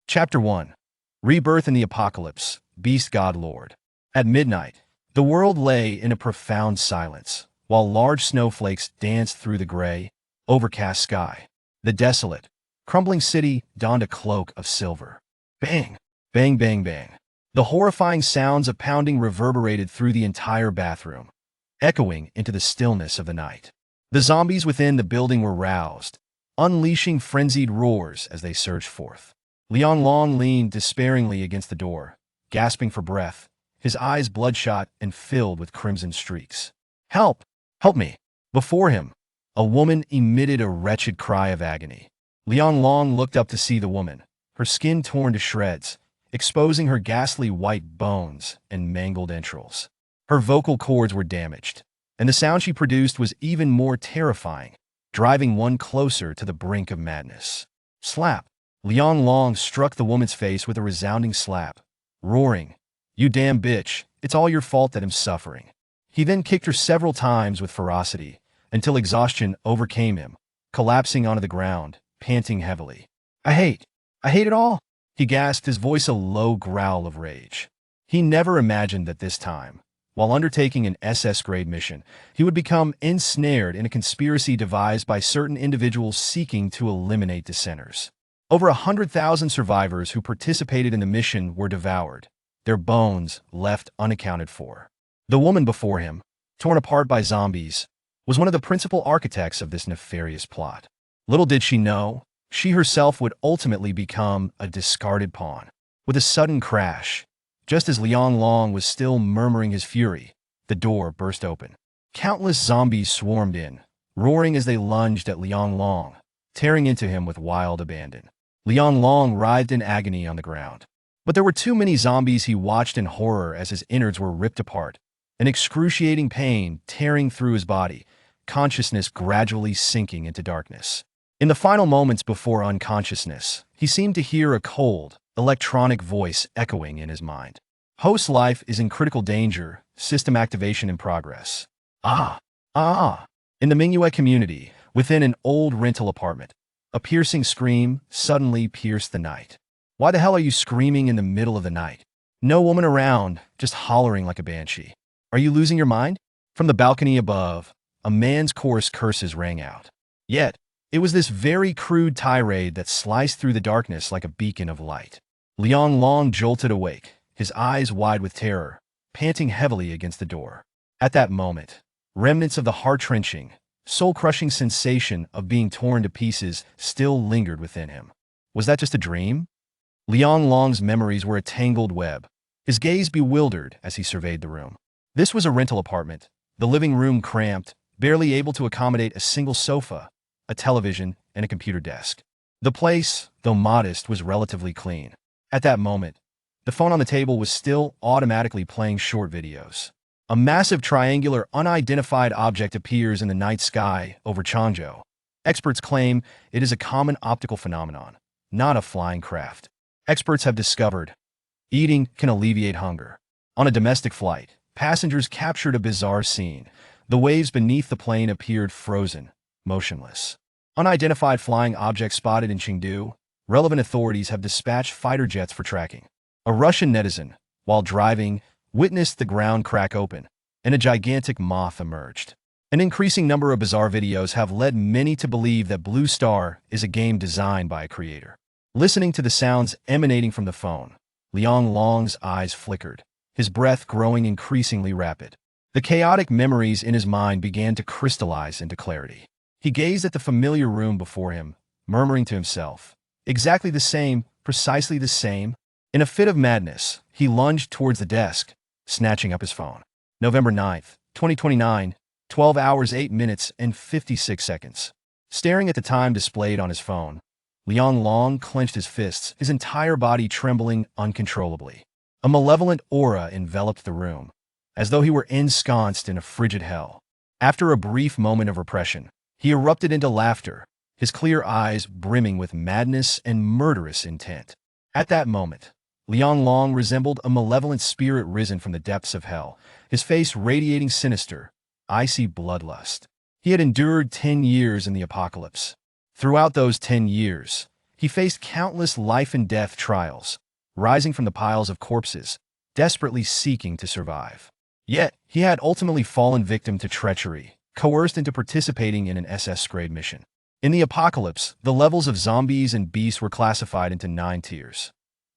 Chapter 1. Rebirth in the Apocalypse, Beast God Lord. At midnight, the world lay in a profound silence, while large snowflakes danced through the gray, overcast sky. The desolate, crumbling city donned a cloak of silver. Bang! Bang, bang, bang. The horrifying sounds of pounding reverberated through the entire bathroom, echoing into the stillness of the night. The zombies within the building were roused, unleashing frenzied roars as they surged forth. Liang Long leaned despairingly against the door, gasping for breath, his eyes bloodshot and filled with crimson streaks. "Help! Help me!" Before him, a woman emitted a wretched cry of agony. Liang Long looked up to see the woman, her skin torn to shreds, exposing her ghastly white bones and mangled entrails. Her vocal cords were damaged, and the sound she produced was even more terrifying, driving one closer to the brink of madness. Slap! Liang Long struck the woman's face with a resounding slap, roaring, "You damn bitch, it's all your fault that I'm suffering." He then kicked her several times with ferocity, until exhaustion overcame him, collapsing onto the ground, panting heavily. I hate it all," he gasped, his voice a low growl of rage. He never imagined that this time, while undertaking an SS-grade mission, he would become ensnared in a conspiracy devised by certain individuals seeking to eliminate dissenters. Over 100,000 survivors who participated in the mission were devoured, their bones left unaccounted for. The woman before him, torn apart by zombies, was one of the principal architects of this nefarious plot. Little did she know, she herself would ultimately become a discarded pawn. With a sudden crash, just as Liang Long was still murmuring his fury, the door burst open. Countless zombies swarmed in, roaring as they lunged at Liang Long, tearing into him with wild abandon. Liang Long writhed in agony on the ground. But there were too many zombies. He watched in horror as his innards were ripped apart, an excruciating pain tearing through his body, consciousness gradually sinking into darkness. In the final moments before unconsciousness, he seemed to hear a cold, electronic voice echoing in his mind. "Host life is in critical danger, system activation in progress." In the Mingyue community, within an old rental apartment, a piercing scream suddenly pierced the night. "Why the hell are you screaming in the middle of the night? No woman around, just hollering like a banshee. Are you losing your mind?" From the balcony above, a man's coarse curses rang out. Yet, it was this very crude tirade that sliced through the darkness like a beacon of light. Liang Long jolted awake, his eyes wide with terror, panting heavily against the door. At that moment, remnants of the heart-wrenching, soul-crushing sensation of being torn to pieces still lingered within him. Was that just a dream? Liang Long's memories were a tangled web, his gaze bewildered as he surveyed the room. This was a rental apartment, the living room cramped, barely able to accommodate a single sofa, a television, and a computer desk. The place, though modest, was relatively clean. At that moment, the phone on the table was still automatically playing short videos. A massive triangular unidentified object appears in the night sky over Changzhou. Experts claim it is a common optical phenomenon, not a flying craft. Experts have discovered eating can alleviate hunger. On a domestic flight, passengers captured a bizarre scene. The waves beneath the plane appeared frozen, motionless. Unidentified flying object spotted in Chengdu. Relevant authorities have dispatched fighter jets for tracking. A Russian netizen, while driving, witnessed the ground crack open, and a gigantic moth emerged. An increasing number of bizarre videos have led many to believe that Blue Star is a game designed by a creator. Listening to the sounds emanating from the phone, Liang Long's eyes flickered, his breath growing increasingly rapid. The chaotic memories in his mind began to crystallize into clarity. He gazed at the familiar room before him, murmuring to himself, "Exactly the same, precisely the same." In a fit of madness, he lunged towards the desk, snatching up his phone. November 9th, 2029, 12 hours 8 minutes and 56 seconds. Staring at the time displayed on his phone, Liang Long clenched his fists, his entire body trembling uncontrollably. A malevolent aura enveloped the room, as though he were ensconced in a frigid hell. After a brief moment of repression, he erupted into laughter, his clear eyes brimming with madness and murderous intent. At that moment, Liang Long resembled a malevolent spirit risen from the depths of hell, his face radiating sinister, icy bloodlust. He had endured 10 years in the apocalypse. Throughout those 10 years, He faced countless life-and-death trials, rising from the piles of corpses, desperately seeking to survive. Yet, he had ultimately fallen victim to treachery, coerced into participating in an SS-grade mission. In the apocalypse, the levels of zombies and beasts were classified into 9 tiers.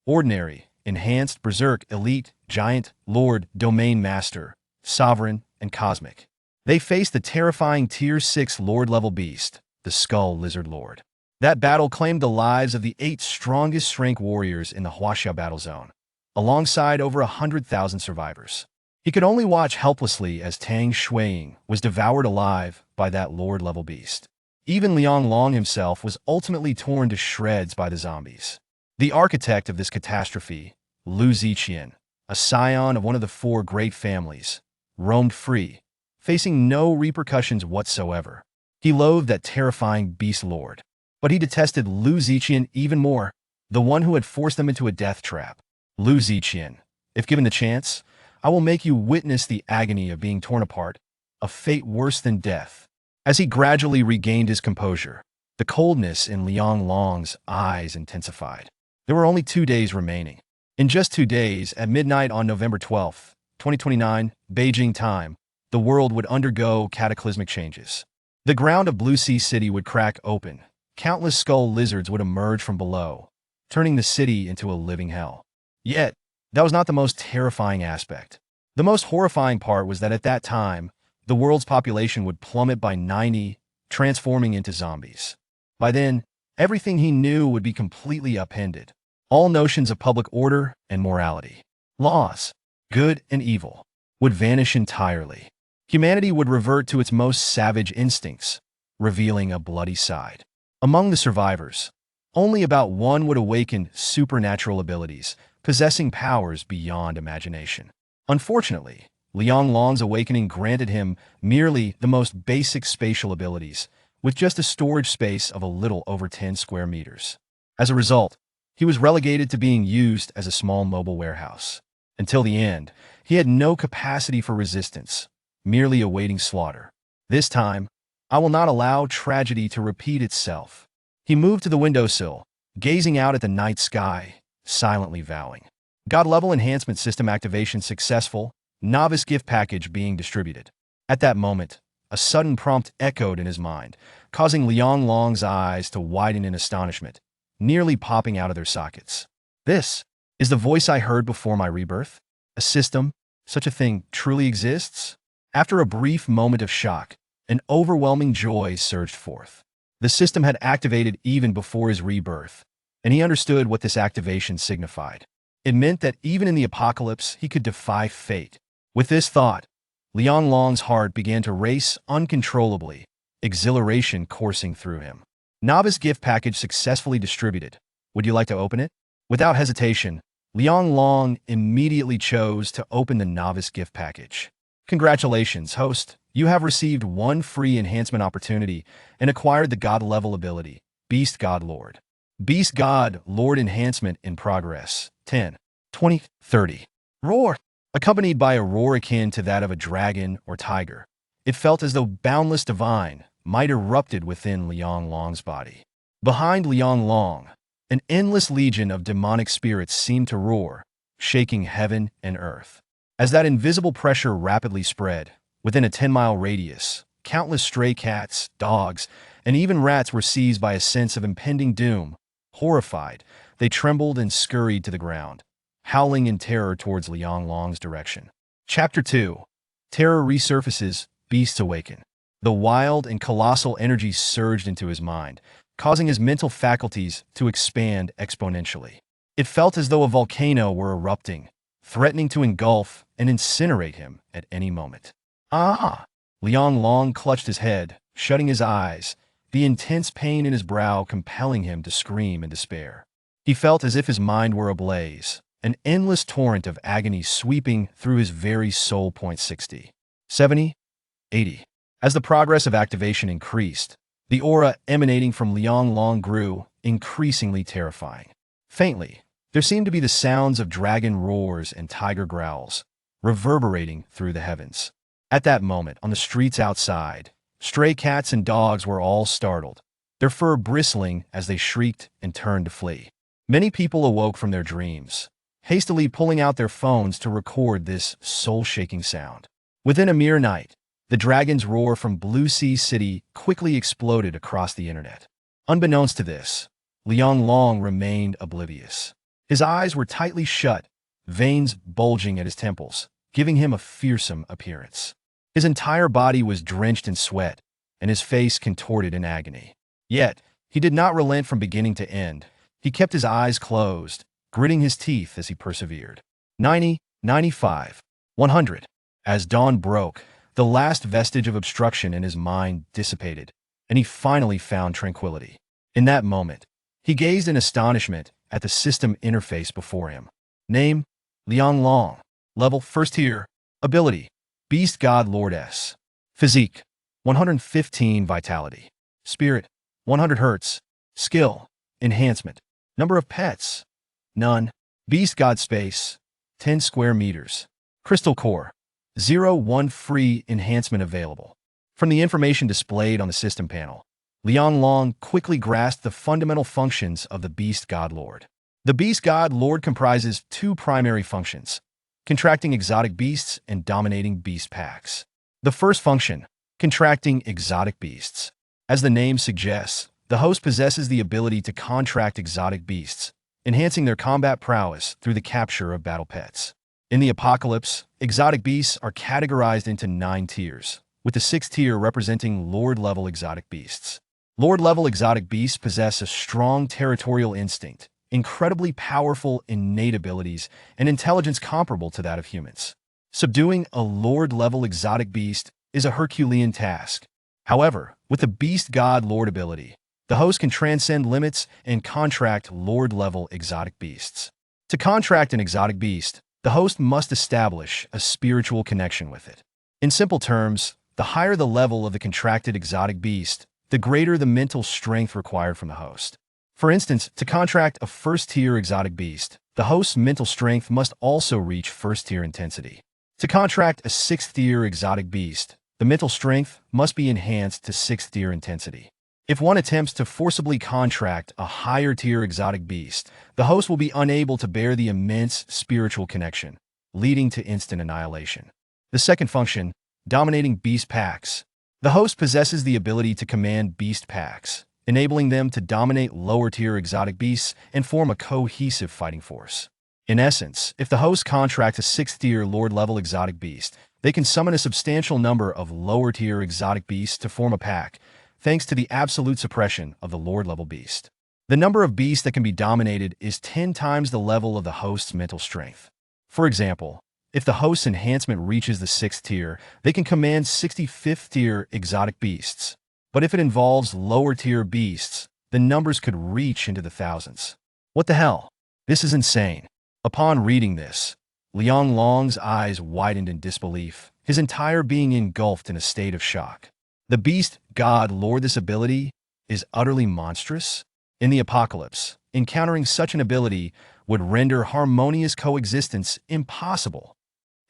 Ordinary, enhanced, berserk, elite, giant, lord, domain master, sovereign, and cosmic. They faced the terrifying Tier 6 Lord-level beast, the Skull Lizard Lord. That battle claimed the lives of the 8 strongest rank warriors in the Huaxia battle zone, alongside over 100,000 survivors. He could only watch helplessly as Tang Shuiying was devoured alive by that Lord-level beast. Even Liang Long himself was ultimately torn to shreds by the zombies. The architect of this catastrophe, Lu Ziqian, a scion of one of the 4 great families, roamed free, facing no repercussions whatsoever. He loathed that terrifying Beastlord, but he detested Lu Ziqian even more, the one who had forced them into a death trap. Lu Ziqian, if given the chance, I will make you witness the agony of being torn apart, a fate worse than death. As he gradually regained his composure, the coldness in Liang Long's eyes intensified. There were only 2 days remaining. In just 2 days, at midnight on November 12, 2029, Beijing time, the world would undergo cataclysmic changes. The ground of Blue Sea City would crack open. Countless skull lizards would emerge from below, turning the city into a living hell. Yet, that was not the most terrifying aspect. The most horrifying part was that at that time, the world's population would plummet by 90, transforming into zombies. By then, everything he knew would be completely upended. All notions of public order and morality, laws, good and evil, would vanish entirely. Humanity would revert to its most savage instincts, revealing a bloody side. Among the survivors, only about 1 would awaken supernatural abilities, possessing powers beyond imagination. Unfortunately, Liang Long's awakening granted him merely the most basic spatial abilities, with just a storage space of a little over 10 square meters. As a result, he was relegated to being used as a small mobile warehouse. Until the end, he had no capacity for resistance, merely awaiting slaughter. This time, I will not allow tragedy to repeat itself. He moved to the windowsill, gazing out at the night sky, silently vowing. God-level enhancement system activation successful, novice gift package being distributed. At that moment, a sudden prompt echoed in his mind, causing Liang Long's eyes to widen in astonishment, nearly popping out of their sockets. This is the voice I heard before my rebirth? A system? Such a thing truly exists? After a brief moment of shock, an overwhelming joy surged forth. The system had activated even before his rebirth, and he understood what this activation signified. It meant that even in the apocalypse, he could defy fate. With this thought, Liang Long's heart began to race uncontrollably, exhilaration coursing through him. Novice gift package successfully distributed. Would you like to open it? Without hesitation, Liang Long immediately chose to open the novice gift package. Congratulations, host. You have received 1 free enhancement opportunity and acquired the God-level ability, Beast God Lord. Beast God Lord enhancement in progress. 10, 20, 30. Roar! Accompanied by a roar akin to that of a dragon or tiger, it felt as though boundless divine might erupted within Liang Long's body. Behind Liang Long, an endless legion of demonic spirits seemed to roar, shaking heaven and earth. As that invisible pressure rapidly spread, within a 10-mile radius, countless stray cats, dogs, and even rats were seized by a sense of impending doom. Horrified, they trembled and scurried to the ground, howling in terror towards Liang Long's direction. Chapter 2. Terror resurfaces, beasts awaken. The wild and colossal energy surged into his mind, causing his mental faculties to expand exponentially. It felt as though a volcano were erupting, threatening to engulf and incinerate him at any moment. Ah! Liang Long clutched his head, shutting his eyes, the intense pain in his brow compelling him to scream in despair. He felt as if his mind were ablaze, an endless torrent of agony sweeping through his very soul. 60, 70, 80. As the progress of activation increased, the aura emanating from Liang Long grew, increasingly terrifying. Faintly, there seemed to be the sounds of dragon roars and tiger growls, reverberating through the heavens. At that moment, on the streets outside, stray cats and dogs were all startled, their fur bristling as they shrieked and turned to flee. Many people awoke from their dreams, hastily pulling out their phones to record this soul-shaking sound. Within a mere night, the dragon's roar from Blue Sea City quickly exploded across the internet. Unbeknownst to this, Liang Long remained oblivious. His eyes were tightly shut, veins bulging at his temples, giving him a fearsome appearance. His entire body was drenched in sweat, and his face contorted in agony. Yet, he did not relent from beginning to end. He kept his eyes closed, gritting his teeth as he persevered. 90, 95, 100. As dawn broke, the last vestige of obstruction in his mind dissipated, and he finally found tranquility. In that moment, he gazed in astonishment at the system interface before him. Name, Liang Long. Level, first tier. Ability, Beast God Lord S. Physique, 115 Vitality. Spirit, 100 Hertz. Skill, Enhancement. Number of pets, none. Beast God Space, 10 square meters. Crystal Core, 0-1 free enhancement available. From the information displayed on the system panel, Liang Long quickly grasped the fundamental functions of the Beast God Lord. The Beast God Lord comprises two primary functions: contracting exotic beasts and dominating beast packs. The first function, contracting exotic beasts. As the name suggests, the host possesses the ability to contract exotic beasts, enhancing their combat prowess through the capture of battle pets. In the apocalypse, exotic beasts are categorized into 9 tiers, with the 6th tier representing Lord-level exotic beasts. Lord-level exotic beasts possess a strong territorial instinct, incredibly powerful innate abilities, and intelligence comparable to that of humans. Subduing a Lord-level exotic beast is a Herculean task. However, with the Beast God Lord ability, the host can transcend limits and contract Lord-level exotic beasts. To contract an exotic beast, the host must establish a spiritual connection with it. In simple terms, the higher the level of the contracted exotic beast, the greater the mental strength required from the host. For instance, to contract a first-tier exotic beast, the host's mental strength must also reach first-tier intensity. To contract a 6th-tier exotic beast, the mental strength must be enhanced to 6th-tier intensity. If one attempts to forcibly contract a higher-tier exotic beast, the host will be unable to bear the immense spiritual connection, leading to instant annihilation. The second function, dominating beast packs. The host possesses the ability to command beast packs, enabling them to dominate lower-tier exotic beasts and form a cohesive fighting force. In essence, if the host contracts a 6th-tier Lord-level exotic beast, they can summon a substantial number of lower-tier exotic beasts to form a pack, thanks to the absolute suppression of the Lord-level beast. The number of beasts that can be dominated is 10 times the level of the host's mental strength. For example, if the host's enhancement reaches the 6th tier, they can command 65th-tier exotic beasts. But if it involves lower-tier beasts, the numbers could reach into the thousands. What the hell? This is insane. Upon reading this, Liang Long's eyes widened in disbelief, his entire being engulfed in a state of shock. The Beast God Lord, this ability is utterly monstrous. In the apocalypse, encountering such an ability would render harmonious coexistence impossible.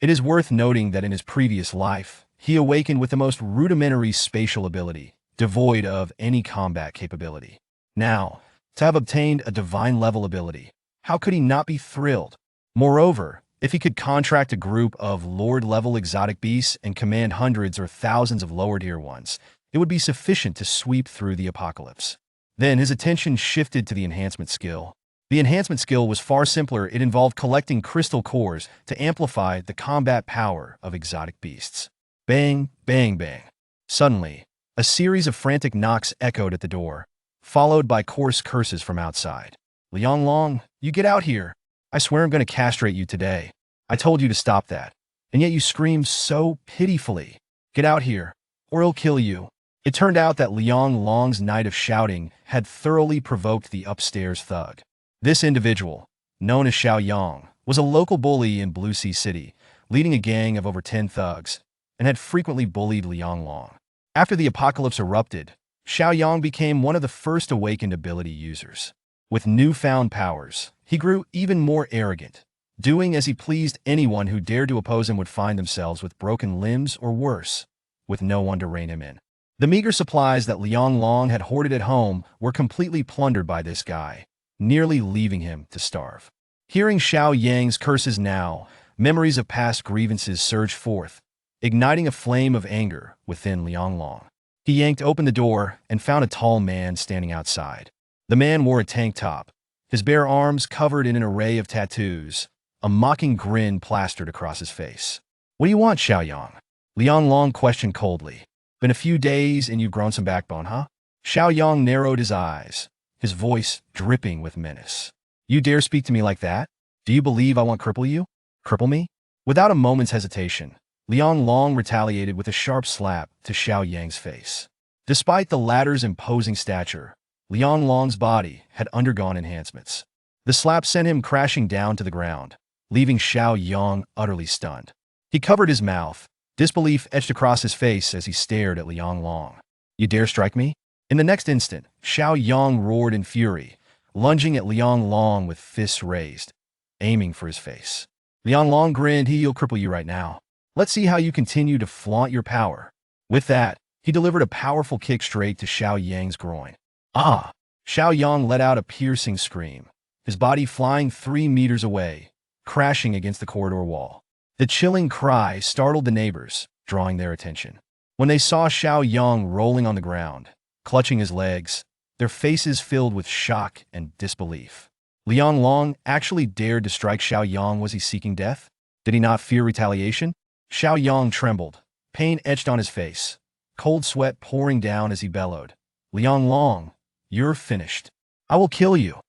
It is worth noting that in his previous life, he awakened with the most rudimentary spatial ability, devoid of any combat capability. Now, to have obtained a divine-level ability, how could he not be thrilled? Moreover, if he could contract a group of Lord-level exotic beasts and command hundreds or thousands of lower-tier ones, it would be sufficient to sweep through the apocalypse. Then his attention shifted to the enhancement skill. The enhancement skill was far simpler. It involved collecting crystal cores to amplify the combat power of exotic beasts. Bang, bang, bang. Suddenly, a series of frantic knocks echoed at the door, followed by coarse curses from outside. Liang Long, you get out here. I swear I'm going to castrate you today. I told you to stop that. And yet you scream so pitifully. Get out here, or I'll kill you. It turned out that Liang Long's night of shouting had thoroughly provoked the upstairs thug. This individual, known as Xiao Yang, was a local bully in Blue Sea City, leading a gang of over 10 thugs, and had frequently bullied Liang Long. After the apocalypse erupted, Xiao Yang became one of the first awakened ability users. With newfound powers, he grew even more arrogant, doing as he pleased. Anyone who dared to oppose him would find themselves with broken limbs or worse, with no one to rein him in. The meager supplies that Liang Long had hoarded at home were completely plundered by this guy, nearly leaving him to starve. Hearing Xiao Yang's curses now, memories of past grievances surged forth, igniting a flame of anger within Liang Long. He yanked open the door and found a tall man standing outside. The man wore a tank top, his bare arms covered in an array of tattoos, a mocking grin plastered across his face. "What do you want, Xiao Yang?" Liang Long questioned coldly. "Been a few days and you've grown some backbone, huh?" Xiao Yang narrowed his eyes, his voice dripping with menace. "You dare speak to me like that? Do you believe I want to cripple you? Cripple me?" Without a moment's hesitation, Liang Long retaliated with a sharp slap to Xiao Yang's face. Despite the latter's imposing stature, Liang Long's body had undergone enhancements. The slap sent him crashing down to the ground, leaving Xiao Yang utterly stunned. He covered his mouth, disbelief etched across his face as he stared at Liang Long. "You dare strike me?" In the next instant, Xiao Yang roared in fury, lunging at Liang Long with fists raised, aiming for his face. Liang Long grinned. "He'll cripple you right now. Let's see how you continue to flaunt your power." With that, he delivered a powerful kick straight to Xiao Yang's groin. "Ah!" Xiao Yang let out a piercing scream, his body flying 3 meters away, crashing against the corridor wall. The chilling cry startled the neighbors, drawing their attention. When they saw Xiao Yang rolling on the ground, clutching his legs, their faces filled with shock and disbelief. Liang Long actually dared to strike Xiao Yang. Was he seeking death? Did he not fear retaliation? Xiao Yang trembled, pain etched on his face, cold sweat pouring down as he bellowed. "Liang Long, you're finished. I will kill you."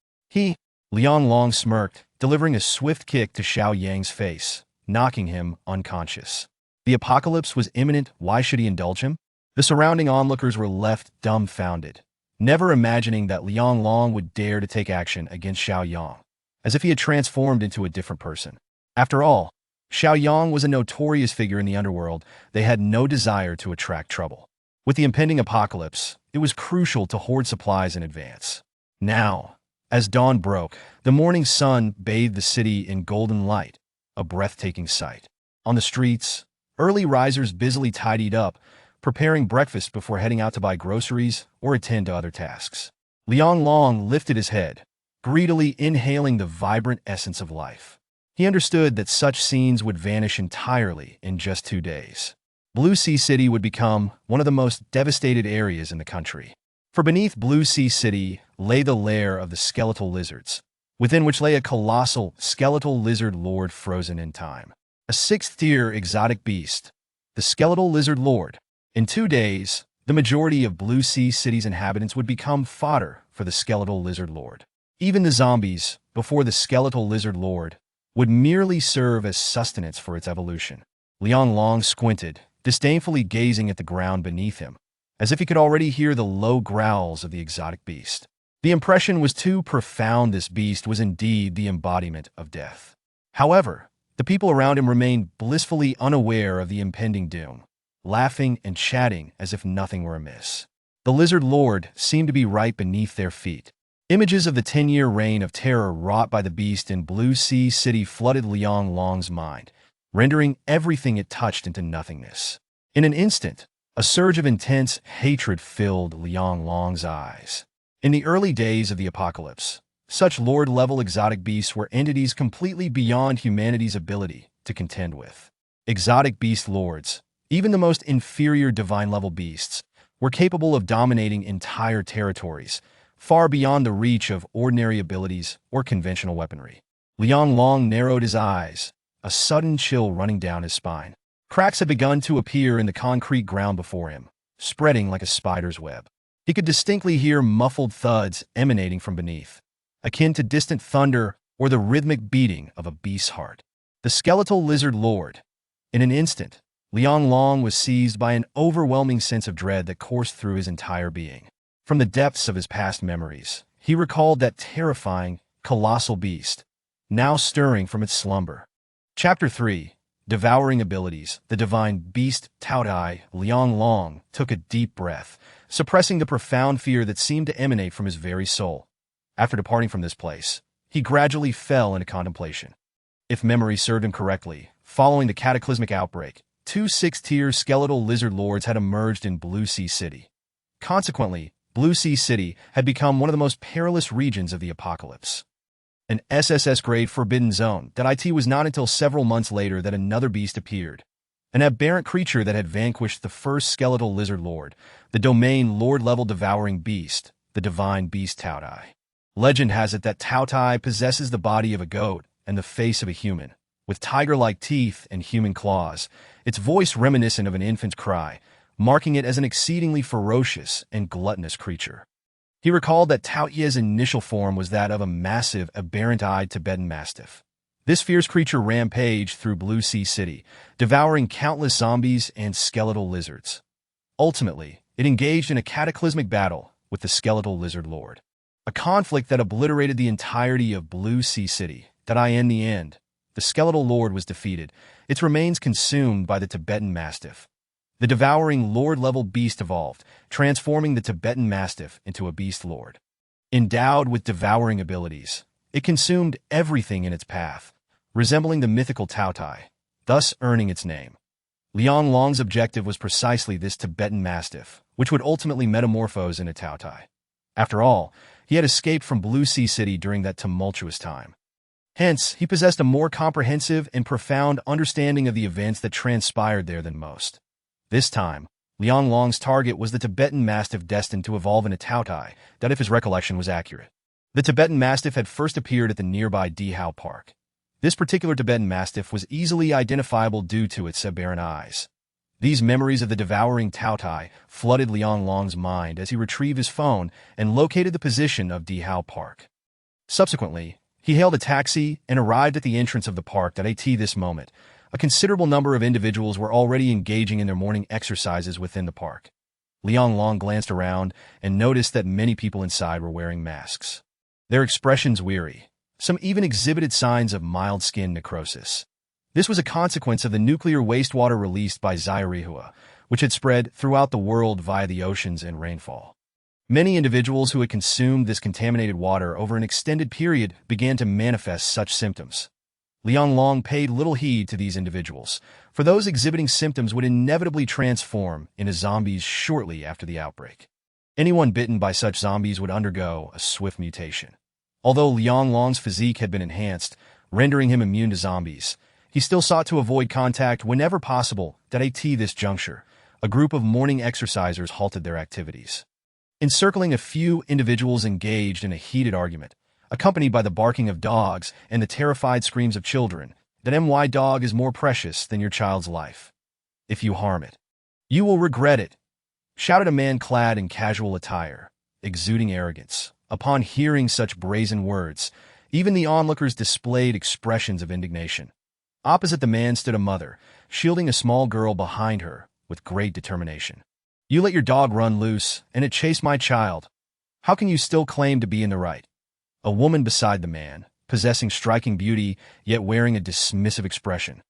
Liang Long smirked, delivering a swift kick to Xiao Yang's face, knocking him unconscious. The apocalypse was imminent. Why should he indulge him? The surrounding onlookers were left dumbfounded, never imagining that Liang Long would dare to take action against Xiao Yang, as if he had transformed into a different person. After all, Xiao Yang was a notorious figure in the underworld. They had no desire to attract trouble. With the impending apocalypse, it was crucial to hoard supplies in advance. Now, as dawn broke, the morning sun bathed the city in golden light, a breathtaking sight. On the streets, early risers busily tidied up, preparing breakfast before heading out to buy groceries or attend to other tasks. Liang Long lifted his head, greedily inhaling the vibrant essence of life. He understood that such scenes would vanish entirely in just 2 days. Blue Sea City would become one of the most devastated areas in the country. For beneath Blue Sea City lay the lair of the skeletal lizards, within which lay a colossal skeletal lizard lord frozen in time. A 6th-tier exotic beast, the skeletal lizard lord. In 2 days, the majority of Blue Sea City's inhabitants would become fodder for the skeletal lizard lord. Even the zombies, before the skeletal lizard lord, would merely serve as sustenance for its evolution. Liang Long squinted, disdainfully gazing at the ground beneath him, as if he could already hear the low growls of the exotic beast. The impression was too profound. This beast was indeed the embodiment of death. However, the people around him remained blissfully unaware of the impending doom, laughing and chatting as if nothing were amiss. The lizard lord seemed to be right beneath their feet. Images of the 10-year reign of terror wrought by the beast in Blue Sea City flooded Liang Long's mind, rendering everything it touched into nothingness. In an instant, a surge of intense hatred filled Liang Long's eyes. In the early days of the apocalypse, such lord-level exotic beasts were entities completely beyond humanity's ability to contend with. Exotic beast lords, even the most inferior divine-level beasts, were capable of dominating entire territories, far beyond the reach of ordinary abilities or conventional weaponry. Liang Long narrowed his eyes, a sudden chill running down his spine. Cracks had begun to appear in the concrete ground before him, spreading like a spider's web. He could distinctly hear muffled thuds emanating from beneath, akin to distant thunder or the rhythmic beating of a beast's heart. The skeletal lizard lord. In an instant, Liang Long was seized by an overwhelming sense of dread that coursed through his entire being. From the depths of his past memories, he recalled that terrifying, colossal beast, now stirring from its slumber. Chapter 3. Devouring Abilities. The Divine Beast Taotie. Liang Long took a deep breath, suppressing the profound fear that seemed to emanate from his very soul. After departing from this place, he gradually fell into contemplation. If memory served him correctly, following the cataclysmic outbreak, two six-tier skeletal lizard lords had emerged in Blue Sea City. Consequently, Blue Sea City had become one of the most perilous regions of the apocalypse. An SSS-grade forbidden zone. It was not until several months later that another beast appeared. An aberrant creature that had vanquished the first skeletal lizard lord, the domain lord-level devouring beast, the divine beast Taotie. Legend has it that Taotie possesses the body of a goat and the face of a human, with tiger-like teeth and human claws, its voice reminiscent of an infant's cry, marking it as an exceedingly ferocious and gluttonous creature. He recalled that Taotie's initial form was that of a massive, aberrant-eyed Tibetan mastiff. This fierce creature rampaged through Blue Sea City, devouring countless zombies and skeletal lizards. Ultimately, it engaged in a cataclysmic battle with the skeletal lizard lord. A conflict that obliterated the entirety of Blue Sea City. In the end, the skeletal lord was defeated, its remains consumed by the Tibetan mastiff. The devouring lord-level beast evolved, transforming the Tibetan mastiff into a Beastlord. Endowed with devouring abilities, it consumed everything in its path, resembling the mythical Taotie, thus earning its name. Liang Long's objective was precisely this Tibetan mastiff, which would ultimately metamorphose into Taotie. After all, he had escaped from Blue Sea City during that tumultuous time. Hence, he possessed a more comprehensive and profound understanding of the events that transpired there than most. This time, Liang Long's target was the Tibetan mastiff destined to evolve into Taotie, if his recollection was accurate. The Tibetan mastiff had first appeared at the nearby Dihao Park. This particular Tibetan mastiff was easily identifiable due to its aberrant eyes. These memories of the devouring Taotie flooded Liang Long's mind as he retrieved his phone and located the position of Dihao Park. Subsequently, he hailed a taxi and arrived at the entrance of the park. At this moment, a considerable number of individuals were already engaging in their morning exercises within the park. Liang Long glanced around and noticed that many people inside were wearing masks. Their expressions weary. Some even exhibited signs of mild skin necrosis. This was a consequence of the nuclear wastewater released by Zairihua, which had spread throughout the world via the oceans and rainfall. Many individuals who had consumed this contaminated water over an extended period began to manifest such symptoms. Liang Long paid little heed to these individuals, for those exhibiting symptoms would inevitably transform into zombies shortly after the outbreak. Anyone bitten by such zombies would undergo a swift mutation. Although Liang Long's physique had been enhanced, rendering him immune to zombies, he still sought to avoid contact whenever possible. At this juncture, a group of morning exercisers halted their activities. Encircling a few individuals engaged in a heated argument, accompanied by the barking of dogs and the terrified screams of children, that my dog is more precious than your child's life. If you harm it, you will regret it, shouted a man clad in casual attire, exuding arrogance. Upon hearing such brazen words, even the onlookers displayed expressions of indignation. Opposite the man stood a mother, shielding a small girl behind her with great determination. You let your dog run loose, and it chased my child. How can you still claim to be in the right? A woman beside the man, possessing striking beauty, yet wearing a dismissive expression,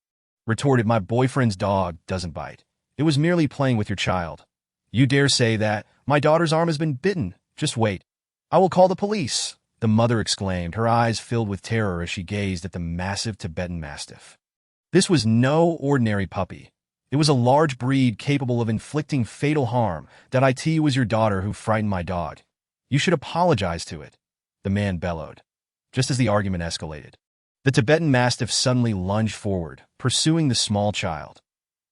retorted, my boyfriend's dog doesn't bite. It was merely playing with your child. You dare say that? My daughter's arm has been bitten. Just wait. I will call the police, the mother exclaimed, her eyes filled with terror as she gazed at the massive Tibetan mastiff. This was no ordinary puppy. It was a large breed capable of inflicting fatal harm. It was your daughter who frightened my dog. You should apologize to it, the man bellowed. Just as the argument escalated, the Tibetan mastiff suddenly lunged forward, pursuing the small child.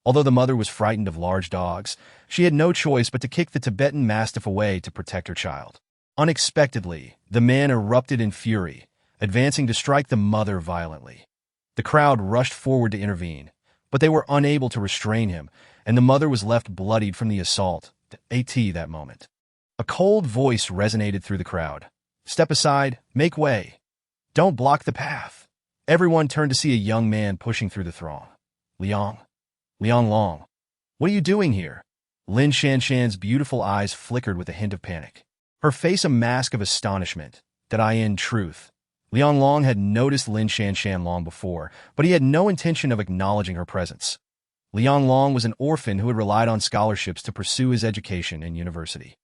Although the mother was frightened of large dogs, she had no choice but to kick the Tibetan mastiff away to protect her child. Unexpectedly, the man erupted in fury, advancing to strike the mother violently. The crowd rushed forward to intervene, but they were unable to restrain him, and the mother was left bloodied from the assault. That moment, a cold voice resonated through the crowd. Step aside, make way. Don't block the path. Everyone turned to see a young man pushing through the throng. Liang Long. What are you doing here? Lin Shanshan's beautiful eyes flickered with a hint of panic, her face a mask of astonishment. In truth, Liang Long had noticed Lin Shanshan long before, but he had no intention of acknowledging her presence. Liang Long was an orphan who had relied on scholarships to pursue his education in university.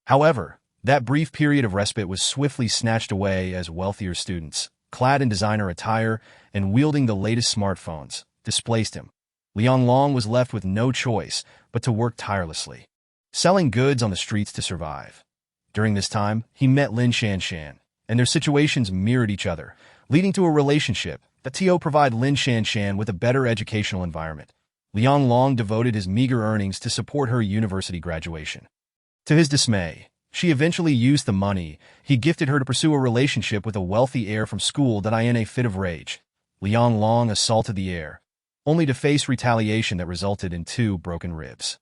However, that brief period of respite was swiftly snatched away as wealthier students, clad in designer attire and wielding the latest smartphones, displaced him. Liang Long was left with no choice but to work tirelessly, selling goods on the streets to survive. During this time, he met Lin Shanshan, and their situations mirrored each other, leading to a relationship that Tao provided Lin Shanshan with a better educational environment. Liang Long devoted his meager earnings to support her university graduation. To his dismay, she eventually used the money he gifted her to pursue a relationship with a wealthy heir from school that in a fit of rage, Liang Long assaulted the heir, only to face retaliation that resulted in 2 broken ribs.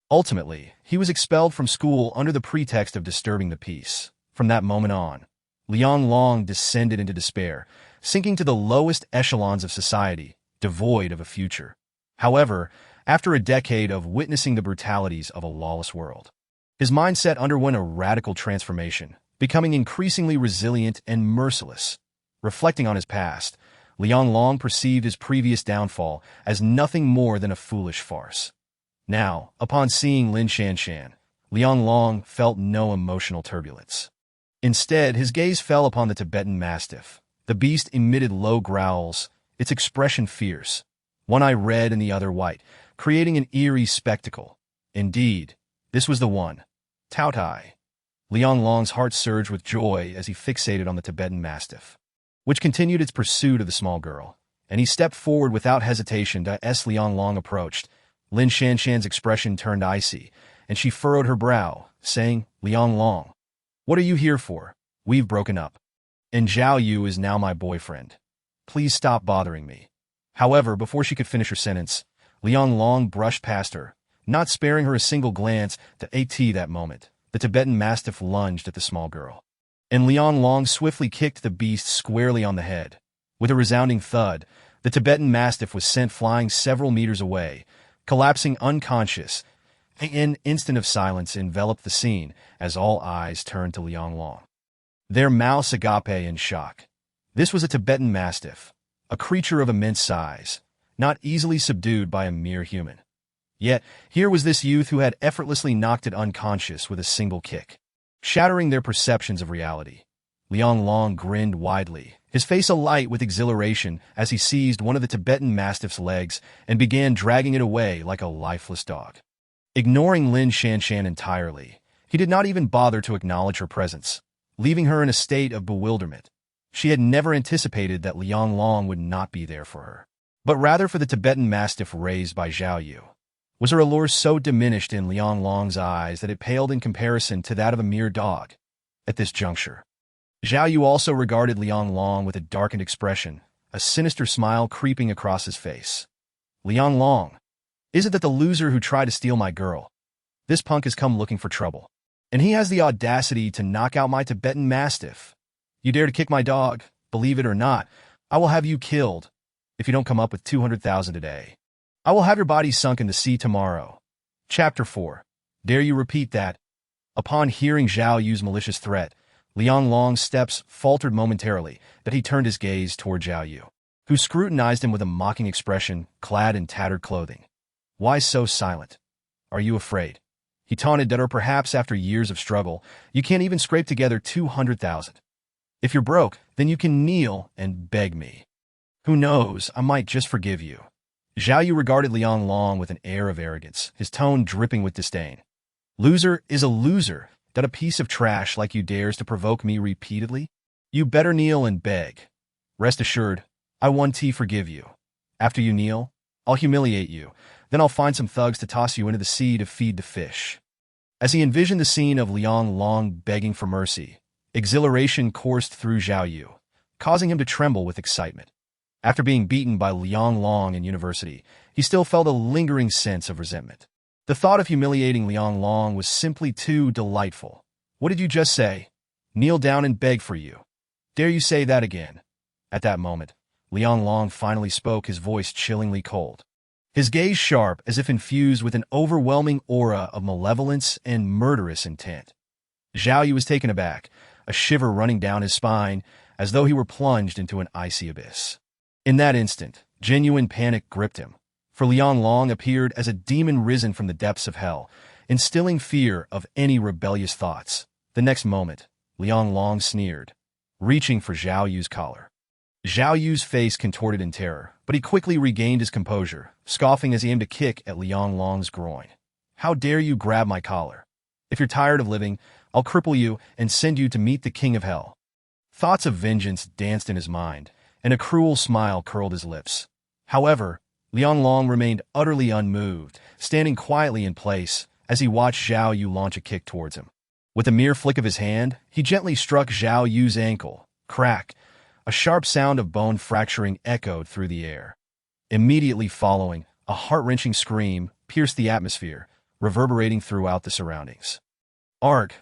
Ultimately, he was expelled from school under the pretext of disturbing the peace. From that moment on, Liang Long descended into despair, sinking to the lowest echelons of society, devoid of a future. However, after a decade of witnessing the brutalities of a lawless world, his mindset underwent a radical transformation, becoming increasingly resilient and merciless. Reflecting on his past, Liang Long perceived his previous downfall as nothing more than a foolish farce. Now, upon seeing Lin Shanshan, Liang Long felt no emotional turbulence. Instead, his gaze fell upon the Tibetan Mastiff. The beast emitted low growls, its expression fierce, one eye red and the other white, creating an eerie spectacle. Indeed, this was the one, Taotie. Liang Long's heart surged with joy as he fixated on the Tibetan Mastiff, which continued its pursuit of the small girl, and he stepped forward without hesitation as Liang Long approached. Lin Shanshan's expression turned icy, and she furrowed her brow, saying, "Liang Long, what are you here for? We've broken up. And Zhao Yu is now my boyfriend. Please stop bothering me." However, before she could finish her sentence, Liang Long brushed past her, not sparing her a single glance. That moment, the Tibetan Mastiff lunged at the small girl, and Liang Long swiftly kicked the beast squarely on the head. With a resounding thud, the Tibetan Mastiff was sent flying several meters away, collapsing unconscious. An instant of silence enveloped the scene as all eyes turned to Liang Long, their mouths agape in shock. This was a Tibetan Mastiff, a creature of immense size, not easily subdued by a mere human. Yet, here was this youth who had effortlessly knocked it unconscious with a single kick, shattering their perceptions of reality. Liang Long grinned widely, his face alight with exhilaration as he seized one of the Tibetan Mastiff's legs and began dragging it away like a lifeless dog. Ignoring Lin Shanshan entirely, he did not even bother to acknowledge her presence, leaving her in a state of bewilderment. She had never anticipated that Liang Long would not be there for her, but rather for the Tibetan Mastiff raised by Zhao Yu. Was her allure so diminished in Liang Long's eyes that it paled in comparison to that of a mere dog? At this juncture, Zhao Yu also regarded Liang Long with a darkened expression, a sinister smile creeping across his face. "Liang Long, is it that the loser who tried to steal my girl? This punk has come looking for trouble, and he has the audacity to knock out my Tibetan Mastiff. You dare to kick my dog? Believe it or not, I will have you killed if you don't come up with 200,000 today. I will have your body sunk in the sea tomorrow." Chapter 4. Dare you repeat that? Upon hearing Zhao Yu's malicious threat, Liang Long's steps faltered momentarily, but he turned his gaze toward Zhao Yu, who scrutinized him with a mocking expression, clad in tattered clothing. "Why so silent? Are you afraid?" He taunted that, or perhaps after years of struggle, you can't even scrape together 200,000. "If you're broke, then you can kneel and beg me. Who knows, I might just forgive you." Zhao Yu regarded Liang Long with an air of arrogance, his tone dripping with disdain. "Loser is a loser, that a piece of trash like you dares to provoke me repeatedly? You better kneel and beg. Rest assured, I won't forgive you. After you kneel, I'll humiliate you, then I'll find some thugs to toss you into the sea to feed the fish." As he envisioned the scene of Liang Long begging for mercy, exhilaration coursed through Zhao Yu, causing him to tremble with excitement. After being beaten by Liang Long in university, he still felt a lingering sense of resentment. The thought of humiliating Liang Long was simply too delightful. "What did you just say? Kneel down and beg for you. Dare you say that again?" At that moment, Liang Long finally spoke, his voice chillingly cold, his gaze sharp as if infused with an overwhelming aura of malevolence and murderous intent. Zhao Yu was taken aback, a shiver running down his spine, as though he were plunged into an icy abyss. In that instant, genuine panic gripped him, for Liang Long appeared as a demon risen from the depths of hell, instilling fear of any rebellious thoughts. The next moment, Liang Long sneered, reaching for Zhao Yu's collar. Zhao Yu's face contorted in terror, but he quickly regained his composure, scoffing as he aimed a kick at Liang Long's groin. How dare you grab my collar? If you're tired of living, I'll cripple you and send you to meet the king of hell. Thoughts of vengeance danced in his mind, and a cruel smile curled his lips. However, Liang Long remained utterly unmoved, standing quietly in place as he watched Zhao Yu launch a kick towards him. With a mere flick of his hand, he gently struck Zhao Yu's ankle. Crack! A sharp sound of bone fracturing echoed through the air. Immediately following, a heart-wrenching scream pierced the atmosphere, reverberating throughout the surroundings. Arg!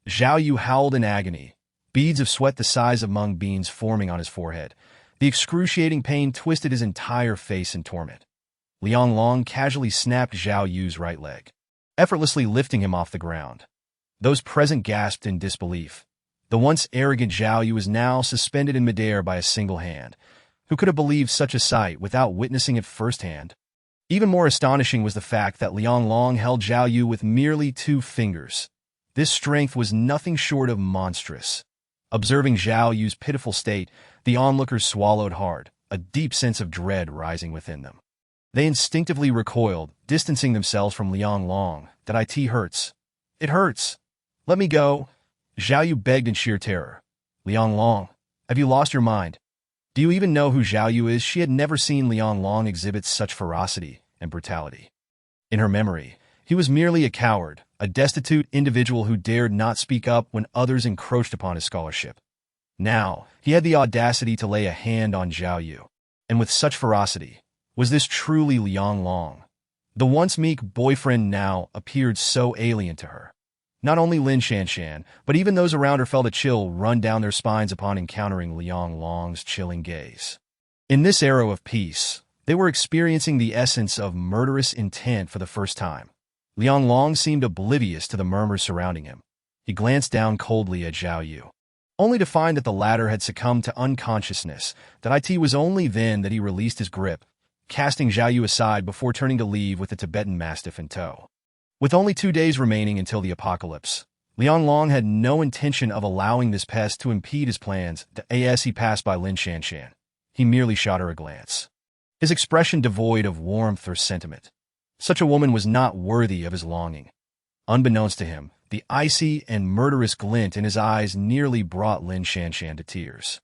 Zhao Yu howled in agony, beads of sweat the size of mung beans forming on his forehead. The excruciating pain twisted his entire face in torment. Liang Long casually snapped Zhao Yu's right leg, effortlessly lifting him off the ground. Those present gasped in disbelief. The once arrogant Zhao Yu was now suspended in midair by a single hand. Who could have believed such a sight without witnessing it firsthand? Even more astonishing was the fact that Liang Long held Zhao Yu with merely 2 fingers. This strength was nothing short of monstrous. Observing Zhao Yu's pitiful state, the onlookers swallowed hard, a deep sense of dread rising within them. They instinctively recoiled, distancing themselves from Liang Long. That it hurts. It hurts. Let me go. Zhao Yu begged in sheer terror. Liang Long, have you lost your mind? Do you even know who Zhao Yu is? She had never seen Liang Long exhibit such ferocity and brutality. In her memory, he was merely a coward, a destitute individual who dared not speak up when others encroached upon his scholarship. Now, he had the audacity to lay a hand on Zhao Yu. And with such ferocity, was this truly Liang Long? The once meek boyfriend now appeared so alien to her. Not only Lin Shanshan, but even those around her felt a chill run down their spines upon encountering Liang Long's chilling gaze. In this era of peace, they were experiencing the essence of murderous intent for the first time. Liang Long seemed oblivious to the murmurs surrounding him. He glanced down coldly at Zhao Yu, only to find that the latter had succumbed to unconsciousness. It was only then that he released his grip, casting Zhao Yu aside before turning to leave with the Tibetan Mastiff in tow. With only 2 days remaining until the apocalypse, Liang Long had no intention of allowing this pest to impede his plans. As he passed by Lin Shanshan, he merely shot her a glance, his expression devoid of warmth or sentiment. Such a woman was not worthy of his longing. Unbeknownst to him, the icy and murderous glint in his eyes nearly brought Lin Shanshan to tears.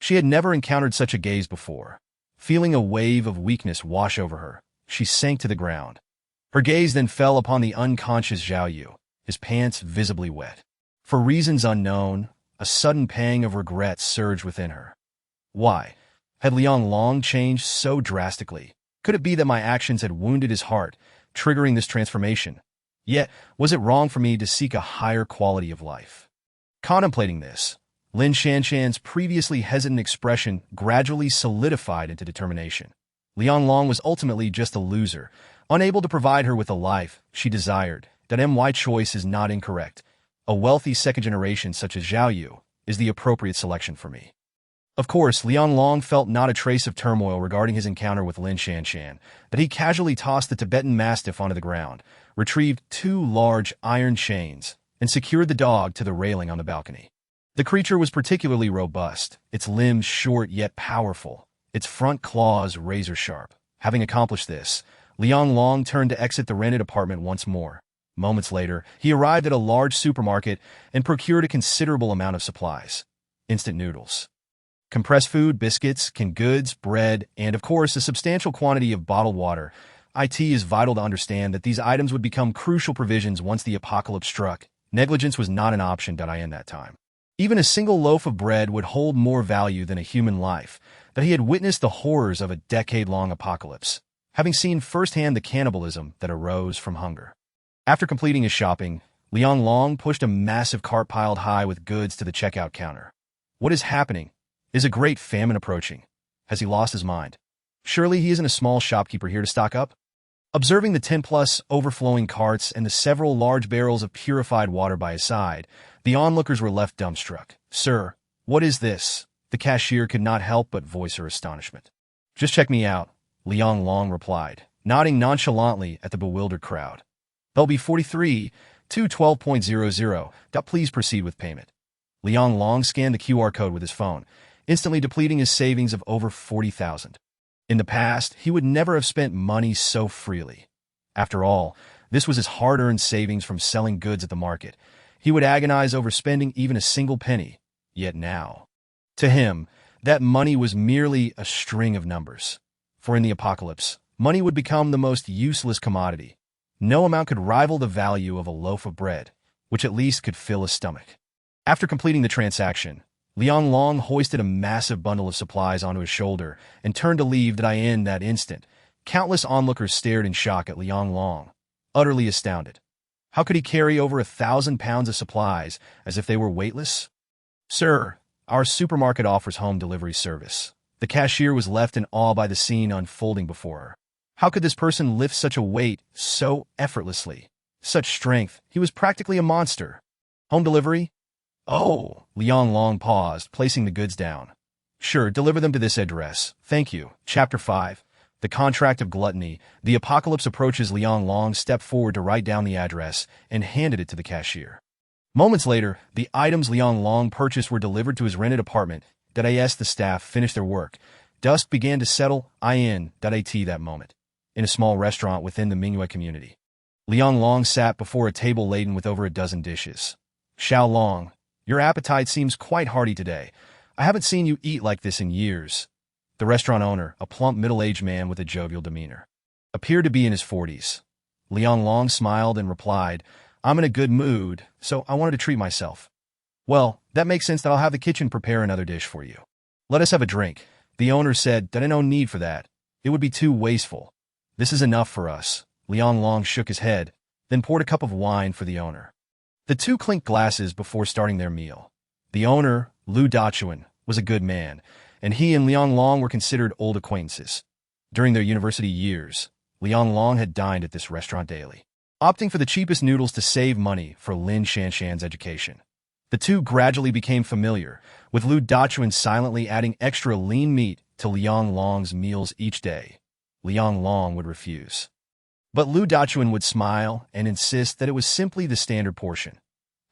She had never encountered such a gaze before. Feeling a wave of weakness wash over her, she sank to the ground. Her gaze then fell upon the unconscious Zhao Yu, his pants visibly wet. For reasons unknown, a sudden pang of regret surged within her. Why had Liang Long changed so drastically? Could it be that my actions had wounded his heart, triggering this transformation? Yet, was it wrong for me to seek a higher quality of life? Contemplating this, Lin Shanshan's previously hesitant expression gradually solidified into determination. Liang Long was ultimately just a loser, unable to provide her with the life she desired. My choice is not incorrect. A wealthy second generation such as Zhao Yu is the appropriate selection for me. Of course, Liang Long felt not a trace of turmoil regarding his encounter with Lin Shanshan, but he casually tossed the Tibetan Mastiff onto the ground, retrieved 2 large iron chains, and secured the dog to the railing on the balcony. The creature was particularly robust, its limbs short yet powerful, its front claws razor-sharp. Having accomplished this, Liang Long turned to exit the rented apartment once more. Moments later, he arrived at a large supermarket and procured a considerable amount of supplies. Instant noodles, compressed food, biscuits, canned goods, bread, and of course a substantial quantity of bottled water. It is vital to understand that these items would become crucial provisions once the apocalypse struck. Negligence was not an option in that time. Even a single loaf of bread would hold more value than a human life. That he had witnessed the horrors of a decade-long apocalypse, having seen firsthand the cannibalism that arose from hunger. After completing his shopping, Liang Long pushed a massive cart piled high with goods to the checkout counter. What is happening? Is a great famine approaching? Has he lost his mind? Surely he isn't a small shopkeeper here to stock up? Observing the 10-plus overflowing carts and the several large barrels of purified water by his side, the onlookers were left dumbstruck. Sir, what is this? The cashier could not help but voice her astonishment. Just check me out, Liang Long replied, nodding nonchalantly at the bewildered crowd. They'll be 43, 212.00. Please proceed with payment. Liang Long scanned the QR code with his phone, instantly depleting his savings of over 40,000. In the past, he would never have spent money so freely. After all, this was his hard-earned savings from selling goods at the market. He would agonize over spending even a single penny. Yet now, to him, that money was merely a string of numbers. For in the apocalypse, money would become the most useless commodity. No amount could rival the value of a loaf of bread, which at least could fill his stomach. After completing the transaction, Liang Long hoisted a massive bundle of supplies onto his shoulder and turned to leave that instant. Countless onlookers stared in shock at Liang Long, utterly astounded. How could he carry over 1,000 pounds of supplies as if they were weightless? "Sir, our supermarket offers home delivery service." The cashier was left in awe by the scene unfolding before her. How could this person lift such a weight so effortlessly? Such strength, he was practically a monster. "Home delivery?" "Oh," Liang Long paused, placing the goods down. "Sure, deliver them to this address. Thank you." Chapter 5. The Contract of Gluttony. The apocalypse approaches. Liang Long stepped forward to write down the address and handed it to the cashier. Moments later, the items Liang Long purchased were delivered to his rented apartment. The staff finished their work. Dusk began to settle in that moment, in a small restaurant within the Mingyue community. Liang Long sat before a table laden with over a dozen dishes. "Xiao Long, your appetite seems quite hearty today. I haven't seen you eat like this in years." The restaurant owner, a plump middle-aged man with a jovial demeanor, appeared to be in his 40s. Liang Long smiled and replied, "I'm in a good mood, so I wanted to treat myself." "Well, that makes sense that I'll have the kitchen prepare another dish for you." "Let us have a drink." The owner said, "No need for that. It would be too wasteful. This is enough for us." Liang Long shook his head, then poured a cup of wine for the owner. The two clinked glasses before starting their meal. The owner, Lu Dachuan, was a good man, and he and Liang Long were considered old acquaintances. During their university years, Liang Long had dined at this restaurant daily, opting for the cheapest noodles to save money for Lin Shanshan's education. The two gradually became familiar, with Lu Dachuan silently adding extra lean meat to Liang Long's meals each day. Liang Long would refuse, but Lu Dachuan would smile and insist that it was simply the standard portion.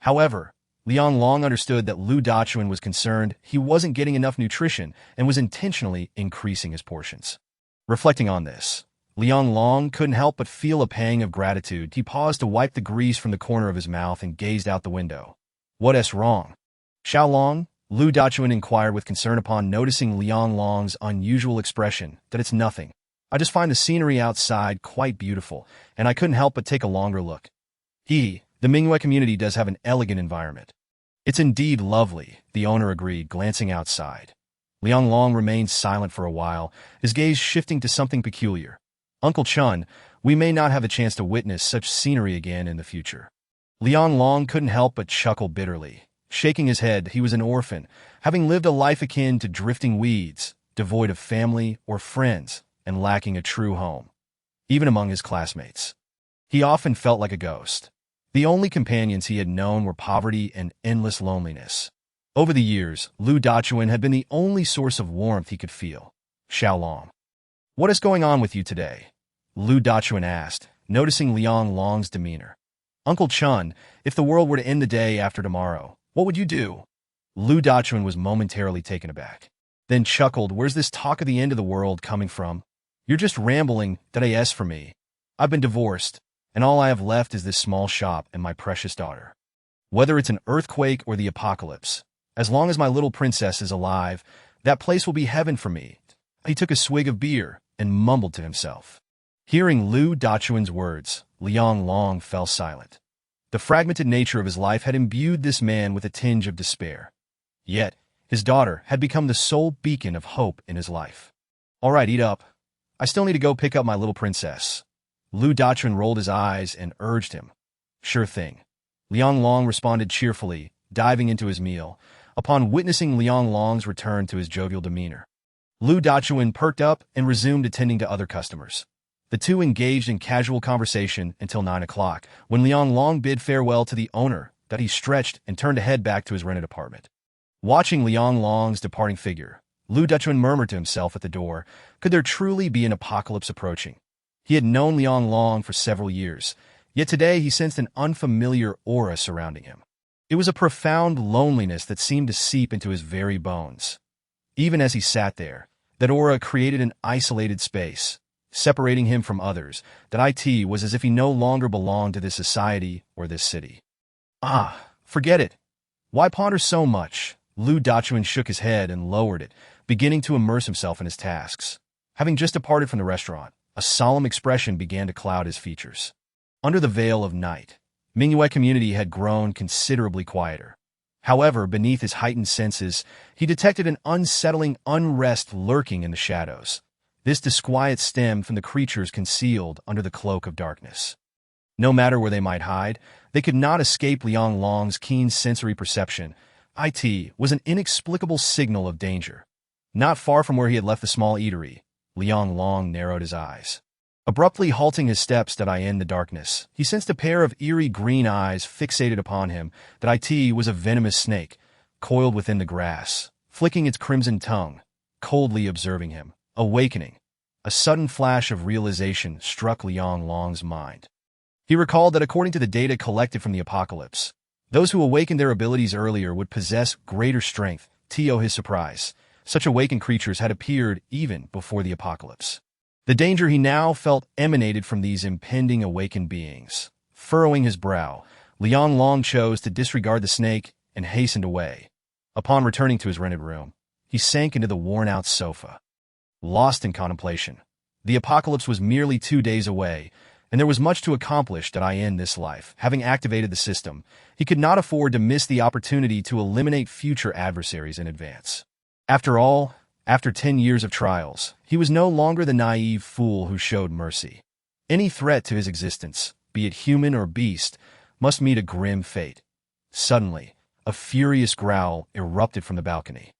However, Liang Long understood that Lu Dachuan was concerned he wasn't getting enough nutrition and was intentionally increasing his portions. Reflecting on this, Liang Long couldn't help but feel a pang of gratitude. He paused to wipe the grease from the corner of his mouth and gazed out the window. "What's wrong?" "Xiao Long?" Lu Dachuan inquired with concern upon noticing Liang Long's unusual expression. "That it's nothing. I just find the scenery outside quite beautiful, and I couldn't help but take a longer look." The Mingyue community does have an elegant environment." "It's indeed lovely," the owner agreed, glancing outside. Liang Long remained silent for a while, his gaze shifting to something peculiar. "Uncle Chun, we may not have a chance to witness such scenery again in the future." Liang Long couldn't help but chuckle bitterly. Shaking his head, he was an orphan, having lived a life akin to drifting weeds, devoid of family or friends, and lacking a true home. Even among his classmates, he often felt like a ghost. The only companions he had known were poverty and endless loneliness. Over the years, Lu Dachuan had been the only source of warmth he could feel. "Xiao Long, what is going on with you today?" Lu Dachuan asked, noticing Liang Long's demeanor. "Uncle Chun, if the world were to end the day after tomorrow, what would you do?" Lu Dachuan was momentarily taken aback, then chuckled. "Where's this talk of the end of the world coming from? You're just rambling. That's for me. I've been divorced, and all I have left is this small shop and my precious daughter. Whether it's an earthquake or the apocalypse, as long as my little princess is alive, that place will be heaven for me." He took a swig of beer and mumbled to himself. Hearing Lu Dachuan's words, Liang Long fell silent. The fragmented nature of his life had imbued this man with a tinge of despair. Yet, his daughter had become the sole beacon of hope in his life. "All right, eat up. I still need to go pick up my little princess." Lu Dachuan rolled his eyes and urged him. "Sure thing." Liang Long responded cheerfully, diving into his meal. Upon witnessing Liang Long's return to his jovial demeanor, Lu Dachuan perked up and resumed attending to other customers. The two engaged in casual conversation until 9 o'clock, when Liang Long bid farewell to the owner. He stretched and turned to head back to his rented apartment. Watching Liang Long's departing figure, Lu Dachuan murmured to himself at the door, could there truly be an apocalypse approaching? He had known Liang Long for several years, yet today he sensed an unfamiliar aura surrounding him. It was a profound loneliness that seemed to seep into his very bones. Even as he sat there, that aura created an isolated space, separating him from others. That it was as if he no longer belonged to this society or this city. Ah, forget it. Why ponder so much? Lu Dachuan shook his head and lowered it, beginning to immerse himself in his tasks. Having just departed from the restaurant, a solemn expression began to cloud his features. Under the veil of night, Mingyue community had grown considerably quieter. However, beneath his heightened senses, he detected an unsettling unrest lurking in the shadows. This disquiet stemmed from the creatures concealed under the cloak of darkness. No matter where they might hide, they could not escape Liang Long's keen sensory perception. It was an inexplicable signal of danger. Not far from where he had left the small eatery, Liang Long narrowed his eyes. Abruptly halting his steps in the darkness, he sensed a pair of eerie green eyes fixated upon him. That it was a venomous snake, coiled within the grass, flicking its crimson tongue, coldly observing him. Awakening. A sudden flash of realization struck Liang Long's mind. He recalled that according to the data collected from the apocalypse, those who awakened their abilities earlier would possess greater strength. To his surprise, such awakened creatures had appeared even before the apocalypse. The danger he now felt emanated from these impending awakened beings. Furrowing his brow, Liang Long chose to disregard the snake and hastened away. Upon returning to his rented room, he sank into the worn-out sofa. Lost in contemplation, the apocalypse was merely 2 days away, and there was much to accomplish in this life. Having activated the system, he could not afford to miss the opportunity to eliminate future adversaries in advance. After all, after 10 years of trials, he was no longer the naive fool who showed mercy. Any threat to his existence, be it human or beast, must meet a grim fate. Suddenly, a furious growl erupted from the balcony,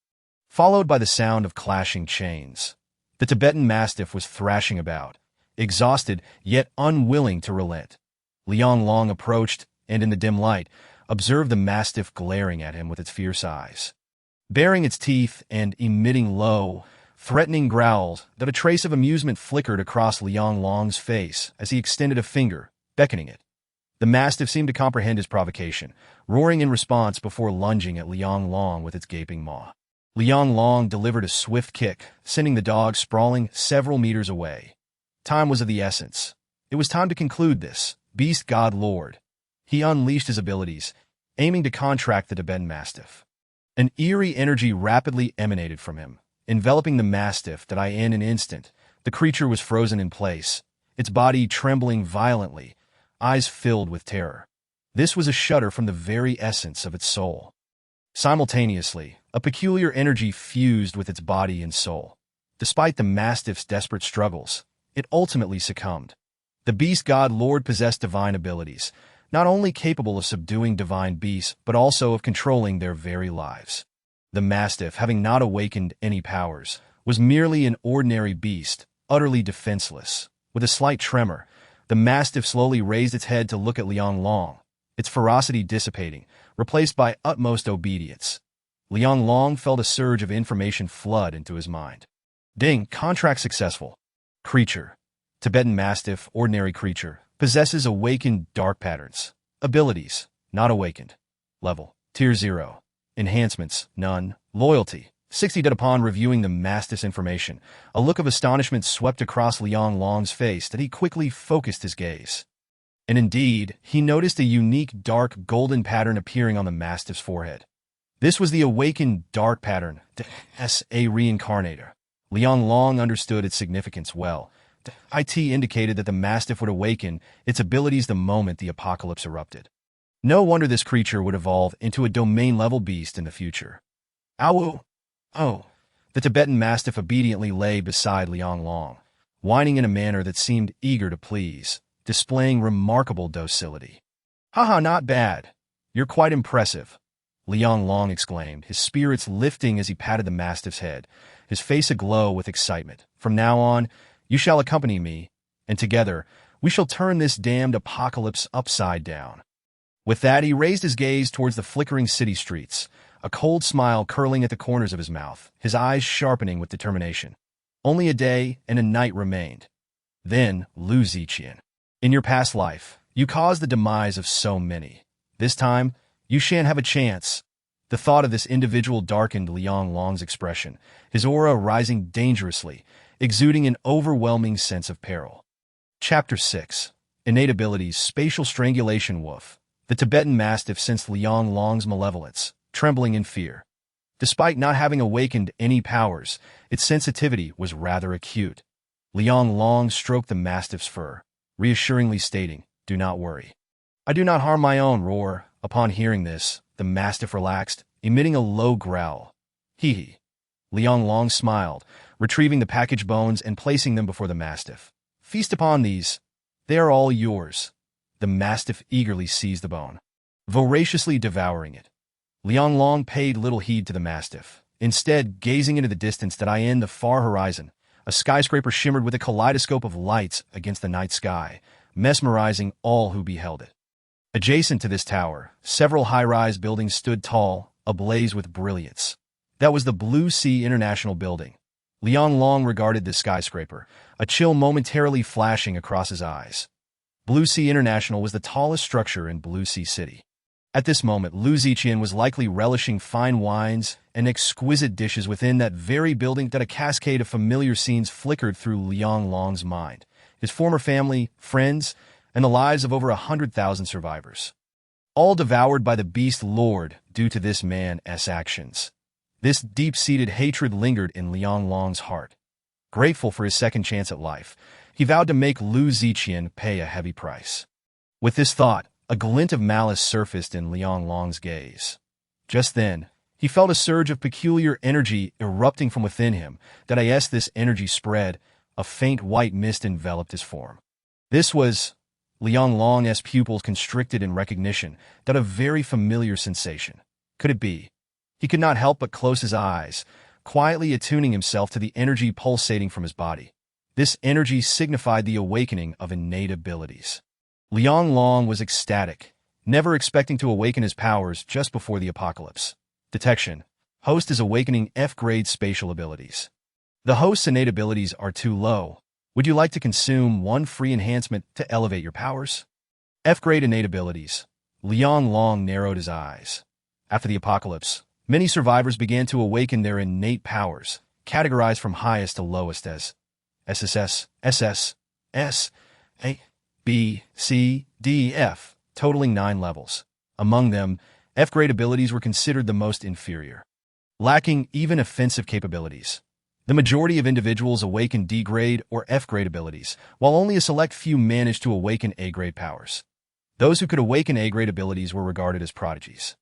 followed by the sound of clashing chains. The Tibetan Mastiff was thrashing about, exhausted yet unwilling to relent. Liang Long approached and, in the dim light, observed the Mastiff glaring at him with its fierce eyes. Baring its teeth and emitting low, threatening growls, a trace of amusement flickered across Liang Long's face as he extended a finger, beckoning it. The Mastiff seemed to comprehend his provocation, roaring in response before lunging at Liang Long with its gaping maw. Liang Long delivered a swift kick, sending the dog sprawling several meters away. Time was of the essence. It was time to conclude this. Beast God Lord. He unleashed his abilities, aiming to contract the Tibetan Mastiff. An eerie energy rapidly emanated from him, enveloping the Mastiff. In an instant, the creature was frozen in place, its body trembling violently, eyes filled with terror. This was a shudder from the very essence of its soul. Simultaneously, a peculiar energy fused with its body and soul. Despite the Mastiff's desperate struggles, it ultimately succumbed. The Beast God Lord possessed divine abilities, not only capable of subduing divine beasts, but also of controlling their very lives. The Mastiff, having not awakened any powers, was merely an ordinary beast, utterly defenseless. With a slight tremor, the Mastiff slowly raised its head to look at Liang Long, its ferocity dissipating, replaced by utmost obedience. Liang Long felt a surge of information flood into his mind. Ding, contract successful. Creature. Tibetan Mastiff, ordinary creature. Possesses awakened dark patterns. Abilities, not awakened. Level, Tier 0. Enhancements, none. Loyalty, 60. Upon reviewing the Mastiff's information, a look of astonishment swept across Liang Long's face that he quickly focused his gaze. And indeed, he noticed a unique dark golden pattern appearing on the Mastiff's forehead. This was the awakened dark pattern, a reincarnator. Liang Long understood its significance well. It indicated that the Mastiff would awaken its abilities the moment the apocalypse erupted. No wonder this creature would evolve into a domain-level beast in the future. Ow! Oh! The Tibetan Mastiff obediently lay beside Liang Long, whining in a manner that seemed eager to please, displaying remarkable docility. Haha, not bad. You're quite impressive, Liang Long exclaimed, his spirits lifting as he patted the Mastiff's head, his face aglow with excitement. From now on, you shall accompany me, and together we shall turn this damned apocalypse upside down. With that, he raised his gaze towards the flickering city streets, a cold smile curling at the corners of his mouth, his eyes sharpening with determination. Only a day and a night remained. Then, Lu Ziqian. In your past life, you caused the demise of so many. This time, you shan't have a chance. The thought of this individual darkened Liang Long's expression, his aura rising dangerously, exuding an overwhelming sense of peril. Chapter 6. Innate Abilities. Spatial Strangulation. Woof. The Tibetan Mastiff sensed Liang Long's malevolence, trembling in fear. Despite not having awakened any powers, its sensitivity was rather acute. Liang Long stroked the Mastiff's fur, reassuringly stating, "Do not worry. I do not harm my own." Roar. Upon hearing this, the Mastiff relaxed, emitting a low growl. Hee. Liang Long smiled, retrieving the package bones and placing them before the Mastiff. "Feast upon these. They are all yours." The Mastiff eagerly seized the bone, voraciously devouring it. Liang Long paid little heed to the Mastiff, instead gazing into the distance that in the far horizon. A skyscraper shimmered with a kaleidoscope of lights against the night sky, mesmerizing all who beheld it. Adjacent to this tower, several high-rise buildings stood tall, ablaze with brilliance. That was the Blue Sea International Building. Liang Long regarded this skyscraper, a chill momentarily flashing across his eyes. Blue Sea International was the tallest structure in Blue Sea City. At this moment, Lu Ziqian was likely relishing fine wines and exquisite dishes within that very building. That a cascade of familiar scenes flickered through Liang Long's mind, his former family, friends, and the lives of over 100,000 survivors. All devoured by the Beastlord due to this man's actions. This deep-seated hatred lingered in Liang Long's heart. Grateful for his second chance at life, he vowed to make Lu Ziqian pay a heavy price. With this thought, a glint of malice surfaced in Liang Long's gaze. Just then, he felt a surge of peculiar energy erupting from within him. That as this energy spread, a faint white mist enveloped his form. This was Liang Long's pupils constricted in recognition. That a very familiar sensation. Could it be? He could not help but close his eyes, quietly attuning himself to the energy pulsating from his body. This energy signified the awakening of innate abilities. Liang Long was ecstatic, never expecting to awaken his powers just before the apocalypse. Detection. Host is awakening F-grade spatial abilities. The host's innate abilities are too low. Would you like to consume one free enhancement to elevate your powers? F-grade innate abilities. Liang Long narrowed his eyes. After the apocalypse, many survivors began to awaken their innate powers, categorized from highest to lowest as SSS, SS, S, A, B, C, D, F, totaling 9 levels. Among them, F-grade abilities were considered the most inferior, lacking even offensive capabilities. The majority of individuals awakened D-grade or F-grade abilities, while only a select few managed to awaken A-grade powers. Those who could awaken A-grade abilities were regarded as prodigies.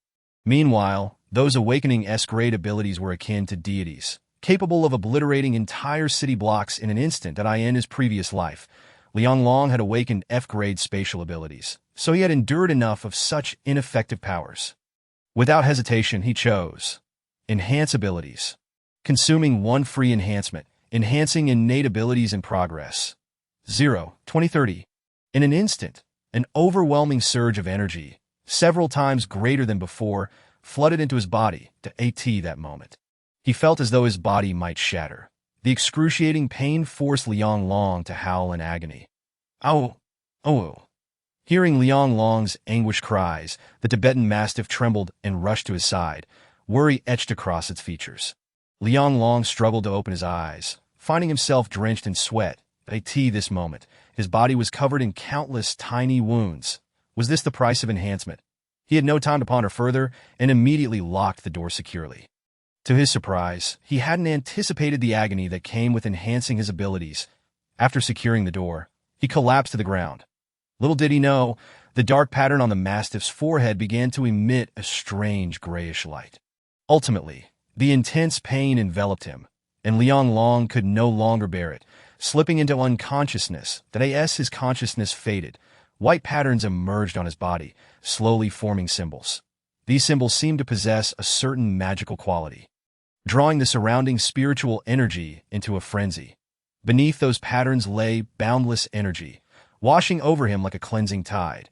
Meanwhile, those awakening S-grade abilities were akin to deities, capable of obliterating entire city blocks in an instant. In his previous life, Liang Long had awakened F-grade spatial abilities, so he had endured enough of such ineffective powers. Without hesitation, he chose Enhance Abilities. Consuming one free enhancement, enhancing innate abilities in progress. 0-2030. In an instant, an overwhelming surge of energy, several times greater than before, flooded into his body. That moment, he felt as though his body might shatter. The excruciating pain forced Liang Long to howl in agony. Ow! Oh! Hearing Liang Long's anguished cries, the Tibetan Mastiff trembled and rushed to his side, worry etched across its features. Liang Long struggled to open his eyes, finding himself drenched in sweat. This moment, his body was covered in countless tiny wounds. Was this the price of enhancement? He had no time to ponder further and immediately locked the door securely. To his surprise, he hadn't anticipated the agony that came with enhancing his abilities. After securing the door, he collapsed to the ground. Little did he know, the dark pattern on the Mastiff's forehead began to emit a strange grayish light. Ultimately, the intense pain enveloped him, and Liang Long could no longer bear it. Slipping into unconsciousness, his consciousness faded. White patterns emerged on his body, slowly forming symbols. These symbols seemed to possess a certain magical quality, drawing the surrounding spiritual energy into a frenzy. Beneath those patterns lay boundless energy, washing over him like a cleansing tide.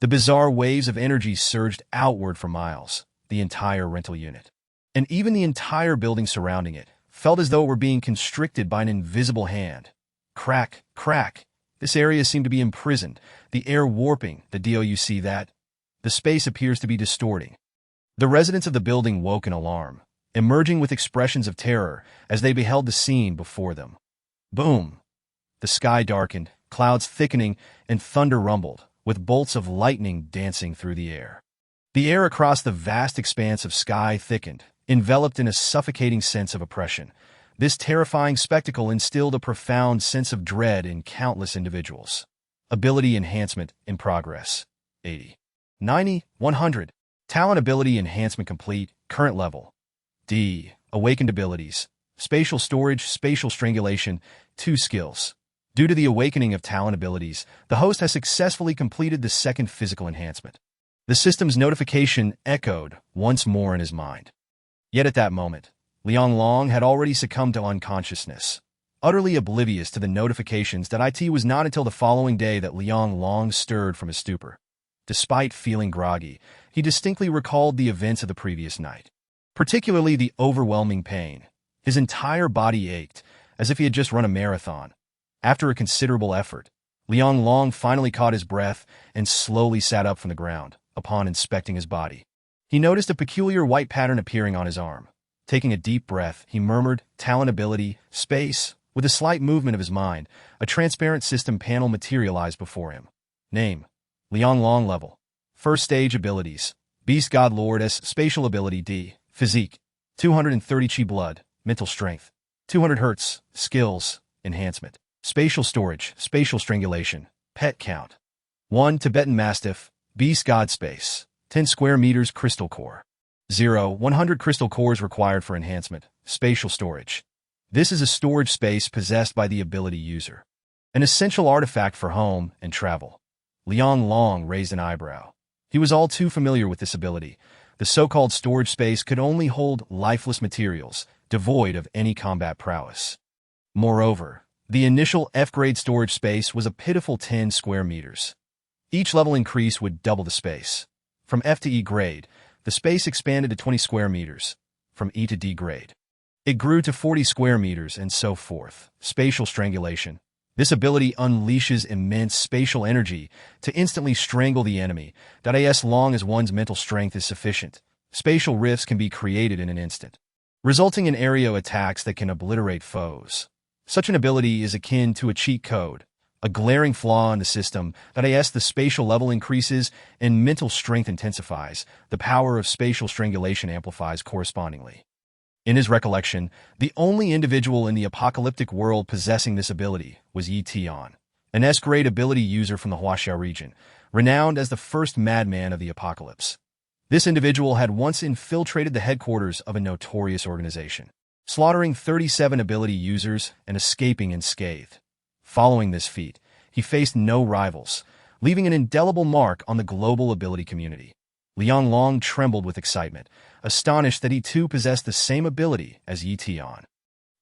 The bizarre waves of energy surged outward for miles. The entire rental unit, and even the entire building surrounding it, felt as though it were being constricted by an invisible hand. Crack, crack. This area seemed to be imprisoned, the air warping. The space appears to be distorting. The residents of the building woke in alarm, emerging with expressions of terror as they beheld the scene before them. Boom! The sky darkened, clouds thickening, and thunder rumbled, with bolts of lightning dancing through the air. The air across the vast expanse of sky thickened, enveloped in a suffocating sense of oppression. This terrifying spectacle instilled a profound sense of dread in countless individuals. Ability enhancement in progress. 80. 90. 100. Talent ability enhancement complete. Current level. D. Awakened abilities. Spatial storage, spatial strangulation. 2 skills. Due to the awakening of talent abilities, the host has successfully completed the second physical enhancement. The system's notification echoed once more in his mind. Yet at that moment, Liang Long had already succumbed to unconsciousness. Utterly oblivious to the notifications that it was not until the following day that Liang Long stirred from his stupor. Despite feeling groggy, he distinctly recalled the events of the previous night, particularly the overwhelming pain. His entire body ached, as if he had just run a marathon. After a considerable effort, Liang Long finally caught his breath and slowly sat up from the ground. Upon inspecting his body, he noticed a peculiar white pattern appearing on his arm. Taking a deep breath, he murmured, "Talent ability, space." With a slight movement of his mind, a transparent system panel materialized before him. Name: Liang Long. Level: First stage abilities. Beastlord. S. Spatial ability D. Physique: 230 Chi. Blood. Mental strength: 200 Hz. Skills: Enhancement. Spatial storage, spatial strangulation. Pet count: 1 Tibetan Mastiff. Beast God space: 10 square meters. Crystal core: 0. 100 crystal cores required for enhancement. Spatial storage: this is a storage space possessed by the ability user. An essential artifact for home and travel. Liang Long raised an eyebrow. He was all too familiar with this ability. The so-called storage space could only hold lifeless materials, devoid of any combat prowess. Moreover, the initial F-grade storage space was a pitiful 10 square meters. Each level increase would double the space. From F to E grade, the space expanded to 20 square meters. From E to D grade, it grew to 40 square meters and so forth. Spatial strangulation. This ability unleashes immense spatial energy to instantly strangle the enemy, as long as one's mental strength is sufficient. Spatial rifts can be created in an instant, resulting in aerial attacks that can obliterate foes. Such an ability is akin to a cheat code, a glaring flaw in the system that as the spatial level increases and mental strength intensifies, the power of spatial strangulation amplifies correspondingly. In his recollection, the only individual in the apocalyptic world possessing this ability was Yi Tian, an S-grade ability user from the Huaxiao region, renowned as the first madman of the apocalypse. This individual had once infiltrated the headquarters of a notorious organization, slaughtering 37 ability users and escaping unscathed. Following this feat, he faced no rivals, leaving an indelible mark on the global ability community. Liang Long trembled with excitement, astonished that he too possessed the same ability as Yi Tian.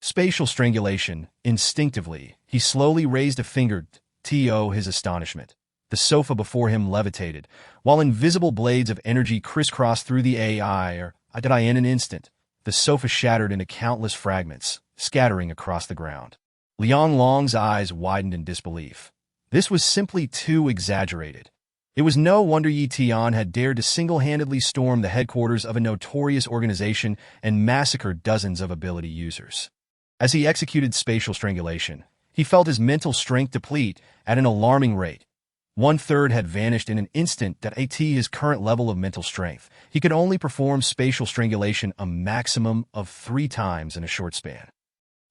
Spatial strangulation. Instinctively, he slowly raised a finger to his astonishment. The sofa before him levitated, while invisible blades of energy crisscrossed through the in an instant. The sofa shattered into countless fragments, scattering across the ground. Liang Long's eyes widened in disbelief. This was simply too exaggerated. It was no wonder Yi Tian had dared to single-handedly storm the headquarters of a notorious organization and massacre dozens of ability users. As he executed spatial strangulation, he felt his mental strength deplete at an alarming rate. 1/3 had vanished in an instant. At his current level of mental strength, he could only perform spatial strangulation a maximum of 3 times in a short span.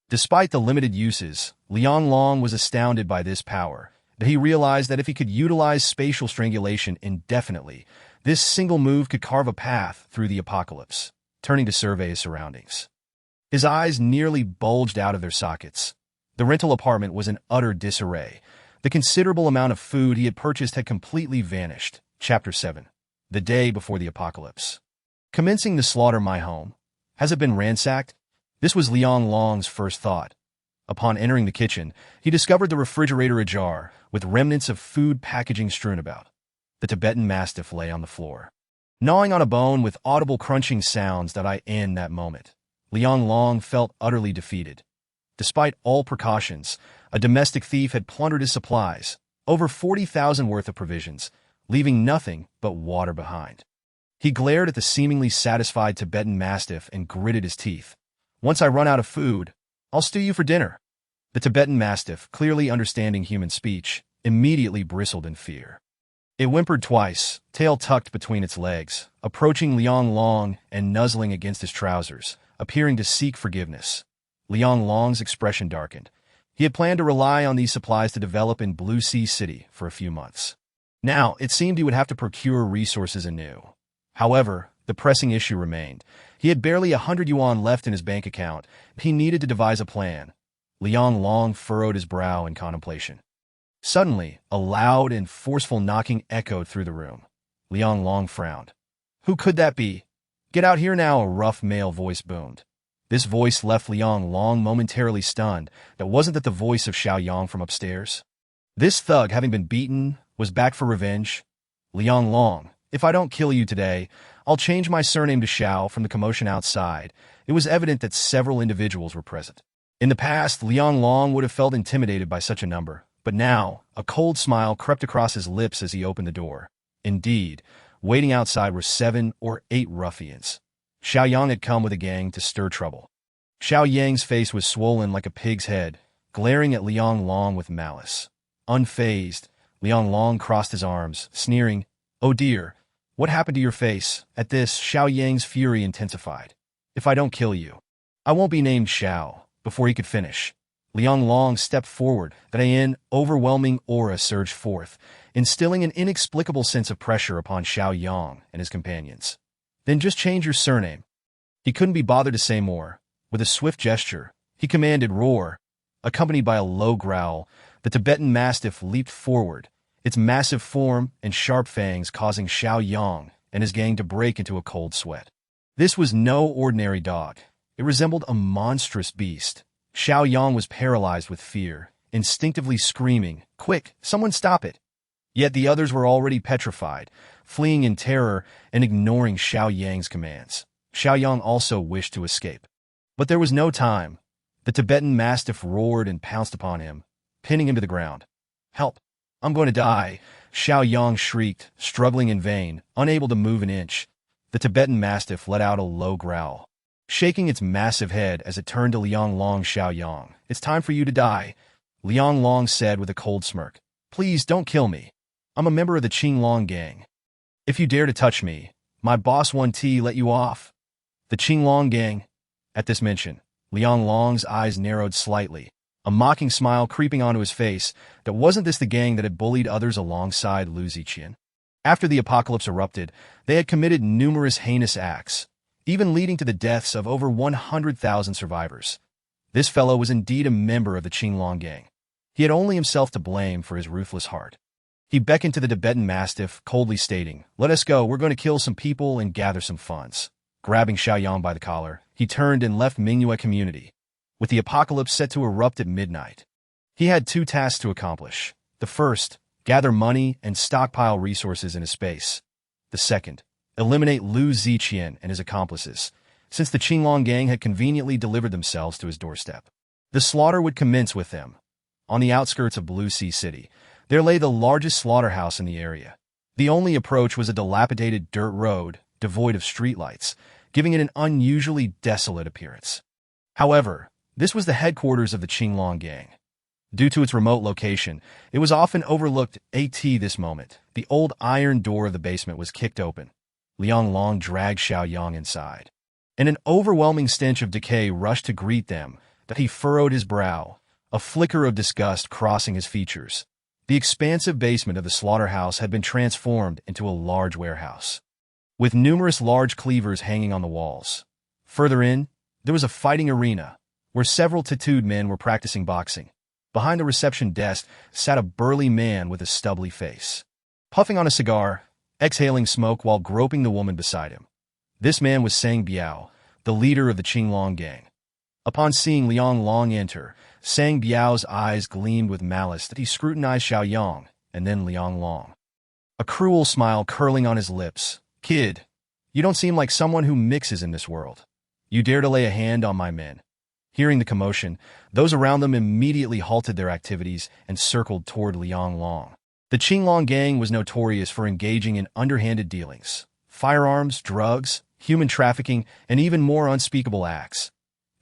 Despite the limited uses, Liang Long was astounded by this power. He realized that if he could utilize spatial strangulation indefinitely, this single move could carve a path through the apocalypse. Turning to survey his surroundings, his eyes nearly bulged out of their sockets. The rental apartment was in utter disarray. The considerable amount of food he had purchased had completely vanished. Chapter 7. The day before the apocalypse. Commencing to slaughter my home. Has it been ransacked? This was Liang Long's first thought. Upon entering the kitchen, he discovered the refrigerator ajar, with remnants of food packaging strewn about. The Tibetan Mastiff lay on the floor, gnawing on a bone with audible crunching sounds in that moment. Liang Long felt utterly defeated. Despite all precautions, a domestic thief had plundered his supplies, over 40,000 worth of provisions, leaving nothing but water behind. He glared at the seemingly satisfied Tibetan mastiff and gritted his teeth. "Once I run out of food, I'll stew you for dinner." The Tibetan mastiff, clearly understanding human speech, immediately bristled in fear. It whimpered twice, tail tucked between its legs, approaching Liang Long and nuzzling against his trousers, appearing to seek forgiveness. Liang Long's expression darkened. He had planned to rely on these supplies to develop in Blue Sea City for a few months. Now, it seemed he would have to procure resources anew. However, the pressing issue remained. He had barely 100 yuan left in his bank account. He needed to devise a plan. Liang Long furrowed his brow in contemplation. Suddenly, a loud and forceful knocking echoed through the room. Liang Long frowned. "Who could that be? Get out here now," a rough male voice boomed. This voice left Liang Long momentarily stunned. That wasn't that the voice of Xiao Yang from upstairs. This thug, having been beaten, was back for revenge. "Liang Long, if I don't kill you today, I'll change my surname to Xiao." From the commotion outside, it was evident that several individuals were present. In the past, Liang Long would have felt intimidated by such a number, but now, a cold smile crept across his lips as he opened the door. Indeed, waiting outside were 7 or 8 ruffians. Xiao Yang had come with a gang to stir trouble. Xiao Yang's face was swollen like a pig's head, glaring at Liang Long with malice. Unfazed, Liang Long crossed his arms, sneering, "Oh dear, what happened to your face?" At this, Xiao Yang's fury intensified. "If I don't kill you, I won't be named Xiao." Before he could finish, Liang Long stepped forward. An overwhelming aura surged forth, instilling an inexplicable sense of pressure upon Xiao Yang and his companions. "Then just change your surname." He couldn't be bothered to say more. With a swift gesture, he commanded, "Roar." Accompanied by a low growl, the Tibetan mastiff leaped forward, its massive form and sharp fangs causing Xiao Yang and his gang to break into a cold sweat. This was no ordinary dog. It resembled a monstrous beast. Xiao Yang was paralyzed with fear, instinctively screaming, "Quick, someone stop it!" Yet the others were already petrified, fleeing in terror and ignoring Xiao Yang's commands. Xiao Yang also wished to escape. But there was no time. The Tibetan mastiff roared and pounced upon him, pinning him to the ground. "Help! I'm going to die!" Xiao Yang shrieked, struggling in vain, unable to move an inch. The Tibetan mastiff let out a low growl, shaking its massive head as it turned to Liang Long. "Xiao Yang, it's time for you to die," Liang Long said with a cold smirk. "Please don't kill me. I'm a member of the Qinglong gang. If you dare to touch me, my boss 1T let you off." The Qinglong gang? At this mention, Liang Long's eyes narrowed slightly, a mocking smile creeping onto his face. That wasn't this the gang that had bullied others alongside Lu Ziqian? After the apocalypse erupted, they had committed numerous heinous acts, even leading to the deaths of over 100,000 survivors. This fellow was indeed a member of the Qinglong gang. He had only himself to blame for his ruthless heart. He beckoned to the Tibetan mastiff, coldly stating, "Let us go, we're going to kill some people and gather some funds." Grabbing Xiao Yang by the collar, he turned and left Mingyue community. With the apocalypse set to erupt at midnight, he had 2 tasks to accomplish. The first, gather money and stockpile resources in his space. The second, eliminate Lu Ziqian and his accomplices, since the Qinglong gang had conveniently delivered themselves to his doorstep. The slaughter would commence with them. On the outskirts of Blue Sea City, there lay the largest slaughterhouse in the area. The only approach was a dilapidated dirt road, devoid of streetlights, giving it an unusually desolate appearance. However, this was the headquarters of the Qinglong gang. Due to its remote location, it was often overlooked. At this moment, the old iron door of the basement was kicked open. Liang Long dragged Xiao Yang inside, and an overwhelming stench of decay rushed to greet them. That he furrowed his brow, a flicker of disgust crossing his features. The expansive basement of the slaughterhouse had been transformed into a large warehouse, with numerous large cleavers hanging on the walls. Further in, there was a fighting arena, where several tattooed men were practicing boxing. Behind the reception desk sat a burly man with a stubbly face, puffing on a cigar, exhaling smoke while groping the woman beside him. This man was Sang Biao, the leader of the Qinglong gang. Upon seeing Liang Long enter, Sang Biao's eyes gleamed with malice. That he scrutinized Xiao Yang and then Liang Long, a cruel smile curling on his lips. "Kid, you don't seem like someone who mixes in this world. You dare to lay a hand on my men." Hearing the commotion, those around them immediately halted their activities and circled toward Liang Long. The Qinglong gang was notorious for engaging in underhanded dealings, firearms, drugs, human trafficking, and even more unspeakable acts.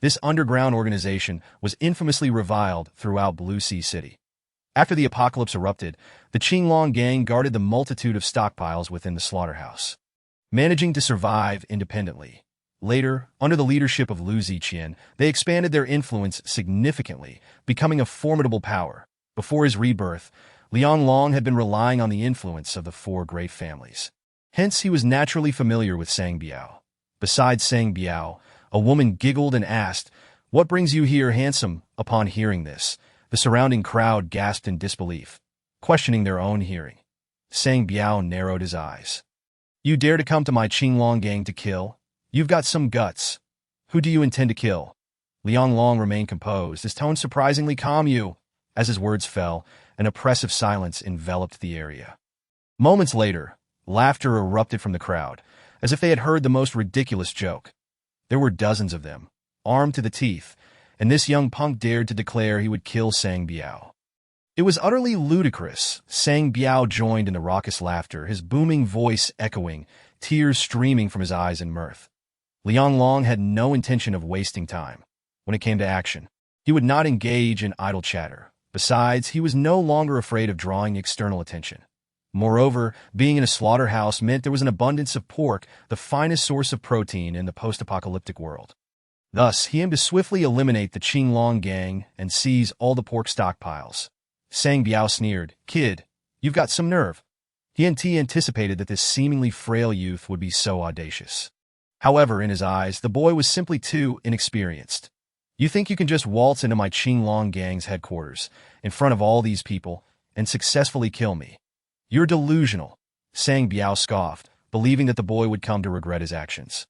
This underground organization was infamously reviled throughout Blue Sea City. After the apocalypse erupted, the Qinglong gang guarded the multitude of stockpiles within the slaughterhouse, managing to survive independently. Later, under the leadership of Lu Ziqian, they expanded their influence significantly, becoming a formidable power. Before his rebirth, Liang Long had been relying on the influence of the four great families. Hence, he was naturally familiar with Sang Biao. Besides Sang Biao, a woman giggled and asked, "What brings you here, handsome?" Upon hearing this, the surrounding crowd gasped in disbelief, questioning their own hearing. Sang Biao narrowed his eyes. "You dare to come to my Qinglong gang to kill? You've got some guts. Who do you intend to kill?" Liang Long remained composed, his tone surprisingly calm. As his words fell, an oppressive silence enveloped the area. Moments later, laughter erupted from the crowd, as if they had heard the most ridiculous joke. There were dozens of them, armed to the teeth, and this young punk dared to declare he would kill Sang Biao. It was utterly ludicrous. Sang Biao joined in the raucous laughter, his booming voice echoing, tears streaming from his eyes in mirth. Liang Long had no intention of wasting time. When it came to action, he would not engage in idle chatter. Besides, he was no longer afraid of drawing external attention. Moreover, being in a slaughterhouse meant there was an abundance of pork, the finest source of protein in the post-apocalyptic world. Thus, he aimed to swiftly eliminate the Qinglong gang and seize all the pork stockpiles. Sang Biao sneered, "Kid, you've got some nerve." He anticipated that this seemingly frail youth would be so audacious. However, in his eyes, the boy was simply too inexperienced. "You think you can just waltz into my Qinglong gang's headquarters, in front of all these people, and successfully kill me? You're delusional," Sang Biao scoffed, believing that the boy would come to regret his actions.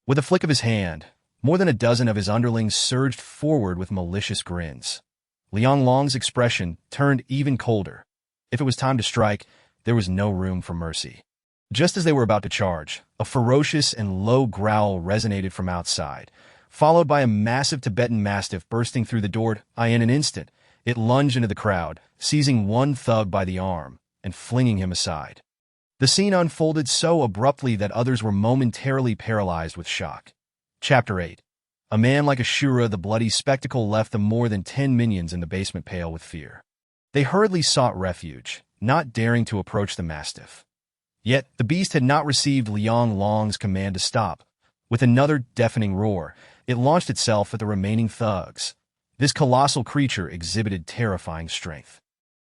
With a flick of his hand, more than a dozen of his underlings surged forward with malicious grins. Liang Long's expression turned even colder. If it was time to strike, there was no room for mercy. Just as they were about to charge, a ferocious and low growl resonated from outside, followed by a massive Tibetan Mastiff bursting through the door. In an instant, it lunged into the crowd, seizing one thug by the arm and flinging him aside. The scene unfolded so abruptly that others were momentarily paralyzed with shock. Chapter 8. A man like Ashura, the bloody spectacle left the more than 10 minions in the basement pale with fear. They hurriedly sought refuge, not daring to approach the Mastiff. Yet, the beast had not received Liang Long's command to stop. With another deafening roar, it launched itself at the remaining thugs. This colossal creature exhibited terrifying strength,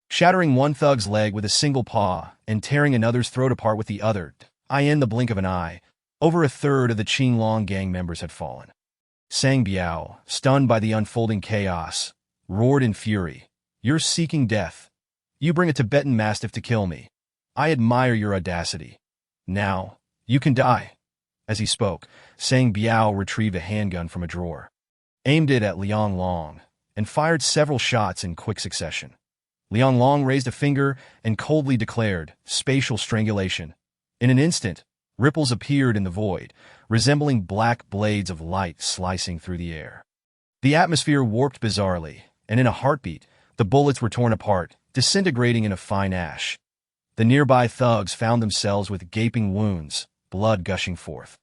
shattering one thug's leg with a single paw and tearing another's throat apart with the other. In the blink of an eye, over a third of the Qinglong gang members had fallen. Sang Biao, stunned by the unfolding chaos, roared in fury, "You're seeking death. You bring a Tibetan Mastiff to kill me. I admire your audacity. Now, you can die." As he spoke, Sang Biao retrieved a handgun from a drawer, aimed it at Liang Long, and fired several shots in quick succession. Liang Long raised a finger and coldly declared, "Spatial strangulation." In an instant, ripples appeared in the void, resembling black blades of light slicing through the air. The atmosphere warped bizarrely, and in a heartbeat, the bullets were torn apart, disintegrating into fine ash. The nearby thugs found themselves with gaping wounds, blood gushing forth.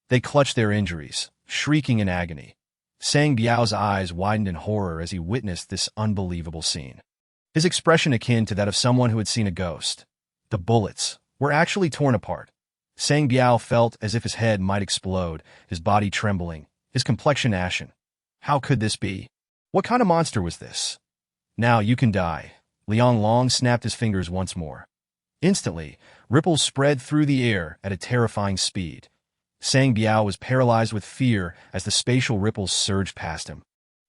They clutched their injuries, shrieking in agony. Sang Biao's eyes widened in horror as he witnessed this unbelievable scene, his expression akin to that of someone who had seen a ghost. The bullets were actually torn apart. Sang Biao felt as if his head might explode, his body trembling, his complexion ashen. How could this be? What kind of monster was this? "Now you can die." Liang Long snapped his fingers once more. Instantly, ripples spread through the air at a terrifying speed. Sang Biao was paralyzed with fear as the spatial ripples surged past him,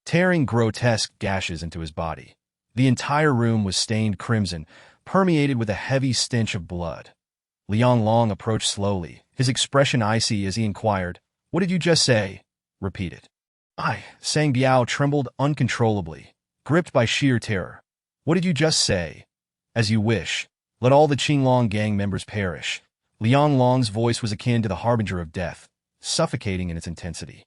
tearing grotesque gashes into his body. The entire room was stained crimson, permeated with a heavy stench of blood. Liang Long approached slowly, his expression icy as he inquired, "What did you just say?" "Repeat it." Sang Biao trembled uncontrollably, gripped by sheer terror. "What did you just say?" "As you wish. Let all the Qinglong gang members perish." Liang Long's voice was akin to the harbinger of death, suffocating in its intensity.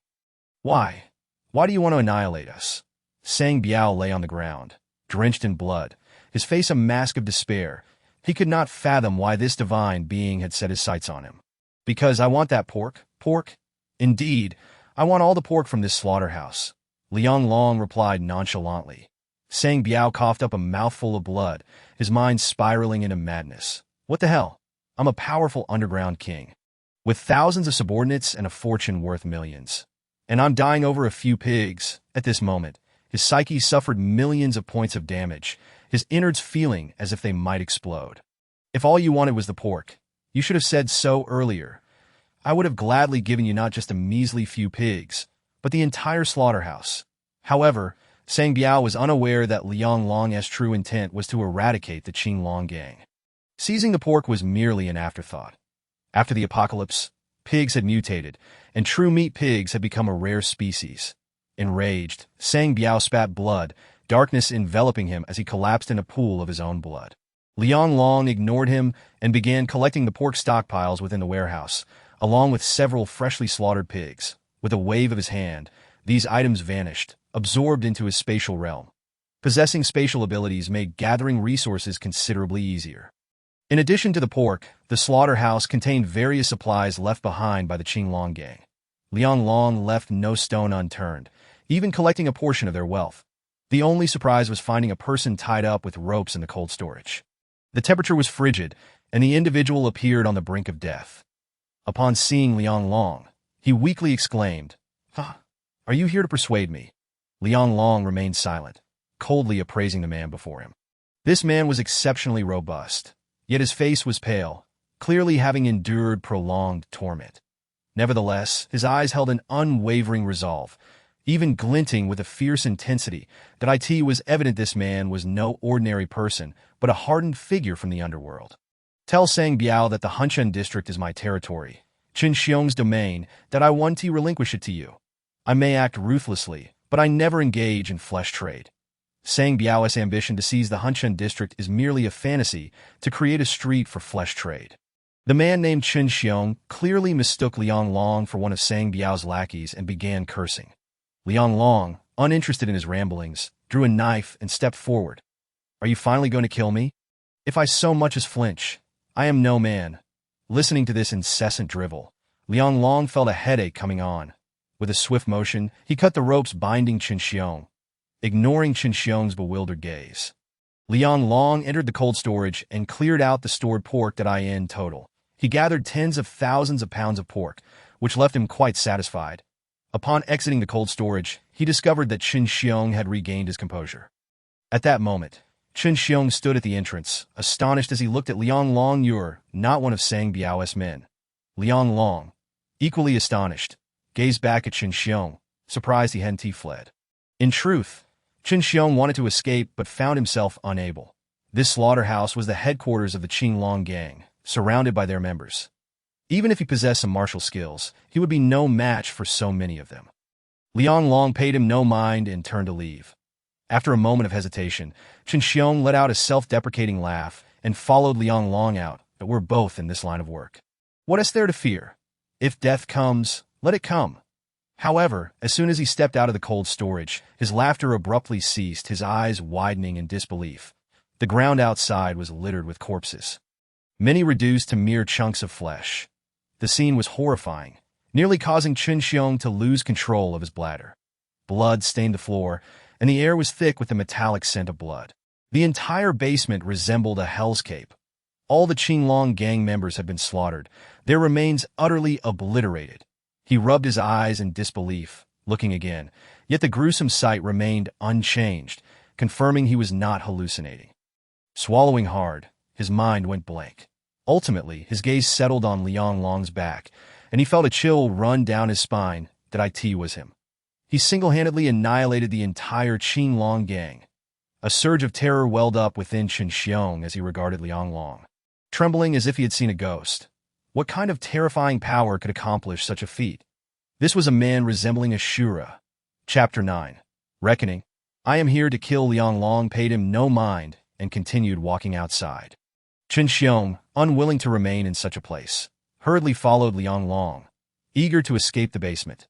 "Why? Why do you want to annihilate us?" Sang Biao lay on the ground, drenched in blood, his face a mask of despair. He could not fathom why this divine being had set his sights on him. Because I want that pork. Pork? Indeed, I want all the pork from this slaughterhouse. Liang Long replied nonchalantly. Sang Biao coughed up a mouthful of blood, his mind spiraling into madness. What the hell? I'm a powerful underground king, with thousands of subordinates and a fortune worth millions. And I'm dying over a few pigs. At this moment, his psyche suffered millions of points of damage, his innards feeling as if they might explode. If all you wanted was the pork, you should have said so earlier. I would have gladly given you not just a measly few pigs, but the entire slaughterhouse. However, Sang Biao was unaware that Liang Long's true intent was to eradicate the Qinglong gang. Seizing the pork was merely an afterthought. After the apocalypse, pigs had mutated, and true meat pigs had become a rare species. Enraged, Sang Biao spat blood, darkness enveloping him as he collapsed in a pool of his own blood. Liang Long ignored him and began collecting the pork stockpiles within the warehouse, along with several freshly slaughtered pigs. With a wave of his hand, these items vanished, absorbed into his spatial realm. Possessing spatial abilities made gathering resources considerably easier. In addition to the pork, the slaughterhouse contained various supplies left behind by the Qinglong gang. Liang Long left no stone unturned, even collecting a portion of their wealth. The only surprise was finding a person tied up with ropes in the cold storage. The temperature was frigid, and the individual appeared on the brink of death. Upon seeing Liang Long, he weakly exclaimed, Are you here to persuade me? Liang Long remained silent, coldly appraising the man before him. This man was exceptionally robust, yet his face was pale, clearly having endured prolonged torment. Nevertheless, his eyes held an unwavering resolve, even glinting with a fierce intensity that it was evident this man was no ordinary person, but a hardened figure from the underworld. Tell Sang Biao that the Hunchun district is my territory, Qin Xiong's domain, that I want to relinquish it to you. I may act ruthlessly, but I never engage in flesh trade. Sang Biao's ambition to seize the Hunchun district is merely a fantasy to create a street for flesh trade. The man named Qin Xiong clearly mistook Liang Long for one of Sang Biao's lackeys and began cursing. Liang Long, uninterested in his ramblings, drew a knife and stepped forward. Are you finally going to kill me? If I so much as flinch, I am no man. Listening to this incessant drivel, Liang Long felt a headache coming on. With a swift motion, he cut the ropes binding Qin Xiong, ignoring Qin Xiong's bewildered gaze. Liang Long entered the cold storage and cleared out the stored pork that in total. He gathered tens of thousands of pounds of pork, which left him quite satisfied. Upon exiting the cold storage, he discovered that Qin Xiong had regained his composure. At that moment, Qin Xiong stood at the entrance, astonished as he looked at Liang Long. You're not one of Sang Biao's men. Liang Long, equally astonished, gazed back at Qin Xiong, surprised he hadn't fled. In truth, Qin Xiong wanted to escape but found himself unable. This slaughterhouse was the headquarters of the Qinglong gang, surrounded by their members. Even if he possessed some martial skills, he would be no match for so many of them. Liang Long paid him no mind and turned to leave. After a moment of hesitation, Qin Xiong let out a self-deprecating laugh and followed Liang Long out. But we're both in this line of work. What is there to fear? If death comes, let it come. However, as soon as he stepped out of the cold storage, his laughter abruptly ceased, his eyes widening in disbelief. The ground outside was littered with corpses, many reduced to mere chunks of flesh. The scene was horrifying, nearly causing Qin Xiong to lose control of his bladder. Blood stained the floor, and the air was thick with the metallic scent of blood. The entire basement resembled a hellscape. All the Qinglong gang members had been slaughtered, their remains utterly obliterated. He rubbed his eyes in disbelief, looking again, yet the gruesome sight remained unchanged, confirming he was not hallucinating. Swallowing hard, his mind went blank. Ultimately, his gaze settled on Liang Long's back, and he felt a chill run down his spine. That it was him. He single-handedly annihilated the entire Qinglong gang. A surge of terror welled up within Qin Xiong as he regarded Liang Long, trembling as if he had seen a ghost. What kind of terrifying power could accomplish such a feat? This was a man resembling a Shura. Chapter 9. Reckoning. I am here to kill. Liang Long paid him no mind and continued walking outside. Qin Xiong, unwilling to remain in such a place, hurriedly followed Liang Long, eager to escape the basement.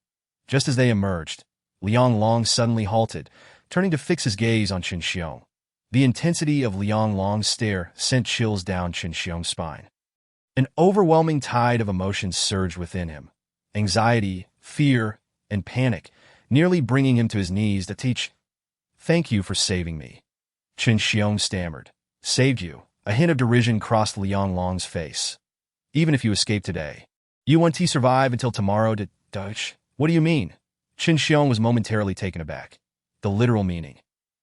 Just as they emerged, Liang Long suddenly halted, turning to fix his gaze on Qin Xiong. The intensity of Liang Long's stare sent chills down Qin Xiong's spine. An overwhelming tide of emotions surged within him. Anxiety, fear, and panic, nearly bringing him to his knees to teach. "Thank you for saving me," Chen Xiong stammered. "Saved you." A hint of derision crossed Liang Long's face. "Even if you escape today, you want to survive until tomorrow to Dutch? What do you mean?" Chen Xiong was momentarily taken aback. "The literal meaning.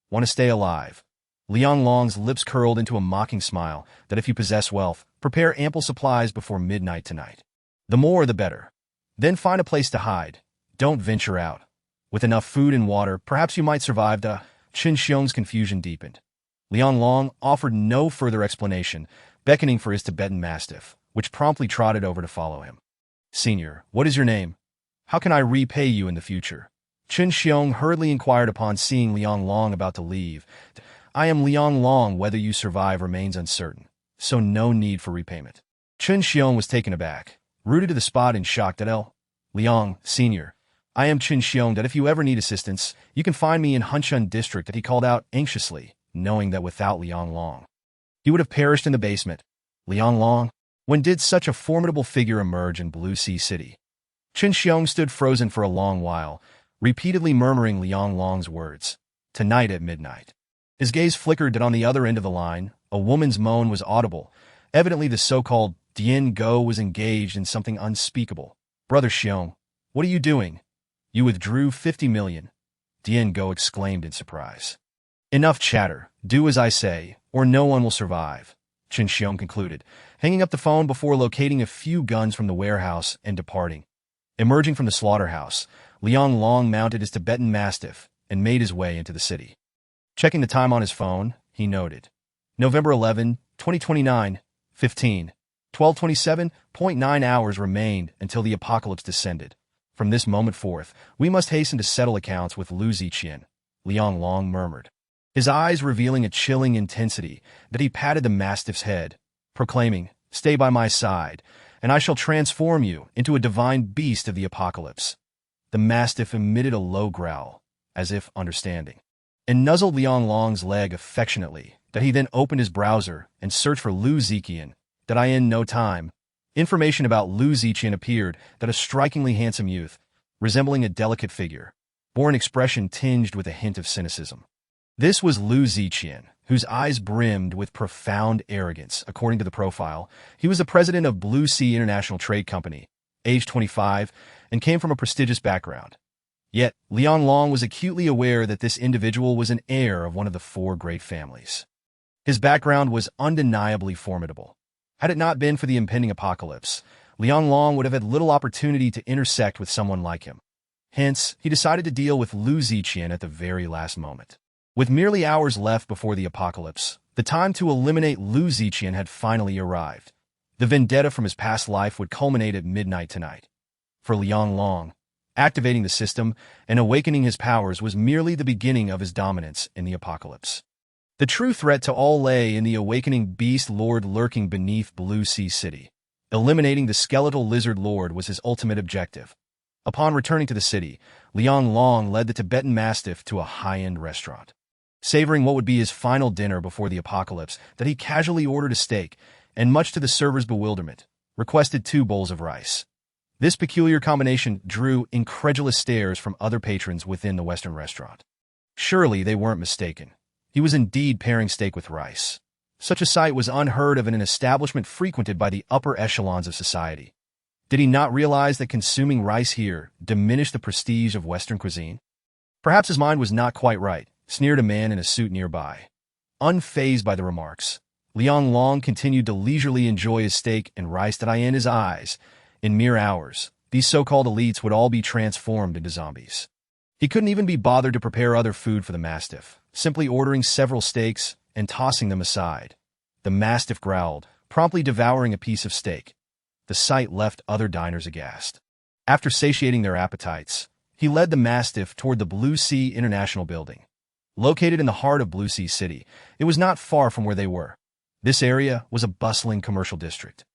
Want to stay alive." Liang Long's lips curled into a mocking smile that if you possess wealth, prepare ample supplies before midnight tonight. The more the better. Then find a place to hide. Don't venture out. With enough food and water, perhaps you might survive. Chen Xiong's confusion deepened. Liang Long offered no further explanation, beckoning for his Tibetan mastiff, which promptly trotted over to follow him. "Senior, what is your name? How can I repay you in the future?" Chen Xiong hurriedly inquired upon seeing Liang Long about to leave. "I am Liang Long. Whether you survive remains uncertain, so no need for repayment." Chen Xiong was taken aback, rooted to the spot in shock. Liang, Senior, I am Chen Xiong. That if you ever need assistance, you can find me in Hunchun District. That he called out anxiously, knowing that without Liang Long, he would have perished in the basement. Liang Long? When did such a formidable figure emerge in Blue Sea City? Chen Xiong stood frozen for a long while, repeatedly murmuring Liang Long's words. "Tonight at midnight." His gaze flickered on the other end of the line. A woman's moan was audible. Evidently the so-called Dian Go was engaged in something unspeakable. "Brother Xiong, what are you doing? You withdrew 50 million. Dian Go exclaimed in surprise. "Enough chatter. Do as I say, or no one will survive," Chen Xiong concluded, hanging up the phone before locating a few guns from the warehouse and departing. Emerging from the slaughterhouse, Liang Long mounted his Tibetan mastiff and made his way into the city. Checking the time on his phone, he noted. November 11, 2029, 15, 12:27.9 hours remained until the apocalypse descended. From this moment forth, we must hasten to settle accounts with Lu Ziqian, Liang Long murmured, his eyes revealing a chilling intensity that he patted the mastiff's head, proclaiming, "Stay by my side, and I shall transform you into a divine beast of the apocalypse." The mastiff emitted a low growl, as if understanding, and nuzzled Liang Long's leg affectionately, that he then opened his browser and searched for Lu Ziqian. That I in no time. Information about Lu Ziqian appeared, that a strikingly handsome youth, resembling a delicate figure, bore an expression tinged with a hint of cynicism. This was Lu Ziqian, whose eyes brimmed with profound arrogance. According to the profile, he was the president of Blue Sea International Trade Company, age 25, and came from a prestigious background. Yet, Liang Long was acutely aware that this individual was an heir of one of the four great families. His background was undeniably formidable. Had it not been for the impending apocalypse, Liang Long would have had little opportunity to intersect with someone like him. Hence, he decided to deal with Lu Ziqian at the very last moment. With merely hours left before the apocalypse, the time to eliminate Lu Ziqian had finally arrived. The vendetta from his past life would culminate at midnight tonight. For Liang Long, activating the system and awakening his powers was merely the beginning of his dominance in the apocalypse. The true threat to all lay in the awakening Beastlord lurking beneath Blue Sea City. Eliminating the skeletal lizard lord was his ultimate objective. Upon returning to the city, Liang Long led the Tibetan mastiff to a high-end restaurant. Savoring what would be his final dinner before the apocalypse, that he casually ordered a steak, and much to the server's bewilderment, requested 2 bowls of rice. This peculiar combination drew incredulous stares from other patrons within the Western restaurant. Surely they weren't mistaken. He was indeed pairing steak with rice. Such a sight was unheard of in an establishment frequented by the upper echelons of society. Did he not realize that consuming rice here diminished the prestige of Western cuisine? Perhaps his mind was not quite right, sneered a man in a suit nearby. Unfazed by the remarks, Liang Long continued to leisurely enjoy his steak and rice. That in his eyes, in mere hours, these so-called elites would all be transformed into zombies. He couldn't even be bothered to prepare other food for the mastiff, simply ordering several steaks and tossing them aside. The mastiff growled, promptly devouring a piece of steak. The sight left other diners aghast. After satiating their appetites, he led the mastiff toward the Blue Sea International Building. Located in the heart of Blue Sea City, it was not far from where they were. This area was a bustling commercial district.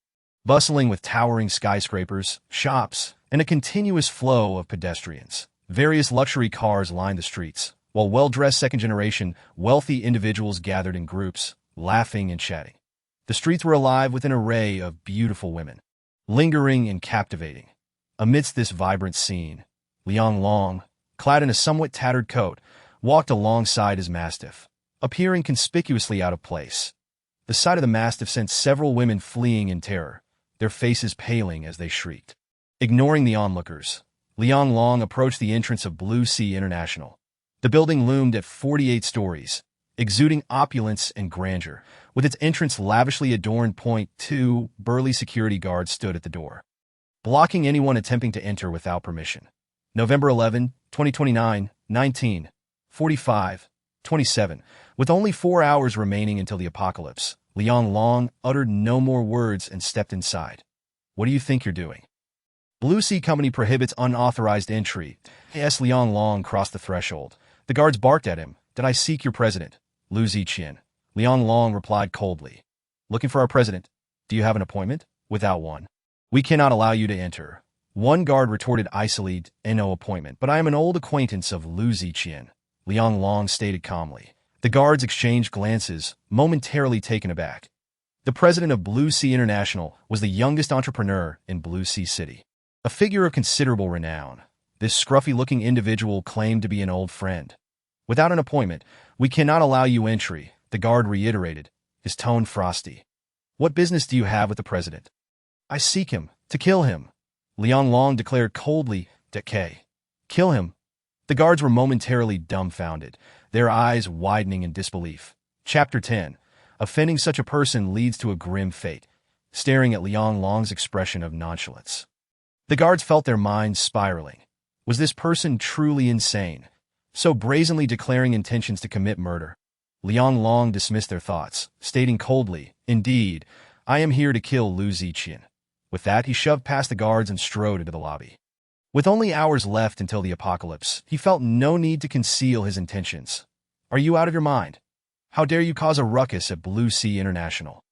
Bustling with towering skyscrapers, shops, and a continuous flow of pedestrians. Various luxury cars lined the streets, while well-dressed second-generation, wealthy individuals gathered in groups, laughing and chatting. The streets were alive with an array of beautiful women, lingering and captivating. Amidst this vibrant scene, Liang Long, clad in a somewhat tattered coat, walked alongside his mastiff, appearing conspicuously out of place. The sight of the mastiff sent several women fleeing in terror, their faces paling as they shrieked. Ignoring the onlookers, Liang Long approached the entrance of Blue Sea International. The building loomed at 48 stories, exuding opulence and grandeur. With its entrance lavishly adorned, two burly security guards stood at the door, blocking anyone attempting to enter without permission. November 11, 2029, 19:45, 27. With only 4 hours remaining until the apocalypse, Liang Long uttered no more words and stepped inside. What do you think you're doing? Blue Sea Company prohibits unauthorized entry. As Liang Long crossed the threshold, the guards barked at him. Did I seek your president, Lu Ziqian? Liang Long replied coldly. Looking for our president? Do you have an appointment? Without one, we cannot allow you to enter. One guard retorted icily, no appointment, but I am an old acquaintance of Lu Ziqian, Liang Long stated calmly. The guards exchanged glances, momentarily taken aback. The president of Blue Sea International was the youngest entrepreneur in Blue Sea City, a figure of considerable renown. This scruffy-looking individual claimed to be an old friend. Without an appointment, we cannot allow you entry, the guard reiterated, his tone frosty. What business do you have with the president? I seek him, to kill him, Liang Long declared coldly. Decay. Kill him. The guards were momentarily dumbfounded, their eyes widening in disbelief. Chapter 10. Offending such a person leads to a grim fate, staring at Liang Long's expression of nonchalance. The guards felt their minds spiraling. Was this person truly insane, so brazenly declaring intentions to commit murder? Liang Long dismissed their thoughts, stating coldly, Indeed, I am here to kill Lu Ziqian. With that, he shoved past the guards and strode into the lobby. With only hours left until the apocalypse, he felt no need to conceal his intentions. Are you out of your mind? How dare you cause a ruckus at Blue Sea International?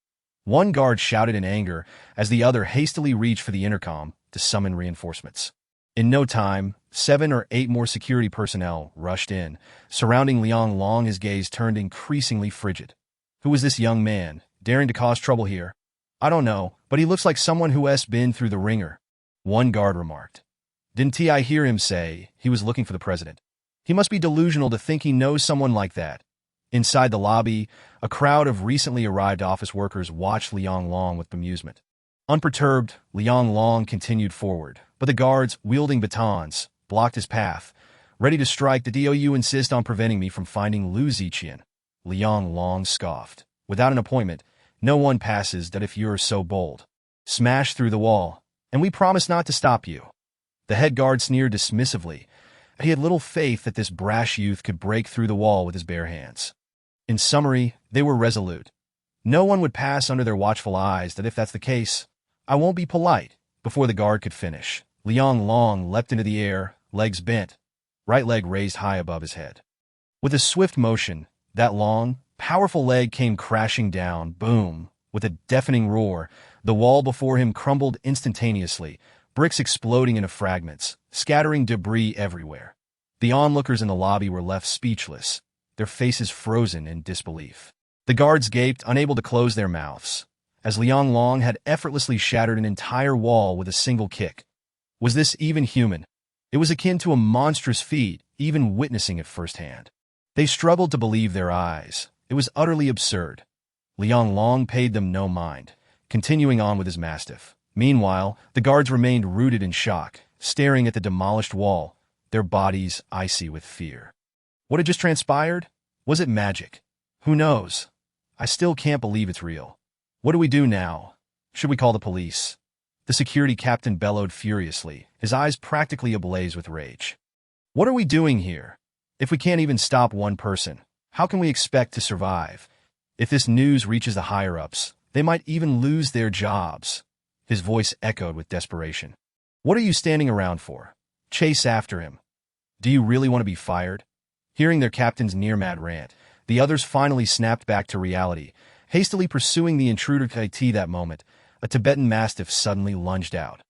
One guard shouted in anger as the other hastily reached for the intercom to summon reinforcements. In no time, 7 or 8 more security personnel rushed in, surrounding Liang Long. His gaze turned increasingly frigid. Who was this young man, daring to cause trouble here? I don't know, but he looks like someone who has been through the ringer, one guard remarked. Didn't I hear him say he was looking for the president? He must be delusional to think he knows someone like that. Inside the lobby, a crowd of recently arrived office workers watched Liang Long with bemusement. Unperturbed, Liang Long continued forward, but the guards, wielding batons, blocked his path, ready to strike. The DOU insist on preventing me from finding Lu Ziqian, Liang Long scoffed. Without an appointment, no one passes that if you're so bold. Smash through the wall, and we promise not to stop you. The head guard sneered dismissively. He had little faith that this brash youth could break through the wall with his bare hands. In summary, they were resolute. No one would pass under their watchful eyes. That if that's the case, I won't be polite. Before the guard could finish, Liang Long leapt into the air, legs bent, right leg raised high above his head. With a swift motion, that long, powerful leg came crashing down. Boom! With a deafening roar, the wall before him crumbled instantaneously, bricks exploding into fragments, scattering debris everywhere. The onlookers in the lobby were left speechless, their faces frozen in disbelief. The guards gaped, unable to close their mouths, as Liang Long had effortlessly shattered an entire wall with a single kick. Was this even human? It was akin to a monstrous feat, even witnessing it firsthand. They struggled to believe their eyes. It was utterly absurd. Liang Long paid them no mind, continuing on with his mastiff. Meanwhile, the guards remained rooted in shock, staring at the demolished wall, their bodies icy with fear. What had just transpired? Was it magic? Who knows? I still can't believe it's real. What do we do now? Should we call the police? The security captain bellowed furiously, his eyes practically ablaze with rage. What are we doing here? If we can't even stop one person, how can we expect to survive? If this news reaches the higher-ups, they might even lose their jobs. His voice echoed with desperation. What are you standing around for? Chase after him. Do you really want to be fired? Hearing their captain's near-mad rant, the others finally snapped back to reality, hastily pursuing the intruder. That moment, a Tibetan mastiff suddenly lunged out,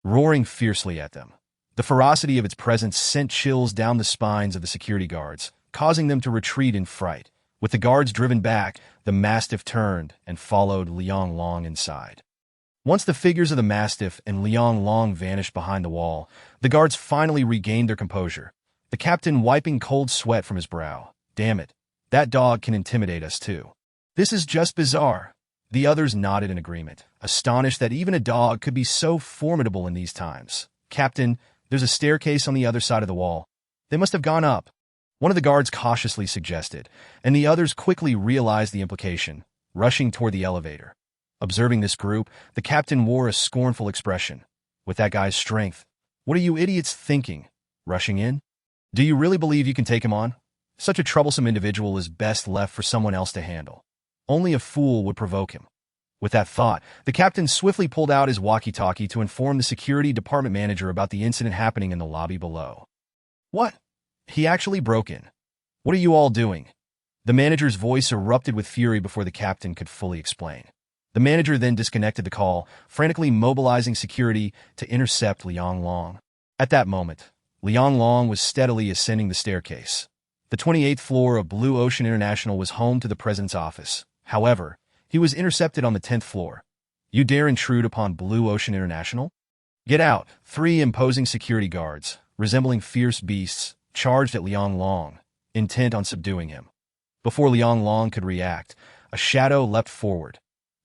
roaring fiercely at them. The ferocity of its presence sent chills down the spines of the security guards, causing them to retreat in fright. With the guards driven back, the Mastiff turned and followed Liang Long inside. Once the figures of the Mastiff and Liang Long vanished behind the wall, the guards finally regained their composure, the captain wiping cold sweat from his brow. Damn it, that dog can intimidate us too. This is just bizarre. The others nodded in agreement, astonished that even a dog could be so formidable in these times. Captain, there's a staircase on the other side of the wall. They must have gone up. One of the guards cautiously suggested, and the others quickly realized the implication, rushing toward the elevator. Observing this group, the captain wore a scornful expression. With that guy's strength, what are you idiots thinking? Rushing in? Do you really believe you can take him on? Such a troublesome individual is best left for someone else to handle. Only a fool would provoke him. With that thought, the captain swiftly pulled out his walkie-talkie to inform the security department manager about the incident happening in the lobby below. What? He actually broke in. What are you all doing? The manager's voice erupted with fury before the captain could fully explain. The manager then disconnected the call, frantically mobilizing security to intercept Liang Long. At that moment, Liang Long was steadily ascending the staircase. The 28th floor of Blue Ocean International was home to the president's office. However, he was intercepted on the 10th floor. You dare intrude upon Blue Ocean International? Get out! 3 imposing security guards, resembling fierce beasts, charged at Liang Long, intent on subduing him. Before Liang Long could react, a shadow leapt forward.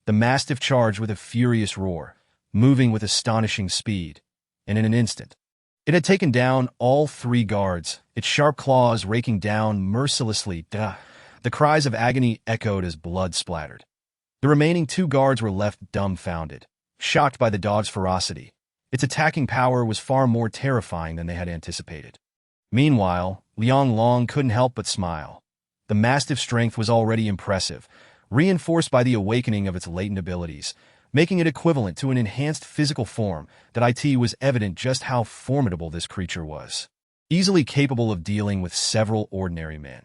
The Mastiff charged with a furious roar, moving with astonishing speed, and in an instant, it had taken down all 3 guards, its sharp claws raking down mercilessly. The cries of agony echoed as blood splattered. The remaining 2 guards were left dumbfounded, shocked by the dog's ferocity. Its attacking power was far more terrifying than they had anticipated. Meanwhile, Liang Long couldn't help but smile. The Mastiff's strength was already impressive, reinforced by the awakening of its latent abilities, making it equivalent to an enhanced physical form. That it was evident just how formidable this creature was, easily capable of dealing with several ordinary men.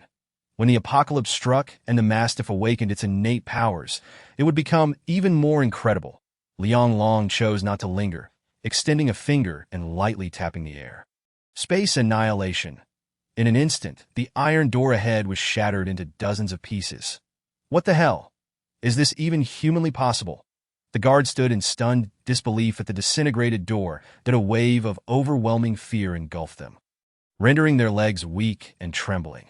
When the apocalypse struck and the Mastiff awakened its innate powers, it would become even more incredible. Liang Long chose not to linger, extending a finger and lightly tapping the air. Space annihilation. In an instant, the iron door ahead was shattered into dozens of pieces. What the hell? Is this even humanly possible? The guards stood in stunned disbelief at the disintegrated door that a wave of overwhelming fear engulfed them, rendering their legs weak and trembling.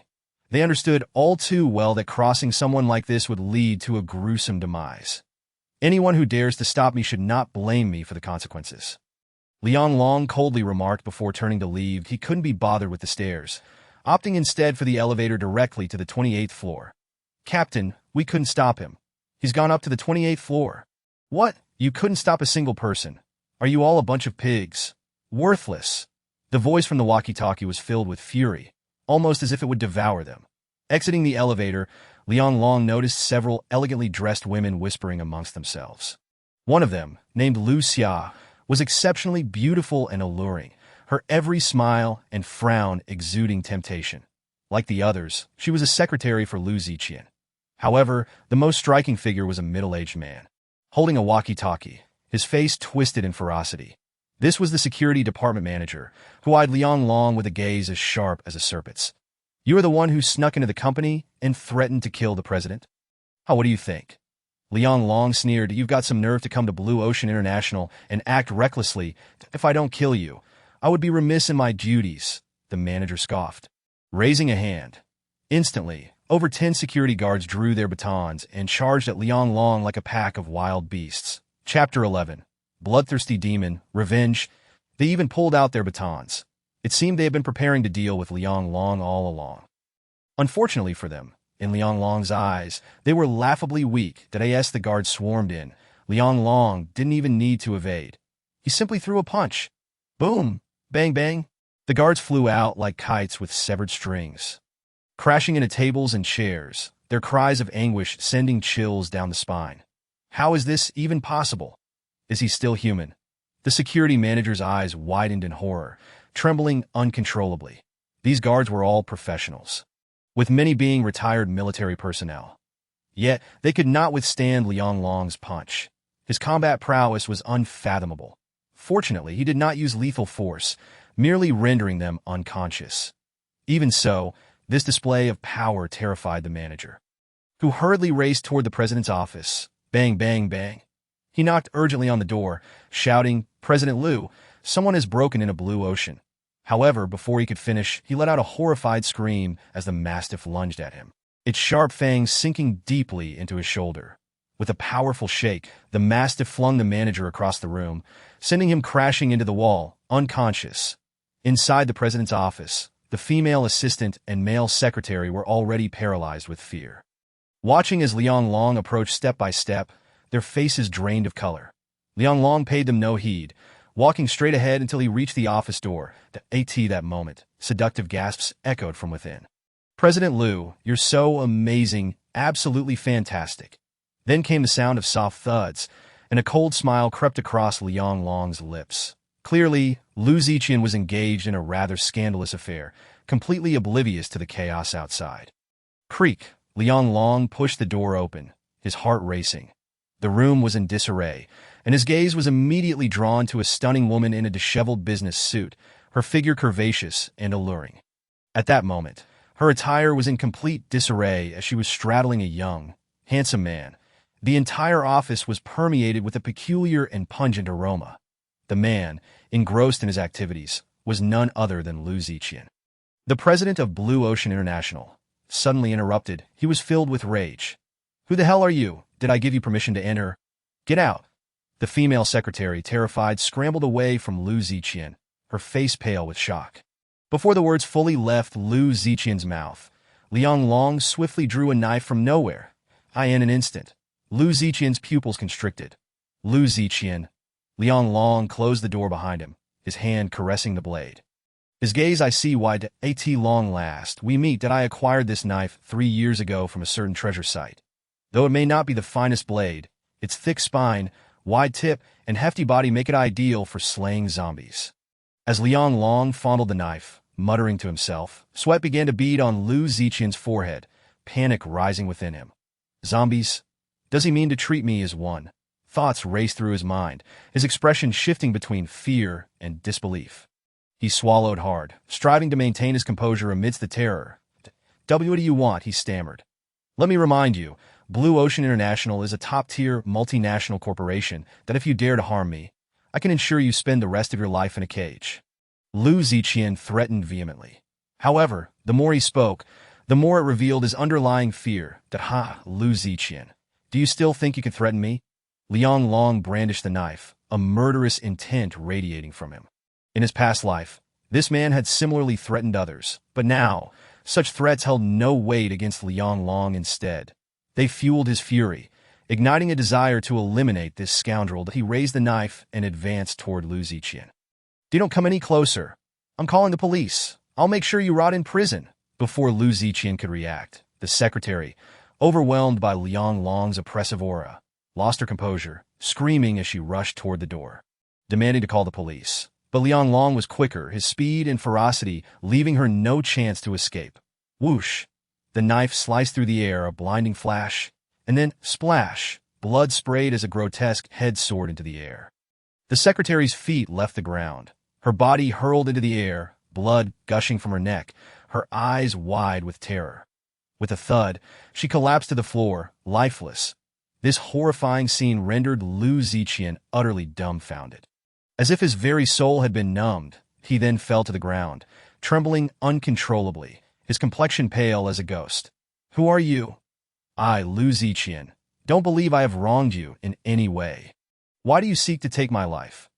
They understood all too well that crossing someone like this would lead to a gruesome demise. Anyone who dares to stop me should not blame me for the consequences. Liang Long coldly remarked before turning to leave. He couldn't be bothered with the stairs, opting instead for the elevator directly to the 28th floor. Captain, we couldn't stop him. He's gone up to the 28th floor. What? You couldn't stop a single person? Are you all a bunch of pigs? Worthless. The voice from the walkie-talkie was filled with fury, almost as if it would devour them. Exiting the elevator, Liang Long noticed several elegantly dressed women whispering amongst themselves. One of them, named Lu Xia, was exceptionally beautiful and alluring, her every smile and frown exuding temptation. Like the others, she was a secretary for Lu Ziqian. However, the most striking figure was a middle-aged man, holding a walkie-talkie, his face twisted in ferocity. This was the security department manager, who eyed Liang Long with a gaze as sharp as a serpent's. You are the one who snuck into the company and threatened to kill the president? What do you think? Liang Long sneered. You've got some nerve to come to Blue Ocean International and act recklessly. If I don't kill you, I would be remiss in my duties, the manager scoffed, raising a hand. Instantly, over 10 security guards drew their batons and charged at Liang Long like a pack of wild beasts. Chapter 11. Bloodthirsty Demon, Revenge. They even pulled out their batons. It seemed they had been preparing to deal with Liang Long all along. Unfortunately for them, in Liang Long's eyes, they were laughably weak. The guards swarmed in. Liang Long didn't even need to evade. He simply threw a punch. Boom! Bang bang! The guards flew out like kites with severed strings, crashing into tables and chairs, their cries of anguish sending chills down the spine. How is this even possible? Is he still human? The security manager's eyes widened in horror, trembling uncontrollably. These guards were all professionals, with many being retired military personnel. Yet, they could not withstand Liang Long's punch. His combat prowess was unfathomable. Fortunately, he did not use lethal force, merely rendering them unconscious. Even so, this display of power terrified the manager. who hurriedly raced toward the president's office. Bang, bang, bang. He knocked urgently on the door, shouting, "President Liu, someone has broken in a blue ocean." However, before he could finish, he let out a horrified scream as the mastiff lunged at him, its sharp fangs sinking deeply into his shoulder. With a powerful shake, the mastiff flung the manager across the room, sending him crashing into the wall, unconscious. Inside the president's office, the female assistant and male secretary were already paralyzed with fear. Watching as Liang Long approached step by step, their faces drained of color. Liang Long paid them no heed, walking straight ahead until he reached the office door. That moment, seductive gasps echoed from within. "President Liu, you're so amazing, absolutely fantastic." Then came the sound of soft thuds, and a cold smile crept across Liang Long's lips. Clearly, Lu Ziqian was engaged in a rather scandalous affair, completely oblivious to the chaos outside. Creak! Liang Long pushed the door open, his heart racing. The room was in disarray, and his gaze was immediately drawn to a stunning woman in a disheveled business suit, her figure curvaceous and alluring. At that moment, her attire was in complete disarray as she was straddling a young, handsome man. The entire office was permeated with a peculiar and pungent aroma. The man, engrossed in his activities, was none other than Lu Ziqian. The president of Blue Ocean International, suddenly interrupted. He was filled with rage. "Who the hell are you? Did I give you permission to enter? Get out!" The female secretary, terrified, scrambled away from Lu Ziqian, her face pale with shock. Before the words fully left Lu Ziqian's mouth, Liang Long swiftly drew a knife from nowhere. In an instant, Lu Ziqian's pupils constricted. "Lu Ziqian." Liang Long closed the door behind him, his hand caressing the blade. His gaze I see wide. "At long last, we meet. That I acquired this knife 3 years ago from a certain treasure site. Though it may not be the finest blade, its thick spine, wide tip, and hefty body make it ideal for slaying zombies." As Liang Long fondled the knife, muttering to himself, sweat began to bead on Lu Ziqian's forehead, panic rising within him. Zombies? Does he mean to treat me as one? Thoughts raced through his mind, his expression shifting between fear and disbelief. He swallowed hard, striving to maintain his composure amidst the terror. "What do you want?" he stammered. "Let me remind you, Blue Ocean International is a top-tier multinational corporation that if you dare to harm me, I can ensure you spend the rest of your life in a cage." Lu Ziqian threatened vehemently. However, the more he spoke, the more it revealed his underlying fear. Lu Ziqian, do you still think you can threaten me?" Liang Long brandished the knife, a murderous intent radiating from him. In his past life, this man had similarly threatened others, but now, such threats held no weight against Liang Long. Instead, they fueled his fury, igniting a desire to eliminate this scoundrel. He raised the knife and advanced toward Lu Ziqian. "You don't come any closer. I'm calling the police. I'll make sure you rot in prison." Before Lu Ziqian could react, the secretary, overwhelmed by Liang Long's oppressive aura, lost her composure, screaming as she rushed toward the door, demanding to call the police. But Liang Long was quicker, his speed and ferocity leaving her no chance to escape. Whoosh! The knife sliced through the air, a blinding flash, and then, splash, blood sprayed as a grotesque head soared into the air. The secretary's feet left the ground, her body hurled into the air, blood gushing from her neck, her eyes wide with terror. With a thud, she collapsed to the floor, lifeless. This horrifying scene rendered Lu Ziqian utterly dumbfounded. As if his very soul had been numbed, he then fell to the ground, trembling uncontrollably, his complexion pale as a ghost. "Who are you?" "I, Lu Ziqian. Don't believe I have wronged you in any way. Why do you seek to take my life?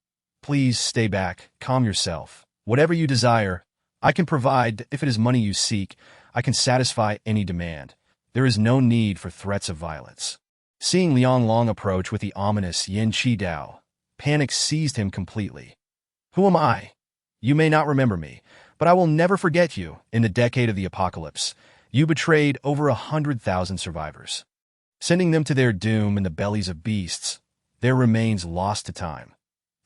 Please stay back, calm yourself. Whatever you desire, I can provide. If it is money you seek, I can satisfy any demand. There is no need for threats of violence." Seeing Liang Long approach with the ominous Yin Qi Dao, panic seized him completely. "Who am I? You may not remember me, but I will never forget you. In the decade of the apocalypse, you betrayed over 100,000 survivors, sending them to their doom in the bellies of beasts, their remains lost to time.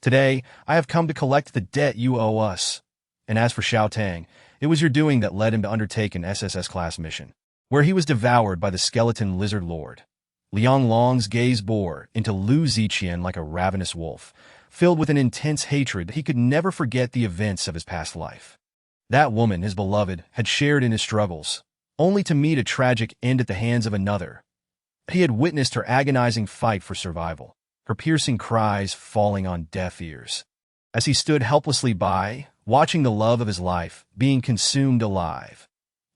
Today, I have come to collect the debt you owe us. And as for Xiao Tang, it was your doing that led him to undertake an SSS-class mission, where he was devoured by the skeleton lizard lord." Liang Long's gaze bore into Lu Ziqian like a ravenous wolf, filled with an intense hatred. He could never forget the events of his past life. That woman, his beloved, had shared in his struggles, only to meet a tragic end at the hands of another, He had witnessed her agonizing fight for survival, her piercing cries falling on deaf ears. As he stood helplessly by, watching the love of his life being consumed alive,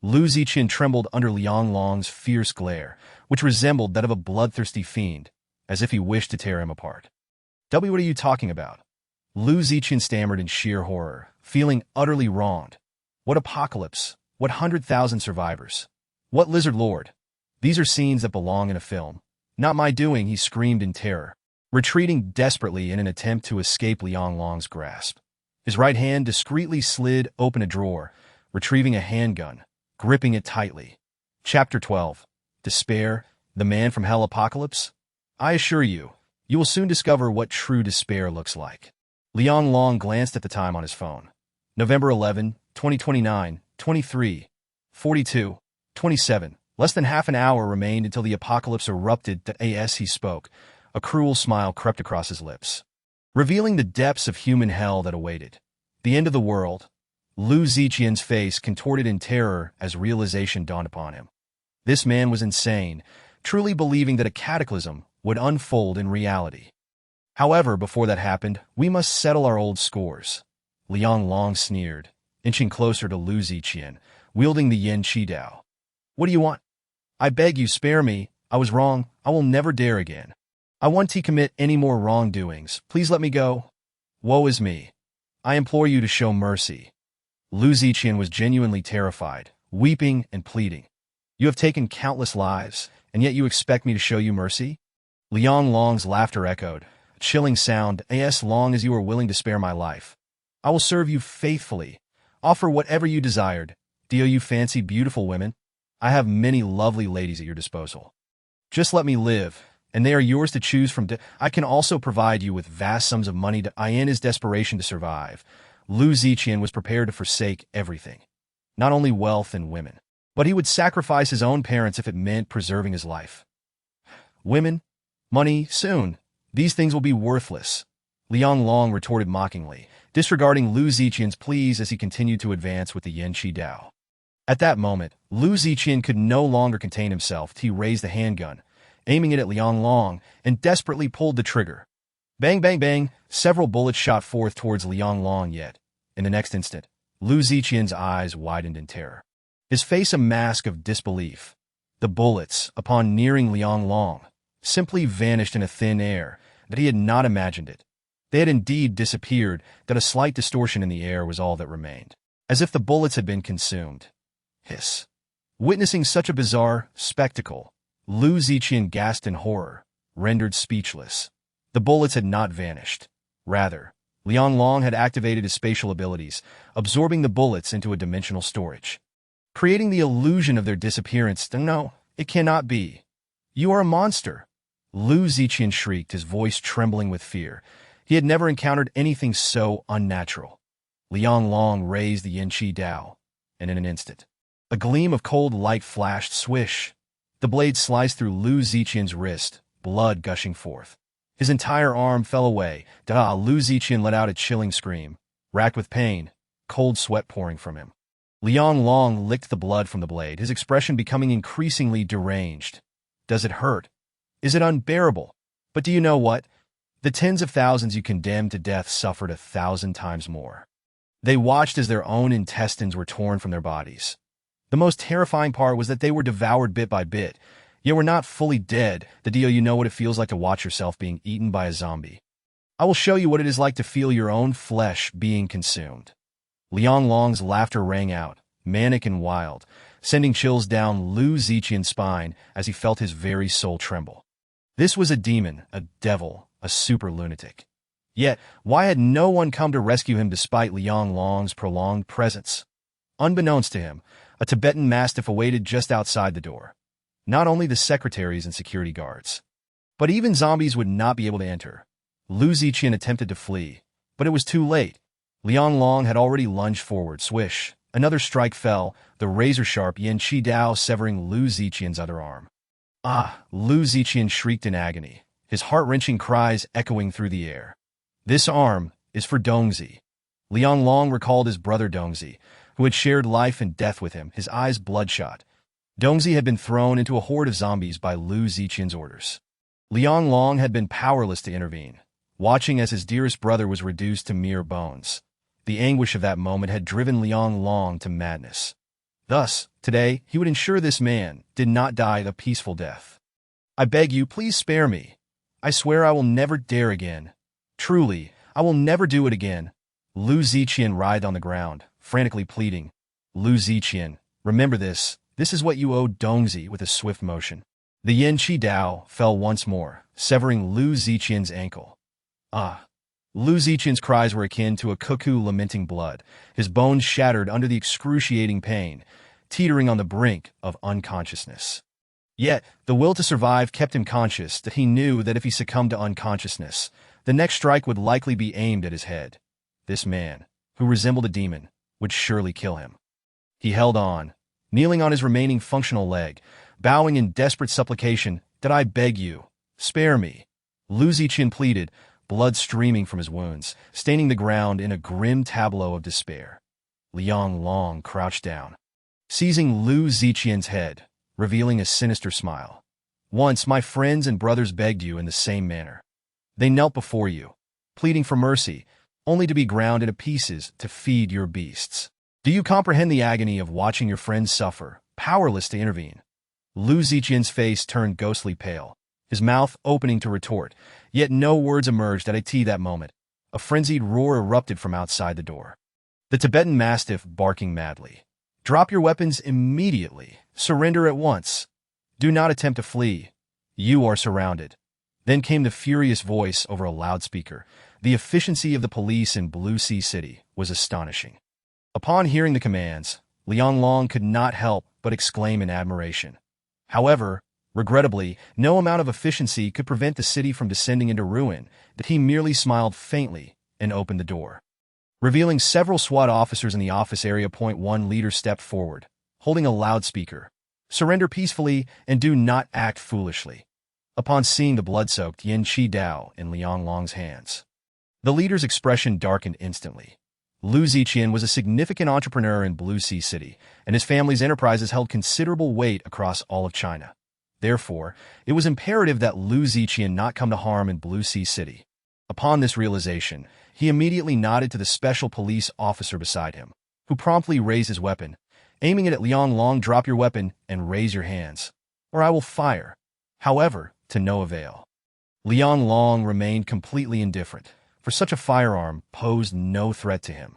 Lu Ziqian trembled under Liang Long's fierce glare, which resembled that of a bloodthirsty fiend, as if he wished to tear him apart. "What are you talking about?" Lu Ziqian stammered in sheer horror, feeling utterly wronged. "What apocalypse? What 100,000 survivors? What lizard lord? These are scenes that belong in a film. Not my doing," he screamed in terror, retreating desperately in an attempt to escape Liang Long's grasp. His right hand discreetly slid open a drawer, retrieving a handgun, gripping it tightly. Chapter 12. Despair, the Man from Hell Apocalypse? I assure you, you will soon discover what true despair looks like. Liang Long glanced at the time on his phone. November 11, 2029, 23, 42, 27. Less than half an hour remained until the apocalypse erupted. As he spoke, a cruel smile crept across his lips, revealing the depths of human hell that awaited. The end of the world. Lu Ziqian's face contorted in terror as realization dawned upon him. This man was insane, truly believing that a cataclysm would unfold in reality. However, before that happened, we must settle our old scores. Liang Long sneered, inching closer to Lu Ziqian, wielding the Yin Qi Dao. "What do you want?" "I beg you, spare me. I was wrong. I will never dare again. I won't commit any more wrongdoings. Please let me go." "Woe is me. I implore you to show mercy." Lu Ziqian was genuinely terrified, weeping and pleading. "You have taken countless lives, and yet you expect me to show you mercy?" Liang Long's laughter echoed, a chilling sound. "As long as you are willing to spare my life, I will serve you faithfully, offer whatever you desired. Do you fancy beautiful women? I have many lovely ladies at your disposal. Just let me live, and they are yours to choose from. I can also provide you with vast sums of money. In his desperation to survive, Lu Ziqian was prepared to forsake everything, not only wealth and women, but he would sacrifice his own parents if it meant preserving his life. Women, money, soon, these things will be worthless, Liang Long retorted mockingly, disregarding Lu Ziqian's pleas as he continued to advance with the Yin Qi Dao. At that moment, Lu Ziqian could no longer contain himself. He raised the handgun, aiming it at Liang Long, and desperately pulled the trigger. Bang, bang, bang, several bullets shot forth towards Liang Long, yet, in the next instant, Lu Ziqian's eyes widened in terror, his face a mask of disbelief. The bullets, upon nearing Liang Long, simply vanished in a thin air, that he had not imagined it. They had indeed disappeared, that a slight distortion in the air was all that remained, as if the bullets had been consumed. Hiss. Witnessing such a bizarre spectacle, Lu Ziqian gasped in horror, rendered speechless. The bullets had not vanished. Rather, Liang Long had activated his spatial abilities, absorbing the bullets into a dimensional storage, creating the illusion of their disappearance. "No, it cannot be. You are a monster!" Lu Ziqian shrieked, his voice trembling with fear. He had never encountered anything so unnatural. Liang Long raised the Yin Qi Dao, and in an instant, a gleam of cold light flashed. Swish! The blade sliced through Lu Ziqian's wrist, blood gushing forth. His entire arm fell away. Lu Ziqian let out a chilling scream, racked with pain, cold sweat pouring from him. Liang Long licked the blood from the blade, his expression becoming increasingly deranged. "Does it hurt? Is it unbearable? But do you know what? The tens of thousands you condemned to death suffered 1,000 times more." They watched as their own intestines were torn from their bodies. The most terrifying part was that they were devoured bit by bit, yet were not fully dead. Do you know what it feels like to watch yourself being eaten by a zombie? I will show you what it is like to feel your own flesh being consumed. Liang Long's laughter rang out, manic and wild, sending chills down Lu Ziqian's spine as he felt his very soul tremble. This was a demon, a devil, a super lunatic. Yet, why had no one come to rescue him despite Liang Long's prolonged presence? Unbeknownst to him, a Tibetan mastiff awaited just outside the door. Not only the secretaries and security guards, but even zombies would not be able to enter. Lu Ziqian attempted to flee, but it was too late. Liang Long had already lunged forward. Swish! Another strike fell, the razor-sharp Yin Qi Dao severing Lu Ziqian's other arm. "Ah!" Lu Ziqian shrieked in agony, his heart-wrenching cries echoing through the air. "This arm is for Dongzi." Liang Long recalled his brother Dongzi, who had shared life and death with him, his eyes bloodshot. Dongzi had been thrown into a horde of zombies by Lu Ziqian's orders. Liang Long had been powerless to intervene, watching as his dearest brother was reduced to mere bones. The anguish of that moment had driven Liang Long to madness. Thus, today, he would ensure this man did not die a peaceful death. "I beg you, please spare me. I swear I will never dare again. Truly, I will never do it again." Lu Ziqian writhed on the ground, frantically pleading. "Lu Ziqian, remember this. This is what you owe Dongzi." With a swift motion, the Yin Qi Dao fell once more, severing Lu Ziqian's ankle. Ah! Lu Ziqian's cries were akin to a cuckoo lamenting blood, his bones shattered under the excruciating pain, teetering on the brink of unconsciousness. Yet, the will to survive kept him conscious that he knew that if he succumbed to unconsciousness, the next strike would likely be aimed at his head. This man, who resembled a demon, would surely kill him. He held on, kneeling on his remaining functional leg, bowing in desperate supplication. "Did I beg you? Spare me." Lu Ziqian pleaded, blood streaming from his wounds, staining the ground in a grim tableau of despair. Liang Long crouched down, seizing Lu Ziqian's head, revealing a sinister smile. "Once my friends and brothers begged you in the same manner. They knelt before you, pleading for mercy, only to be ground into pieces to feed your beasts. Do you comprehend the agony of watching your friends suffer, powerless to intervene?" Lu Ziqian's face turned ghostly pale, his mouth opening to retort, yet no words emerged at that moment. A frenzied roar erupted from outside the door. The Tibetan Mastiff barking madly. "Drop your weapons immediately. Surrender at once. Do not attempt to flee. You are surrounded." Then came the furious voice over a loudspeaker. The efficiency of the police in Blue Sea City was astonishing. Upon hearing the commands, Liang Long could not help but exclaim in admiration. However, regrettably, no amount of efficiency could prevent the city from descending into ruin, that he merely smiled faintly and opened the door. Revealing several SWAT officers in the office area. One leader stepped forward, holding a loudspeaker. "Surrender peacefully and do not act foolishly." Upon seeing the blood-soaked Yin Qi Dao in Liang Long's hands, the leader's expression darkened instantly. Lu Ziqian was a significant entrepreneur in Blue Sea City, and his family's enterprises held considerable weight across all of China. Therefore, it was imperative that Lu Ziqian not come to harm in Blue Sea City. Upon this realization, he immediately nodded to the special police officer beside him, who promptly raised his weapon, aiming it at Liang Long. "Drop your weapon and raise your hands, or I will fire." However, to no avail. Liang Long remained completely indifferent, for such a firearm posed no threat to him.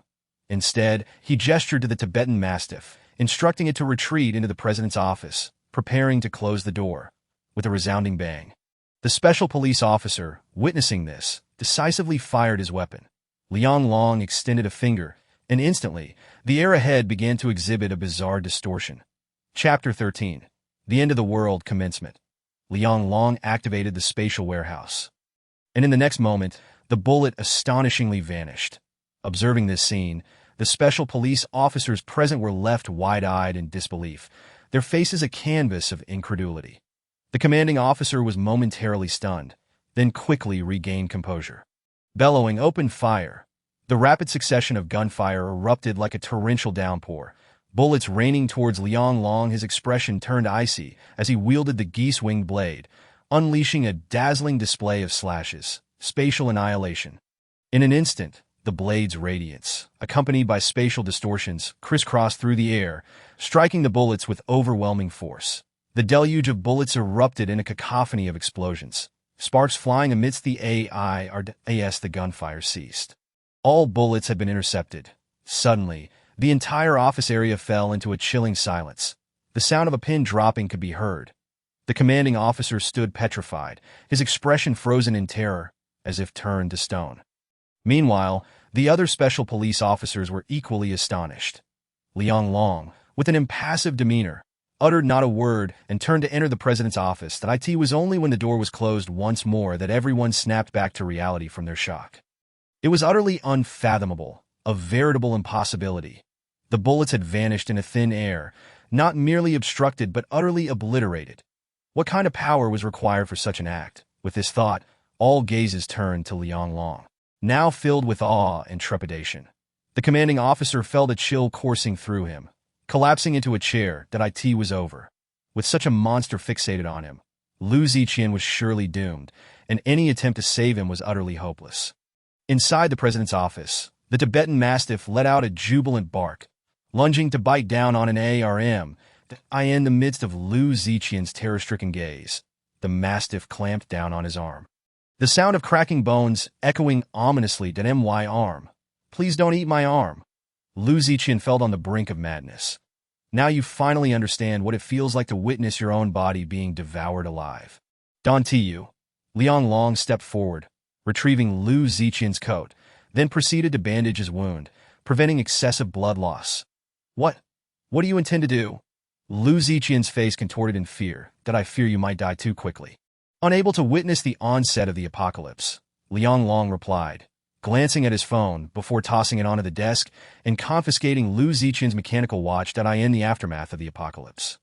Instead, he gestured to the Tibetan Mastiff, instructing it to retreat into the president's office, preparing to close the door. With a resounding bang, the special police officer, witnessing this, decisively fired his weapon. Liang Long extended a finger, and instantly, the air ahead began to exhibit a bizarre distortion. Chapter 13. The End of the World Commencement. Liang Long activated the spatial warehouse, and in the next moment, the bullet astonishingly vanished. Observing this scene, the special police officers present were left wide-eyed in disbelief, their faces a canvas of incredulity. The commanding officer was momentarily stunned, then quickly regained composure. Bellowing open fire, the rapid succession of gunfire erupted like a torrential downpour, bullets raining towards Liang Long. His expression turned icy as he wielded the geese-winged blade, unleashing a dazzling display of slashes, spatial annihilation. In an instant, the blade's radiance, accompanied by spatial distortions, crisscrossed through the air, striking the bullets with overwhelming force. The deluge of bullets erupted in a cacophony of explosions, sparks flying amidst the as the gunfire ceased. All bullets had been intercepted. Suddenly, the entire office area fell into a chilling silence. The sound of a pin dropping could be heard. The commanding officer stood petrified, his expression frozen in terror, as if turned to stone. Meanwhile, the other special police officers were equally astonished. Liang Long, with an impassive demeanor, uttered not a word and turned to enter the president's office. It was only when the door was closed once more that everyone snapped back to reality from their shock. It was utterly unfathomable, a veritable impossibility. The bullets had vanished into thin air, not merely obstructed but utterly obliterated. What kind of power was required for such an act? With this thought, all gazes turned to Liang Long, now filled with awe and trepidation. The commanding officer felt a chill coursing through him. Collapsing into a chair, it was over. With such a monster fixated on him, Lu Ziqian was surely doomed, and any attempt to save him was utterly hopeless. Inside the president's office, the Tibetan Mastiff let out a jubilant bark, lunging to bite down on an ARM. In the midst of Lu Ziqian's terror-stricken gaze, the Mastiff clamped down on his arm. The sound of cracking bones echoing ominously to my arm. Please don't eat my arm. Lu Ziqian felt on the brink of madness. Now you finally understand what it feels like to witness your own body being devoured alive. Don Tu. Liang Long stepped forward, retrieving Lu Ziqian's coat, then proceeded to bandage his wound, preventing excessive blood loss. What do you intend to do? Lu Ziqian's face contorted in fear. I fear you might die too quickly. Unable to witness the onset of the apocalypse, Liang Long replied, glancing at his phone before tossing it onto the desk and confiscating Lu Ziqian's mechanical watch. In the aftermath of the apocalypse,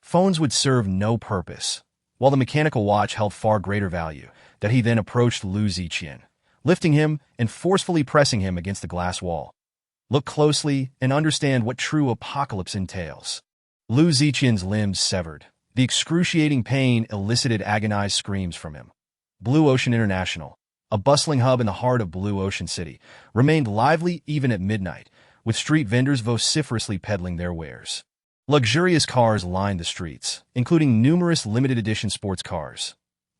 phones would serve no purpose, while the mechanical watch held far greater value. He then approached Lu Ziqian, lifting him and forcefully pressing him against the glass wall. Look closely and understand what true apocalypse entails. Lu Ziqian's limbs severed. The excruciating pain elicited agonized screams from him. Blue Ocean International, a bustling hub in the heart of Blue Ocean City, remained lively even at midnight, with street vendors vociferously peddling their wares. Luxurious cars lined the streets, including numerous limited-edition sports cars.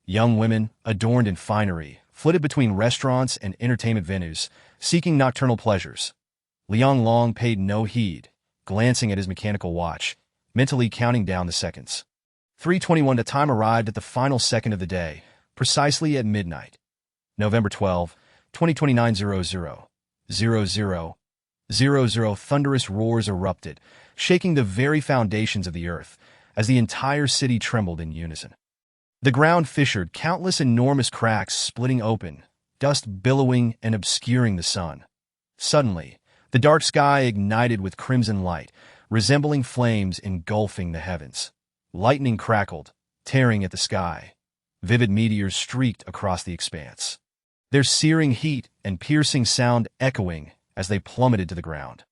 Young women, adorned in finery, flitted between restaurants and entertainment venues, seeking nocturnal pleasures. Liang Long paid no heed, glancing at his mechanical watch, mentally counting down the seconds. 3:21. The time arrived at the final second of the day, precisely at midnight. November 12, 2029. 00:00. Thunderous roars erupted, shaking the very foundations of the earth, as the entire city trembled in unison. The ground fissured, countless enormous cracks splitting open, dust billowing and obscuring the sun. Suddenly, the dark sky ignited with crimson light, resembling flames engulfing the heavens. Lightning crackled, tearing at the sky. Vivid meteors streaked across the expanse, their searing heat and piercing sound echoing as they plummeted to the ground.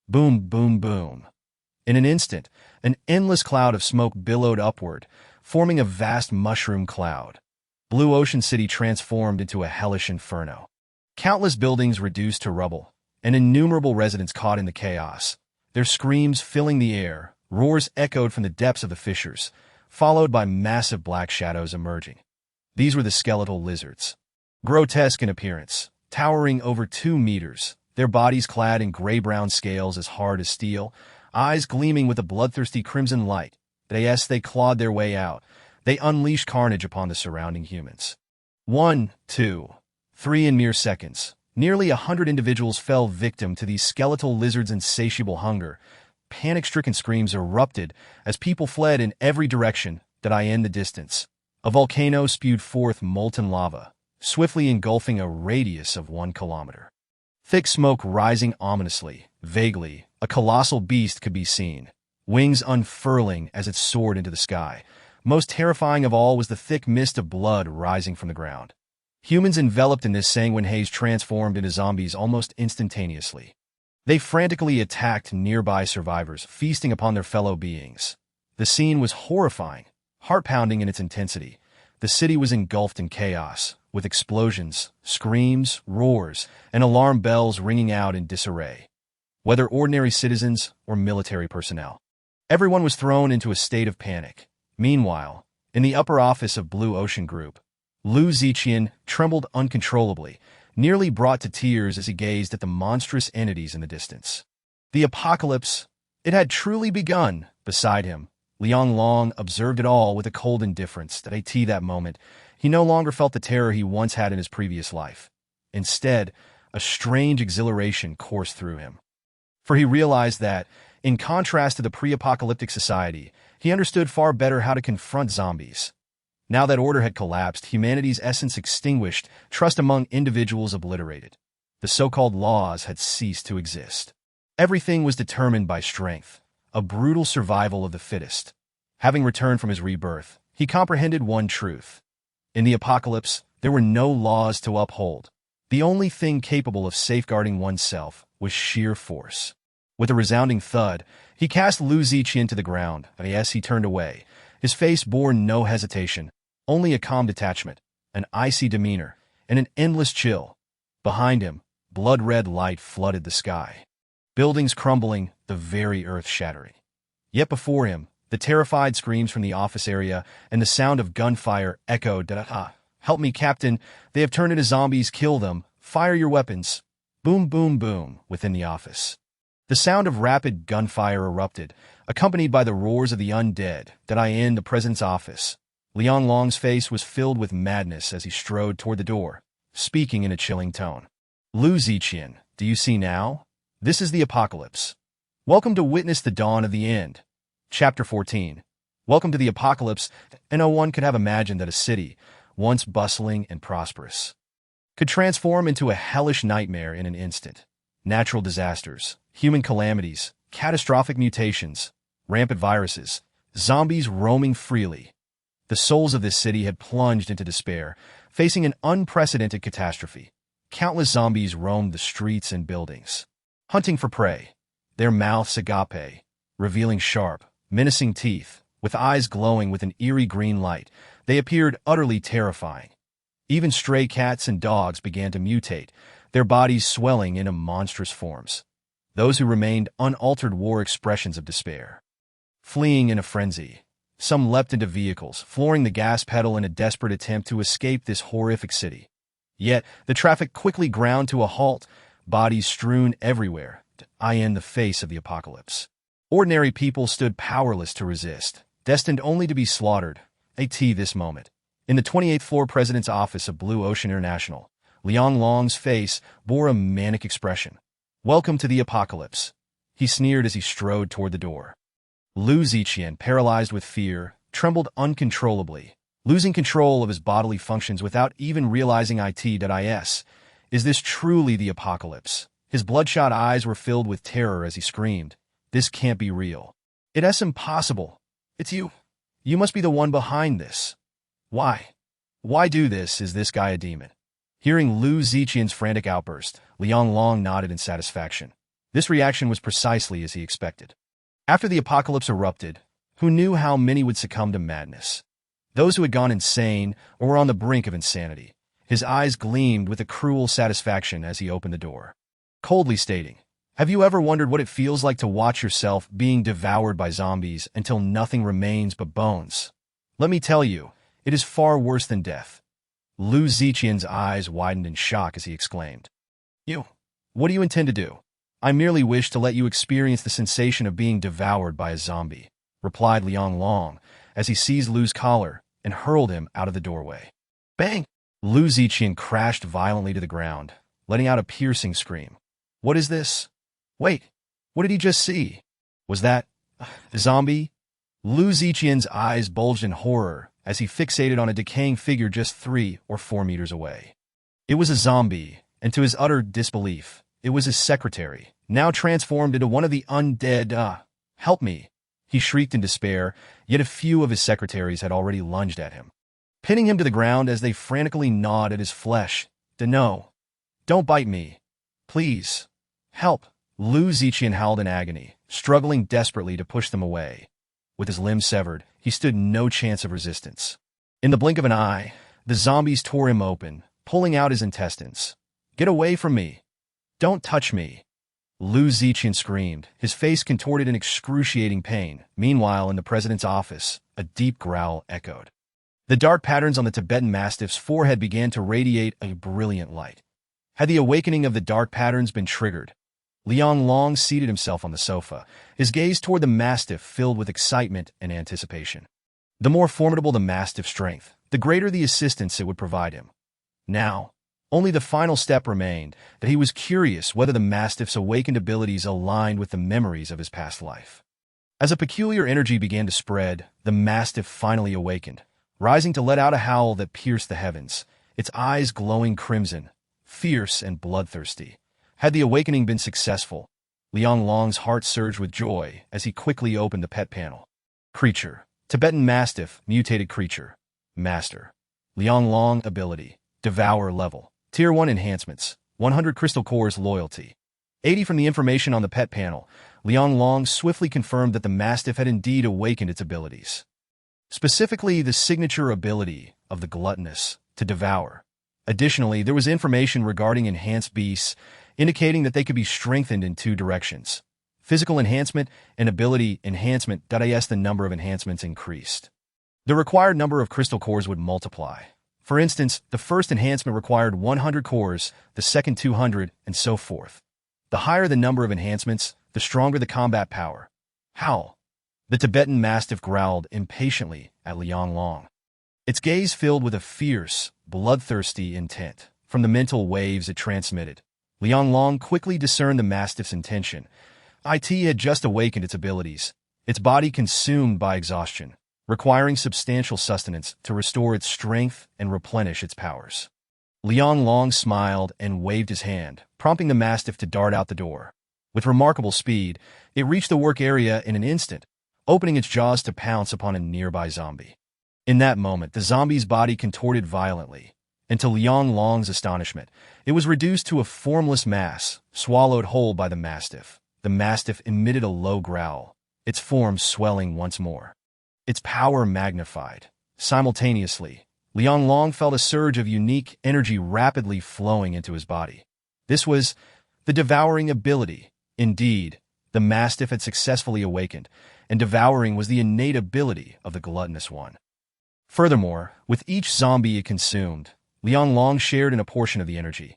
Boom, boom, boom. In an instant, an endless cloud of smoke billowed upward, forming a vast mushroom cloud. Blue Ocean City transformed into a hellish inferno. Countless buildings reduced to rubble, and innumerable residents caught in the chaos, their screams filling the air. Roars echoed from the depths of the fissures, followed by massive black shadows emerging. These were the skeletal lizards. Grotesque in appearance, towering over 2 meters, their bodies clad in gray-brown scales as hard as steel, eyes gleaming with a bloodthirsty crimson light. They clawed their way out. They unleashed carnage upon the surrounding humans. 1, 2, 3 in mere seconds. Nearly 100 individuals fell victim to these skeletal lizards' insatiable hunger. Panic-stricken screams erupted as people fled in every direction. In the distance, a volcano spewed forth molten lava, swiftly engulfing a radius of 1 kilometer. Thick smoke rising ominously, vaguely, a colossal beast could be seen, wings unfurling as it soared into the sky. Most terrifying of all was the thick mist of blood rising from the ground. Humans enveloped in this sanguine haze transformed into zombies almost instantaneously. They frantically attacked nearby survivors, feasting upon their fellow beings. The scene was horrifying, heart-pounding in its intensity. The city was engulfed in chaos, with explosions, screams, roars, and alarm bells ringing out in disarray. Whether ordinary citizens or military personnel, everyone was thrown into a state of panic. Meanwhile, in the upper office of Blue Ocean Group, Lu Ziqian trembled uncontrollably, nearly brought to tears as he gazed at the monstrous entities in the distance. The apocalypse, it had truly begun. Beside him, Liang Long observed it all with a cold indifference. That moment, he no longer felt the terror he once had in his previous life. Instead, a strange exhilaration coursed through him. For he realized that, in contrast to the pre-apocalyptic society, he understood far better how to confront zombies. Now that order had collapsed, humanity's essence extinguished, trust among individuals obliterated. The so-called laws had ceased to exist. Everything was determined by strength, a brutal survival of the fittest. Having returned from his rebirth, he comprehended one truth. In the apocalypse, there were no laws to uphold. The only thing capable of safeguarding oneself was sheer force. With a resounding thud, he cast Lu Ziqian to the ground, and yes, he turned away. His face bore no hesitation, only a calm detachment, an icy demeanor, and an endless chill. Behind him, blood-red light flooded the sky. Buildings crumbling, the very earth shattering. Yet before him, the terrified screams from the office area and the sound of gunfire echoed. Help me, Captain. They have turned into zombies. Kill them. Fire your weapons. Boom, boom, boom, within the office. The sound of rapid gunfire erupted, accompanied by the roars of the undead. In the president's office, Liang Long's face was filled with madness as he strode toward the door, speaking in a chilling tone. Lu Ziqian, do you see now? This is the apocalypse. Welcome to witness the dawn of the end. Chapter 14. Welcome to the apocalypse, and no one could have imagined that a city, once bustling and prosperous, could transform into a hellish nightmare in an instant. Natural disasters, human calamities, catastrophic mutations, rampant viruses, zombies roaming freely. The souls of this city had plunged into despair, facing an unprecedented catastrophe. Countless zombies roamed the streets and buildings, hunting for prey, their mouths agape, revealing sharp, menacing teeth, with eyes glowing with an eerie green light. They appeared utterly terrifying. Even stray cats and dogs began to mutate, their bodies swelling into monstrous forms. Those who remained unaltered wore expressions of despair. Fleeing in a frenzy, some leapt into vehicles, flooring the gas pedal in a desperate attempt to escape this horrific city. Yet, the traffic quickly ground to a halt, bodies strewn everywhere, in the face of the apocalypse. Ordinary people stood powerless to resist, destined only to be slaughtered. This moment. In the 28th floor president's office of Blue Ocean International, Liang Long's face bore a manic expression. Welcome to the apocalypse, he sneered as he strode toward the door. Lu Ziqian, paralyzed with fear, trembled uncontrollably, losing control of his bodily functions without even realizing is this truly the apocalypse? His bloodshot eyes were filled with terror as he screamed, "This can't be real. It's impossible. It's you. You must be the one behind this. Why? Why do this? Is this guy a demon?" Hearing Lu Ziqian's frantic outburst, Liang Long nodded in satisfaction. This reaction was precisely as he expected. After the apocalypse erupted, who knew how many would succumb to madness? Those who had gone insane or were on the brink of insanity. His eyes gleamed with a cruel satisfaction as he opened the door, coldly stating, "Have you ever wondered what it feels like to watch yourself being devoured by zombies until nothing remains but bones? Let me tell you, it is far worse than death." Lu Ziqian's eyes widened in shock as he exclaimed, What do you intend to do?" "I merely wish to let you experience the sensation of being devoured by a zombie," replied Liang Long as he seized Lu's collar and hurled him out of the doorway. Bang! Lu Ziqian crashed violently to the ground, letting out a piercing scream. "What is this? Wait, what did he just see? Was that a zombie?" Lu Ziqian's eyes bulged in horror as he fixated on a decaying figure just 3 or 4 meters away. It was a zombie, and to his utter disbelief, it was his secretary, now transformed into one of the undead. "Help me!" he shrieked in despair, yet a few of his secretaries had already lunged at him, pinning him to the ground as they frantically gnawed at his flesh. "No, don't bite me. Please, help!" Lu Ziqian howled in agony, struggling desperately to push them away. With his limbs severed, he stood no chance of resistance. In the blink of an eye, the zombies tore him open, pulling out his intestines. "Get away from me! Don't touch me!" Lu Ziqian screamed, his face contorted in excruciating pain. Meanwhile, in the president's office, a deep growl echoed. The dark patterns on the Tibetan Mastiff's forehead began to radiate a brilliant light. Had the awakening of the dark patterns been triggered? Liang Long seated himself on the sofa, his gaze toward the Mastiff filled with excitement and anticipation. The more formidable the Mastiff's strength, the greater the assistance it would provide him. Now, only the final step remained, that he was curious whether the Mastiff's awakened abilities aligned with the memories of his past life. As a peculiar energy began to spread, the Mastiff finally awakened, rising to let out a howl that pierced the heavens, its eyes glowing crimson, fierce and bloodthirsty. Had the awakening been successful, Liang Long's heart surged with joy as he quickly opened the pet panel. Creature, Tibetan Mastiff, mutated creature. Master. Liang Long ability, Devour level. Tier 1 enhancements, 100 crystal cores loyalty. 80 from the information on the pet panel, Liang Long swiftly confirmed that the Mastiff had indeed awakened its abilities. Specifically, the signature ability of the gluttonous, to devour. Additionally, there was information regarding enhanced beasts, indicating that they could be strengthened in two directions. Physical enhancement and ability enhancement. As the number of enhancements increased, the required number of crystal cores would multiply. For instance, the first enhancement required 100 cores, the second 200, and so forth. The higher the number of enhancements, the stronger the combat power. Howl. The Tibetan Mastiff growled impatiently at Liang Long. Its gaze filled with a fierce, bloodthirsty intent. From the mental waves it transmitted, Liang Long quickly discerned the Mastiff's intention. It had just awakened its abilities, its body consumed by exhaustion, requiring substantial sustenance to restore its strength and replenish its powers. Liang Long smiled and waved his hand, prompting the Mastiff to dart out the door. With remarkable speed, it reached the work area in an instant, opening its jaws to pounce upon a nearby zombie. In that moment, the zombie's body contorted violently, and to Liang Long's astonishment, it was reduced to a formless mass, swallowed whole by the Mastiff. The Mastiff emitted a low growl, its form swelling once more. Its power magnified. Simultaneously, Liang Long felt a surge of unique energy rapidly flowing into his body. This was the devouring ability. Indeed, the Mastiff had successfully awakened, and devouring was the innate ability of the gluttonous one. Furthermore, with each zombie it consumed, Liang Long shared in a portion of the energy.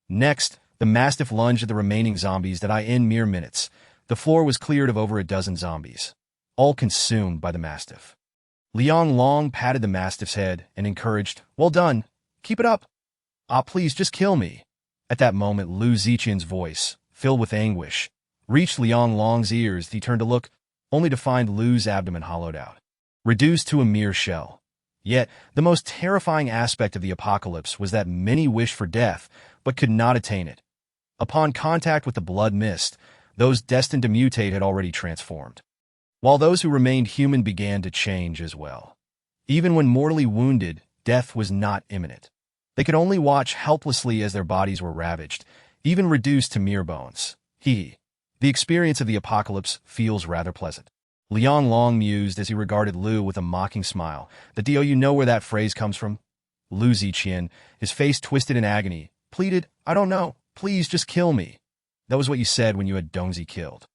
Next, the Mastiff lunged at the remaining zombies in mere minutes. The floor was cleared of over a dozen zombies, all consumed by the Mastiff. Liang Long patted the Mastiff's head and encouraged, "Well done. Keep it up. Please just kill me." At that moment, Lu Ziqian's voice, filled with anguish, reached Liang Long's ears. He turned to look, only to find Lu's abdomen hollowed out, reduced to a mere shell. Yet, the most terrifying aspect of the apocalypse was that many wished for death, but could not attain it. Upon contact with the blood mist, those destined to mutate had already transformed, while those who remained human began to change as well. Even when mortally wounded, death was not imminent. They could only watch helplessly as their bodies were ravaged, even reduced to mere bones. The experience of the apocalypse feels rather pleasant. Liang Long mused as he regarded Lu with a mocking smile. "Do you know where that phrase comes from?" Lu Ziqian, his face twisted in agony, pleaded, "I don't know. Please just kill me." "That was what you said when you had Dongzi killed.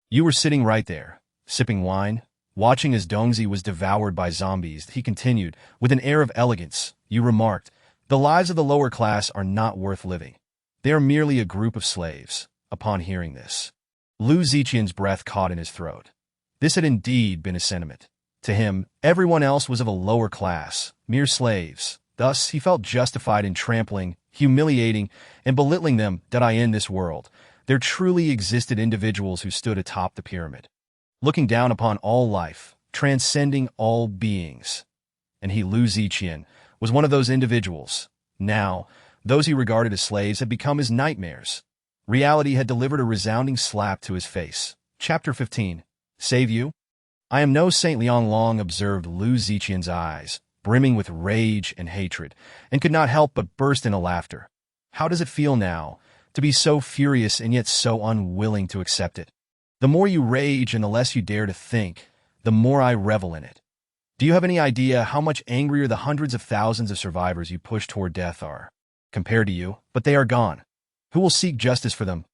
You were sitting right there, sipping wine, watching as Dongzi was devoured by zombies." He continued, with an air of elegance. "You remarked, the lives of the lower class are not worth living. They are merely a group of slaves." Upon hearing this, Lu Ziqian's breath caught in his throat. This had indeed been his sentiment. To him, everyone else was of a lower class, mere slaves. Thus, he felt justified in trampling, humiliating, and belittling them. In this world, there truly existed individuals who stood atop the pyramid, looking down upon all life, transcending all beings. And he, Lu Ziqian, was one of those individuals. Now, those he regarded as slaves had become his nightmares. Reality had delivered a resounding slap to his face. Chapter 15. Save you? "I am no saint," Liang Long observed Lu Ziqian's eyes, brimming with rage and hatred, and could not help but burst into laughter. "How does it feel now, to be so furious and yet so unwilling to accept it? The more you rage and the less you dare to think, the more I revel in it. Do you have any idea how much angrier the hundreds of thousands of survivors you push toward death are, compared to you? But they are gone. Who will seek justice for them?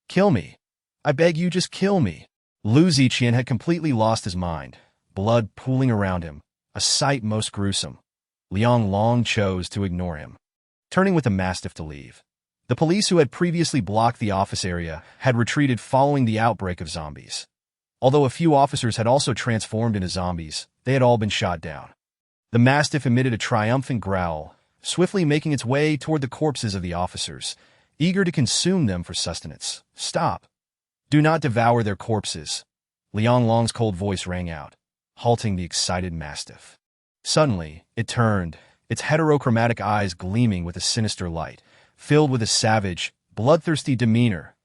Kill me. I beg you, just kill me." Lu Ziqian had completely lost his mind, blood pooling around him, a sight most gruesome. Liang Long chose to ignore him, turning with the Mastiff to leave. The police who had previously blocked the office area had retreated following the outbreak of zombies. Although a few officers had also transformed into zombies, they had all been shot down. The Mastiff emitted a triumphant growl, swiftly making its way toward the corpses of the officers, eager to consume them for sustenance. "Stop. Do not devour their corpses." Liang Long's cold voice rang out, halting the excited Mastiff. Suddenly, it turned, its heterochromatic eyes gleaming with a sinister light, filled with a savage, bloodthirsty demeanor.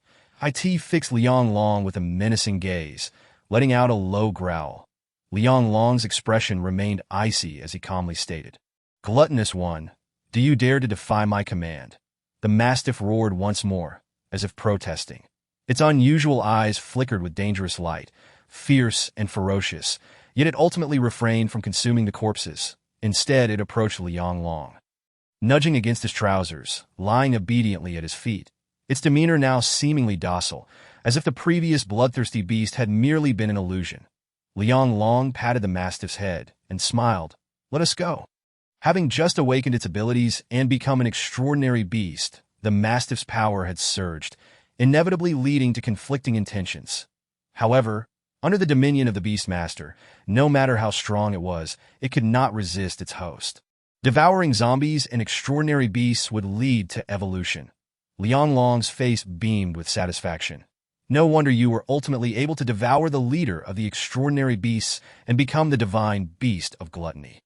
It fixed Liang Long with a menacing gaze, letting out a low growl. Liang Long's expression remained icy as he calmly stated, "Gluttonous one, do you dare to defy my command?" The Mastiff roared once more, as if protesting. Its unusual eyes flickered with dangerous light, fierce and ferocious, yet it ultimately refrained from consuming the corpses. Instead, it approached Liang Long, nudging against his trousers, lying obediently at his feet, its demeanor now seemingly docile, as if the previous bloodthirsty beast had merely been an illusion. Liang Long patted the mastiff's head and smiled. "Let us go." Having just awakened its abilities and become an extraordinary beast, the mastiff's power had surged, inevitably leading to conflicting intentions. However, under the dominion of the Beastmaster, no matter how strong it was, it could not resist its host. Devouring zombies and extraordinary beasts would lead to evolution. Liang Long's face beamed with satisfaction. "No wonder you were ultimately able to devour the leader of the extraordinary beasts and become the divine beast of gluttony.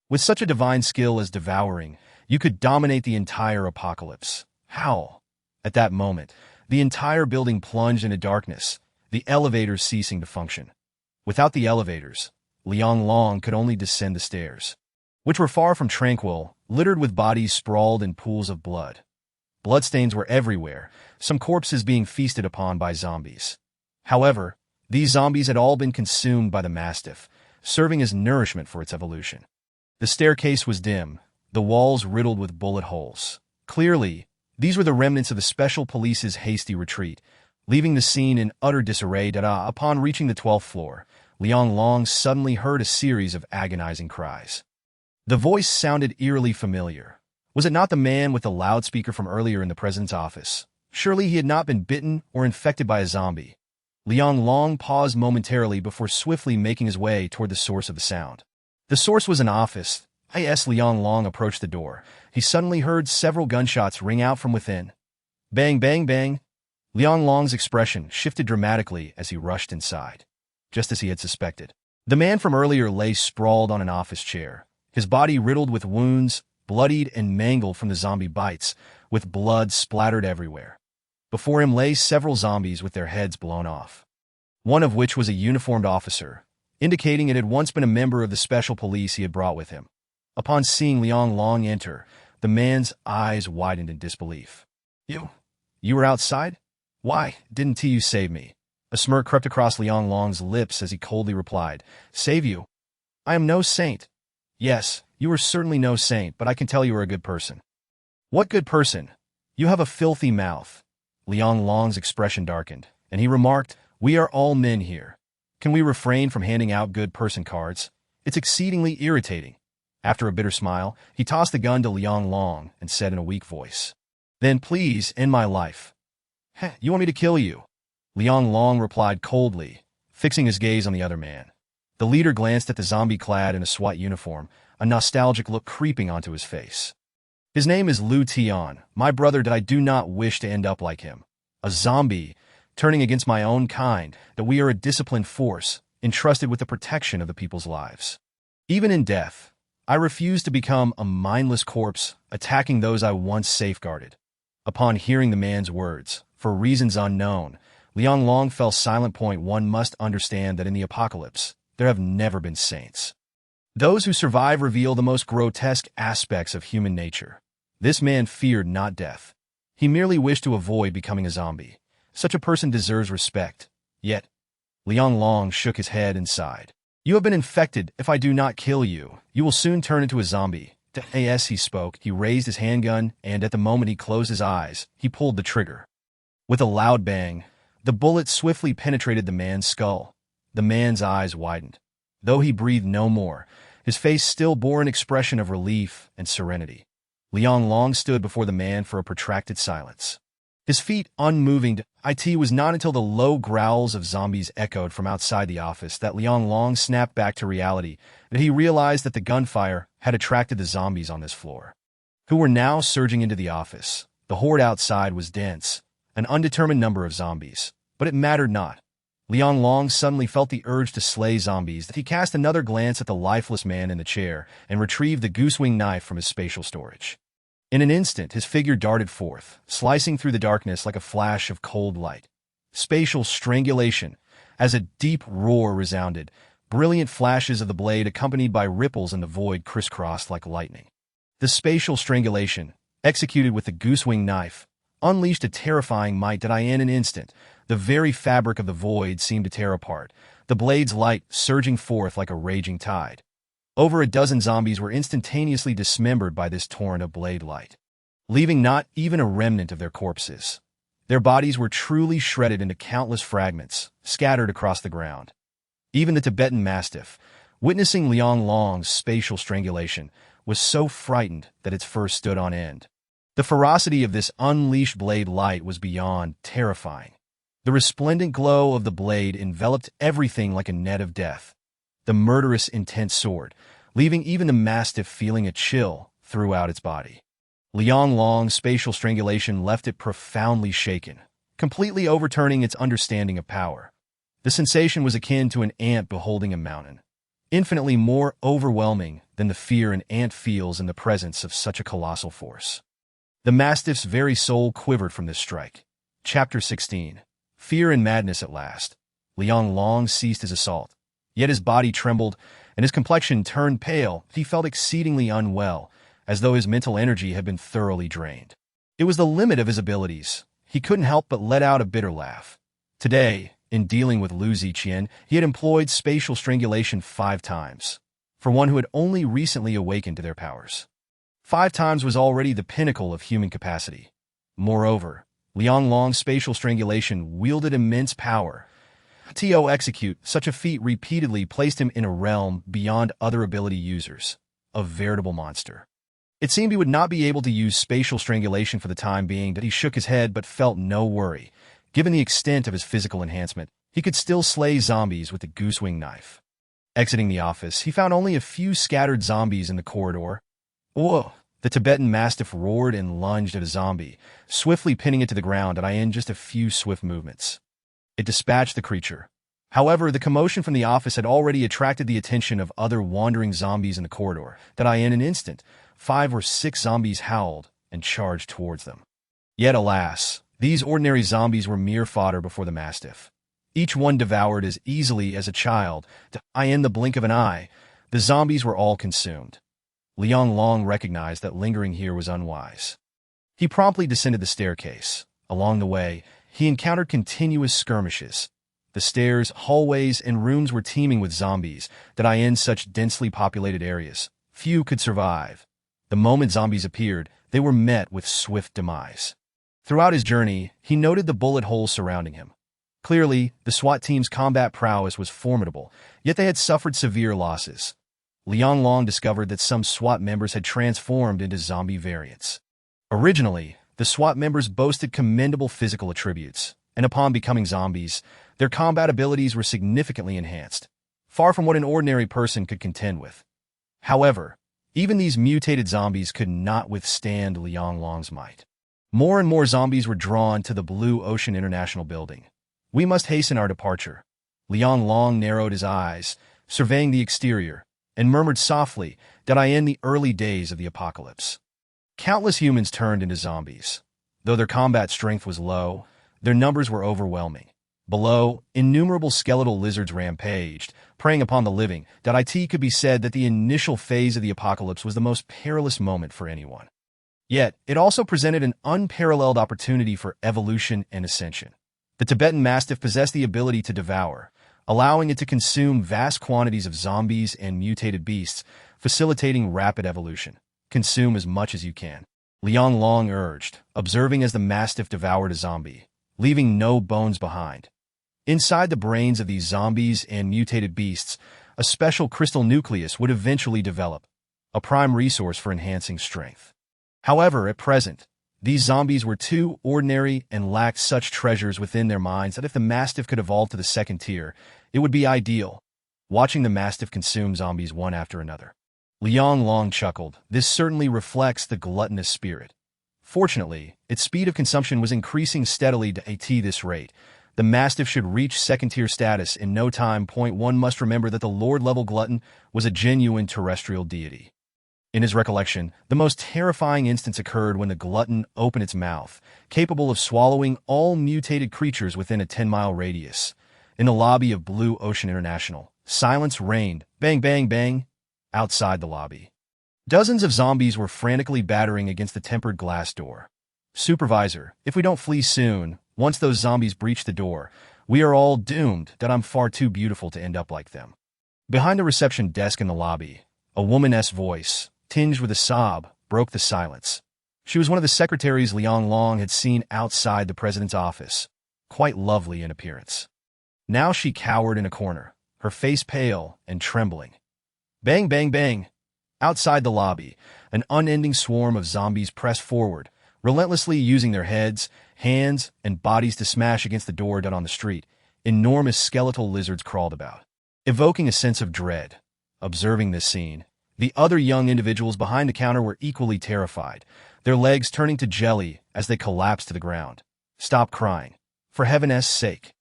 With such a divine skill as devouring, you could dominate the entire apocalypse. How?" At that moment, the entire building plunged into darkness, the elevators ceasing to function. Without the elevators, Liang Long could only descend the stairs, which were far from tranquil, littered with bodies sprawled in pools of blood. Bloodstains were everywhere, some corpses being feasted upon by zombies. However, these zombies had all been consumed by the mastiff, serving as nourishment for its evolution. The staircase was dim, the walls riddled with bullet holes. Clearly, these were the remnants of the Special Police's hasty retreat, leaving the scene in utter disarray. Upon reaching the 12th floor, Liang Long suddenly heard a series of agonizing cries. The voice sounded eerily familiar. Was it not the man with the loudspeaker from earlier in the president's office? Surely he had not been bitten or infected by a zombie. Liang Long paused momentarily before swiftly making his way toward the source of the sound. The source was an office. As Liang Long approached the door, he suddenly heard several gunshots ring out from within. Bang, bang, bang. Liang Long's expression shifted dramatically as he rushed inside. Just as he had suspected, the man from earlier lay sprawled on an office chair, his body riddled with wounds, bloodied and mangled from the zombie bites, with blood splattered everywhere. Before him lay several zombies with their heads blown off, one of which was a uniformed officer, indicating it had once been a member of the special police he had brought with him. Upon seeing Liang Long enter, the man's eyes widened in disbelief. You were outside? Why didn't you save me?" A smirk crept across Liang Long's lips as he coldly replied, "Save you? I am no saint." "Yes, you are certainly no saint, but I can tell you are a good person." "What good person? You have a filthy mouth." Liang Long's expression darkened, and he remarked, "We are all men here. Can we refrain from handing out good person cards? It's exceedingly irritating." After a bitter smile, he tossed the gun to Liang Long and said in a weak voice, "Then please end my life." "You want me to kill you?" Liang Long replied coldly, fixing his gaze on the other man. The leader glanced at the zombie clad in a SWAT uniform, a nostalgic look creeping onto his face. "His name is Lu Tian, my brother. I do not wish to end up like him. A zombie, turning against my own kind, that we are a disciplined force, entrusted with the protection of the people's lives. Even in death, I refuse to become a mindless corpse, attacking those I once safeguarded." Upon hearing the man's words, for reasons unknown, Liang Long fell silent. One must understand that in the apocalypse, there have never been saints. Those who survive reveal the most grotesque aspects of human nature. This man feared not death. He merely wished to avoid becoming a zombie. Such a person deserves respect. Yet, Liang Long shook his head and sighed. "You have been infected. If I do not kill you, you will soon turn into a zombie." As he spoke, he raised his handgun, and at the moment he closed his eyes, he pulled the trigger. With a loud bang, the bullet swiftly penetrated the man's skull. The man's eyes widened. Though he breathed no more, his face still bore an expression of relief and serenity. Liang Long stood before the man for a protracted silence, his feet unmoving. It was not until the low growls of zombies echoed from outside the office that Liang Long snapped back to reality, that he realized that the gunfire had attracted the zombies on this floor, who were now surging into the office. The horde outside was dense, an undetermined number of zombies, but it mattered not. Liang Long suddenly felt the urge to slay zombies. He cast another glance at the lifeless man in the chair and retrieved the goosewing knife from his spatial storage. In an instant, his figure darted forth, slicing through the darkness like a flash of cold light. Spatial strangulation. As a deep roar resounded, brilliant flashes of the blade accompanied by ripples in the void crisscrossed like lightning. The spatial strangulation, executed with the goosewing knife, unleashed a terrifying might that in an instant, the very fabric of the void seemed to tear apart, the blade's light surging forth like a raging tide. Over a dozen zombies were instantaneously dismembered by this torrent of blade light, leaving not even a remnant of their corpses. Their bodies were truly shredded into countless fragments, scattered across the ground. Even the Tibetan Mastiff, witnessing Liang Long's spatial strangulation, was so frightened that its fur stood on end. The ferocity of this unleashed blade light was beyond terrifying. The resplendent glow of the blade enveloped everything like a net of death. The murderous, intense sword, leaving even the Mastiff feeling a chill throughout its body. Liang Long's spatial strangulation left it profoundly shaken, completely overturning its understanding of power. The sensation was akin to an ant beholding a mountain, infinitely more overwhelming than the fear an ant feels in the presence of such a colossal force. The Mastiff's very soul quivered from this strike. Chapter 16. Fear and madness at last. Liang Long ceased his assault. Yet his body trembled, and his complexion turned pale. He felt exceedingly unwell, as though his mental energy had been thoroughly drained. It was the limit of his abilities. He couldn't help but let out a bitter laugh. Today, in dealing with Lu Ziqian, he had employed spatial strangulation 5 times, for one who had only recently awakened to their powers. 5 times was already the pinnacle of human capacity. Moreover, Liang Long's spatial strangulation wielded immense power. To execute such a feat repeatedly placed him in a realm beyond other ability users, a veritable monster. It seemed he would not be able to use spatial strangulation for the time being, that he shook his head but felt no worry. Given the extent of his physical enhancement, he could still slay zombies with the goosewing knife. Exiting the office, he found only a few scattered zombies in the corridor. Whoa! The Tibetan Mastiff roared and lunged at a zombie, swiftly pinning it to the ground in just a few swift movements. It dispatched the creature. However, the commotion from the office had already attracted the attention of other wandering zombies in the corridor, in an instant, 5 or 6 zombies howled and charged towards them. Yet alas, these ordinary zombies were mere fodder before the Mastiff. Each one devoured as easily as a child. In the blink of an eye, the zombies were all consumed. Liang Long recognized that lingering here was unwise. He promptly descended the staircase. Along the way, he encountered continuous skirmishes. The stairs, hallways, and rooms were teeming with zombies in such densely populated areas. Few could survive. The moment zombies appeared, they were met with swift demise. Throughout his journey, he noted the bullet holes surrounding him. Clearly, the SWAT team's combat prowess was formidable, yet they had suffered severe losses. Liang Long discovered that some SWAT members had transformed into zombie variants. Originally, the SWAT members boasted commendable physical attributes, and upon becoming zombies, their combat abilities were significantly enhanced, far from what an ordinary person could contend with. However, even these mutated zombies could not withstand Liang Long's might. More and more zombies were drawn to the Blue Ocean International building. We must hasten our departure. Liang Long narrowed his eyes, surveying the exterior, and murmured softly in the early days of the apocalypse. Countless humans turned into zombies. Though their combat strength was low, their numbers were overwhelming. Below, innumerable skeletal lizards rampaged, preying upon the living. It could be said that the initial phase of the apocalypse was the most perilous moment for anyone. Yet, it also presented an unparalleled opportunity for evolution and ascension. The Tibetan Mastiff possessed the ability to devour, allowing it to consume vast quantities of zombies and mutated beasts, facilitating rapid evolution. Consume as much as you can, Liang Long urged, observing as the Mastiff devoured a zombie, leaving no bones behind. Inside the brains of these zombies and mutated beasts, a special crystal nucleus would eventually develop, a prime resource for enhancing strength. However, at present, these zombies were too ordinary and lacked such treasures within their minds that if the Mastiff could evolve to the 2nd tier, it would be ideal. Watching the Mastiff consume zombies one after another, Liang Long chuckled. This certainly reflects the gluttonous spirit. Fortunately, its speed of consumption was increasing steadily at this rate. The Mastiff should reach 2nd tier status in no time. One must remember that the Lord-level glutton was a genuine terrestrial deity. In his recollection, the most terrifying instance occurred when the glutton opened its mouth, capable of swallowing all mutated creatures within a 10-mile radius. In the lobby of Blue Ocean International, silence reigned. Bang, bang, bang. Outside the lobby, dozens of zombies were frantically battering against the tempered glass door. Supervisor, if we don't flee soon, once those zombies breach the door, we are all doomed. That I'm far too beautiful to end up like them. Behind the reception desk in the lobby, a woman's voice, tinged with a sob, broke the silence. She was one of the secretaries Liang Long had seen outside the president's office, quite lovely in appearance. Now she cowered in a corner, her face pale and trembling. Bang, bang, bang! Outside the lobby, an unending swarm of zombies pressed forward, relentlessly using their heads, hands, and bodies to smash against the door down on the street. Enormous skeletal lizards crawled about, evoking a sense of dread. Observing this scene, the other young individuals behind the counter were equally terrified, their legs turning to jelly as they collapsed to the ground. Stop crying. For heaven's sake.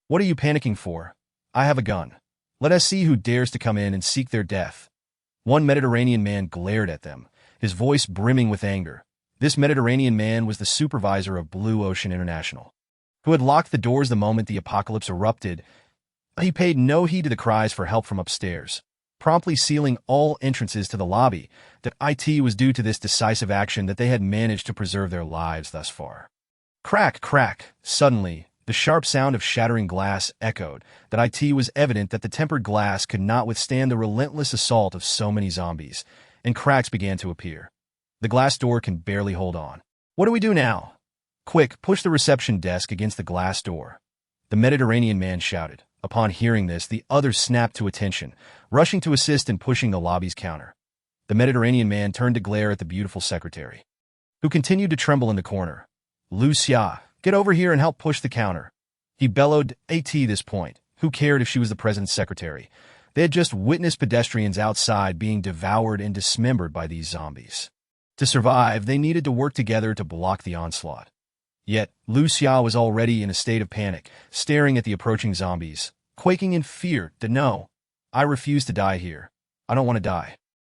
What are you panicking for? I have a gun. Let us see who dares to come in and seek their death. One Mediterranean man glared at them, his voice brimming with anger. This Mediterranean man was the supervisor of Blue Ocean International, who had locked the doors the moment the apocalypse erupted. He paid no heed to the cries for help from upstairs, promptly sealing all entrances to the lobby. That IT was due to this decisive action that they had managed to preserve their lives thus far. Crack, crack! Suddenly, the sharp sound of shattering glass echoed. That it was evident that the tempered glass could not withstand the relentless assault of so many zombies, and cracks began to appear. The glass door can barely hold on. What do we do now? Quick, push the reception desk against the glass door. The Mediterranean man shouted. Upon hearing this, the others snapped to attention, rushing to assist in pushing the lobby's counter. The Mediterranean man turned to glare at the beautiful secretary, who continued to tremble in the corner. Lucia, get over here and help push the counter. He bellowed at this point. Who cared if she was the president's secretary? They had just witnessed pedestrians outside being devoured and dismembered by these zombies. To survive, they needed to work together to block the onslaught. Yet, Lucia was already in a state of panic, staring at the approaching zombies, quaking in fear. No, I refuse to die here. I don't want to die.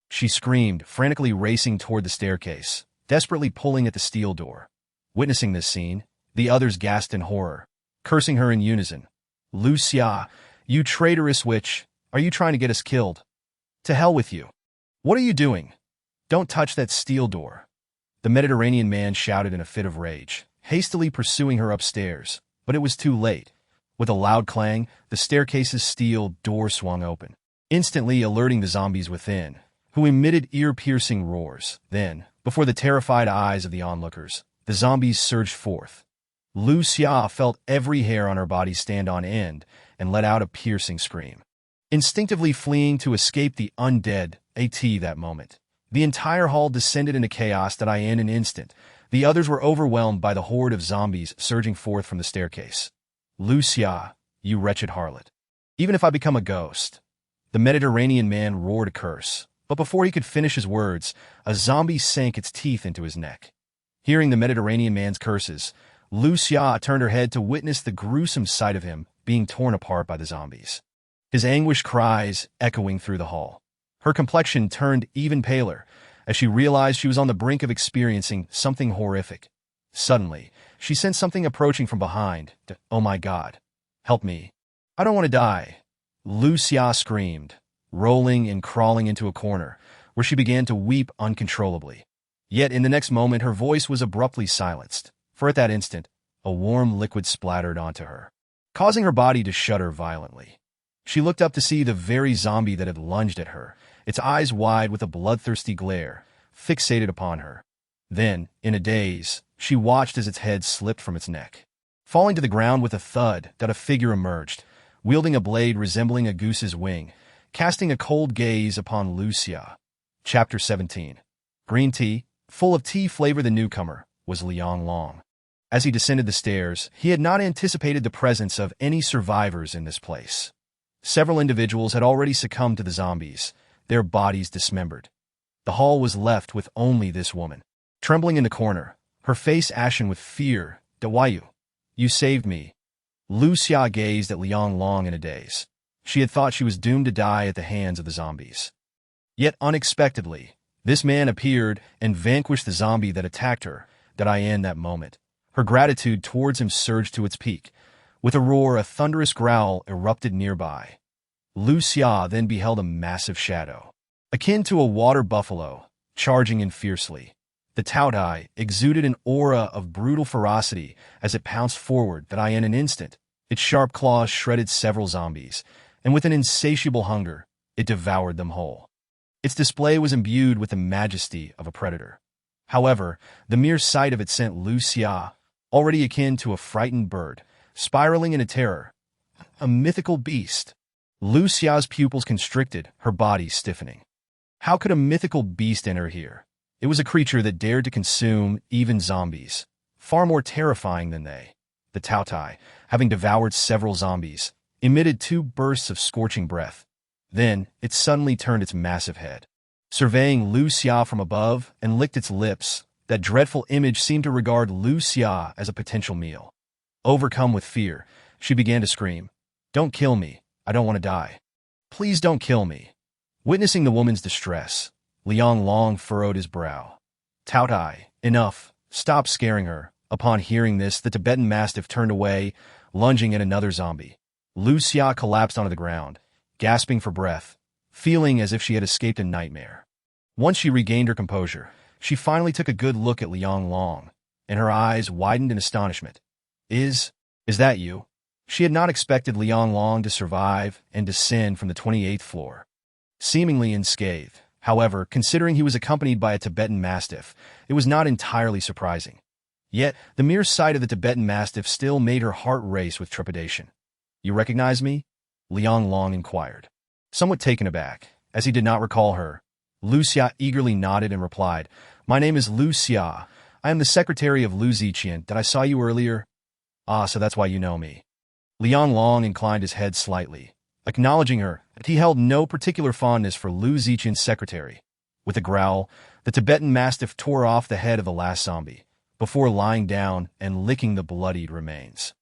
She screamed, frantically racing toward the staircase, desperately pulling at the steel door. Witnessing this scene, the others gasped in horror, cursing her in unison. Lucia, you traitorous witch, are you trying to get us killed? To hell with you. What are you doing? Don't touch that steel door. The Mediterranean man shouted in a fit of rage, hastily pursuing her upstairs, but it was too late. With a loud clang, the staircase's steel door swung open, instantly alerting the zombies within, who emitted ear-piercing roars. Then, before the terrified eyes of the onlookers, the zombies surged forth. Lucia felt every hair on her body stand on end and let out a piercing scream, instinctively fleeing to escape the undead that moment. The entire hall descended into chaos in an instant. The others were overwhelmed by the horde of zombies surging forth from the staircase. Lucia, you wretched harlot. Even if I become a ghost. The Mediterranean man roared a curse, but before he could finish his words, a zombie sank its teeth into his neck. Hearing the Mediterranean man's curses, Lucia turned her head to witness the gruesome sight of him being torn apart by the zombies, his anguished cries echoing through the hall. Her complexion turned even paler as she realized she was on the brink of experiencing something horrific. Suddenly, she sensed something approaching from behind. Oh my God. Help me. I don't want to die. Lucia screamed, rolling and crawling into a corner, where she began to weep uncontrollably. Yet in the next moment her voice was abruptly silenced, for at that instant, a warm liquid splattered onto her, causing her body to shudder violently. She looked up to see the very zombie that had lunged at her, its eyes wide with a bloodthirsty glare, fixated upon her. Then, in a daze, she watched as its head slipped from its neck, falling to the ground with a thud. A figure emerged, wielding a blade resembling a goose's wing, casting a cold gaze upon Lucia. Chapter 17. Green tea, full of tea flavor. The newcomer was Liang Long. As he descended the stairs, he had not anticipated the presence of any survivors in this place. Several individuals had already succumbed to the zombies, their bodies dismembered. The hall was left with only this woman, trembling in the corner, her face ashen with fear. Dawayu, you saved me. Lucia gazed at Liang Long in a daze. She had thought she was doomed to die at the hands of the zombies. Yet unexpectedly, this man appeared and vanquished the zombie that attacked her. In that moment, her gratitude towards him surged to its peak. With a roar, a thunderous growl erupted nearby. Lucia then beheld a massive shadow, akin to a water buffalo, charging in fiercely. The Taotie exuded an aura of brutal ferocity as it pounced forward that in an instant, its sharp claws shredded several zombies, and with an insatiable hunger, it devoured them whole. Its display was imbued with the majesty of a predator. However, the mere sight of it sent Lu Xia, already akin to a frightened bird, spiraling into terror. A mythical beast. Lu Xia's pupils constricted, her body stiffening. How could a mythical beast enter here? It was a creature that dared to consume even zombies, far more terrifying than they. The Taotie, having devoured several zombies, emitted 2 bursts of scorching breath. Then, it suddenly turned its massive head. Surveying Lu Xia from above and licked its lips, that dreadful image seemed to regard Lu Xia as a potential meal. Overcome with fear, she began to scream, "Don't kill me, I don't want to die. Please don't kill me." Witnessing the woman's distress, Liang Long furrowed his brow. Taotie, enough, stop scaring her. Upon hearing this, the Tibetan Mastiff turned away, lunging at another zombie. Lu Xia collapsed onto the ground, gasping for breath, feeling as if she had escaped a nightmare. Once she regained her composure, she finally took a good look at Liang Long, and her eyes widened in astonishment. Is that you?" She had not expected Liang Long to survive and descend from the 28th floor. Seemingly unscathed, however, considering he was accompanied by a Tibetan Mastiff, it was not entirely surprising. Yet, the mere sight of the Tibetan Mastiff still made her heart race with trepidation. "You recognize me?" Liang Long inquired. Somewhat taken aback, as he did not recall her, Lu Xia eagerly nodded and replied, "My name is Lu Xia. I am the secretary of Lu Ziqian. Did I saw you earlier?" "Ah, so that's why you know me." Liang Long inclined his head slightly, acknowledging her that he held no particular fondness for Lu Ziqian's secretary. With a growl, the Tibetan Mastiff tore off the head of the last zombie, before lying down and licking the bloodied remains.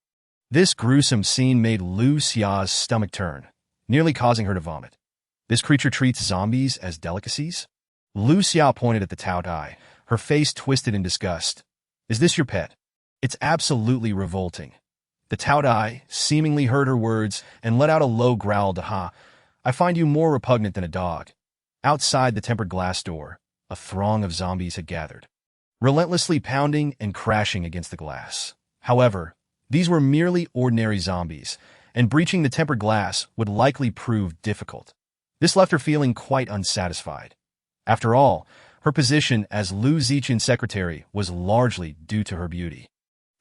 This gruesome scene made Lu Xia's stomach turn, nearly causing her to vomit. This creature treats zombies as delicacies? Lu Xia pointed at the Taotie, her face twisted in disgust. "Is this your pet? It's absolutely revolting." The Taotie seemingly heard her words and let out a low growl to "Ha, I find you more repugnant than a dog." Outside the tempered glass door, a throng of zombies had gathered, relentlessly pounding and crashing against the glass. However, these were merely ordinary zombies, and breaching the tempered glass would likely prove difficult. This left her feeling quite unsatisfied. After all, her position as Lu Ziqian's secretary was largely due to her beauty.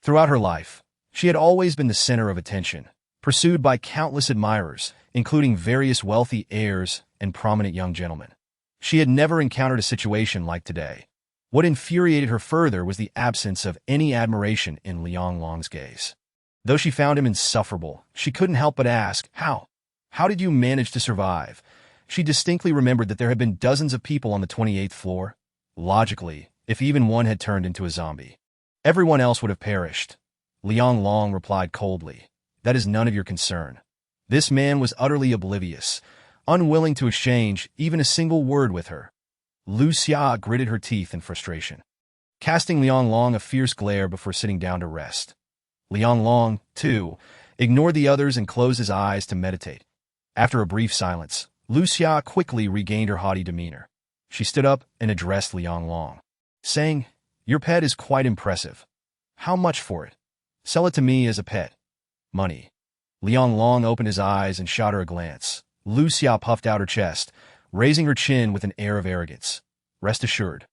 Throughout her life, she had always been the center of attention, pursued by countless admirers, including various wealthy heirs and prominent young gentlemen. She had never encountered a situation like today. What infuriated her further was the absence of any admiration in Liang Long's gaze. Though she found him insufferable, she couldn't help but ask, "How? How did you manage to survive?" She distinctly remembered that there had been dozens of people on the 28th floor. Logically, if even one had turned into a zombie, everyone else would have perished. Liang Long replied coldly, "That is none of your concern." This man was utterly oblivious, unwilling to exchange even a single word with her. Lu Xia gritted her teeth in frustration, casting Liang Long a fierce glare before sitting down to rest. Liang Long, too, ignored the others and closed his eyes to meditate. After a brief silence, Lu Xia quickly regained her haughty demeanor. She stood up and addressed Liang Long, saying, "Your pet is quite impressive. How much for it? Sell it to me as a pet." "Money." Liang Long opened his eyes and shot her a glance. Lu Xia puffed out her chest, raising her chin with an air of arrogance. "Rest assured,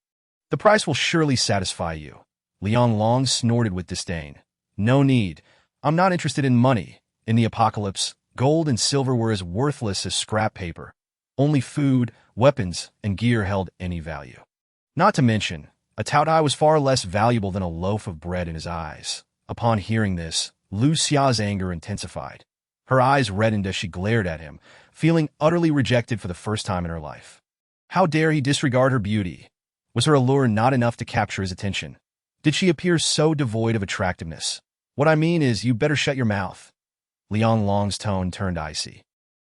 the price will surely satisfy you." Liang Long snorted with disdain. "No need. I'm not interested in money. In the apocalypse, gold and silver were as worthless as scrap paper. Only food, weapons, and gear held any value. Not to mention, a Taotie was far less valuable than a loaf of bread in his eyes." Upon hearing this, Lu Xia's anger intensified. Her eyes reddened as she glared at him, feeling utterly rejected for the first time in her life. How dare he disregard her beauty? Was her allure not enough to capture his attention? Did she appear so devoid of attractiveness? "What I mean is, you better shut your mouth." Liang Long's tone turned icy,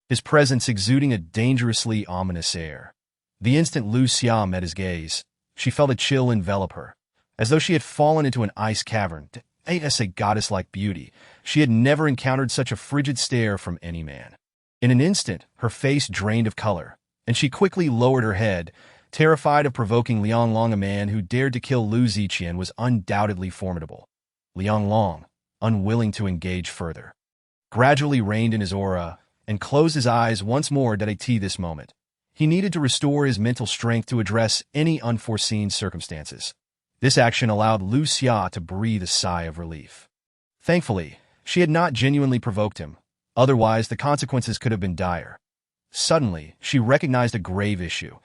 his presence exuding a dangerously ominous air. The instant Lu Xia met his gaze, she felt a chill envelop her, as though she had fallen into an ice cavern. As a goddess-like beauty, she had never encountered such a frigid stare from any man. In an instant, her face drained of color, and she quickly lowered her head, Terrified of provoking Liang Long, a man who dared to kill Lu Ziqian was undoubtedly formidable. Liang Long, unwilling to engage further, gradually reined in his aura and closed his eyes once more. Taotie this moment. He needed to restore his mental strength to address any unforeseen circumstances. This action allowed Lu Xia to breathe a sigh of relief. Thankfully, she had not genuinely provoked him, otherwise the consequences could have been dire. Suddenly, she recognized a grave issue.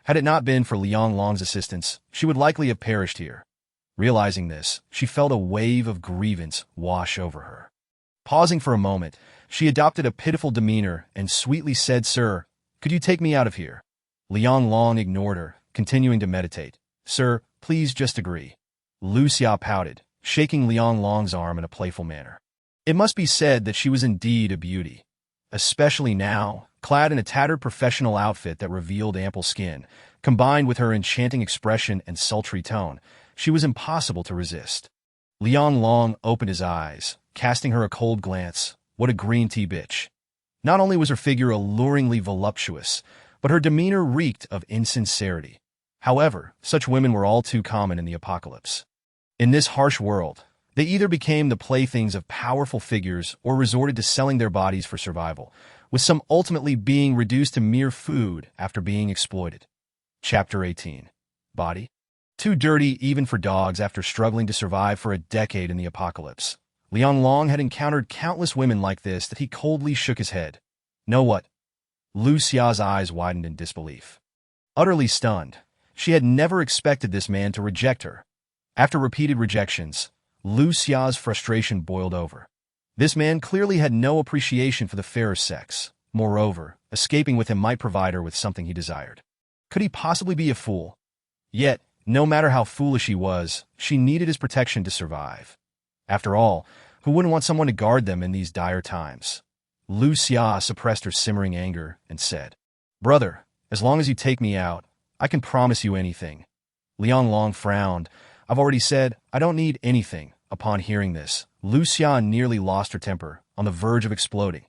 Had it not been for Liang Long's assistance, she would likely have perished here. Realizing this, she felt a wave of grievance wash over her. Pausing for a moment, she adopted a pitiful demeanor and sweetly said, "Sir, could you take me out of here?" Liang Long ignored her, continuing to meditate. "Sir, please just agree." Lu Xia pouted, shaking Liang Long's arm in a playful manner. It must be said that she was indeed a beauty. Especially now, clad in a tattered professional outfit that revealed ample skin, combined with her enchanting expression and sultry tone, she was impossible to resist. Liang Long opened his eyes, casting her a cold glance. What a green tea bitch. Not only was her figure alluringly voluptuous, but her demeanor reeked of insincerity. However, such women were all too common in the apocalypse. In this harsh world, they either became the playthings of powerful figures or resorted to selling their bodies for survival, with some ultimately being reduced to mere food after being exploited. Chapter 18. Body? Too dirty even for dogs. After struggling to survive for a decade in the apocalypse, Liang Long had encountered countless women like this that he coldly shook his head. Know what? Lu Xia's eyes widened in disbelief. Utterly stunned, she had never expected this man to reject her. After repeated rejections, Lu Xia's frustration boiled over. This man clearly had no appreciation for the fairer sex. Moreover, escaping with him might provide her with something he desired. Could he possibly be a fool? Yet, no matter how foolish he was, she needed his protection to survive. After all, who wouldn't want someone to guard them in these dire times? Lu Xia suppressed her simmering anger and said, "Brother, as long as you take me out, I can promise you anything." Liang Long frowned. "I've already said I don't need anything." Upon hearing this, Lu Xia nearly lost her temper, on the verge of exploding.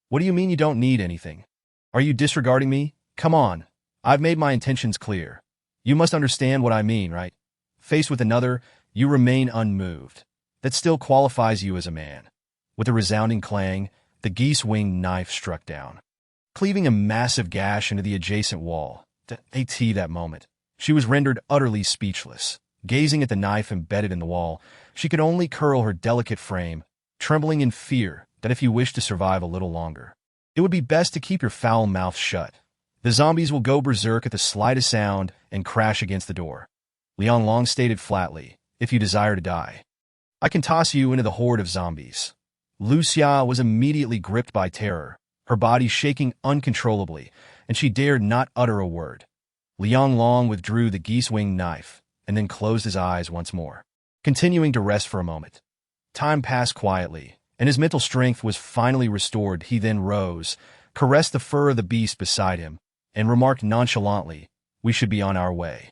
"What do you mean you don't need anything? Are you disregarding me? Come on. I've made my intentions clear. You must understand what I mean, right? Faced with another, you remain unmoved. That still qualifies you as a man." With a resounding clang, the geese-winged knife struck down, cleaving a massive gash into the adjacent wall. Taotie that moment, she was rendered utterly speechless. Gazing at the knife embedded in the wall, she could only curl her delicate frame, trembling in fear that if you wish to survive a little longer, it would be best to keep your foul mouth shut. The zombies will go berserk at the slightest sound and crash against the door. Liang Long stated flatly, "If you desire to die, I can toss you into the horde of zombies." Lu Xia was immediately gripped by terror, her body shaking uncontrollably, and she dared not utter a word. Liang Long withdrew the geese-winged knife, and then closed his eyes once more, continuing to rest for a moment. Time passed quietly, and his mental strength was finally restored. He then rose, caressed the fur of the beast beside him, and remarked nonchalantly, "We should be on our way."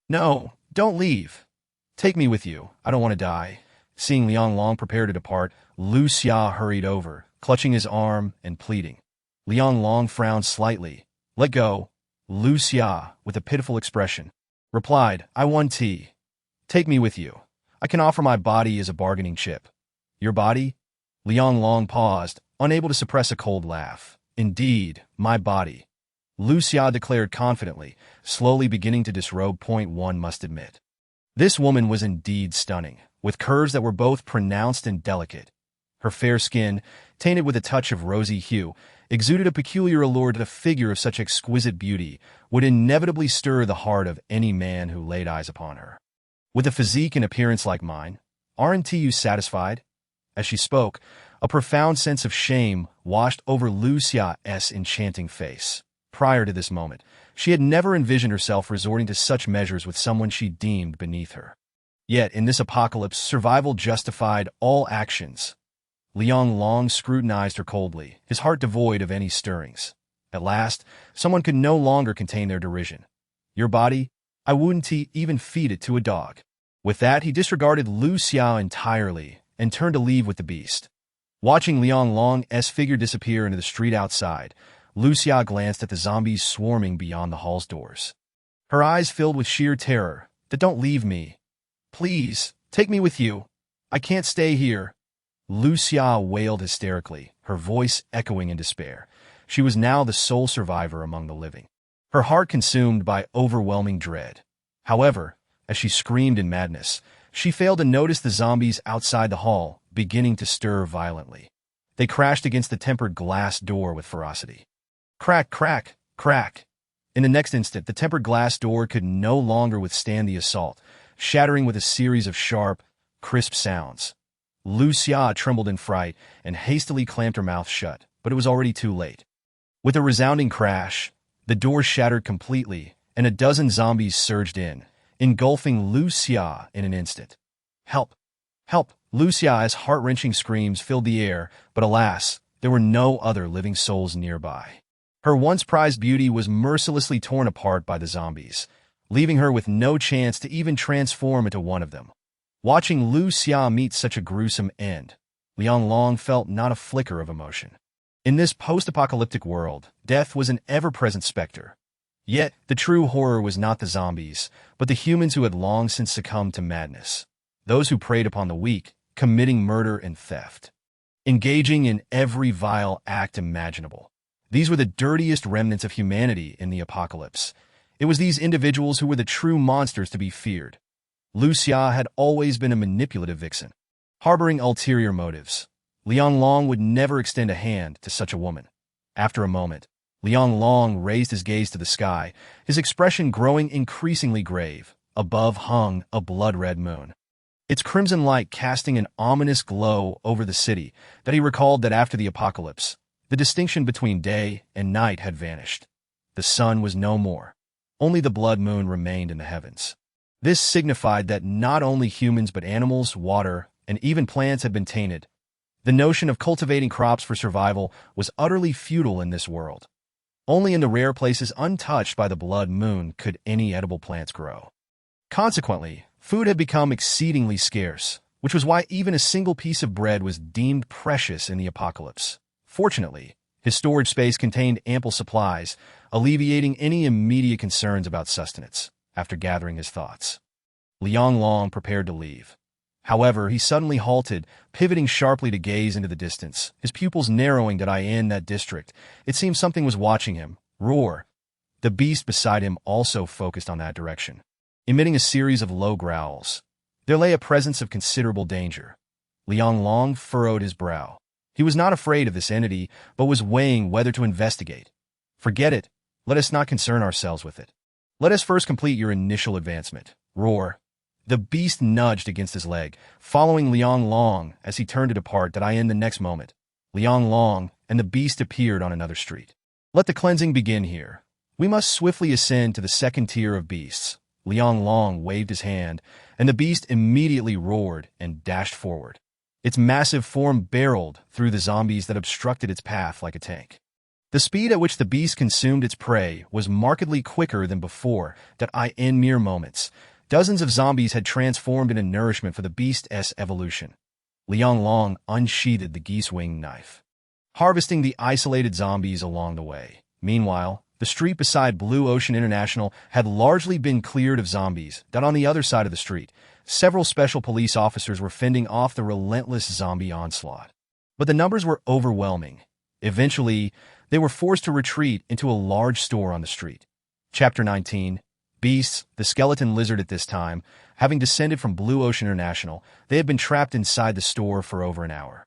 "No, don't leave. Take me with you. I don't want to die." Seeing Liang Long prepare to depart, Lu Xia hurried over, clutching his arm and pleading. Liang Long frowned slightly. "Let go." Lu Xia, with a pitiful expression, replied, "I want tea. Take me with you. I can offer my body as a bargaining chip." "Your body?" Liang Long paused, unable to suppress a cold laugh. "Indeed, my body," Lu Xia declared confidently, slowly beginning to disrobe. One must admit, this woman was indeed stunning, with curves that were both pronounced and delicate. Her fair skin, tainted with a touch of rosy hue, exuded a peculiar allure that a figure of such exquisite beauty would inevitably stir the heart of any man who laid eyes upon her. "With a physique and appearance like mine, aren't you satisfied?" As she spoke, a profound sense of shame washed over Lu Xia's enchanting face. Prior to this moment, she had never envisioned herself resorting to such measures with someone she deemed beneath her. Yet, in this apocalypse, survival justified all actions. Liang Long scrutinized her coldly, his heart devoid of any stirrings. At last, someone could no longer contain their derision. "Your body? I wouldn't even feed it to a dog." With that, he disregarded Lu Xia entirely and turned to leave with the beast. Watching Liang Long's figure disappear into the street outside, Lu Xia glanced at the zombies swarming beyond the hall's doors. her eyes filled with sheer terror. Don't leave me. Please, take me with you. I can't stay here. Lucia wailed hysterically, her voice echoing in despair. She was now the sole survivor among the living, her heart consumed by overwhelming dread. However, as she screamed in madness, she failed to notice the zombies outside the hall beginning to stir violently. They crashed against the tempered glass door with ferocity. Crack, crack, crack. In the next instant, the tempered glass door could no longer withstand the assault, shattering with a series of sharp, crisp sounds. Lucia trembled in fright and hastily clamped her mouth shut, but it was already too late. With a resounding crash, the door shattered completely, and a dozen zombies surged in, engulfing Lucia in an instant. Help! Help! Lucia's heart-wrenching screams filled the air, but alas, there were no other living souls nearby. Her once prized beauty was mercilessly torn apart by the zombies, leaving her with no chance to even transform into one of them. Watching Lucia meet such a gruesome end, Liang Long felt not a flicker of emotion. In this post-apocalyptic world, death was an ever-present specter. Yet, the true horror was not the zombies, but the humans who had long since succumbed to madness. Those who preyed upon the weak, committing murder and theft, engaging in every vile act imaginable. These were the dirtiest remnants of humanity in the apocalypse. It was these individuals who were the true monsters to be feared. Lucia had always been a manipulative vixen, harboring ulterior motives. Liang Long would never extend a hand to such a woman. After a moment, Liang Long raised his gaze to the sky, his expression growing increasingly grave. Above hung a blood-red moon, its crimson light casting an ominous glow over the city that he recalled that after the apocalypse, the distinction between day and night had vanished. The sun was no more. Only the blood moon remained in the heavens. This signified that not only humans but animals, water, and even plants had been tainted. The notion of cultivating crops for survival was utterly futile in this world. Only in the rare places untouched by the blood moon could any edible plants grow. Consequently, food had become exceedingly scarce, which was why even a single piece of bread was deemed precious in the apocalypse. Fortunately, his storage space contained ample supplies, alleviating any immediate concerns about sustenance. After gathering his thoughts, Liang Long prepared to leave. However, he suddenly halted, pivoting sharply to gaze into the distance, his pupils narrowing. Did I in that district? It seemed something was watching him. Roar! The beast beside him also focused on that direction, emitting a series of low growls. There lay a presence of considerable danger. Liang Long furrowed his brow. He was not afraid of this entity, but was weighing whether to investigate. Forget it. Let us not concern ourselves with it. Let us first complete your initial advancement. Roar! The beast nudged against his leg, following Liang Long as he turned to depart. Did I in the next moment, Liang Long and the beast appeared on another street. Let the cleansing begin here. We must swiftly ascend to the second tier of beasts. Liang Long waved his hand, and the beast immediately roared and dashed forward. Its massive form barreled through the zombies that obstructed its path like a tank. The speed at which the beast consumed its prey was markedly quicker than before. In mere moments, dozens of zombies had transformed into nourishment for the beast's evolution. Liang Long unsheathed the geese-wing knife, harvesting the isolated zombies along the way. Meanwhile, the street beside Blue Ocean International had largely been cleared of zombies. On the other side of the street, several special police officers were fending off the relentless zombie onslaught. But the numbers were overwhelming. Eventually, they were forced to retreat into a large store on the street. Chapter 19. Beasts, the skeleton lizard. At this time, having descended from Blue Ocean International, they had been trapped inside the store for over an hour.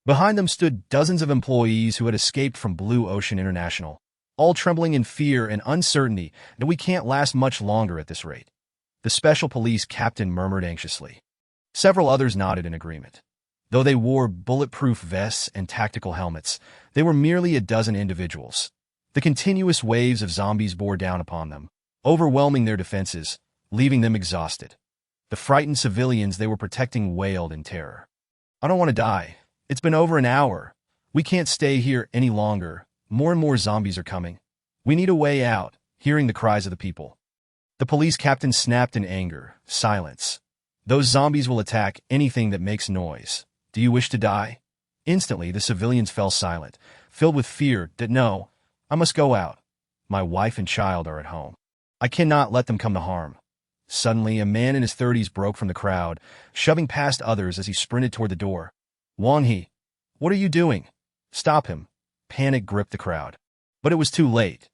Behind them stood dozens of employees who had escaped from Blue Ocean International, all trembling in fear and uncertainty that we can't last much longer at this rate. The special police captain murmured anxiously. Several others nodded in agreement. Though they wore bulletproof vests and tactical helmets, they were merely a dozen individuals. The continuous waves of zombies bore down upon them, overwhelming their defenses, leaving them exhausted. The frightened civilians they were protecting wailed in terror. I don't want to die. It's been over an hour. We can't stay here any longer. More and more zombies are coming. We need a way out. Hearing the cries of the people, the police captain snapped in anger. Silence. Those zombies will attack anything that makes noise. Do you wish to die? Instantly, the civilians fell silent, filled with fear. No, I must go out. My wife and child are at home. I cannot let them come to harm. Suddenly, a man in his 30s broke from the crowd, shoving past others as he sprinted toward the door. Wang He, what are you doing? Stop him. Panic gripped the crowd. But it was too late.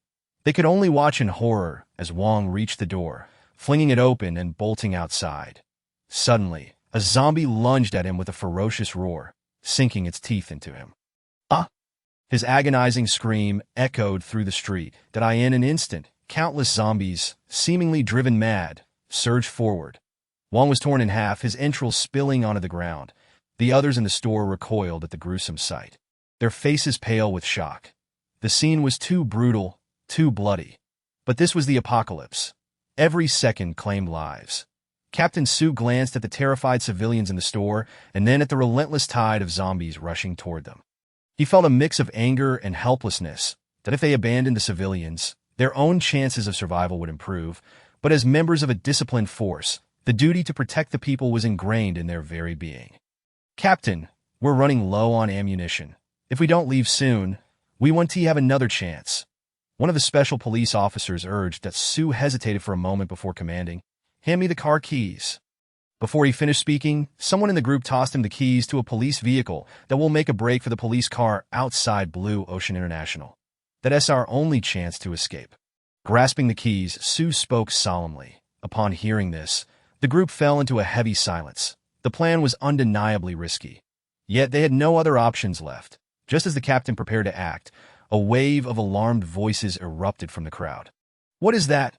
They could only watch in horror as Wang reached the door, flinging it open and bolting outside. Suddenly, a zombie lunged at him with a ferocious roar, sinking its teeth into him. Ah! His agonizing scream echoed through the street that in an instant, countless zombies, seemingly driven mad, surged forward. Wang was torn in half, his entrails spilling onto the ground. The others in the store recoiled at the gruesome sight, their faces pale with shock. The scene was too brutal, too bloody. But this was the apocalypse. Every second claimed lives. Captain Su glanced at the terrified civilians in the store and then at the relentless tide of zombies rushing toward them. He felt a mix of anger and helplessness that if they abandoned the civilians, their own chances of survival would improve, but as members of a disciplined force, the duty to protect the people was ingrained in their very being. Captain, we're running low on ammunition. If we don't leave soon, we want to have another chance. One of the special police officers urged that Su hesitated for a moment before commanding, hand me the car keys. Before he finished speaking, someone in the group tossed him the keys to a police vehicle that will make a break for the police car outside Blue Ocean International. That's our only chance to escape. Grasping the keys, Su spoke solemnly. Upon hearing this, the group fell into a heavy silence. The plan was undeniably risky. Yet they had no other options left. Just as the captain prepared to act, a wave of alarmed voices erupted from the crowd. What is that?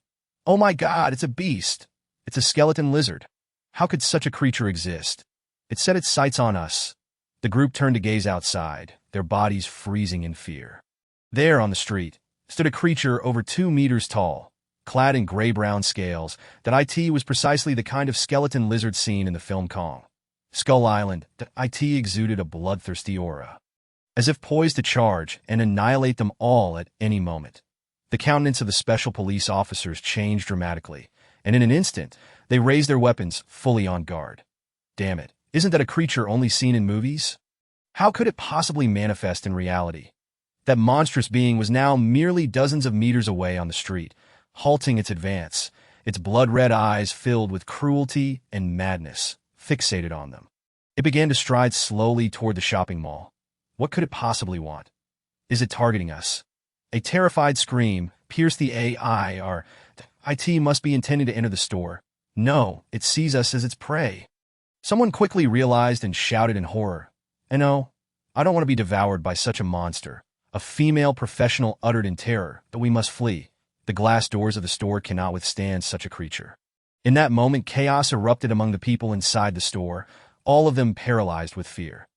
Oh my God, it's a beast. It's a skeleton lizard. How could such a creature exist? It set its sights on us. The group turned to gaze outside, their bodies freezing in fear. There on the street stood a creature over 2 meters tall, clad in gray-brown scales that was precisely the kind of skeleton lizard seen in the film Kong. Skull Island, that exuded a bloodthirsty aura, as if poised to charge and annihilate them all at any moment. The countenance of the special police officers changed dramatically, and in an instant, they raised their weapons, fully on guard. Damn it, isn't that a creature only seen in movies? How could it possibly manifest in reality? That monstrous being was now merely dozens of meters away on the street, halting its advance, its blood-red eyes filled with cruelty and madness, fixated on them. It began to stride slowly toward the shopping mall. What could it possibly want? Is it targeting us? A terrified scream pierced the air. IT must be intending to enter the store. No, it sees us as its prey. Someone quickly realized and shouted in horror. No, I don't want to be devoured by such a monster. A female professional uttered in terror that we must flee. The glass doors of the store cannot withstand such a creature. In that moment, chaos erupted among the people inside the store, all of them paralyzed with fear.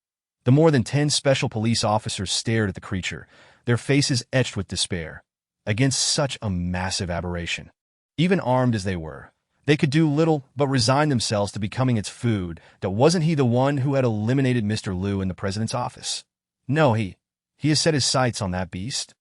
The more than 10 special police officers stared at the creature, their faces etched with despair. Against such a massive aberration, even armed as they were, they could do little but resign themselves to becoming its food. That wasn't he the one who had eliminated Mr. Liu in the president's office? No, he has set his sights on that beast.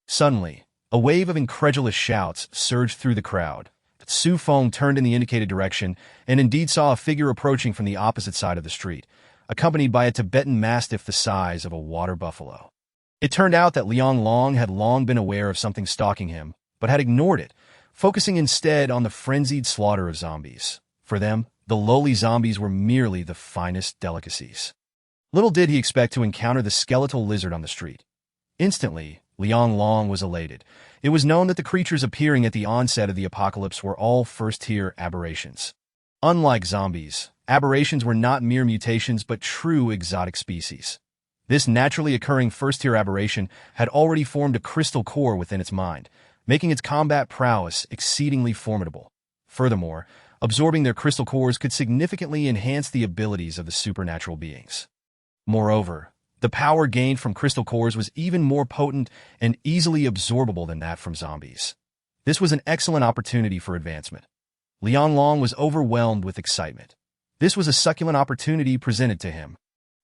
Suddenly, a wave of incredulous shouts surged through the crowd. Su Feng turned in the indicated direction and indeed saw a figure approaching from the opposite side of the street, accompanied by a Tibetan mastiff the size of a water buffalo. It turned out that Liang Long had long been aware of something stalking him, but had ignored it, focusing instead on the frenzied slaughter of zombies. For them, the lowly zombies were merely the finest delicacies. Little did he expect to encounter the skeletal lizard on the street. Instantly, Liang Long was elated. It was known that the creatures appearing at the onset of the apocalypse were all first-tier aberrations. Unlike zombies, aberrations were not mere mutations but true exotic species. This naturally occurring first-tier aberration had already formed a crystal core within its mind, making its combat prowess exceedingly formidable. Furthermore, absorbing their crystal cores could significantly enhance the abilities of the supernatural beings. Moreover, the power gained from crystal cores was even more potent and easily absorbable than that from zombies. This was an excellent opportunity for advancement. Liang Long was overwhelmed with excitement. This was a succulent opportunity presented to him.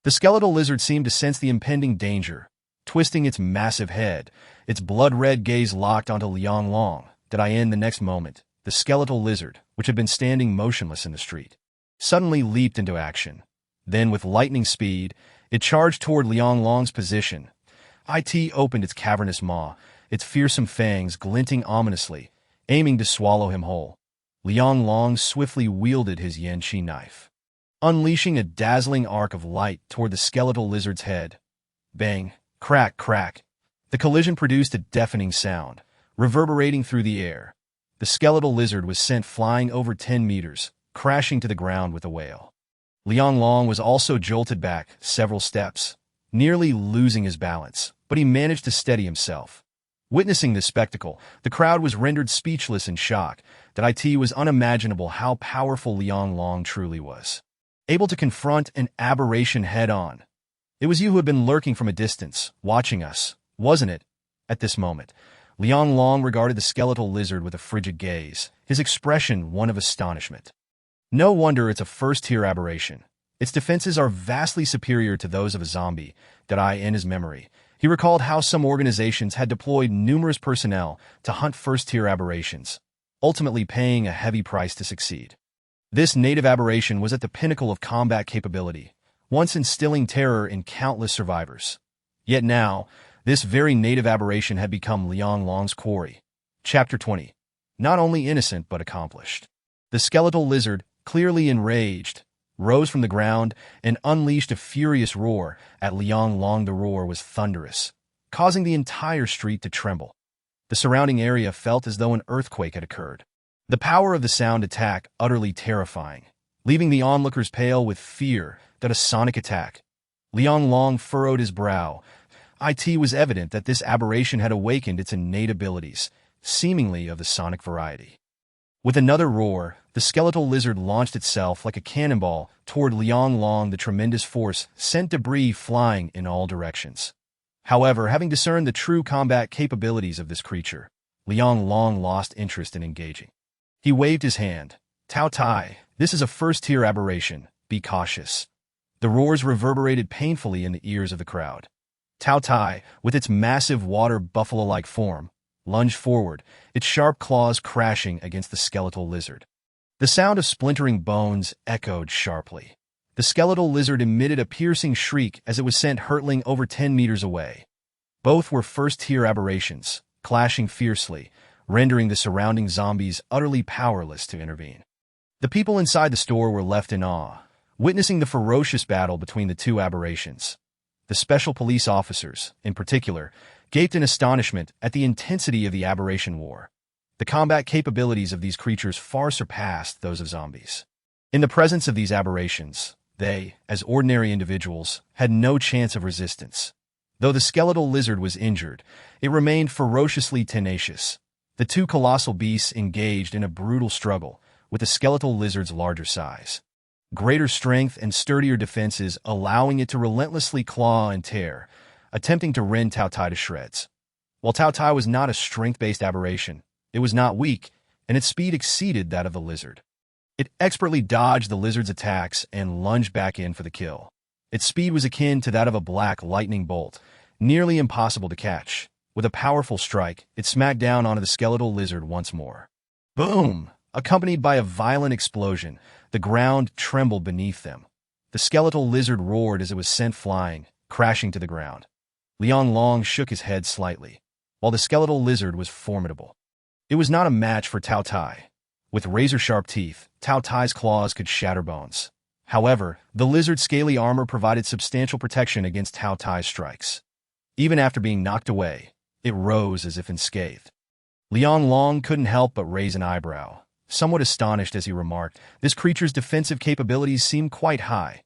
The skeletal lizard seemed to sense the impending danger. Twisting its massive head, its blood-red gaze locked onto Liang Long. The next moment, the skeletal lizard, which had been standing motionless in the street, suddenly leaped into action. Then, with lightning speed, it charged toward Liang Long's position. IT opened its cavernous maw, its fearsome fangs glinting ominously. aiming to swallow him whole. Liang Long swiftly wielded his Yanqi knife, unleashing a dazzling arc of light toward the skeletal lizard's head. Bang, crack, crack. The collision produced a deafening sound, reverberating through the air. The skeletal lizard was sent flying over 10 meters, crashing to the ground with a wail. Liang Long was also jolted back several steps, nearly losing his balance, but he managed to steady himself. Witnessing this spectacle, the crowd was rendered speechless in shock that it was unimaginable how powerful Liang Long truly was. Able to confront an aberration head-on. It was you who had been lurking from a distance, watching us, wasn't it? At this moment, Liang Long regarded the skeletal lizard with a frigid gaze, his expression one of astonishment. No wonder it's a first-tier aberration. Its defenses are vastly superior to those of a zombie, in his memory. He recalled how some organizations had deployed numerous personnel to hunt first-tier aberrations, ultimately paying a heavy price to succeed. This native aberration was at the pinnacle of combat capability, once instilling terror in countless survivors. Yet now, this very native aberration had become Liang Long's quarry. Chapter 20. Not only innocent but accomplished. The skeletal lizard, clearly enraged, rose from the ground and unleashed a furious roar at Liang Long. The roar was thunderous, causing the entire street to tremble. The surrounding area felt as though an earthquake had occurred. The power of the sound attack utterly terrifying, leaving the onlookers pale with fear that a sonic attack. Liang Long furrowed his brow. It was evident that this aberration had awakened its innate abilities, seemingly of the sonic variety. With another roar, the skeletal lizard launched itself like a cannonball toward Liang Long. The tremendous force sent debris flying in all directions. However, having discerned the true combat capabilities of this creature, Liang Long lost interest in engaging. He waved his hand. Taotie, this is a first-tier aberration. Be cautious. The roars reverberated painfully in the ears of the crowd. Taotie, with its massive water buffalo-like form, lunged forward, its sharp claws crashing against the skeletal lizard. The sound of splintering bones echoed sharply. The skeletal lizard emitted a piercing shriek as it was sent hurtling over 10 meters away. Both were first-tier aberrations, clashing fiercely, rendering the surrounding zombies utterly powerless to intervene. The people inside the store were left in awe, witnessing the ferocious battle between the two aberrations. The special police officers, in particular, gaped in astonishment at the intensity of the aberration war. The combat capabilities of these creatures far surpassed those of zombies. In the presence of these aberrations, they, as ordinary individuals, had no chance of resistance. Though the skeletal lizard was injured, it remained ferociously tenacious. The two colossal beasts engaged in a brutal struggle, with the skeletal lizard's larger size, greater strength and sturdier defenses allowing it to relentlessly claw and tear, attempting to rend Taotie to shreds. While Taotie was not a strength-based aberration, it was not weak, and its speed exceeded that of the lizard. It expertly dodged the lizard's attacks and lunged back in for the kill. Its speed was akin to that of a black lightning bolt, nearly impossible to catch. With a powerful strike, it smacked down onto the skeletal lizard once more. Boom! Accompanied by a violent explosion, the ground trembled beneath them. The skeletal lizard roared as it was sent flying, crashing to the ground. Liang Long shook his head slightly. While the skeletal lizard was formidable, it was not a match for Taotie. With razor-sharp teeth, Taotie's claws could shatter bones. However, the lizard's scaly armor provided substantial protection against Taotie's strikes. Even after being knocked away, it rose as if unscathed. Liang Long couldn't help but raise an eyebrow, somewhat astonished as he remarked, this creature's defensive capabilities seem quite high.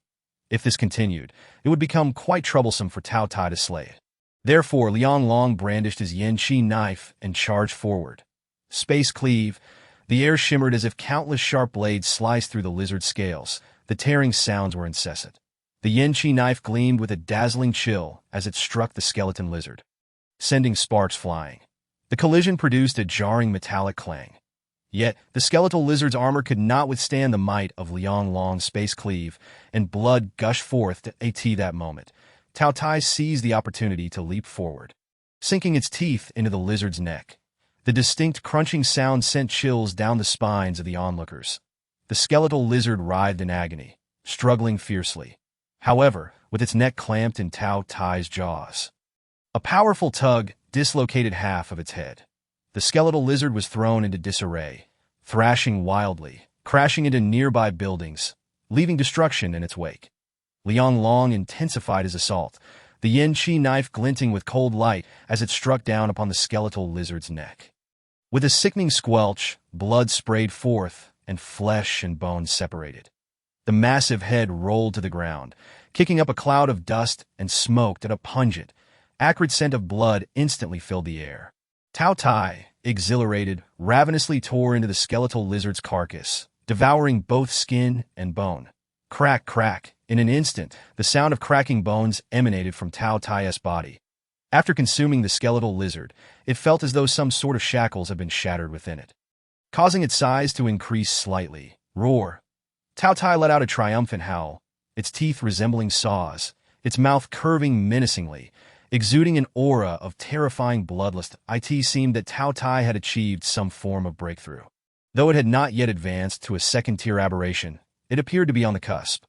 If this continued, it would become quite troublesome for Taotie to slay it. Therefore, Liang Long brandished his Yanqi knife and charged forward. Space cleave. The air shimmered as if countless sharp blades sliced through the lizard's scales. The tearing sounds were incessant. The Yanqi knife gleamed with a dazzling chill as it struck the skeleton lizard, sending sparks flying. The collision produced a jarring metallic clang. Yet, the skeletal lizard's armor could not withstand the might of Liang Long's space cleave, and blood gushed forth to that moment. Taotie seized the opportunity to leap forward, sinking its teeth into the lizard's neck. The distinct crunching sound sent chills down the spines of the onlookers. The skeletal lizard writhed in agony, struggling fiercely, however, with its neck clamped in Taotie's jaws. A powerful tug dislocated half of its head. The skeletal lizard was thrown into disarray, thrashing wildly, crashing into nearby buildings, leaving destruction in its wake. Liang Long intensified his assault, the yin-chi knife glinting with cold light as it struck down upon the skeletal lizard's neck. With a sickening squelch, blood sprayed forth, and flesh and bone separated. The massive head rolled to the ground, kicking up a cloud of dust and smoke that a pungent, acrid scent of blood instantly filled the air. Taotie, exhilarated, ravenously tore into the skeletal lizard's carcass, devouring both skin and bone. Crack, crack. In an instant, the sound of cracking bones emanated from Taotie's body. After consuming the skeletal lizard, it felt as though some sort of shackles had been shattered within it, causing its size to increase slightly. Roar! Taotie let out a triumphant howl, its teeth resembling saws, its mouth curving menacingly, exuding an aura of terrifying bloodlust. It seemed that Taotie had achieved some form of breakthrough. Though it had not yet advanced to a second-tier aberration, it appeared to be on the cusp.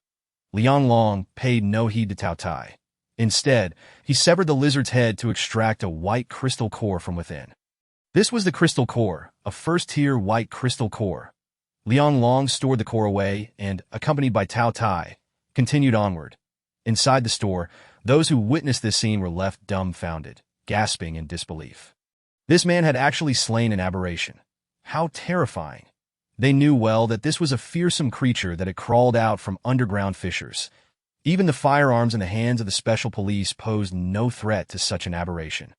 Liang Long paid no heed to Taotie. Instead, he severed the lizard's head to extract a white crystal core from within. This was the crystal core, a first-tier white crystal core. Liang Long stored the core away and, accompanied by Taotie, continued onward. Inside the store, those who witnessed this scene were left dumbfounded, gasping in disbelief. This man had actually slain an aberration. How terrifying! They knew well that this was a fearsome creature that had crawled out from underground fissures. Even the firearms in the hands of the special police posed no threat to such an aberration,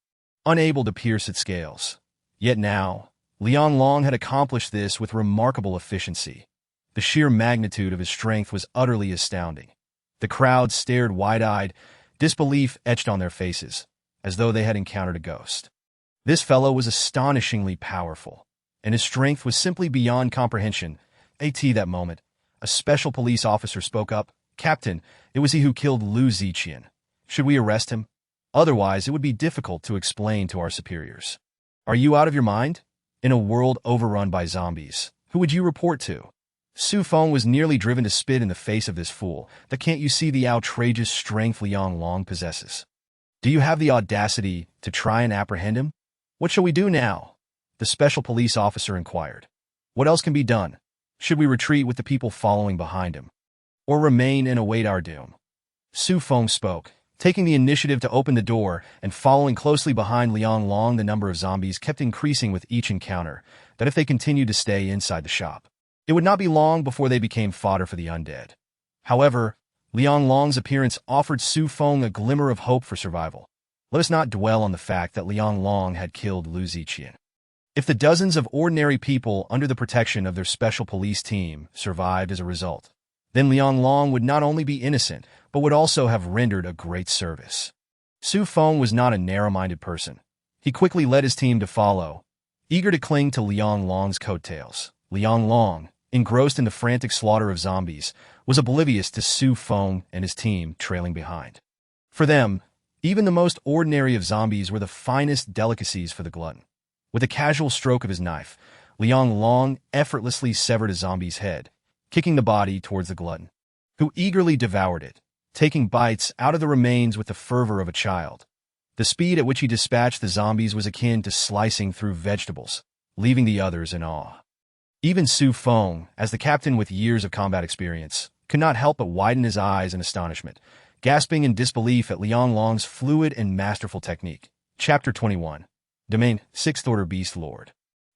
unable to pierce its scales. Yet now, Liang Long had accomplished this with remarkable efficiency. The sheer magnitude of his strength was utterly astounding. The crowd stared wide-eyed, disbelief etched on their faces, as though they had encountered a ghost. This fellow was astonishingly powerful, and his strength was simply beyond comprehension. At that moment, a special police officer spoke up. "Captain, it was he who killed Lu Ziqian. Should we arrest him? Otherwise, it would be difficult to explain to our superiors." "Are you out of your mind? In a world overrun by zombies, who would you report to?" Su Feng was nearly driven to spit in the face of this fool. "That can't you see the outrageous strength Liang Long possesses? Do you have the audacity to try and apprehend him? What shall we do now?" The special police officer inquired. "What else can be done? Should we retreat with the people following behind him, or remain and await our doom?" Su Feng spoke, taking the initiative to open the door and following closely behind Liang Long. The number of zombies kept increasing with each encounter, that if they continued to stay inside the shop, it would not be long before they became fodder for the undead. However, Liang Long's appearance offered Su Feng a glimmer of hope for survival. Let us not dwell on the fact that Liang Long had killed Lu Ziqian. If the dozens of ordinary people under the protection of their special police team survived as a result, then Liang Long would not only be innocent, but would also have rendered a great service. Su Feng was not a narrow-minded person. He quickly led his team to follow, eager to cling to Liang Long's coattails. Liang Long, engrossed in the frantic slaughter of zombies, was oblivious to Su Feng and his team trailing behind. For them, even the most ordinary of zombies were the finest delicacies for the glutton. With a casual stroke of his knife, Liang Long effortlessly severed a zombie's head, kicking the body towards the glutton, who eagerly devoured it, taking bites out of the remains with the fervor of a child. The speed at which he dispatched the zombies was akin to slicing through vegetables, leaving the others in awe. Even Su Feng, as the captain with years of combat experience, could not help but widen his eyes in astonishment, gasping in disbelief at Liang Long's fluid and masterful technique. Chapter 21. Domain, 6th Order Beastlord.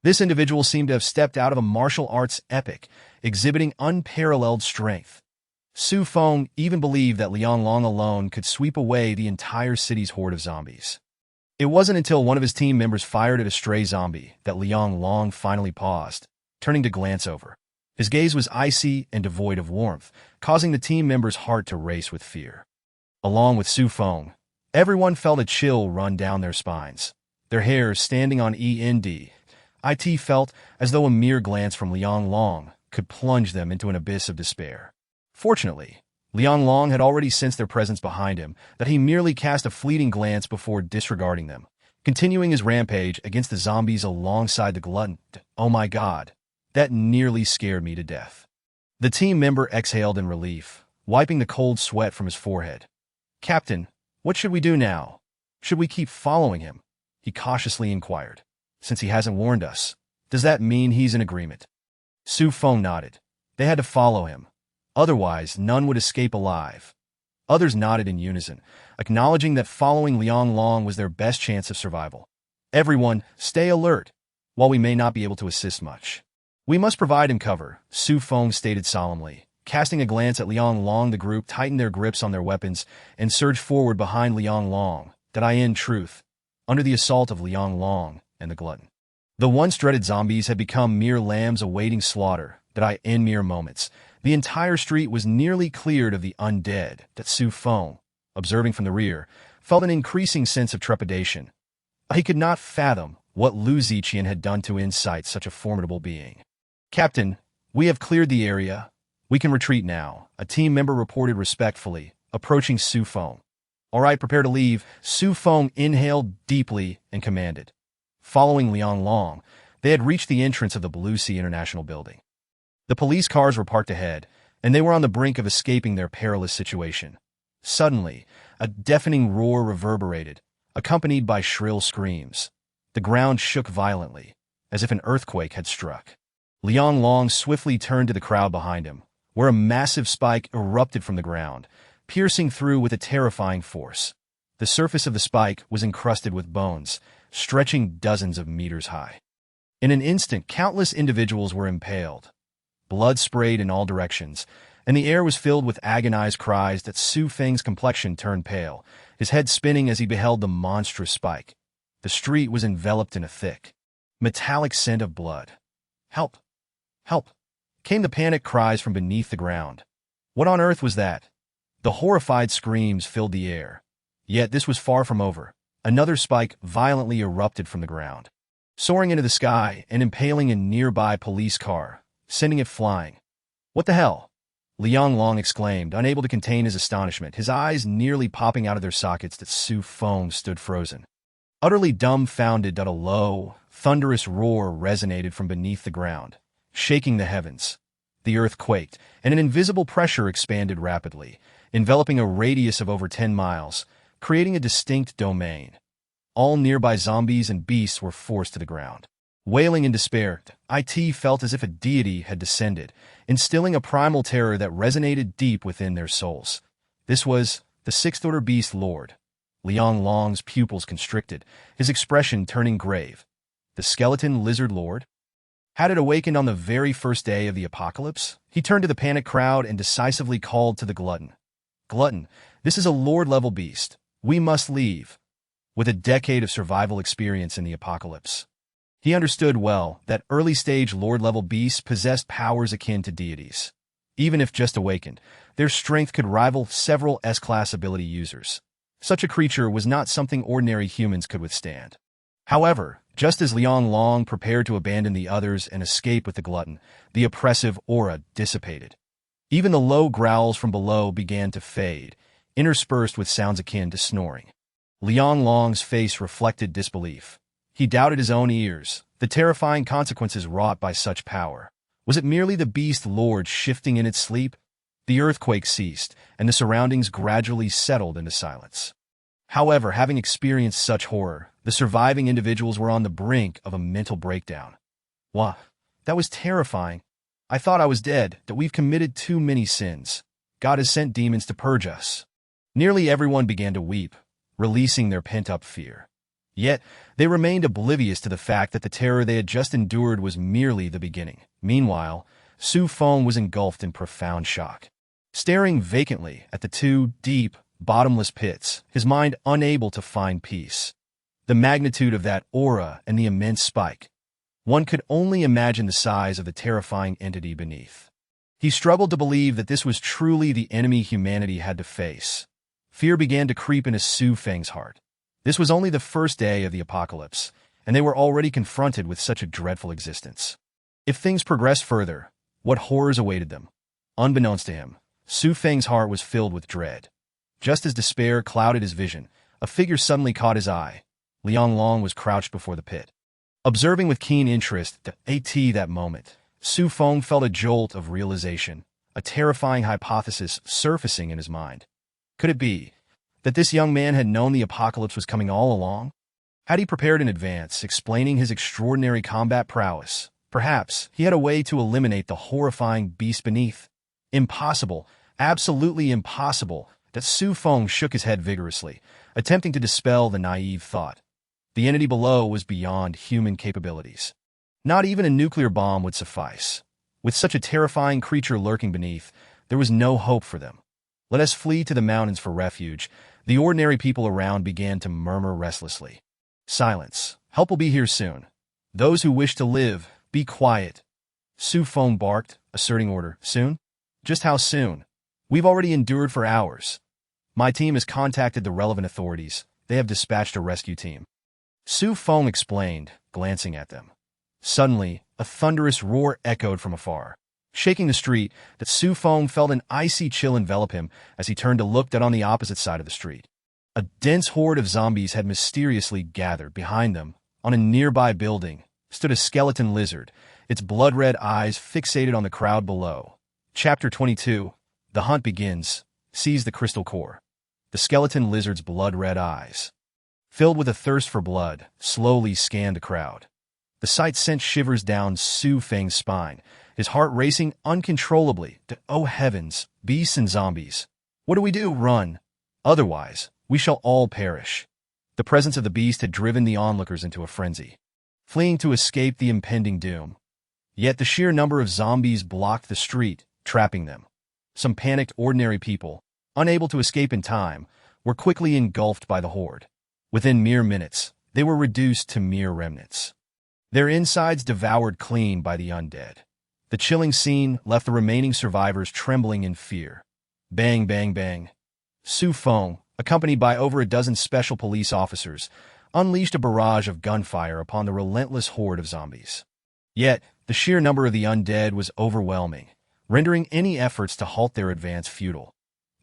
This individual seemed to have stepped out of a martial arts epic, exhibiting unparalleled strength. Su Feng even believed that Liang Long alone could sweep away the entire city's horde of zombies. It wasn't until one of his team members fired at a stray zombie that Liang Long finally paused, turning to glance over. His gaze was icy and devoid of warmth, causing the team member's heart to race with fear. Along with Su Feng, everyone felt a chill run down their spines, their hairs standing on end. It felt as though a mere glance from Liang Long could plunge them into an abyss of despair. Fortunately, Liang Long had already sensed their presence behind him, that he merely cast a fleeting glance before disregarding them, continuing his rampage against the zombies alongside the glutton. "Oh my God, that nearly scared me to death." The team member exhaled in relief, wiping the cold sweat from his forehead. "Captain, what should we do now? Should we keep following him?" he cautiously inquired. since he hasn't warned us. Does that mean he's in agreement? Su Feng nodded. They had to follow him. Otherwise, none would escape alive. Others nodded in unison, acknowledging that following Liang Long was their best chance of survival. Everyone, stay alert. While we may not be able to assist much, we must provide him cover, Su Feng stated solemnly. Casting a glance at Liang Long, the group tightened their grips on their weapons and surged forward behind Liang Long. That in truth, under the assault of Liang Long and the glutton. The once dreaded zombies had become mere lambs awaiting slaughter. That in mere moments, the entire street was nearly cleared of the undead. That Su Feng, observing from the rear, felt an increasing sense of trepidation. He could not fathom what Lu Ziqian had done to incite such a formidable being. Captain, we have cleared the area. We can retreat now, a team member reported respectfully, approaching Su Feng. All right, prepare to leave. Su Feng inhaled deeply and commanded. Following Liang Long, they had reached the entrance of the Blue Sea International Building. The police cars were parked ahead, and they were on the brink of escaping their perilous situation. Suddenly, a deafening roar reverberated, accompanied by shrill screams. The ground shook violently, as if an earthquake had struck. Liang Long swiftly turned to the crowd behind him, where a massive spike erupted from the ground, piercing through with a terrifying force. The surface of the spike was encrusted with bones, stretching dozens of meters high. In an instant, countless individuals were impaled. Blood sprayed in all directions, and the air was filled with agonized cries. That Su Feng's complexion turned pale, his head spinning as he beheld the monstrous spike. The street was enveloped in a thick, metallic scent of blood. Help! Help! Came the panic cries from beneath the ground. What on earth was that? The horrified screams filled the air. Yet this was far from over. Another spike violently erupted from the ground, soaring into the sky and impaling a nearby police car, sending it flying. What the hell? Liang Long exclaimed, unable to contain his astonishment, his eyes nearly popping out of their sockets. That Su Feng stood frozen, utterly dumbfounded. A low, thunderous roar resonated from beneath the ground, shaking the heavens. The earth quaked, and an invisible pressure expanded rapidly, enveloping a radius of over 10 miles, creating a distinct domain. All nearby zombies and beasts were forced to the ground. Wailing in despair, it felt as if a deity had descended, instilling a primal terror that resonated deep within their souls. This was the sixth-order Beastlord. Liang Long's pupils constricted, his expression turning grave. The skeleton lizard lord? Had it awakened on the very first day of the apocalypse? He turned to the panicked crowd and decisively called to the glutton. Glutton, this is a lord-level beast. We must leave. With a decade of survival experience in the apocalypse, he understood well that early-stage lord-level beasts possessed powers akin to deities. Even if just awakened, their strength could rival several S-class ability users. Such a creature was not something ordinary humans could withstand. However, just as Liang Long prepared to abandon the others and escape with the glutton, the oppressive aura dissipated. Even the low growls from below began to fade, interspersed with sounds akin to snoring. Liang Long's face reflected disbelief. He doubted his own ears, the terrifying consequences wrought by such power. Was it merely the beast lord shifting in its sleep? The earthquake ceased, and the surroundings gradually settled into silence. However, having experienced such horror, the surviving individuals were on the brink of a mental breakdown. Wah, that was terrifying. I thought I was dead, that we've committed too many sins. God has sent demons to purge us. Nearly everyone began to weep, releasing their pent-up fear. Yet, they remained oblivious to the fact that the terror they had just endured was merely the beginning. Meanwhile, Su Feng was engulfed in profound shock, staring vacantly at the two deep, bottomless pits, his mind unable to find peace. The magnitude of that aura and the immense spike. One could only imagine the size of the terrifying entity beneath. He struggled to believe that this was truly the enemy humanity had to face. Fear began to creep into Su Feng's heart. This was only the first day of the apocalypse, and they were already confronted with such a dreadful existence. If things progressed further, what horrors awaited them? Unbeknownst to him, Su Feng's heart was filled with dread. Just as despair clouded his vision, a figure suddenly caught his eye. Liang Long was crouched before the pit. Observing with keen interest that moment, Su Feng felt a jolt of realization, a terrifying hypothesis surfacing in his mind. Could it be that this young man had known the apocalypse was coming all along? Had he prepared in advance, explaining his extraordinary combat prowess? Perhaps he had a way to eliminate the horrifying beast beneath. Impossible, absolutely impossible, that Su Feng shook his head vigorously, attempting to dispel the naive thought. The entity below was beyond human capabilities. Not even a nuclear bomb would suffice. With such a terrifying creature lurking beneath, there was no hope for them. Let us flee to the mountains for refuge. The ordinary people around began to murmur restlessly. Silence. Help will be here soon. Those who wish to live, be quiet. Su Feng barked, asserting order. Soon? Just how soon? We've already endured for hours. My team has contacted the relevant authorities. They have dispatched a rescue team. Su Feng explained, glancing at them. Suddenly, a thunderous roar echoed from afar. Shaking the street, that Su Feng felt an icy chill envelop him as he turned to look on the opposite side of the street. A dense horde of zombies had mysteriously gathered. Behind them. On a nearby building stood a skeleton lizard, its blood-red eyes fixated on the crowd below. Chapter 22. The hunt begins. Seize the crystal core. The skeleton lizard's blood-red eyes, filled with a thirst for blood, slowly scanned the crowd. The sight sent shivers down Su Feng's spine, his heart racing uncontrollably. Oh heavens, beasts and zombies. What do we do? Run. Otherwise, we shall all perish. The presence of the beast had driven the onlookers into a frenzy, fleeing to escape the impending doom. Yet the sheer number of zombies blocked the street, trapping them. Some panicked ordinary people, unable to escape in time, were quickly engulfed by the horde. Within mere minutes, they were reduced to mere remnants, their insides devoured clean by the undead. The chilling scene left the remaining survivors trembling in fear. Bang, bang, bang. Su Feng, accompanied by over a dozen special police officers, unleashed a barrage of gunfire upon the relentless horde of zombies. Yet, the sheer number of the undead was overwhelming, rendering any efforts to halt their advance futile.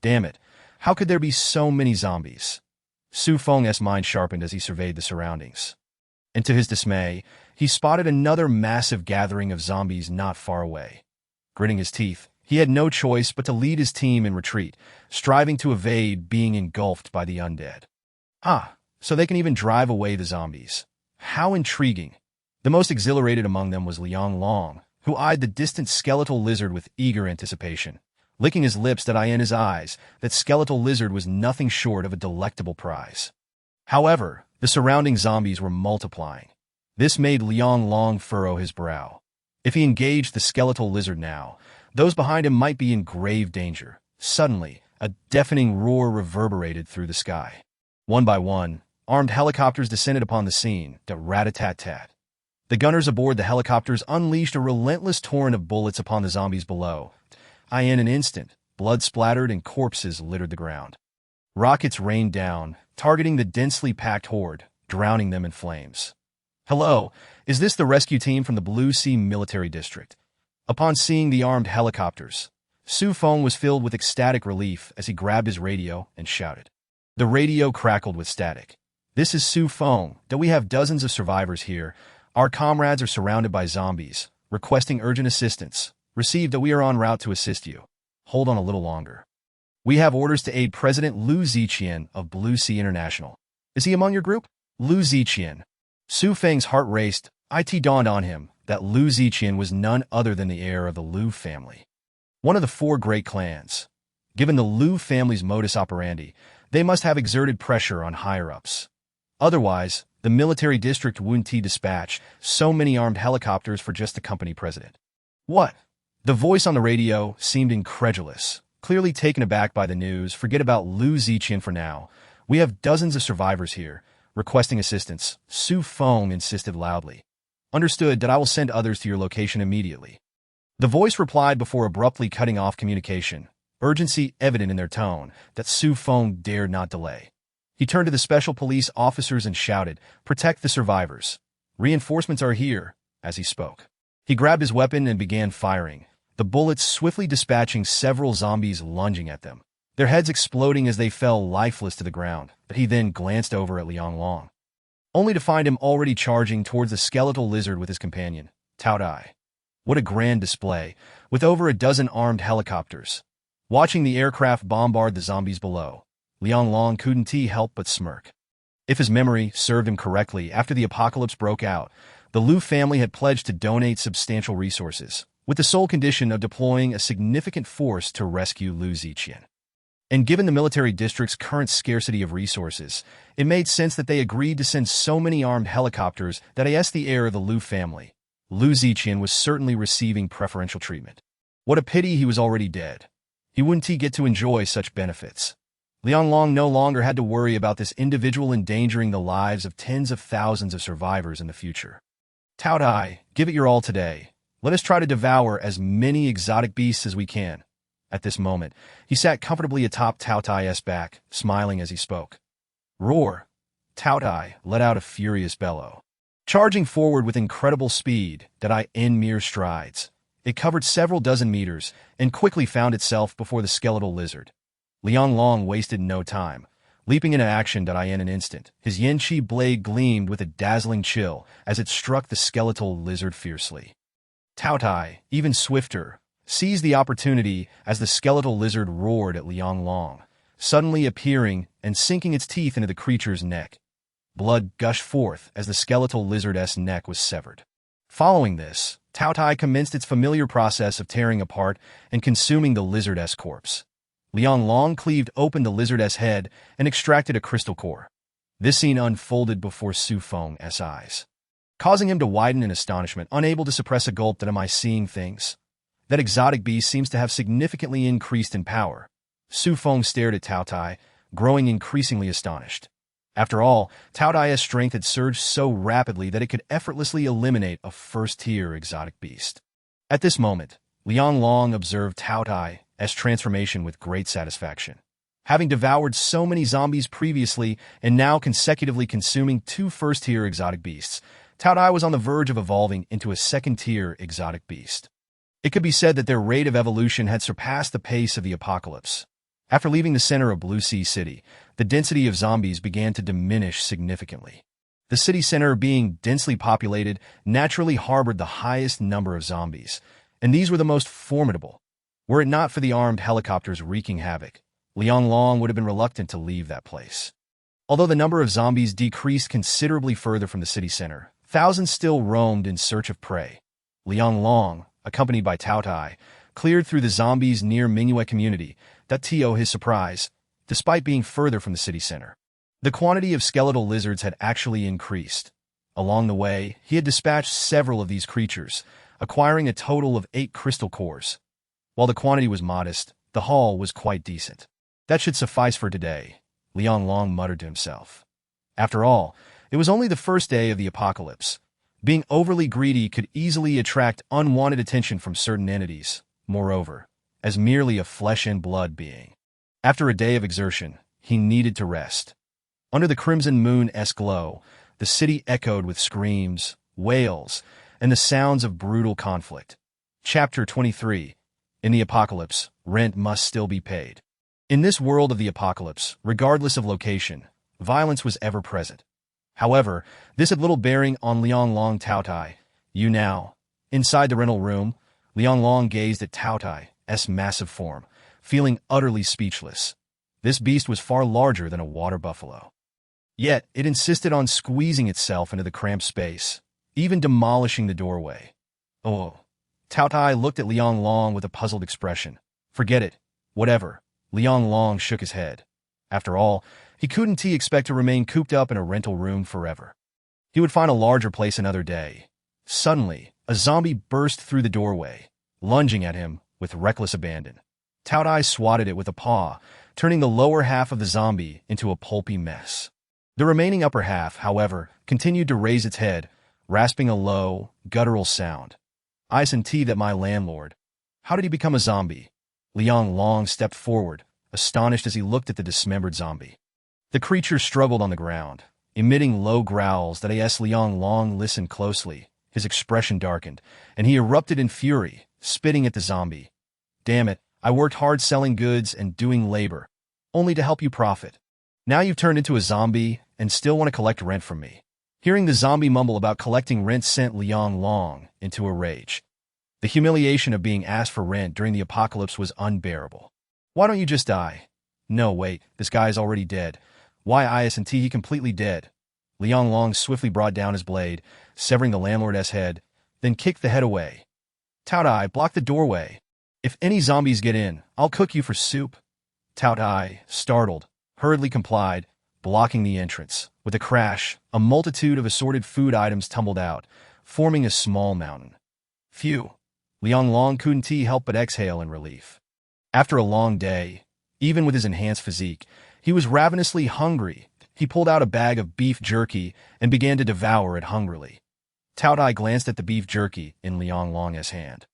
Damn it, how could there be so many zombies? Su Feng's mind sharpened as he surveyed the surroundings. And to his dismay, he spotted another massive gathering of zombies not far away. Gritting his teeth, he had no choice but to lead his team in retreat, striving to evade being engulfed by the undead. Ah, so they can even drive away the zombies. How intriguing. The most exhilarated among them was Liang Long, who eyed the distant skeletal lizard with eager anticipation. Licking his lips in his eyes, that skeletal lizard was nothing short of a delectable prize. However, the surrounding zombies were multiplying. This made Liang Long furrow his brow. If he engaged the skeletal lizard now, those behind him might be in grave danger. Suddenly, a deafening roar reverberated through the sky. One by one, armed helicopters descended upon the scene. Rat-a-tat-tat. The gunners aboard the helicopters unleashed a relentless torrent of bullets upon the zombies below. In an instant, blood splattered and corpses littered the ground. Rockets rained down, targeting the densely packed horde, drowning them in flames. Hello, is this the rescue team from the Blue Sea Military District? Upon seeing the armed helicopters, Su Feng was filled with ecstatic relief as he grabbed his radio and shouted. The radio crackled with static. This is Su Feng. We have dozens of survivors here. Our comrades are surrounded by zombies, requesting urgent assistance. Received. We are en route to assist you. Hold on a little longer. We have orders to aid President Liu Ziqian of Blue Sea International. Is he among your group? Liu Ziqian. Su Feng's heart raced. It dawned on him that Liu Ziqian was none other than the heir of the Liu family, one of the four great clans. Given the Liu family's modus operandi, they must have exerted pressure on higher-ups. Otherwise, the military district wouldn't dispatch so many armed helicopters for just the company president. What? The voice on the radio seemed incredulous, clearly taken aback by the news. Forget about Liu Ziqian for now. We have dozens of survivors here, requesting assistance. Su Feng insisted loudly. Understood. I will send others to your location immediately. The voice replied before abruptly cutting off communication, urgency evident in their tone that Su Feng dared not delay. He turned to the special police officers and shouted, "Protect the survivors. Reinforcements are here," as he spoke. He grabbed his weapon and began firing, the bullets swiftly dispatching several zombies lunging at them, their heads exploding as they fell lifeless to the ground. But he then glanced over at Liang Long, only to find him already charging towards the skeletal lizard with his companion, Taotie. What a grand display, with over a dozen armed helicopters. Watching the aircraft bombard the zombies below, Liang Long couldn't help but smirk. If his memory served him correctly, after the apocalypse broke out, the Liu family had pledged to donate substantial resources, with the sole condition of deploying a significant force to rescue Liu Ziqian. And given the military district's current scarcity of resources, it made sense that they agreed to send so many armed helicopters that as the heir of the Liu family, Liu Ziqian was certainly receiving preferential treatment. What a pity he was already dead. He wouldn't get to enjoy such benefits. Lianglong no longer had to worry about this individual endangering the lives of tens of thousands of survivors in the future. Taotie, give it your all today. Let us try to devour as many exotic beasts as we can. At this moment, he sat comfortably atop Taotie's back, smiling as he spoke. Roar! Taotie let out a furious bellow. Charging forward with incredible speed, in mere strides, it covered several dozen meters and quickly found itself before the skeletal lizard. Lianglong wasted no time. Leaping into action in an instant, his Yanqi blade gleamed with a dazzling chill as it struck the skeletal lizard fiercely. Taotie, even swifter, seized the opportunity as the skeletal lizard roared at Lianglong, suddenly appearing and sinking its teeth into the creature's neck. Blood gushed forth as the skeletal lizard's neck was severed. Following this, Taotie commenced its familiar process of tearing apart and consuming the lizard's corpse. Lianglong cleaved open the lizard's head and extracted a crystal core. This scene unfolded before Su Feng's eyes, causing him to widen in astonishment, unable to suppress a gulp. Am I seeing things? That exotic beast seems to have significantly increased in power. Su Feng stared at Taotie, growing increasingly astonished. After all, Taotie's strength had surged so rapidly that it could effortlessly eliminate a first-tier exotic beast. At this moment, Lianglong observed Taotie's transformation with great satisfaction. Having devoured so many zombies previously and now consecutively consuming 2 first-tier exotic beasts, Taotie was on the verge of evolving into a second-tier exotic beast. It could be said that their rate of evolution had surpassed the pace of the apocalypse. After leaving the center of Blue Sea City, the density of zombies began to diminish significantly. The city center, being densely populated, naturally harbored the highest number of zombies, and these were the most formidable. Were it not for the armed helicopters wreaking havoc, Lianglong would have been reluctant to leave that place. Although the number of zombies decreased considerably further from the city center, thousands still roamed in search of prey. Lianglong, accompanied by Taotie, cleared through the zombies near Mingyue community, to his surprise, despite being further from the city center. The quantity of skeletal lizards had actually increased. Along the way, he had dispatched several of these creatures, acquiring a total of 8 crystal cores. While the quantity was modest, the haul was quite decent. That should suffice for today, Lianglong muttered to himself. After all, it was only the first day of the apocalypse. Being overly greedy could easily attract unwanted attention from certain entities, moreover, as merely a flesh and blood being. After a day of exertion, he needed to rest. Under the crimson moon's glow, the city echoed with screams, wails, and the sounds of brutal conflict. Chapter 23. In the apocalypse, rent must still be paid. In this world of the apocalypse, regardless of location, violence was ever present. However, this had little bearing on Lianglong Taotie. Inside the rental room, Lianglong gazed at Taotie's massive form, feeling utterly speechless. This beast was far larger than a water buffalo. Yet, it insisted on squeezing itself into the cramped space, even demolishing the doorway. Oh. Taotie looked at Lianglong with a puzzled expression. Forget it. Whatever. Lianglong shook his head. After all, he couldn't expect to remain cooped up in a rental room forever. He would find a larger place another day. Suddenly, a zombie burst through the doorway, lunging at him with reckless abandon. Taotie swatted it with a paw, turning the lower half of the zombie into a pulpy mess. The remaining upper half, however, continued to raise its head, rasping a low, guttural sound. I see that my landlord. How did he become a zombie? Lianglong stepped forward, astonished as he looked at the dismembered zombie. The creature struggled on the ground, emitting low growls that as Lianglong listened closely, his expression darkened, and he erupted in fury, spitting at the zombie. Damn it, I worked hard selling goods and doing labor, only to help you profit. Now you've turned into a zombie and still want to collect rent from me. Hearing the zombie mumble about collecting rent sent Lianglong into a rage. The humiliation of being asked for rent during the apocalypse was unbearable. Why don't you just die? No, wait, this guy is already dead. Why isn't he completely dead? Liang Long swiftly brought down his blade, severing the landlord's head, then kicked the head away. Taotie, block the doorway. If any zombies get in, I'll cook you for soup. Taotie, startled, hurriedly complied, blocking the entrance. With a crash, a multitude of assorted food items tumbled out, forming a small mountain. Phew! Liang Long couldn't help but exhale in relief. After a long day, even with his enhanced physique, he was ravenously hungry. He pulled out a bag of beef jerky and began to devour it hungrily. Taotie glanced at the beef jerky in Liang Long's hand,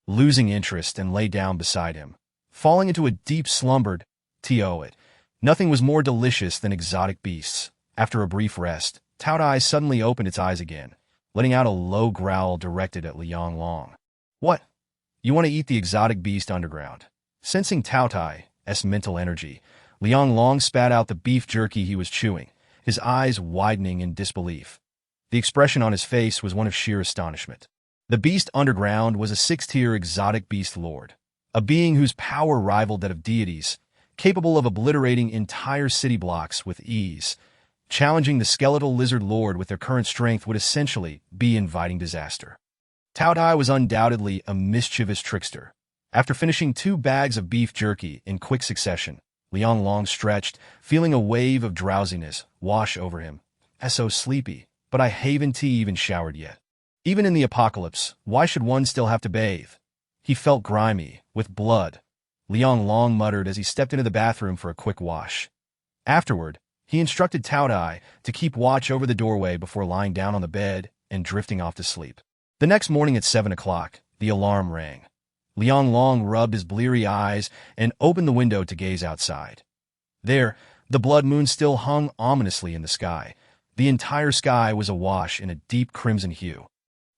losing interest, and lay down beside him, falling into a deep slumber. It. Nothing was more delicious than exotic beasts. After a brief rest, Taotie suddenly opened its eyes again, letting out a low growl directed at Liang Long. What? You want to eat the exotic beast underground? Sensing Taotie's mental energy, Liang Long spat out the beef jerky he was chewing, his eyes widening in disbelief. The expression on his face was one of sheer astonishment. The beast underground was a 6th-tier exotic Beastlord, a being whose power rivaled that of deities, capable of obliterating entire city blocks with ease. Challenging the skeletal lizard lord with their current strength would essentially be inviting disaster. Taotie was undoubtedly a mischievous trickster. After finishing 2 bags of beef jerky in quick succession, Liang Long stretched, feeling a wave of drowsiness wash over him. So sleepy, but I haven't even showered yet. Even in the apocalypse, why should one still have to bathe? He felt grimy, with blood. Liang Long muttered as he stepped into the bathroom for a quick wash. Afterward, he instructed Taotie to keep watch over the doorway before lying down on the bed and drifting off to sleep. The next morning at 7 o'clock, the alarm rang. Liang Long rubbed his bleary eyes and opened the window to gaze outside. There, the blood moon still hung ominously in the sky. The entire sky was awash in a deep crimson hue,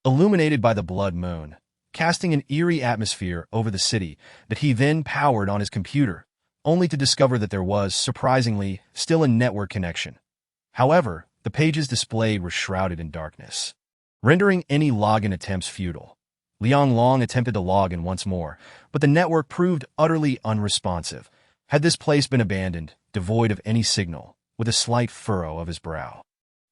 illuminated by the blood moon, casting an eerie atmosphere over the city that he then powered on his computer, only to discover that there was, surprisingly, still a network connection. However, the pages displayed were shrouded in darkness, rendering any login attempts futile. Liang Long attempted to log in once more, but the network proved utterly unresponsive. Had this place been abandoned, devoid of any signal, with a slight furrow of his brow?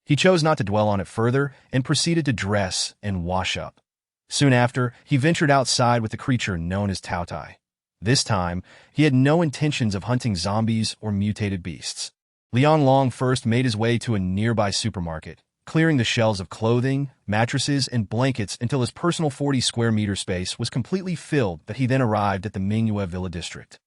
He chose not to dwell on it further and proceeded to dress and wash up. Soon after, he ventured outside with the creature known as Taotie. This time, he had no intentions of hunting zombies or mutated beasts. Liang Long first made his way to a nearby supermarket, clearing the shelves of clothing, mattresses, and blankets until his personal 40-square-meter space was completely filled. That he then arrived at the Mingyue Villa district.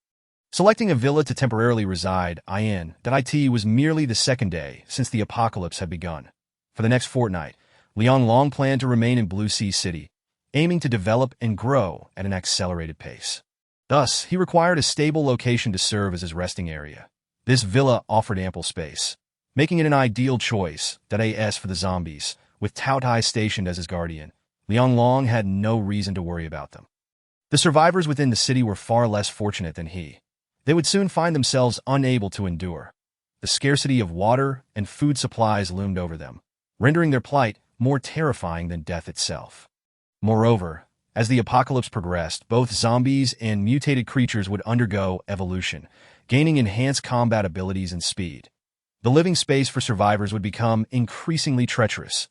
Selecting a villa to temporarily reside in, that was merely the second day since the apocalypse had begun. For the next fortnight, Liang Long planned to remain in Blue Sea City, aiming to develop and grow at an accelerated pace. Thus, he required a stable location to serve as his resting area. This villa offered ample space, making it an ideal choice for the zombies. With Taotie stationed as his guardian, Liang Long had no reason to worry about them. The survivors within the city were far less fortunate than he. They would soon find themselves unable to endure. The scarcity of water and food supplies loomed over them, rendering their plight more terrifying than death itself. Moreover, as the apocalypse progressed, both zombies and mutated creatures would undergo evolution, gaining enhanced combat abilities and speed. The living space for survivors would become increasingly treacherous.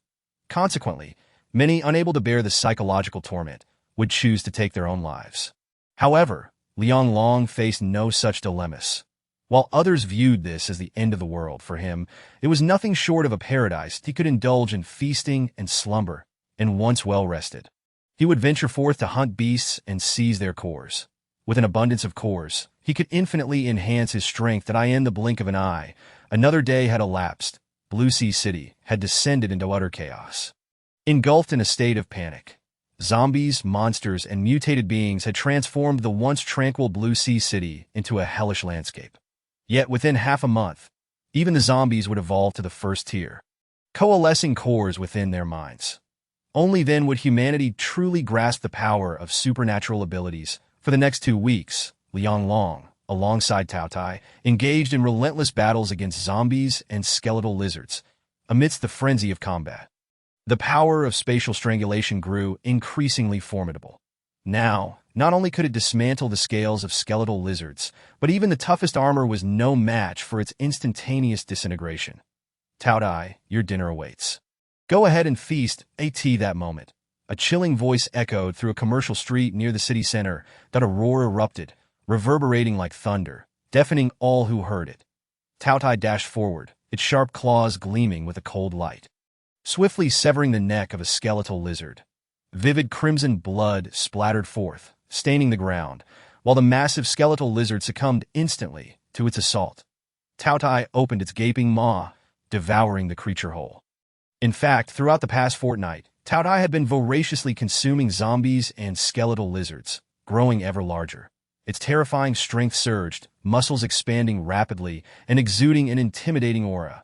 Consequently, many, unable to bear the psychological torment, would choose to take their own lives. However, Liang Long faced no such dilemmas. While others viewed this as the end of the world, for him, it was nothing short of a paradise. He could indulge in feasting and slumber, and once well rested, he would venture forth to hunt beasts and seize their cores. With an abundance of cores, he could infinitely enhance his strength in the blink of an eye. Another day had elapsed. Blue Sea City had descended into utter chaos. Engulfed in a state of panic, zombies, monsters, and mutated beings had transformed the once tranquil Blue Sea City into a hellish landscape. Yet within half a month, even the zombies would evolve to the first tier, coalescing cores within their minds. Only then would humanity truly grasp the power of supernatural abilities. For the next 2 weeks, Liang Long, alongside Taotie, engaged in relentless battles against zombies and skeletal lizards. Amidst the frenzy of combat, the power of spatial strangulation grew increasingly formidable. Now, Not only could it dismantle the scales of skeletal lizards, but even the toughest armor was no match for its instantaneous disintegration. Taotie, your dinner awaits. Go ahead and feast, at that moment. A chilling voice echoed through a commercial street near the city center that a roar erupted, reverberating like thunder, deafening all who heard it. Taotie dashed forward, its sharp claws gleaming with a cold light, swiftly severing the neck of a skeletal lizard. Vivid crimson blood splattered forth, staining the ground, while the massive skeletal lizard succumbed instantly to its assault. Taotie opened its gaping maw, devouring the creature whole. In fact, throughout the past fortnight, Taotie had been voraciously consuming zombies and skeletal lizards, growing ever larger. Its terrifying strength surged, muscles expanding rapidly and exuding an intimidating aura.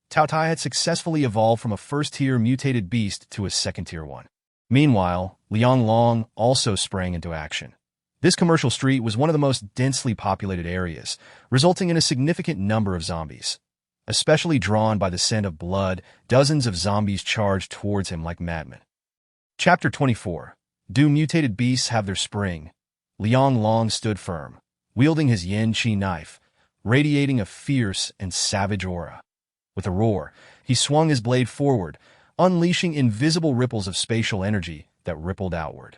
Taotie had successfully evolved from a first-tier mutated beast to a second-tier one. Meanwhile, Liang Long also sprang into action. This commercial street was one of the most densely populated areas, resulting in a significant number of zombies. Especially drawn by the scent of blood, dozens of zombies charged towards him like madmen. Chapter 24. Do mutated beasts have their spring? Liang Long stood firm, wielding his yen-chi knife, radiating a fierce and savage aura. With a roar, he swung his blade forward, unleashing invisible ripples of spatial energy that rippled outward.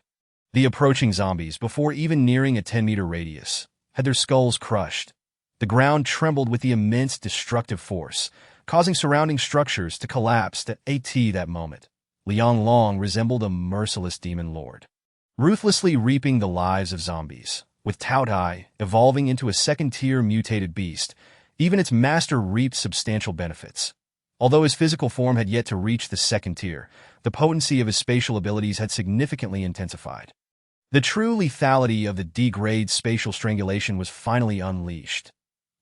The approaching zombies, before even nearing a 10-meter radius, had their skulls crushed. The ground trembled with the immense destructive force, causing surrounding structures to collapse at that moment. Liang Long resembled a merciless demon lord, ruthlessly reaping the lives of zombies. With Taotie evolving into a second-tier mutated beast, even its master reaped substantial benefits. Although his physical form had yet to reach the second tier, the potency of his spatial abilities had significantly intensified. The true lethality of the D-grade spatial strangulation was finally unleashed.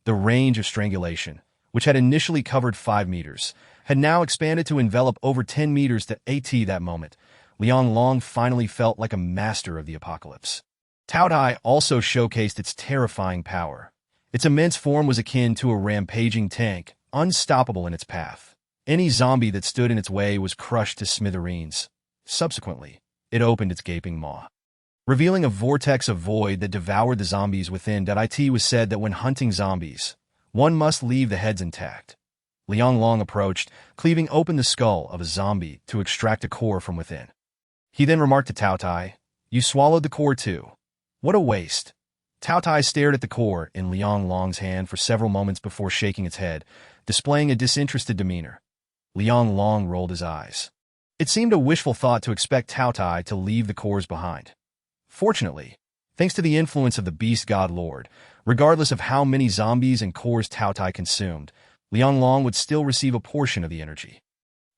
The range of strangulation, which had initially covered 5 meters, had now expanded to envelop over 10 meters at that moment. Liang Long finally felt like a master of the apocalypse. Taotie also showcased its terrifying power. Its immense form was akin to a rampaging tank, unstoppable in its path. Any zombie that stood in its way was crushed to smithereens. Subsequently, it opened its gaping maw, revealing a vortex of void that devoured the zombies within. It was said that when hunting zombies, one must leave the heads intact. Liang Long approached, cleaving open the skull of a zombie to extract a core from within. He then remarked to Taotie, "You swallowed the core too. What a waste." Taotie stared at the core in Liang Long's hand for several moments before shaking its head, displaying a disinterested demeanor. Liang Long rolled his eyes. It seemed a wishful thought to expect Taotie to leave the cores behind. Fortunately, thanks to the influence of the beast god lord, regardless of how many zombies and cores Taotie consumed, Liang Long would still receive a portion of the energy.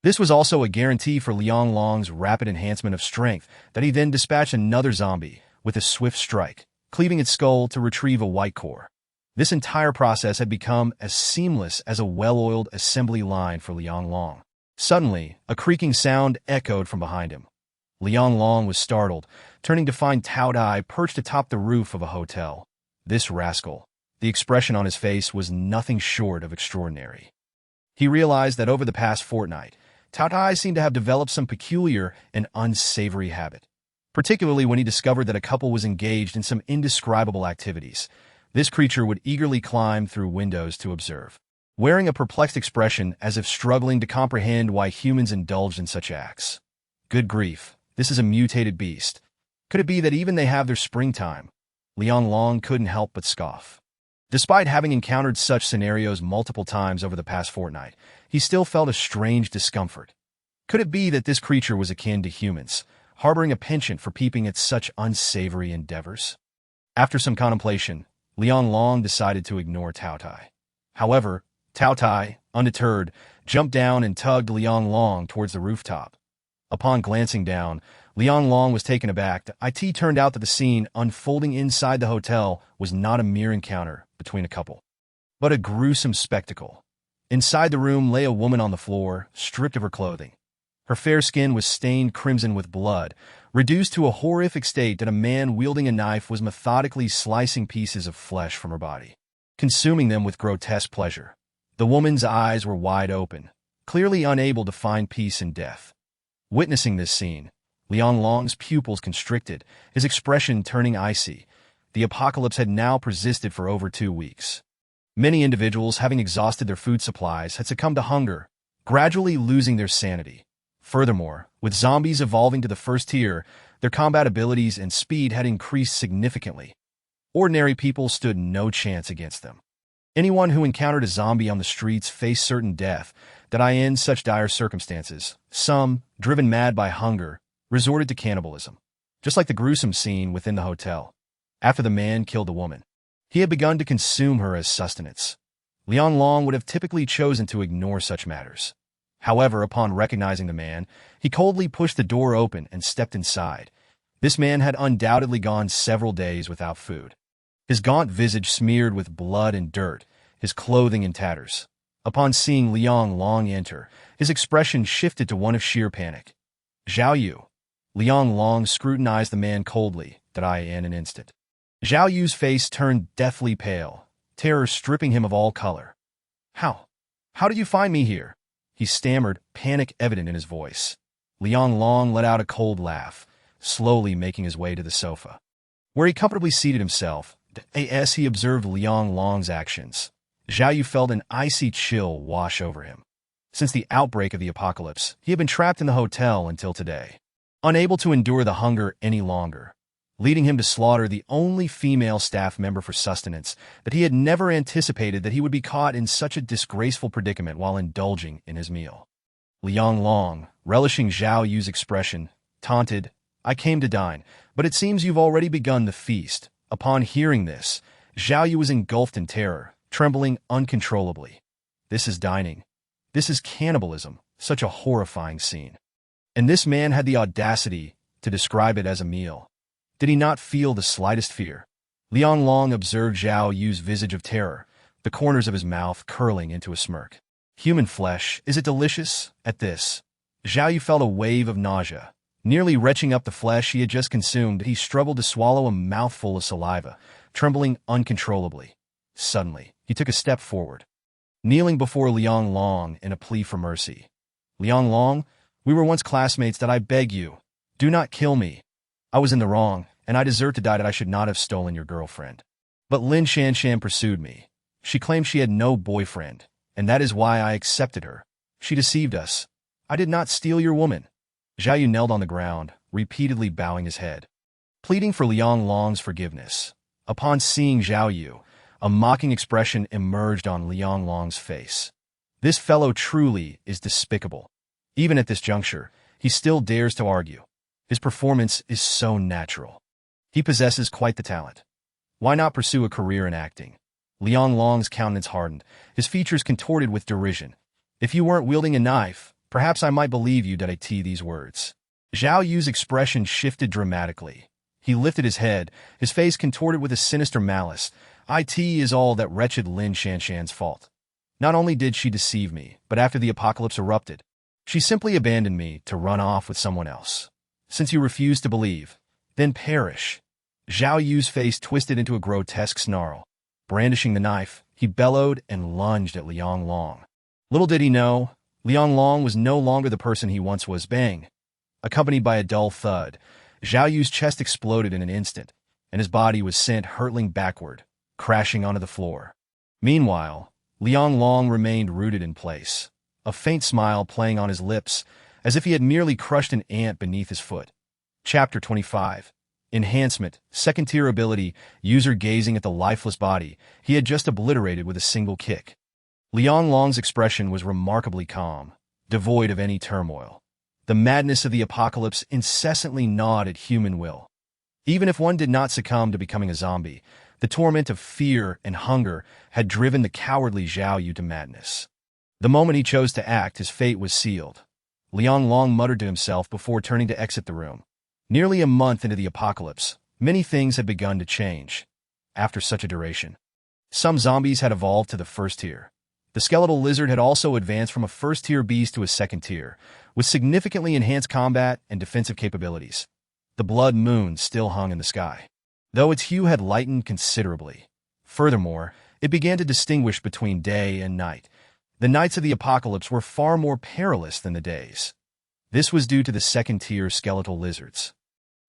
This was also a guarantee for Liang Long's rapid enhancement of strength that he then dispatched another zombie with a swift strike, cleaving its skull to retrieve a white core. This entire process had become as seamless as a well-oiled assembly line for Liang Long. Suddenly, a creaking sound echoed from behind him. Liang Long was startled, turning to find Taotie perched atop the roof of a hotel. This rascal. The expression on his face was nothing short of extraordinary. He realized that over the past fortnight, Taotie seemed to have developed some peculiar and unsavory habit, particularly when he discovered that a couple was engaged in some indescribable activities. This creature would eagerly climb through windows to observe, wearing a perplexed expression as if struggling to comprehend why humans indulged in such acts. Good grief, this is a mutated beast. Could it be that even they have their springtime? Liang Long couldn't help but scoff. Despite having encountered such scenarios multiple times over the past fortnight, he still felt a strange discomfort. Could it be that this creature was akin to humans, harboring a penchant for peeping at such unsavory endeavors? After some contemplation, Liang Long decided to ignore Taotie. However, Taotie, undeterred, jumped down and tugged Liang Long towards the rooftop. Upon glancing down, Liang Long was taken aback. It turned out that the scene unfolding inside the hotel was not a mere encounter between a couple, but a gruesome spectacle. Inside the room lay a woman on the floor, stripped of her clothing. Her fair skin was stained crimson with blood, reduced to a horrific state that a man wielding a knife was methodically slicing pieces of flesh from her body, consuming them with grotesque pleasure. The woman's eyes were wide open, clearly unable to find peace in death. Witnessing this scene, Liang Long's pupils constricted, his expression turning icy. The apocalypse had now persisted for over 2 weeks. Many individuals, having exhausted their food supplies, had succumbed to hunger, gradually losing their sanity. Furthermore, with zombies evolving to the first tier, their combat abilities and speed had increased significantly. Ordinary people stood no chance against them. Anyone who encountered a zombie on the streets faced certain death. That in such dire circumstances, some, driven mad by hunger, resorted to cannibalism, just like the gruesome scene within the hotel. After the man killed the woman, he had begun to consume her as sustenance. Liang Long would have typically chosen to ignore such matters. However, upon recognizing the man, he coldly pushed the door open and stepped inside. This man had undoubtedly gone several days without food. His gaunt visage smeared with blood and dirt, his clothing in tatters. Upon seeing Liang Long enter, his expression shifted to one of sheer panic. "Zhao Yu." Liang Long scrutinized the man coldly, in an instant. Zhao Yu's face turned deathly pale, terror stripping him of all color. How did you find me here?" he stammered, panic evident in his voice. Liang Long let out a cold laugh, slowly making his way to the sofa, where he comfortably seated himself. As he observed Liang Long's actions, Zhao Yu felt an icy chill wash over him. Since the outbreak of the apocalypse, he had been trapped in the hotel until today, unable to endure the hunger any longer, leading him to slaughter the only female staff member for sustenance. That he had never anticipated that he would be caught in such a disgraceful predicament while indulging in his meal. Liang Long, relishing Zhao Yu's expression, taunted, "I came to dine, but it seems you've already begun the feast." Upon hearing this, Zhao Yu was engulfed in terror, trembling uncontrollably. This is dining. This is cannibalism, such a horrifying scene. And this man had the audacity to describe it as a meal. Did he not feel the slightest fear? Liang Long observed Zhao Yu's visage of terror, the corners of his mouth curling into a smirk. Human flesh, is it delicious? At this, Zhao Yu felt a wave of nausea. Nearly retching up the flesh he had just consumed, he struggled to swallow a mouthful of saliva, trembling uncontrollably. Suddenly, he took a step forward, kneeling before Liang Long in a plea for mercy. "Liang Long, we were once classmates. I beg you, do not kill me. I was in the wrong, and I deserve to die. I should not have stolen your girlfriend. But Lin Shanshan pursued me. She claimed she had no boyfriend, and that is why I accepted her. She deceived us. I did not steal your woman." Zhao Yu knelt on the ground, repeatedly bowing his head, pleading for Liang Long's forgiveness. Upon seeing Zhao Yu, a mocking expression emerged on Liang Long's face. This fellow truly is despicable. Even at this juncture, he still dares to argue. His performance is so natural. He possesses quite the talent. Why not pursue a career in acting? Liang Long's countenance hardened, his features contorted with derision. "If you weren't wielding a knife, perhaps I might believe you." These words. Zhao Yu's expression shifted dramatically. He lifted his head, his face contorted with a sinister malice. "It is all that wretched Lin Shanshan's fault. Not only did she deceive me, but after the apocalypse erupted, she simply abandoned me to run off with someone else. Since you refuse to believe, then perish." Zhao Yu's face twisted into a grotesque snarl. Brandishing the knife, he bellowed and lunged at Liang Long. Little did he know, Liang Long was no longer the person he once was. Bang! Accompanied by a dull thud, Zhao Yu's chest exploded in an instant, and his body was sent hurtling backward, crashing onto the floor. Meanwhile, Liang Long remained rooted in place, a faint smile playing on his lips, as if he had merely crushed an ant beneath his foot. Chapter 25. Enhancement, second-tier ability, user gazing at the lifeless body he had just obliterated with a single kick. Liang Long's expression was remarkably calm, devoid of any turmoil. The madness of the apocalypse incessantly gnawed at human will. Even if one did not succumb to becoming a zombie, the torment of fear and hunger had driven the cowardly Zhao Yu to madness. The moment he chose to act, his fate was sealed. Liang Long muttered to himself before turning to exit the room. Nearly a month into the apocalypse, many things had begun to change. After such a duration, some zombies had evolved to the first tier. The skeletal lizard had also advanced from a first-tier beast to a second tier, with significantly enhanced combat and defensive capabilities. The blood moon still hung in the sky, though its hue had lightened considerably. Furthermore, it began to distinguish between day and night. The nights of the apocalypse were far more perilous than the days. This was due to the second-tier skeletal lizards,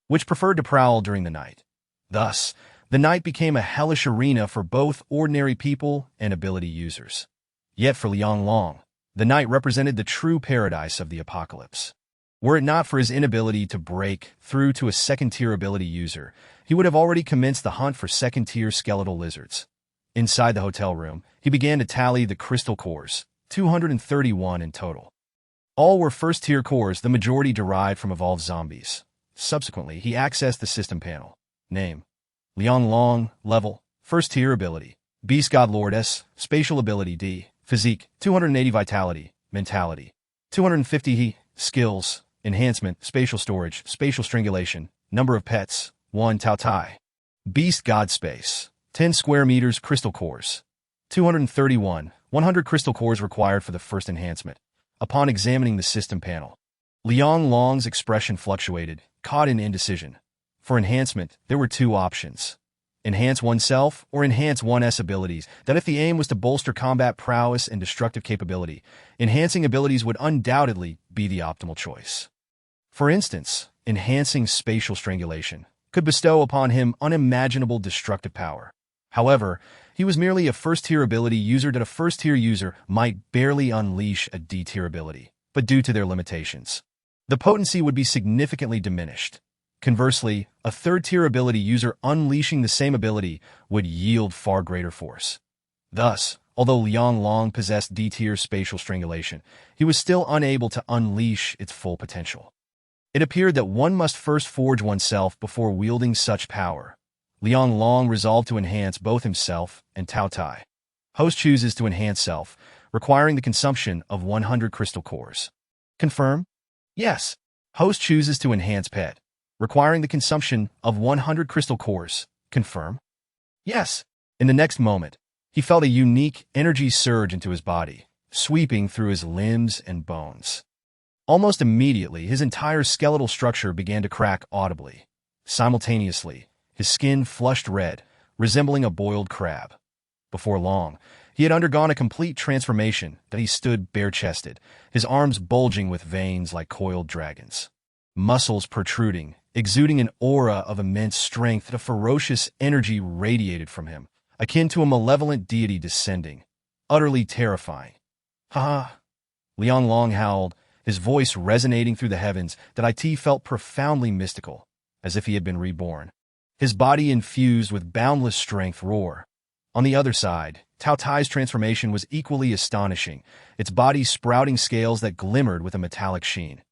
which preferred to prowl during the night. Thus, the night became a hellish arena for both ordinary people and ability users. Yet for Liang Long, the night represented the true paradise of the apocalypse. Were it not for his inability to break through to a second-tier ability user, he would have already commenced the hunt for second-tier skeletal lizards. Inside the hotel room, he began to tally the crystal cores, 231 in total. All were first-tier cores, the majority derived from evolved zombies. Subsequently, he accessed the system panel. Name: Liang Long. Level: first-tier ability. Beastlord S. Spatial ability D. Physique: 280 vitality. Mentality: 250 Skills: enhancement, spatial storage, spatial strangulation. Number of pets: 1 Taotie. Beast God Space: 10 square meters. Crystal cores: 231. 100 crystal cores required for the first enhancement. Upon examining the system panel, Liang Long's expression fluctuated, caught in indecision. For enhancement, there were two options: enhance oneself or enhance one's abilities. That if the aim was to bolster combat prowess and destructive capability, enhancing abilities would undoubtedly be the optimal choice. For instance, enhancing spatial strangulation could bestow upon him unimaginable destructive power. However, he was merely a first-tier ability user that a first-tier user might barely unleash a D-tier ability, but due to their limitations, the potency would be significantly diminished. Conversely, a third-tier ability user unleashing the same ability would yield far greater force. Thus, although Liang Long possessed D-tier spatial strangulation, he was still unable to unleash its full potential. It appeared that one must first forge oneself before wielding such power. Liang Long resolved to enhance both himself and Taotie. Host chooses to enhance self, requiring the consumption of 100 crystal cores. Confirm? Yes. Host chooses to enhance pet, requiring the consumption of 100 crystal cores. Confirm? Yes. In the next moment, he felt a unique energy surge into his body, sweeping through his limbs and bones. Almost immediately, his entire skeletal structure began to crack audibly. Simultaneously, his skin flushed red, resembling a boiled crab. Before long, he had undergone a complete transformation that he stood bare-chested, his arms bulging with veins like coiled dragons. Muscles protruding, exuding an aura of immense strength that a ferocious energy radiated from him, akin to a malevolent deity descending, utterly terrifying. Ha! Liang Long howled, his voice resonating through the heavens that it felt profoundly mystical, as if he had been reborn. His body infused with boundless strength roar. On the other side, Taotie's transformation was equally astonishing, its body sprouting scales that glimmered with a metallic sheen.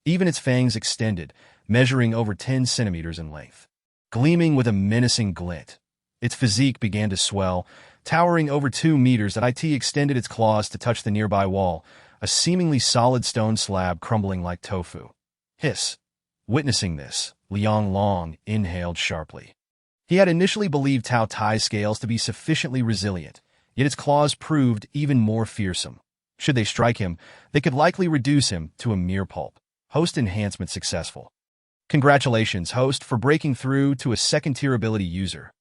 Even its fangs extended, measuring over 10 centimeters in length, gleaming with a menacing glint. Its physique began to swell, towering over 2 meters that it extended its claws to touch the nearby wall, a seemingly solid stone slab crumbling like tofu. Hiss. Witnessing this, Liang Long inhaled sharply. He had initially believed Taotie's scales to be sufficiently resilient, yet its claws proved even more fearsome. Should they strike him, they could likely reduce him to a mere pulp. Host enhancement successful. Congratulations, Host, for breaking through to a second-tier ability user.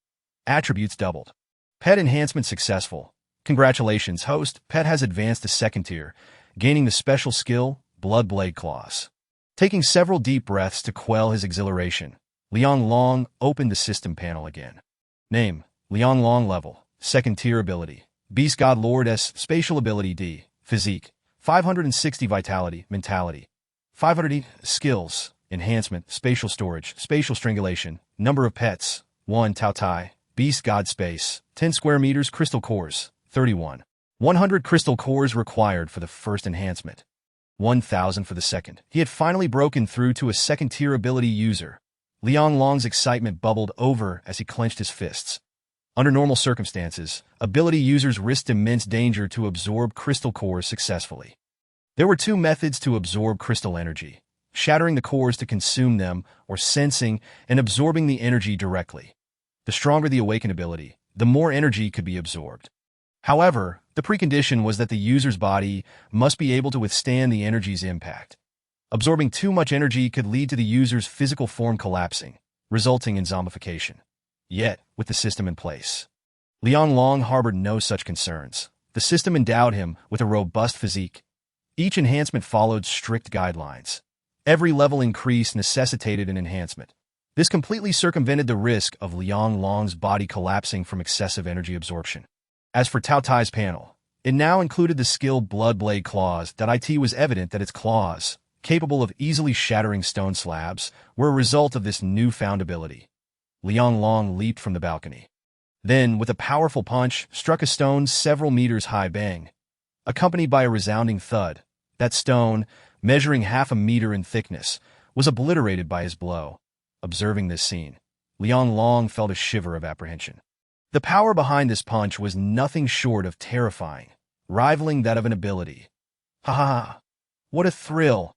Attributes doubled. Pet enhancement successful. Congratulations, Host. Pet has advanced to second tier, gaining the special skill, Blood Blade Claws. Taking several deep breaths to quell his exhilaration, Liang Long opened the system panel again. Name: Liang Long. Level: second-tier ability. Beastlord S. Spatial ability D. Physique: 560 vitality. Mentality: 500 Skills: enhancement, spatial storage, spatial strangulation. Number of pets: 1 Taotie. Beast God Space: 10 square meters. Crystal cores: 31. 100 crystal cores required for the first enhancement. 1,000 for the second. He had finally broken through to a second-tier ability user. Liang Long's excitement bubbled over as he clenched his fists. Under normal circumstances, ability users risked immense danger to absorb crystal cores successfully. There were two methods to absorb crystal energy: shattering the cores to consume them, or sensing and absorbing the energy directly. The stronger the awakened ability, the more energy could be absorbed. However, the precondition was that the user's body must be able to withstand the energy's impact. Absorbing too much energy could lead to the user's physical form collapsing, resulting in zombification. Yet, with the system in place, Liang Long harbored no such concerns. The system endowed him with a robust physique. Each enhancement followed strict guidelines. Every level increase necessitated an enhancement. This completely circumvented the risk of Liang Long's body collapsing from excessive energy absorption. As for Taotie's panel, it now included the skill Bloodblade Claws. It was evident that its claws, capable of easily shattering stone slabs, were a result of this newfound ability. Liang Long leaped from the balcony. Then, with a powerful punch, struck a stone several meters high. Bang! Accompanied by a resounding thud. That stone, measuring half a meter in thickness, was obliterated by his blow. Observing this scene, Liang Long felt a shiver of apprehension. The power behind this punch was nothing short of terrifying, rivaling that of an ability. Ha ha ha! What a thrill!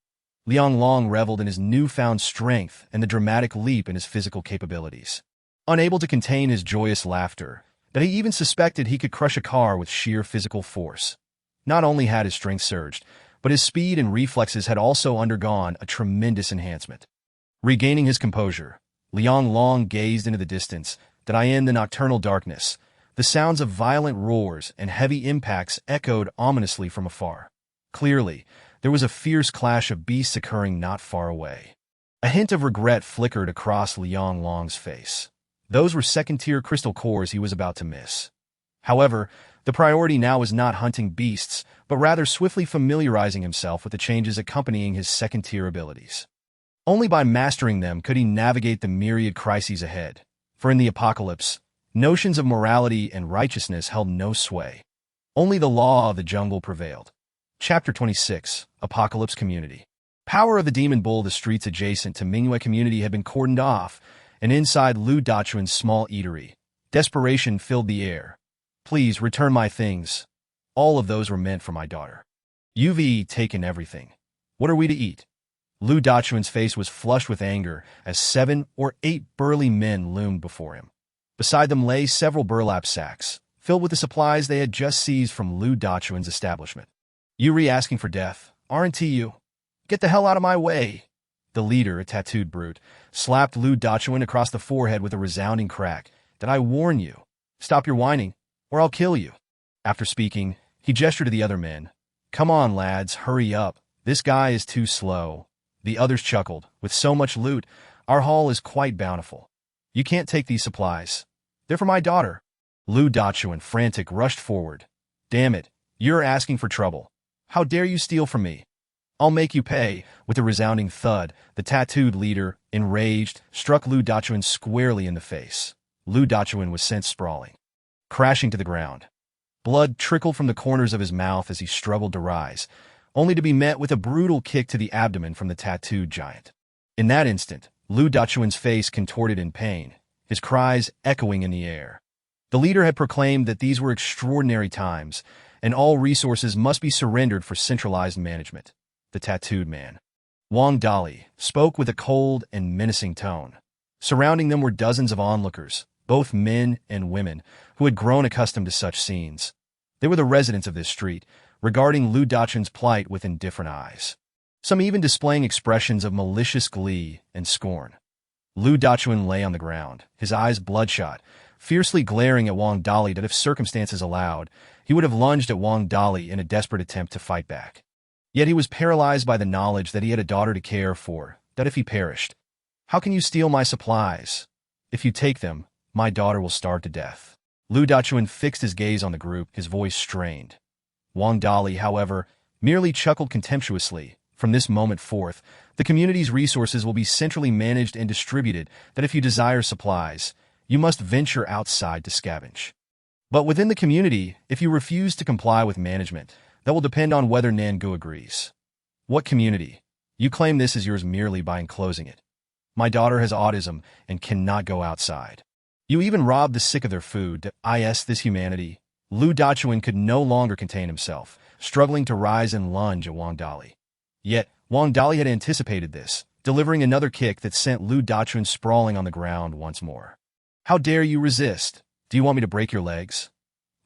Liang Long reveled in his newfound strength and the dramatic leap in his physical capabilities. Unable to contain his joyous laughter, that he even suspected he could crush a car with sheer physical force. Not only had his strength surged, but his speed and reflexes had also undergone a tremendous enhancement. Regaining his composure, Liang Long gazed into the distance, in the nocturnal darkness. The sounds of violent roars and heavy impacts echoed ominously from afar. Clearly, there was a fierce clash of beasts occurring not far away. A hint of regret flickered across Liang Long's face. Those were second-tier crystal cores he was about to miss. However, the priority now was not hunting beasts, but rather swiftly familiarizing himself with the changes accompanying his second-tier abilities. Only by mastering them could he navigate the myriad crises ahead, for in the apocalypse, notions of morality and righteousness held no sway. Only the law of the jungle prevailed. Chapter 26, Apocalypse Community. Power of the Demon Bull. The streets adjacent to Mingyue Community had been cordoned off, and inside Lu Dachuan's small eatery, desperation filled the air. Please return my things. All of those were meant for my daughter. You've taken everything. What are we to eat? Lu Dachuan's face was flushed with anger as 7 or 8 burly men loomed before him. Beside them lay several burlap sacks, filled with the supplies they had just seized from Lu Dachuan's establishment. You're asking for death, aren't you? Get the hell out of my way! The leader, a tattooed brute, slapped Lu Dachuan across the forehead with a resounding crack. Did I warn you? Stop your whining, or I'll kill you. After speaking, he gestured to the other men. Come on, lads, hurry up. This guy is too slow. The others chuckled. With so much loot, our haul is quite bountiful. You can't take these supplies. They're for my daughter. Lu Dachuan, frantic, rushed forward. Damn it, you're asking for trouble. How dare you steal from me? I'll make you pay. With a resounding thud, the tattooed leader, enraged, struck Lu Dachuan squarely in the face. Lu Dachuan was sent sprawling, crashing to the ground. Blood trickled from the corners of his mouth as he struggled to rise, only to be met with a brutal kick to the abdomen from the tattooed giant. In that instant, Lu Dachuan's face contorted in pain, his cries echoing in the air. The leader had proclaimed that these were extraordinary times, and all resources must be surrendered for centralized management. The tattooed man, Wang Dali, spoke with a cold and menacing tone. Surrounding them were dozens of onlookers, both men and women, who had grown accustomed to such scenes. They were the residents of this street, regarding Lu Dachuan's plight with indifferent eyes, some even displaying expressions of malicious glee and scorn. Lu Dachuan lay on the ground, his eyes bloodshot, fiercely glaring at Wang Dali. That if circumstances allowed, he would have lunged at Wang Dali in a desperate attempt to fight back. Yet he was paralyzed by the knowledge that he had a daughter to care for, that if he perished, how can you steal my supplies? If you take them, my daughter will starve to death. Lu Dachuan fixed his gaze on the group, his voice strained. Wang Dali, however, merely chuckled contemptuously. From this moment forth, the community's resources will be centrally managed and distributed, that if you desire supplies, you must venture outside to scavenge. But within the community, if you refuse to comply with management, that will depend on whether Nangu agrees. What community? You claim this is yours merely by enclosing it. My daughter has autism and cannot go outside. You even robbed the sick of their food. This humanity. Lu Dachuan could no longer contain himself, struggling to rise and lunge at Wang Dali. Yet, Wang Dali had anticipated this, delivering another kick that sent Lu Dachuan sprawling on the ground once more. How dare you resist? Do you want me to break your legs?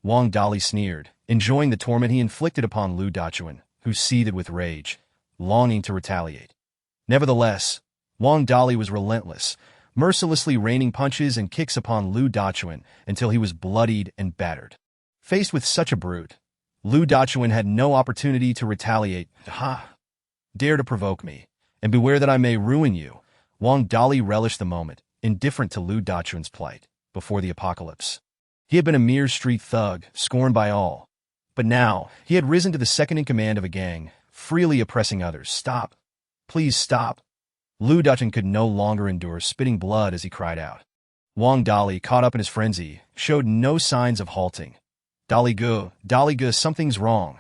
Wang Dali sneered, enjoying the torment he inflicted upon Lu Dachuan, who seethed with rage, longing to retaliate. Nevertheless, Wang Dali was relentless, mercilessly raining punches and kicks upon Lu Dachuan until he was bloodied and battered. Faced with such a brute, Lu Dachuan had no opportunity to retaliate. Ha! Dare to provoke me, and beware that I may ruin you. Wang Dali relished the moment, indifferent to Lu Dachuan's plight, before the apocalypse. He had been a mere street thug, scorned by all. But now, he had risen to the second-in-command of a gang, freely oppressing others. Stop. Please stop. Lu Dachuan could no longer endure spitting blood as he cried out. Wang Dali, caught up in his frenzy, showed no signs of halting. Dali Gu, something's wrong.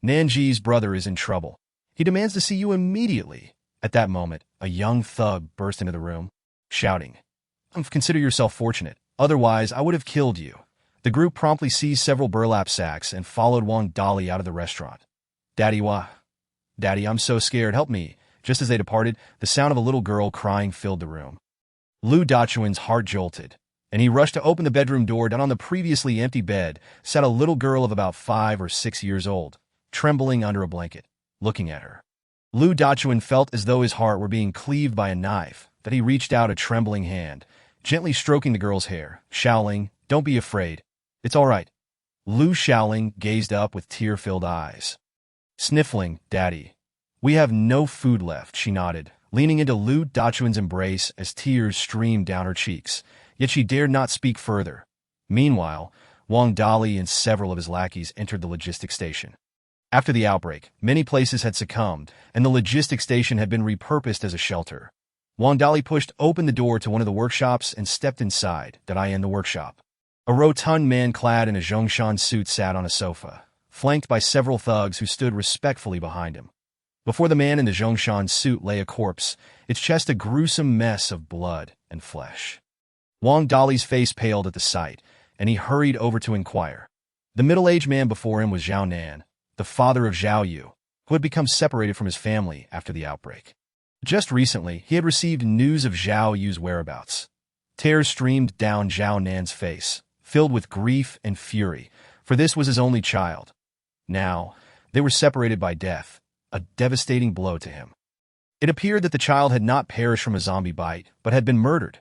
Nanji's brother is in trouble. He demands to see you immediately. At that moment, a young thug burst into the room, shouting, Consider yourself fortunate, otherwise I would have killed you. The group promptly seized several burlap sacks and followed Wang Dali out of the restaurant. Daddy, I'm so scared, help me. Just as they departed, the sound of a little girl crying filled the room. Lu Dachuan's heart jolted, and he rushed to open the bedroom door. Down on the previously empty bed sat a little girl of about 5 or 6 years old, trembling under a blanket, looking at her. Lu Dachuan felt as though his heart were being cleaved by a knife, that he reached out a trembling hand, gently stroking the girl's hair. Shaoling, don't be afraid. It's all right. Lu Shaoling gazed up with tear-filled eyes. Sniffling, Daddy. We have no food left, she nodded, leaning into Lu Dachuan's embrace as tears streamed down her cheeks, yet she dared not speak further. Meanwhile, Wang Dali and several of his lackeys entered the logistics station. After the outbreak, many places had succumbed, and the logistics station had been repurposed as a shelter. Wang Dali pushed open the door to one of the workshops and stepped inside. In the workshop. A rotund man clad in a Zhongshan suit sat on a sofa, flanked by several thugs who stood respectfully behind him. Before the man in the Zhongshan suit lay a corpse, its chest a gruesome mess of blood and flesh. Wang Dali's face paled at the sight, and he hurried over to inquire. The middle-aged man before him was Zhao Nan, the father of Zhao Yu, who had become separated from his family after the outbreak. Just recently, he had received news of Zhao Yu's whereabouts. Tears streamed down Zhao Nan's face, filled with grief and fury, for this was his only child. Now, they were separated by death, a devastating blow to him. It appeared that the child had not perished from a zombie bite, but had been murdered.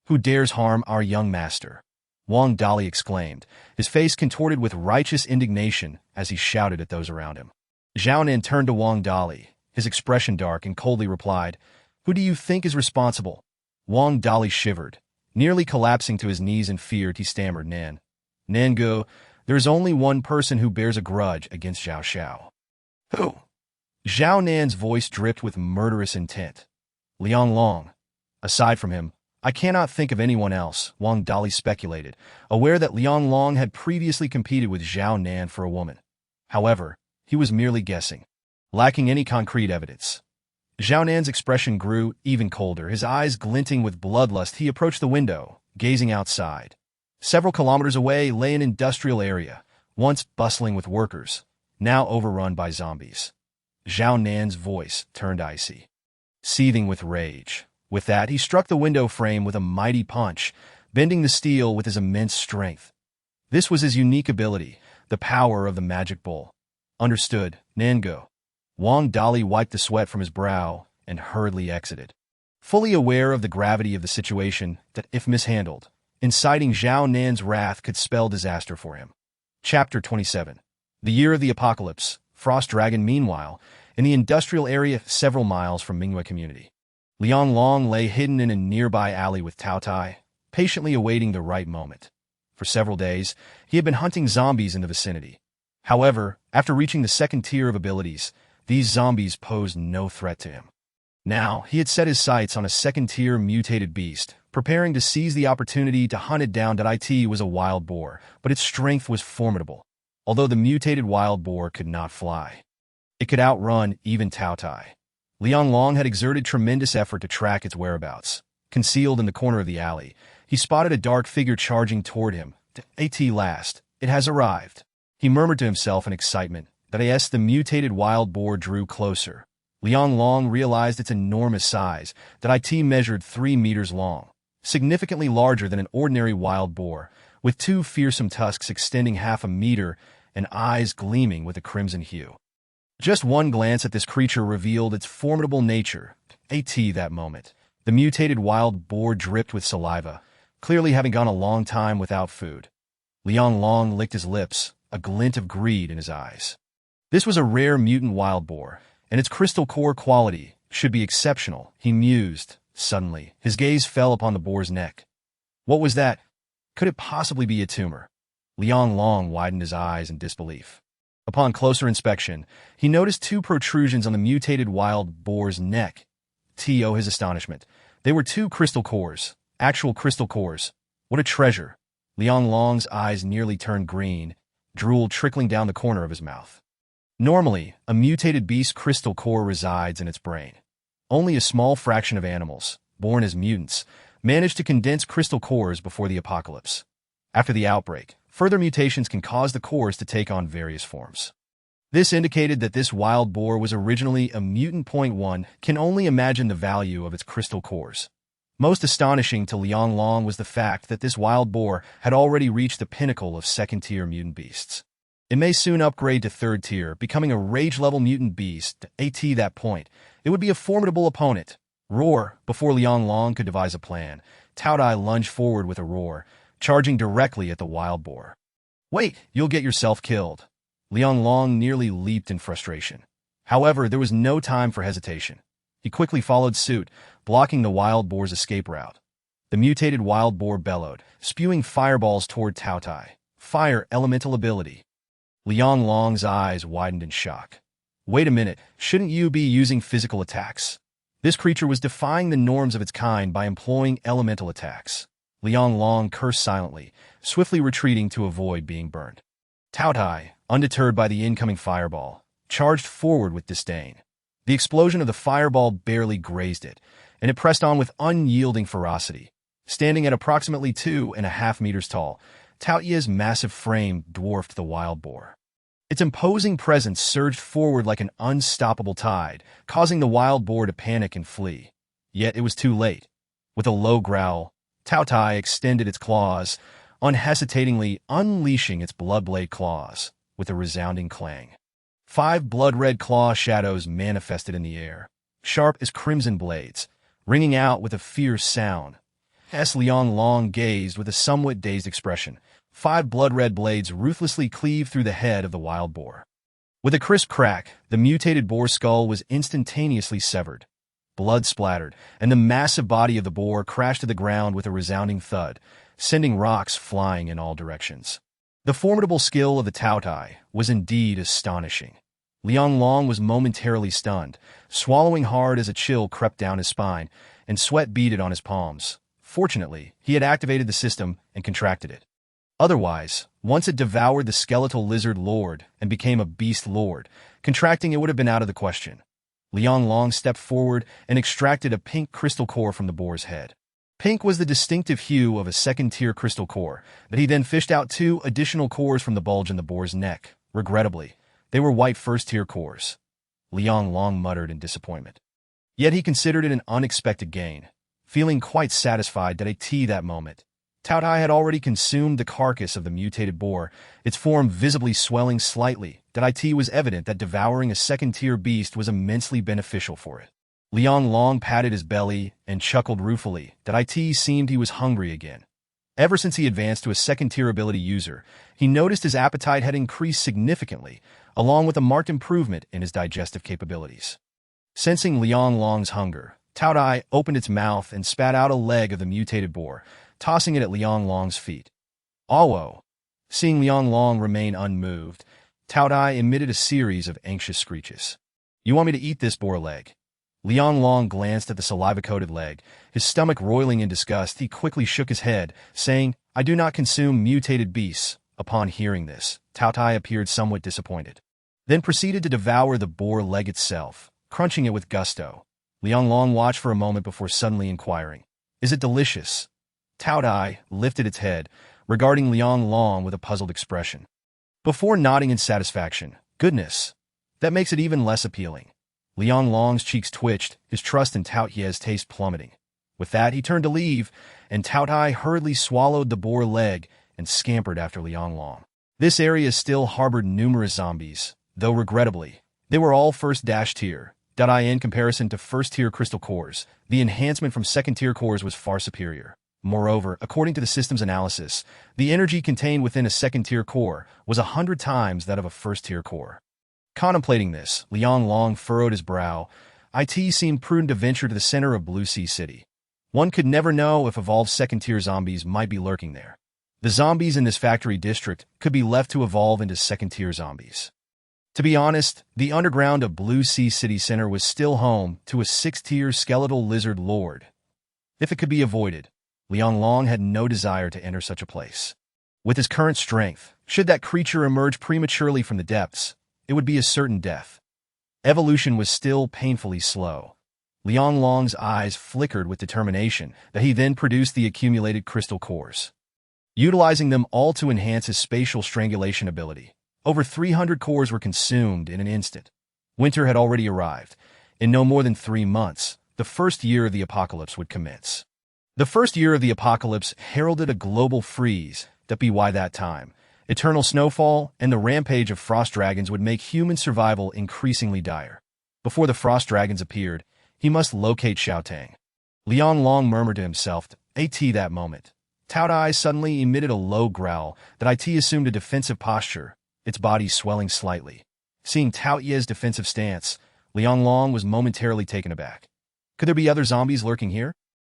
Who dares harm our young master? Wang Dali exclaimed, his face contorted with righteous indignation as he shouted at those around him. Zhao Nan turned to Wang Dali, his expression dark, and coldly replied, Who do you think is responsible? Wang Dali shivered. Nearly collapsing to his knees in fear, he stammered, Nangu, there is only one person who bears a grudge against Zhao Xiao. Who? Zhao Nan's voice dripped with murderous intent. Liang Long. Aside from him, I cannot think of anyone else, Wang Dali speculated, aware that Liang Long had previously competed with Zhao Nan for a woman. However, he was merely guessing, lacking any concrete evidence. Zhao Nan's expression grew even colder, his eyes glinting with bloodlust. He approached the window, gazing outside. Several kilometers away lay an industrial area, once bustling with workers, now overrun by zombies. Zhao Nan's voice turned icy, seething with rage. With that, he struck the window frame with a mighty punch, bending the steel with his immense strength. This was his unique ability, the power of the magic bull. Understood, Nangu. Wang Dali wiped the sweat from his brow and hurriedly exited, fully aware of the gravity of the situation that, if mishandled, inciting Zhao Nan's wrath could spell disaster for him. Chapter 27. The Year of the Apocalypse. Frost Dragon. Meanwhile, in the industrial area several miles from Mingyue community, Liang Long lay hidden in a nearby alley with Taotie, patiently awaiting the right moment. For several days, he had been hunting zombies in the vicinity. However, after reaching the second tier of abilities, these zombies posed no threat to him. Now, he had set his sights on a second-tier mutated beast, preparing to seize the opportunity to hunt it down. It was a wild boar, but its strength was formidable. Although the mutated wild boar could not fly, it could outrun even Taotie. Liang Long had exerted tremendous effort to track its whereabouts. Concealed in the corner of the alley, he spotted a dark figure charging toward him. At last, it has arrived. He murmured to himself in excitement. As the mutated wild boar drew closer, Liang Long realized its enormous size. It measured 3 meters long, significantly larger than an ordinary wild boar, with 2 fearsome tusks extending half a meter and eyes gleaming with a crimson hue. Just one glance at this creature revealed its formidable nature. That moment, the mutated wild boar dripped with saliva, clearly having gone a long time without food. Liang Long licked his lips, a glint of greed in his eyes. This was a rare mutant wild boar, and its crystal core quality should be exceptional, he mused. Suddenly, his gaze fell upon the boar's neck. What was that? Could it possibly be a tumor? Liang Long widened his eyes in disbelief. Upon closer inspection, he noticed two protrusions on the mutated wild boar's neck. To his astonishment, they were two crystal cores, actual crystal cores. What a treasure! Liang Long's eyes nearly turned green, drool trickling down the corner of his mouth. Normally, a mutated beast's crystal core resides in its brain. Only a small fraction of animals, born as mutants, manage to condense crystal cores before the apocalypse. After the outbreak, further mutations can cause the cores to take on various forms. This indicated that this wild boar was originally a mutant. One can only imagine the value of its crystal cores. Most astonishing to Liang Long was the fact that this wild boar had already reached the pinnacle of second-tier mutant beasts. It may soon upgrade to third tier, becoming a rage-level mutant beast. At that point, it would be a formidable opponent. Roar! Before Liang Long could devise a plan, Taotie lunged forward with a roar, charging directly at the wild boar. Wait, you'll get yourself killed. Liang Long nearly leaped in frustration. However, there was no time for hesitation. He quickly followed suit, blocking the wild boar's escape route. The mutated wild boar bellowed, spewing fireballs toward Taotie. Fire elemental ability. Liang Long's eyes widened in shock. Wait a minute, shouldn't you be using physical attacks? This creature was defying the norms of its kind by employing elemental attacks. Liang Long cursed silently, swiftly retreating to avoid being burned. Taotie, undeterred by the incoming fireball, charged forward with disdain. The explosion of the fireball barely grazed it, and it pressed on with unyielding ferocity. Standing at approximately 2.5 meters tall, Taotie's massive frame dwarfed the wild boar. Its imposing presence surged forward like an unstoppable tide, causing the wild boar to panic and flee. Yet it was too late. With a low growl, Taotie extended its claws, unhesitatingly unleashing its blood-blade claws, with a resounding clang. 5 blood-red claw shadows manifested in the air, sharp as crimson blades, ringing out with a fierce sound. As Liang Long gazed with a somewhat dazed expression, 5 blood-red blades ruthlessly cleaved through the head of the wild boar. With a crisp crack, the mutated boar's skull was instantaneously severed. Blood splattered, and the massive body of the boar crashed to the ground with a resounding thud, sending rocks flying in all directions. The formidable skill of the Taotie was indeed astonishing. Liang Long was momentarily stunned, swallowing hard as a chill crept down his spine, and sweat beaded on his palms. Fortunately, he had activated the system and contracted it. Otherwise, once it devoured the skeletal lizard lord and became a beast lord, contracting it would have been out of the question. Liang Long stepped forward and extracted a pink crystal core from the boar's head. Pink was the distinctive hue of a second-tier crystal core, but he then fished out 2 additional cores from the bulge in the boar's neck. Regrettably, they were white first-tier cores. Liang Long muttered in disappointment. Yet he considered it an unexpected gain, feeling quite satisfied that at that moment, Taotie had already consumed the carcass of the mutated boar, its form visibly swelling slightly. That it was evident that devouring a second-tier beast was immensely beneficial for it. Liang Long patted his belly and chuckled ruefully. That seemed he was hungry again. Ever since he advanced to a second-tier ability user, he noticed his appetite had increased significantly, along with a marked improvement in his digestive capabilities. Sensing Liang Long's hunger, Taotie opened its mouth and spat out a leg of the mutated boar, tossing it at Liang Long's feet. Awo! Seeing Liang Long remain unmoved, Taotie emitted a series of anxious screeches. You want me to eat this boar leg? Liang Long glanced at the saliva-coated leg. His stomach roiling in disgust, he quickly shook his head, saying, I do not consume mutated beasts. Upon hearing this, Taotie appeared somewhat disappointed, then proceeded to devour the boar leg itself, crunching it with gusto. Liang Long watched for a moment before suddenly inquiring, Is it delicious? Taotie lifted its head, regarding Liang Long with a puzzled expression. Before nodding in satisfaction, Goodness, that makes it even less appealing. Liang Long's cheeks twitched, his trust in Taotie's taste plummeting. With that, he turned to leave, and Taotie hurriedly swallowed the boar leg and scampered after Liang Long. This area still harbored numerous zombies, though regrettably, they were all first-tier. In comparison to first-tier crystal cores, the enhancement from second-tier cores was far superior. Moreover, according to the system's analysis, the energy contained within a second-tier core was 100 times that of a first-tier core. Contemplating this, Liang Long furrowed his brow, it seemed prudent to venture to the center of Blue Sea City. One could never know if evolved second-tier zombies might be lurking there. The zombies in this factory district could be left to evolve into second-tier zombies. To be honest, the underground of Blue Sea City Center was still home to a 6th-tier skeletal lizard lord. If it could be avoided, Liang Long had no desire to enter such a place. With his current strength, should that creature emerge prematurely from the depths, it would be a certain death. Evolution was still painfully slow. Liang Long's eyes flickered with determination that he then produced the accumulated crystal cores. Utilizing them all to enhance his spatial strangulation ability, over 300 cores were consumed in an instant. Winter had already arrived. In no more than 3 months, the first year of the apocalypse would commence. The first year of the apocalypse heralded a global freeze that by that time, eternal snowfall and the rampage of frost dragons would make human survival increasingly dire. Before the frost dragons appeared, he must locate Xiaotang. Liang Long murmured to himself, that moment. Taotie suddenly emitted a low growl that assumed a defensive posture, its body swelling slightly. Seeing Taotie's defensive stance, Liang Long was momentarily taken aback. Could there be other zombies lurking here?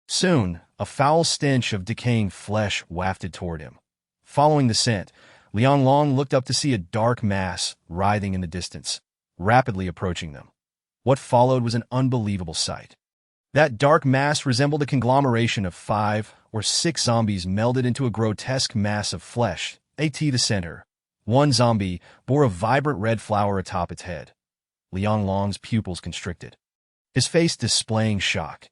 Soon, a foul stench of decaying flesh wafted toward him. Following the scent, Liang Long looked up to see a dark mass writhing in the distance, rapidly approaching them. What followed was an unbelievable sight. That dark mass resembled a conglomeration of 5 or 6 zombies melded into a grotesque mass of flesh, the center. One zombie bore a vibrant red flower atop its head. Liang Long's pupils constricted, his face displaying shock.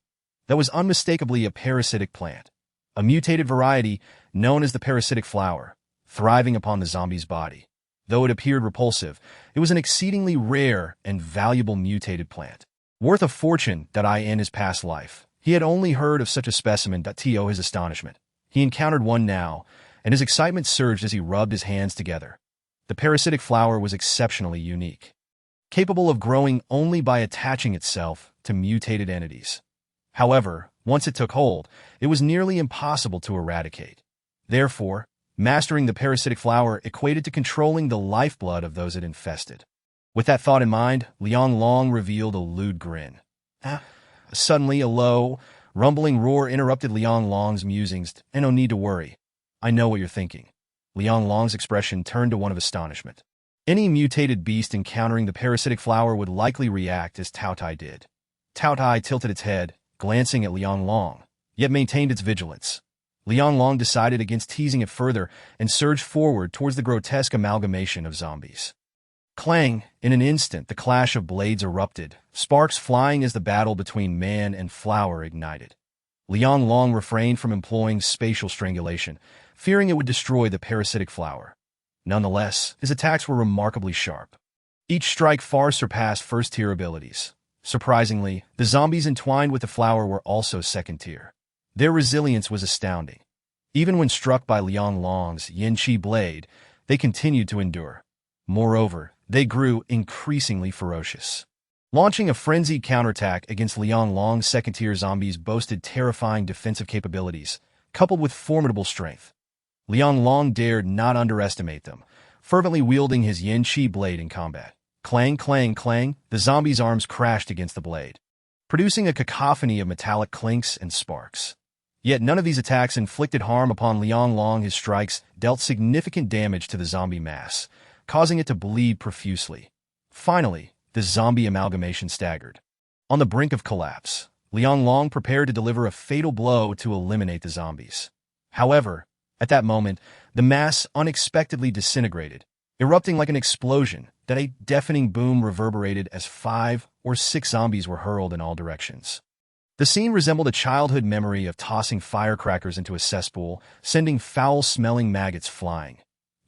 That was unmistakably a parasitic plant, a mutated variety known as the parasitic flower, thriving upon the zombie's body. Though it appeared repulsive, it was an exceedingly rare and valuable mutated plant, worth a fortune in his past life. He had only heard of such a specimen. To his astonishment, he encountered one now, and his excitement surged as he rubbed his hands together. The parasitic flower was exceptionally unique, capable of growing only by attaching itself to mutated entities. However, once it took hold, it was nearly impossible to eradicate. Therefore, mastering the parasitic flower equated to controlling the lifeblood of those it infested. With that thought in mind, Liang Long revealed a lewd grin. Suddenly, a low, rumbling roar interrupted Liang Long's musings. No need to worry. I know what you're thinking. Liang Long's expression turned to one of astonishment. Any mutated beast encountering the parasitic flower would likely react as Taotie did. Taotie tilted its head, glancing at Liang Long, yet maintained its vigilance. Liang Long decided against teasing it further and surged forward towards the grotesque amalgamation of zombies. Clang! In an instant, the clash of blades erupted, sparks flying as the battle between man and flower ignited. Liang Long refrained from employing spatial strangulation, fearing it would destroy the parasitic flower. Nonetheless, his attacks were remarkably sharp. Each strike far surpassed first-tier abilities. Surprisingly, the zombies entwined with the flower were also second-tier. Their resilience was astounding. Even when struck by Liang Long's Yin Qi blade, they continued to endure. Moreover, they grew increasingly ferocious. Launching a frenzied counterattack against Liang Long's second-tier zombies boasted terrifying defensive capabilities, coupled with formidable strength. Liang Long dared not underestimate them, fervently wielding his Yin Qi blade in combat. Clang, clang, clang, the zombie's arms crashed against the blade, producing a cacophony of metallic clinks and sparks. Yet none of these attacks inflicted harm upon Liang Long. His strikes dealt significant damage to the zombie mass, causing it to bleed profusely. Finally, the zombie amalgamation staggered. On the brink of collapse, Liang Long prepared to deliver a fatal blow to eliminate the zombies. However, at that moment, the mass unexpectedly disintegrated, erupting like an explosion. That a deafening boom reverberated as 5 or 6 zombies were hurled in all directions. The scene resembled a childhood memory of tossing firecrackers into a cesspool, sending foul-smelling maggots flying.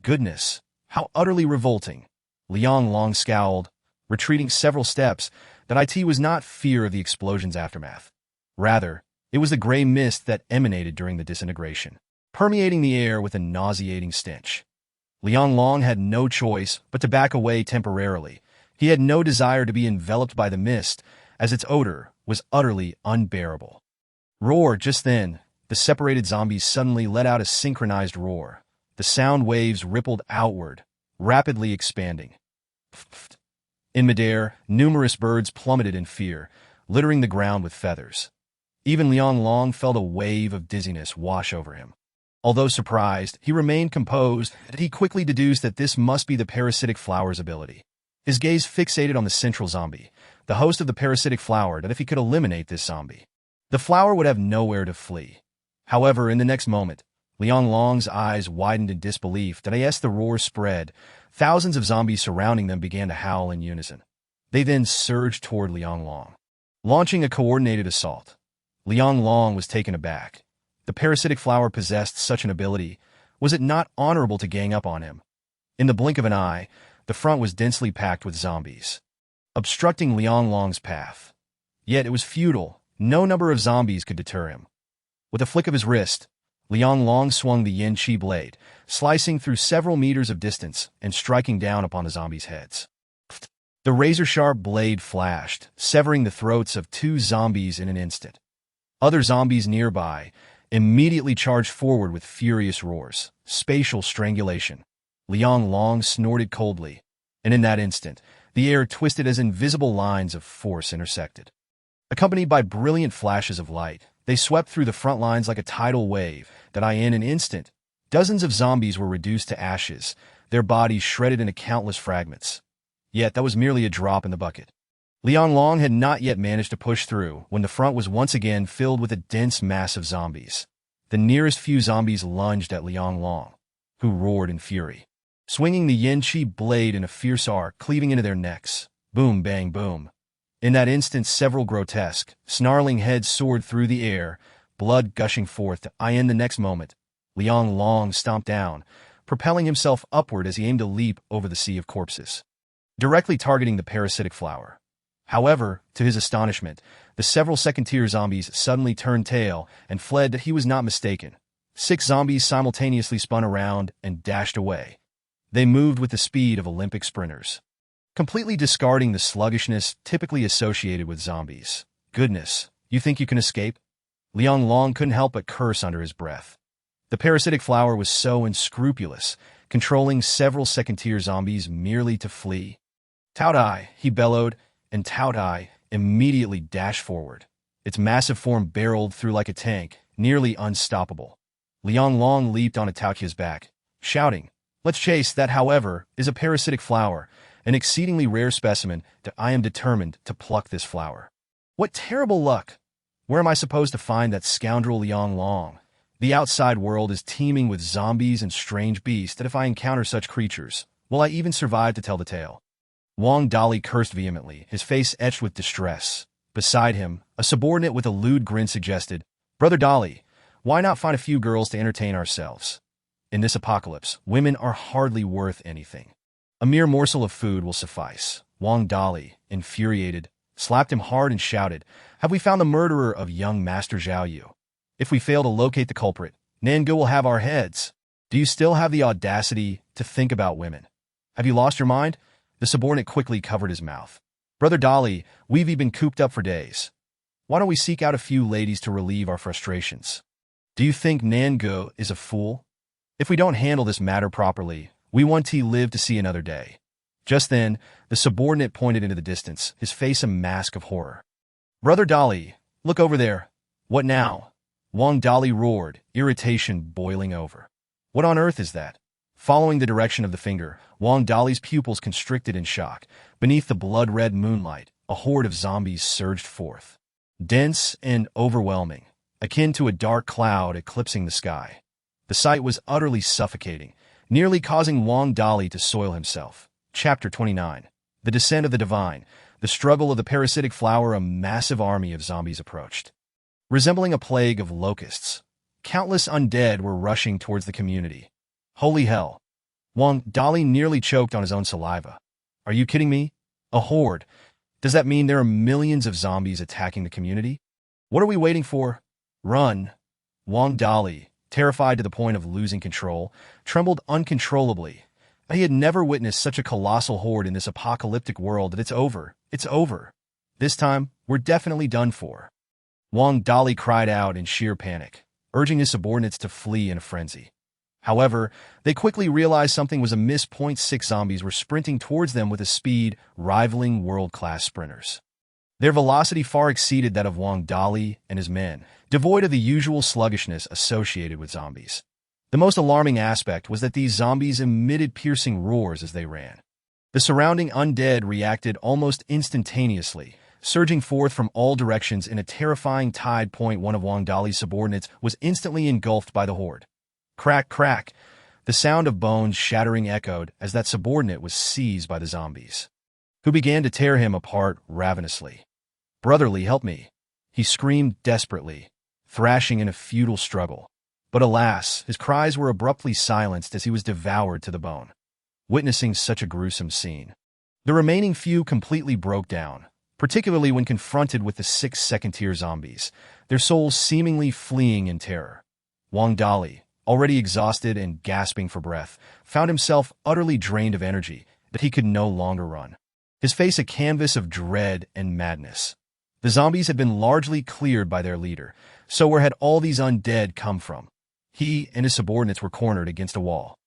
Goodness, how utterly revolting! Liang Long scowled, retreating several steps. That was not fear of the explosion's aftermath. Rather, it was the gray mist that emanated during the disintegration, permeating the air with a nauseating stench. Liang Long had no choice but to back away temporarily. He had no desire to be enveloped by the mist, as its odor was utterly unbearable. Roar! Just then, the separated zombies suddenly let out a synchronized roar. The sound waves rippled outward, rapidly expanding. In midair, numerous birds plummeted in fear, littering the ground with feathers. Even Liang Long felt a wave of dizziness wash over him. Although surprised, he remained composed, and he quickly deduced that this must be the parasitic flower's ability. His gaze fixated on the central zombie, the host of the parasitic flower, that if he could eliminate this zombie, the flower would have nowhere to flee. However, in the next moment, Liang Long's eyes widened in disbelief, and as the roar spread, thousands of zombies surrounding them began to howl in unison. They then surged toward Liang Long, launching a coordinated assault. Liang Long was taken aback. The parasitic flower possessed such an ability. Was it not honorable to gang up on him? In the blink of an eye, the front was densely packed with zombies, obstructing Liang Long's path. Yet it was futile. No number of zombies could deter him. With a flick of his wrist, Liang Long swung the yin chi blade, slicing through several meters of distance and striking down upon the zombies' heads. The razor-sharp blade flashed, severing the throats of 2 zombies in an instant. Other zombies nearby immediately charged forward with furious roars. Spatial strangulation. Liang Long snorted coldly, and in that instant, the air twisted as invisible lines of force intersected. Accompanied by brilliant flashes of light, they swept through the front lines like a tidal wave that in an instant, dozens of zombies were reduced to ashes, their bodies shredded into countless fragments. Yet that was merely a drop in the bucket. Liang Long had not yet managed to push through when the front was once again filled with a dense mass of zombies. The nearest few zombies lunged at Liang Long, who roared in fury, swinging the yin chi blade in a fierce arc, cleaving into their necks. Boom, bang, boom. In that instant, several grotesque, snarling heads soared through the air, blood gushing forth. In the next moment, Liang Long stomped down, propelling himself upward as he aimed to leap over the sea of corpses, directly targeting the parasitic flower. However, to his astonishment, the several second-tier zombies suddenly turned tail and fled. That he was not mistaken. 6 zombies simultaneously spun around and dashed away. They moved with the speed of Olympic sprinters, completely discarding the sluggishness typically associated with zombies. Goodness, you think you can escape? Liang Long couldn't help but curse under his breath. The parasitic flower was so unscrupulous, controlling several second-tier zombies merely to flee. Taotie, he bellowed, and Taotie immediately dashed forward. Its massive form barreled through like a tank, nearly unstoppable. Liang Long leaped onto Taotie's back, shouting, "Let's chase that!" However, is a parasitic flower, an exceedingly rare specimen. I am determined to pluck this flower. What terrible luck! Where am I supposed to find that scoundrel Liang Long? The outside world is teeming with zombies and strange beasts. That if I encounter such creatures, will I even survive to tell the tale? Wang Dali cursed vehemently, his face etched with distress. Beside him, a subordinate with a lewd grin suggested, "Brother Dali, why not find a few girls to entertain ourselves? In this apocalypse, women are hardly worth anything. A mere morsel of food will suffice." Wang Dali, infuriated, slapped him hard and shouted, "Have we found the murderer of young Master Zhao Yu? If we fail to locate the culprit, Nangu will have our heads. Do you still have the audacity to think about women? Have you lost your mind?" The subordinate quickly covered his mouth. "Brother Dali, we've been cooped up for days. Why don't we seek out a few ladies to relieve our frustrations? Do you think Nangu is a fool? If we don't handle this matter properly, we won't live to see another day." Just then, the subordinate pointed into the distance, his face a mask of horror. "Brother Dali, look over there." "What now?" Wang Dali roared, irritation boiling over. "What on earth is that?" Following the direction of the finger, Wang Dali's pupils constricted in shock. Beneath the blood-red moonlight, a horde of zombies surged forth, dense and overwhelming, akin to a dark cloud eclipsing the sky. The sight was utterly suffocating, nearly causing Wang Dali to soil himself. Chapter 29. The Descent of the Divine. The struggle of the parasitic flower. A massive army of zombies approached, resembling a plague of locusts. Countless undead were rushing towards the community. Holy hell! Wang Dali nearly choked on his own saliva. Are you kidding me? A horde? Does that mean there are millions of zombies attacking the community? What are we waiting for? Run! Wang Dali, terrified to the point of losing control, trembled uncontrollably. He had never witnessed such a colossal horde in this apocalyptic world. That it's over. It's over. This time, we're definitely done for. Wang Dali cried out in sheer panic, urging his subordinates to flee in a frenzy. However, they quickly realized something was amiss. Point six zombies were sprinting towards them with a speed rivaling world-class sprinters. Their velocity far exceeded that of Wang Dali and his men, devoid of the usual sluggishness associated with zombies. The most alarming aspect was that these zombies emitted piercing roars as they ran. The surrounding undead reacted almost instantaneously, surging forth from all directions in a terrifying tide. Point one of Wang Dali's subordinates was instantly engulfed by the horde. Crack, crack. The sound of bones shattering echoed as that subordinate was seized by the zombies, who began to tear him apart ravenously. "Brotherly, help me," he screamed desperately, thrashing in a futile struggle. But alas, his cries were abruptly silenced as he was devoured to the bone. Witnessing such a gruesome scene, the remaining few completely broke down, particularly when confronted with the 6 second-tier zombies, their souls seemingly fleeing in terror. Wang Dali, already exhausted and gasping for breath, found himself utterly drained of energy that he could no longer run, his face a canvas of dread and madness. The zombies had been largely cleared by their leader, so where had all these undead come from? He and his subordinates were cornered against a wall,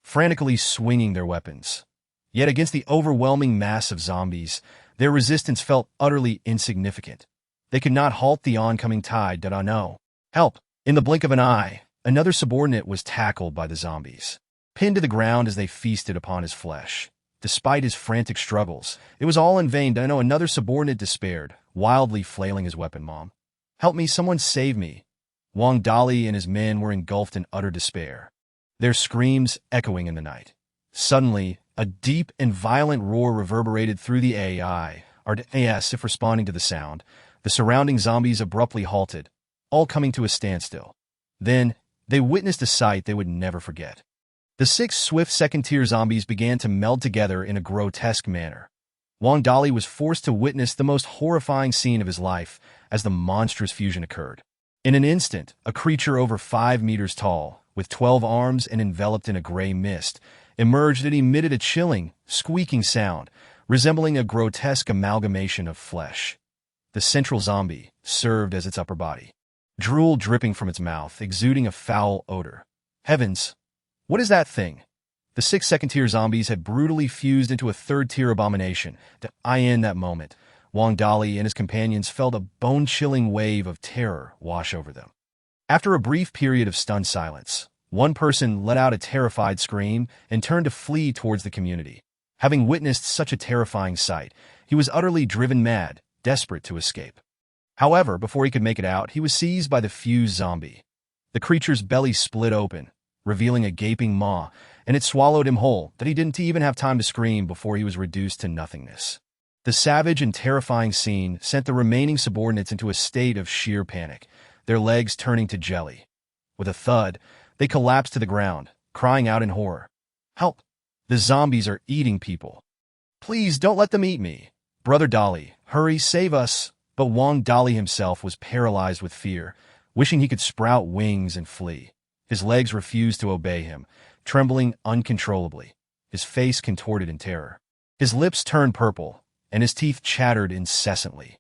frantically swinging their weapons. Yet against the overwhelming mass of zombies, their resistance felt utterly insignificant. They could not halt the oncoming tide. Did I know? Help! In the blink of an eye, another subordinate was tackled by the zombies, pinned to the ground as they feasted upon his flesh. Despite his frantic struggles, it was all in vain. I know another subordinate despaired, wildly flailing his weapon. "Mom, help me, someone save me." Wang Dali and his men were engulfed in utter despair, their screams echoing in the night. Suddenly, a deep and violent roar reverberated through the AI, or as if responding to the sound. The surrounding zombies abruptly halted, all coming to a standstill. Then, they witnessed a sight they would never forget. The 6 swift second-tier zombies began to meld together in a grotesque manner. Wang Dali was forced to witness the most horrifying scene of his life as the monstrous fusion occurred. In an instant, a creature over 5 meters tall, with 12 arms and enveloped in a gray mist, emerged and emitted a chilling, squeaking sound, resembling a grotesque amalgamation of flesh. The central zombie served as its upper body, drool dripping from its mouth, exuding a foul odor. Heavens! What is that thing? The 6 second-tier zombies had brutally fused into a third-tier abomination. In that moment, Wang Dali and his companions felt a bone-chilling wave of terror wash over them. After a brief period of stunned silence, one person let out a terrified scream and turned to flee towards the community. Having witnessed such a terrifying sight, he was utterly driven mad, desperate to escape. However, before he could make it out, he was seized by the fused zombie. The creature's belly split open, revealing a gaping maw, and it swallowed him whole, that he didn't even have time to scream before he was reduced to nothingness. The savage and terrifying scene sent the remaining subordinates into a state of sheer panic, their legs turning to jelly. With a thud, they collapsed to the ground, crying out in horror. "Help! The zombies are eating people. Please don't let them eat me. Brother Dali, hurry, save us." But Wang Dali himself was paralyzed with fear, wishing he could sprout wings and flee. His legs refused to obey him, trembling uncontrollably, his face contorted in terror. His lips turned purple, and his teeth chattered incessantly.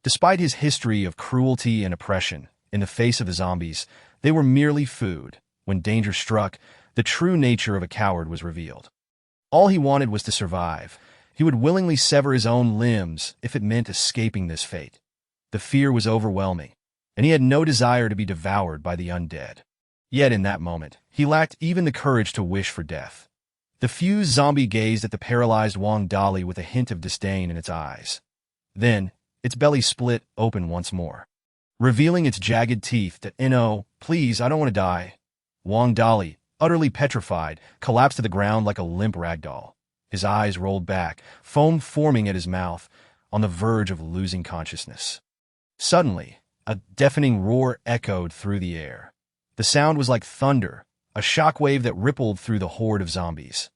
Despite his history of cruelty and oppression, in the face of the zombies, they were merely food. When danger struck, the true nature of a coward was revealed. All he wanted was to survive. He would willingly sever his own limbs if it meant escaping this fate. The fear was overwhelming, and he had no desire to be devoured by the undead. Yet in that moment, he lacked even the courage to wish for death. The fused zombie gazed at the paralyzed Wang Dali with a hint of disdain in its eyes. Then, its belly split open once more, revealing its jagged teeth. "No, please, I don't want to die." Wang Dali, utterly petrified, collapsed to the ground like a limp ragdoll. His eyes rolled back, foam forming at his mouth, on the verge of losing consciousness. Suddenly, a deafening roar echoed through the air. The sound was like thunder, a shockwave that rippled through the horde of zombies.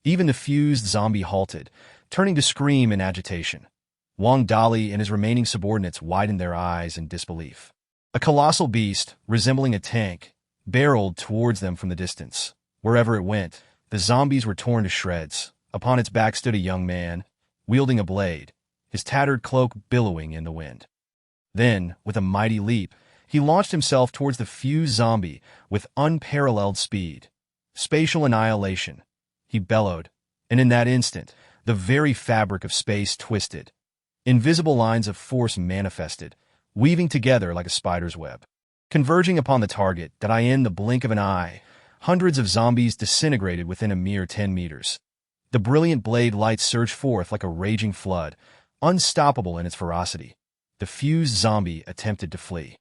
Even the fused zombie halted, turning to scream in agitation. Wang Dali and his remaining subordinates widened their eyes in disbelief. A colossal beast, resembling a tank, barreled towards them from the distance. Wherever it went, the zombies were torn to shreds. Upon its back stood a young man, wielding a blade, his tattered cloak billowing in the wind. Then, with a mighty leap, he launched himself towards the fused zombie with unparalleled speed. Spatial annihilation, he bellowed, and in that instant, the very fabric of space twisted. Invisible lines of force manifested, weaving together like a spider's web. Converging upon the target that in the blink of an eye, hundreds of zombies disintegrated within a mere 10 meters. The brilliant blade light surged forth like a raging flood, unstoppable in its ferocity. The fused zombie attempted to flee.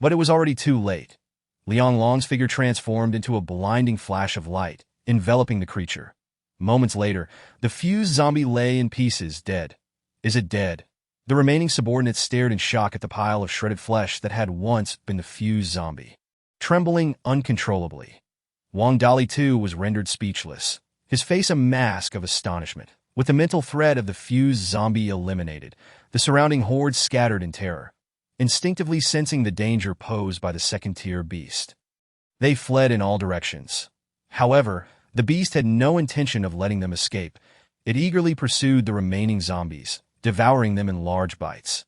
But it was already too late. Liang Long's figure transformed into a blinding flash of light, enveloping the creature. Moments later, the fused zombie lay in pieces, dead. Is it dead? The remaining subordinates stared in shock at the pile of shredded flesh that had once been the fused zombie. Trembling uncontrollably, Wang Dali too was rendered speechless, his face a mask of astonishment. With the mental thread of the fused zombie eliminated, the surrounding horde scattered in terror, instinctively sensing the danger posed by the second-tier beast. They fled in all directions. However, the beast had no intention of letting them escape. It eagerly pursued the remaining zombies, devouring them in large bites,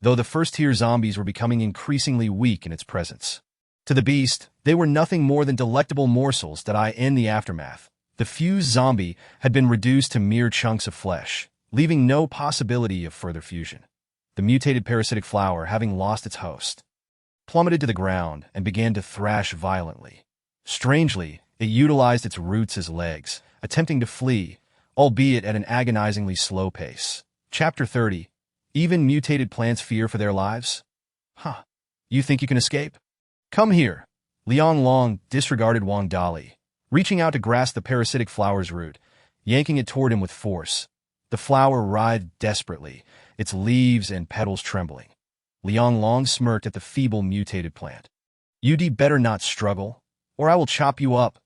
though the first-tier zombies were becoming increasingly weak in its presence. To the beast, they were nothing more than delectable morsels that in the aftermath. The fused zombie had been reduced to mere chunks of flesh, leaving no possibility of further fusion. The mutated parasitic flower, having lost its host, plummeted to the ground and began to thrash violently. Strangely, it utilized its roots as legs, attempting to flee, albeit at an agonizingly slow pace. Chapter 30. Even mutated plants fear for their lives? Huh. You think you can escape? Come here. Liang Long disregarded Wang Dali, reaching out to grasp the parasitic flower's root, yanking it toward him with force. The flower writhed desperately, its leaves and petals trembling. Liang Long smirked at the feeble mutated plant. You'd better not struggle, or I will chop you up.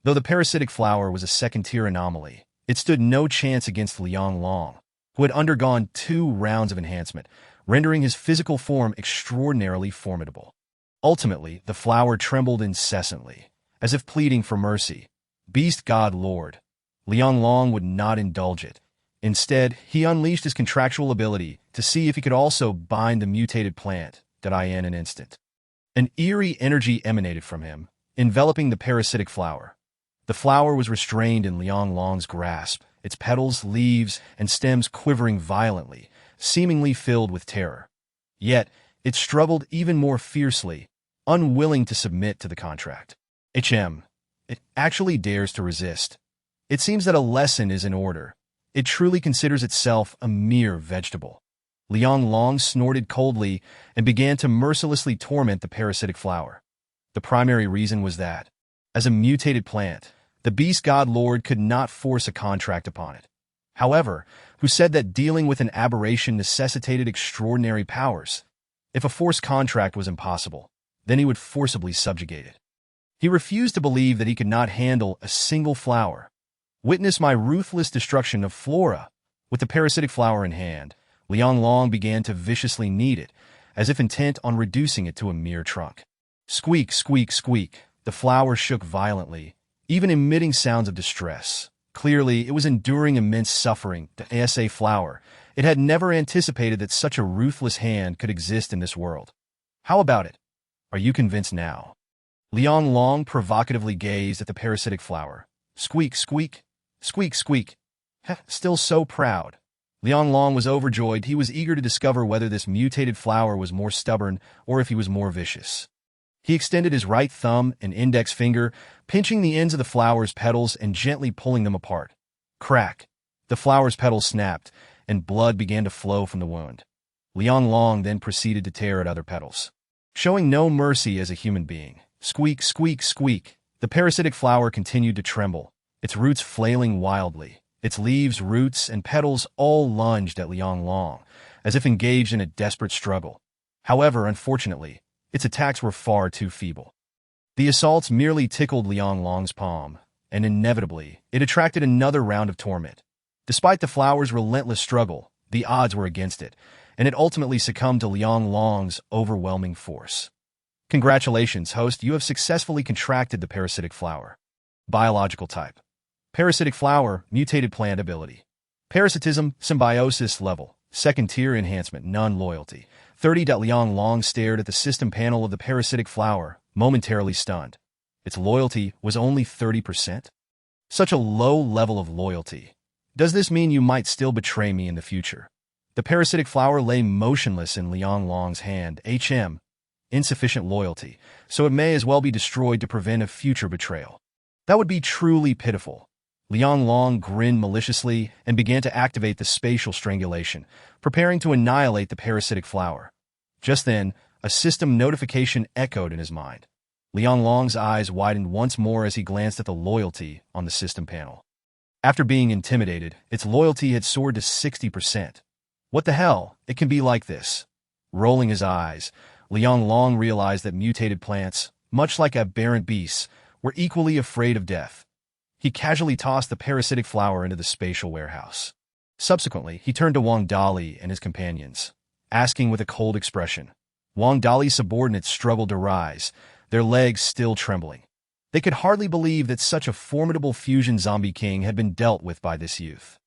Though the parasitic flower was a second-tier anomaly, it stood no chance against Liang Long, who had undergone 2 rounds of enhancement, rendering his physical form extraordinarily formidable. Ultimately, the flower trembled incessantly, as if pleading for mercy. Beast God Lord. Liang Long would not indulge it. Instead, he unleashed his contractual ability to see if he could also bind the mutated plant in an instant. An eerie energy emanated from him, enveloping the parasitic flower. The flower was restrained in Liang Long's grasp, its petals, leaves, and stems quivering violently, seemingly filled with terror. Yet, it struggled even more fiercely, unwilling to submit to the contract. It actually dares to resist. It seems that a lesson is in order. It truly considers itself a mere vegetable. Liang Long snorted coldly and began to mercilessly torment the parasitic flower. The primary reason was that, as a mutated plant, the Beast God Lord could not force a contract upon it. However, who said that dealing with an aberration necessitated extraordinary powers? If a forced contract was impossible, then he would forcibly subjugate it. He refused to believe that he could not handle a single flower. Witness my ruthless destruction of flora. With the parasitic flower in hand, Liang Long began to viciously knead it, as if intent on reducing it to a mere trunk. Squeak, squeak, squeak. The flower shook violently, even emitting sounds of distress. Clearly, it was enduring immense suffering. The ASA flower. It had never anticipated that such a ruthless hand could exist in this world. How about it? Are you convinced now? Liang Long provocatively gazed at the parasitic flower. Squeak, squeak. Squeak, squeak. Still so proud. Liang Long was overjoyed. He was eager to discover whether this mutated flower was more stubborn or if he was more vicious. He extended his right thumb and index finger, pinching the ends of the flower's petals and gently pulling them apart. Crack. The flower's petals snapped, and blood began to flow from the wound. Liang Long then proceeded to tear at other petals, showing no mercy as a human being. Squeak, squeak, squeak. The parasitic flower continued to tremble, its roots flailing wildly. Its leaves, roots, and petals all lunged at Liang Long, as if engaged in a desperate struggle. However, unfortunately, its attacks were far too feeble. The assaults merely tickled Liang Long's palm, and inevitably, it attracted another round of torment. Despite the flower's relentless struggle, the odds were against it, and it ultimately succumbed to Liang Long's overwhelming force. Congratulations, host, you have successfully contracted the parasitic flower. Biological type. Parasitic flower, mutated plant ability. Parasitism, symbiosis level, second tier enhancement, none loyalty. 30. Liang Long stared at the system panel of the parasitic flower, momentarily stunned. its loyalty was only 30%? Such a low level of loyalty. Does this mean you might still betray me in the future? The parasitic flower lay motionless in Liang Long's hand. Insufficient loyalty, so it may as well be destroyed to prevent a future betrayal. That would be truly pitiful. Liang Long grinned maliciously and began to activate the spatial strangulation, preparing to annihilate the parasitic flower. Just then, a system notification echoed in his mind. Liang Long's eyes widened once more as he glanced at the loyalty on the system panel. After being intimidated, its loyalty had soared to 60%. What the hell? It can be like this. Rolling his eyes, Liang Long realized that mutated plants, much like aberrant beasts, were equally afraid of death. He casually tossed the parasitic flower into the spatial warehouse. Subsequently, he turned to Wang Dali and his companions, asking with a cold expression. Wang Dali's subordinates struggled to rise, their legs still trembling. They could hardly believe that such a formidable fusion zombie king had been dealt with by this youth.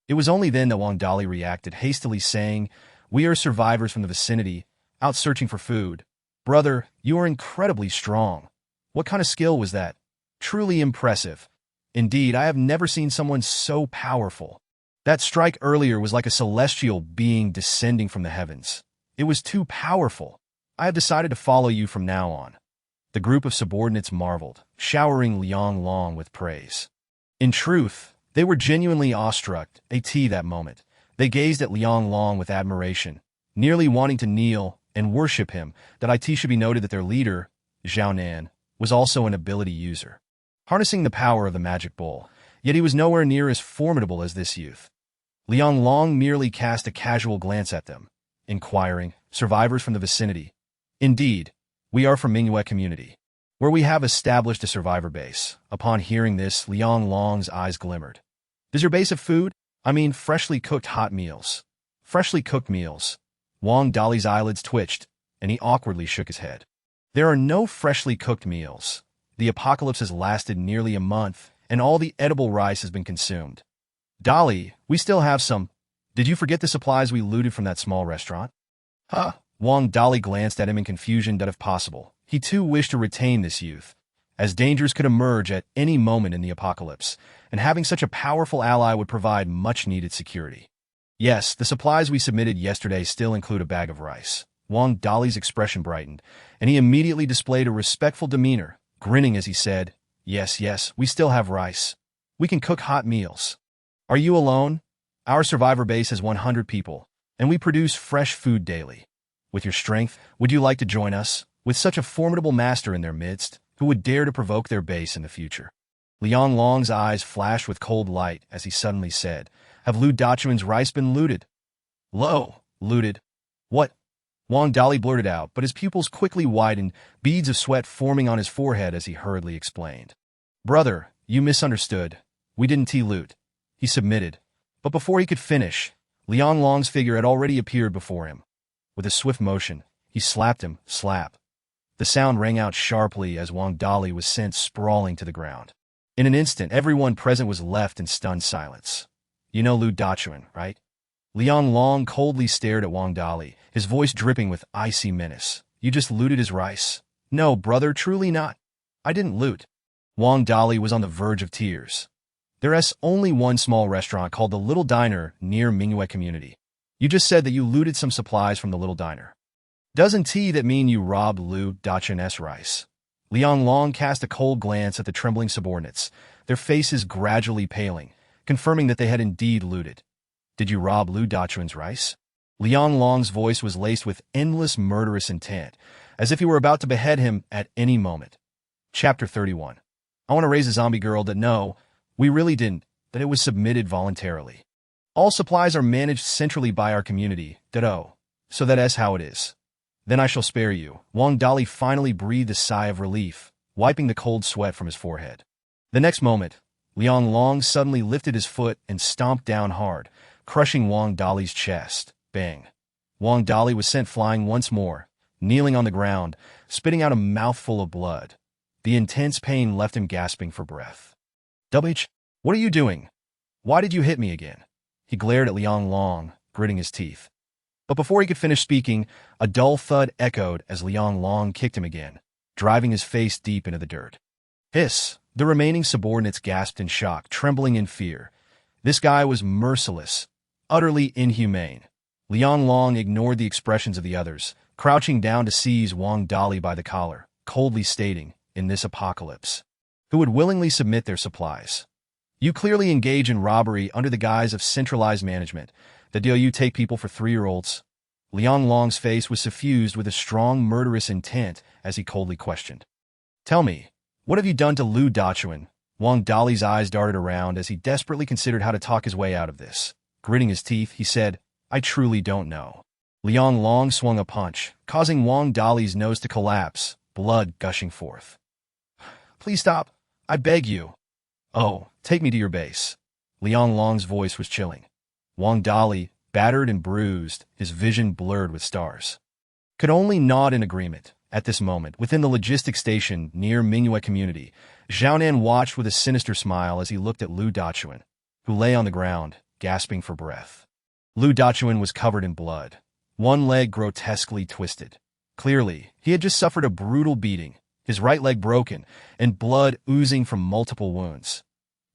It was only then that Wang Dali reacted, hastily saying, "We are survivors from the vicinity, out searching for food. Brother, you are incredibly strong. What kind of skill was that? Truly impressive. Indeed, I have never seen someone so powerful. That strike earlier was like a celestial being descending from the heavens. It was too powerful. I have decided to follow you from now on." The group of subordinates marveled, showering Liang Long with praise. In truth, they were genuinely awestruck that moment. They gazed at Liang Long with admiration, nearly wanting to kneel and worship him. That it should be noted that their leader, Zhao Nan, was also an ability user, harnessing the power of the magic bowl, yet he was nowhere near as formidable as this youth. Liang Long merely cast a casual glance at them, inquiring, "Survivors from the vicinity?" "Indeed, we are from Mingyue community, where we have established a survivor base." Upon hearing this, Liang Long's eyes glimmered. "Does your base have food? I mean freshly cooked hot meals." "Freshly cooked meals." Wang Dali's eyelids twitched, and he awkwardly shook his head. "There are no freshly cooked meals. The apocalypse has lasted nearly a month, and all the edible rice has been consumed. Dali, we still have some. Did you forget the supplies we looted from that small restaurant?" "Huh?" Wang Dali glanced at him in confusion that if possible, he too wished to retain this youth, as dangers could emerge at any moment in the apocalypse, and having such a powerful ally would provide much-needed security. "Yes, the supplies we submitted yesterday still include a bag of rice." Wang Dali's expression brightened, and he immediately displayed a respectful demeanor, grinning as he said, Yes, we still have rice. We can cook hot meals. Are you alone? Our survivor base has 100 people, and we produce fresh food daily. With your strength, would you like to join us, with such a formidable master in their midst, who would dare to provoke their base in the future?" Liang Long's eyes flashed with cold light as he suddenly said, "Have Lu Dachuan's rice been looted?" "Lo, looted? What?" Wang Dali blurted out, but his pupils quickly widened, beads of sweat forming on his forehead as he hurriedly explained. "Brother, you misunderstood. We didn't loot." He submitted, but before he could finish, Liang Long's figure had already appeared before him. With a swift motion, he slapped him, slap. The sound rang out sharply as Wang Dali was sent sprawling to the ground. In an instant, everyone present was left in stunned silence. "You know Lu Dachuan, right?" Liang Long coldly stared at Wang Dali, his voice dripping with icy menace. "You just looted his rice?" "No, brother, truly not. I didn't loot." Wang Dali was on the verge of tears. "There's only one small restaurant called the Little Diner near Mingyue community. You just said that you looted some supplies from the Little Diner. Doesn't that mean you robbed Lu Dachuan's rice?" Liang Long cast a cold glance at the trembling subordinates, their faces gradually paling, confirming that they had indeed looted. "Did you rob Lu Dachuan's rice?" Liang Long's voice was laced with endless murderous intent, as if he were about to behead him at any moment. Chapter 31. I want to raise a zombie girl that no, we really didn't, that it was submitted voluntarily. All supplies are managed centrally by our community, so that's how it is. Then I shall spare you. Wang Dali finally breathed a sigh of relief, wiping the cold sweat from his forehead. The next moment, Liang Long suddenly lifted his foot and stomped down hard, crushing Wang Dali's chest. Bang. Wang Dali was sent flying once more, kneeling on the ground, spitting out a mouthful of blood. The intense pain left him gasping for breath. What are you doing? Why did you hit me again?" He glared at Liang Long, gritting his teeth. But before he could finish speaking, a dull thud echoed as Liang Long kicked him again, driving his face deep into the dirt. Hiss! The remaining subordinates gasped in shock, trembling in fear. This guy was merciless, utterly inhumane. Liang Long ignored the expressions of the others, crouching down to seize Wang Dali by the collar, coldly stating, in this apocalypse, who would willingly submit their supplies. You clearly engage in robbery under the guise of centralized management. The deal you take people for 3-year-olds? Liang Long's face was suffused with a strong murderous intent as he coldly questioned. Tell me, what have you done to Lu Dachuan? Wang Dali's eyes darted around as he desperately considered how to talk his way out of this. Gritting his teeth, he said, I truly don't know. Liang Long swung a punch, causing Wang Dali's nose to collapse, blood gushing forth. Please stop. I beg you. Oh, take me to your base. Liang Long's voice was chilling. Wang Dali, battered and bruised, his vision blurred with stars, could only nod in agreement. At this moment, within the logistics station near Mingyue community, Xiaonan watched with a sinister smile as he looked at Lu Dachuan, who lay on the ground, gasping for breath. Lu Dachuan was covered in blood, one leg grotesquely twisted. Clearly, he had just suffered a brutal beating, his right leg broken, and blood oozing from multiple wounds.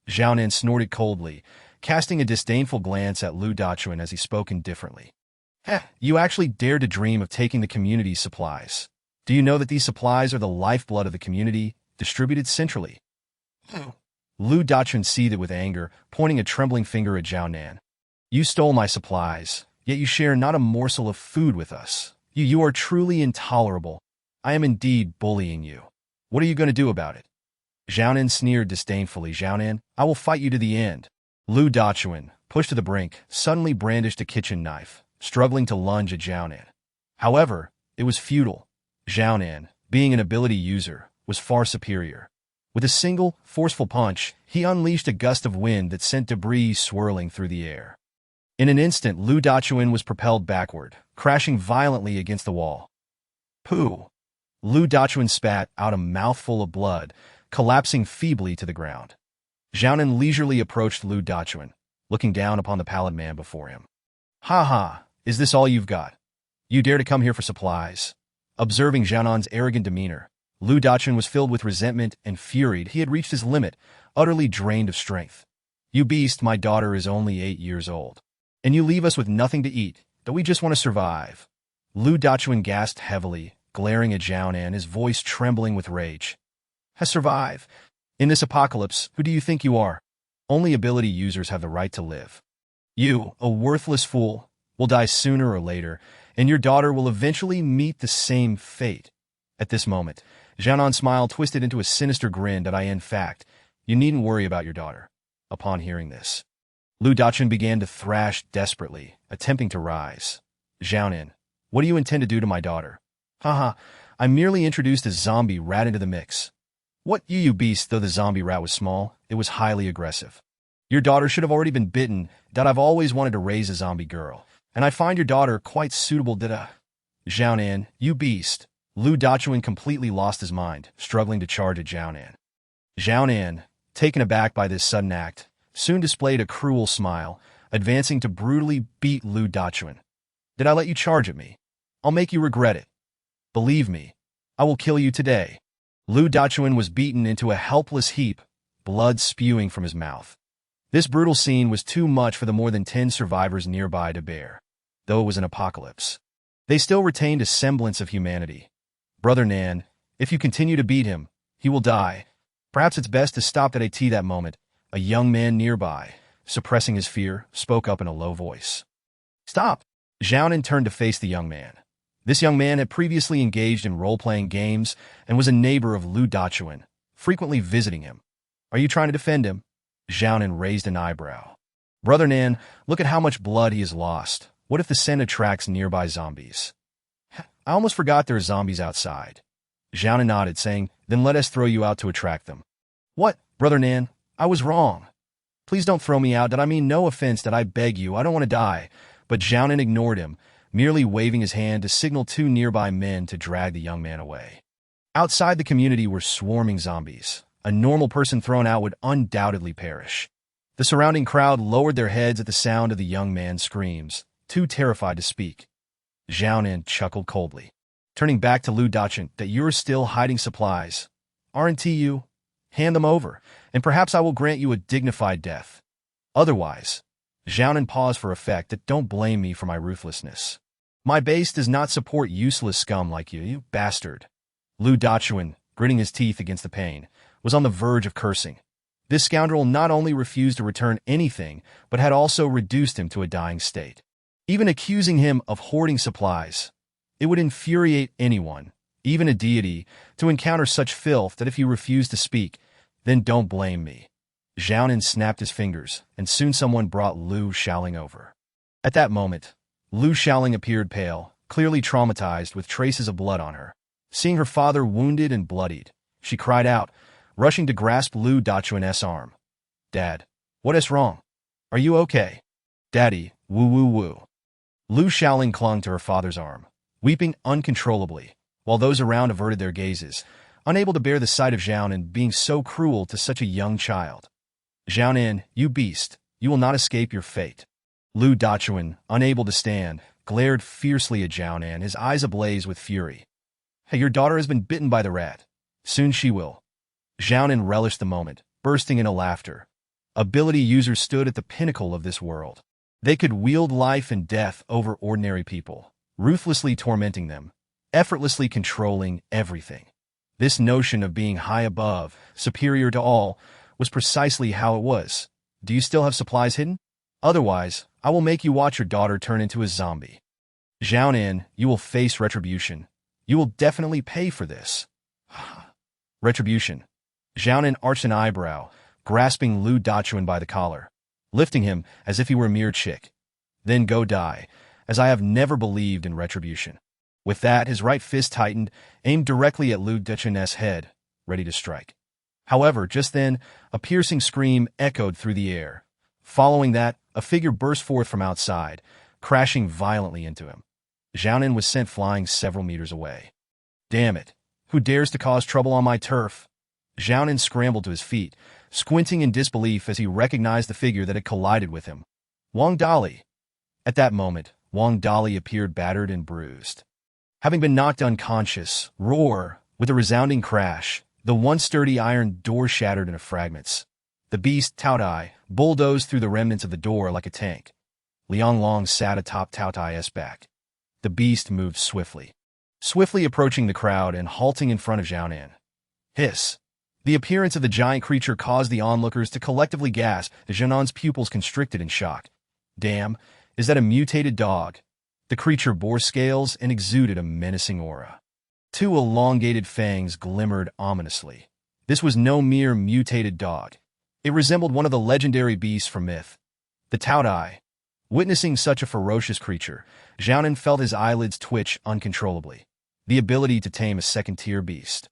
Xiaonan snorted coldly, casting a disdainful glance at Lu Dachuan as he spoke indifferently. You actually dared to dream of taking the community's supplies. Do you know that these supplies are the lifeblood of the community, distributed centrally? Lu Dachuan seethed with anger, pointing a trembling finger at Xiaonan. You stole my supplies, yet you share not a morsel of food with us. You are truly intolerable. I am indeed bullying you. What are you going to do about it? Xiaonan sneered disdainfully. Xiaonan, I will fight you to the end. Lu Dachuan, pushed to the brink, suddenly brandished a kitchen knife, struggling to lunge at Xiaonan. However, it was futile. Xiaonan, being an ability user, was far superior. With a single, forceful punch, he unleashed a gust of wind that sent debris swirling through the air. In an instant, Lu Dachuan was propelled backward, crashing violently against the wall. Pooh! Lu Dachuan spat out a mouthful of blood, collapsing feebly to the ground. Xiaonan leisurely approached Lu Dachuan, looking down upon the pallid man before him. Ha ha! Is this all you've got? You dare to come here for supplies? Observing Xiaonan's arrogant demeanor, Lu Dachuan was filled with resentment and furied. He had reached his limit, utterly drained of strength. You beast, my daughter is only 8 years old. And you leave us with nothing to eat, that we just want to survive. Lu Dachuan gasped heavily, glaring at Xiaonan, his voice trembling with rage. Survive? In this apocalypse, who do you think you are? Only ability users have the right to live. You, a worthless fool, will die sooner or later, and your daughter will eventually meet the same fate. At this moment, Xiaonan's smile twisted into a sinister grin that in fact, you needn't worry about your daughter. Upon hearing this, Lu Dachuan began to thrash desperately, attempting to rise. Xiaonan, what do you intend to do to my daughter? Haha, I merely introduced a zombie rat into the mix. What you beast, though the zombie rat was small, it was highly aggressive. Your daughter should have already been bitten, that I've always wanted to raise a zombie girl. And I find your daughter quite suitable Xiaonan, you beast. Lu Dachuan completely lost his mind, struggling to charge at Xiaonan. Xiaonan, taken aback by this sudden act, soon displayed a cruel smile, advancing to brutally beat Lu Dachuan. Did I let you charge at me? I'll make you regret it. Believe me, I will kill you today. Lu Dachuan was beaten into a helpless heap, blood spewing from his mouth. This brutal scene was too much for the more than 10 survivors nearby to bear. Though it was an apocalypse, they still retained a semblance of humanity. Brother Nan, if you continue to beat him, he will die. Perhaps it's best to stop that moment. A young man nearby, suppressing his fear, spoke up in a low voice. Stop! Xiaonan turned to face the young man. This young man had previously engaged in role-playing games and was a neighbor of Lu Dachuan, frequently visiting him. Are you trying to defend him? Xiaonan raised an eyebrow. Brother Nan, look at how much blood he has lost. What if the scent attracts nearby zombies? I almost forgot there are zombies outside. Xiaonan nodded, saying, then let us throw you out to attract them. What, Brother Nan? I was wrong. Please don't throw me out. That I mean no offense, that I beg you. I don't want to die. But Xiaonan ignored him, merely waving his hand to signal 2 nearby men to drag the young man away. Outside the community were swarming zombies. A normal person thrown out would undoubtedly perish. The surrounding crowd lowered their heads at the sound of the young man's screams, too terrified to speak. Xiaonan chuckled coldly, turning back to Lu Dachuan, that you're still hiding supplies. Aren't you? Hand them over, and perhaps I will grant you a dignified death. Otherwise, Xiaonan paused for effect that don't blame me for my ruthlessness. My base does not support useless scum like you bastard. Lu Dachuan, gritting his teeth against the pain, was on the verge of cursing. This scoundrel not only refused to return anything, but had also reduced him to a dying state. Even accusing him of hoarding supplies. It would infuriate anyone, even a deity, to encounter such filth that if you refuse to speak, then don't blame me. Xiaonan snapped his fingers, and soon someone brought Lu Xiaoling over. At that moment, Lu Xiaoling appeared pale, clearly traumatized with traces of blood on her. Seeing her father wounded and bloodied, she cried out, rushing to grasp Lu Dachuan's arm. Dad, what is wrong? Are you okay? Daddy, woo woo woo. Lu Xiaoling clung to her father's arm, weeping uncontrollably, while those around averted their gazes, unable to bear the sight of Xiaonan being so cruel to such a young child. Xiaonan, you beast, you will not escape your fate. Lu Dachuan, unable to stand, glared fiercely at Xiaonan, his eyes ablaze with fury. Hey, your daughter has been bitten by the rat. Soon she will. Xiaonan relished the moment, bursting into laughter. Ability users stood at the pinnacle of this world. They could wield life and death over ordinary people, ruthlessly tormenting them, effortlessly controlling everything. This notion of being high above, superior to all, was precisely how it was. Do you still have supplies hidden? Otherwise, I will make you watch your daughter turn into a zombie. Xiaonan, you will face retribution. You will definitely pay for this. Retribution. Xiaonan arched an eyebrow, grasping Lu Dachuan by the collar, lifting him as if he were a mere chick. Then go die, as I have never believed in retribution. With that, his right fist tightened, aimed directly at Lu Dachuan's head, ready to strike. However, just then, a piercing scream echoed through the air. Following that, a figure burst forth from outside, crashing violently into him. Xiaonan was sent flying several meters away. Damn it! Who dares to cause trouble on my turf? Xiaonan scrambled to his feet, squinting in disbelief as he recognized the figure that had collided with him. Wang Dali. At that moment, Wang Dali appeared battered and bruised. Having been knocked unconscious, with a resounding crash, the once sturdy iron door shattered into fragments. The beast, Taotie, bulldozed through the remnants of the door like a tank. Liang Long sat atop Taotie's back. The beast moved swiftly approaching the crowd and halting in front of Xiaonan. Hiss. The appearance of the giant creature caused the onlookers to collectively gasp as Xiaonan's pupils constricted in shock. Damn, is that a mutated dog? The creature bore scales and exuded a menacing aura. Two elongated fangs glimmered ominously. This was no mere mutated dog. It resembled one of the legendary beasts from myth, the Taotie. Witnessing such a ferocious creature, Xiaonan felt his eyelids twitch uncontrollably. The ability to tame a second-tier beast.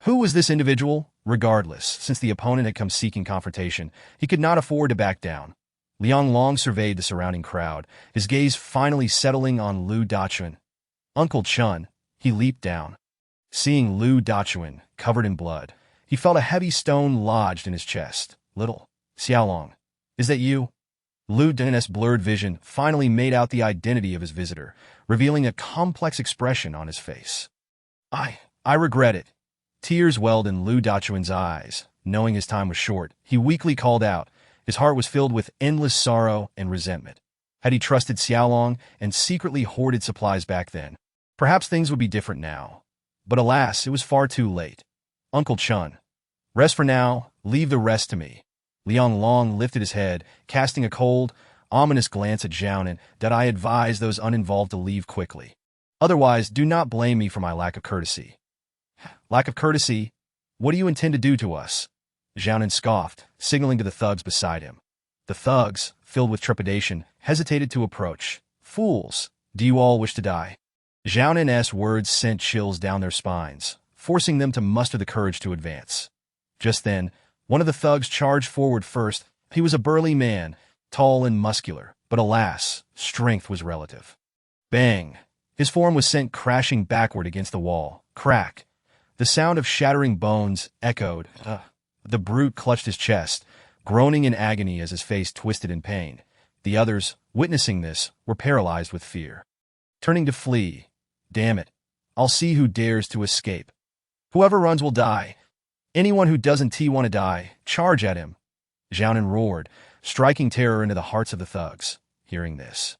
Who was this individual? Regardless, since the opponent had come seeking confrontation, he could not afford to back down. Liang Long surveyed the surrounding crowd, his gaze finally settling on Lu Dachuan. Uncle Chun, he leaped down. Seeing Lu Dachuan, covered in blood, he felt a heavy stone lodged in his chest. Little Xiaolong, is that you? Lu Dachuan's blurred vision finally made out the identity of his visitor, revealing a complex expression on his face. I regret it. Tears welled in Lu Dachuan's eyes. Knowing his time was short, he weakly called out. His heart was filled with endless sorrow and resentment. Had he trusted Xiaolong and secretly hoarded supplies back then, perhaps things would be different now. But alas, it was far too late. Uncle Chun. Rest for now, leave the rest to me. Liang Long lifted his head, casting a cold, ominous glance at Xiaonan that I advise those uninvolved to leave quickly. Otherwise, do not blame me for my lack of courtesy. Lack of courtesy? What do you intend to do to us? Xiaonan scoffed, signaling to the thugs beside him. The thugs, filled with trepidation, hesitated to approach. Fools, do you all wish to die? Xiaonan's words sent chills down their spines, forcing them to muster the courage to advance. Just then, one of the thugs charged forward first. He was a burly man, tall and muscular, but alas, strength was relative. Bang! His form was sent crashing backward against the wall. Crack! The sound of shattering bones echoed. The brute clutched his chest, groaning in agony as his face twisted in pain. The others, witnessing this, were paralyzed with fear. Turning to flee. Damn it. I'll see who dares to escape. Whoever runs will die. Anyone who doesn't want to die, charge at him. Xiaonan roared, striking terror into the hearts of the thugs. Hearing this,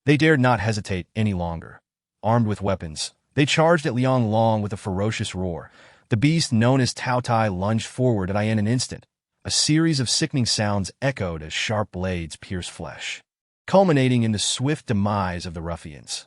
they dared not hesitate any longer. Armed with weapons, they charged at Liang Long with a ferocious roar. The beast known as Taotie lunged forward at in an instant. A series of sickening sounds echoed as sharp blades pierced flesh, culminating in the swift demise of the ruffians.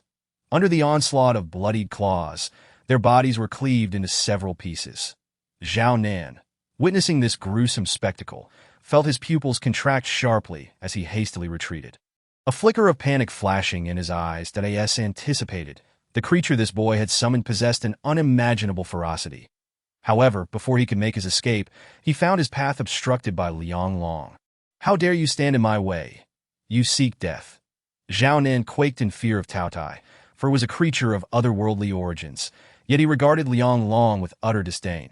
Under the onslaught of bloodied claws, their bodies were cleaved into several pieces. Zhao Nan, witnessing this gruesome spectacle, felt his pupils contract sharply as he hastily retreated. A flicker of panic flashing in his eyes that anticipated. The creature this boy had summoned possessed an unimaginable ferocity. However, before he could make his escape, he found his path obstructed by Liang Long. How dare you stand in my way? You seek death. Zhao Nan quaked in fear of Taotie, for it was a creature of otherworldly origins, yet he regarded Liang Long with utter disdain.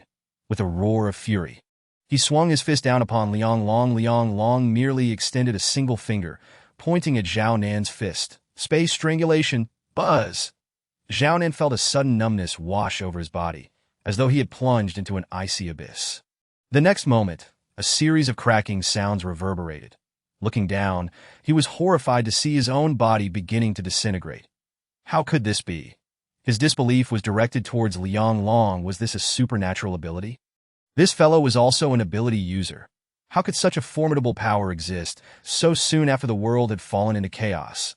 With a roar of fury, he swung his fist down upon Liang Long. Liang Long merely extended a single finger, pointing at Zhao Nan's fist. Space strangulation. Buzz! Zhao Nan felt a sudden numbness wash over his body, as though he had plunged into an icy abyss. The next moment, a series of cracking sounds reverberated. Looking down, he was horrified to see his own body beginning to disintegrate. How could this be? His disbelief was directed towards Liang Long. Was this a supernatural ability? This fellow was also an ability user. How could such a formidable power exist so soon after the world had fallen into chaos?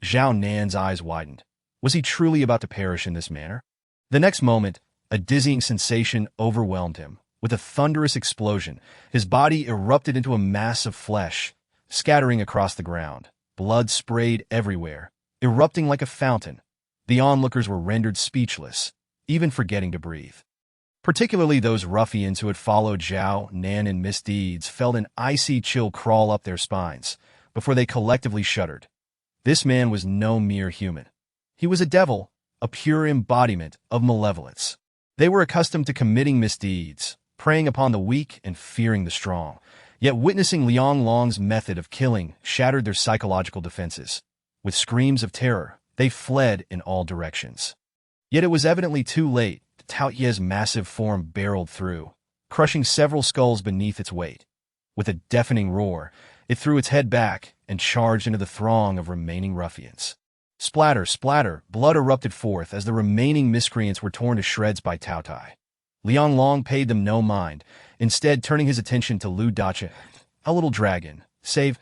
Zhao Nan's eyes widened. Was he truly about to perish in this manner? The next moment, a dizzying sensation overwhelmed him. With a thunderous explosion, his body erupted into a mass of flesh, scattering across the ground. Blood sprayed everywhere, erupting like a fountain. The onlookers were rendered speechless, even forgetting to breathe. Particularly those ruffians who had followed Zhao Nan in misdeeds felt an icy chill crawl up their spines before they collectively shuddered. This man was no mere human. He was a devil, a pure embodiment of malevolence. They were accustomed to committing misdeeds, preying upon the weak and fearing the strong. Yet witnessing Liang Long's method of killing shattered their psychological defenses. With screams of terror, they fled in all directions. Yet it was evidently too late. Taotie's massive form barreled through, crushing several skulls beneath its weight. With a deafening roar, it threw its head back and charged into the throng of remaining ruffians. Splatter, splatter, blood erupted forth as the remaining miscreants were torn to shreds by Taotie. Liang Long paid them no mind, instead turning his attention to Lu Dachun. A little dragon. Save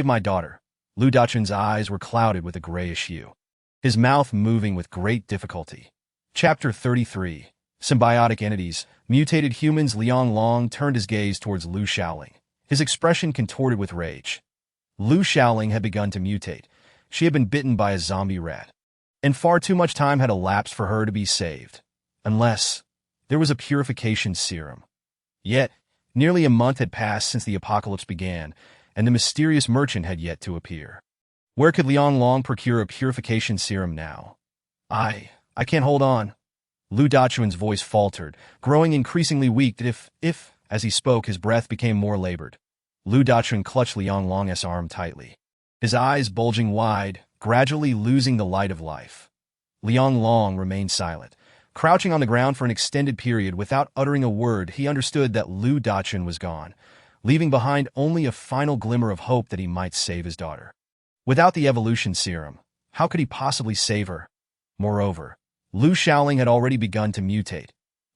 my daughter. Lu Dachun's eyes were clouded with a grayish hue, his mouth moving with great difficulty. Chapter 33. Symbiotic Entities. Mutated Humans. Liang Long turned his gaze towards Lu Shaoling, his expression contorted with rage. Lu Shaoling had begun to mutate. She had been bitten by a zombie rat, and far too much time had elapsed for her to be saved. Unless there was a purification serum. Yet, nearly a month had passed since the apocalypse began, and the mysterious merchant had yet to appear. Where could Liang Long procure a purification serum now? I can't hold on. Lu Dachun's voice faltered, growing increasingly weak if, as he spoke, his breath became more labored. Lu Dachun clutched Liang Long's arm tightly, his eyes bulging wide, gradually losing the light of life. Liang Long remained silent. Crouching on the ground for an extended period without uttering a word, he understood that Lu Dachun was gone, leaving behind only a final glimmer of hope that he might save his daughter. Without the evolution serum, how could he possibly save her? Moreover, Lu Shaoling had already begun to mutate.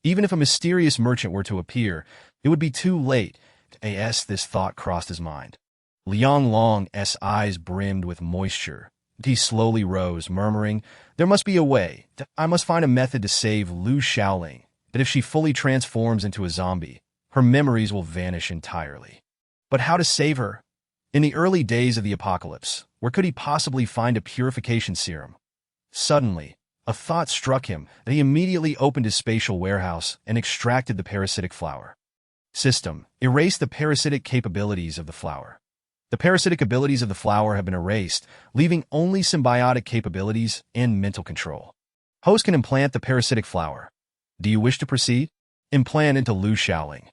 Even if a mysterious merchant were to appear, it would be too late. This thought crossed his mind. Liang Long's eyes brimmed with moisture. He slowly rose, murmuring, "There must be a way. I must find a method to save Lu Shaoling, that if she fully transforms into a zombie, her memories will vanish entirely." But how to save her? In the early days of the apocalypse, where could he possibly find a purification serum? Suddenly, a thought struck him, and he immediately opened his spatial warehouse and extracted the parasitic flower. System. Erase the parasitic capabilities of the flower. The parasitic abilities of the flower have been erased, leaving only symbiotic capabilities and mental control. Host can implant the parasitic flower. Do you wish to proceed? Implant into Lu Shaoling.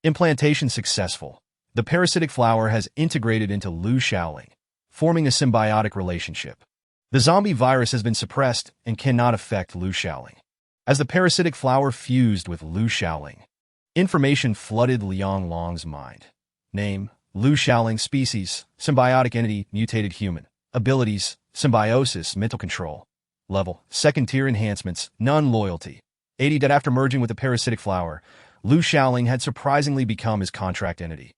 Implantation successful. The parasitic flower has integrated into Lu Shaoling, forming a symbiotic relationship. The zombie virus has been suppressed and cannot affect Lu Shaoling. As the parasitic flower fused with Lu Shaoling, Information flooded Liang Long's mind. Name, Lu Xiaoling. Species, symbiotic entity, mutated human. Abilities, symbiosis, mental control. Level, second tier enhancements, none loyalty. 80. That after merging with the parasitic flower, Lu Xiaoling had surprisingly become his contract entity.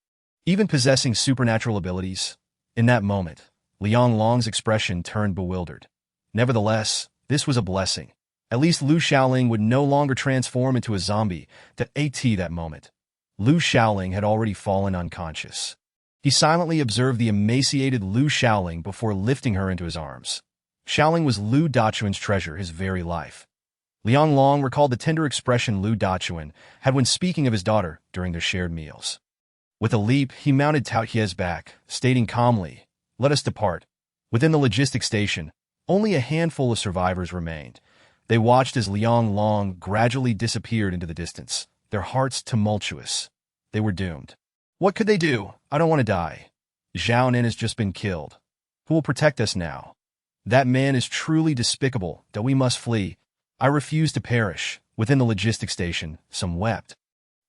Even possessing supernatural abilities. In that moment, Liang Long's expression turned bewildered. Nevertheless, this was a blessing. At least Lu Xiaoling would no longer transform into a zombie. That moment, Lu Xiaoling had already fallen unconscious. He silently observed the emaciated Lu Xiaoling before lifting her into his arms. Xiaoling was Lu Dachuan's treasure, his very life. Liang Long recalled the tender expression Lu Dachuan had when speaking of his daughter during their shared meals. With a leap, he mounted Taotie's back, stating calmly, "Let us depart." Within the logistics station, only a handful of survivors remained. They watched as Liang Long gradually disappeared into the distance, their hearts tumultuous. They were doomed. What could they do? I don't want to die. Zhao Nin has just been killed. Who will protect us now? That man is truly despicable, that we must flee. I refuse to perish. Within the logistics station, some wept.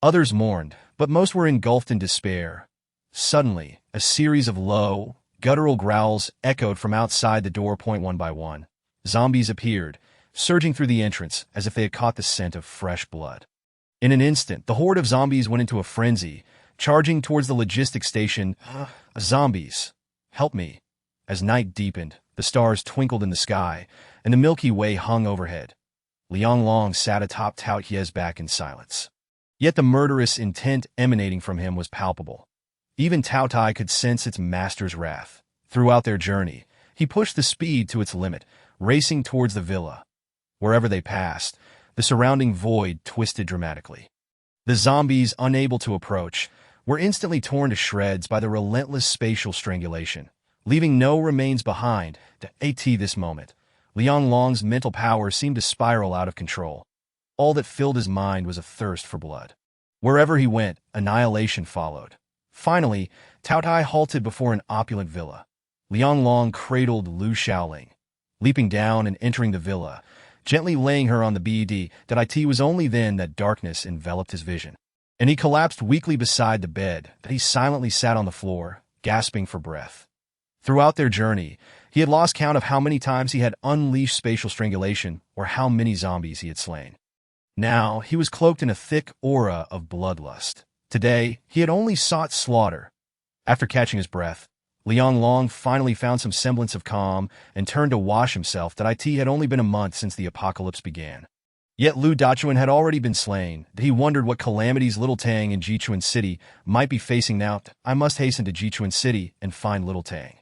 Others mourned, but most were engulfed in despair. Suddenly, a series of low, guttural growls echoed from outside the door. One by one, zombies appeared, surging through the entrance as if they had caught the scent of fresh blood. In an instant, the horde of zombies went into a frenzy, charging towards the logistics station. Zombies, help me. As night deepened, the stars twinkled in the sky, and the Milky Way hung overhead. Liang Long sat atop Taotie's back in silence. Yet the murderous intent emanating from him was palpable. Even Taotie could sense its master's wrath. Throughout their journey, he pushed the speed to its limit, racing towards the villa. Wherever they passed, the surrounding void twisted dramatically. The zombies, unable to approach, were instantly torn to shreds by the relentless spatial strangulation, leaving no remains behind. This moment, Liang Long's mental power seemed to spiral out of control. All that filled his mind was a thirst for blood. Wherever he went, annihilation followed. Finally, Taotie halted before an opulent villa. Liang Long cradled Lu Xiaoling. Leaping down and entering the villa, gently laying her on the bed. It was only then that darkness enveloped his vision, and he collapsed weakly beside the bed. He silently sat on the floor, gasping for breath. Throughout their journey, he had lost count of how many times he had unleashed spatial strangulation or how many zombies he had slain. Now, he was cloaked in a thick aura of bloodlust. Today, he had only sought slaughter. After catching his breath, Liang Long finally found some semblance of calm and turned to wash himself. It had only been a month since the apocalypse began. Yet Lu Dachuan had already been slain. He wondered what calamities Little Tang in Jichuan City might be facing now. I must hasten to Jichuan City and find Little Tang.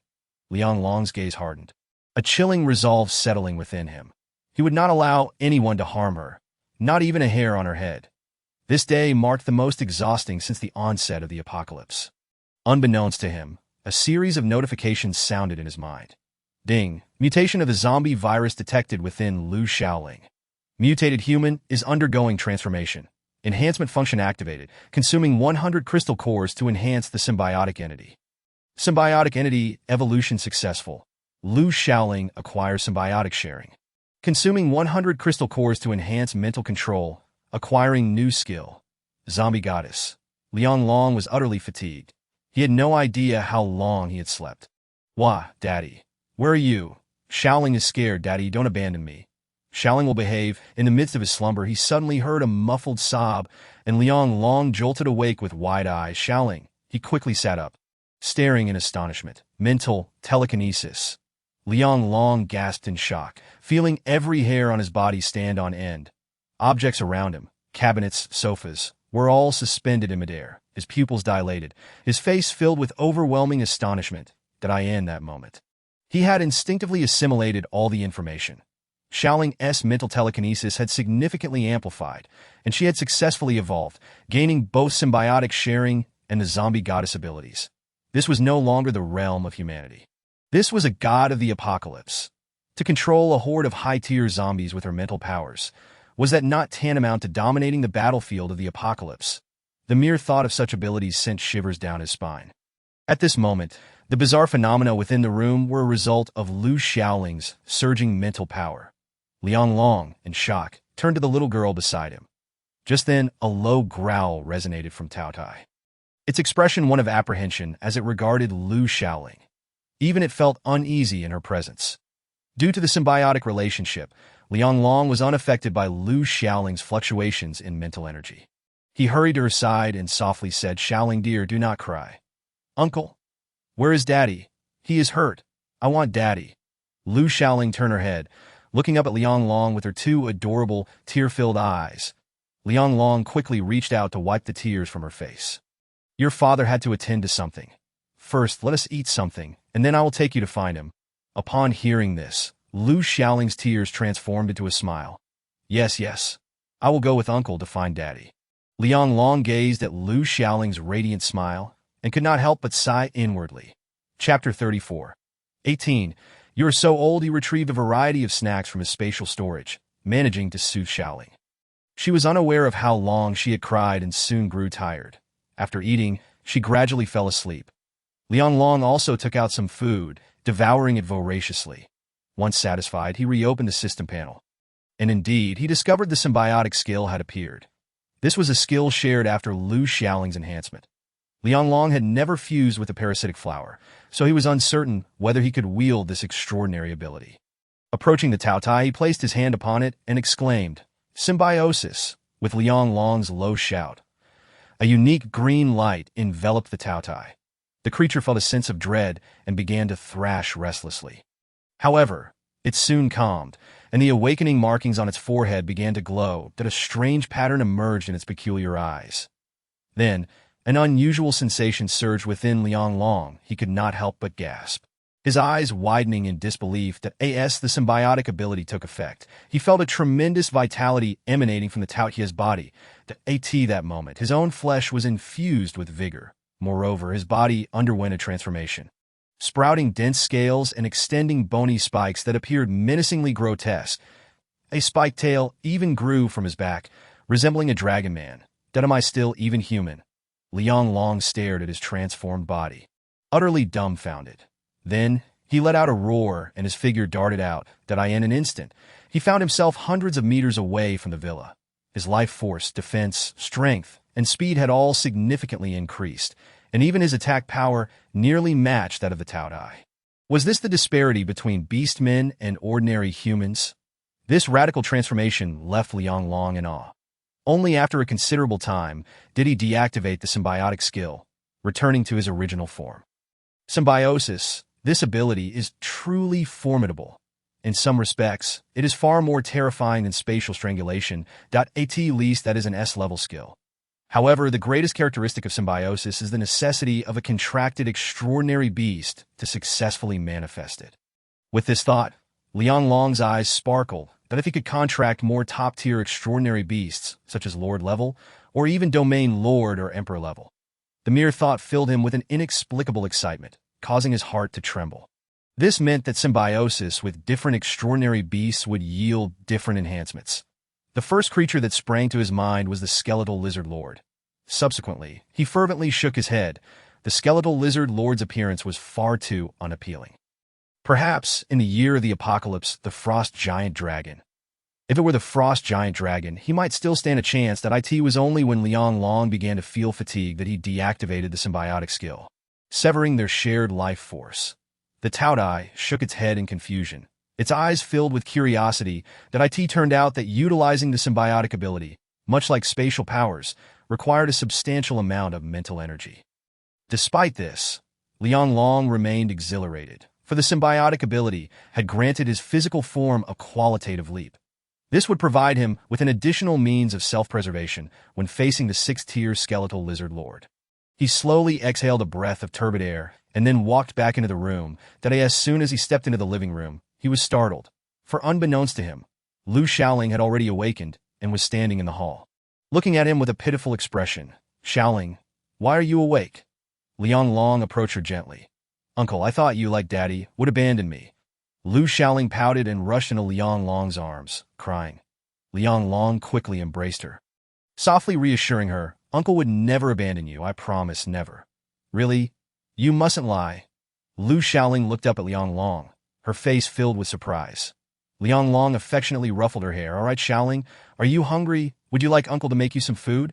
Liang Long's gaze hardened, a chilling resolve settling within him. He would not allow anyone to harm her, not even a hair on her head. This day marked the most exhausting since the onset of the apocalypse. Unbeknownst to him, a series of notifications sounded in his mind. Ding! Mutation of the zombie virus detected within Lu Xiaoling. Mutated human is undergoing transformation. Enhancement function activated, consuming 100 crystal cores to enhance the symbiotic entity. Symbiotic entity evolution successful. Lu Xiaoling acquires symbiotic sharing. Consuming 100 crystal cores to enhance mental control, acquiring new skill. Zombie goddess. Liang Long was utterly fatigued. He had no idea how long he had slept. Wah, Daddy. Where are you? Xiaoling is scared, Daddy. Don't abandon me. Xiaoling will behave. In the midst of his slumber, he suddenly heard a muffled sob, and Liang Long jolted awake with wide eyes. Xiaoling. He quickly sat up, staring in astonishment. Mental telekinesis. Liang Long gasped in shock, feeling every hair on his body stand on end. Objects around him, cabinets, sofas, were all suspended in midair. His pupils dilated, his face filled with overwhelming astonishment. That moment, he had instinctively assimilated all the information. Xiaoling's mental telekinesis had significantly amplified, and she had successfully evolved, gaining both symbiotic sharing and the zombie goddess abilities. This was no longer the realm of humanity. This was a god of the apocalypse. To control a horde of high-tier zombies with her mental powers, was that not tantamount to dominating the battlefield of the apocalypse? The mere thought of such abilities sent shivers down his spine. At this moment, the bizarre phenomena within the room were a result of Lu Xiaoling's surging mental power. Liang Long, in shock, turned to the little girl beside him. Just then, a low growl resonated from Taotie. Its expression one of apprehension as it regarded Lu Shaoling. Even it felt uneasy in her presence. Due to the symbiotic relationship, Liang Long was unaffected by Lu Shaoling's fluctuations in mental energy. He hurried to her side and softly said, "Shaoling dear, do not cry." "Uncle, where is Daddy? He is hurt. I want Daddy." Lu Shaoling turned her head, looking up at Liang Long with her two adorable, tear-filled eyes. Liang Long quickly reached out to wipe the tears from her face. "Your father had to attend to something. First, let us eat something, and then I will take you to find him." Upon hearing this, Lu Shaoling's tears transformed into a smile. Yes, I will go with Uncle to find Daddy." Liang Long gazed at Lu Shaoling's radiant smile and could not help but sigh inwardly. Chapter 34. 18. You are so old. He retrieved a variety of snacks from his spatial storage, managing to soothe Shaoling. She was unaware of how long she had cried and soon grew tired. After eating, she gradually fell asleep. Liang Long also took out some food, devouring it voraciously. Once satisfied, he reopened the system panel. And indeed, he discovered the symbiotic skill had appeared. This was a skill shared after Lu Shaoling's enhancement. Liang Long had never fused with the parasitic flower, so he was uncertain whether he could wield this extraordinary ability. Approaching the Taotie, he placed his hand upon it and exclaimed, "Symbiosis!" with Liang Long's low shout. A unique green light enveloped the Taotie. The creature felt a sense of dread and began to thrash restlessly. However, it soon calmed, and the awakening markings on its forehead began to glow, that a strange pattern emerged in its peculiar eyes. Then, an unusual sensation surged within Liang Long. He could not help but gasp. His eyes widening in disbelief that the symbiotic ability took effect. He felt a tremendous vitality emanating from the Taotie's body. That moment, his own flesh was infused with vigor. Moreover, his body underwent a transformation. Sprouting dense scales and extending bony spikes that appeared menacingly grotesque. A spiked tail even grew from his back, resembling a dragon man. Am I still even human? Liang Long stared at his transformed body, utterly dumbfounded. Then, he let out a roar and his figure darted out. In an instant, he found himself hundreds of meters away from the villa. His life force, defense, strength, and speed had all significantly increased, and even his attack power nearly matched that of the Taotie. Was this the disparity between beastmen and ordinary humans? This radical transformation left Liang Long in awe. Only after a considerable time did he deactivate the symbiotic skill, returning to his original form. Symbiosis, this ability is truly formidable. In some respects, it is far more terrifying than spatial strangulation, at least that is an S-level skill. However, the greatest characteristic of symbiosis is the necessity of a contracted extraordinary beast to successfully manifest it. With this thought, Liang Long's eyes sparkled that if he could contract more top-tier extraordinary beasts, such as Lord level, or even Domain Lord or Emperor level. The mere thought filled him with an inexplicable excitement, causing his heart to tremble. This meant that symbiosis with different extraordinary beasts would yield different enhancements. The first creature that sprang to his mind was the skeletal lizard lord. Subsequently, he fervently shook his head. The skeletal lizard lord's appearance was far too unappealing. Perhaps, in the year of the apocalypse, the frost giant dragon. If it were the frost giant dragon, he might still stand a chance. It was only when Liang Long began to feel fatigue that he deactivated the symbiotic skill, severing their shared life force. The Taotie shook its head in confusion, its eyes filled with curiosity. Turned out that utilizing the symbiotic ability, much like spatial powers, required a substantial amount of mental energy. Despite this, Liang Long remained exhilarated, for the symbiotic ability had granted his physical form a qualitative leap. This would provide him with an additional means of self-preservation when facing the 6th-tier skeletal lizard lord. He slowly exhaled a breath of turbid air and then walked back into the room. As soon as he stepped into the living room, he was startled, for unbeknownst to him, Lu Shaoling had already awakened and was standing in the hall, looking at him with a pitiful expression. "Shaoling, why are you awake?" Liang Long approached her gently. "Uncle, I thought you, like Daddy, would abandon me." Lu Shaoling pouted and rushed into Liang Long's arms, crying. Liang Long quickly embraced her, softly reassuring her, "Uncle would never abandon you, I promise, never." "Really? You mustn't lie." Lu Shaoling looked up at Liang Long, her face filled with surprise. Liang Long affectionately ruffled her hair. All right, Xiaoling, are you hungry? Would you like Uncle to make you some food?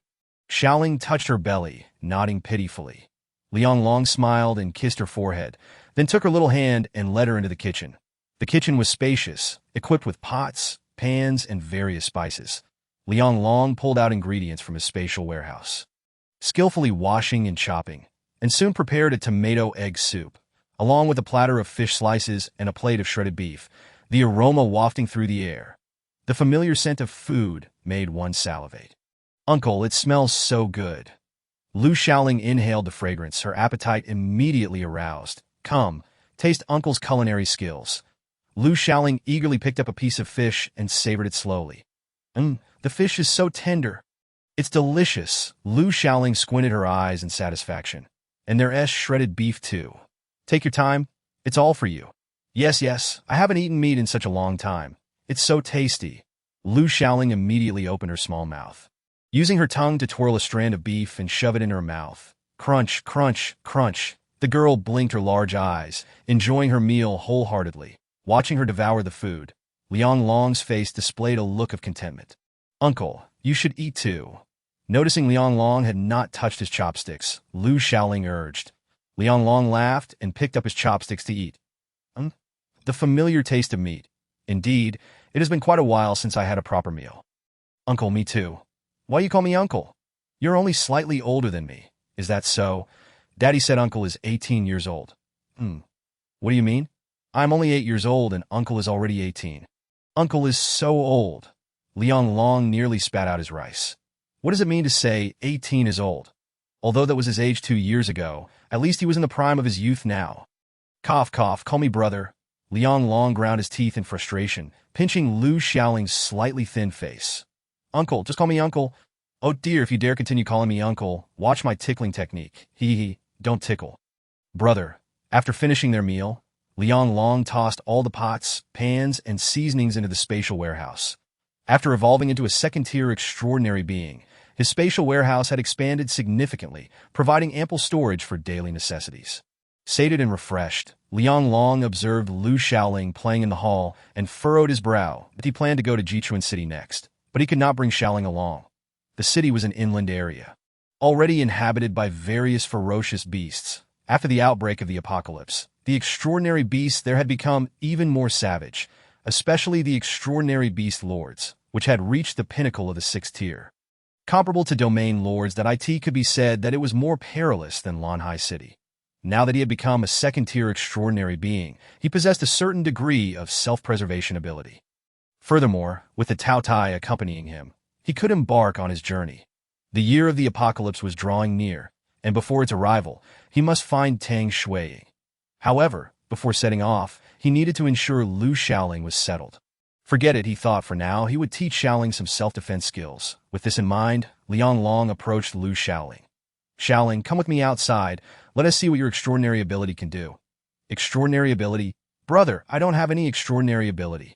Xiaoling touched her belly, nodding pitifully. Liang Long smiled and kissed her forehead, then took her little hand and led her into the kitchen. The kitchen was spacious, equipped with pots, pans, and various spices. Liang Long pulled out ingredients from his spatial warehouse, skillfully washing and chopping, and soon prepared a tomato egg soup, along with a platter of fish slices and a plate of shredded beef, the aroma wafting through the air. The familiar scent of food made one salivate. Uncle, it smells so good. Lu Xiaoling inhaled the fragrance, her appetite immediately aroused. Come, taste Uncle's culinary skills. Lu Xiaoling eagerly picked up a piece of fish and savored it slowly. The fish is so tender. It's delicious. Lu Xiaoling squinted her eyes in satisfaction. And there's shredded beef too. Take your time. It's all for you. Yes, I haven't eaten meat in such a long time. It's so tasty. Lu Xiaoling immediately opened her small mouth, using her tongue to twirl a strand of beef and shove it in her mouth. Crunch, crunch, crunch. The girl blinked her large eyes, enjoying her meal wholeheartedly. Watching her devour the food, Liang Long's face displayed a look of contentment. Uncle, you should eat too. Noticing Liang Long had not touched his chopsticks, Lu Xiaoling urged. Liang Long laughed and picked up his chopsticks to eat. The familiar taste of meat. Indeed, it has been quite a while since I had a proper meal. Uncle, me too. Why you call me uncle? You're only slightly older than me. Is that so? Daddy said uncle is 18 years old. What do you mean? I'm only 8 years old and uncle is already 18. Uncle is so old. Liang Long nearly spat out his rice. What does it mean to say 18 is old? Although that was his age 2 years ago, at least he was in the prime of his youth now. Cough, cough, call me brother. Liang Long ground his teeth in frustration, pinching Lu Xiaoling's slightly thin face. Uncle, just call me uncle. Oh dear, if you dare continue calling me uncle, watch my tickling technique. Hee, don't tickle. Brother. After finishing their meal, Liang Long tossed all the pots, pans, and seasonings into the spatial warehouse. After evolving into a second-tier extraordinary being, his spatial warehouse had expanded significantly, providing ample storage for daily necessities. Sated and refreshed, Liang Long observed Lu Xiaoling playing in the hall and furrowed his brow that he planned to go to Jichuan City next, but he could not bring Xiaoling along. The city was an inland area, already inhabited by various ferocious beasts. After the outbreak of the apocalypse, the extraordinary beasts there had become even more savage, especially the extraordinary beast lords, which had reached the pinnacle of the 6th tier. Comparable to domain lords, that it could be said that it was more perilous than Lanhai City. Now that he had become a second-tier extraordinary being, he possessed a certain degree of self-preservation ability. Furthermore, with the Taotie accompanying him, he could embark on his journey. The year of the apocalypse was drawing near, and before its arrival, he must find Tang Shui. However, before setting off, he needed to ensure Lu Xiaoling was settled. Forget it, he thought. For now, he would teach Xiaoling some self-defense skills. With this in mind, Liang Long approached Lu Xiaoling. Xiaoling, come with me outside. Let us see what your extraordinary ability can do. Extraordinary ability? Brother, I don't have any extraordinary ability.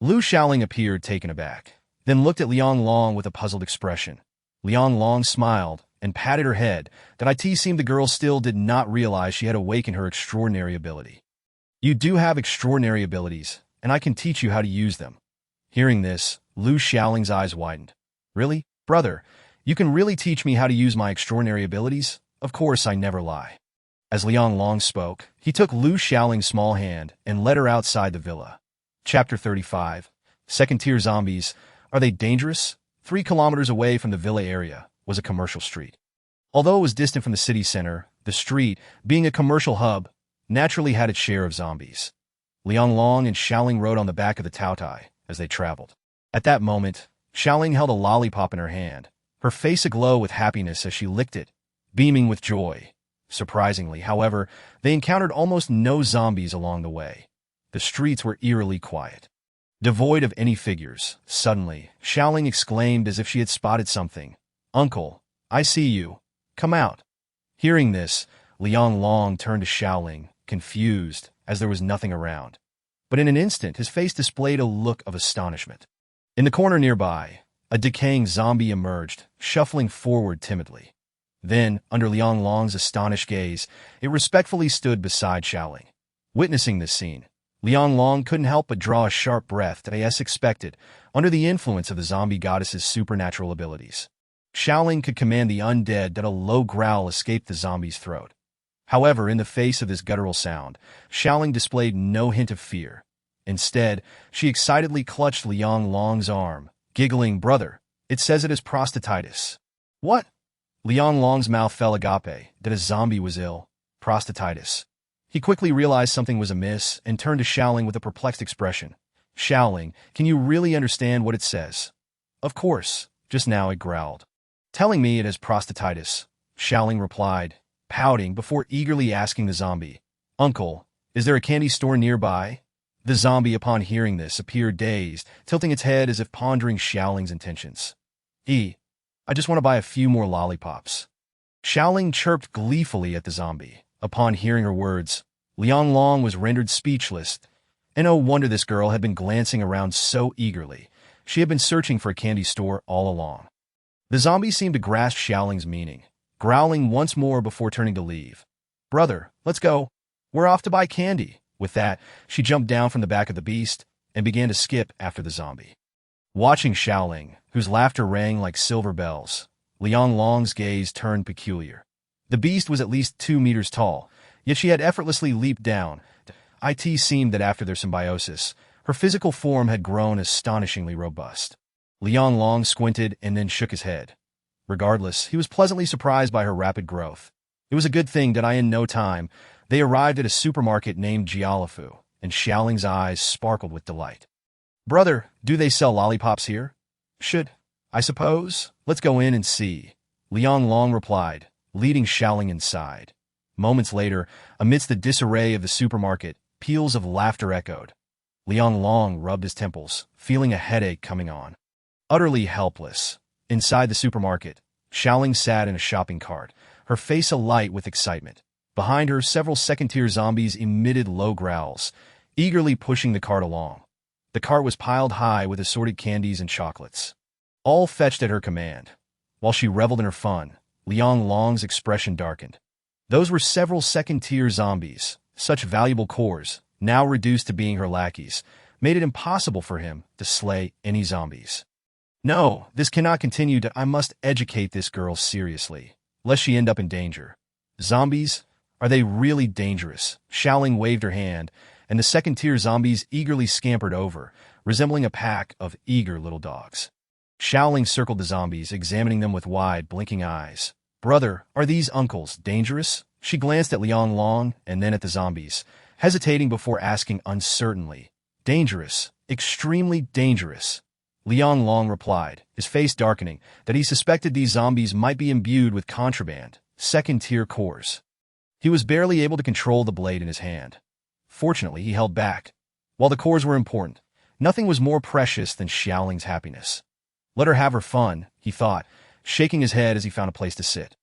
Lu Xiaoling appeared taken aback, then looked at Liang Long with a puzzled expression. Liang Long smiled and patted her head. That it seemed the girl still did not realize she had awakened her extraordinary ability. You do have extraordinary abilities, and I can teach you how to use them. Hearing this, Lu Xiaoling's eyes widened. Really? Brother, you can really teach me how to use my extraordinary abilities? Of course, I never lie. As Liang Long spoke, he took Lu Xiaoling's small hand and led her outside the villa. Chapter 35. Second-tier zombies. Are they dangerous? 3 kilometers away from the villa area was a commercial street. Although it was distant from the city center, the street, being a commercial hub, naturally had its share of zombies. Liang Long and Xiaoling rode on the back of the Taotie as they traveled. At that moment, Xiaoling held a lollipop in her hand, her face aglow with happiness as she licked it, beaming with joy. Surprisingly, however, they encountered almost no zombies along the way. The streets were eerily quiet, devoid of any figures. Suddenly, Xiaoling exclaimed as if she had spotted something. Uncle, I see you. Come out. Hearing this, Liang Long turned to Xiaoling, confused, as there was nothing around. But in an instant, his face displayed a look of astonishment. In the corner nearby, a decaying zombie emerged, shuffling forward timidly. Then, under Liang Long's astonished gaze, it respectfully stood beside Xiaoling. Witnessing this scene, Liang Long couldn't help but draw a sharp breath as expected, under the influence of the zombie goddess's supernatural abilities. Xiaoling could command the undead that a low growl escaped the zombie's throat. However, in the face of this guttural sound, Xiaoling displayed no hint of fear. Instead, she excitedly clutched Liang Long's arm, giggling, "Brother, it says it is prostatitis." "What?" Liang Long's mouth fell agape, that a zombie was ill. Prostatitis. He quickly realized something was amiss and turned to Xiaoling with a perplexed expression. "Xiaoling, can you really understand what it says?" "Of course," just now it growled. "Telling me it is prostatitis," Xiaoling replied, pouting before eagerly asking the zombie, "Uncle, is there a candy store nearby?" The zombie, upon hearing this, appeared dazed, tilting its head as if pondering Xiaoling's intentions. I just want to buy a few more lollipops." Xiaoling chirped gleefully at the zombie. Upon hearing her words, Liang Long was rendered speechless, and no wonder this girl had been glancing around so eagerly. She had been searching for a candy store all along. The zombie seemed to grasp Xiaoling's meaning, growling once more before turning to leave. "Brother, let's go. We're off to buy candy." With that, she jumped down from the back of the beast and began to skip after the zombie. Watching Xiaoling, whose laughter rang like silver bells, Liang Long's gaze turned peculiar. The beast was at least 2 meters tall, yet she had effortlessly leaped down. It seemed that after their symbiosis, her physical form had grown astonishingly robust. Liang Long squinted and then shook his head. Regardless, he was pleasantly surprised by her rapid growth. It was a good thing that in no time, they arrived at a supermarket named Jialafu, and Xiaoling's eyes sparkled with delight. "Brother, do they sell lollipops here?" I suppose. Let's go in and see," Liang Long replied, leading Xiaoling inside. Moments later, amidst the disarray of the supermarket, peals of laughter echoed. Liang Long rubbed his temples, feeling a headache coming on. Utterly helpless, inside the supermarket, Xiaoling sat in a shopping cart, her face alight with excitement. Behind her, several second-tier zombies emitted low growls, eagerly pushing the cart along. The cart was piled high with assorted candies and chocolates, all fetched at her command. While she reveled in her fun, Liang Long's expression darkened. Those were several second-tier zombies, such valuable cores, now reduced to being her lackeys, made it impossible for him to slay any zombies. "No, this cannot continue. I must educate this girl seriously, lest she end up in danger. Zombies? Are they really dangerous?" Xiaoling waved her hand, and the second-tier zombies eagerly scampered over, resembling a pack of eager little dogs. Xiaoling circled the zombies, examining them with wide, blinking eyes. "Brother, are these uncles dangerous?" She glanced at Liang Long and then at the zombies, hesitating before asking uncertainly. "Dangerous. Extremely dangerous," Liang Long replied, his face darkening, that he suspected these zombies might be imbued with contraband, second-tier cores. He was barely able to control the blade in his hand. Fortunately, he held back. While the cores were important, nothing was more precious than Xiaoling's happiness. Let her have her fun, he thought, shaking his head as he found a place to sit.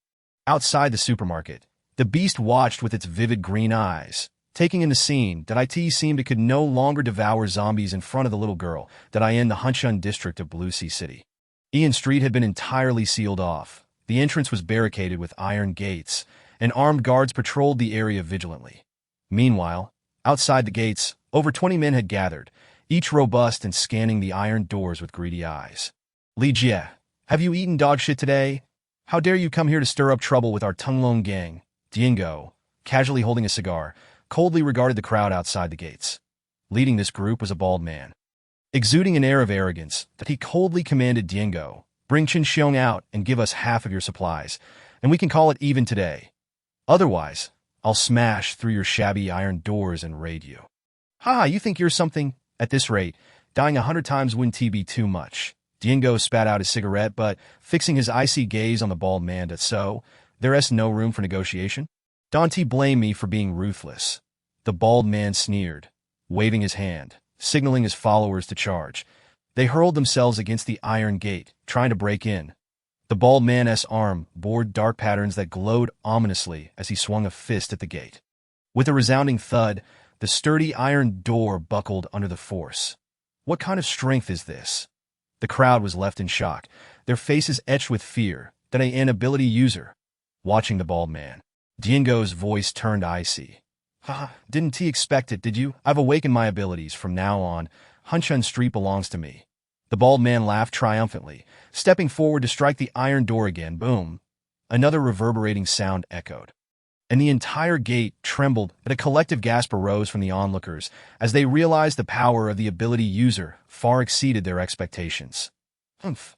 Outside the supermarket, the beast watched with its vivid green eyes, taking in the scene that it seemed it could no longer devour zombies in front of the little girl that in the Hunchun district of Blue Sea City. Ian Street had been entirely sealed off. The entrance was barricaded with iron gates, and armed guards patrolled the area vigilantly. Meanwhile, outside the gates, over 20 men had gathered, each robust and scanning the iron doors with greedy eyes. "Li Jie, have you eaten dog shit today? How dare you come here to stir up trouble with our Tunglong gang?" Diango, casually holding a cigar, coldly regarded the crowd outside the gates. Leading this group was a bald man. Exuding an air of arrogance, that he coldly commanded Diango, "Bring Chen Xiong out and give us half of your supplies, and we can call it even today. Otherwise, I'll smash through your shabby iron doors and raid you." "Ha, you think you're something? At this rate, dying 100 times wouldn't be too much." Diango spat out his cigarette, but fixing his icy gaze on the bald man, there's no room for negotiation? "Don't blame me for being ruthless." The bald man sneered, waving his hand, signaling his followers to charge. They hurled themselves against the iron gate, trying to break in. The bald man's arm bore dark patterns that glowed ominously as he swung a fist at the gate. With a resounding thud, the sturdy iron door buckled under the force. What kind of strength is this? The crowd was left in shock, their faces etched with fear that an ability user. Watching the bald man, Diango's voice turned icy. Haha, didn't expect it, did you? I've awakened my abilities. From now on, Hunchun Street belongs to me. The bald man laughed triumphantly, stepping forward to strike the iron door again. Boom! Another reverberating sound echoed, and the entire gate trembled. But a collective gasp arose from the onlookers as they realized the power of the ability user far exceeded their expectations. Humph!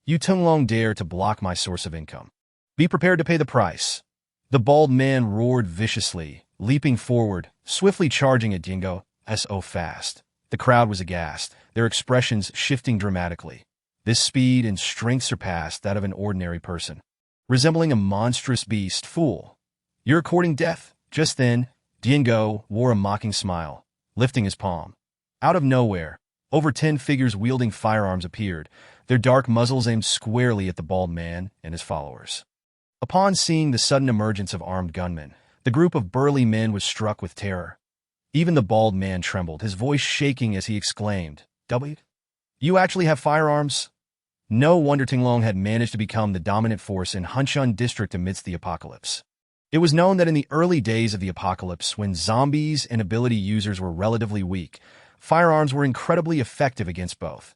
You Tunglong dare to block my source of income. Be prepared to pay the price. The bald man roared viciously, leaping forward, swiftly charging at Dingo. So fast. The crowd was aghast, their expressions shifting dramatically. This speed and strength surpassed that of an ordinary person, resembling a monstrous beast. Fool! You're courting death. Just then, Dingo wore a mocking smile, lifting his palm. Out of nowhere, over 10 figures wielding firearms appeared, their dark muzzles aimed squarely at the bald man and his followers. Upon seeing the sudden emergence of armed gunmen, the group of burly men was struck with terror. Even the bald man trembled, his voice shaking as he exclaimed, "W? You actually have firearms?" No wonder Tinglong had managed to become the dominant force in Hunchun district amidst the apocalypse. It was known that in the early days of the apocalypse, when zombies and ability users were relatively weak, firearms were incredibly effective against both.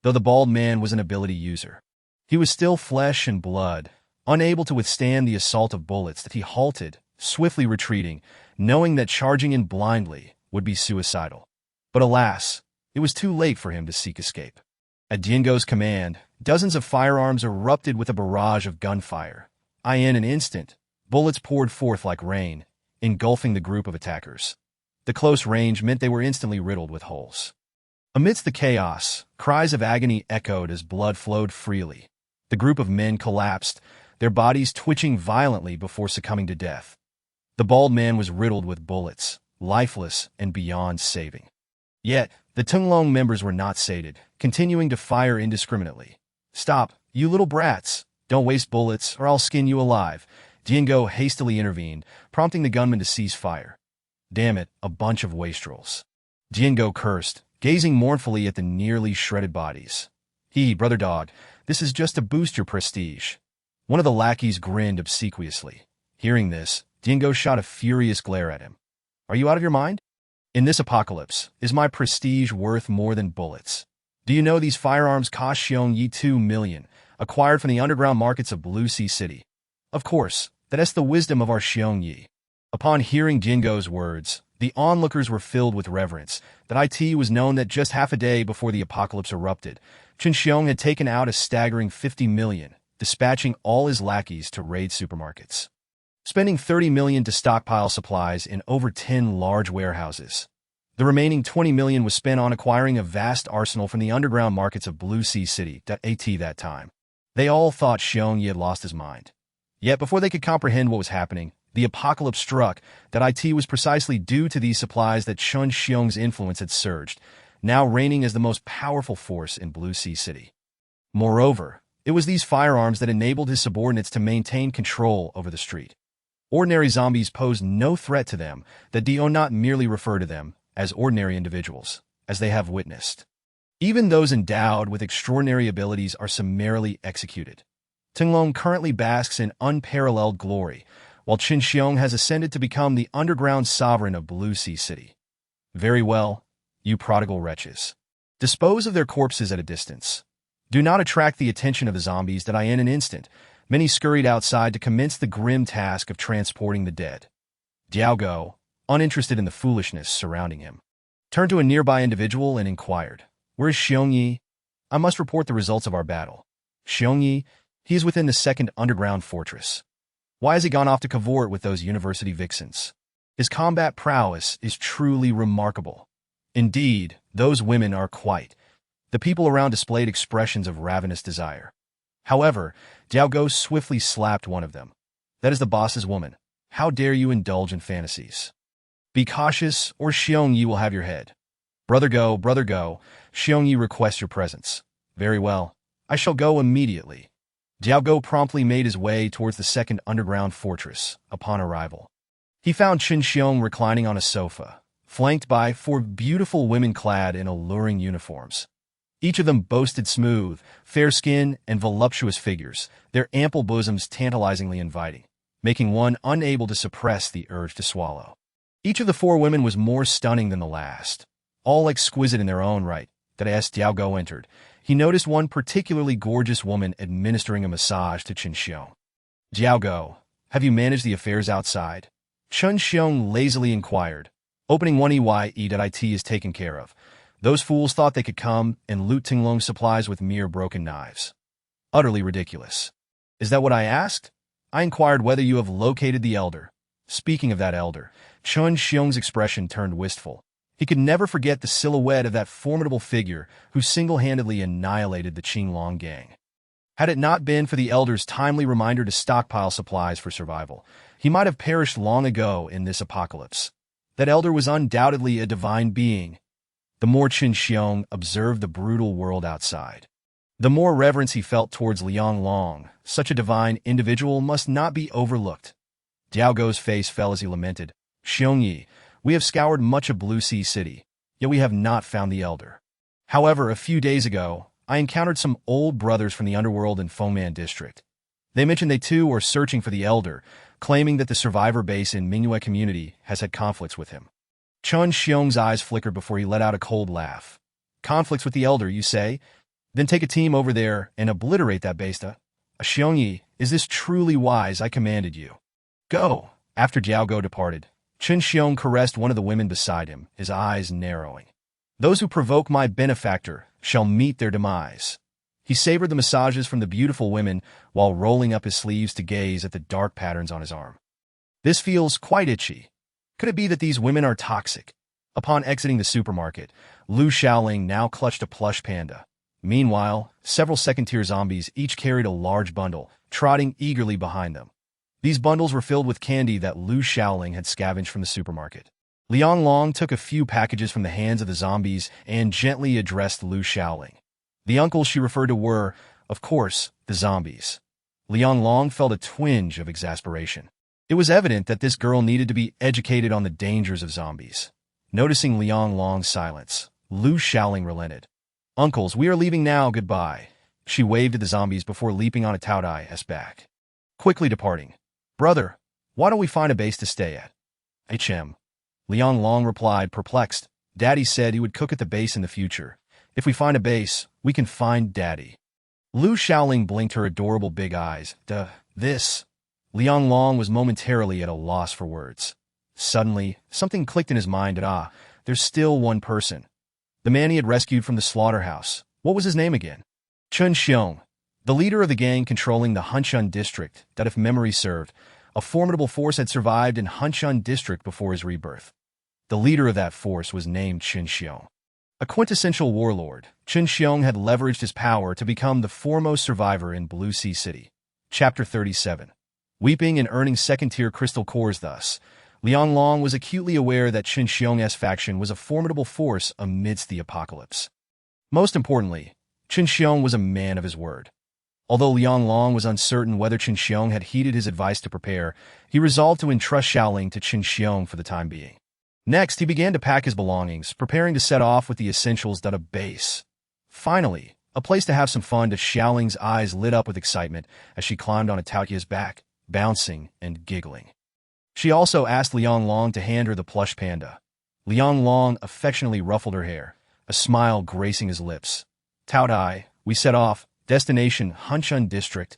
Though the bald man was an ability user, he was still flesh and blood, unable to withstand the assault of bullets. That he halted, swiftly retreating, knowing that charging in blindly would be suicidal. But alas, it was too late for him to seek escape. At Dingo's command, dozens of firearms erupted with a barrage of gunfire. In an instant, bullets poured forth like rain, engulfing the group of attackers. The close range meant they were instantly riddled with holes. Amidst the chaos, cries of agony echoed as blood flowed freely. The group of men collapsed, their bodies twitching violently before succumbing to death. The bald man was riddled with bullets, lifeless and beyond saving. Yet, the Tunglong members were not sated, continuing to fire indiscriminately. "Stop, you little brats! Don't waste bullets, or I'll skin you alive," Dingo hastily intervened, prompting the gunmen to cease fire. "Damn it, a bunch of wastrels," Dingo cursed, gazing mournfully at the nearly shredded bodies. Brother dog, this is just to boost your prestige." One of the lackeys grinned obsequiously. Hearing this, Dingo shot a furious glare at him. "Are you out of your mind? In this apocalypse, is my prestige worth more than bullets? Do you know these firearms cost Xiong Yi 2 million, acquired from the underground markets of Blue Sea City? Of course, that's the wisdom of our Xiong Yi." Upon hearing Dingo's words, the onlookers were filled with reverence. That it was known that just half a day before the apocalypse erupted, Chen Xiong had taken out a staggering 50 million, dispatching all his lackeys to raid supermarkets, spending 30 million to stockpile supplies in over 10 large warehouses. The remaining 20 million was spent on acquiring a vast arsenal from the underground markets of Blue Sea City. That time, they all thought Xiong Yi had lost his mind. Yet before they could comprehend what was happening, the apocalypse struck. That it was precisely due to these supplies that Chun Xiong's influence had surged, now reigning as the most powerful force in Blue Sea City. Moreover, it was these firearms that enabled his subordinates to maintain control over the street. Ordinary zombies posed no threat to them. That do not merely refer to them as ordinary individuals, as they have witnessed. Even those endowed with extraordinary abilities are summarily executed. Tinglong currently basks in unparalleled glory, while Qin Xiong has ascended to become the underground sovereign of Blue Sea City. Very well, you prodigal wretches. Dispose of their corpses at a distance. Do not attract the attention of the zombies. In an instant, many scurried outside to commence the grim task of transporting the dead. Diaogo, uninterested in the foolishness surrounding him, turned to a nearby individual and inquired, "Where is Xiong Yi? I must report the results of our battle." "Xiong Yi? He is within the second underground fortress. Why has he gone off to cavort with those university vixens? His combat prowess is truly remarkable. Indeed, those women are quite..." The people around displayed expressions of ravenous desire. However, Diaogo swiftly slapped one of them. "That is the boss's woman. How dare you indulge in fantasies? Be cautious, or Xiong Yi will have your head." Brother go, Xiong Yi requests your presence." "Very well, I shall go immediately." Diaogo promptly made his way towards the second underground fortress. Upon arrival, he found Qin Xiong reclining on a sofa, flanked by 4 beautiful women clad in alluring uniforms. Each of them boasted smooth, fair skin and voluptuous figures, their ample bosoms tantalizingly inviting, making one unable to suppress the urge to swallow. Each of the four women was more stunning than the last, all exquisite in their own right. That as Diaogo entered, he noticed one particularly gorgeous woman administering a massage to Chen Xiong. "Diaogo, have you managed the affairs outside?" Chen Xiong lazily inquired. "Opening 1EYE.IT is taken care of. Those fools thought they could come and loot Tinglong's supplies with mere broken knives. Utterly ridiculous. Is that what I asked? I inquired whether you have located the elder." Speaking of that elder, Chen Xiong's expression turned wistful. He could never forget the silhouette of that formidable figure who single-handedly annihilated the Qinglong gang. Had it not been for the elder's timely reminder to stockpile supplies for survival, he might have perished long ago in this apocalypse. That elder was undoubtedly a divine being. The more Chen Xiong observed the brutal world outside, the more reverence he felt towards Liang Long. Such a divine individual must not be overlooked. Diaogo's face fell as he lamented, "Xiongyi, we have scoured much of Blue Sea City, yet we have not found the elder. However, a few days ago, I encountered some old brothers from the underworld in Fengman district. They mentioned they too are searching for the elder, claiming that the survivor base in Mingyue community has had conflicts with him." Chen Xiong's eyes flickered before he let out a cold laugh. "Conflicts with the elder, you say? Then take a team over there and obliterate that basta. Xiongyi, is this truly wise? I commanded you. Go." After Diaogo departed, Chen Xiong caressed one of the women beside him, his eyes narrowing. "Those who provoke my benefactor shall meet their demise." He savored the massages from the beautiful women while rolling up his sleeves to gaze at the dark patterns on his arm. "This feels quite itchy. Could it be that these women are toxic?" Upon exiting the supermarket, Lu Shaoling now clutched a plush panda. Meanwhile, several second-tier zombies each carried a large bundle, trotting eagerly behind them. These bundles were filled with candy that Lu Shaoling had scavenged from the supermarket. Liang Long took a few packages from the hands of the zombies and gently addressed Lu Shaoling. The uncles she referred to were, of course, the zombies. Liang Long felt a twinge of exasperation. It was evident that this girl needed to be educated on the dangers of zombies. Noticing Liang Long's silence, Lu Shaoling relented. "Uncles, we are leaving now, goodbye." She waved at the zombies before leaping on a Taotie's back, quickly departing. "Brother, why don't we find a base to stay at?" "HM." Liang Long replied, perplexed. "Daddy said he would cook at the base in the future. If we find a base, we can find Daddy." Lu Shaoling blinked her adorable big eyes. This. Liang Long was momentarily at a loss for words. Suddenly, something clicked in his mind. There's still one person. The man he had rescued from the slaughterhouse. What was his name again? Chen Xiong, the leader of the gang controlling the Hunshun district, that if memory served, a formidable force had survived in Hunshun district before his rebirth. The leader of that force was named Chen Xiong. A quintessential warlord, Chen Xiong had leveraged his power to become the foremost survivor in Blue Sea City. Chapter 37. Weeping and earning second-tier crystal cores thus, Liang Long was acutely aware that Chen Xiong's faction was a formidable force amidst the apocalypse. Most importantly, Chen Xiong was a man of his word. Although Liang Long was uncertain whether Chen Xiong had heeded his advice to prepare, he resolved to entrust Shaoling to Chen Xiong for the time being. Next, he began to pack his belongings, preparing to set off with the essentials that a base. Finally, a place to have some fun. To Shaoling's eyes lit up with excitement as she climbed on a Taotie's back, bouncing and giggling. She also asked Liang Long to hand her the plush panda. Liang Long affectionately ruffled her hair, a smile gracing his lips. "Taotie, we set off, destination Hunshun district."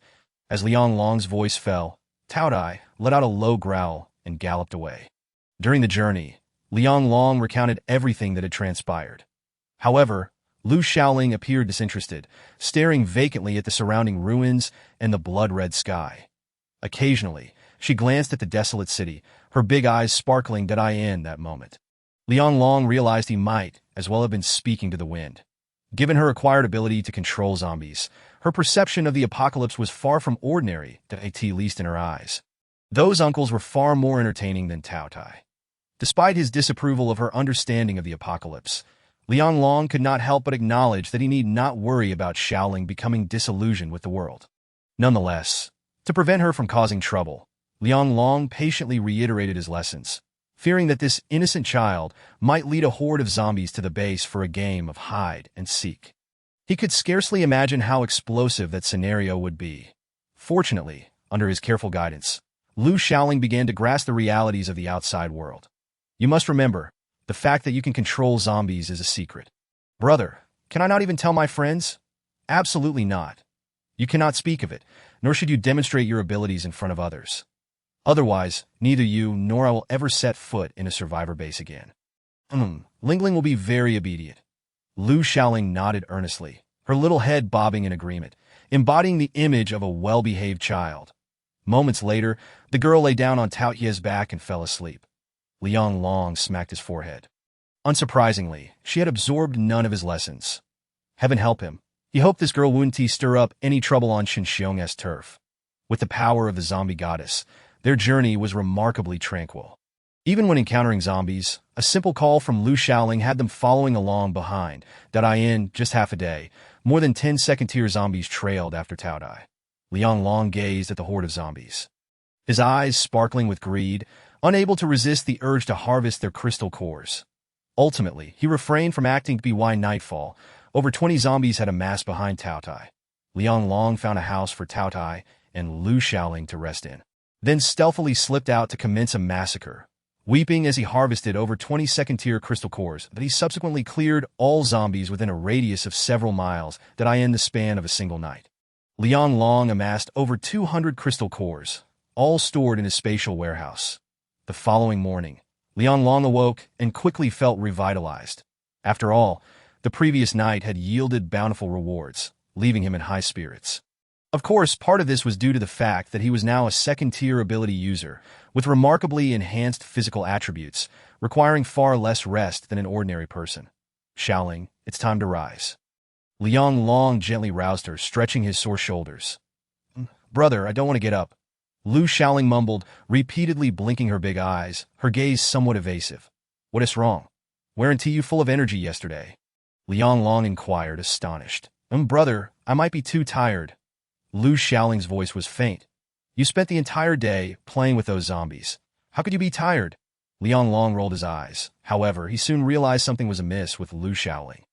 As Liang Long's voice fell, Taotie let out a low growl and galloped away. During the journey, Liang Long recounted everything that had transpired. However, Lu Shaoling appeared disinterested, staring vacantly at the surrounding ruins and the blood-red sky. Occasionally, she glanced at the desolate city, her big eyes sparkling in that moment. Liang Long realized he might as well have been speaking to the wind. Given her acquired ability to control zombies, her perception of the apocalypse was far from ordinary, at least in her eyes. Those uncles were far more entertaining than Taotie. Despite his disapproval of her understanding of the apocalypse, Liang Long could not help but acknowledge that he need not worry about Shaoling becoming disillusioned with the world. Nonetheless, to prevent her from causing trouble, Liang Long patiently reiterated his lessons, fearing that this innocent child might lead a horde of zombies to the base for a game of hide and seek. He could scarcely imagine how explosive that scenario would be. Fortunately, under his careful guidance, Lu Shaoling began to grasp the realities of the outside world. You must remember, the fact that you can control zombies is a secret. Brother, can I not even tell my friends? Absolutely not. You cannot speak of it, nor should you demonstrate your abilities in front of others. Otherwise, neither you nor I will ever set foot in a survivor base again. Lingling will be very obedient. Lu Xiaoling nodded earnestly, her little head bobbing in agreement, embodying the image of a well-behaved child. Moments later, the girl lay down on Taotie's back and fell asleep. Liang Long smacked his forehead. Unsurprisingly, she had absorbed none of his lessons. Heaven help him. He hoped this girl wouldn't stir up any trouble on Shinxiong's turf. With the power of the zombie goddess, their journey was remarkably tranquil. Even when encountering zombies, a simple call from Lu Xiaoling had them following along behind. In just half a day, more than 10 second-tier zombies trailed after Taotie. Liang Long gazed at the horde of zombies, his eyes sparkling with greed, unable to resist the urge to harvest their crystal cores. Ultimately, he refrained from acting by nightfall. Over 20 zombies had amassed behind Taotie. Liang Long found a house for Taotie and Lu Xiaoling to rest in, then stealthily slipped out to commence a massacre, weeping as he harvested over 20 second-tier crystal cores. But he subsequently cleared all zombies within a radius of several miles in the span of a single night. Liang Long amassed over 200 crystal cores, all stored in his spatial warehouse. The following morning, Liang Long awoke and quickly felt revitalized. After all, the previous night had yielded bountiful rewards, leaving him in high spirits. Of course, part of this was due to the fact that he was now a second-tier ability user, with remarkably enhanced physical attributes, requiring far less rest than an ordinary person. Xiaoling, it's time to rise. Liang Long gently roused her, stretching his sore shoulders. Brother, I don't want to get up. Lu Xiaoling mumbled, repeatedly blinking her big eyes, her gaze somewhat evasive. What is wrong? Weren't you full of energy yesterday? Liang Long inquired, astonished. Brother, I might be too tired. Lu Xiaoling's voice was faint. You spent the entire day playing with those zombies. How could you be tired? Liang Long rolled his eyes. However, he soon realized something was amiss with Lu Xiaoling.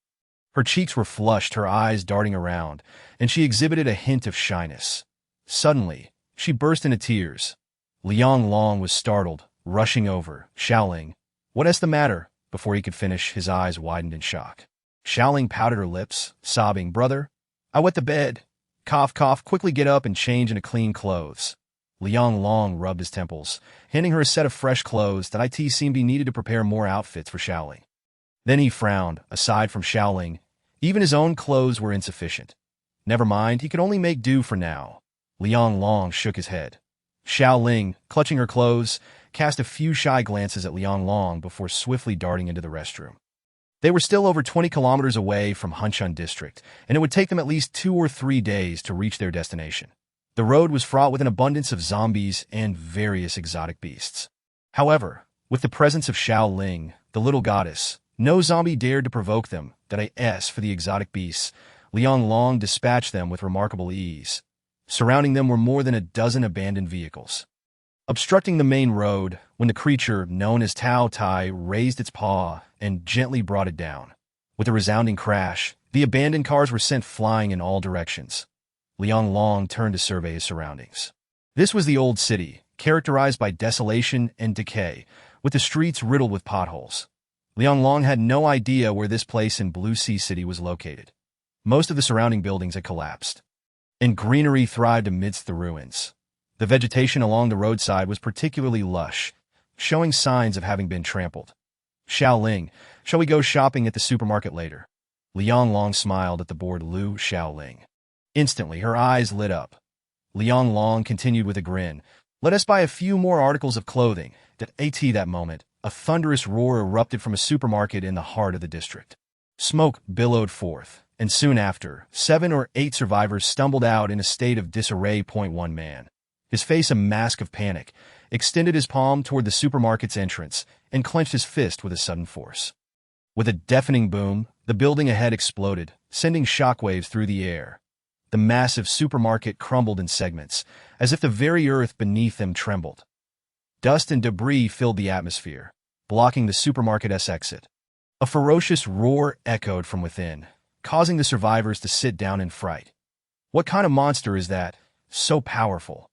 Her cheeks were flushed, her eyes darting around, and she exhibited a hint of shyness. Suddenly, she burst into tears. Liang Long was startled, rushing over. Xiaoling, what is the matter? Before he could finish, his eyes widened in shock. Xiaoling pouted her lips, sobbing, Brother, I wet the bed. Cough, cough, quickly get up and change into clean clothes. Liang Long rubbed his temples, handing her a set of fresh clothes that seemed he needed to prepare more outfits for Xiaoling. Then he frowned. Aside from Xiaoling, even his own clothes were insufficient. Never mind, he could only make do for now. Liang Long shook his head. Xiaoling, clutching her clothes, cast a few shy glances at Liang Long before swiftly darting into the restroom. They were still over 20 kilometers away from Hanshun District, and it would take them at least 2 or 3 days to reach their destination. The road was fraught with an abundance of zombies and various exotic beasts. However, with the presence of Xiaoling, the little goddess, no zombie dared to provoke them. For the exotic beasts, Liang Long dispatched them with remarkable ease. Surrounding them were more than a dozen abandoned vehicles, obstructing the main road when the creature known as Taotie raised its paw and gently brought it down. With a resounding crash, the abandoned cars were sent flying in all directions. Liang Long turned to survey his surroundings. This was the old city, characterized by desolation and decay, with the streets riddled with potholes. Liang Long had no idea where this place in Blue Sea City was located. Most of the surrounding buildings had collapsed, and greenery thrived amidst the ruins. The vegetation along the roadside was particularly lush, showing signs of having been trampled. Xiaoling, shall we go shopping at the supermarket later? Liang Long smiled at the bored Lu Xiaoling. Instantly, her eyes lit up. Liang Long continued with a grin. Let us buy a few more articles of clothing. At that moment, a thunderous roar erupted from a supermarket in the heart of the district. Smoke billowed forth, and soon after, 7 or 8 survivors stumbled out in a state of disarray. One man, his face a mask of panic, extended his palm toward the supermarket's entrance and clenched his fist with a sudden force. With a deafening boom, the building ahead exploded, sending shockwaves through the air. The massive supermarket crumbled in segments, as if the very earth beneath them trembled. Dust and debris filled the atmosphere, blocking the supermarket's exit. A ferocious roar echoed from within, causing the survivors to sit down in fright. What kind of monster is that? So powerful.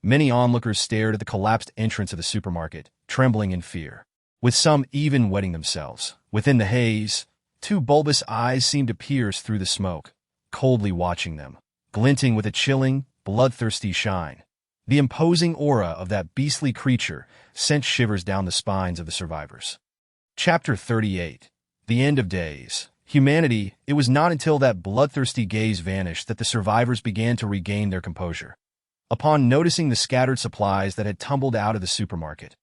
Many onlookers stared at the collapsed entrance of the supermarket, trembling in fear. with some even wetting themselves. Within the haze, two bulbous eyes seemed to pierce through the smoke, coldly watching them, glinting with a chilling, bloodthirsty shine. The imposing aura of that beastly creature sent shivers down the spines of the survivors. Chapter 38. The End of Days. Humanity. It was not until that bloodthirsty gaze vanished that the survivors began to regain their composure. Upon noticing the scattered supplies that had tumbled out of the supermarket,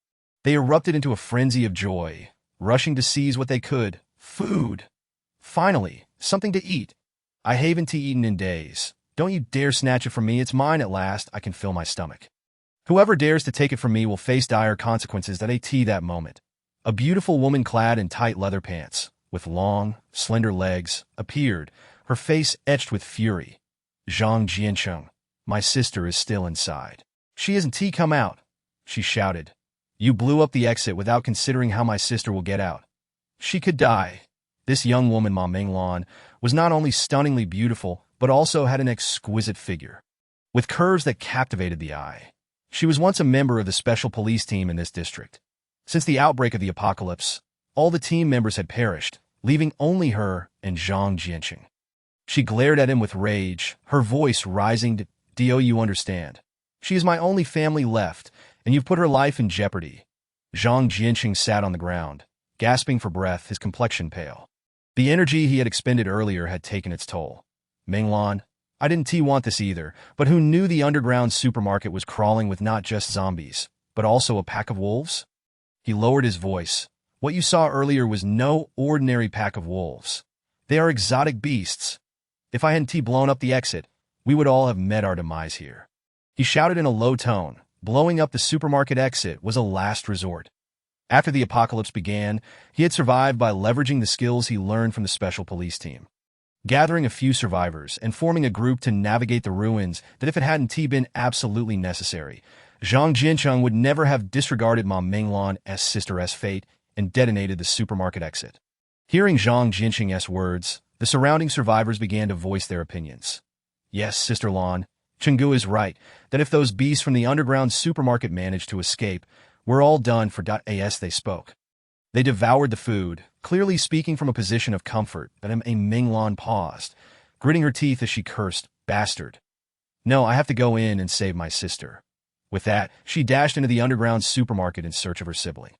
they erupted into a frenzy of joy, rushing to seize what they could. Food! Finally, something to eat. I haven't eaten in days. Don't you dare snatch it from me. It's mine at last. I can feel my stomach. Whoever dares to take it from me will face dire consequences that moment. A beautiful woman clad in tight leather pants, with long, slender legs, appeared, her face etched with fury. Zhang Jiancheng, my sister is still inside. She isn't come out, she shouted. You blew up the exit without considering how my sister will get out. She could die. This young woman, Ma Minglan, was not only stunningly beautiful, but also had an exquisite figure, with curves that captivated the eye. She was once a member of the special police team in this district. Since the outbreak of the apocalypse, all the team members had perished, leaving only her and Zhang Jianqing. She glared at him with rage, her voice rising. Do you understand? She is my only family left, and you've put her life in jeopardy. Zhang Jianqing sat on the ground, gasping for breath, his complexion pale. The energy he had expended earlier had taken its toll. Minglan, I didn't want this either, but who knew the underground supermarket was crawling with not just zombies, but also a pack of wolves? He lowered his voice. What you saw earlier was no ordinary pack of wolves. They are exotic beasts. If I hadn't blown up the exit, we would all have met our demise here. He shouted in a low tone. Blowing up the supermarket exit was a last resort. After the apocalypse began, he had survived by leveraging the skills he learned from the special police team. Gathering a few survivors and forming a group to navigate the ruins that if it hadn't been absolutely necessary, Zhang Jiancheng would never have disregarded Ma Minglan's sister's fate and detonated the supermarket exit. Hearing Zhang Jiancheng's words, the surrounding survivors began to voice their opinions. Yes, Sister Lan, Chenggu is right, that if those beasts from the underground supermarket managed to escape, we're all done for. As they spoke. They devoured the food, clearly speaking from a position of comfort, but Minglan paused, gritting her teeth as she cursed, Bastard. No, I have to go in and save my sister. With that, she dashed into the underground supermarket in search of her sibling.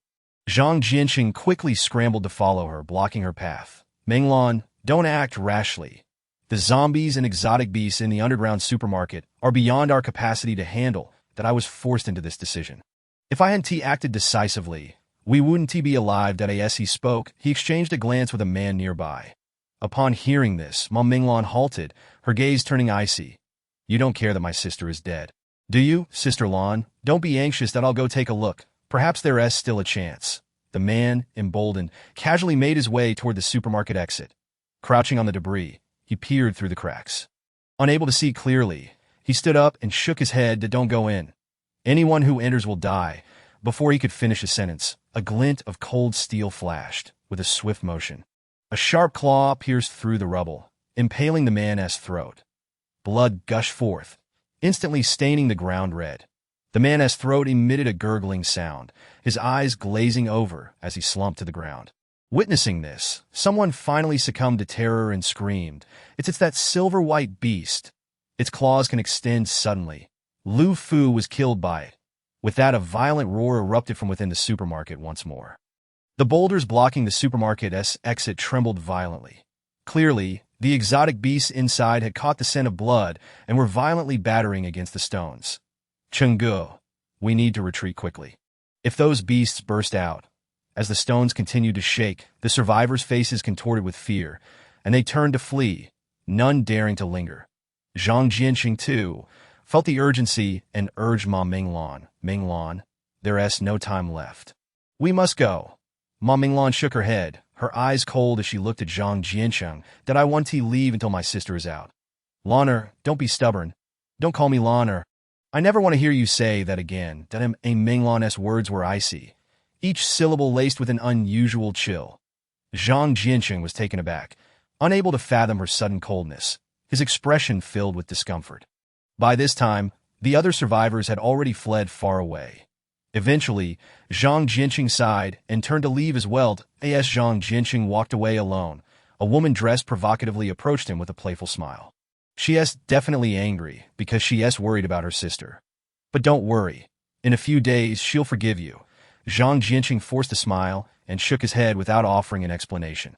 Zhang Jianqing quickly scrambled to follow her, blocking her path. Minglan, don't act rashly. The zombies and exotic beasts in the underground supermarket are beyond our capacity to handle. That I was forced into this decision. If I hadn't acted decisively, we wouldn't be alive. As he spoke, he exchanged a glance with a man nearby. Upon hearing this, Ma Minglan halted, her gaze turning icy. You don't care that my sister is dead, do you, Sister Lan? Don't be anxious that I'll go take a look. Perhaps there is still a chance. The man, emboldened, casually made his way toward the supermarket exit. Crouching on the debris, he peered through the cracks. Unable to see clearly, he stood up and shook his head. Don't go in. Anyone who enters will die. Before he could finish his sentence, a glint of cold steel flashed, with a swift motion. A sharp claw pierced through the rubble, impaling the man's throat. Blood gushed forth, instantly staining the ground red. The man's throat emitted a gurgling sound, his eyes glazing over as he slumped to the ground. Witnessing this, someone finally succumbed to terror and screamed, It's that silver-white beast. Its claws can extend suddenly. Lu Fu was killed by it. With that, a violent roar erupted from within the supermarket once more. The boulders blocking the supermarket's exit trembled violently. Clearly, the exotic beasts inside had caught the scent of blood and were violently battering against the stones. Chenggu, we need to retreat quickly. If those beasts burst out, as the stones continued to shake, the survivors' faces contorted with fear, and they turned to flee, none daring to linger. Zhang Jianqing, too, felt the urgency and urged Ma Minglan. Minglan, there is no time left. We must go. Ma Minglan shook her head, her eyes cold as she looked at Zhang Jiancheng. That I want to leave until my sister is out. Laner, don't be stubborn. Don't call me Laner. I never want to hear you say that again. That Minglan's words were icy, each syllable laced with an unusual chill. Zhang Jiancheng was taken aback, unable to fathom her sudden coldness, his expression filled with discomfort. By this time, the other survivors had already fled far away. Eventually, Zhang Jinqing sighed and turned to leave as well. As Zhang Jinqing walked away alone, a woman dressed provocatively approached him with a playful smile. She's definitely angry because she's worried about her sister. But don't worry. In a few days, she'll forgive you. Zhang Jinqing forced a smile and shook his head without offering an explanation.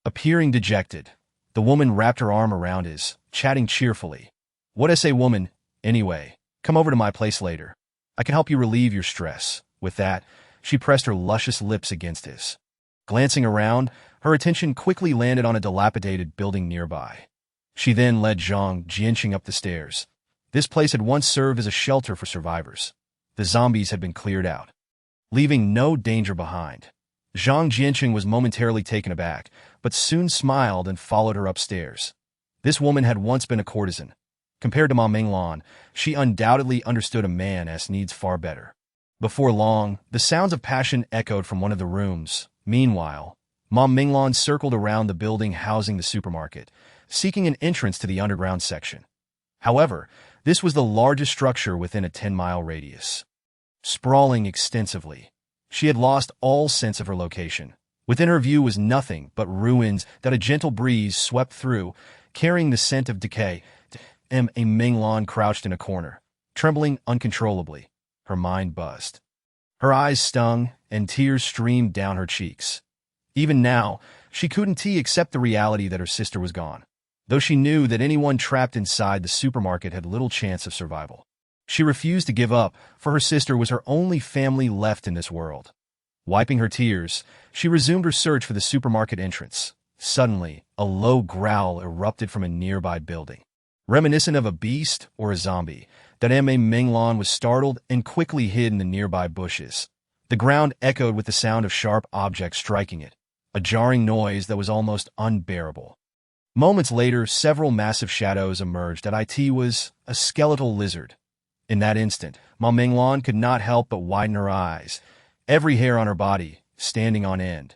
Appearing dejected, the woman wrapped her arm around his, chatting cheerfully. What is a woman, anyway? Come over to my place later. I can help you relieve your stress. With that, she pressed her luscious lips against his. Glancing around, her attention quickly landed on a dilapidated building nearby. She then led Zhang Jinqing up the stairs. This place had once served as a shelter for survivors. The zombies had been cleared out, leaving no danger behind. Zhang Jinqing was momentarily taken aback, but soon smiled and followed her upstairs. This woman had once been a courtesan. Compared to Ma Minglan, she undoubtedly understood a man's needs far better. Before long, the sounds of passion echoed from one of the rooms. Meanwhile, Ma Minglan circled around the building housing the supermarket, seeking an entrance to the underground section. However, this was the largest structure within a 10-mile radius. Sprawling extensively, she had lost all sense of her location. Within her view was nothing but ruins that a gentle breeze swept through, carrying the scent of decay. A Minglan crouched in a corner, trembling uncontrollably. Her mind buzzed. Her eyes stung, and tears streamed down her cheeks. Even now, she couldn't accept the reality that her sister was gone, though she knew that anyone trapped inside the supermarket had little chance of survival. She refused to give up, for her sister was her only family left in this world. Wiping her tears, she resumed her search for the supermarket entrance. Suddenly, a low growl erupted from a nearby building. Reminiscent of a beast or a zombie, that Minglan was startled and quickly hid in the nearby bushes. The ground echoed with the sound of sharp objects striking it, a jarring noise that was almost unbearable. Moments later, several massive shadows emerged. It was a skeletal lizard. In that instant, Ma Minglan could not help but widen her eyes, every hair on her body standing on end.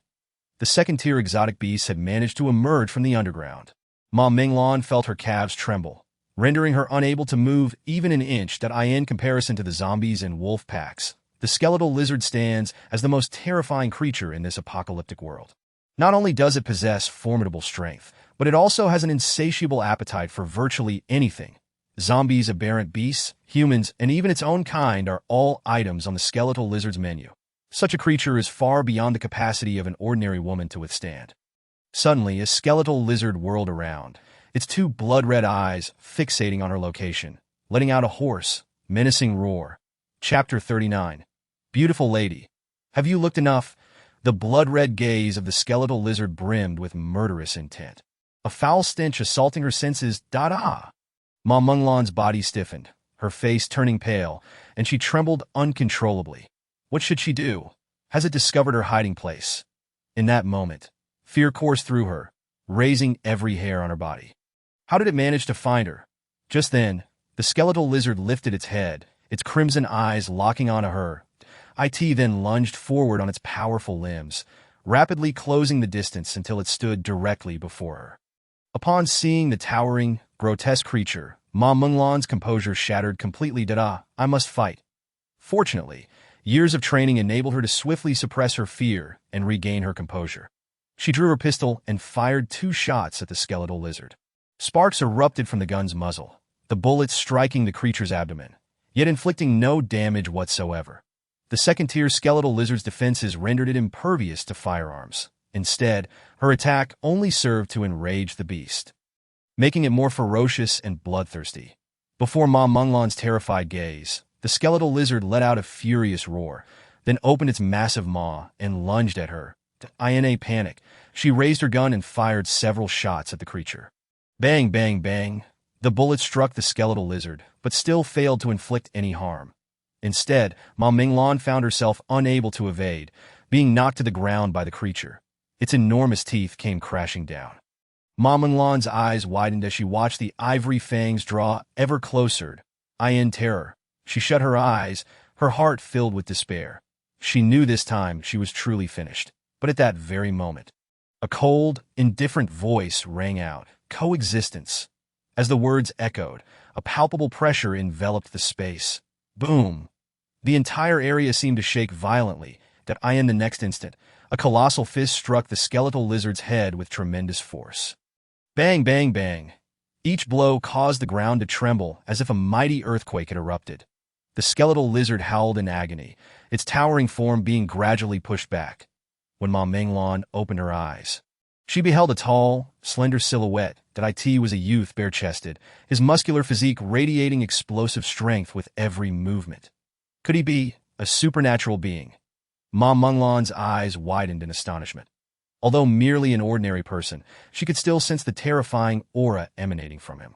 The second-tier exotic beast had managed to emerge from the underground. Ma Minglan felt her calves tremble, rendering her unable to move even an inch. In comparison to the zombies and wolf packs, the skeletal lizard stands as the most terrifying creature in this apocalyptic world. Not only does it possess formidable strength, but it also has an insatiable appetite for virtually anything. Zombies, aberrant beasts, humans, and even its own kind are all items on the skeletal lizard's menu. Such a creature is far beyond the capacity of an ordinary woman to withstand. Suddenly, a skeletal lizard whirled around, its two blood-red eyes fixating on her location, letting out a hoarse, menacing roar. Chapter 39. Beautiful lady, have you looked enough? The blood-red gaze of the skeletal lizard brimmed with murderous intent. A foul stench assaulting her senses. Ma Minglan's body stiffened, her face turning pale, and she trembled uncontrollably. What should she do? Has it discovered her hiding place? In that moment, fear coursed through her, raising every hair on her body. How did it manage to find her? Just then, the skeletal lizard lifted its head, its crimson eyes locking onto her. It then lunged forward on its powerful limbs, rapidly closing the distance until it stood directly before her. Upon seeing the towering, grotesque creature, Ma Minglan's composure shattered completely. I must fight. Fortunately, years of training enabled her to swiftly suppress her fear and regain her composure. She drew her pistol and fired 2 shots at the skeletal lizard. Sparks erupted from the gun's muzzle, the bullets striking the creature's abdomen, yet inflicting no damage whatsoever. The second-tier skeletal lizard's defenses rendered it impervious to firearms. Instead, her attack only served to enrage the beast, making it more ferocious and bloodthirsty. Before Ma Minglan's terrified gaze, the skeletal lizard let out a furious roar, then opened its massive maw and lunged at her. In a panic, she raised her gun and fired several shots at the creature. Bang, bang, bang. The bullet struck the skeletal lizard, but still failed to inflict any harm. Instead, Ma Minglan found herself unable to evade, being knocked to the ground by the creature. Its enormous teeth came crashing down. Ma Minglan's eyes widened as she watched the ivory fangs draw ever closer. In terror, she shut her eyes, her heart filled with despair. She knew this time she was truly finished. But at that very moment, a cold, indifferent voice rang out, "Coexistence." As the words echoed, a palpable pressure enveloped the space. Boom! The entire area seemed to shake violently, in the next instant, a colossal fist struck the skeletal lizard's head with tremendous force. Bang, bang, bang. Each blow caused the ground to tremble as if a mighty earthquake had erupted. The skeletal lizard howled in agony, its towering form being gradually pushed back. When Ma Menglan opened her eyes, she beheld a tall, slender silhouette that it was a youth bare-chested, his muscular physique radiating explosive strength with every movement. Could he be a supernatural being? Ma Menglan's eyes widened in astonishment. Although merely an ordinary person, she could still sense the terrifying aura emanating from him.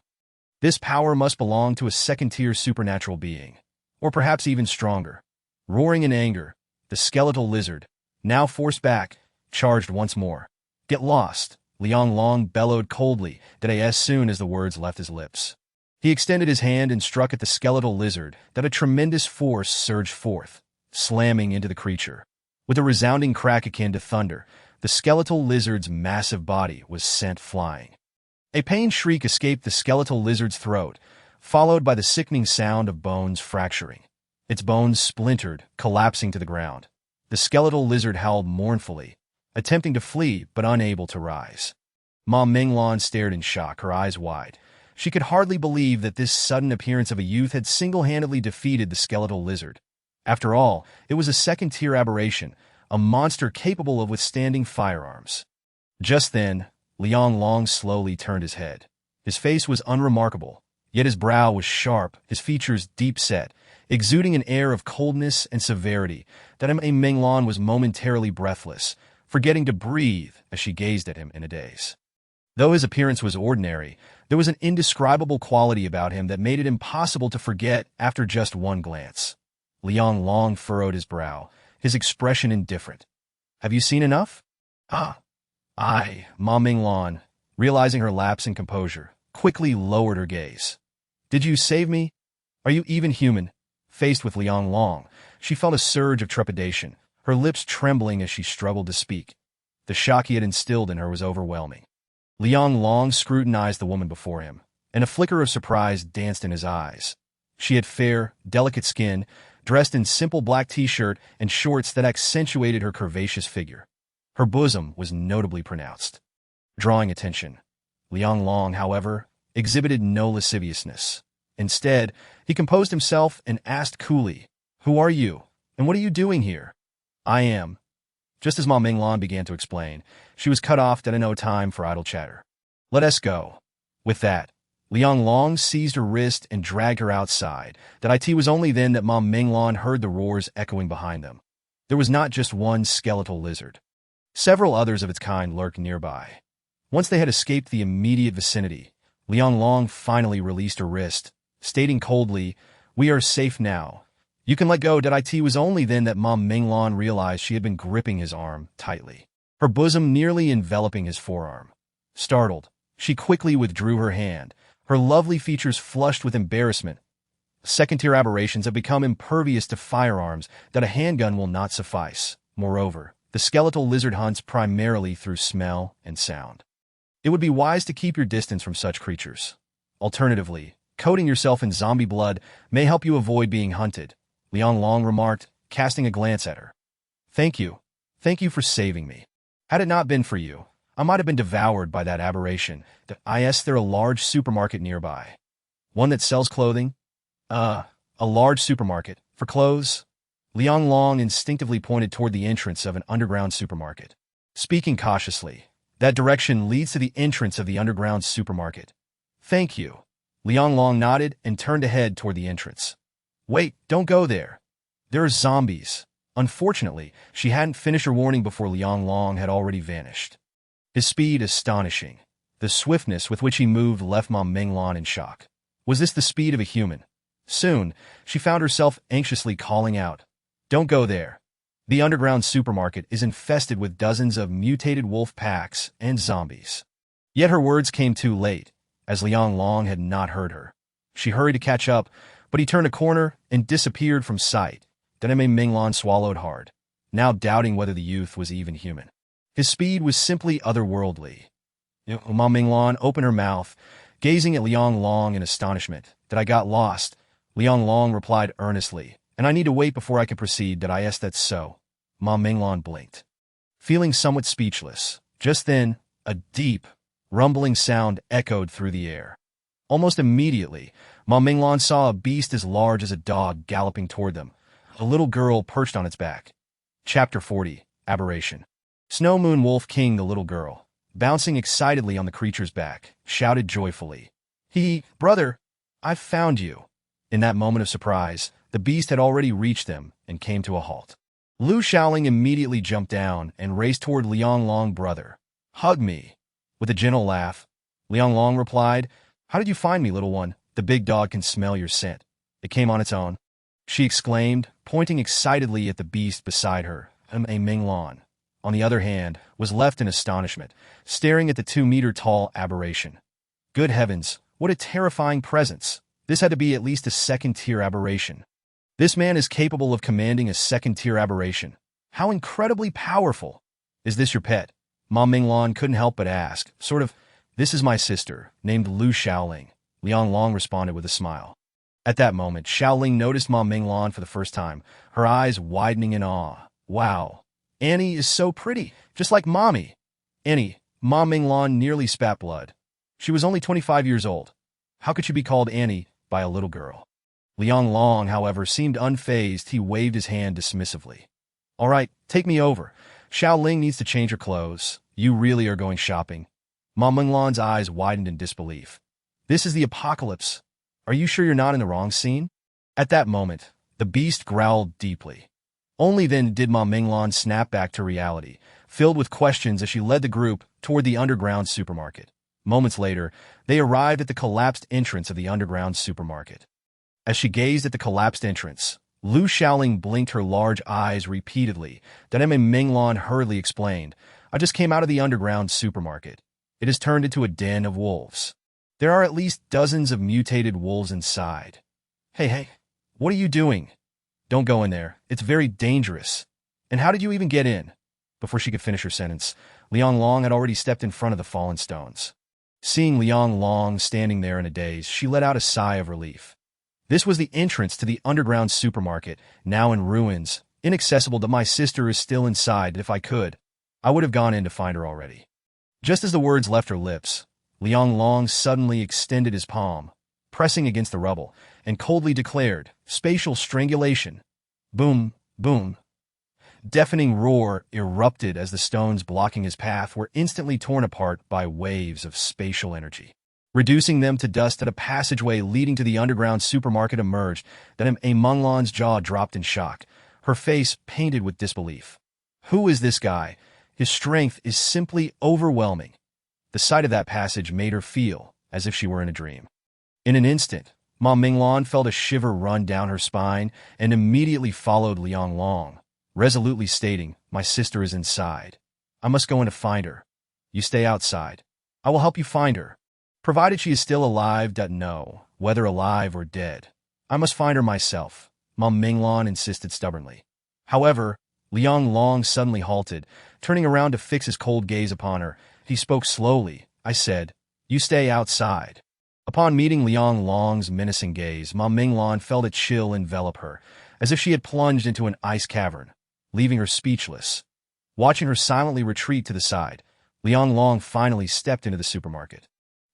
This power must belong to a second-tier supernatural being, or perhaps even stronger. Roaring in anger, the skeletal lizard, now forced back, charged once more. Get lost, Liang Long bellowed coldly, as soon as the words left his lips. He extended his hand and struck at the skeletal lizard, a tremendous force surged forth, slamming into the creature. With a resounding crack akin to thunder, the skeletal lizard's massive body was sent flying. A pained shriek escaped the skeletal lizard's throat, followed by the sickening sound of bones fracturing. Its bones splintered, collapsing to the ground. The skeletal lizard howled mournfully, attempting to flee but unable to rise. Ma Menglan stared in shock, her eyes wide. She could hardly believe that this sudden appearance of a youth had single-handedly defeated the skeletal lizard. After all, it was a second-tier aberration, a monster capable of withstanding firearms. Just then, Liang Long slowly turned his head. His face was unremarkable, yet his brow was sharp, his features deep-set, exuding an air of coldness and severity that Ma Menglan was momentarily breathless, forgetting to breathe as she gazed at him in a daze. Though his appearance was ordinary, there was an indescribable quality about him that made it impossible to forget after just one glance. Liang Long furrowed his brow, his expression indifferent. Have you seen enough? Ma Menglan, realizing her lapse in composure, quickly lowered her gaze. Did you save me? Are you even human? Faced with Liang Long, she felt a surge of trepidation, her lips trembling as she struggled to speak. The shock he had instilled in her was overwhelming. Liang Long scrutinized the woman before him, and a flicker of surprise danced in his eyes. She had fair, delicate skin, dressed in simple black t-shirt and shorts that accentuated her curvaceous figure. Her bosom was notably pronounced, drawing attention. Liang Long, however, exhibited no lasciviousness. Instead, he composed himself and asked coolly, "Who are you, and what are you doing here?" "I am." Just as Ma Menglan began to explain, she was cut off at no time for idle chatter. "Let us go." With that, Liang Long seized her wrist and dragged her outside. It was only then that Ma Menglan heard the roars echoing behind them. There was not just one skeletal lizard. Several others of its kind lurked nearby. Once they had escaped the immediate vicinity, Liang Long finally released her wrist, stating coldly, "We are safe now. You can let go." It was only then that Ma Menglan realized she had been gripping his arm tightly, her bosom nearly enveloping his forearm. Startled, she quickly withdrew her hand, her lovely features flushed with embarrassment. Second-tier aberrations have become impervious to firearms that a handgun will not suffice. Moreover, the skeletal lizard hunts primarily through smell and sound. It would be wise to keep your distance from such creatures. Alternatively, coating yourself in zombie blood may help you avoid being hunted, Liang Long remarked, casting a glance at her. Thank you. Thank you for saving me. Had it not been for you, I might have been devoured by that aberration. Is there a large supermarket nearby? One that sells clothing? A large supermarket. For clothes? Liang Long instinctively pointed toward the entrance of an underground supermarket. Speaking cautiously, that direction leads to the entrance of the underground supermarket. Thank you. Liang Long nodded and turned to head toward the entrance. Wait, don't go there. There are zombies. Unfortunately, she hadn't finished her warning before Liang Long had already vanished. His speed astonishing. The swiftness with which he moved left Ma Menglan in shock. Was this the speed of a human? Soon, she found herself anxiously calling out, "Don't go there. The underground supermarket is infested with dozens of mutated wolf packs and zombies." Yet her words came too late, as Liang Long had not heard her. She hurried to catch up, but he turned a corner and disappeared from sight. Ma Menglan swallowed hard, now doubting whether the youth was even human. His speed was simply otherworldly. Ma Menglan opened her mouth, gazing at Liang Long in astonishment. "I got lost," Liang Long replied earnestly, and I need to wait before I can proceed. Did I ask that's so? Ma Minglan blinked, feeling somewhat speechless. Just then, a deep, rumbling sound echoed through the air. Almost immediately, Ma Minglan saw a beast as large as a dog galloping toward them, a little girl perched on its back. Chapter 40, Aberration. Snow Moon Wolf King, the little girl, bouncing excitedly on the creature's back, shouted joyfully, Brother, I've found you." In that moment of surprise, the beast had already reached them and came to a halt. Lu Shaoling immediately jumped down and raced toward Liang Long. "Brother, hug me." With a gentle laugh, Liang Long replied, "How did you find me, little one? The big dog can smell your scent. It came on its own," she exclaimed, pointing excitedly at the beast beside her. A Minglan, on the other hand, was left in astonishment, staring at the 2-meter-tall aberration. Good heavens, what a terrifying presence! This had to be at least a second-tier aberration. This man is capable of commanding a second-tier aberration. How incredibly powerful! "Is this your pet?" Ma Minglan couldn't help but ask. "Sort of. This is my sister, named Lu Shaoling," Liang Long responded with a smile. At that moment, Shaoling noticed Ma Minglan for the first time, her eyes widening in awe. "Wow, Annie is so pretty, just like Mommy." Annie, Ma Minglan nearly spat blood. She was only 25 years old. How could she be called Annie by a little girl? Liang Long, however, seemed unfazed. He waved his hand dismissively. "All right, take me over. Shaoling needs to change her clothes. You really are going shopping." Ma Minglan's eyes widened in disbelief. "This is the apocalypse. Are you sure you're not in the wrong scene?" At that moment, the beast growled deeply. Only then did Ma Minglan snap back to reality, filled with questions as she led the group toward the underground supermarket. Moments later, they arrived at the collapsed entrance of the underground supermarket. As she gazed at the collapsed entrance, Lu Shaoling blinked her large eyes repeatedly. Then Ma Minglan hurriedly explained, "I just came out of the underground supermarket. It has turned into a den of wolves. There are at least dozens of mutated wolves inside." Hey, what are you doing? "Don't go in there. It's very dangerous." "And how did you even get in?" Before she could finish her sentence, Liang Long had already stepped in front of the fallen stones. Seeing Liang Long standing there in a daze, she let out a sigh of relief. This was the entrance to the underground supermarket, now in ruins, inaccessible. "My sister is still inside. If I could, I would have gone in to find her already." Just as the words left her lips, Liang Long suddenly extended his palm, pressing against the rubble, and coldly declared, "Spatial strangulation." Boom, boom. Deafening roar erupted as the stones blocking his path were instantly torn apart by waves of spatial energy, reducing them to dust. At a passageway leading to the underground supermarket emerged. Then A Minglan's jaw dropped in shock, her face painted with disbelief. Who is this guy? His strength is simply overwhelming. The sight of that passage made her feel as if she were in a dream. In an instant, Ma Minglan felt a shiver run down her spine and immediately followed Liang Long, resolutely stating, "My sister is inside. I must go in to find her. You stay outside. I will help you find her. Provided she is still alive. No, whether alive or dead. I must find her myself," Ma Minglan insisted stubbornly. However, Liang Long suddenly halted, turning around to fix his cold gaze upon her. He spoke slowly. "I said, you stay outside." Upon meeting Liang Long's menacing gaze, Ma Minglan felt a chill envelop her, as if she had plunged into an ice cavern, leaving her speechless. Watching her silently retreat to the side, Liang Long finally stepped into the supermarket.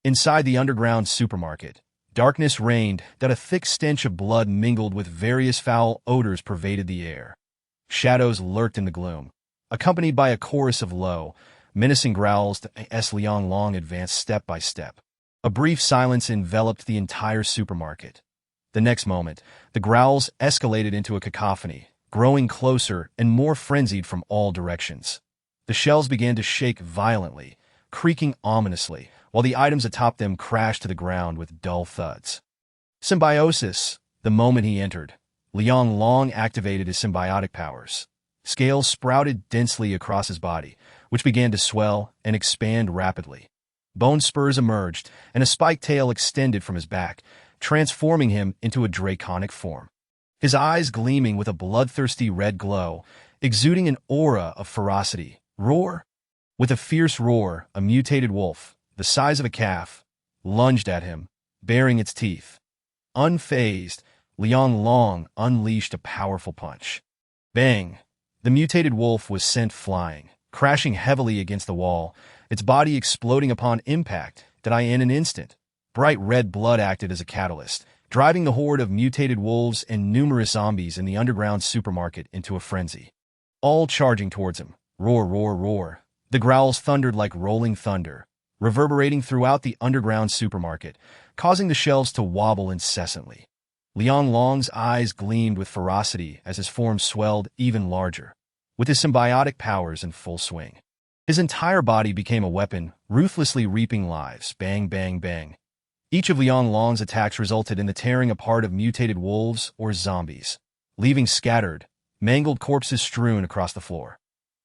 Inside the underground supermarket, darkness reigned. That a thick stench of blood mingled with various foul odors pervaded the air. Shadows lurked in the gloom, accompanied by a chorus of low, menacing growls as Liang Long advanced step by step. A brief silence enveloped the entire supermarket. The next moment, the growls escalated into a cacophony, growing closer and more frenzied from all directions. The shelves began to shake violently, creaking ominously, while the items atop them crashed to the ground with dull thuds. Symbiosis. The moment he entered, Liang Long activated his symbiotic powers. Scales sprouted densely across his body, which began to swell and expand rapidly. Bone spurs emerged, and a spiked tail extended from his back, transforming him into a draconic form. His eyes gleaming with a bloodthirsty red glow, exuding an aura of ferocity. Roar! With a fierce roar, a mutated wolf, the size of a calf, lunged at him, baring its teeth. Unfazed, Liang Long unleashed a powerful punch. Bang! The mutated wolf was sent flying, crashing heavily against the wall, its body exploding upon impact, in an instant. Bright red blood acted as a catalyst, driving the horde of mutated wolves and numerous zombies in the underground supermarket into a frenzy. All charging towards him. Roar, roar, roar. The growls thundered like rolling thunder, reverberating throughout the underground supermarket, causing the shelves to wobble incessantly. Liang Long's eyes gleamed with ferocity as his form swelled even larger, with his symbiotic powers in full swing. His entire body became a weapon, ruthlessly reaping lives. Bang, bang, bang. Each of Liang Long's attacks resulted in the tearing apart of mutated wolves or zombies, leaving scattered, mangled corpses strewn across the floor.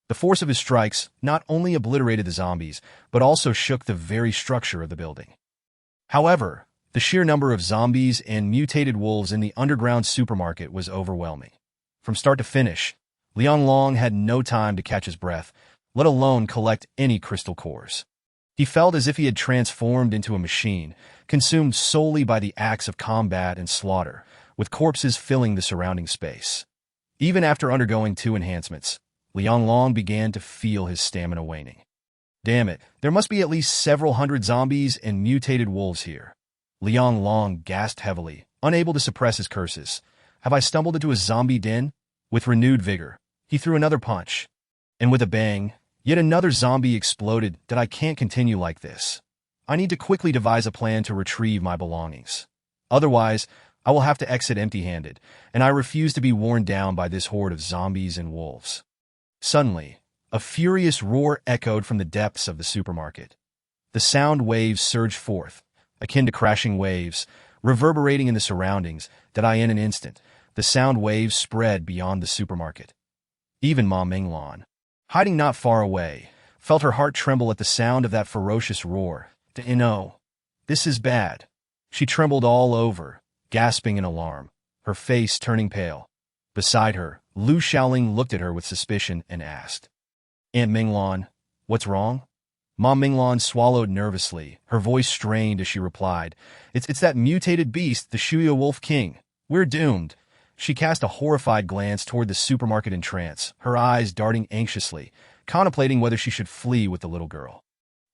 The force of his strikes not only obliterated the zombies, but also shook the very structure of the building. However, the sheer number of zombies and mutated wolves in the underground supermarket was overwhelming. From start to finish, Liang Long had no time to catch his breath, let alone collect any crystal cores. He felt as if he had transformed into a machine, consumed solely by the acts of combat and slaughter, with corpses filling the surrounding space. Even after undergoing 2 enhancements, Liang Long began to feel his stamina waning. Damn it, there must be at least several hundred zombies and mutated wolves here. Liang Long gasped heavily, unable to suppress his curses. Have I stumbled into a zombie den? With renewed vigor, he threw another punch. And with a bang, yet another zombie exploded. I can't continue like this. I need to quickly devise a plan to retrieve my belongings. Otherwise, I will have to exit empty-handed, and I refuse to be worn down by this horde of zombies and wolves. Suddenly, a furious roar echoed from the depths of the supermarket. The sound waves surged forth, akin to crashing waves, reverberating in the surroundings, in an instant, the sound waves spread beyond the supermarket. Even Ma Minglan, hiding not far away, felt her heart tremble at the sound of that ferocious roar. No, this is bad. She trembled all over, gasping in alarm, her face turning pale. Beside her, Lu Xiaoling looked at her with suspicion and asked, Aunt Minglan, what's wrong? Ma Minglan swallowed nervously, her voice strained as she replied, It's that mutated beast, the Shuya Wolf King. We're doomed. She cast a horrified glance toward the supermarket in trance, her eyes darting anxiously, contemplating whether she should flee with the little girl.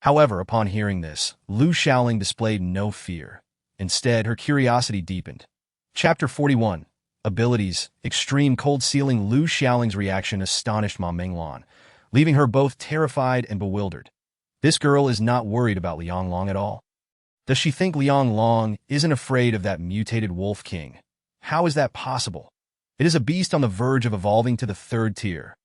However, upon hearing this, Lu Xiaoling displayed no fear. Instead, her curiosity deepened. Chapter 41. Abilities. Extreme cold ceiling. Lu Xiaoling's reaction astonished Ma Minglan, leaving her both terrified and bewildered. This girl is not worried about Liang Long at all. Does she think Liang Long isn't afraid of that mutated wolf king? How is that possible? It is a beast on the verge of evolving to the 3rd tier.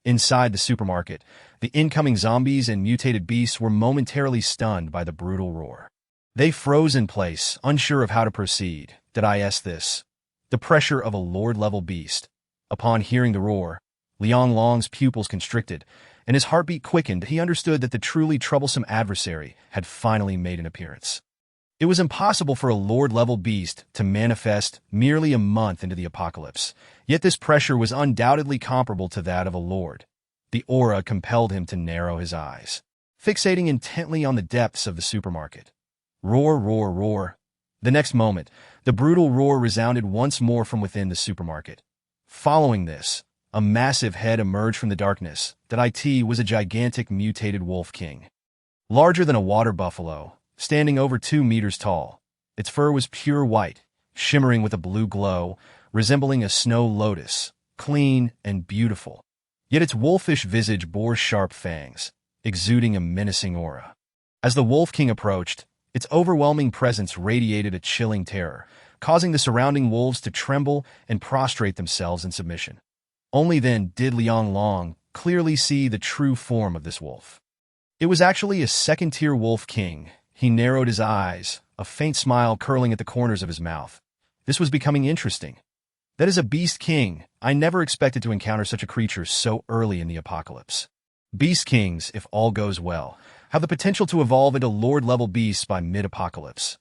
Inside the supermarket, the incoming zombies and mutated beasts were momentarily stunned by the brutal roar. They froze in place, unsure of how to proceed. This? The pressure of a lord-level beast. Upon hearing the roar, Liang Long's pupils constricted, and his heartbeat quickened. He understood that the truly troublesome adversary had finally made an appearance. It was impossible for a lord-level beast to manifest merely a month into the apocalypse, yet this pressure was undoubtedly comparable to that of a lord. The aura compelled him to narrow his eyes, fixating intently on the depths of the supermarket. Roar, roar, roar. The next moment, the brutal roar resounded once more from within the supermarket. Following this, a massive head emerged from the darkness. It was a gigantic mutated wolf king. Larger than a water buffalo, standing over 2 meters tall. Its fur was pure white, shimmering with a blue glow, resembling a snow lotus, clean and beautiful. Yet its wolfish visage bore sharp fangs, exuding a menacing aura. As the Wolf King approached, its overwhelming presence radiated a chilling terror, causing the surrounding wolves to tremble and prostrate themselves in submission. Only then did Liang Long clearly see the true form of this wolf. It was actually a 2nd-tier wolf king. He narrowed his eyes, a faint smile curling at the corners of his mouth. This was becoming interesting. That is a beast king. I never expected to encounter such a creature so early in the apocalypse. Beast kings, if all goes well, have the potential to evolve into lord-level beasts by mid-apocalypse.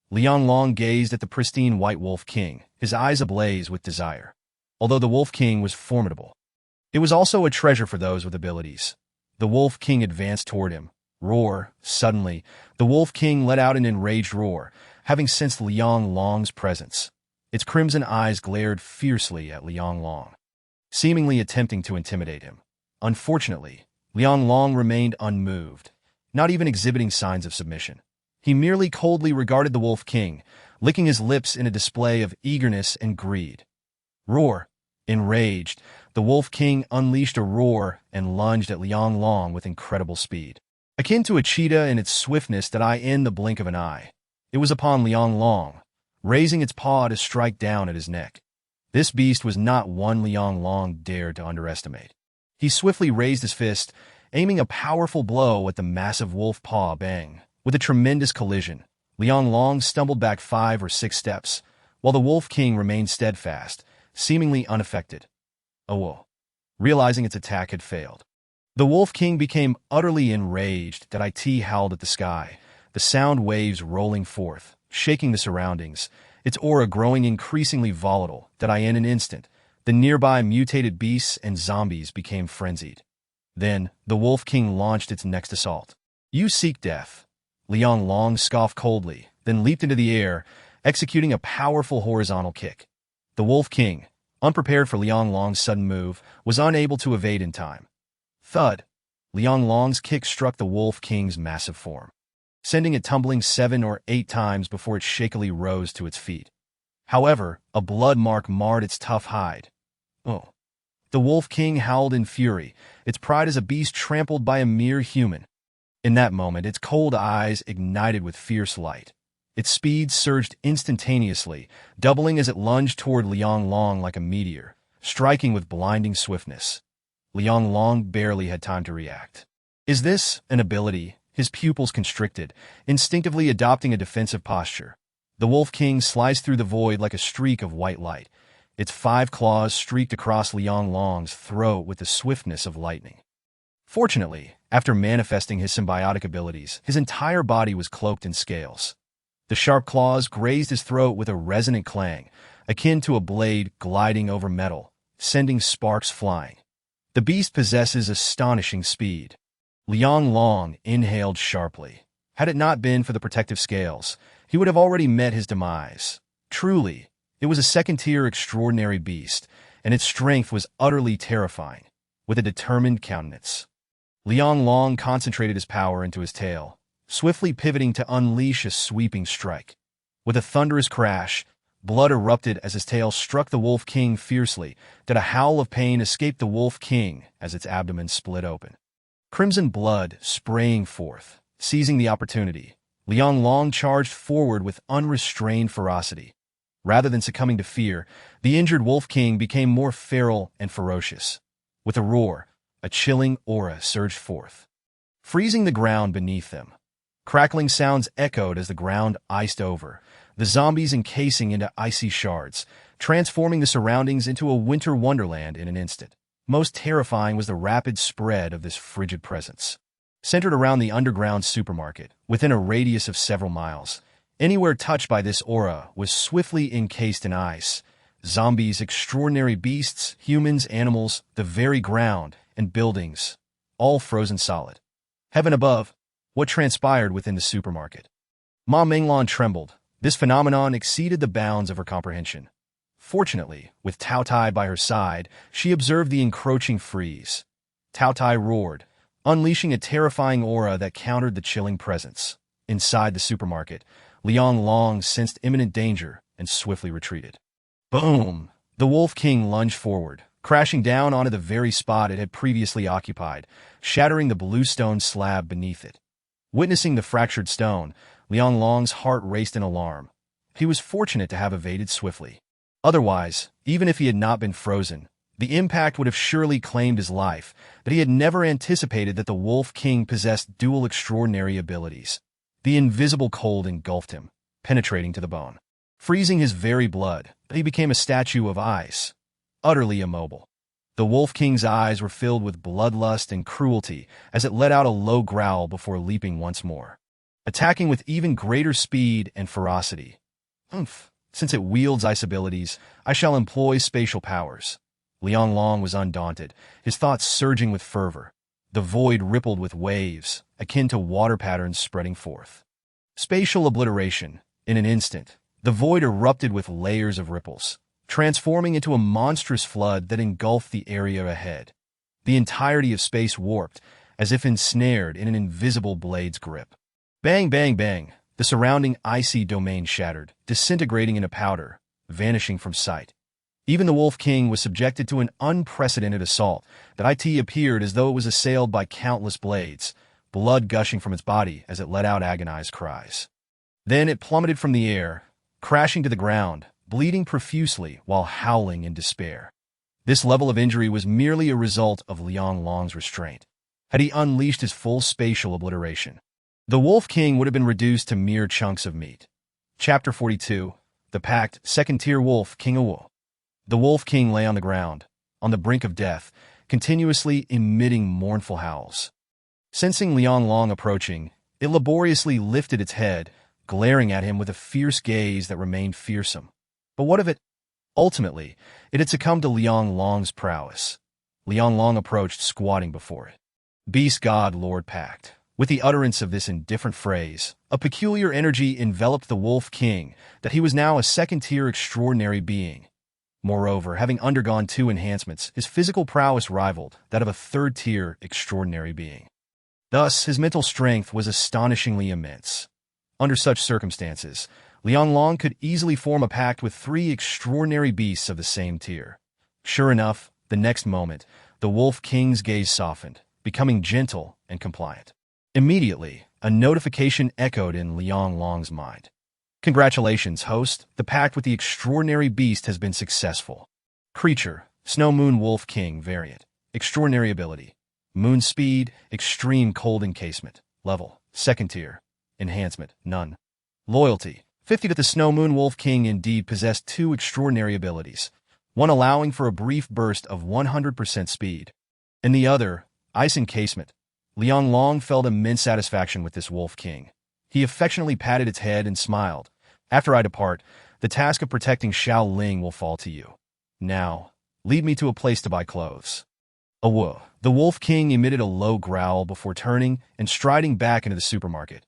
Liang Long gazed at the pristine white wolf king, his eyes ablaze with desire. Although the wolf king was formidable, it was also a treasure for those with abilities. The wolf king advanced toward him. Roar. Suddenly, the wolf king let out an enraged roar, having sensed Liang Long's presence. Its crimson eyes glared fiercely at Liang Long, seemingly attempting to intimidate him. Unfortunately, Liang Long remained unmoved, not even exhibiting signs of submission. He merely coldly regarded the Wolf King, licking his lips in a display of eagerness and greed. Roar! Enraged, the Wolf King unleashed a roar and lunged at Liang Long with incredible speed. Akin to a cheetah in its swiftness that in the blink of an eye, it was upon Liang Long, raising its paw to strike down at his neck. This beast was not one Liang Long dared to underestimate. He swiftly raised his fist, aiming a powerful blow at the massive wolf paw. Bang! With a tremendous collision, Liang Long stumbled back 5 or 6 steps, while the Wolf King remained steadfast, seemingly unaffected. Oh! Realizing its attack had failed, the Wolf King became utterly enraged that it howled at the sky, the sound waves rolling forth, shaking the surroundings, its aura growing increasingly volatile that in an instant, the nearby mutated beasts and zombies became frenzied. Then, the Wolf King launched its next assault. You seek death. Liang Long scoffed coldly, then leaped into the air, executing a powerful horizontal kick. The Wolf King, unprepared for Liang Long's sudden move, was unable to evade in time. Thud! Liang Long's kick struck the Wolf King's massive form, sending it tumbling 7 or 8 times before it shakily rose to its feet. However, a blood mark marred its tough hide. Oh! The Wolf King howled in fury, its pride as a beast trampled by a mere human. In that moment, its cold eyes ignited with fierce light. Its speed surged instantaneously, doubling as it lunged toward Liang Long like a meteor, striking with blinding swiftness. Liang Long barely had time to react. Is this an ability? His pupils constricted, instinctively adopting a defensive posture. The Wolf King sliced through the void like a streak of white light. Its 5 claws streaked across Liang Long's throat with the swiftness of lightning. Fortunately, after manifesting his symbiotic abilities, his entire body was cloaked in scales. The sharp claws grazed his throat with a resonant clang, akin to a blade gliding over metal, sending sparks flying. The beast possesses astonishing speed. Liang Long inhaled sharply. Had it not been for the protective scales, he would have already met his demise. Truly, it was a second-tier extraordinary beast, and its strength was utterly terrifying, with a determined countenance. Liang Long concentrated his power into his tail, swiftly pivoting to unleash a sweeping strike. With a thunderous crash, blood erupted as his tail struck the Wolf King fiercely, that a howl of pain escaped the Wolf King as its abdomen split open. Crimson blood spraying forth. Seizing the opportunity, Liang Long charged forward with unrestrained ferocity. Rather than succumbing to fear, the injured Wolf King became more feral and ferocious. With a roar, a chilling aura surged forth, freezing the ground beneath them. Crackling sounds echoed as the ground iced over, the zombies encasing into icy shards, transforming the surroundings into a winter wonderland in an instant. Most terrifying was the rapid spread of this frigid presence. Centered around the underground supermarket, within a radius of several miles, anywhere touched by this aura was swiftly encased in ice. Zombies, extraordinary beasts, humans, animals, the very ground, and buildings, all frozen solid. Heaven above, what transpired within the supermarket? Ma Menglon trembled. This phenomenon exceeded the bounds of her comprehension. Fortunately, with Taotie by her side, she observed the encroaching freeze. Taotie roared, unleashing a terrifying aura that countered the chilling presence. Inside the supermarket, Liang Long sensed imminent danger and swiftly retreated. Boom! The Wolf King lunged forward, crashing down onto the very spot it had previously occupied, shattering the blue stone slab beneath it. Witnessing the fractured stone, Liang Long's heart raced in alarm. He was fortunate to have evaded swiftly. Otherwise, even if he had not been frozen, the impact would have surely claimed his life, but he had never anticipated that the Wolf King possessed dual extraordinary abilities. The invisible cold engulfed him, penetrating to the bone, freezing his very blood, but he became a statue of ice, utterly immobile. The Wolf King's eyes were filled with bloodlust and cruelty as it let out a low growl before leaping once more, attacking with even greater speed and ferocity. Oomph! Since it wields ice abilities, I shall employ spatial powers. Liang Long was undaunted, his thoughts surging with fervor. The void rippled with waves, akin to water patterns spreading forth. Spatial obliteration. In an instant, The void erupted with layers of ripples, transforming into a monstrous flood that engulfed the area ahead. The entirety of space warped, as if ensnared in an invisible blade's grip. Bang, bang, bang! The surrounding icy domain shattered, disintegrating into powder, vanishing from sight. Even the Wolf King was subjected to an unprecedented assault. That it appeared as though it was assailed by countless blades, blood gushing from its body as it let out agonized cries. Then it plummeted from the air, crashing to the ground, bleeding profusely while howling in despair. This level of injury was merely a result of Liang Long's restraint. Had he unleashed his full spatial obliteration, the Wolf King would have been reduced to mere chunks of meat. Chapter 42. The Pact, Second-Tier Wolf King Awo. The Wolf King lay on the ground, on the brink of death, continuously emitting mournful howls. Sensing Liang Long approaching, it laboriously lifted its head, glaring at him with a fierce gaze that remained fearsome. But what of it? Ultimately, it had succumbed to Liang Long's prowess. Liang Long approached, squatting before it. Beast God Lord Pact. With the utterance of this indifferent phrase, a peculiar energy enveloped the Wolf King that he was now a second-tier extraordinary being. Moreover, having undergone 2 enhancements, his physical prowess rivaled that of a third-tier extraordinary being. Thus, his mental strength was astonishingly immense. Under such circumstances, Liang Long could easily form a pact with 3 extraordinary beasts of the same tier. Sure enough, the next moment, the Wolf King's gaze softened, becoming gentle and compliant. Immediately, a notification echoed in Liang Long's mind. Congratulations, host. The pact with the extraordinary beast has been successful. Creature, Snow Moon Wolf King variant. Extraordinary ability. Moon speed, extreme cold encasement. Level, second tier. Enhancement, none. Loyalty, 50. The Snow Moon Wolf King indeed possessed 2 extraordinary abilities, one allowing for a brief burst of 100% speed, and the other, ice encasement. Liang Long felt immense satisfaction with this Wolf King. He affectionately patted its head and smiled. After I depart, the task of protecting Xiao Ling will fall to you. Now, lead me to a place to buy clothes. Awo. The Wolf King emitted a low growl before turning and striding back into the supermarket.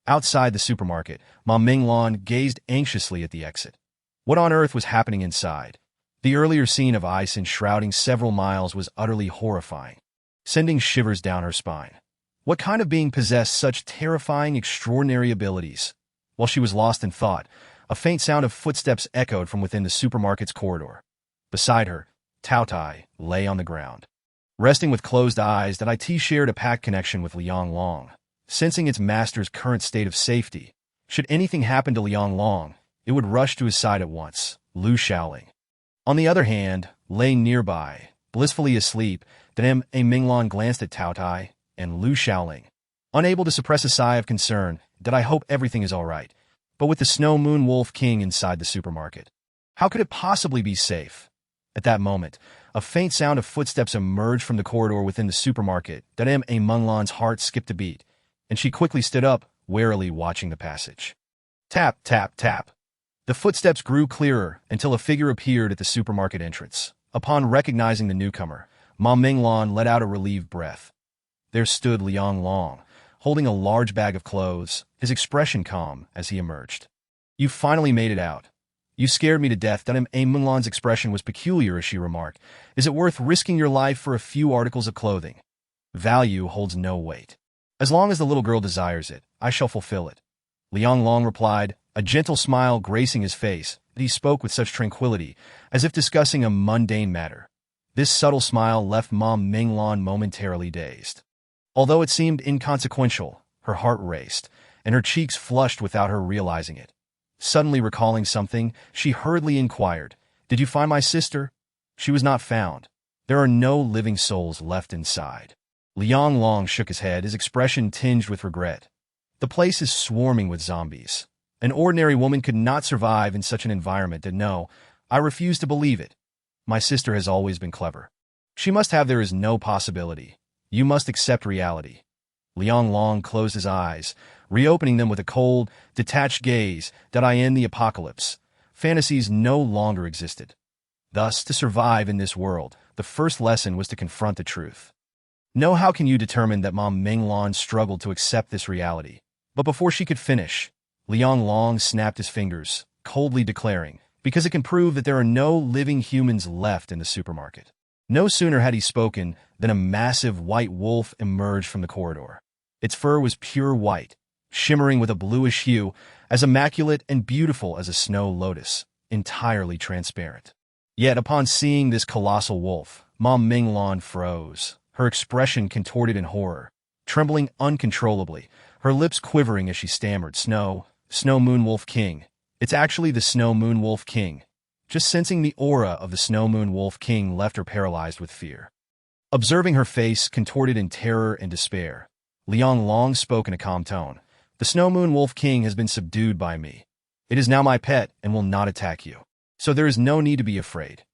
Outside the supermarket, Ma Minglan gazed anxiously at the exit. What on earth was happening inside? The earlier scene of ice enshrouding several miles was utterly horrifying, sending shivers down her spine. What kind of being possessed such terrifying, extraordinary abilities? While she was lost in thought, a faint sound of footsteps echoed from within the supermarket's corridor. Beside her, Taotie lay on the ground. Resting with closed eyes, that it shared a pact connection with Liang Long. Sensing its master's current state of safety, should anything happen to Liang Long, it would rush to his side at once, Lu Xiaoling. On the other hand, laying nearby, blissfully asleep, Dame Minglan glanced at Taotie and Lu Xiaoling, unable to suppress a sigh of concern. I hope everything is all right. But with the Snow Moon Wolf King inside the supermarket, how could it possibly be safe? At that moment, a faint sound of footsteps emerged from the corridor within the supermarket. Dame Minglan's heart skipped a beat, and she quickly stood up, warily watching the passage. Tap, tap, tap. The footsteps grew clearer until a figure appeared at the supermarket entrance. Upon recognizing the newcomer, Ma Minglan let out a relieved breath. There stood Liang Long, holding a large bag of clothes, his expression calm as he emerged. You finally made it out. You scared me to death. Dame Minglan's expression was peculiar as she remarked. Is it worth risking your life for a few articles of clothing? Value holds no weight. As long as the little girl desires it, I shall fulfill it. Liang Long replied, a gentle smile gracing his face, that he spoke with such tranquility, as if discussing a mundane matter. This subtle smile left Ma Minglan momentarily dazed. Although it seemed inconsequential, her heart raced, and her cheeks flushed without her realizing it. Suddenly recalling something, she hurriedly inquired, Did you find my sister? She was not found. There are no living souls left inside. Liang Long shook his head, his expression tinged with regret. The place is swarming with zombies. An ordinary woman could not survive in such an environment, and no, I refuse to believe it. My sister has always been clever. She must have. There is no possibility. You must accept reality. Liang Long closed his eyes, reopening them with a cold, detached gaze. I end the apocalypse. Fantasies no longer existed. Thus, to survive in this world, the first lesson was to confront the truth. No, how can you determine that Ma Minglan struggled to accept this reality? But before she could finish, Liang Long snapped his fingers, coldly declaring, because it can prove that there are no living humans left in the supermarket. No sooner had he spoken than a massive white wolf emerged from the corridor. Its fur was pure white, shimmering with a bluish hue, as immaculate and beautiful as a snow lotus, entirely transparent. Yet upon seeing this colossal wolf, Ma Minglan froze, her expression contorted in horror, trembling uncontrollably, her lips quivering as she stammered, Snow Moon Wolf King. It's actually the Snow Moon Wolf King. Just sensing the aura of the Snow Moon Wolf King left her paralyzed with fear. Observing her face contorted in terror and despair, Liang Long spoke in a calm tone. The Snow Moon Wolf King has been subdued by me. It is now my pet and will not attack you. So there is no need to be afraid.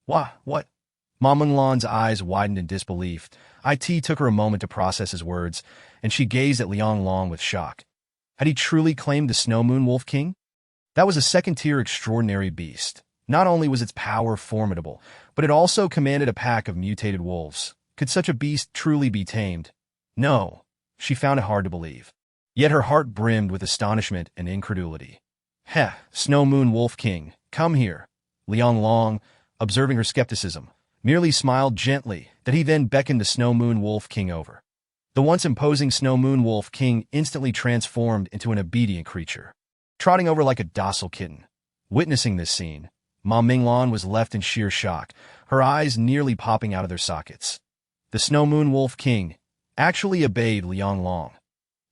What? Ma Minglan's eyes widened in disbelief. It took her a moment to process his words, and she gazed at Liang Long with shock. Had he truly claimed the Snow Moon Wolf King? That was a second-tier extraordinary beast. Not only was its power formidable, but it also commanded a pack of mutated wolves. Could such a beast truly be tamed? No, she found it hard to believe. Yet her heart brimmed with astonishment and incredulity. Snow Moon Wolf King, come here. Liang Long, observing her skepticism, merely smiled gently, that he then beckoned the Snow Moon Wolf King over. The once imposing Snow Moon Wolf King instantly transformed into an obedient creature, trotting over like a docile kitten. Witnessing this scene, Ma Minglan was left in sheer shock, her eyes nearly popping out of their sockets. The Snow Moon Wolf King actually obeyed Liang Long.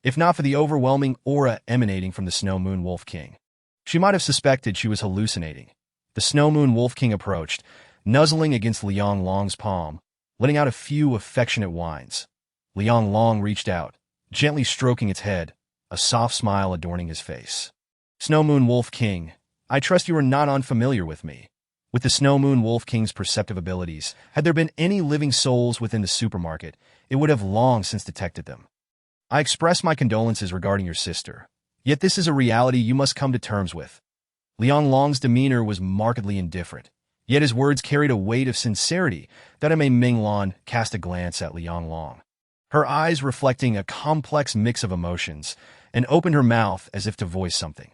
If not for the overwhelming aura emanating from the Snow Moon Wolf King, she might have suspected she was hallucinating. The Snow Moon Wolf King approached, nuzzling against Liang Long's palm, letting out a few affectionate whines. Liang Long reached out, gently stroking its head, a soft smile adorning his face. Snow Moon Wolf King, I trust you are not unfamiliar with me. With the Snow Moon Wolf King's perceptive abilities, had there been any living souls within the supermarket, it would have long since detected them. I express my condolences regarding your sister. Yet this is a reality you must come to terms with. Liang Long's demeanor was markedly indifferent, yet his words carried a weight of sincerity that Ma Minglan cast a glance at Liang Long, her eyes reflecting a complex mix of emotions, and opened her mouth as if to voice something.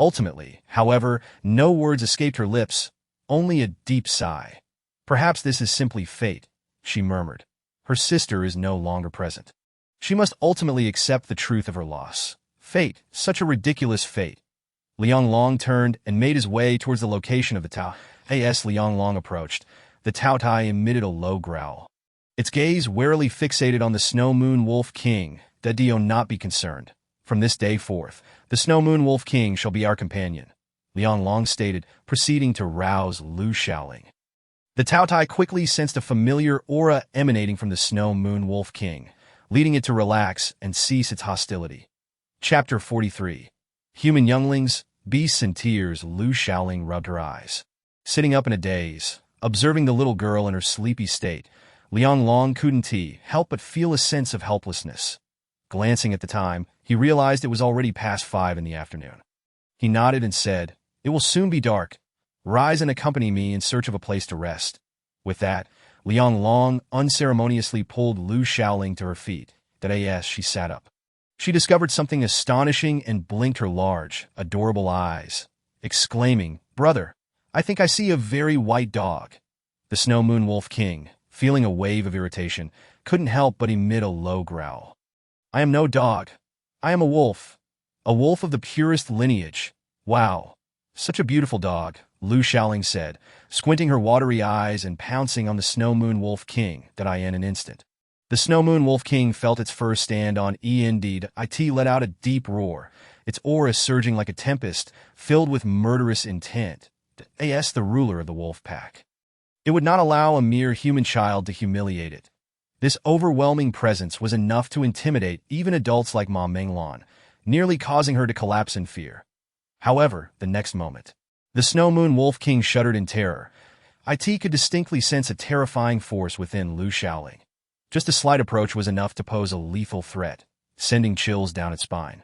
Ultimately, however, no words escaped her lips, only a deep sigh. Perhaps this is simply fate, she murmured. Her sister is no longer present. She must ultimately accept the truth of her loss. Fate, such a ridiculous fate. Liang Long turned and made his way towards the location of the Taotie. As Liang Long approached, the Taotie emitted a low growl. Its gaze warily fixated on the Snow Moon Wolf King. That Dio not be concerned. From this day forth, the Snow Moon Wolf King shall be our companion, Liang Long stated, proceeding to rouse Lu Xiaoling. The Taotie quickly sensed a familiar aura emanating from the Snow Moon Wolf King, leading it to relax and cease its hostility. Chapter 43. Human Younglings, Beasts and Tears. Lu Xiaoling rubbed her eyes. Sitting up in a daze, observing the little girl in her sleepy state, Liang Long couldn't help but feel a sense of helplessness. Glancing at the time, he realized it was already past 5 in the afternoon. He nodded and said, It will soon be dark. Rise and accompany me in search of a place to rest. With that, Liang Long unceremoniously pulled Lu Xiaoling to her feet. As she sat up, she discovered something astonishing and blinked her large, adorable eyes, exclaiming, Brother, I think I see a very white dog. The Snow Moon Wolf King, feeling a wave of irritation, couldn't help but emit a low growl. I am no dog. I am a wolf of the purest lineage. Wow, such a beautiful dog, Lu Xiaoling said, squinting her watery eyes and pouncing on the Snow Moon Wolf King. In an instant, the Snow Moon Wolf King felt its fur stand on end. It let out a deep roar, its aura surging like a tempest, filled with murderous intent. The ruler of the wolf pack. It would not allow a mere human child to humiliate it. This overwhelming presence was enough to intimidate even adults like Ma Minglan, nearly causing her to collapse in fear. However, the next moment, the Snow Moon Wolf King shuddered in terror. It could distinctly sense a terrifying force within Lu Xiaoling. Just a slight approach was enough to pose a lethal threat, sending chills down its spine.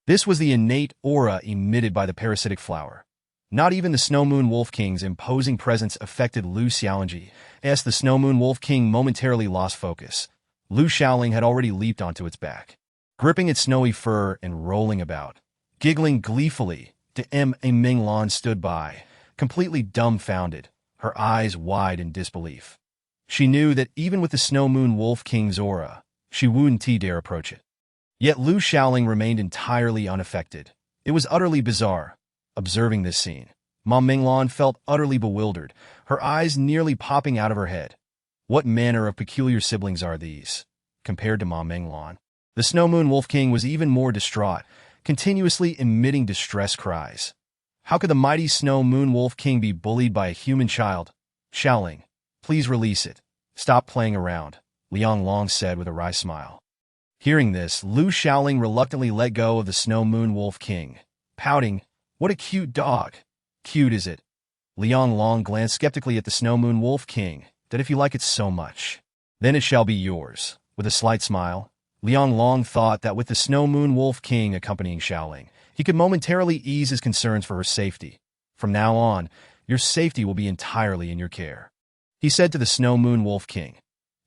This was the innate aura emitted by the parasitic flower. Not even the Snow Moon Wolf King's imposing presence affected Lu Xiaoling. As the Snow Moon Wolf King momentarily lost focus, Lu Xiaoling had already leaped onto its back, gripping its snowy fur and rolling about. Giggling gleefully, A Minglan stood by, completely dumbfounded, her eyes wide in disbelief. She knew that even with the Snow Moon Wolf King's aura, she wouldn't dare approach it. Yet Lu Shaoling remained entirely unaffected. It was utterly bizarre. Observing this scene, Ma Minglan felt utterly bewildered, her eyes nearly popping out of her head. What manner of peculiar siblings are these? Compared to Ma Minglan, the Snow Moon Wolf King was even more distraught, continuously emitting distress cries. How could the mighty Snow Moon Wolf King be bullied by a human child? Shaoling, please release it. Stop playing around, Liang Long said with a wry smile. Hearing this, Lu Shaoling reluctantly let go of the Snow Moon Wolf King, pouting, "What a cute dog." "Cute, is it?" Liang Long glanced skeptically at the Snow Moon Wolf King, "that if you like it so much, then it shall be yours." With a slight smile, Liang Long thought that with the Snow Moon Wolf King accompanying Shaoling, he could momentarily ease his concerns for her safety. "From now on, your safety will be entirely in your care," he said to the Snow Moon Wolf King.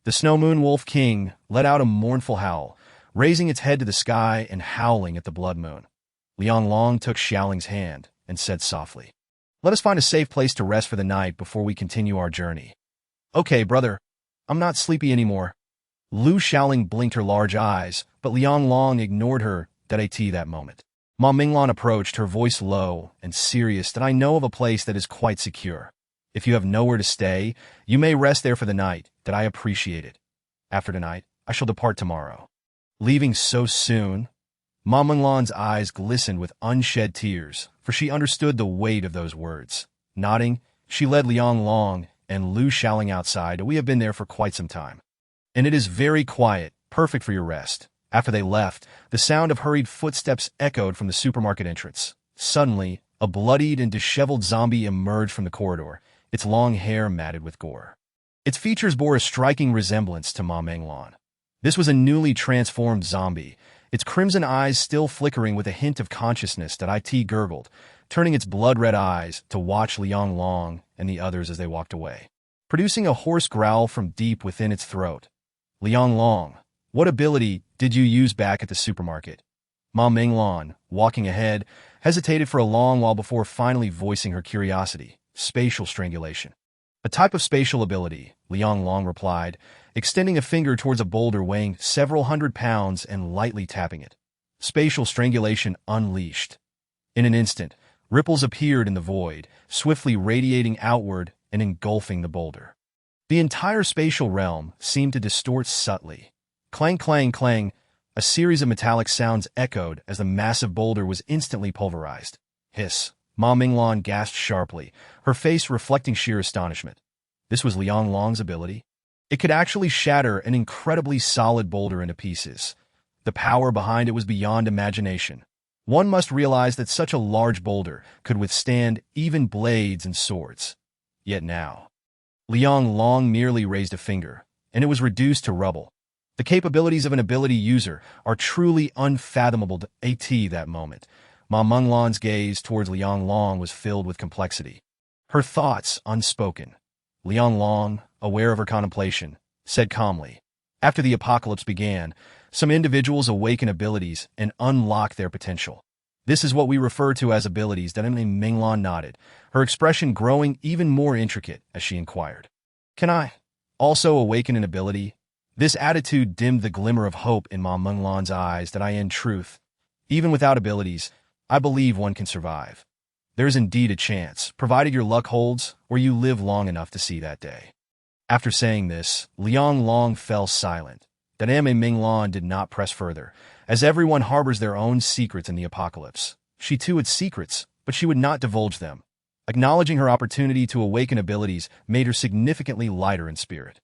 The Snow Moon Wolf King let out a mournful howl, raising its head to the sky and howling at the blood moon. Liang Long took Xiaoling's hand and said softly, "Let us find a safe place to rest for the night before we continue our journey." "Okay, brother. I'm not sleepy anymore." Lu Shaoling blinked her large eyes, but Liang Long ignored her that moment. Ma Minglan approached, her voice low and serious, "That I know of a place that is quite secure. If you have nowhere to stay, you may rest there for the night, that I appreciate it. After tonight, I shall depart tomorrow." Leaving so soon? Ma Minglan's eyes glistened with unshed tears, for she understood the weight of those words. Nodding, she led Liang Long and Lu Shaoling outside. "We have been there for quite some time, and it is very quiet, perfect for your rest." After they left, the sound of hurried footsteps echoed from the supermarket entrance. Suddenly, a bloodied and disheveled zombie emerged from the corridor, its long hair matted with gore. Its features bore a striking resemblance to Ma Minglan. This was a newly transformed zombie, its crimson eyes still flickering with a hint of consciousness. It gurgled, turning its blood-red eyes to watch Liang Long and the others as they walked away, producing a hoarse growl from deep within its throat. "Liang Long, what ability did you use back at the supermarket?" Ma Minglan, walking ahead, hesitated for a long while before finally voicing her curiosity. "Spatial strangulation." "A type of spatial ability," Liang Long replied, extending a finger towards a boulder weighing several hundred pounds and lightly tapping it. Spatial strangulation unleashed. In an instant, ripples appeared in the void, swiftly radiating outward and engulfing the boulder. The entire spatial realm seemed to distort subtly. Clang, clang, clang, a series of metallic sounds echoed as the massive boulder was instantly pulverized. "Hiss." Ma Minglan gasped sharply, her face reflecting sheer astonishment. This was Liang Long's ability? It could actually shatter an incredibly solid boulder into pieces. The power behind it was beyond imagination. One must realize that such a large boulder could withstand even blades and swords. Yet now, Liang Long merely raised a finger, and it was reduced to rubble. The capabilities of an ability user are truly unfathomable to that moment. Ma Minglan's gaze towards Liang Long was filled with complexity, her thoughts unspoken. Liang Long, aware of her contemplation, said calmly, "After the apocalypse began, some individuals awaken abilities and unlock their potential. This is what we refer to as abilities." Minglan nodded, her expression growing even more intricate as she inquired, "Can I also awaken an ability?" This attitude dimmed the glimmer of hope in Ma Minglan's eyes. In truth, even without abilities, I believe one can survive. There is indeed a chance, provided your luck holds or you live long enough to see that day. After saying this, Liang Long fell silent. Minglan did not press further, as everyone harbors their own secrets in the apocalypse. She too had secrets, but she would not divulge them. Acknowledging her opportunity to awaken abilities made her significantly lighter in spirit.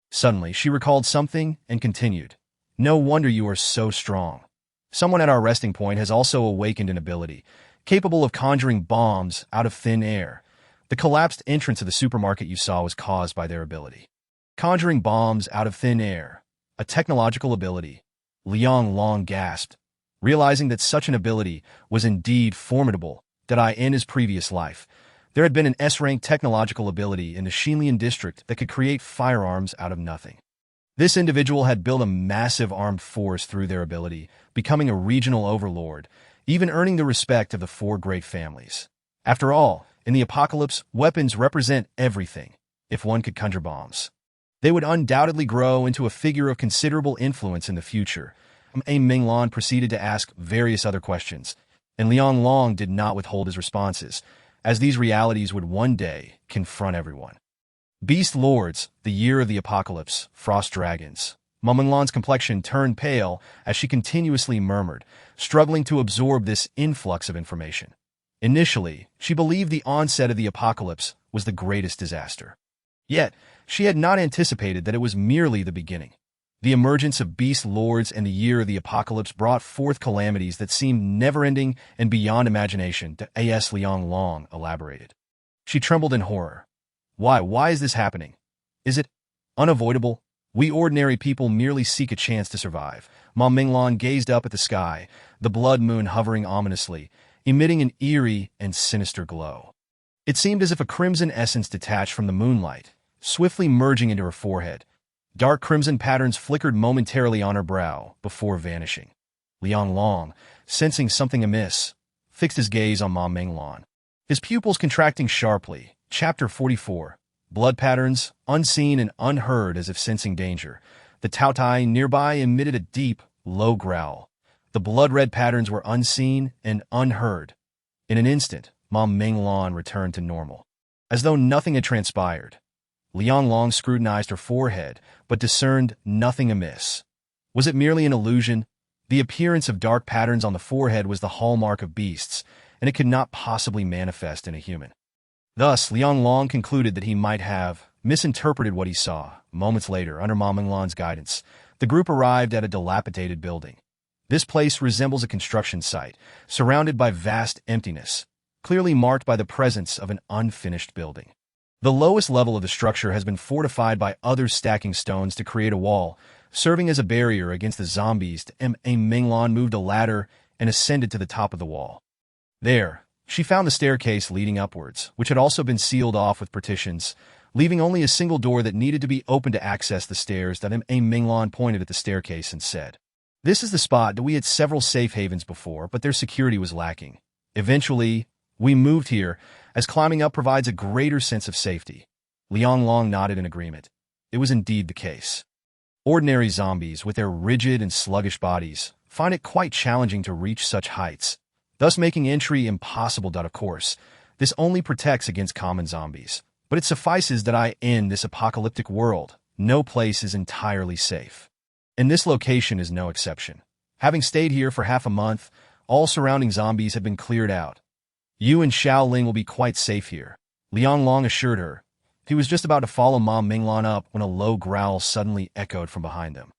Suddenly, she recalled something and continued, "No wonder you are so strong. Someone at our resting point has also awakened an ability, capable of conjuring bombs out of thin air. The collapsed entrance of the supermarket you saw was caused by their ability. Conjuring bombs out of thin air. A technological ability." Liang Long gasped, realizing that such an ability was indeed formidable. In his previous life, there had been an S-rank technological ability in the Xinlian district that could create firearms out of nothing. This individual had built a massive armed force through their ability, becoming a regional overlord, even earning the respect of the four great families. After all, in the apocalypse, weapons represent everything. If one could conjure bombs, they would undoubtedly grow into a figure of considerable influence in the future. Minglan proceeded to ask various other questions, and Liang Long did not withhold his responses, as these realities would one day confront everyone. Beast Lords, the year of the apocalypse, frost dragons. Minglan's complexion turned pale as she continuously murmured, struggling to absorb this influx of information. Initially, she believed the onset of the apocalypse was the greatest disaster. Yet, she had not anticipated that it was merely the beginning. The emergence of beast lords and the year of the apocalypse brought forth calamities that seemed never-ending and beyond imagination, as Liang Long elaborated. She trembled in horror. Why is this happening? Is it unavoidable? We ordinary people merely seek a chance to survive. Ma Minglan gazed up at the sky, the blood moon hovering ominously, emitting an eerie and sinister glow. It seemed as if a crimson essence detached from the moonlight, swiftly merging into her forehead. Dark crimson patterns flickered momentarily on her brow before vanishing. Liang Long, sensing something amiss, fixed his gaze on Ma Minglan, his pupils contracting sharply. Chapter 44. Blood patterns, unseen and unheard as if sensing danger. The Taotie nearby emitted a deep, low growl. The blood-red patterns were unseen and unheard. In an instant, Ma Minglan returned to normal, as though nothing had transpired. Liang Long scrutinized her forehead, but discerned nothing amiss. Was it merely an illusion? The appearance of dark patterns on the forehead was the hallmark of beasts, and it could not possibly manifest in a human. Thus, Liang Long concluded that he might have misinterpreted what he saw. Moments later, under Ma Minglan's guidance, the group arrived at a dilapidated building. This place resembles a construction site, surrounded by vast emptiness, clearly marked by the presence of an unfinished building. The lowest level of the structure has been fortified by others stacking stones to create a wall, serving as a barrier against the zombies. Minglan moved a ladder and ascended to the top of the wall. There, she found the staircase leading upwards, which had also been sealed off with partitions, leaving only a single door that needed to be opened to access the stairs. Minglan pointed at the staircase and said, "This is the spot. We had several safe havens before, but their security was lacking. Eventually, we moved here, as climbing up provides a greater sense of safety." Liang Long nodded in agreement. It was indeed the case. Ordinary zombies, with their rigid and sluggish bodies, find it quite challenging to reach such heights, thus making entry impossible. Of course, this only protects against common zombies, but it suffices that in this apocalyptic world, no place is entirely safe. And this location is no exception. Having stayed here for half a month, all surrounding zombies have been cleared out. You and Xiaoling will be quite safe here, Liang Long assured her. He was just about to follow Ma Minglan up when a low growl suddenly echoed from behind them.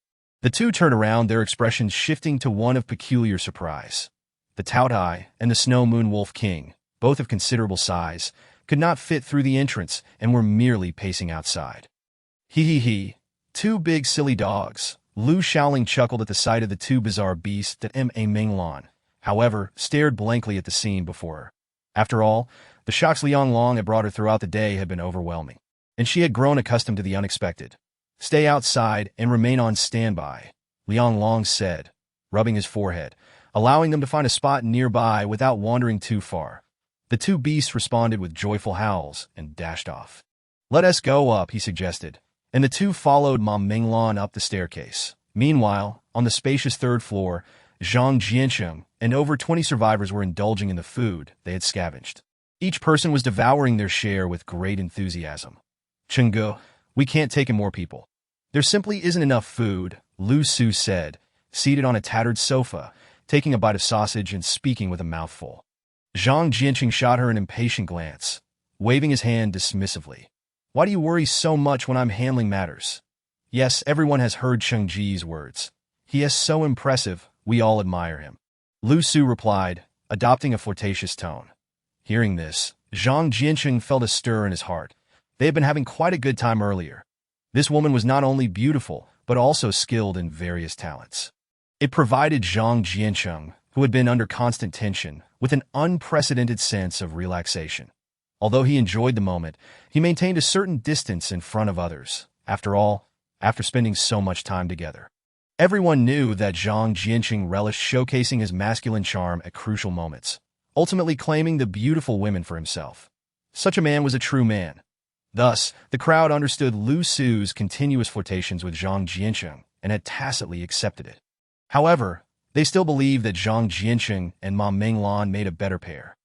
The two turned around, their expressions shifting to one of peculiar surprise. The Taotie and the Snow Moon Wolf King, both of considerable size, could not fit through the entrance and were merely pacing outside. He. Two big silly dogs. Lu Xiaoling chuckled at the sight of the two bizarre beasts that Ma Minglan, however, stared blankly at the scene before her. After all, the shocks Liang Long had brought her throughout the day had been overwhelming, and she had grown accustomed to the unexpected. "Stay outside and remain on standby," Liang Long said, rubbing his forehead, allowing them to find a spot nearby without wandering too far. The two beasts responded with joyful howls and dashed off. "Let us go up," he suggested, and the two followed Ma Minglan up the staircase. Meanwhile, on the spacious third floor, Zhang Jiansheng and over 20 survivors were indulging in the food they had scavenged. Each person was devouring their share with great enthusiasm. "Chengge, we can't take in more people. There simply isn't enough food," Lu Su said, seated on a tattered sofa, taking a bite of sausage and speaking with a mouthful. Zhang Jianqing shot her an impatient glance, waving his hand dismissively. "Why do you worry so much when I'm handling matters?" Yes, everyone has heard Cheng Ji's words. He is so impressive, we all admire him. Lu Su replied, adopting a flirtatious tone. Hearing this, Zhang Jianqing felt a stir in his heart. They had been having quite a good time earlier. This woman was not only beautiful, but also skilled in various talents. It provided Zhang Jianqing, who had been under constant tension, with an unprecedented sense of relaxation. Although he enjoyed the moment, he maintained a certain distance in front of others. After all, after spending so much time together. Everyone knew that Zhang Jianqing relished showcasing his masculine charm at crucial moments, ultimately claiming the beautiful women for himself. Such a man was a true man. Thus, the crowd understood Lu Su's continuous flirtations with Zhang Jianqing and had tacitly accepted it. However, they still believed that Zhang Jianqing and Ma Minglan made a better pair.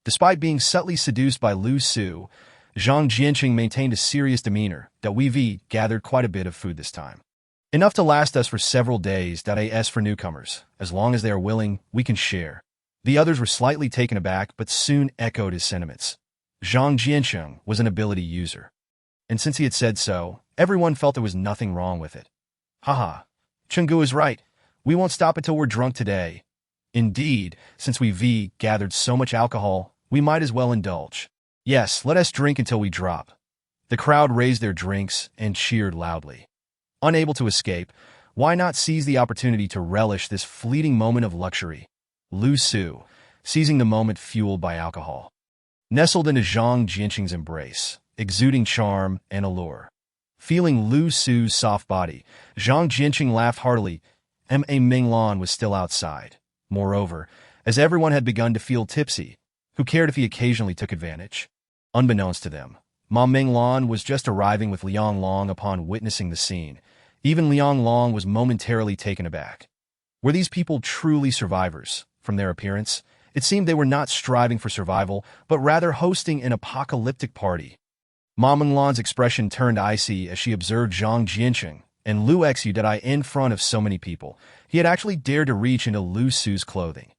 Despite being subtly seduced by Lu Su, Zhang Jianqing maintained a serious demeanor that we gathered quite a bit of food this time. Enough to last us for several days. As for newcomers, as long as they are willing, we can share. The others were slightly taken aback, but soon echoed his sentiments. Zhang Jianqing was an ability user. And since he had said so, everyone felt there was nothing wrong with it. Haha, Chenggu is right. We won't stop until we're drunk today. Indeed, since we gathered so much alcohol, we might as well indulge. Yes, let us drink until we drop. The crowd raised their drinks and cheered loudly. Unable to escape, why not seize the opportunity to relish this fleeting moment of luxury? Lu Su, seizing the moment fueled by alcohol, nestled into Zhang Jianqing's embrace, exuding charm and allure. Feeling Lu Su's soft body, Zhang Jianqing laughed heartily. Ma Minglan was still outside. Moreover, as everyone had begun to feel tipsy, who cared if he occasionally took advantage? Unbeknownst to them, Ma Minglan was just arriving with Liang Long. Upon witnessing the scene, even Liang Long was momentarily taken aback. Were these people truly survivors? From their appearance, it seemed they were not striving for survival, but rather hosting an apocalyptic party. Ma Minglan's expression turned icy as she observed Zhang Jianqing and Lu Xudai in front of so many people. He had actually dared to reach into Lu Su's clothing.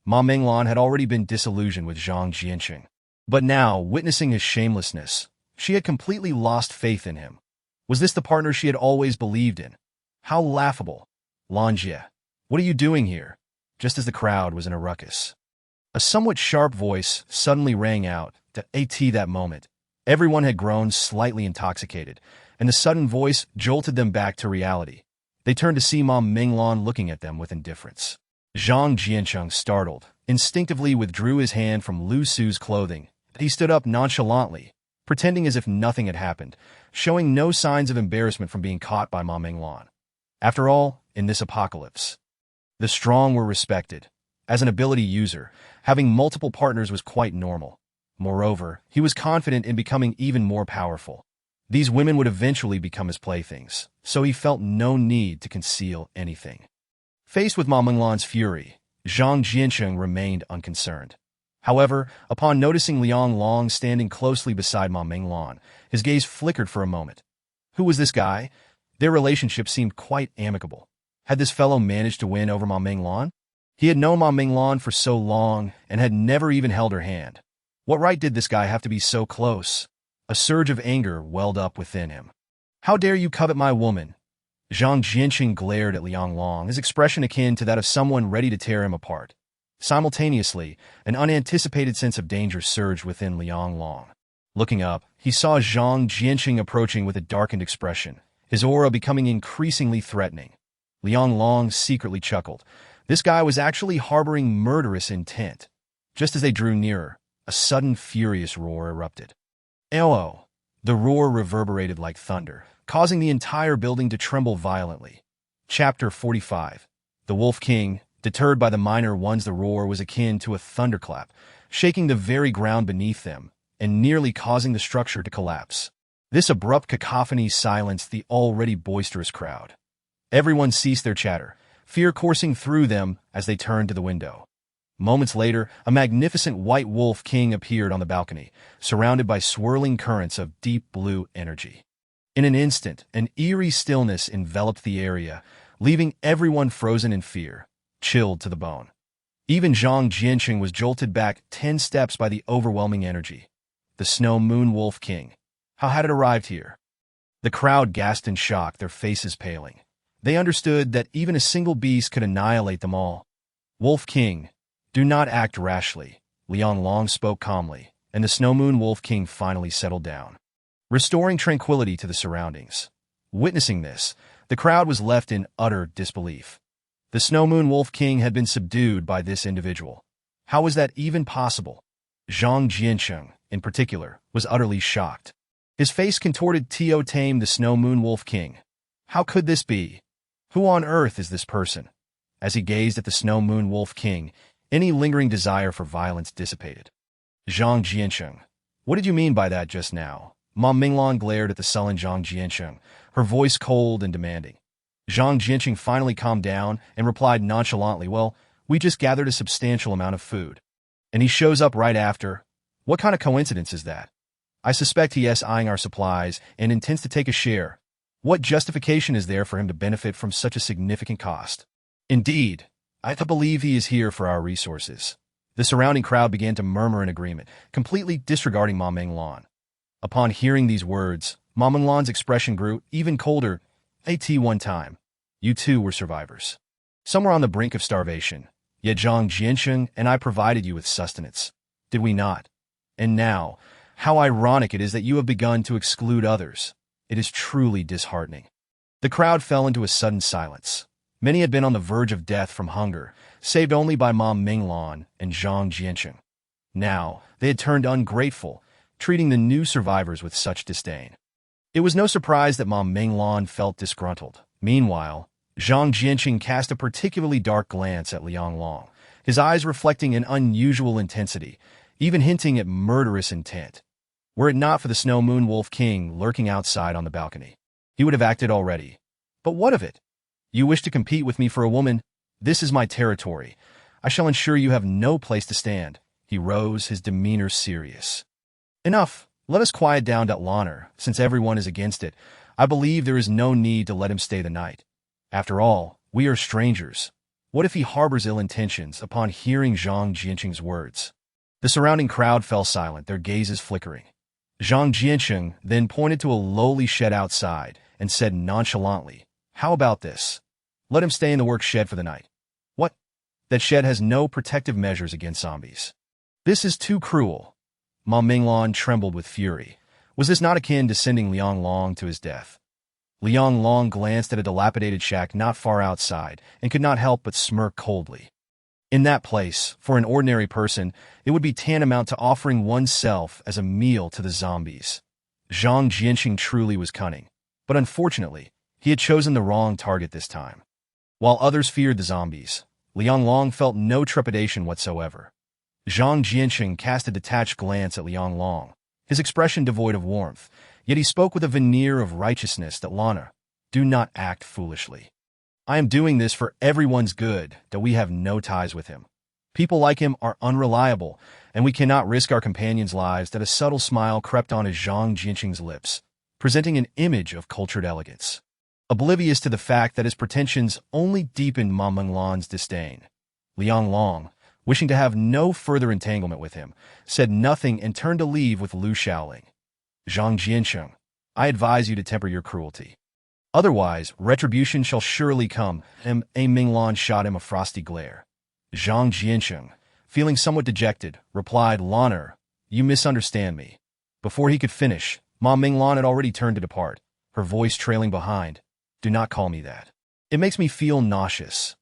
Ma Minglan had already been disillusioned with Zhang Jianqing. But now, witnessing his shamelessness, she had completely lost faith in him. Was this the partner she had always believed in? How laughable. Lanjie, what are you doing here? Just as the crowd was in a ruckus, a somewhat sharp voice suddenly rang out. That moment, everyone had grown slightly intoxicated, and the sudden voice jolted them back to reality. They turned to see Ma Minglan looking at them with indifference. Zhang Jianqing, startled, instinctively withdrew his hand from Lu Su's clothing. He stood up nonchalantly, pretending as if nothing had happened, showing no signs of embarrassment from being caught by Ma Minglan. After all, in this apocalypse, the strong were respected. As an ability user, having multiple partners was quite normal. Moreover, he was confident in becoming even more powerful. These women would eventually become his playthings, so he felt no need to conceal anything. Faced with Ma Minglan's fury, Zhang Jianqing remained unconcerned. However, upon noticing Liang Long standing closely beside Ma Minglan, his gaze flickered for a moment. Who was this guy? Their relationship seemed quite amicable. Had this fellow managed to win over Ma Minglan? He had known Ma Minglan for so long and had never even held her hand. What right did this guy have to be so close? A surge of anger welled up within him. How dare you covet my woman? Zhang Jianqing glared at Liang Long, his expression akin to that of someone ready to tear him apart. Simultaneously, an unanticipated sense of danger surged within Liang Long. Looking up, he saw Zhang Jianqing approaching with a darkened expression, his aura becoming increasingly threatening. Liang Long secretly chuckled. This guy was actually harboring murderous intent. Just as they drew nearer, a sudden furious roar erupted. "Oh!" The roar reverberated like thunder, causing the entire building to tremble violently. Chapter 45. The Wolf King, deterred by the minor ones, the roar was akin to a thunderclap, shaking the very ground beneath them and nearly causing the structure to collapse. This abrupt cacophony silenced the already boisterous crowd. Everyone ceased their chatter, fear coursing through them as they turned to the window. Moments later, a magnificent white wolf king appeared on the balcony, surrounded by swirling currents of deep blue energy. In an instant, an eerie stillness enveloped the area, leaving everyone frozen in fear, chilled to the bone. Even Zhang Jianqing was jolted back 10 steps by the overwhelming energy. The Snow Moon Wolf King. How had it arrived here? The crowd gasped in shock, their faces paling. They understood that even a single beast could annihilate them all. Wolf King, do not act rashly, Liang Long spoke calmly, and the Snow Moon Wolf King finally settled down, restoring tranquility to the surroundings. Witnessing this, the crowd was left in utter disbelief. The Snow Moon Wolf King had been subdued by this individual. How was that even possible? Zhang Jianqing, in particular, was utterly shocked. His face contorted. Taotie, the Snow Moon Wolf King. How could this be? Who on earth is this person? As he gazed at the Snow Moon Wolf King, any lingering desire for violence dissipated. Zhang Jiansheng, what did you mean by that just now? Ma Minglan glared at the sullen Zhang Jiansheng, her voice cold and demanding. Zhang Jiansheng finally calmed down and replied nonchalantly, well, we just gathered a substantial amount of food. And he shows up right after. What kind of coincidence is that? I suspect he is eyeing our supplies and intends to take a share. What justification is there for him to benefit from such a significant cost? Indeed, I believe he is here for our resources. The surrounding crowd began to murmur in agreement, completely disregarding Ma Minglan. Upon hearing these words, Ma Minglan's expression grew even colder. One time, you too were survivors. Some were on the brink of starvation, yet Zhang Jiansheng and I provided you with sustenance. Did we not? And now, how ironic it is that you have begun to exclude others. It is truly disheartening. The crowd fell into a sudden silence. Many had been on the verge of death from hunger, saved only by Ma Minglan and Zhang Jiansheng. Now, they had turned ungrateful, treating the new survivors with such disdain. It was no surprise that Ma Minglan felt disgruntled. Meanwhile, Zhang Jiansheng cast a particularly dark glance at Liang Long, his eyes reflecting an unusual intensity, even hinting at murderous intent. Were it not for the Snow Moon Wolf King lurking outside on the balcony, he would have acted already. But what of it? You wish to compete with me for a woman? This is my territory. I shall ensure you have no place to stand. He rose, his demeanor serious. Enough. Let us quiet down Desolation, since everyone is against it. I believe there is no need to let him stay the night. After all, we are strangers. What if he harbors ill intentions upon hearing Zhang Jiansheng's words? The surrounding crowd fell silent, their gazes flickering. Zhang Jiansheng then pointed to a lowly shed outside and said nonchalantly, how about this? Let him stay in the work shed for the night. What? That shed has no protective measures against zombies. This is too cruel. Ma Minglan trembled with fury. Was this not akin to sending Liang Long to his death? Liang Long glanced at a dilapidated shack not far outside and could not help but smirk coldly. In that place, for an ordinary person, it would be tantamount to offering oneself as a meal to the zombies. Zhang Jiansheng truly was cunning, but unfortunately, he had chosen the wrong target this time. While others feared the zombies, Liang Long felt no trepidation whatsoever. Zhang Jiansheng cast a detached glance at Liang Long, his expression devoid of warmth, yet he spoke with a veneer of righteousness that Lana, do not act foolishly. I am doing this for everyone's good, that we have no ties with him. People like him are unreliable, and we cannot risk our companions' lives. That a subtle smile crept onto Zhang Jiansheng's lips, presenting an image of cultured elegance. Oblivious to the fact that his pretensions only deepened Ma Minglan's disdain, Liang Long, wishing to have no further entanglement with him, said nothing and turned to leave with Lu Shaoling. Zhang Jiansheng, I advise you to temper your cruelty. Otherwise, retribution shall surely come. A Minglan shot him a frosty glare. Zhang Jiansheng, feeling somewhat dejected, replied, Laner, you misunderstand me. Before he could finish, Ma Minglan had already turned to depart, her voice trailing behind. Do not call me that. It makes me feel nauseous.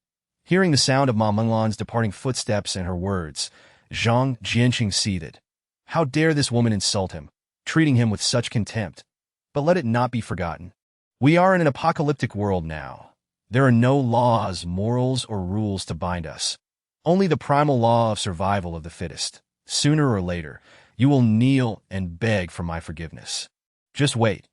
Hearing the sound of Ma Minglan's departing footsteps and her words, Zhang Jiansheng seethed. How dare this woman insult him, treating him with such contempt? But let it not be forgotten. We are in an apocalyptic world now. There are no laws, morals, or rules to bind us. Only the primal law of survival of the fittest. Sooner or later, you will kneel and beg for my forgiveness. Just wait.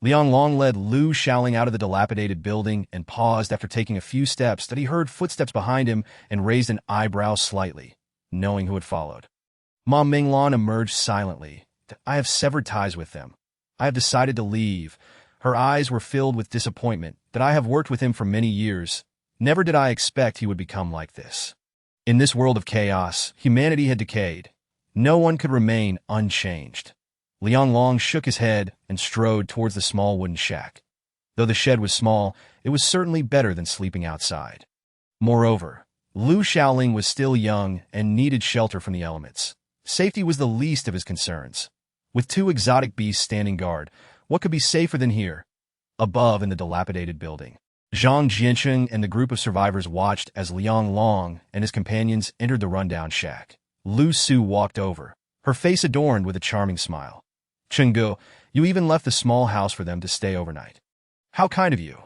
Liang Long led Lu Shaoling out of the dilapidated building and paused after taking a few steps that he heard footsteps behind him and raised an eyebrow slightly, knowing who had followed. Ma Minglan emerged silently. I have severed ties with them. I have decided to leave. Her eyes were filled with disappointment that I have worked with him for many years. Never did I expect he would become like this. In this world of chaos, humanity had decayed. No one could remain unchanged. Liang Long shook his head and strode towards the small wooden shack. Though the shed was small, it was certainly better than sleeping outside. Moreover, Lu Shaoling was still young and needed shelter from the elements. Safety was the least of his concerns. With two exotic beasts standing guard, what could be safer than here? Above in the dilapidated building, Zhang Jiansheng and the group of survivors watched as Liang Long and his companions entered the rundown shack. Lu Su walked over, her face adorned with a charming smile. Chenggu, you even left the small house for them to stay overnight. How kind of you.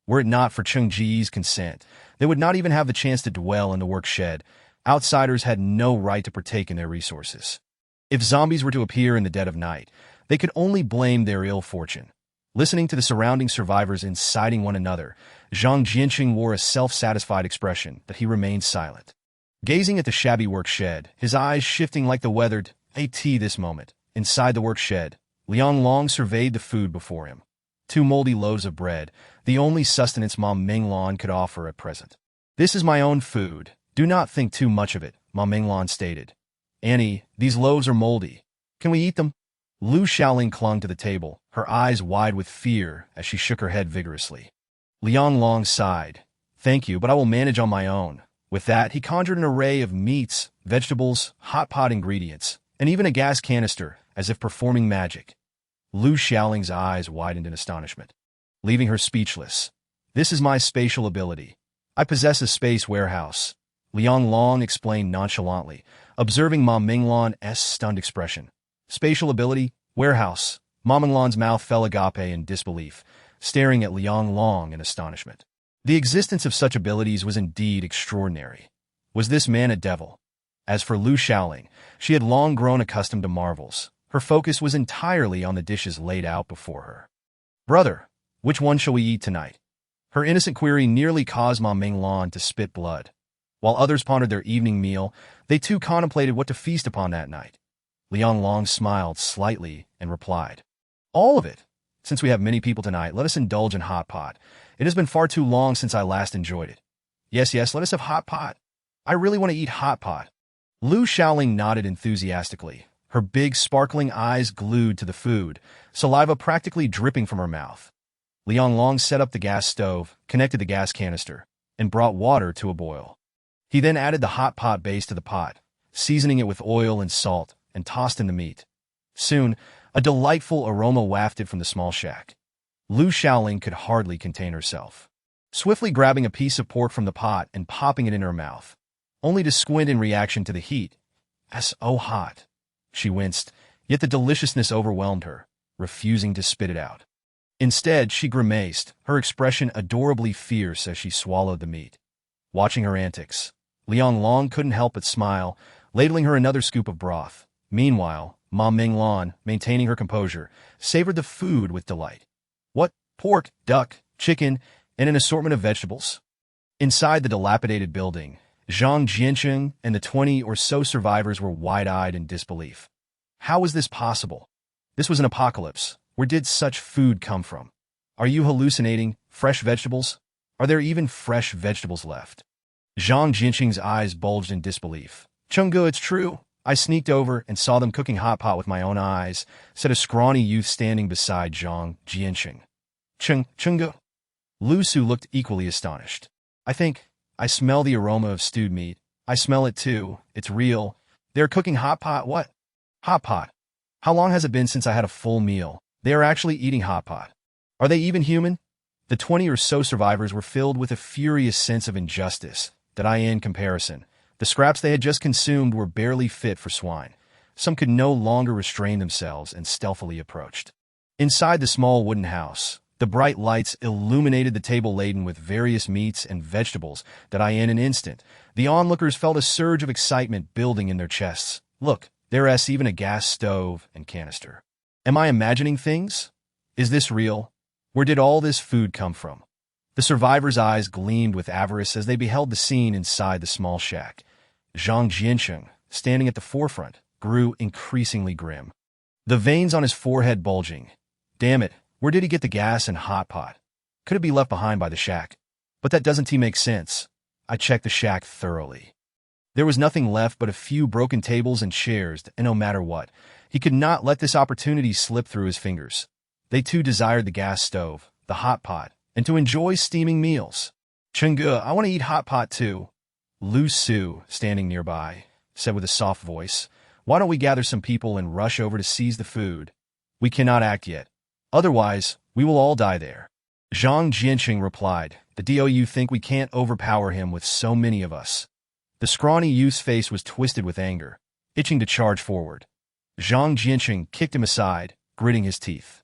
Were it not for Cheng Ji's consent, they would not even have the chance to dwell in the work shed. Outsiders had no right to partake in their resources. If zombies were to appear in the dead of night, they could only blame their ill fortune. Listening to the surrounding survivors inciting one another, Zhang Jianqing wore a self-satisfied expression, but he remained silent. Gazing at the shabby work shed, his eyes shifting like the weathered AT this moment. Inside the work shed, Liang Long surveyed the food before him. 2 moldy loaves of bread, the only sustenance Ma Menglan could offer at present. This is my own food. Do not think too much of it, Ma Menglan stated. Annie, these loaves are moldy. Can we eat them? Lu Xiaoling clung to the table, her eyes wide with fear as she shook her head vigorously. Liang Long sighed. Thank you, but I will manage on my own. With that, he conjured an array of meats, vegetables, hot pot ingredients, and even a gas canister, as if performing magic. Lu Xiaoling's eyes widened in astonishment, leaving her speechless. This is my spatial ability. I possess a space warehouse. Liang Long explained nonchalantly, observing Ma Menglan's stunned expression. Spatial ability, warehouse. Ma Menglan's mouth fell agape in disbelief, staring at Liang Long in astonishment. The existence of such abilities was indeed extraordinary. Was this man a devil? As for Lu Xiaoling, she had long grown accustomed to marvels. Her focus was entirely on the dishes laid out before her. Brother, which one shall we eat tonight? Her innocent query nearly caused Ma Menglan to spit blood. While others pondered their evening meal, they too contemplated what to feast upon that night. Liang Long smiled slightly and replied, All of it. Since we have many people tonight, let us indulge in hot pot. It has been far too long since I last enjoyed it. Yes, let us have hot pot. I really want to eat hot pot. Lu Xiaoling nodded enthusiastically, her big sparkling eyes glued to the food, saliva practically dripping from her mouth. Liang Long set up the gas stove, connected the gas canister, and brought water to a boil. He then added the hot pot base to the pot, seasoning it with oil and salt, and tossed in the meat. Soon, a delightful aroma wafted from the small shack. Lu Xiaoling could hardly contain herself, swiftly grabbing a piece of pork from the pot and popping it in her mouth, only to squint in reaction to the heat. So hot. She winced, yet the deliciousness overwhelmed her, refusing to spit it out. Instead, she grimaced, her expression adorably fierce as she swallowed the meat. Watching her antics, Liang Long couldn't help but smile, ladling her another scoop of broth. Meanwhile, Ma Menglan, maintaining her composure, savored the food with delight. What? Pork, duck, chicken, and an assortment of vegetables? Inside the dilapidated building, Zhang Jianqing and the 20 or so survivors were wide-eyed in disbelief. How was this possible? This was an apocalypse. Where did such food come from? Are you hallucinating? Fresh vegetables? Are there even fresh vegetables left? Zhang Jianqing's eyes bulged in disbelief. Chengge, it's true. I sneaked over and saw them cooking hot pot with my own eyes, said a scrawny youth standing beside Zhang Jianqing. Chengge? Lu Su looked equally astonished. I smell the aroma of stewed meat. I smell it too. It's real. They're cooking hot pot. What? Hot pot. How long has it been since I had a full meal? They are actually eating hot pot. Are they even human? The 20 or so survivors were filled with a furious sense of injustice, in comparison. The scraps they had just consumed were barely fit for swine. Some could no longer restrain themselves and stealthily approached. Inside the small wooden house, the bright lights illuminated the table laden with various meats and vegetables that in an instant, the onlookers felt a surge of excitement building in their chests. Look, there's even a gas stove and canister. Am I imagining things? Is this real? Where did all this food come from? The survivors' eyes gleamed with avarice as they beheld the scene inside the small shack. Zhang Jianqing, standing at the forefront, grew increasingly grim, the veins on his forehead bulging. Damn it, where did he get the gas and hot pot? Could it be left behind by the shack? But that doesn't make sense. I checked the shack thoroughly. There was nothing left but a few broken tables and chairs, and no matter what, he could not let this opportunity slip through his fingers. They too desired the gas stove, the hot pot, and to enjoy steaming meals. Chengge, I want to eat hot pot too. Lu Su, standing nearby, said with a soft voice, Why don't we gather some people and rush over to seize the food? We cannot act yet. Otherwise, we will all die there. Zhang Jianqing replied, You think we can't overpower him with so many of us? The scrawny youth's face was twisted with anger, itching to charge forward. Zhang Jianqing kicked him aside, gritting his teeth.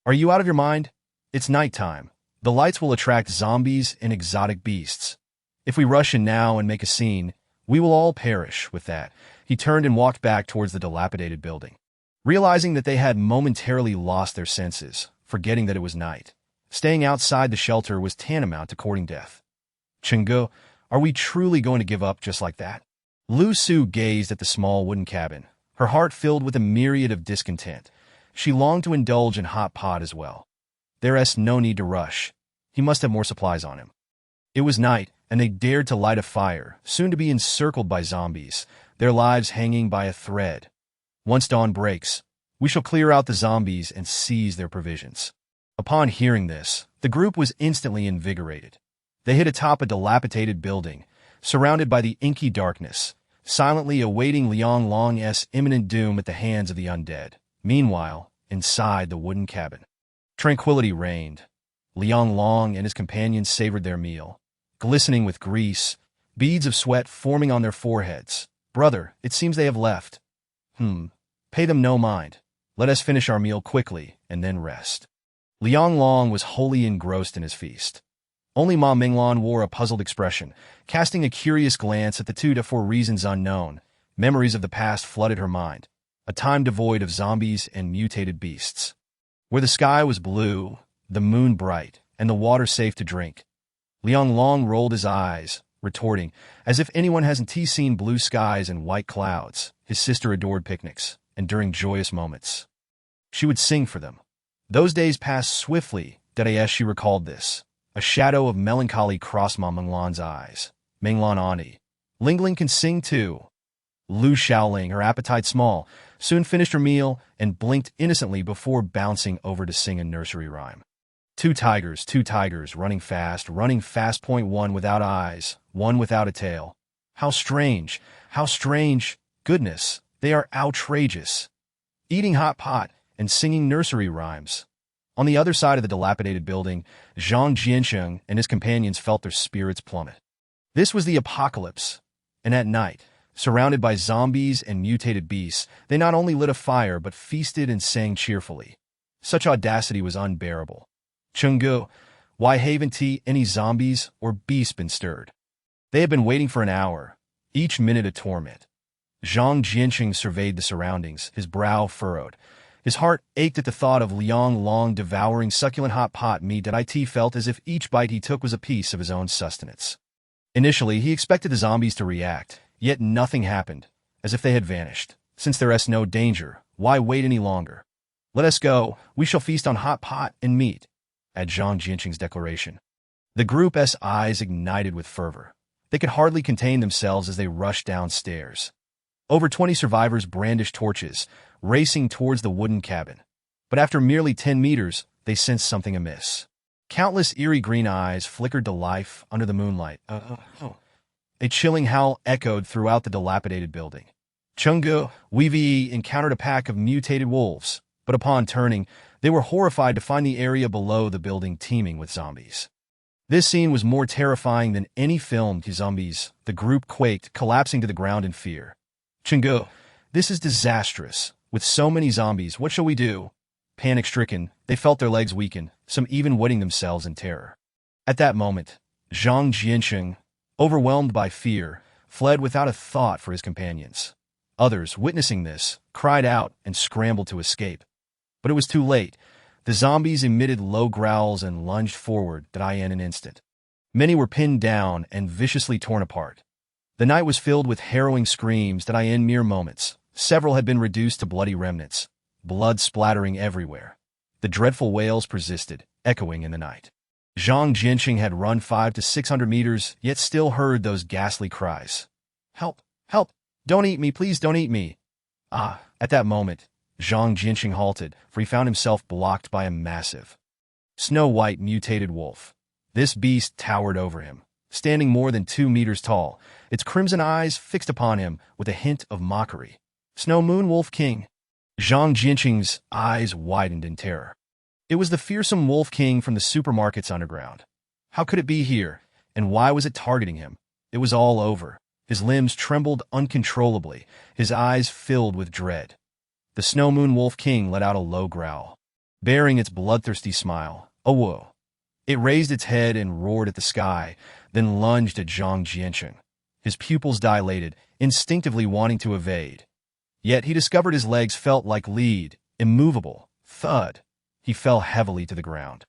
Are you out of your mind? It's nighttime. The lights will attract zombies and exotic beasts. If we rush in now and make a scene, we will all perish. With that, he turned and walked back towards the dilapidated building. Realizing that they had momentarily lost their senses, forgetting that it was night, staying outside the shelter was tantamount to courting death. Chengge, are we truly going to give up just like that? Lu Su gazed at the small wooden cabin, her heart filled with a myriad of discontent. She longed to indulge in hot pot as well. There's no need to rush. He must have more supplies on him. It was night, and they dared to light a fire, soon to be encircled by zombies, their lives hanging by a thread. Once dawn breaks, we shall clear out the zombies and seize their provisions. Upon hearing this, the group was instantly invigorated. They hid atop a dilapidated building, surrounded by the inky darkness, silently awaiting Liang Long's imminent doom at the hands of the undead. Meanwhile, inside the wooden cabin, tranquility reigned. Liang Long and his companions savored their meal, glistening with grease, beads of sweat forming on their foreheads. Brother, it seems they have left. Pay them no mind. Let us finish our meal quickly and then rest. Liang Long was wholly engrossed in his feast. Only Ma Minglan wore a puzzled expression, casting a curious glance at the two for reasons unknown. Memories of the past flooded her mind, a time devoid of zombies and mutated beasts, where the sky was blue, the moon bright, and the water safe to drink. Liang Long rolled his eyes, retorting, as if anyone hasn't seen blue skies and white clouds. His sister adored picnics, and during joyous moments, she would sing for them. Those days passed swiftly, as she recalled this. A shadow of melancholy crossed Ma Minglan's eyes. Minglan Ani. Lingling can sing too. Lu Shaoling, her appetite small, soon finished her meal and blinked innocently before bouncing over to sing a nursery rhyme. Two tigers, running fast, point one without eyes, one without a tail. How strange, how strange. Goodness, they are outrageous. Eating hot pot and singing nursery rhymes. On the other side of the dilapidated building, Zhang Jiansheng and his companions felt their spirits plummet. This was the apocalypse, and at night, surrounded by zombies and mutated beasts, they not only lit a fire but feasted and sang cheerfully. Such audacity was unbearable. Chengge, why haven't any zombies or beasts been stirred? They had been waiting for an hour, each minute a torment. Zhang Jiansheng surveyed the surroundings, his brow furrowed. His heart ached at the thought of Liang Long devouring succulent hot pot meat that felt as if each bite he took was a piece of his own sustenance. Initially, he expected the zombies to react, yet nothing happened, as if they had vanished. Since there's no danger, why wait any longer? Let us go, we shall feast on hot pot and meat, at Zhang Jiansheng's declaration. The group's eyes ignited with fervor. They could hardly contain themselves as they rushed downstairs. Over 20 survivors brandished torches, racing towards the wooden cabin. But after merely 10 meters, they sensed something amiss. Countless eerie green eyes flickered to life under the moonlight. A chilling howl echoed throughout the dilapidated building. Chengge, we've encountered a pack of mutated wolves, but upon turning, they were horrified to find the area below the building teeming with zombies. This scene was more terrifying than any filmed zombies. The group quaked, collapsing to the ground in fear. Chengge, this is disastrous. With so many zombies, what shall we do? Panic-stricken, they felt their legs weaken, some even wetting themselves in terror. At that moment, Zhang Jiansheng, overwhelmed by fear, fled without a thought for his companions. Others, witnessing this, cried out and scrambled to escape. But it was too late. The zombies emitted low growls and lunged forward in an instant. Many were pinned down and viciously torn apart. The night was filled with harrowing screams in mere moments. Several had been reduced to bloody remnants, blood splattering everywhere. The dreadful wails persisted, echoing in the night. Zhang Jiansheng had run 500 to 600 meters, yet still heard those ghastly cries. Help! Help! Don't eat me, please don't eat me! At that moment, Zhang Jiansheng halted, for he found himself blocked by a massive, snow-white mutated wolf. This beast towered over him, standing more than 2 meters tall, its crimson eyes fixed upon him with a hint of mockery. Snow Moon Wolf King. Zhang Jiansheng's eyes widened in terror. It was the fearsome Wolf King from the supermarket's underground. How could it be here, and why was it targeting him? It was all over. His limbs trembled uncontrollably, his eyes filled with dread. The Snow Moon Wolf King let out a low growl, bearing its bloodthirsty smile. Oh, whoa. It raised its head and roared at the sky, then lunged at Zhang Jiancheng. His pupils dilated, instinctively wanting to evade. Yet he discovered his legs felt like lead, immovable. Thud. He fell heavily to the ground.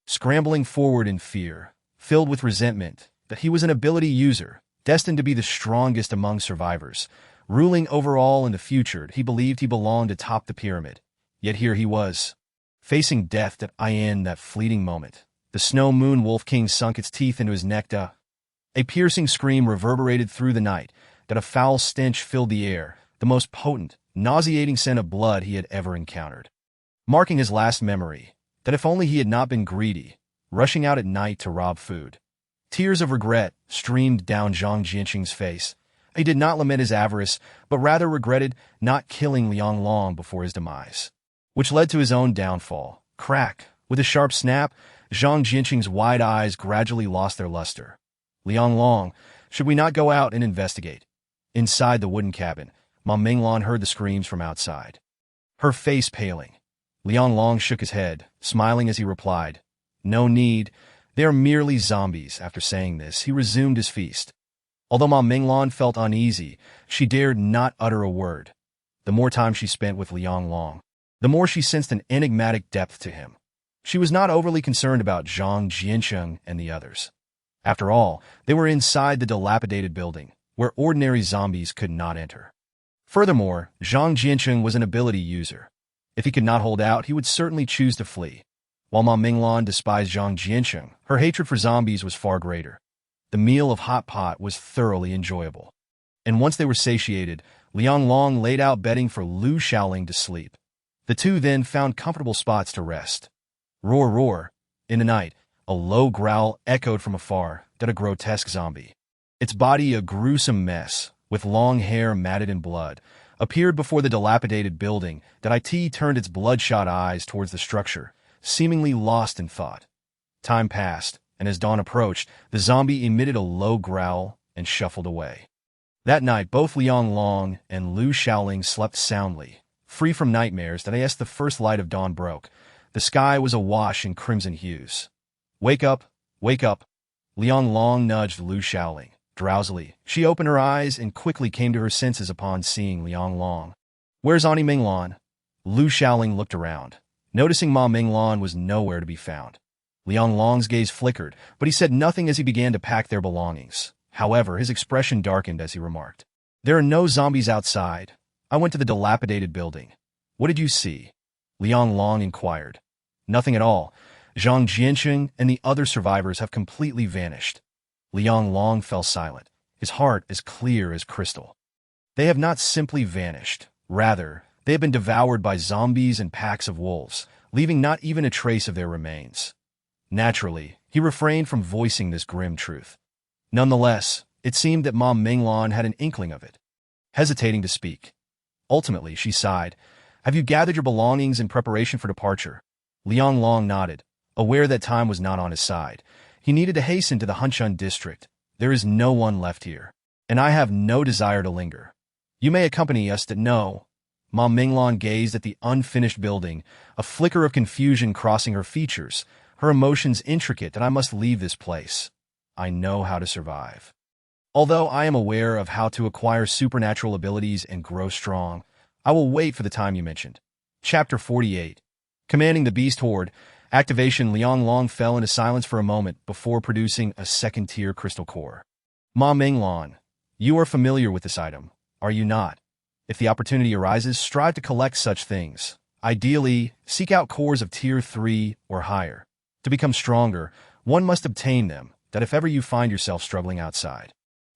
Scrambling forward in fear, filled with resentment that he was an ability user, destined to be the strongest among survivors, ruling over all in the future. He believed he belonged atop the pyramid. Yet here he was, facing death in that fleeting moment. The snow moon wolf king sunk its teeth into his neck. A piercing scream reverberated through the night, that a foul stench filled the air, the most potent, nauseating scent of blood he had ever encountered. Marking his last memory, that if only he had not been greedy, rushing out at night to rob food. Tears of regret streamed down Zhang Jiancheng's face. He did not lament his avarice, but rather regretted not killing Liang Long before his demise, which led to his own downfall. Crack! With a sharp snap, Zhang Jiancheng's wide eyes gradually lost their luster. Liang Long, should we not go out and investigate? Inside the wooden cabin, Ma Minglan heard the screams from outside. Her face paling. Liang Long shook his head, smiling as he replied, "No need. They are merely zombies." After saying this, he resumed his feast. Although Ma Minglan felt uneasy, she dared not utter a word. The more time she spent with Liang Long, the more she sensed an enigmatic depth to him. She was not overly concerned about Zhang Jiancheng and the others. After all, they were inside the dilapidated building, where ordinary zombies could not enter. Furthermore, Zhang Jiancheng was an ability user. If he could not hold out, he would certainly choose to flee. While Ma Minglan despised Zhang Jiancheng, her hatred for zombies was far greater. The meal of hot pot was thoroughly enjoyable. And once they were satiated, Liang Long laid out bedding for Lu Shaoling to sleep. The two then found comfortable spots to rest. Roar, roar. In the night, a low growl echoed from afar, that a grotesque zombie, its body a gruesome mess, with long hair matted in blood, appeared before the dilapidated building. That it turned its bloodshot eyes towards the structure, seemingly lost in thought. Time passed, and as dawn approached, the zombie emitted a low growl and shuffled away. That night, both Liang Long and Lu Shaoling slept soundly, free from nightmares. As the first light of dawn broke, the sky was awash in crimson hues. Wake up, wake up. Liang Long nudged Lu Shaoling. Drowsily, she opened her eyes and quickly came to her senses upon seeing Liang Long. Where's Ani Minglan? Lu Shaoling looked around. Noticing Ma Minglan was nowhere to be found. Liang Long's gaze flickered, but he said nothing as he began to pack their belongings. However, his expression darkened as he remarked, "There are no zombies outside. I went to the dilapidated building. What did you see?" Liang Long inquired. "Nothing at all. Zhang Jiancheng and the other survivors have completely vanished." Liang Long fell silent, his heart as clear as crystal. They have not simply vanished. Rather, they have been devoured by zombies and packs of wolves, leaving not even a trace of their remains. Naturally, he refrained from voicing this grim truth. Nonetheless, it seemed that Ma Minglan had an inkling of it. Hesitating to speak. Ultimately, she sighed. "Have you gathered your belongings in preparation for departure?" Liang Long nodded, aware that time was not on his side. He needed to hasten to the Hunshun district. "There is no one left here, and I have no desire to linger. You may accompany us to know." Ma Minglan gazed at the unfinished building, a flicker of confusion crossing her features, her emotions intricate. "That I must leave this place. I know how to survive. Although I am aware of how to acquire supernatural abilities and grow strong, I will wait for the time you mentioned." Chapter 48. Commanding the Beast Horde. Activation. Liang Long fell into silence for a moment before producing a second-tier crystal core. Ma Minglan, you are familiar with this item, are you not? If the opportunity arises, strive to collect such things. Ideally, seek out cores of Tier 3 or higher. To become stronger, one must obtain them. That if ever you find yourself struggling outside,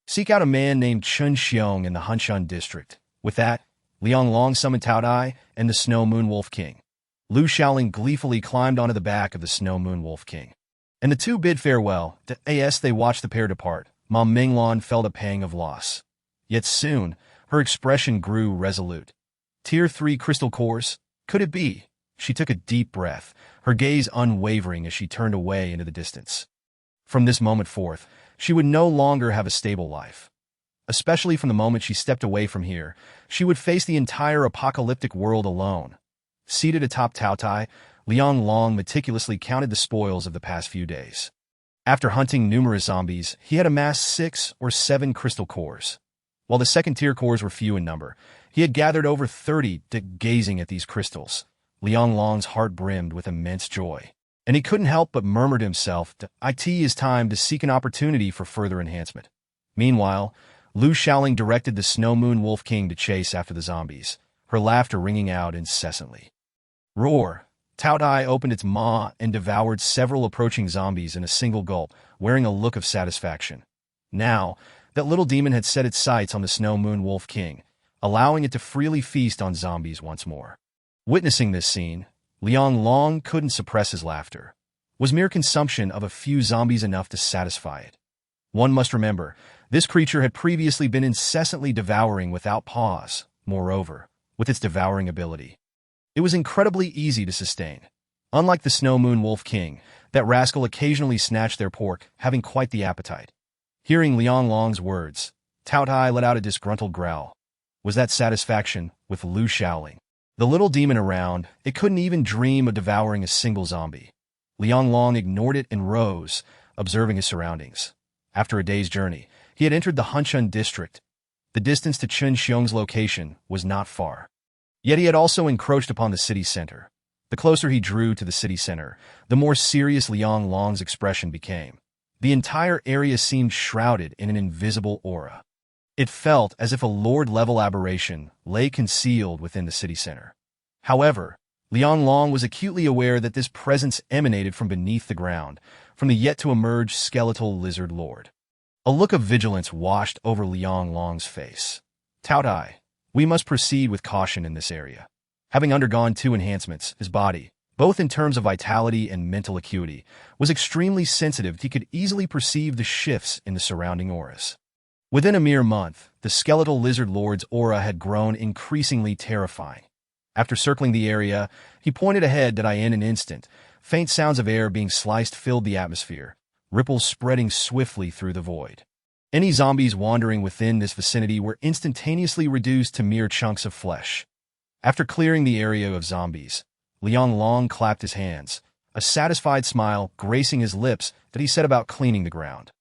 seek out a man named Chun Xiong in the Hunshun district. With that, Liang Long summoned Taotie and the Snow Moon Wolf King. Lu Shaoling gleefully climbed onto the back of the Snow Moon Wolf King, and the two bid farewell. As they watched the pair depart, Ma Minglan felt a pang of loss. Yet soon, her expression grew resolute. Tier 3 crystal cores? Could it be? She took a deep breath, her gaze unwavering as she turned away into the distance. From this moment forth, she would no longer have a stable life. Especially from the moment she stepped away from here, she would face the entire apocalyptic world alone. Seated atop Taotie, Liang Long meticulously counted the spoils of the past few days. After hunting numerous zombies, he had amassed 6 or 7 crystal cores. While the second-tier cores were few in number, he had gathered over 30. Gazing at these crystals, Liang Long's heart brimmed with immense joy, and he couldn't help but murmur to himself, "It is time to seek an opportunity for further enhancement." Meanwhile, Lu Shaoling directed the Snow Moon Wolf King to chase after the zombies, her laughter ringing out incessantly. Roar! Taotie opened its maw and devoured several approaching zombies in a single gulp, wearing a look of satisfaction. Now, that little demon had set its sights on the Snow Moon Wolf King, allowing it to freely feast on zombies once more. Witnessing this scene, Liang Long couldn't suppress his laughter. Was mere consumption of a few zombies enough to satisfy it? One must remember, this creature had previously been incessantly devouring without pause. Moreover, with its devouring ability, it was incredibly easy to sustain. Unlike the Snow Moon Wolf King, that rascal occasionally snatched their pork, having quite the appetite. Hearing Liang Long's words, Taotie let out a disgruntled growl. Was that satisfaction with Lu Shaoling? The little demon around, it couldn't even dream of devouring a single zombie. Liang Long ignored it and rose, observing his surroundings. After a day's journey, he had entered the Hunchun district. The distance to Chun Xiong's location was not far. Yet he had also encroached upon the city center. The closer he drew to the city center, the more serious Liang Long's expression became. The entire area seemed shrouded in an invisible aura. It felt as if a Lord-level aberration lay concealed within the city center. However, Liang Long was acutely aware that this presence emanated from beneath the ground, from the yet-to-emerge skeletal lizard lord. A look of vigilance washed over Liang Long's face. Taotie, we must proceed with caution in this area. Having undergone 2 enhancements, his body, both in terms of vitality and mental acuity, was extremely sensitive. He could easily perceive the shifts in the surrounding auras. Within a mere month, the skeletal lizard lord's aura had grown increasingly terrifying. After circling the area, he pointed ahead that in an instant, faint sounds of air being sliced filled the atmosphere, ripples spreading swiftly through the void. Any zombies wandering within this vicinity were instantaneously reduced to mere chunks of flesh. After clearing the area of zombies, Liang Long clapped his hands, a satisfied smile gracing his lips that he set about cleaning the ground.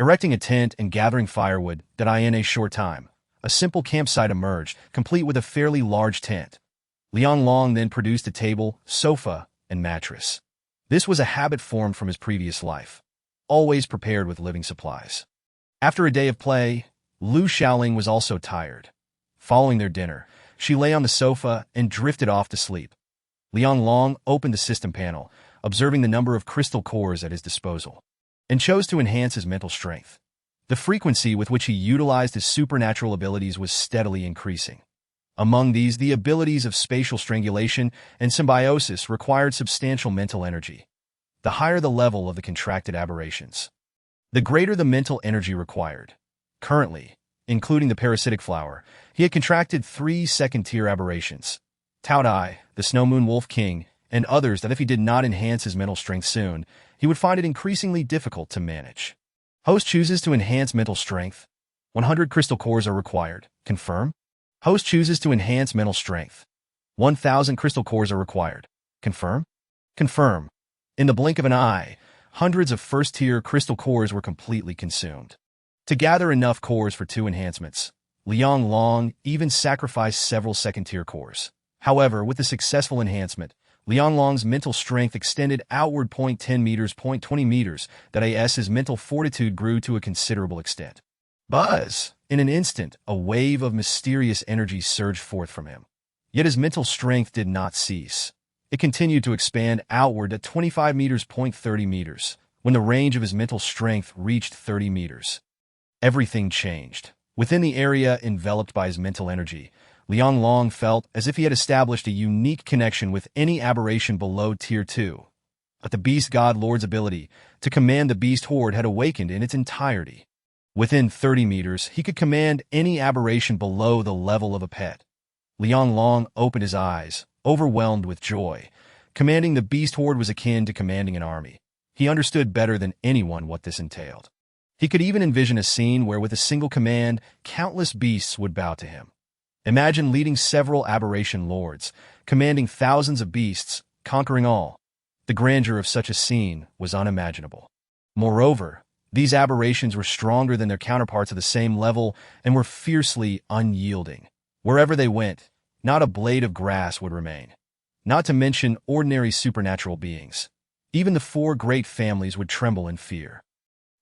Erecting a tent and gathering firewood that in a short time, a simple campsite emerged, complete with a fairly large tent. Liang Long then produced a table, sofa, and mattress. This was a habit formed from his previous life, always prepared with living supplies. After a day of play, Lu Shaoling was also tired. Following their dinner, she lay on the sofa and drifted off to sleep. Liang Long opened the system panel, observing the number of crystal cores at his disposal, and chose to enhance his mental strength. The frequency with which he utilized his supernatural abilities was steadily increasing. Among these, the abilities of spatial strangulation and symbiosis required substantial mental energy. The higher the level of the contracted aberrations, the greater the mental energy required. Currently, including the parasitic flower, he had contracted 3 second-tier aberrations. Taotie, the Snow Moon Wolf King, and others that if he did not enhance his mental strength soon, he would find it increasingly difficult to manage. Host chooses to enhance mental strength. 100 crystal cores are required. Confirm. Host chooses to enhance mental strength. 1,000 crystal cores are required. Confirm. Confirm. In the blink of an eye, hundreds of first-tier crystal cores were completely consumed. To gather enough cores for 2 enhancements, Liang Long even sacrificed several second-tier cores. However, with the successful enhancement, Liang Long's mental strength extended outward 0.10 meters, 0.20 meters, that his mental fortitude grew to a considerable extent. Buzz! In an instant, a wave of mysterious energy surged forth from him. Yet his mental strength did not cease. It continued to expand outward at 25 meters, 0.30 meters, when the range of his mental strength reached 30 meters. Everything changed. Within the area enveloped by his mental energy, Liang Long felt as if he had established a unique connection with any aberration below Tier 2. But the Beast God Lord's ability to command the Beast Horde had awakened in its entirety. Within 30 meters, he could command any aberration below the level of a pet. Liang Long opened his eyes, overwhelmed with joy. Commanding the Beast Horde was akin to commanding an army. He understood better than anyone what this entailed. He could even envision a scene where with a single command, countless beasts would bow to him. Imagine leading several aberration lords, commanding thousands of beasts, conquering all. The grandeur of such a scene was unimaginable. Moreover, these aberrations were stronger than their counterparts of the same level and were fiercely unyielding. Wherever they went, not a blade of grass would remain. Not to mention ordinary supernatural beings. Even the four great families would tremble in fear.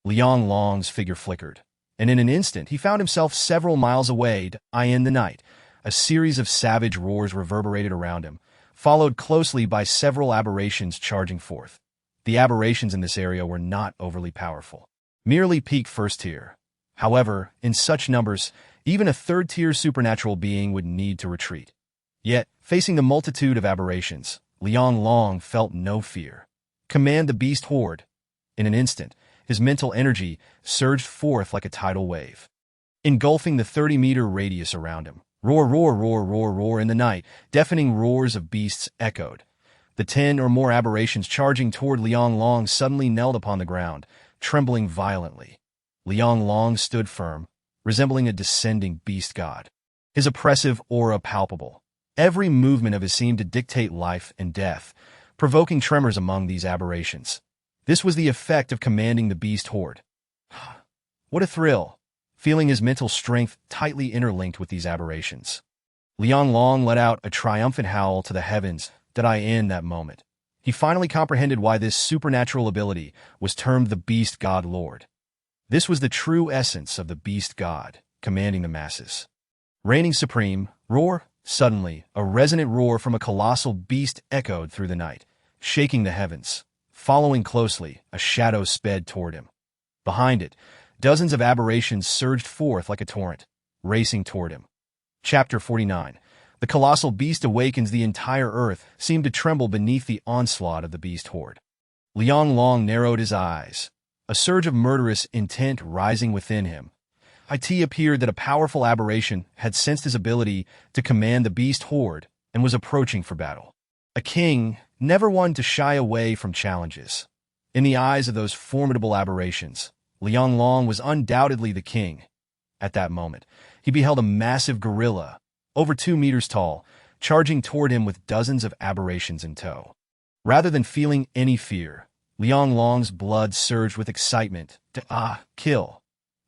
Liang Long's figure flickered, and in an instant he found himself several miles away, in the night. A series of savage roars reverberated around him, followed closely by several aberrations charging forth. The aberrations in this area were not overly powerful, merely peak first tier. However, in such numbers, even a third-tier supernatural being would need to retreat. Yet, facing the multitude of aberrations, Liang Long felt no fear. Command the beast horde. In an instant, his mental energy surged forth like a tidal wave, engulfing the 30-meter radius around him. Roar, roar, roar, roar, roar in the night, deafening roars of beasts echoed. The 10 or more aberrations charging toward Liang Long suddenly knelt upon the ground, trembling violently. Liang Long stood firm, resembling a descending beast god, his oppressive aura palpable. Every movement of his seemed to dictate life and death, provoking tremors among these aberrations. This was the effect of commanding the beast horde. What a thrill, feeling his mental strength tightly interlinked with these aberrations. Liang Long let out a triumphant howl to the heavens. In that moment, he finally comprehended why this supernatural ability was termed the Beast God Lord. This was the true essence of the Beast God, commanding the masses. Reigning supreme, roar. Suddenly, a resonant roar from a colossal beast echoed through the night, shaking the heavens. Following closely, a shadow sped toward him. Behind it, dozens of aberrations surged forth like a torrent, racing toward him. Chapter 49. The colossal beast awakens. The entire earth seemed to tremble beneath the onslaught of the beast horde. Liang Long narrowed his eyes, a surge of murderous intent rising within him. It appeared that a powerful aberration had sensed his ability to command the beast horde and was approaching for battle. A king, never one to shy away from challenges. In the eyes of those formidable aberrations, Liang Long was undoubtedly the king. At that moment, he beheld a massive gorilla, over 2 meters tall, charging toward him with dozens of aberrations in tow. Rather than feeling any fear, Liang Long's blood surged with excitement to kill.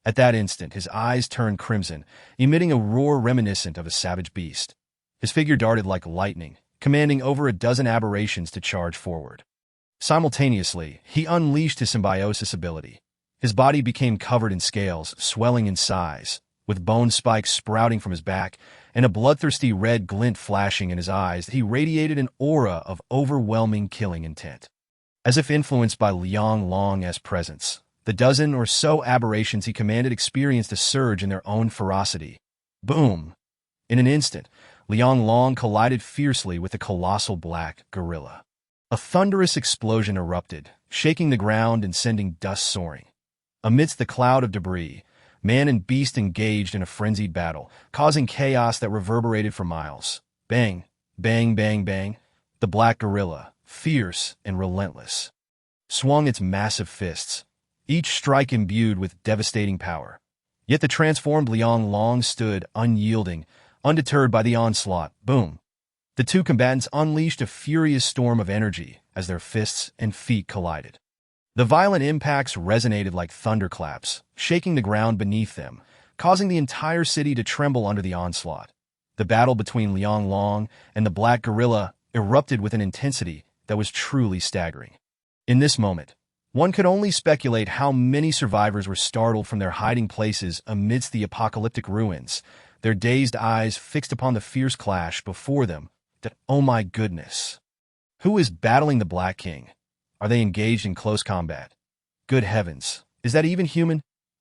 At that instant, his eyes turned crimson, emitting a roar reminiscent of a savage beast. His figure darted like lightning, commanding over a dozen aberrations to charge forward. Simultaneously, he unleashed his symbiosis ability. His body became covered in scales, swelling in size, with bone spikes sprouting from his back and a bloodthirsty red glint flashing in his eyes. He radiated an aura of overwhelming killing intent. As if influenced by Liang Long's presence, the dozen or so aberrations he commanded experienced a surge in their own ferocity. Boom! In an instant, Liang Long collided fiercely with the colossal black gorilla. A thunderous explosion erupted, shaking the ground and sending dust soaring. Amidst the cloud of debris, man and beast engaged in a frenzied battle, causing chaos that reverberated for miles. Bang, bang, bang, bang. The black gorilla, fierce and relentless, swung its massive fists, each strike imbued with devastating power. Yet the transformed Liang Long stood unyielding, undeterred by the onslaught. Boom! The two combatants unleashed a furious storm of energy as their fists and feet collided. The violent impacts resonated like thunderclaps, shaking the ground beneath them, causing the entire city to tremble under the onslaught. The battle between Liang Long and the black gorilla erupted with an intensity that was truly staggering. In this moment, one could only speculate how many survivors were startled from their hiding places amidst the apocalyptic ruins, their dazed eyes fixed upon the fierce clash before them. Oh my goodness! Who is battling the Black King? Are they engaged in close combat? Good heavens, is that even human?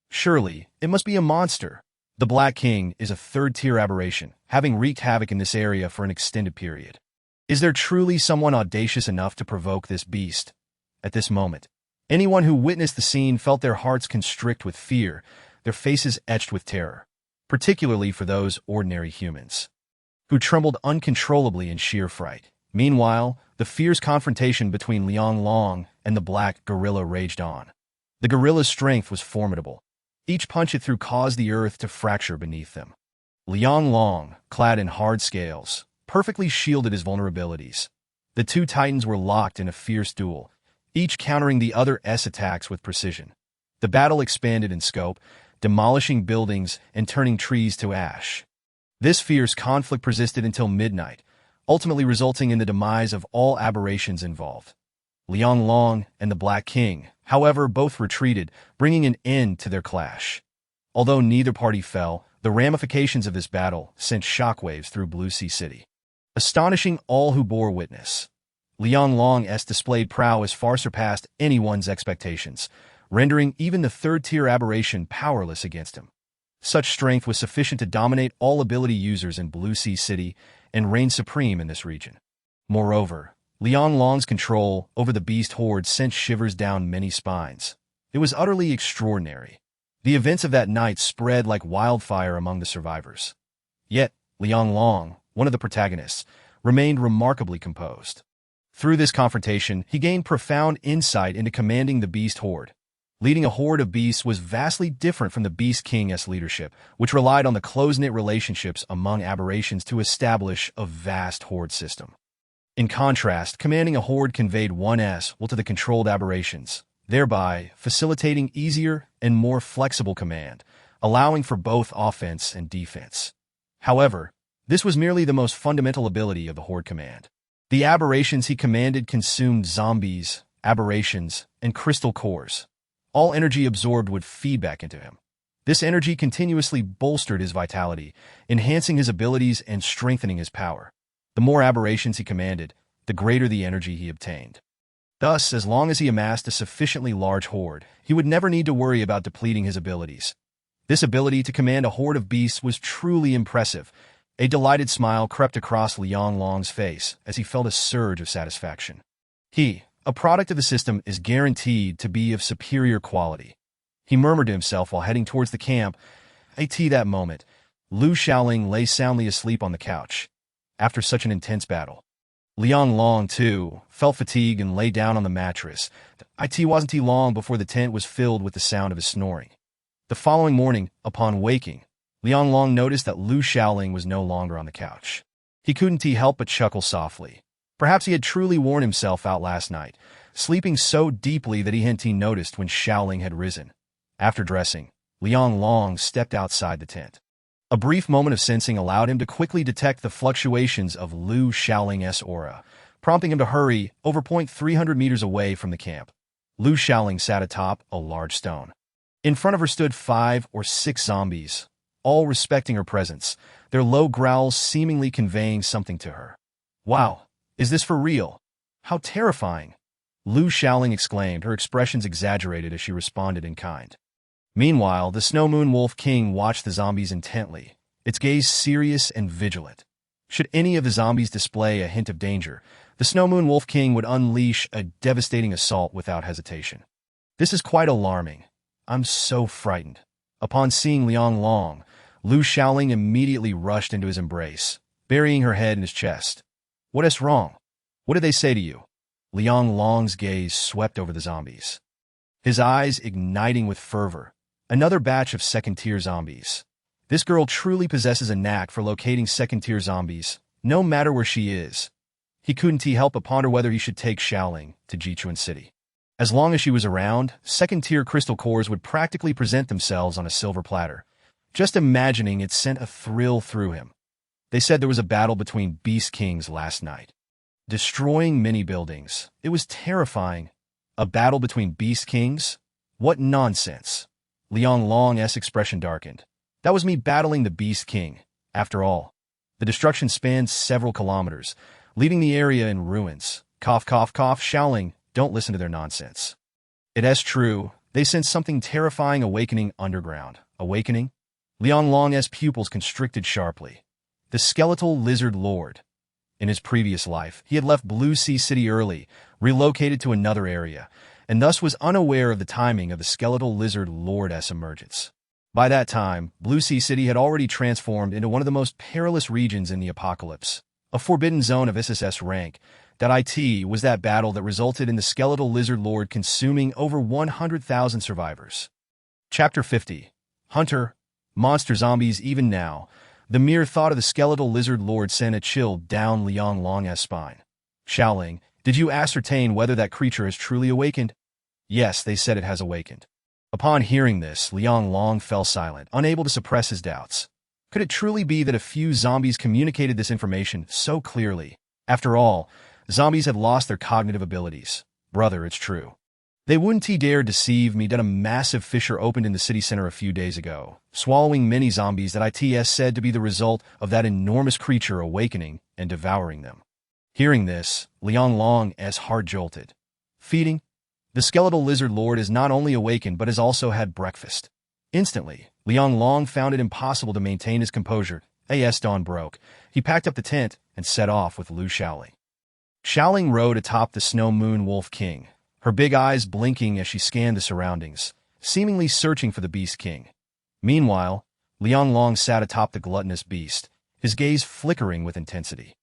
Surely, it must be a monster. The Black King is a third-tier aberration, having wreaked havoc in this area for an extended period. Is there truly someone audacious enough to provoke this beast? At this moment, anyone who witnessed the scene felt their hearts constrict with fear, their faces etched with terror, particularly for those ordinary humans, who trembled uncontrollably in sheer fright. Meanwhile, the fierce confrontation between Liang Long and the black gorilla raged on. The gorilla's strength was formidable. Each punch it threw caused the earth to fracture beneath them. Liang Long, clad in hard scales, perfectly shielded his vulnerabilities. The two titans were locked in a fierce duel, each countering the other's attacks with precision. The battle expanded in scope, demolishing buildings and turning trees to ash. This fierce conflict persisted until midnight, ultimately resulting in the demise of all aberrations involved. Liang Long and the Black King, however, both retreated, bringing an end to their clash. Although neither party fell, the ramifications of this battle sent shockwaves through Blue Sea City, astonishing all who bore witness. Liang Long's displayed prowess far surpassed anyone's expectations, rendering even the third-tier aberration powerless against him. Such strength was sufficient to dominate all ability users in Blue Sea City and reign supreme in this region. Moreover, Liang Long's control over the beast horde sent shivers down many spines. It was utterly extraordinary. The events of that night spread like wildfire among the survivors. Yet, Liang Long, one of the protagonists, remained remarkably composed. Through this confrontation, he gained profound insight into commanding the beast horde. Leading a horde of beasts was vastly different from the Beast King's leadership, which relied on the close-knit relationships among aberrations to establish a vast horde system. In contrast, commanding a horde conveyed one's will to the controlled aberrations, thereby facilitating easier and more flexible command, allowing for both offense and defense. However, this was merely the most fundamental ability of the horde command. The aberrations he commanded consumed zombies, aberrations, and crystal cores. All energy absorbed would feed back into him. This energy continuously bolstered his vitality, enhancing his abilities and strengthening his power. The more aberrations he commanded, the greater the energy he obtained. Thus, as long as he amassed a sufficiently large horde, he would never need to worry about depleting his abilities. This ability to command a horde of beasts was truly impressive. A delighted smile crept across Liang Long's face as he felt a surge of satisfaction. He, a product of the system, is guaranteed to be of superior quality. He murmured to himself while heading towards the camp. At that moment, Lu Xiaoling lay soundly asleep on the couch. After such an intense battle, Liang Long, too, felt fatigue and lay down on the mattress. It wasn't too long before the tent was filled with the sound of his snoring. The following morning, upon waking, Liang Long noticed that Lu Xiaoling was no longer on the couch. He couldn't help but chuckle softly. Perhaps he had truly worn himself out last night, sleeping so deeply that he hadn't noticed when Xiaoling had risen. After dressing, Liang Long stepped outside the tent. A brief moment of sensing allowed him to quickly detect the fluctuations of Lu Xiaoling's aura, prompting him to hurry over 300 meters away from the camp. Lu Xiaoling sat atop a large stone. In front of her stood 5 or 6 zombies, all respecting her presence, their low growls seemingly conveying something to her. "Wow, is this for real? How terrifying!" Lu Xiaoling exclaimed, her expressions exaggerated as she responded in kind. Meanwhile, the Snow Moon Wolf King watched the zombies intently, its gaze serious and vigilant. Should any of the zombies display a hint of danger, the Snow Moon Wolf King would unleash a devastating assault without hesitation. "This is quite alarming. I'm so frightened." Upon seeing Liang Long, Lu Xiaoling immediately rushed into his embrace, burying her head in his chest. "What is wrong? What did they say to you?" Liang Long's gaze swept over the zombies, his eyes igniting with fervor. Another batch of second-tier zombies. This girl truly possesses a knack for locating second-tier zombies, no matter where she is. He couldn't help but ponder whether he should take Xiaoling to Jichuan City. As long as she was around, second-tier crystal cores would practically present themselves on a silver platter. Just imagining it sent a thrill through him. They said there was a battle between Beast Kings last night, destroying many buildings. It was terrifying. A battle between Beast Kings? What nonsense. Liang Long's expression darkened. That was me battling the Beast King. After all, the destruction spanned several kilometers, leaving the area in ruins. Cough, cough, cough. Xiaoling, don't listen to their nonsense. It is true. They sensed something terrifying awakening underground. Awakening? Liang Long's pupils constricted sharply. The skeletal lizard lord. In his previous life, he had left Blue Sea City early, relocated to another area, and thus was unaware of the timing of the skeletal lizard lord's emergence. By that time, Blue Sea City had already transformed into one of the most perilous regions in the apocalypse, a forbidden zone of SSS rank. It was that battle that resulted in the skeletal lizard lord consuming over 100,000 survivors. Chapter 50. Hunter, Monster Zombies. Even now, the mere thought of the skeletal lizard lord sent a chill down Liang Long's spine. Xiaoling, did you ascertain whether that creature has truly awakened? Yes, they said it has awakened. Upon hearing this, Liang Long fell silent, unable to suppress his doubts. Could it truly be that a few zombies communicated this information so clearly? After all, zombies had lost their cognitive abilities. Brother, it's true. They wouldn't dare deceive me that a massive fissure opened in the city center a few days ago, swallowing many zombies that ITS said to be the result of that enormous creature awakening and devouring them. Hearing this, Liang Long's heart jolted. Feeding? The skeletal lizard lord is not only awakened but has also had breakfast. Instantly, Liang Long found it impossible to maintain his composure. As dawn broke, he packed up the tent and set off with Lu Xiaoling. Xiaoling rode atop the snow moon wolf king, her big eyes blinking as she scanned the surroundings, seemingly searching for the beast king. Meanwhile, Liang Long sat atop the gluttonous beast, his gaze flickering with intensity.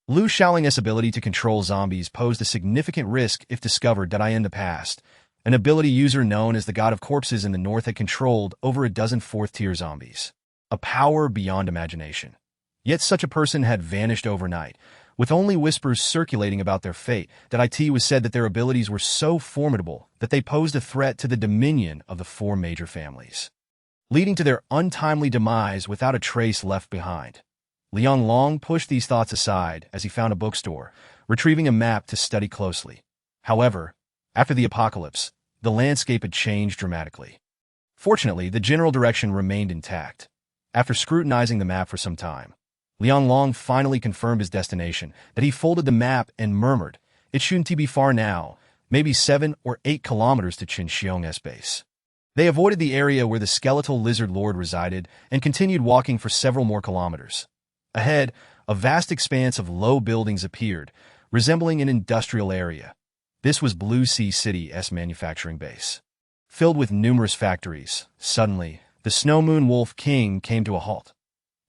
Lu Xiaoling's ability to control zombies posed a significant risk if discovered that in the past, an ability user known as the God of Corpses in the north had controlled over a dozen fourth-tier zombies. A power beyond imagination. Yet such a person had vanished overnight, with only whispers circulating about their fate. That it was said that their abilities were so formidable that they posed a threat to the dominion of the four major families, leading to their untimely demise without a trace left behind. Liang Long pushed these thoughts aside as he found a bookstore, retrieving a map to study closely. However, after the apocalypse, the landscape had changed dramatically. Fortunately, the general direction remained intact. After scrutinizing the map for some time, Liang Long finally confirmed his destination, that he folded the map and murmured, "It shouldn't be far now, maybe 7 or 8 kilometers to Qinxiong's base." They avoided the area where the skeletal lizard lord resided and continued walking for several more kilometers. Ahead, a vast expanse of low buildings appeared, resembling an industrial area. This was Blue Sea City's manufacturing base. Filled with numerous factories, suddenly, the Snow Moon Wolf King came to a halt.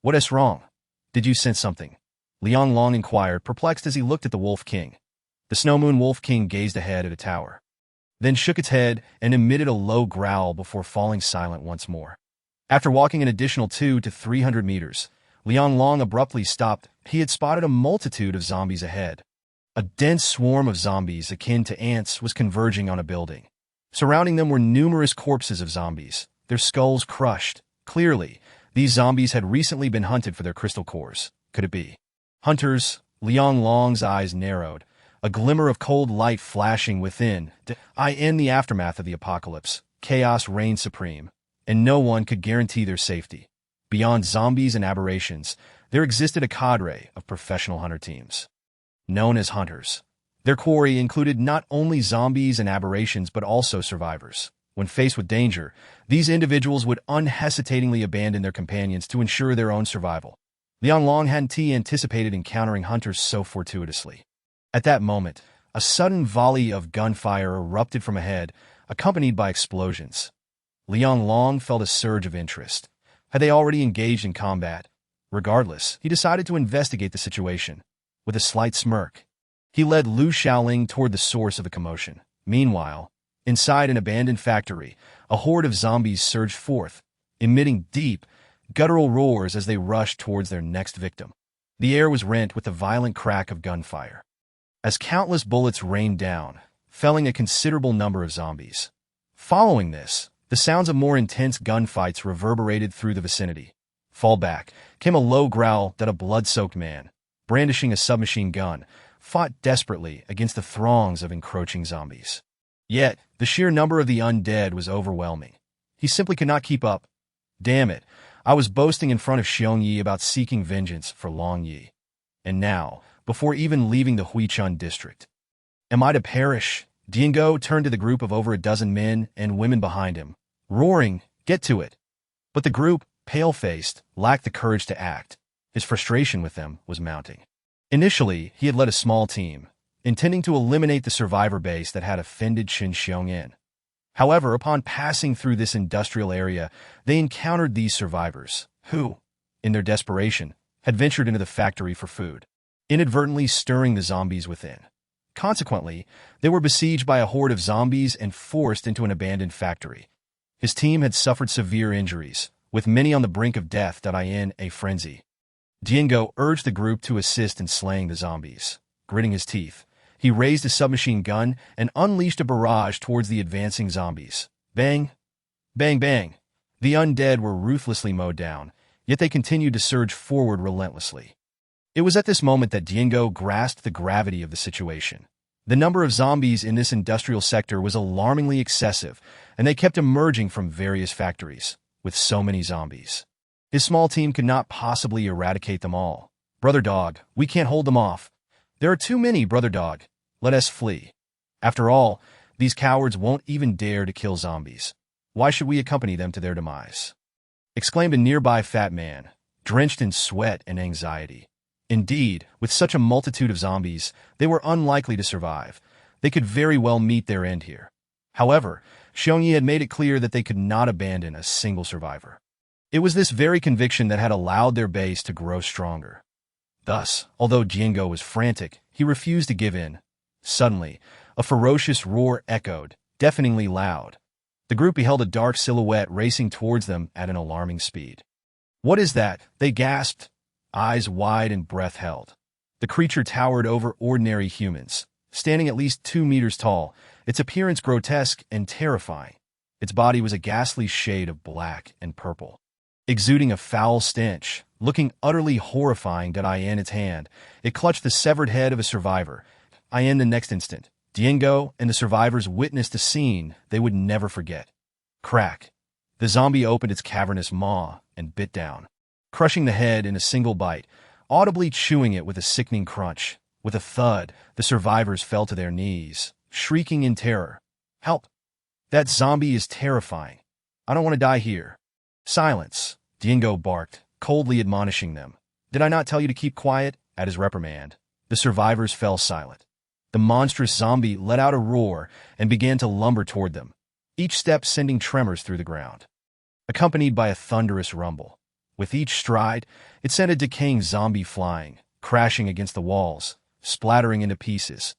"What is wrong? Did you sense something?" Liang Long inquired, perplexed as he looked at the Wolf King. The Snow Moon Wolf King gazed ahead at a tower, then shook its head and emitted a low growl before falling silent once more. After walking an additional 200 to 300 meters, Liang Long abruptly stopped. He had spotted a multitude of zombies ahead. A dense swarm of zombies akin to ants was converging on a building. Surrounding them were numerous corpses of zombies, their skulls crushed. Clearly, these zombies had recently been hunted for their crystal cores. Could it be hunters? Liang Long's eyes narrowed, a glimmer of cold light flashing within. In the aftermath of the apocalypse, chaos reigned supreme, and no one could guarantee their safety. Beyond zombies and aberrations, there existed a cadre of professional hunter teams, known as hunters. Their quarry included not only zombies and aberrations but also survivors. When faced with danger, these individuals would unhesitatingly abandon their companions to ensure their own survival. Liang Long hadn't anticipated encountering hunters so fortuitously. At that moment, a sudden volley of gunfire erupted from ahead, accompanied by explosions. Liang Long felt a surge of interest. Had they already engaged in combat? Regardless, he decided to investigate the situation. With a slight smirk, he led Lu Xiaoling toward the source of the commotion. Meanwhile, inside an abandoned factory, a horde of zombies surged forth, emitting deep, guttural roars as they rushed towards their next victim. The air was rent with the violent crack of gunfire, as countless bullets rained down, felling a considerable number of zombies. Following this, the sounds of more intense gunfights reverberated through the vicinity. Fall back came a low growl that a blood-soaked man, brandishing a submachine gun, fought desperately against the throngs of encroaching zombies. Yet, the sheer number of the undead was overwhelming. He simply could not keep up. Damn it, I was boasting in front of Xiong Yi about seeking vengeance for Long Yi. And now, before even leaving the Huichun district, am I to perish? Diango turned to the group of over a dozen men and women behind him, roaring, "Get to it!" But the group, pale-faced, lacked the courage to act. His frustration with them was mounting. Initially, he had led a small team, intending to eliminate the survivor base that had offended Qinxiong'an. However, upon passing through this industrial area, they encountered these survivors, who, in their desperation, had ventured into the factory for food, inadvertently stirring the zombies within. Consequently, they were besieged by a horde of zombies and forced into an abandoned factory. His team had suffered severe injuries, with many on the brink of death. In a frenzy, Diango urged the group to assist in slaying the zombies. gritting his teeth. He raised his submachine gun and unleashed a barrage towards the advancing zombies. Bang! Bang bang! The undead were ruthlessly mowed down, yet they continued to surge forward relentlessly. It was at this moment that Diego grasped the gravity of the situation. The number of zombies in this industrial sector was alarmingly excessive, and they kept emerging from various factories. With so many zombies, his small team could not possibly eradicate them all. Brother Dog, we can't hold them off. There are too many, Brother Dog. Let us flee. After all, these cowards won't even dare to kill zombies. Why should we accompany them to their demise? Exclaimed a nearby fat man, drenched in sweat and anxiety. Indeed, with such a multitude of zombies, they were unlikely to survive. They could very well meet their end here. However, Xiongyi had made it clear that they could not abandon a single survivor. It was this very conviction that had allowed their base to grow stronger. Thus, although Diego was frantic, he refused to give in. Suddenly, a ferocious roar echoed, deafeningly loud. The group beheld a dark silhouette racing towards them at an alarming speed. "What is that?" they gasped, eyes wide and breath held. The creature towered over ordinary humans, standing at least 2 meters tall, its appearance grotesque and terrifying. Its body was a ghastly shade of black and purple, exuding a foul stench. Looking utterly horrifying in its hand, it clutched the severed head of a survivor. In the next instant, Diego and the survivors witnessed a scene they would never forget. Crack! The zombie opened its cavernous maw and bit down, crushing the head in a single bite, audibly chewing it with a sickening crunch. With a thud, the survivors fell to their knees, shrieking in terror. "Help! That zombie is terrifying. I don't want to die here." "Silence!" Diego barked, coldly admonishing them. "Did I not tell you to keep quiet?" At his reprimand, the survivors fell silent. The monstrous zombie let out a roar and began to lumber toward them, each step sending tremors through the ground, accompanied by a thunderous rumble. With each stride, it sent a decaying zombie flying, crashing against the walls, splattering into pieces.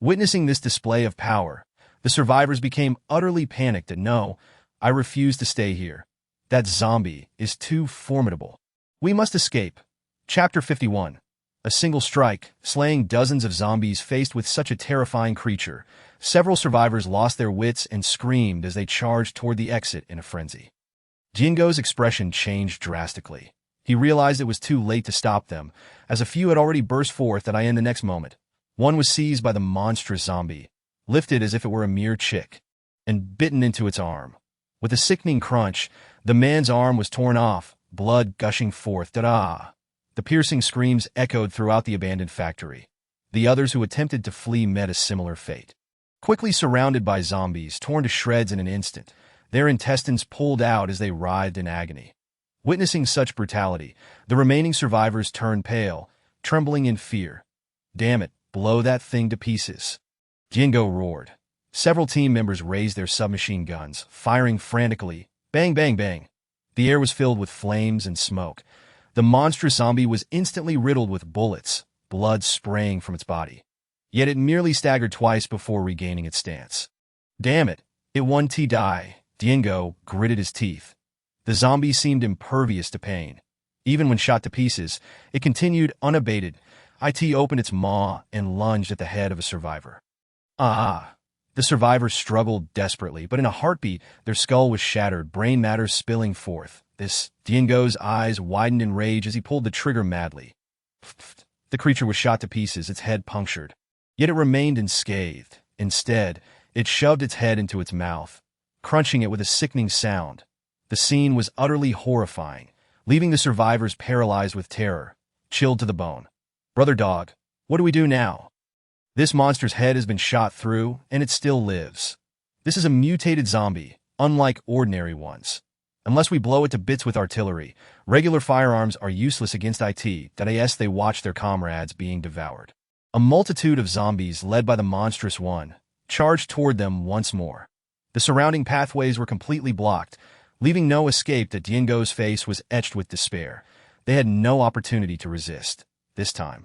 Witnessing this display of power, the survivors became utterly panicked and "No, I refuse to stay here. That zombie is too formidable. We must escape." Chapter 51. A single strike, slaying dozens of zombies faced with such a terrifying creature. Several survivors lost their wits and screamed as they charged toward the exit in a frenzy. Diego's expression changed drastically. He realized it was too late to stop them, as a few had already burst forth in the next moment. One was seized by the monstrous zombie, lifted as if it were a mere chick, and bitten into its arm. With a sickening crunch, the man's arm was torn off, blood gushing forth. Da-da! The piercing screams echoed throughout the abandoned factory. The others who attempted to flee met a similar fate. Quickly surrounded by zombies, torn to shreds in an instant, their intestines pulled out as they writhed in agony. Witnessing such brutality, the remaining survivors turned pale, trembling in fear. "Damn it, blow that thing to pieces!" Diego roared. Several team members raised their submachine guns, firing frantically. Bang, bang, bang. The air was filled with flames and smoke. The monstrous zombie was instantly riddled with bullets, blood spraying from its body. Yet it merely staggered twice before regaining its stance. "Damn it, it won to die." Diego gritted his teeth. The zombie seemed impervious to pain. Even when shot to pieces, it continued unabated. It opened its maw and lunged at the head of a survivor. The survivors struggled desperately, but in a heartbeat, their skull was shattered, brain matter spilling forth. Diego's eyes widened in rage as he pulled the trigger madly. The creature was shot to pieces, its head punctured. Yet it remained unscathed. Instead, it shoved its head into its mouth, crunching it with a sickening sound. The scene was utterly horrifying, leaving the survivors paralyzed with terror, chilled to the bone. "Brother Dog, what do we do now? This monster's head has been shot through, and it still lives. This is a mutated zombie, unlike ordinary ones. Unless we blow it to bits with artillery, regular firearms are useless against it. As they watched their comrades being devoured, a multitude of zombies, led by the monstrous one, charged toward them once more. The surrounding pathways were completely blocked, leaving no escape. Diego's face was etched with despair. They had no opportunity to resist. This time,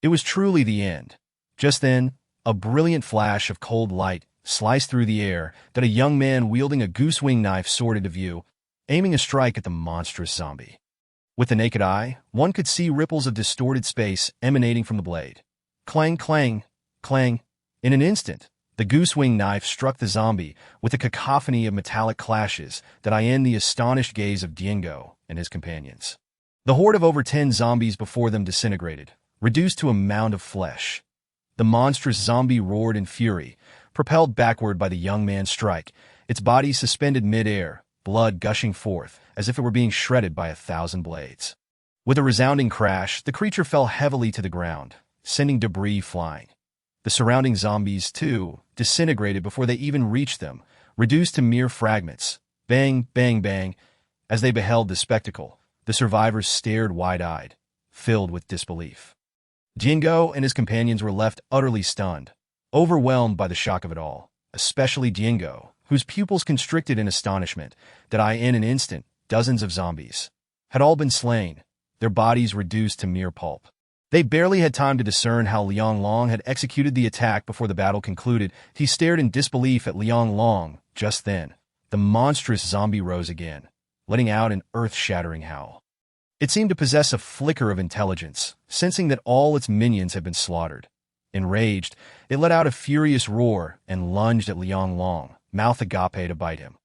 it was truly the end. Just then, a brilliant flash of cold light sliced through the air. A young man wielding a goose-wing knife soared into view, aiming a strike at the monstrous zombie. With the naked eye, one could see ripples of distorted space emanating from the blade. Clang, clang, clang. In an instant, the goose-wing knife struck the zombie with a cacophony of metallic clashes that ended the astonished gaze of Diego and his companions. The horde of over 10 zombies before them disintegrated, reduced to a mound of flesh. The monstrous zombie roared in fury, propelled backward by the young man's strike, its body suspended mid-air, blood gushing forth as if it were being shredded by 1,000 blades. With a resounding crash, the creature fell heavily to the ground, sending debris flying. The surrounding zombies, too, disintegrated before they even reached them, reduced to mere fragments. Bang, bang, bang. As they beheld the spectacle, the survivors stared wide-eyed, filled with disbelief. Diego and his companions were left utterly stunned, overwhelmed by the shock of it all, especially Diego, whose pupils constricted in astonishment that in an instant, dozens of zombies had all been slain, their bodies reduced to mere pulp. They barely had time to discern how Liang Long had executed the attack before the battle concluded. He stared in disbelief at Liang Long. Just then, the monstrous zombie rose again, letting out an earth-shattering howl. It seemed to possess a flicker of intelligence, sensing that all its minions had been slaughtered. Enraged, it let out a furious roar and lunged at Liang Long, mouth agape to bite him.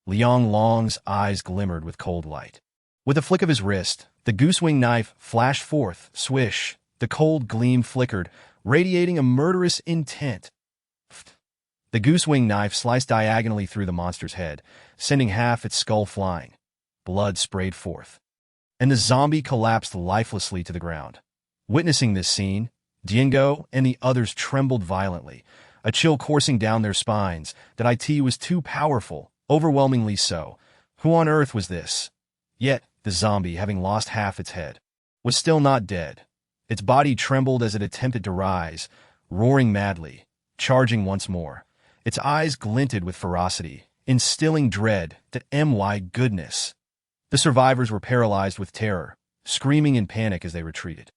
Liang Long's eyes glimmered with cold light. With a flick of his wrist, the goose-wing knife flashed forth, swish. The cold gleam flickered, radiating a murderous intent. The goose-wing knife sliced diagonally through the monster's head, sending half its skull flying. Blood sprayed forth, and the zombie collapsed lifelessly to the ground. Witnessing this scene, Diego and the others trembled violently, a chill coursing down their spines. That it was too powerful, overwhelmingly so. Who on earth was this? Yet, the zombie, having lost half its head, was still not dead. Its body trembled as it attempted to rise, roaring madly, charging once more. Its eyes glinted with ferocity, instilling dread that my goodness. The survivors were paralyzed with terror, screaming in panic as they retreated.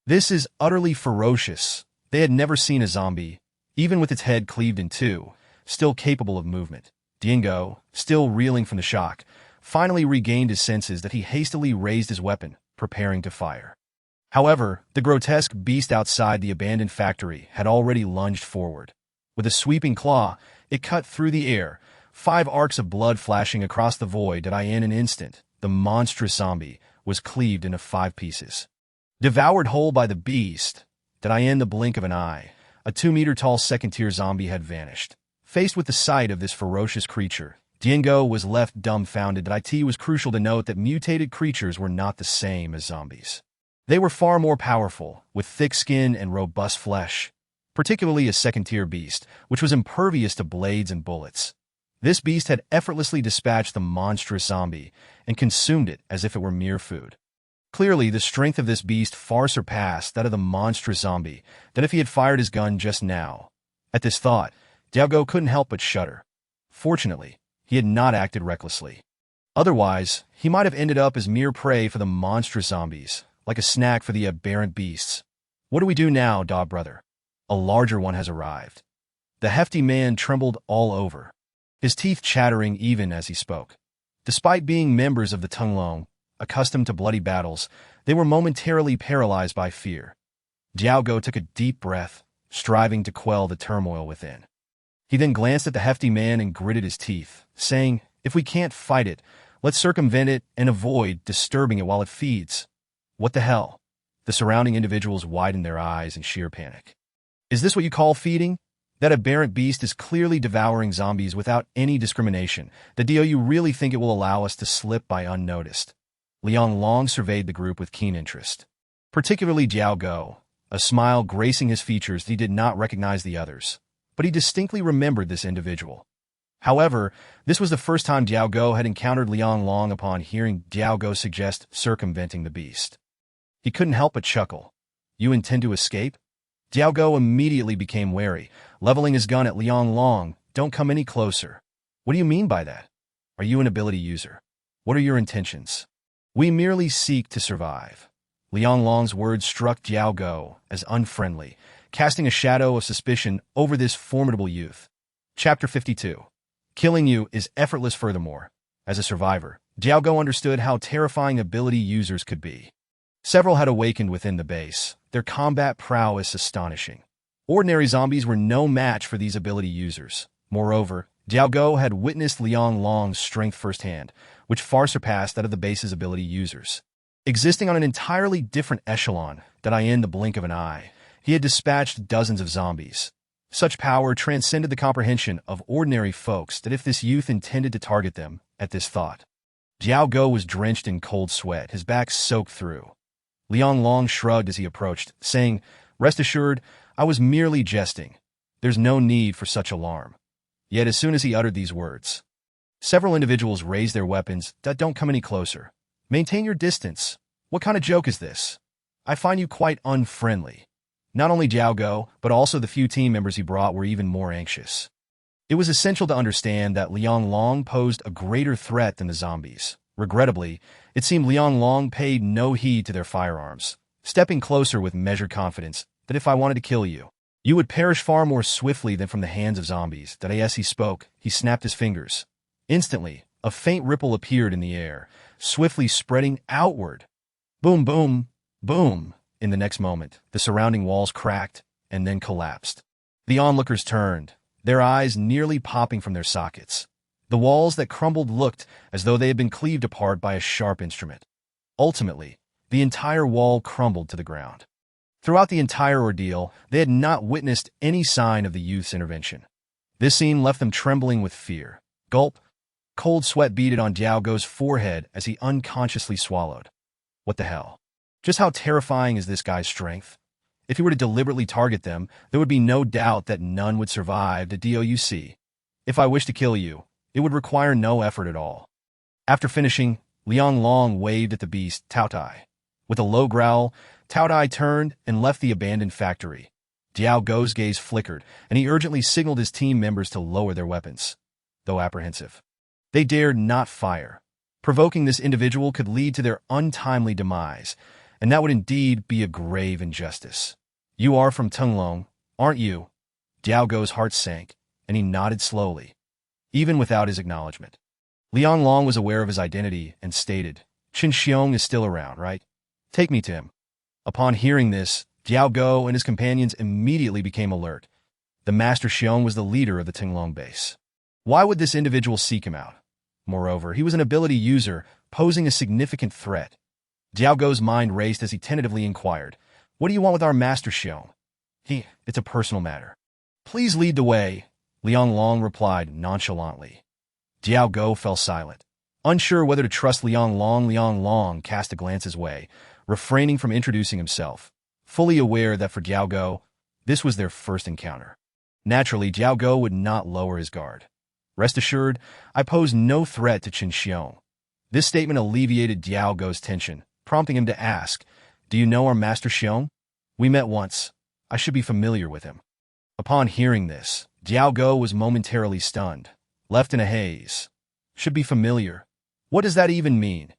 This is utterly ferocious. They had never seen a zombie, even with its head cleaved in two, still capable of movement. Diego, still reeling from the shock, finally regained his senses that he hastily raised his weapon, preparing to fire. However, the grotesque beast outside the abandoned factory had already lunged forward. With a sweeping claw, it cut through the air, 5 arcs of blood flashing across the void. In an instant, the monstrous zombie was cleaved into 5 pieces. Devoured whole by the beast, in the blink of an eye, a 2-meter-tall second-tier zombie had vanished. Faced with the sight of this ferocious creature, Diego was left dumbfounded. It was crucial to note that mutated creatures were not the same as zombies. They were far more powerful, with thick skin and robust flesh, particularly a second-tier beast, which was impervious to blades and bullets. This beast had effortlessly dispatched the monstrous zombie and consumed it as if it were mere food. Clearly, the strength of this beast far surpassed that of the monstrous zombie, if he had fired his gun just now. At this thought, Diego couldn't help but shudder. Fortunately, he had not acted recklessly. Otherwise, he might have ended up as mere prey for the monstrous zombies, like a snack for the aberrant beasts. What do we do now, Da brother? A larger one has arrived. The hefty man trembled all over, his teeth chattering even as he spoke. Despite being members of the Tunglong, accustomed to bloody battles, they were momentarily paralyzed by fear. Diego took a deep breath, striving to quell the turmoil within. He then glanced at the hefty man and gritted his teeth, saying, "If we can't fight it, let's circumvent it and avoid disturbing it while it feeds." What the hell? The surrounding individuals widened their eyes in sheer panic. Is this what you call feeding? That aberrant beast is clearly devouring zombies without any discrimination. Do you really think it will allow us to slip by unnoticed? Liang Long surveyed the group with keen interest. Particularly Diego, a smile gracing his features. He did not recognize the others, but he distinctly remembered this individual. However, this was the first time Diego had encountered Liang Long. Upon hearing Diego suggest circumventing the beast, he couldn't help but chuckle. You intend to escape? Diego immediately became wary, leveling his gun at Liang Long. Don't come any closer. What do you mean by that? Are you an ability user? What are your intentions? We merely seek to survive. Liang Long's words struck Diego as unfriendly, casting a shadow of suspicion over this formidable youth. Chapter 52. Killing you is effortless. Furthermore, as a survivor, Diego understood how terrifying ability users could be. Several had awakened within the base, their combat prowess astonishing. Ordinary zombies were no match for these ability users. Moreover, Jiao Go had witnessed Liang Long's strength firsthand, which far surpassed that of the base's ability users. Existing on an entirely different echelon that in the blink of an eye, he had dispatched dozens of zombies. Such power transcended the comprehension of ordinary folks that if this youth intended to target them, at this thought, Jiao Go was drenched in cold sweat, his back soaked through. Liang Long shrugged as he approached, saying, "Rest assured, I was merely jesting. There's no need for such alarm." Yet as soon as he uttered these words, several individuals raised their weapons. "Don't come any closer. Maintain your distance. What kind of joke is this? I find you quite unfriendly." Not only Jiao Go, but also the few team members he brought were even more anxious. It was essential to understand that Liang Long posed a greater threat than the zombies. Regrettably, it seemed Liang Long paid no heed to their firearms, stepping closer with measured confidence that if I wanted to kill you, you would perish far more swiftly than from the hands of zombies. That as he spoke, he snapped his fingers. Instantly, a faint ripple appeared in the air, swiftly spreading outward. Boom, boom, boom. In the next moment, the surrounding walls cracked and then collapsed. The onlookers turned, their eyes nearly popping from their sockets. The walls that crumbled looked as though they had been cleaved apart by a sharp instrument. Ultimately, the entire wall crumbled to the ground. Throughout the entire ordeal, they had not witnessed any sign of the youth's intervention. This scene left them trembling with fear. Gulp. Cold sweat beaded on Jiao Go's forehead as he unconsciously swallowed. What the hell? Just how terrifying is this guy's strength? If he were to deliberately target them, there would be no doubt that none would survive the DOUC. If I wish to kill you, it would require no effort at all. After finishing, Liang Long waved at the beast, Taotie. With a low growl, Taotie turned and left the abandoned factory. Jiao Go's gaze flickered, and he urgently signaled his team members to lower their weapons. Though apprehensive, they dared not fire. Provoking this individual could lead to their untimely demise, and that would indeed be a grave injustice. "You are from Tunglong, aren't you?" Jiao Go's heart sank, and he nodded slowly, even without his acknowledgement. Liang Long was aware of his identity and stated, "Qin Xiong is still around, right? Take me to him." Upon hearing this, Jiao Go and his companions immediately became alert. The Master Xiong was the leader of the Tunglong base. Why would this individual seek him out? Moreover, he was an ability user, posing a significant threat. Jiao Go's mind raced as he tentatively inquired, "What do you want with our Master Xiong?" "It's a personal matter." "Please lead the way," Liang Long replied nonchalantly. Jiao Go fell silent. Unsure whether to trust Liang Long cast a glance his way, refraining from introducing himself, fully aware that for Jiao Go, this was their first encounter. Naturally, Jiao Go would not lower his guard. "Rest assured, I pose no threat to Qin Xiong." This statement alleviated Jiao Go's tension, prompting him to ask, "Do you know our Master Xiong? We met once. I should be familiar with him." Upon hearing this, Jiao Go was momentarily stunned, left in a haze. Should be familiar? What does that even mean?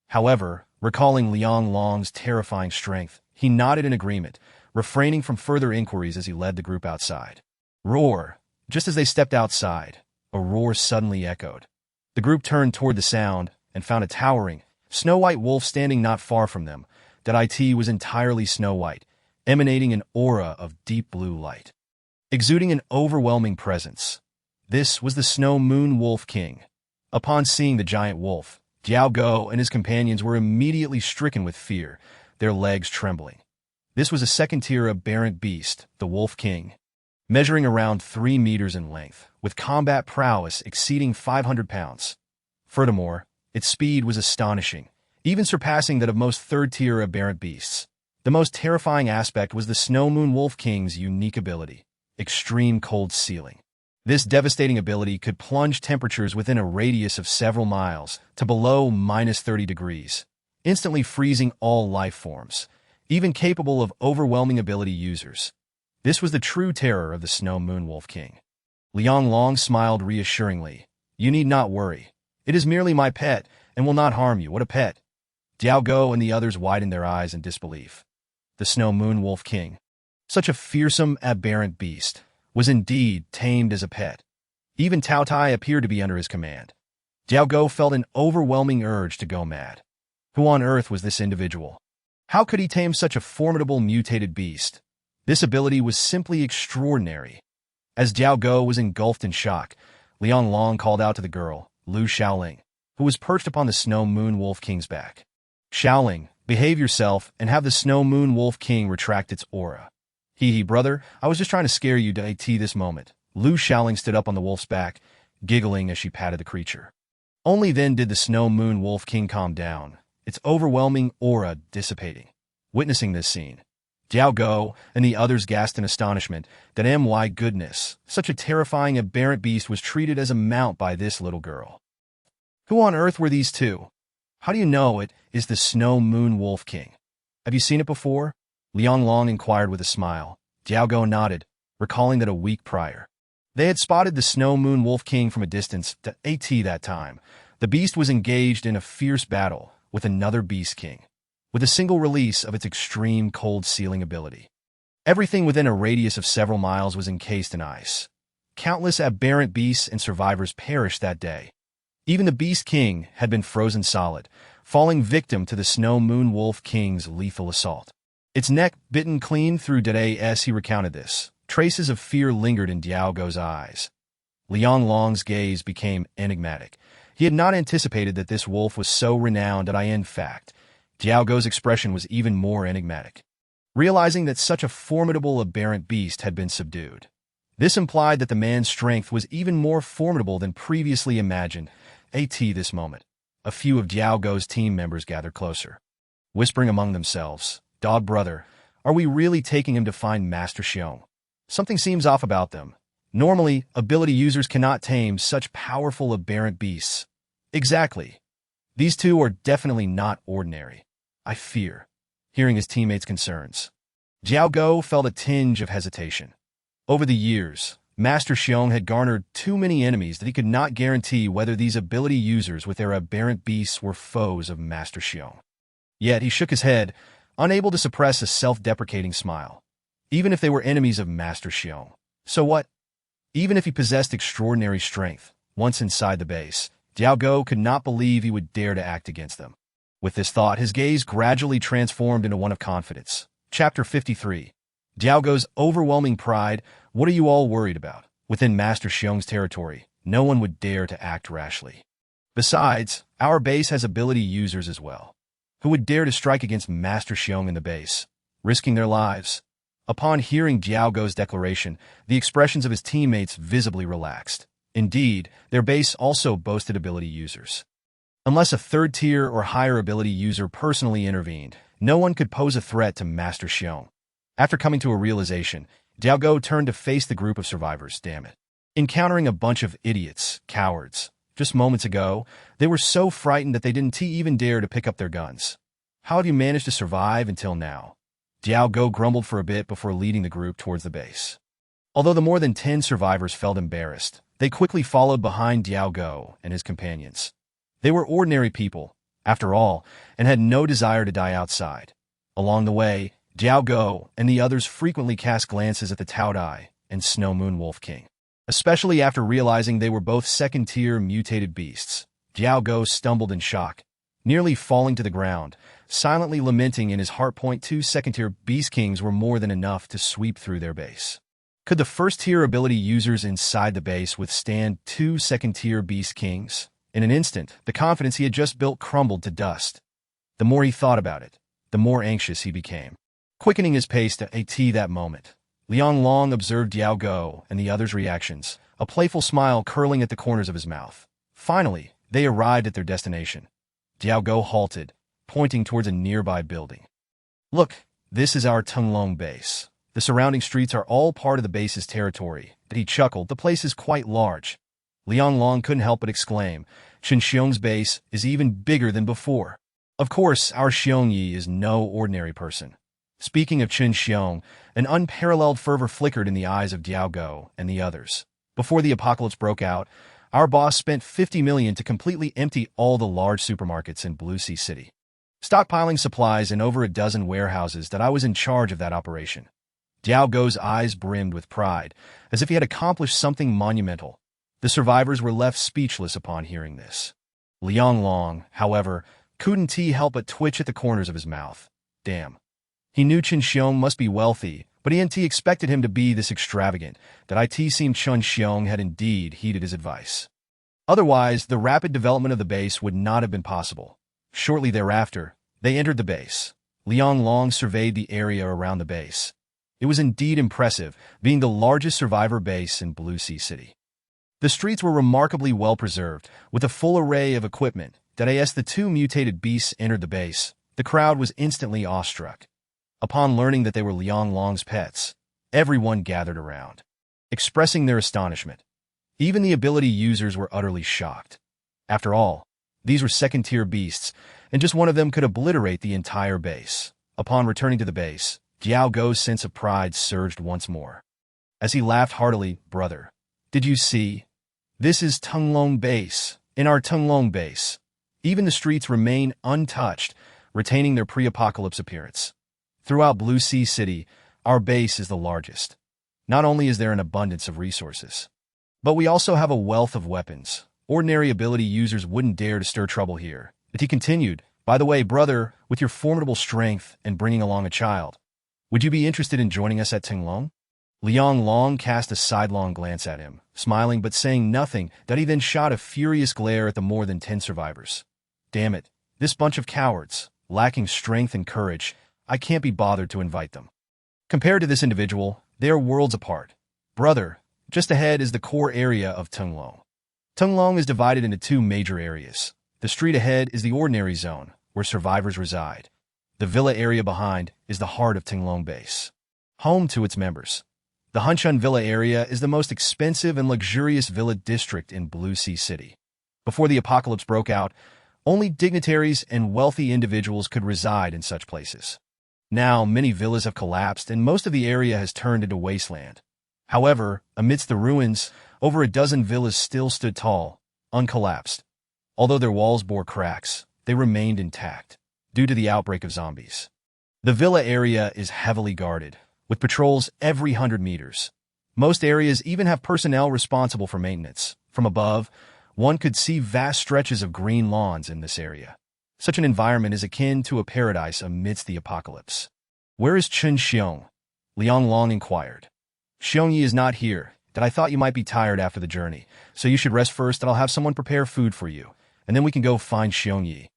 However, recalling Liang Long's terrifying strength, he nodded in agreement, refraining from further inquiries as he led the group outside. Roar! Just as they stepped outside, a roar suddenly echoed. The group turned toward the sound and found a towering, snow-white wolf standing not far from them. That IT was entirely snow-white, emanating an aura of deep blue light, exuding an overwhelming presence. This was the Snow Moon Wolf King. Upon seeing the giant wolf, Jiao Go and his companions were immediately stricken with fear, their legs trembling. This was a second-tier aberrant beast, the Wolf King, measuring around 3 meters in length, with combat prowess exceeding 500 pounds. Furthermore, its speed was astonishing, even surpassing that of most third-tier aberrant beasts. The most terrifying aspect was the Snow Moon Wolf King's unique ability, extreme cold sealing. This devastating ability could plunge temperatures within a radius of several miles to below -30 degrees, instantly freezing all life forms, even capable of overwhelming ability users. This was the true terror of the Snow Moon Wolf King. Liang Long smiled reassuringly. "You need not worry. It is merely my pet and will not harm you." What a pet! Jiao Go and the others widened their eyes in disbelief. The Snow Moon Wolf King, such a fearsome, aberrant beast, was indeed tamed as a pet. Even Taotie appeared to be under his command. Jiao Go felt an overwhelming urge to go mad. Who on earth was this individual? How could he tame such a formidable mutated beast? This ability was simply extraordinary. As Jiao Go was engulfed in shock, Liang Long called out to the girl, Lu Xiaoling, who was perched upon the Snow Moon Wolf King's back. Xiaoling, behave yourself and have the Snow Moon Wolf King retract its aura. Hee brother, I was just trying to scare you to this moment. Lu Xiaoling stood up on the wolf's back, giggling as she patted the creature. Only then did the Snow Moon Wolf King calm down, its overwhelming aura dissipating. Witnessing this scene, Jiao Go and the others gasped in astonishment that my goodness, such a terrifying aberrant beast was treated as a mount by this little girl. Who on earth were these two? How do you know it is the Snow Moon Wolf King? Have you seen it before? Liang Long inquired with a smile. Jiao Go nodded, recalling that a week prior, they had spotted the Snow Moon Wolf King from a distance. That time, the beast was engaged in a fierce battle with another Beast King, with a single release of its extreme cold sealing ability. Everything within a radius of several miles was encased in ice. Countless aberrant beasts and survivors perished that day. Even the Beast King had been frozen solid, falling victim to the Snow Moon Wolf King's lethal assault. Its neck bitten clean through as he recounted this. Traces of fear lingered in Jiao Go's eyes. Liang Long's gaze became enigmatic. He had not anticipated that this wolf was so renowned in fact, Jiao Go's expression was even more enigmatic. Realizing that such a formidable aberrant beast had been subdued, this implied that the man's strength was even more formidable than previously imagined. This moment, a few of Jiao Go's team members gathered closer, whispering among themselves, Dog brother, are we really taking him to find Master Xiong? Something seems off about them. Normally, ability users cannot tame such powerful aberrant beasts. Exactly. These two are definitely not ordinary. I fear. Hearing his teammates' concerns, Jiao Go felt a tinge of hesitation. Over the years, Master Xiong had garnered too many enemies that he could not guarantee whether these ability users with their aberrant beasts were foes of Master Xiong. Yet he shook his head, unable to suppress a self-deprecating smile. Even if they were enemies of Master Xiong, so what? Even if he possessed extraordinary strength, once inside the base, Jiao Go could not believe he would dare to act against them. With this thought, his gaze gradually transformed into one of confidence. Chapter 53. Jiao Go's overwhelming pride. What are you all worried about? Within Master Xiong's territory, no one would dare to act rashly. Besides, our base has ability users as well. Who would dare to strike against Master Xiong in the base, risking their lives? Upon hearing Jiao Go's declaration, the expressions of his teammates visibly relaxed. Indeed, their base also boasted ability users. Unless a third-tier or higher ability user personally intervened, no one could pose a threat to Master Xiong. After coming to a realization, Jiao Go turned to face the group of survivors. Damn it. Encountering a bunch of idiots, cowards. Just moments ago, they were so frightened that they didn't even dare to pick up their guns. How have you managed to survive until now? Jiao Go grumbled for a bit before leading the group towards the base. Although the more than 10 survivors felt embarrassed, they quickly followed behind Jiao Go and his companions. They were ordinary people, after all, and had no desire to die outside. Along the way, Jiao Go and the others frequently cast glances at the Taotie and Snow Moon Wolf King. Especially after realizing they were both second-tier mutated beasts, Jiao Go stumbled in shock, nearly falling to the ground, silently lamenting in his heart. 2 second-tier Beast Kings were more than enough to sweep through their base. Could the first-tier ability users inside the base withstand 2 second-tier Beast Kings? In an instant, the confidence he had just built crumbled to dust. The more he thought about it, the more anxious he became. Quickening his pace to that moment, Liang Long observed Jiao Go and the others' reactions, a playful smile curling at the corners of his mouth. Finally, they arrived at their destination. Jiao Go halted, pointing towards a nearby building. Look, this is our Tunglong base. The surrounding streets are all part of the base's territory. He chuckled. The place is quite large. Liang Long couldn't help but exclaim, Chen Xiong's base is even bigger than before. Of course, our Xiong Yi is no ordinary person. Speaking of Chen Xiong, an unparalleled fervor flickered in the eyes of Jiao Go and the others. Before the apocalypse broke out, our boss spent 50 million to completely empty all the large supermarkets in Blue Sea City, stockpiling supplies in over a dozen warehouses that I was in charge of that operation. Jiao Go's eyes brimmed with pride, as if he had accomplished something monumental. The survivors were left speechless upon hearing this. Liang Long, however, couldn't help but twitch at the corners of his mouth. Damn. He knew Chen Xiong must be wealthy, but he hadn't expected him to be this extravagant. That it seemed Chen Xiong had indeed heeded his advice. Otherwise, the rapid development of the base would not have been possible. Shortly thereafter, they entered the base. Liang Long surveyed the area around the base. It was indeed impressive, being the largest survivor base in Blue Sea City. The streets were remarkably well preserved, with a full array of equipment. As the two mutated beasts entered the base, the crowd was instantly awestruck. Upon learning that they were Liang Long's pets, everyone gathered around, expressing their astonishment. Even the ability users were utterly shocked. After all, these were second-tier beasts, and just one of them could obliterate the entire base. Upon returning to the base, Jiao Gou's sense of pride surged once more. As he laughed heartily, "Brother, did you see? This is Tenglong Base. In our Tenglong Base, even the streets remain untouched, retaining their pre-apocalypse appearance. Throughout Blue Sea City, our base is the largest. Not only is there an abundance of resources, but we also have a wealth of weapons. Ordinary ability users wouldn't dare to stir trouble here." He continued, "By the way, brother, with your formidable strength and bringing along a child, would you be interested in joining us at Tenglong?" Liang Long cast a sidelong glance at him, smiling but saying nothing. He then shot a furious glare at the more than 10 survivors. "Damn it, this bunch of cowards, lacking strength and courage, I can't be bothered to invite them. Compared to this individual, they are worlds apart. Brother, just ahead is the core area of Tenglong. Tenglong is divided into two major areas. The street ahead is the ordinary zone, where survivors reside. The villa area behind is the heart of Tenglong Base, home to its members. The Hunchun Villa area is the most expensive and luxurious villa district in Blue Sea City. Before the apocalypse broke out, only dignitaries and wealthy individuals could reside in such places. Now, many villas have collapsed and most of the area has turned into wasteland. However, amidst the ruins, over a dozen villas still stood tall, uncollapsed. Although their walls bore cracks, they remained intact, due to the outbreak of zombies. The villa area is heavily guarded, with patrols every 100 meters. Most areas even have personnel responsible for maintenance. From above, one could see vast stretches of green lawns in this area. Such an environment is akin to a paradise amidst the apocalypse. "Where is Chen Xiong?" Liang Long inquired. "Xiongyi is not here. I thought you might be tired after the journey, so you should rest first and I'll have someone prepare food for you, and then we can go find Xiongyi."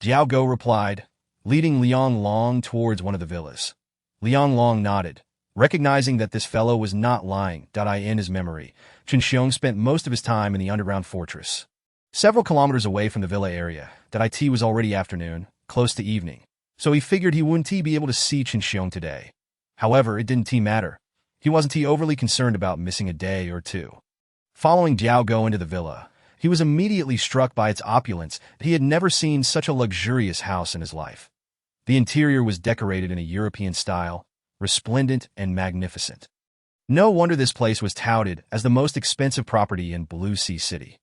Jiao Gou replied, leading Liang Long towards one of the villas. Liang Long nodded, recognizing that this fellow was not lying. In his memory, Chen Xiong spent most of his time in the underground fortress. Several kilometers away from the villa area, it was already afternoon, close to evening, so he figured he wouldn't be able to see Chen Xiong today. However, it didn't matter. He wasn't overly concerned about missing a day or two. Following Jiao Gou into the villa, he was immediately struck by its opulence. He had never seen such a luxurious house in his life. The interior was decorated in a European style, resplendent and magnificent. No wonder this place was touted as the most expensive property in Blue Sea City.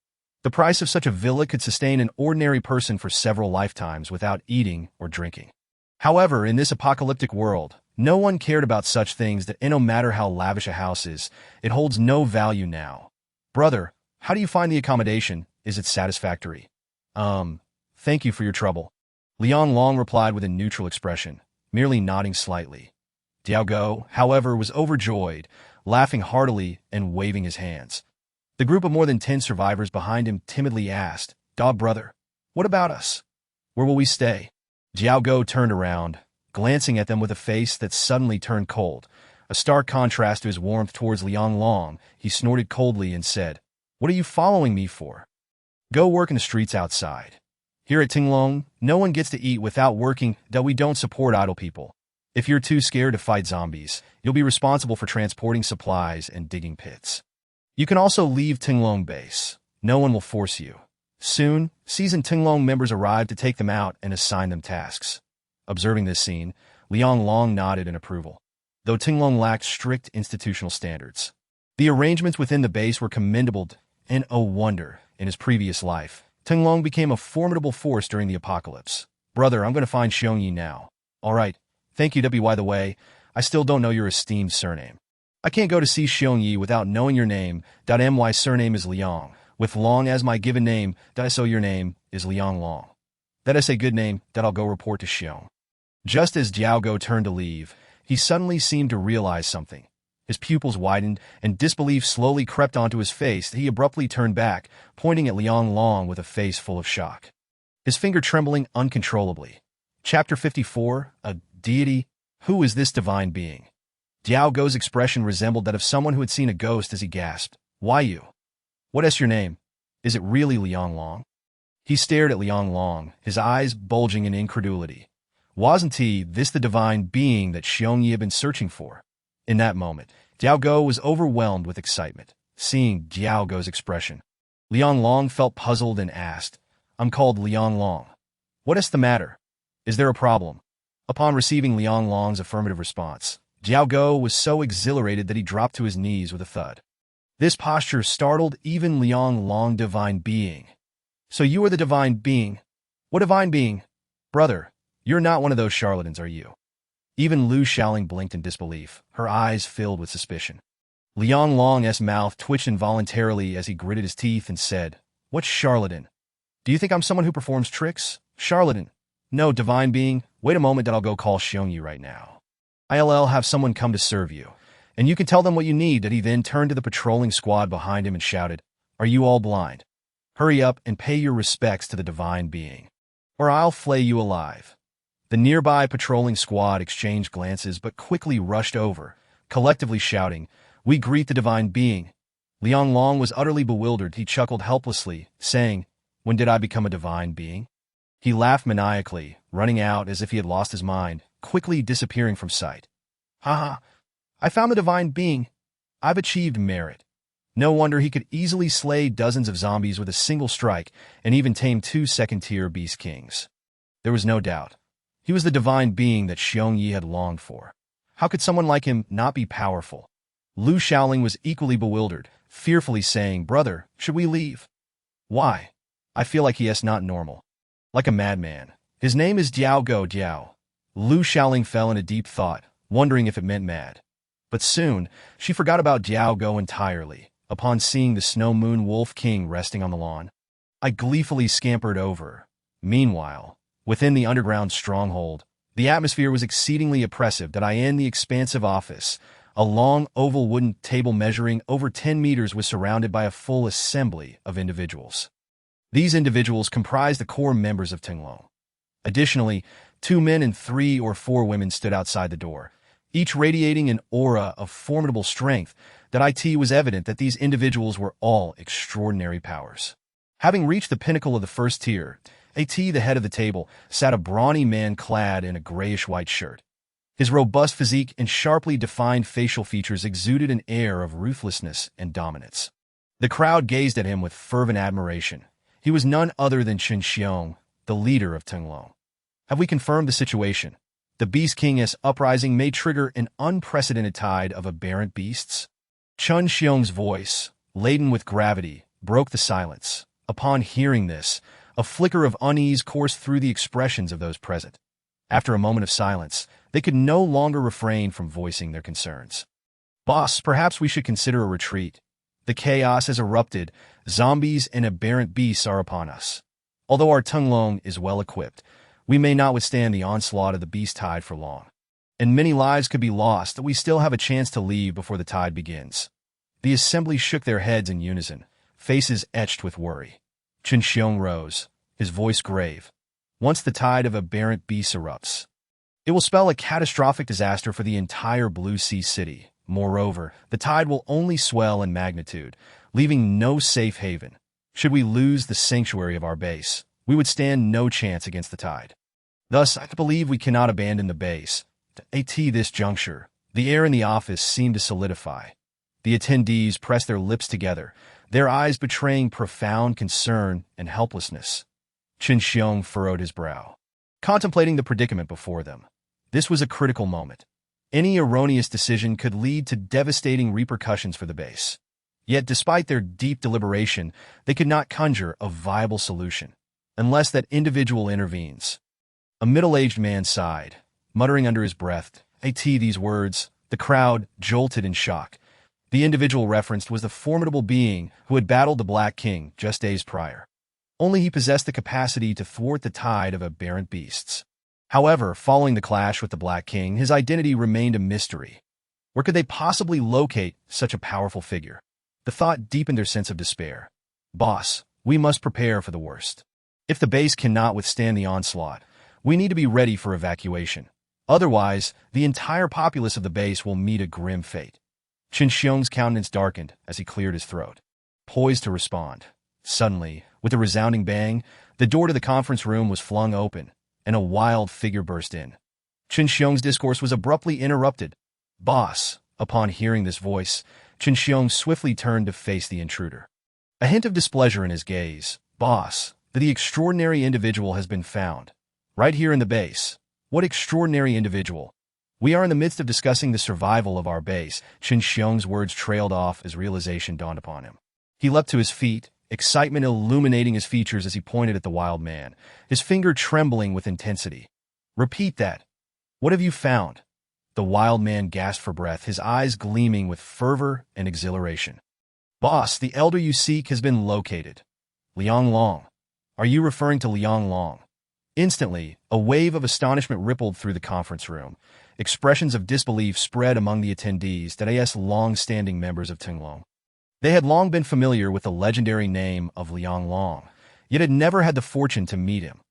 The price of such a villa could sustain an ordinary person for several lifetimes without eating or drinking. However, in this apocalyptic world, no one cared about such things. No matter how lavish a house is, it holds no value now. "Brother, how do you find the accommodation? Is it satisfactory?" Thank you for your trouble." Liang Long replied with a neutral expression, merely nodding slightly. Jiao Gou, however, was overjoyed, laughing heartily and waving his hands. The group of more than 10 survivors behind him timidly asked, Brother, what about us? Where will we stay?" Jiao Gou turned around, glancing at them with a face that suddenly turned cold. A stark contrast to his warmth towards Liang Long, he snorted coldly and said, "What are you following me for? Go work in the streets outside. Here at Tenglong, no one gets to eat without working. We don't support idle people. If you're too scared to fight zombies, you'll be responsible for transporting supplies and digging pits. You can also leave Tenglong Base. No one will force you." Soon, seasoned Tenglong members arrived to take them out and assign them tasks. Observing this scene, Liang Long nodded in approval. Though Tenglong lacked strict institutional standards, the arrangements within the base were commendable, and oh wonder, in his previous life, Tenglong became a formidable force during the apocalypse. "Brother, I'm going to find Xiongyi now." "All right. Thank you, By the way, I still don't know your esteemed surname." "I can't go to see Xiongyi without knowing your name. My surname is Liang, with Long as my given name. So your name is Liang Long. That is a good name. I'll go report to Xiong." Just as Diaogo turned to leave, he suddenly seemed to realize something. His pupils widened, and disbelief slowly crept onto his face. He abruptly turned back, pointing at Liang Long with a face full of shock, his finger trembling uncontrollably. Chapter 54, A Deity. Who is this divine being? Diaogo's expression resembled that of someone who had seen a ghost as he gasped, "Why you? What is your name? Is it really Liang Long?" He stared at Liang Long, his eyes bulging in incredulity. Wasn't this the divine being that Xiongyi had been searching for? In that moment, Diaogo was overwhelmed with excitement, seeing Diaogo's expression. Liang Long felt puzzled and asked, "I'm called Liang Long. What is the matter? Is there a problem?" Upon receiving Liang Long's affirmative response, Diaogo was so exhilarated that he dropped to his knees with a thud. This posture startled even Liang Long. Divine being. So you are the divine being? What divine being? Brother, you're not one of those charlatans, are you? Even Lu Shaoling blinked in disbelief, her eyes filled with suspicion. Liang Long's mouth twitched involuntarily as he gritted his teeth and said, "What charlatan? Do you think I'm someone who performs tricks? Charlatan? No, divine being, wait a moment that I'll go call Xiongyi right now. I'll have someone come to serve you, and you can tell them what you need." That he then turned to the patrolling squad behind him and shouted, "Are you all blind? Hurry up and pay your respects to the divine being, or I'll flay you alive." The nearby patrolling squad exchanged glances but quickly rushed over, collectively shouting, "We greet the divine being." Liang Long was utterly bewildered. He chuckled helplessly, saying, "When did I become a divine being?" He laughed maniacally, running out as if he had lost his mind, quickly disappearing from sight. "Ha! I found the divine being. I've achieved merit." No wonder he could easily slay dozens of zombies with a single strike and even tame 2 second-tier beast kings. There was no doubt. He was the divine being that Xiongyi had longed for. How could someone like him not be powerful? Lu Shaoling was equally bewildered, fearfully saying, "Brother, should we leave?" "Why? I feel like he is not normal. Like a madman. His name is Diaogo Diao." Lu Shaoling fell into deep thought, wondering if it meant mad. But soon, she forgot about Diaogo entirely, upon seeing the Snow Moon Wolf King resting on the lawn. I gleefully scampered over. Meanwhile, within the underground stronghold, the atmosphere was exceedingly oppressive. That I in the expansive office, a long oval wooden table measuring over 10 meters was surrounded by a full assembly of individuals. These individuals comprised the core members of Tinglong. Additionally, 2 men and 3 or 4 women stood outside the door, each radiating an aura of formidable strength. That it was evident that these individuals were all extraordinary powers. Having reached the pinnacle of the first tier, the head of the table, sat a brawny man clad in a grayish-white shirt. His robust physique and sharply defined facial features exuded an air of ruthlessness and dominance. The crowd gazed at him with fervent admiration. He was none other than Chen Xiong, the leader of Tinglong. Have we confirmed the situation? The Beast King's uprising may trigger an unprecedented tide of aberrant beasts? Chen Xiong's voice, laden with gravity, broke the silence. Upon hearing this, a flicker of unease coursed through the expressions of those present. After a moment of silence, they could no longer refrain from voicing their concerns. "Boss, perhaps we should consider a retreat. The chaos has erupted, zombies and aberrant beasts are upon us. Although our Tinglong is well equipped, we may not withstand the onslaught of the beast tide for long. And many lives could be lost. We still have a chance to leave before the tide begins." The assembly shook their heads in unison, faces etched with worry. Chen Xiong rose, his voice grave. "Once the tide of aberrant beasts erupts, it will spell a catastrophic disaster for the entire Blue Sea City. Moreover, the tide will only swell in magnitude, leaving no safe haven. Should we lose the sanctuary of our base, we would stand no chance against the tide. Thus, I believe we cannot abandon the base." At this juncture, the air in the office seemed to solidify. The attendees pressed their lips together, their eyes betraying profound concern and helplessness. Chen Xiong furrowed his brow, contemplating the predicament before them. This was a critical moment. Any erroneous decision could lead to devastating repercussions for the base. Yet, despite their deep deliberation, they could not conjure a viable solution, unless that individual intervenes. A middle-aged man sighed, muttering under his breath, these words. The crowd jolted in shock. The individual referenced was the formidable being who had battled the Black King just days prior. Only he possessed the capacity to thwart the tide of aberrant beasts. However, following the clash with the Black King, his identity remained a mystery. Where could they possibly locate such a powerful figure? The thought deepened their sense of despair. Boss, we must prepare for the worst. If the base cannot withstand the onslaught, we need to be ready for evacuation. Otherwise, the entire populace of the base will meet a grim fate. Qin Xiong's countenance darkened as he cleared his throat, poised to respond. Suddenly, with a resounding bang, the door to the conference room was flung open, and a wild figure burst in. Qin Xiong's discourse was abruptly interrupted. Boss, upon hearing this voice, Qin Xiong swiftly turned to face the intruder. A hint of displeasure in his gaze. Boss, the extraordinary individual has been found. Right here in the base. What extraordinary individual? We are in the midst of discussing the survival of our base. Qin Xiong's words trailed off as realization dawned upon him. He leapt to his feet, excitement illuminating his features as he pointed at the wild man, his finger trembling with intensity. Repeat that. What have you found? The wild man gasped for breath, his eyes gleaming with fervor and exhilaration. Boss, the elder you seek has been located. Liang Long. Are you referring to Liang Long? Instantly, a wave of astonishment rippled through the conference room. Expressions of disbelief spread among the attendees, that is long-standing members of Tinglong. They had long been familiar with the legendary name of Liang Long, yet had never had the fortune to meet him.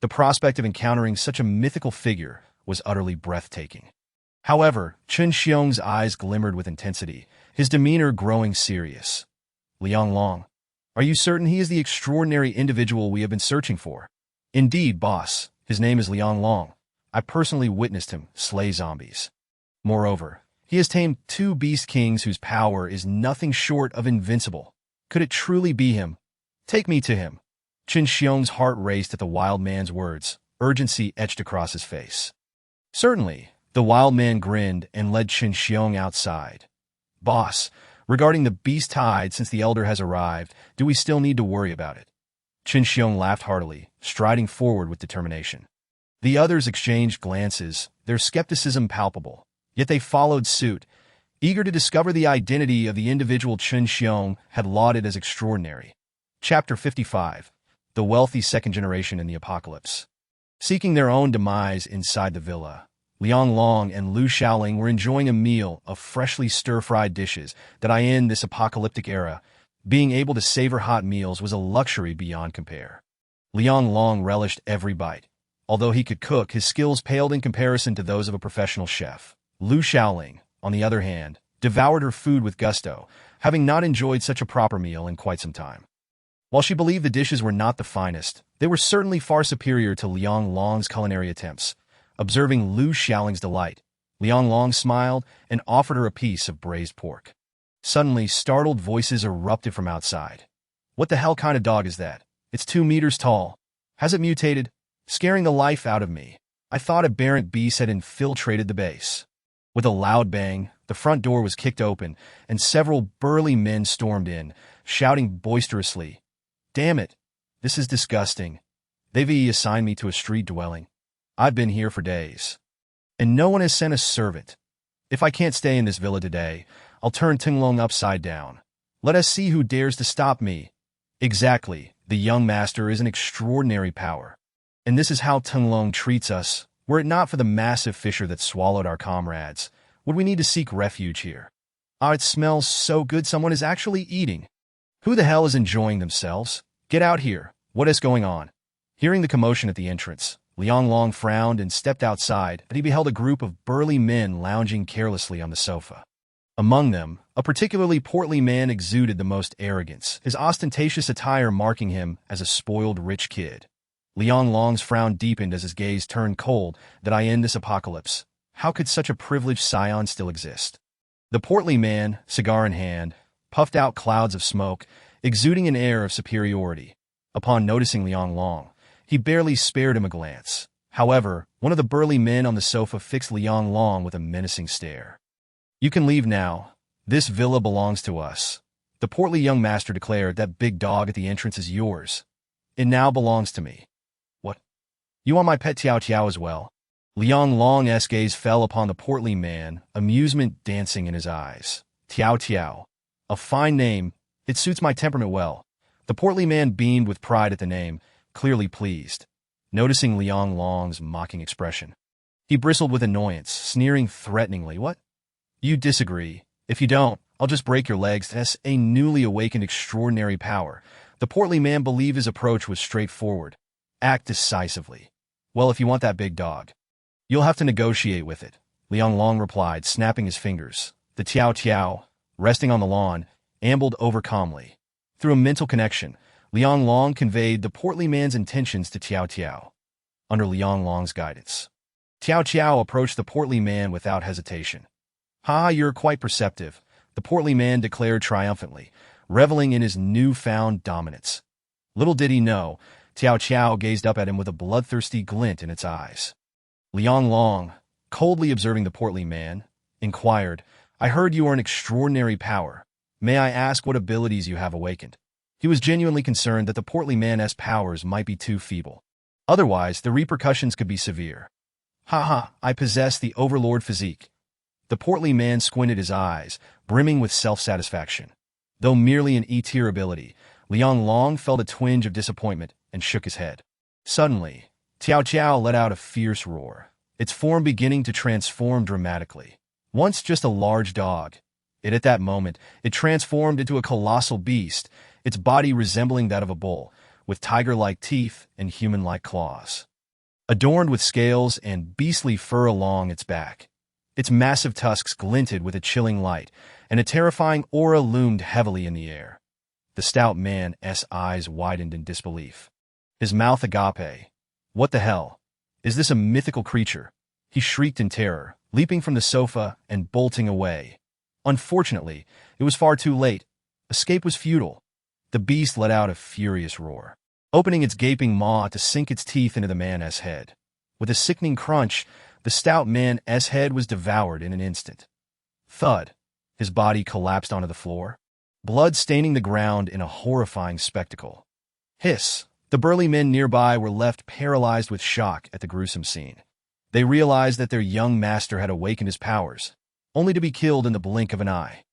The prospect of encountering such a mythical figure was utterly breathtaking. However, Qin Xiong's eyes glimmered with intensity, his demeanor growing serious. Liang Long, are you certain he is the extraordinary individual we have been searching for? Indeed, boss, his name is Liang Long. I personally witnessed him slay zombies. Moreover, he has tamed 2 beast kings whose power is nothing short of invincible. Could it truly be him? Take me to him. Qin Xiong's heart raced at the wild man's words, urgency etched across his face. Certainly, the wild man grinned and led Qin Xiong outside. Boss, regarding the beast tide, since the elder has arrived, do we still need to worry about it? Qin Xiong laughed heartily, striding forward with determination. The others exchanged glances, their skepticism palpable, yet they followed suit, eager to discover the identity of the individual Qin Xiong had lauded as extraordinary. Chapter 55. The Wealthy Second Generation in the Apocalypse. Seeking their own demise inside the villa, Liang Long and Lu Shaoling were enjoying a meal of freshly stir-fried dishes that in this apocalyptic era, being able to savor hot meals was a luxury beyond compare. Liang Long relished every bite. Although he could cook, his skills paled in comparison to those of a professional chef. Lu Shaoling, on the other hand, devoured her food with gusto, having not enjoyed such a proper meal in quite some time. While she believed the dishes were not the finest, they were certainly far superior to Liang Long's culinary attempts. Observing Lu Shaoling's delight, Liang Long smiled and offered her a piece of braised pork. Suddenly, startled voices erupted from outside. What the hell kind of dog is that? It's 2 meters tall. Has it mutated? Scaring the life out of me. I thought aberrant beasts had infiltrated the base. With a loud bang, the front door was kicked open, and several burly men stormed in, shouting boisterously, "Damn it! This is disgusting. They've assigned me to a street dwelling. I've been here for days. And no one has sent a servant. If I can't stay in this villa today, I'll turn Tinglong upside down. Let us see who dares to stop me." Exactly, the young master is an extraordinary power. And this is how Tinglong treats us. Were it not for the massive fissure that swallowed our comrades, would we need to seek refuge here? Ah, it smells so good someone is actually eating. Who the hell is enjoying themselves? Get out here. What is going on? Hearing the commotion at the entrance, Liang Long frowned and stepped outside, but he beheld a group of burly men lounging carelessly on the sofa. Among them, a particularly portly man exuded the most arrogance, his ostentatious attire marking him as a spoiled rich kid. Liang Long's frown deepened as his gaze turned cold. That in this apocalypse, how could such a privileged scion still exist? The portly man, cigar in hand, puffed out clouds of smoke, exuding an air of superiority. Upon noticing Liang Long, he barely spared him a glance. However, one of the burly men on the sofa fixed Liang Long with a menacing stare. "You can leave now. This villa belongs to us." The portly young master declared. "That big dog at the entrance is yours. It now belongs to me." "What? You want my pet Taotie as well?" Liang Long's gaze fell upon the portly man, amusement dancing in his eyes. Taotie. A fine name. It suits my temperament well. The portly man beamed with pride at the name, clearly pleased. noticing Liang Long's mocking expression. He bristled with annoyance, sneering threateningly. What? You disagree? If you don't, I'll just break your legs. That's a newly awakened extraordinary power. The portly man believed his approach was straightforward. Act decisively. Well, if you want that big dog, you'll have to negotiate with it, Liang Long replied, snapping his fingers. The Taotie, resting on the lawn, ambled over calmly. Through a mental connection, Liang Long conveyed the portly man's intentions to Taotie. Under Liang Long's guidance, Taotie approached the portly man without hesitation. "Ha, you're quite perceptive," the portly man declared triumphantly, reveling in his newfound dominance. Little did he know, Taotie gazed up at him with a bloodthirsty glint in its eyes. Liang Long, coldly observing the portly man, inquired, "I heard you are an extraordinary power. May I ask what abilities you have awakened?" He was genuinely concerned that the portly man's powers might be too feeble. Otherwise, the repercussions could be severe. "Ha, I possess the overlord physique." The portly man squinted his eyes, brimming with self-satisfaction. Though merely an E-tier ability, Liang Long felt a twinge of disappointment and shook his head. Suddenly, Taotie let out a fierce roar, its form beginning to transform dramatically. Once just a large dog, at that moment, it transformed into a colossal beast, its body resembling that of a bull, with tiger-like teeth and human-like claws. Adorned with scales and beastly fur along its back, its massive tusks glinted with a chilling light, and a terrifying aura loomed heavily in the air. The stout man's eyes widened in disbelief. His mouth agape. "What the hell? Is this a mythical creature?" He shrieked in terror, leaping from the sofa and bolting away. Unfortunately, it was far too late. Escape was futile. The beast let out a furious roar, opening its gaping maw to sink its teeth into the man's head. With a sickening crunch, the stout man's head was devoured in an instant. Thud. His body collapsed onto the floor, blood staining the ground in a horrifying spectacle. Hiss. The burly men nearby were left paralyzed with shock at the gruesome scene. They realized that their young master had awakened his powers, only to be killed in the blink of an eye.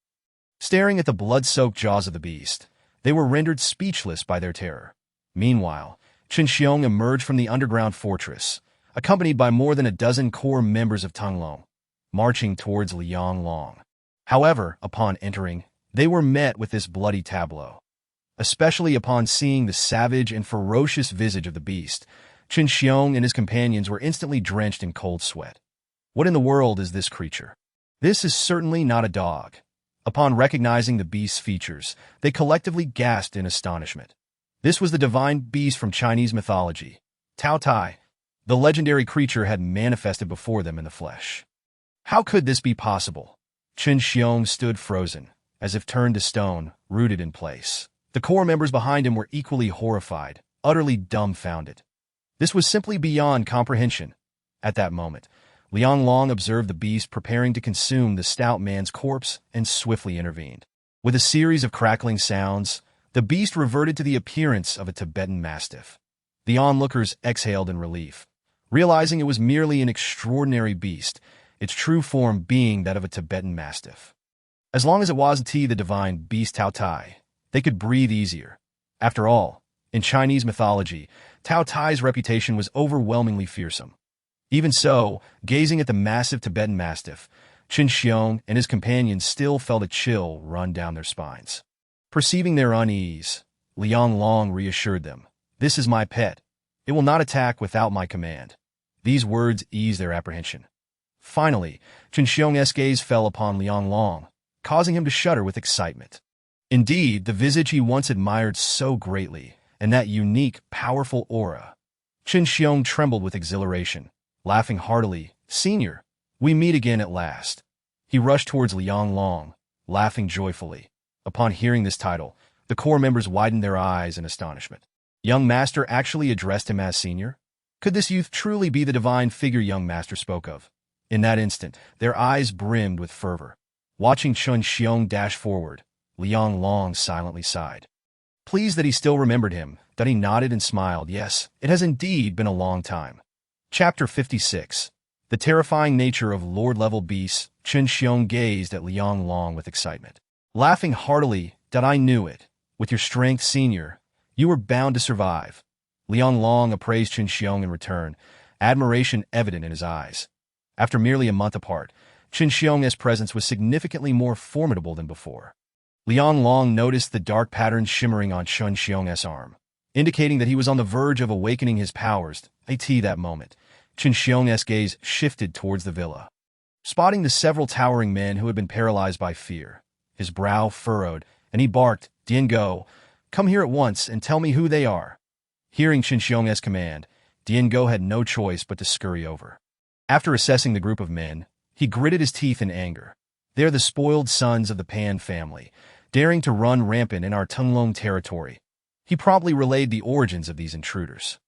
Staring at the blood-soaked jaws of the beast, they were rendered speechless by their terror. Meanwhile, Chen Xiong emerged from the underground fortress, accompanied by more than a dozen core members of Tanglong, marching towards Liang Long. However, upon entering, they were met with this bloody tableau. Especially upon seeing the savage and ferocious visage of the beast, Chen Xiong and his companions were instantly drenched in cold sweat. What in the world is this creature? This is certainly not a dog. Upon recognizing the beast's features, they collectively gasped in astonishment. This was the divine beast from Chinese mythology, Taotie. The legendary creature had manifested before them in the flesh. How could this be possible? Chen Xiong stood frozen, as if turned to stone, rooted in place. The core members behind him were equally horrified, utterly dumbfounded. This was simply beyond comprehension. At that moment, Liang Long observed the beast preparing to consume the stout man's corpse and swiftly intervened. With a series of crackling sounds, the beast reverted to the appearance of a Tibetan mastiff. The onlookers exhaled in relief, realizing it was merely an extraordinary beast, its true form being that of a Tibetan mastiff. As long as it wasn't the divine beast Taotie, they could breathe easier. After all, in Chinese mythology, Taotie's reputation was overwhelmingly fearsome. Even so, gazing at the massive Tibetan mastiff, Chen Xiong and his companions still felt a chill run down their spines. Perceiving their unease, Liang Long reassured them, "This is my pet. It will not attack without my command." These words eased their apprehension. Finally, Chen Xiong's gaze fell upon Liang Long, causing him to shudder with excitement. Indeed, the visage he once admired so greatly, and that unique, powerful aura. Chen Xiong trembled with exhilaration, laughing heartily. "Senior, we meet again at last." He rushed towards Liang Long, laughing joyfully. Upon hearing this title, the core members widened their eyes in astonishment. Young Master actually addressed him as senior? Could this youth truly be the divine figure Young Master spoke of? In that instant, their eyes brimmed with fervor. Watching Chen Xiong dash forward, Liang Long silently sighed. Pleased that he still remembered him, that he nodded and smiled. Yes, it has indeed been a long time. Chapter 56. The terrifying nature of Lord-level beasts. Chen Xiong gazed at Liang Long with excitement. Laughing heartily, that I knew it. With your strength, senior, you were bound to survive. Liang Long appraised Qin Xiong in return, admiration evident in his eyes. After merely a month apart, Qin Xiong's presence was significantly more formidable than before. Liang Long noticed the dark patterns shimmering on Qin Xiong's arm, indicating that he was on the verge of awakening his powers. At that moment, Qin Xiong's gaze shifted towards the villa. Spotting the several towering men who had been paralyzed by fear, his brow furrowed, and he barked, "Dian Go, come here at once and tell me who they are." Hearing Qin Xiong's command, Dian Go had no choice but to scurry over. After assessing the group of men, he gritted his teeth in anger. "They're the spoiled sons of the Pan family, daring to run rampant in our Tunglong territory." He promptly relayed the origins of these intruders.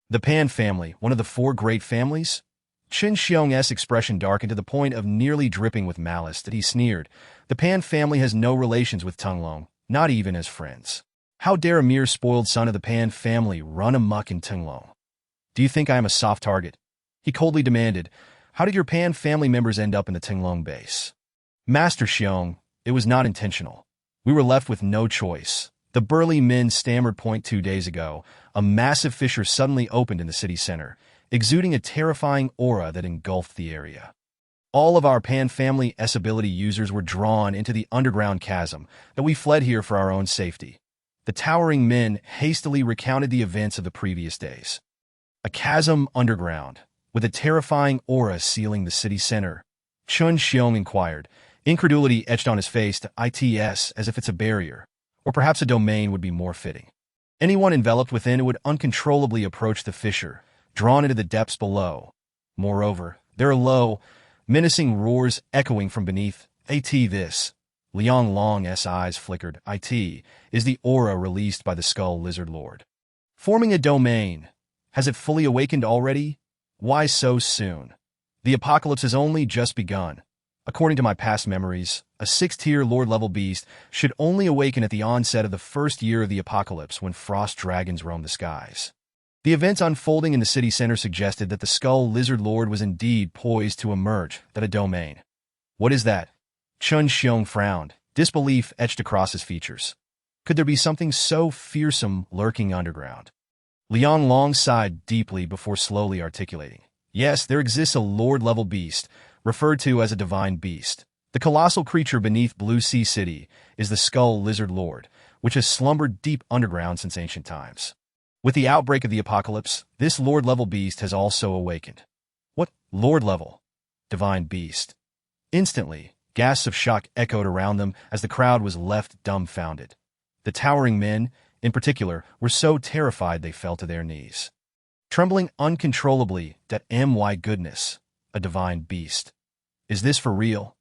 The Pan family, one of the four great families? Qin Xiong's expression darkened to the point of nearly dripping with malice that he sneered. "The Pan family has no relations with Tunglong, not even as friends. How dare a mere spoiled son of the Pan family run amok in Tunglong? Do you think I am a soft target?" He coldly demanded. "How did your Pan family members end up in the Tunglong base?" "Master Xiong, it was not intentional. We were left with no choice." The burly men stammered. 2 days ago, a massive fissure suddenly opened in the city center, exuding a terrifying aura that engulfed the area. All of our Pan family ability users were drawn into the underground chasm that we fled here for our own safety. The towering men hastily recounted the events of the previous days. A chasm underground, with a terrifying aura sealing the city center. Qin Xiong inquired, incredulity etched on his face to its as if it's a barrier, or perhaps a domain would be more fitting. Anyone enveloped within it would uncontrollably approach the fissure, drawn into the depths below. Moreover, there are low, menacing roars echoing from beneath. This. Liang Long's eyes flickered. Is the aura released by the Skull Lizard Lord. Forming a domain. Has it fully awakened already? Why so soon? The apocalypse has only just begun. According to my past memories, a 6th-tier Lord-level beast should only awaken at the onset of the first year of the apocalypse when frost dragons roam the skies. The events unfolding in the city center suggested that the Skull Lizard Lord was indeed poised to emerge, that a domain. What is that? Qin Xiong frowned, disbelief etched across his features. Could there be something so fearsome lurking underground? Liang Long sighed deeply before slowly articulating. Yes, there exists a Lord-level beast, referred to as a divine beast. The colossal creature beneath Blue Sea City is the Skull Lizard Lord, which has slumbered deep underground since ancient times. With the outbreak of the apocalypse, this Lord-level beast has also awakened. What? Lord-level? Divine beast? Instantly, gasps of shock echoed around them as the crowd was left dumbfounded. The towering men, in particular, were so terrified they fell to their knees. Trembling uncontrollably, that my goodness, a divine beast. Is this for real?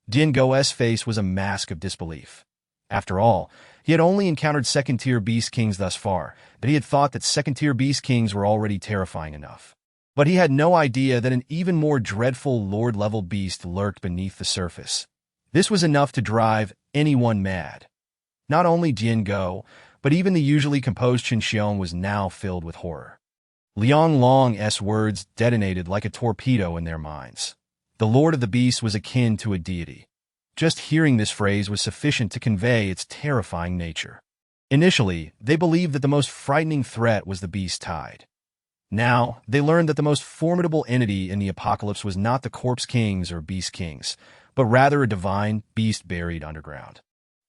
Dian Go's face was a mask of disbelief. After all, he had only encountered 2nd-tier beast kings thus far, but he had thought that 2nd-tier beast kings were already terrifying enough. But he had no idea that an even more dreadful Lord-level beast lurked beneath the surface. This was enough to drive anyone mad. Not only Dian Go, but even the usually composed Qin Xiong was now filled with horror. Liang Long's words detonated like a torpedo in their minds. The Lord of the Beast was akin to a deity. Just hearing this phrase was sufficient to convey its terrifying nature. Initially, they believed that the most frightening threat was the beast tide. Now, they learned that the most formidable entity in the apocalypse was not the corpse kings or beast kings, but rather a divine beast buried underground.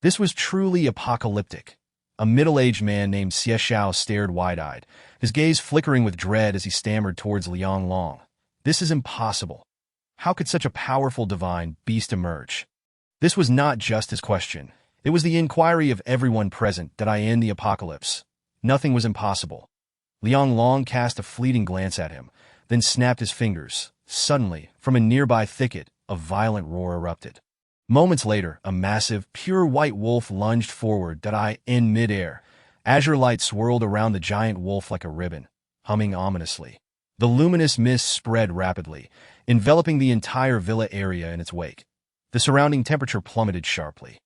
This was truly apocalyptic. A middle-aged man named Xie Xiao stared wide-eyed, his gaze flickering with dread as he stammered towards Liang Long. This is impossible. How could such a powerful divine beast emerge? This was not just his question. It was the inquiry of everyone present that I end the apocalypse. Nothing was impossible. Liang Long cast a fleeting glance at him, then snapped his fingers. Suddenly, from a nearby thicket, a violent roar erupted. Moments later, a massive, pure white wolf lunged forward in midair. Azure light swirled around the giant wolf like a ribbon, humming ominously. The luminous mist spread rapidly, enveloping the entire villa area in its wake. The surrounding temperature plummeted sharply.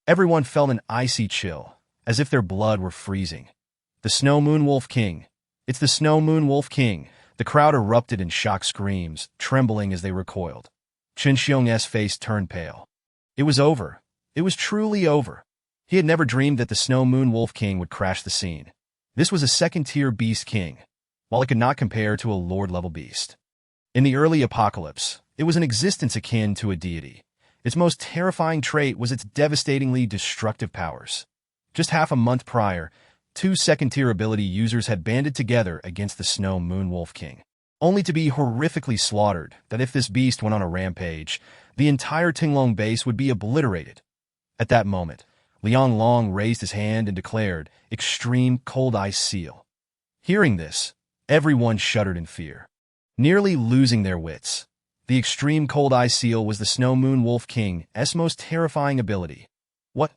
Everyone felt an icy chill, as if their blood were freezing. The Snow Moon Wolf King. It's the Snow Moon Wolf King. The crowd erupted in shocked screams, trembling as they recoiled. Qin Xiong's face turned pale. It was over. It was truly over. He had never dreamed that the Snow Moon Wolf King would crash the scene. This was a second-tier beast king, while it could not compare to a lord-level beast. In the early apocalypse, it was an existence akin to a deity. Its most terrifying trait was its devastatingly destructive powers. Just half a month prior, two second-tier ability users had banded together against the Snow Moon Wolf King, only to be horrifically slaughtered. That if this beast went on a rampage, the entire Tinglong base would be obliterated. At that moment, Liang Long raised his hand and declared, "Extreme Cold Ice Seal." Hearing this, everyone shuddered in fear, nearly losing their wits. The Extreme Cold Ice Seal was the Snow Moon Wolf King's most terrifying ability. What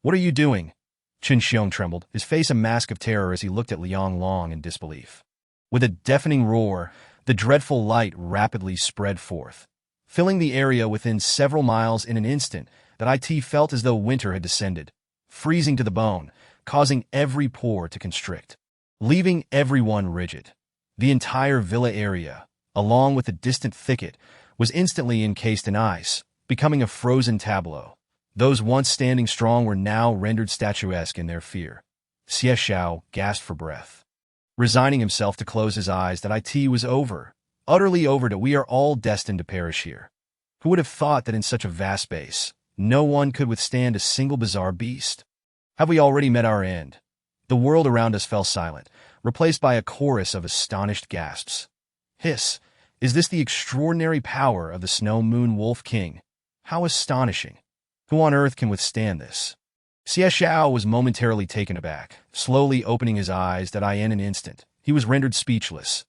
are you doing?" Chen Xiong trembled, his face a mask of terror as he looked at Liang Long in disbelief. With a deafening roar, the dreadful light rapidly spread forth, filling the area within several miles in an instant. That it felt as though winter had descended, freezing to the bone, causing every pore to constrict, leaving everyone rigid. The entire villa area, along with the distant thicket, was instantly encased in ice, becoming a frozen tableau. Those once standing strong were now rendered statuesque in their fear. Xie Xiao gasped for breath, resigning himself to close his eyes. That it was over, utterly over. That we are all destined to perish here. Who would have thought that in such a vast space, no one could withstand a single bizarre beast? Have we already met our end? The world around us fell silent, replaced by a chorus of astonished gasps. Hiss! Is this the extraordinary power of the Snow Moon Wolf King? How astonishing! Who on earth can withstand this? Xie Xiao was momentarily taken aback, slowly opening his eyes. That in an instant, he was rendered speechless.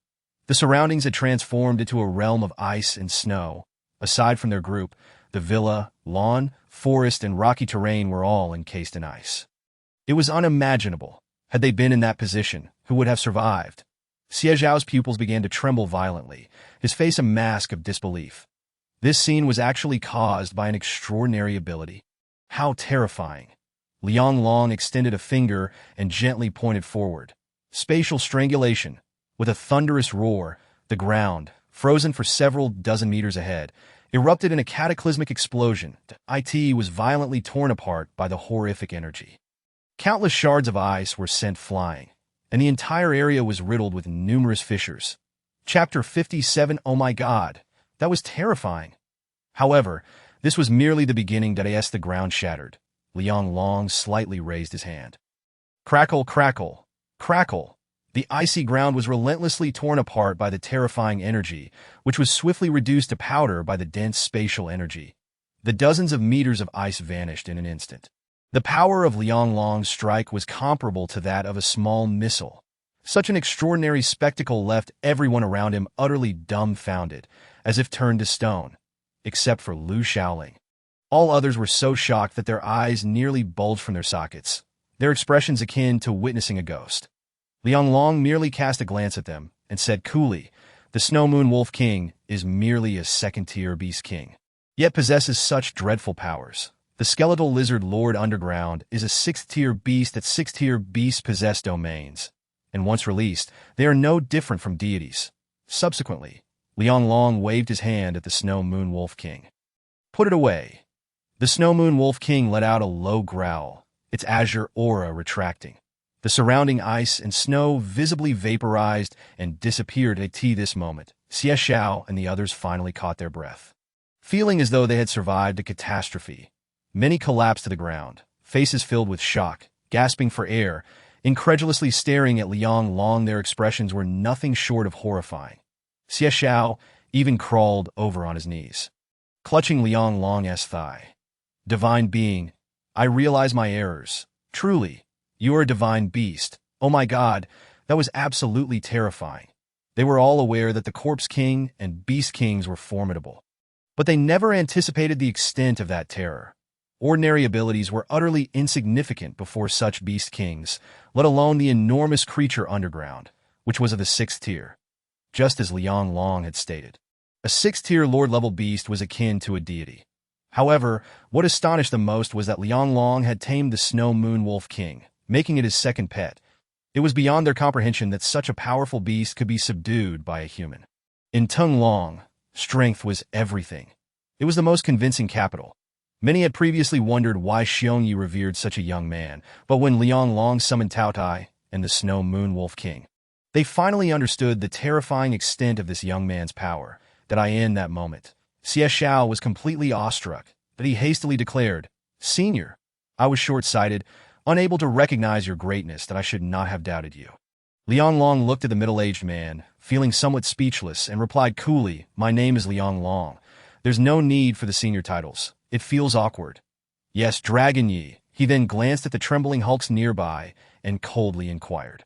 The surroundings had transformed into a realm of ice and snow. Aside from their group, the villa, lawn, forest, and rocky terrain were all encased in ice. It was unimaginable. Had they been in that position, who would have survived? Xie Xiao's pupils began to tremble violently, his face a mask of disbelief. This scene was actually caused by an extraordinary ability. How terrifying! Liang Long extended a finger and gently pointed forward. Spatial strangulation. With a thunderous roar, the ground, frozen for several dozen meters ahead, erupted in a cataclysmic explosion. It was violently torn apart by the horrific energy. Countless shards of ice were sent flying, and the entire area was riddled with numerous fissures. Chapter 57. Oh my God, that was terrifying. However, this was merely the beginning. As the ground shattered, Liang Long slightly raised his hand. Crackle, crackle, crackle. The icy ground was relentlessly torn apart by the terrifying energy, which was swiftly reduced to powder by the dense spatial energy. The dozens of meters of ice vanished in an instant. The power of Liang Long's strike was comparable to that of a small missile. Such an extraordinary spectacle left everyone around him utterly dumbfounded, as if turned to stone, except for Lu Shaoling. All others were so shocked that their eyes nearly bulged from their sockets, their expressions akin to witnessing a ghost. Liang Long merely cast a glance at them and said coolly, "The Snow Moon Wolf King is merely a second-tier beast king, yet possesses such dreadful powers. The Skeletal Lizard Lord Underground is a 6th-tier beast. That 6th-tier beasts possess domains, and once released, they are no different from deities." Subsequently, Liang Long waved his hand at the Snow Moon Wolf King. "Put it away." The Snow Moon Wolf King let out a low growl, its azure aura retracting. The surrounding ice and snow visibly vaporized and disappeared at this moment. Xie Xiao and the others finally caught their breath, feeling as though they had survived a catastrophe. Many collapsed to the ground, faces filled with shock, gasping for air, incredulously staring at Liang Long. Their expressions were nothing short of horrifying. Xie Xiao even crawled over on his knees, clutching Liang Long's thigh. "Divine being, I realize my errors. Truly, you are a divine beast. Oh my God, that was absolutely terrifying." They were all aware that the Corpse King and Beast Kings were formidable, but they never anticipated the extent of that terror. Ordinary abilities were utterly insignificant before such Beast Kings, let alone the enormous creature underground, which was of the 6th tier. Just as Liang Long had stated, a 6th-tier Lord-level beast was akin to a deity. However, what astonished them most was that Liang Long had tamed the Snow Moon Wolf King, making it his second pet. It was beyond their comprehension that such a powerful beast could be subdued by a human. In Tung Long, strength was everything. It was the most convincing capital. Many had previously wondered why Xiongyi revered such a young man, but when Liang Long summoned Taotie, and the Snow Moon Wolf King. They finally understood the terrifying extent of this young man's power, that in that moment, Xie Xiao was completely awestruck, but he hastily declared, "Senior, I was short-sighted, unable to recognize your greatness, that I should not have doubted you." Liang Long looked at the middle-aged man, feeling somewhat speechless, and replied coolly, "My name is Liang Long. There's no need for the senior titles. It feels awkward." "Yes, Dragon Yi." He then glanced at the trembling hulks nearby and coldly inquired,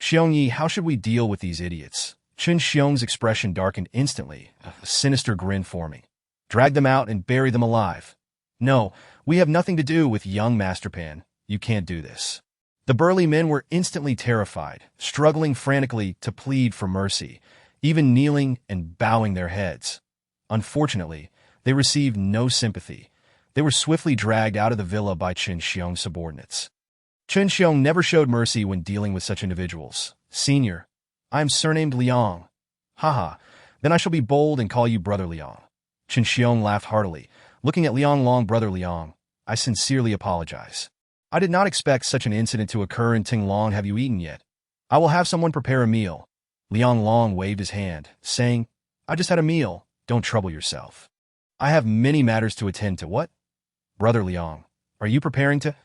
"Xiong Yi, how should we deal with these idiots?" Chen Xiong's expression darkened instantly, a sinister grin forming. "Drag them out and bury them alive." "No, we have nothing to do with young Master Pan. You can't do this." The burly men were instantly terrified, struggling frantically to plead for mercy, even kneeling and bowing their heads. Unfortunately, they received no sympathy. They were swiftly dragged out of the villa by Chen Xiong's subordinates. Chen Xiong never showed mercy when dealing with such individuals. "Senior, I am surnamed Liang." "Haha, then I shall be bold and call you Brother Liang." Chen Xiong laughed heartily, looking at Liang Long. "Brother Liang, I sincerely apologize. I did not expect such an incident to occur in Ting Long. Have you eaten yet? I will have someone prepare a meal." Liang Long waved his hand, saying, "I just had a meal. Don't trouble yourself. I have many matters to attend to." "What? Brother Liang, are you preparing to—"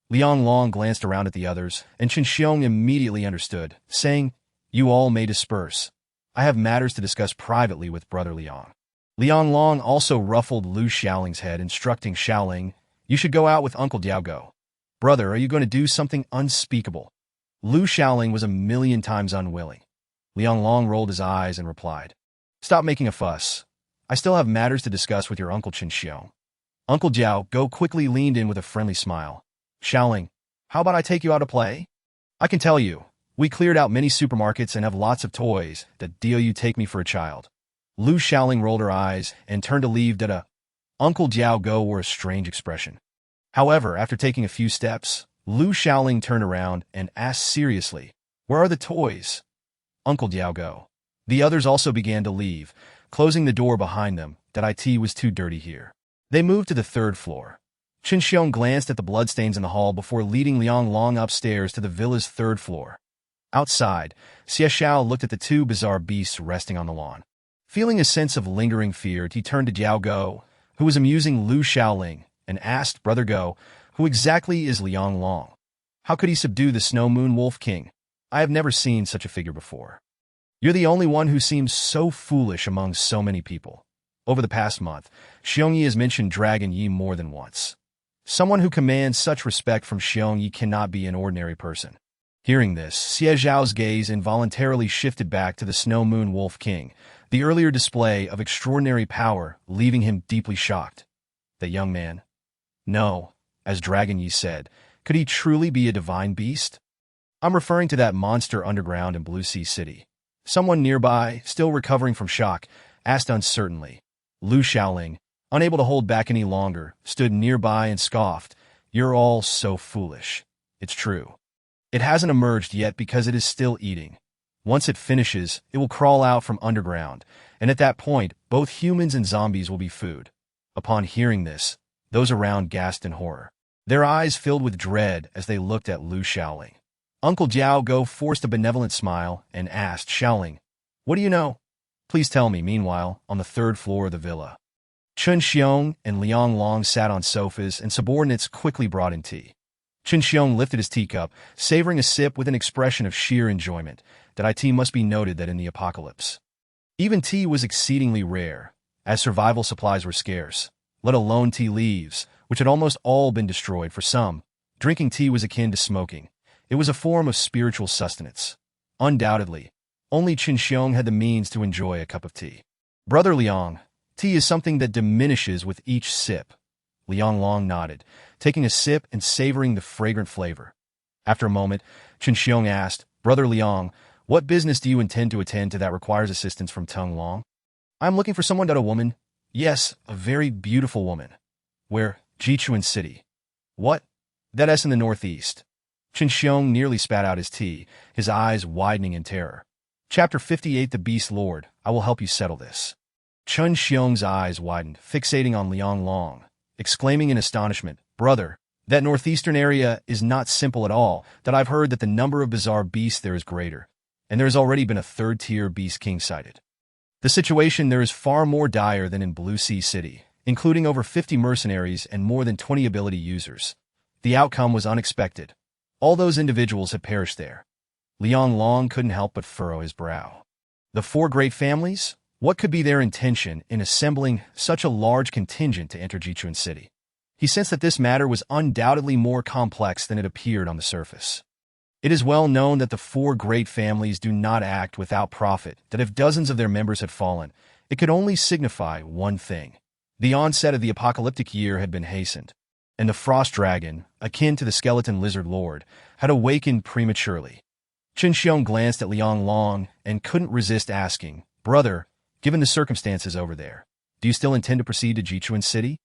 Liang Long glanced around at the others, and Chen Xiong immediately understood, saying, "You all may disperse. I have matters to discuss privately with Brother Liang." Liang Long also ruffled Lu Xiaoling's head, instructing Xiaoling, "You should go out with Uncle Diaogo." "Brother, are you going to do something unspeakable?" Lu Xiaoling was a million times unwilling. Liang Long rolled his eyes and replied, "Stop making a fuss. I still have matters to discuss with your Uncle Chen Xiong." Uncle Diaogo quickly leaned in with a friendly smile. "Xiaoling, how about I take you out to play? I can tell you, we cleared out many supermarkets and have lots of toys. That deal you take me for a child." Lu Xiaoling rolled her eyes and turned to leave. Uncle Diaogo wore a strange expression. However, after taking a few steps, Lu Xiaoling turned around and asked seriously, "Where are the toys?" "Uncle Diaogo." The others also began to leave, closing the door behind them. It was too dirty here. They moved to the third floor. Chen Xiong glanced at the bloodstains in the hall before leading Liang Long upstairs to the villa's third floor. Outside, Xie Xiao looked at the two bizarre beasts resting on the lawn. Feeling a sense of lingering fear, he turned to Jiao Go, who was amusing Lu Xiaoling, and asked, "Brother Go, who exactly is Liang Long? How could he subdue the Snow Moon Wolf King? I have never seen such a figure before. You're the only one who seems so foolish among so many people." Over the past month, Xiong Yi has mentioned Dragon Yi more than once. Someone who commands such respect from Xiong Yi cannot be an ordinary person. Hearing this, Xie Zhao's gaze involuntarily shifted back to the Snow Moon Wolf King, the earlier display of extraordinary power, leaving him deeply shocked. That young man? No, as Dragon Yi said, could he truly be a divine beast? "I'm referring to that monster underground in Blue Sea City." Someone nearby, still recovering from shock, asked uncertainly. Lu Xiaoling, unable to hold back any longer, stood nearby and scoffed, "You're all so foolish. It's true. It hasn't emerged yet because it is still eating. Once it finishes, it will crawl out from underground, and at that point, both humans and zombies will be food." Upon hearing this, those around gasped in horror. Their eyes filled with dread as they looked at Lu Xiaoling. Uncle Jiao Go forced a benevolent smile and asked Xiaoling, "What do you know? Please tell me." Meanwhile, on the third floor of the villa, Chen Xiong and Liang Long sat on sofas, and subordinates quickly brought in tea. Chen Xiong lifted his teacup, savoring a sip with an expression of sheer enjoyment. It must be noted that in the apocalypse, even tea was exceedingly rare, as survival supplies were scarce, let alone tea leaves, which had almost all been destroyed. For some, drinking tea was akin to smoking. It was a form of spiritual sustenance. Undoubtedly, only Chen Xiong had the means to enjoy a cup of tea. "Brother Liang, tea is something that diminishes with each sip." Liang Long nodded, taking a sip and savoring the fragrant flavor. After a moment, Chen Xiong asked, "Brother Liang, what business do you intend to attend to that requires assistance from Tung Long?" "I'm looking for someone." "A woman?" "Yes, a very beautiful woman." "Where?" "Jichuan City." "What?" "That's in the northeast." Chen Xiong nearly spat out his tea, his eyes widening in terror. Chapter 58. The Beastlord. I will help you settle this. Chen Xiong's eyes widened, fixating on Liang Long, exclaiming in astonishment, "Brother, That northeastern area is not simple at all, that I've heard that the number of bizarre beasts there is greater, and there has already been a third-tier beast king sighted. The situation there is far more dire than in Blue Sea City, including over 50 mercenaries and more than 20 ability users. The outcome was unexpected. All those individuals had perished there. Liang Long couldn't help but furrow his brow. The four great families? What could be their intention in assembling such a large contingent to enter Jichuan City? He sensed that this matter was undoubtedly more complex than it appeared on the surface. It is well known that the four great families do not act without profit, that if dozens of their members had fallen, it could only signify one thing. The onset of the apocalyptic year had been hastened, and the frost dragon, akin to the skeleton lizard lord, had awakened prematurely. Chen Xiong glanced at Liang Long and couldn't resist asking, "Brother, given the circumstances over there, do you still intend to proceed to Jichuan City?"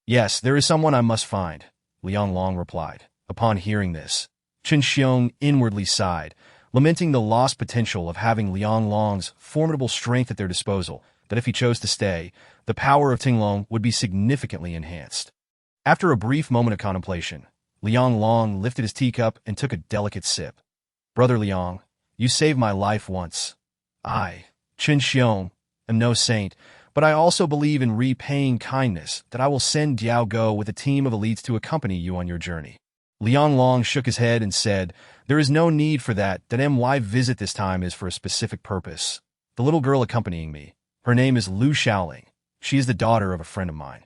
"Yes, there is someone I must find," Liang Long replied. Upon hearing this, Chen Xiong inwardly sighed, lamenting the lost potential of having Liang Long's formidable strength at their disposal, that if he chose to stay, the power of Tinglong would be significantly enhanced. After a brief moment of contemplation, Liang Long lifted his teacup and took a delicate sip. "Brother Liang, you saved my life once. I, Chen Xiong, am no saint, but I also believe in repaying kindness, that I will send Diao Go with a team of elites to accompany you on your journey." Liang Long shook his head and said, "There is no need for that my visit this time is for a specific purpose. The little girl accompanying me, her name is Lu Shaoling. She is the daughter of a friend of mine.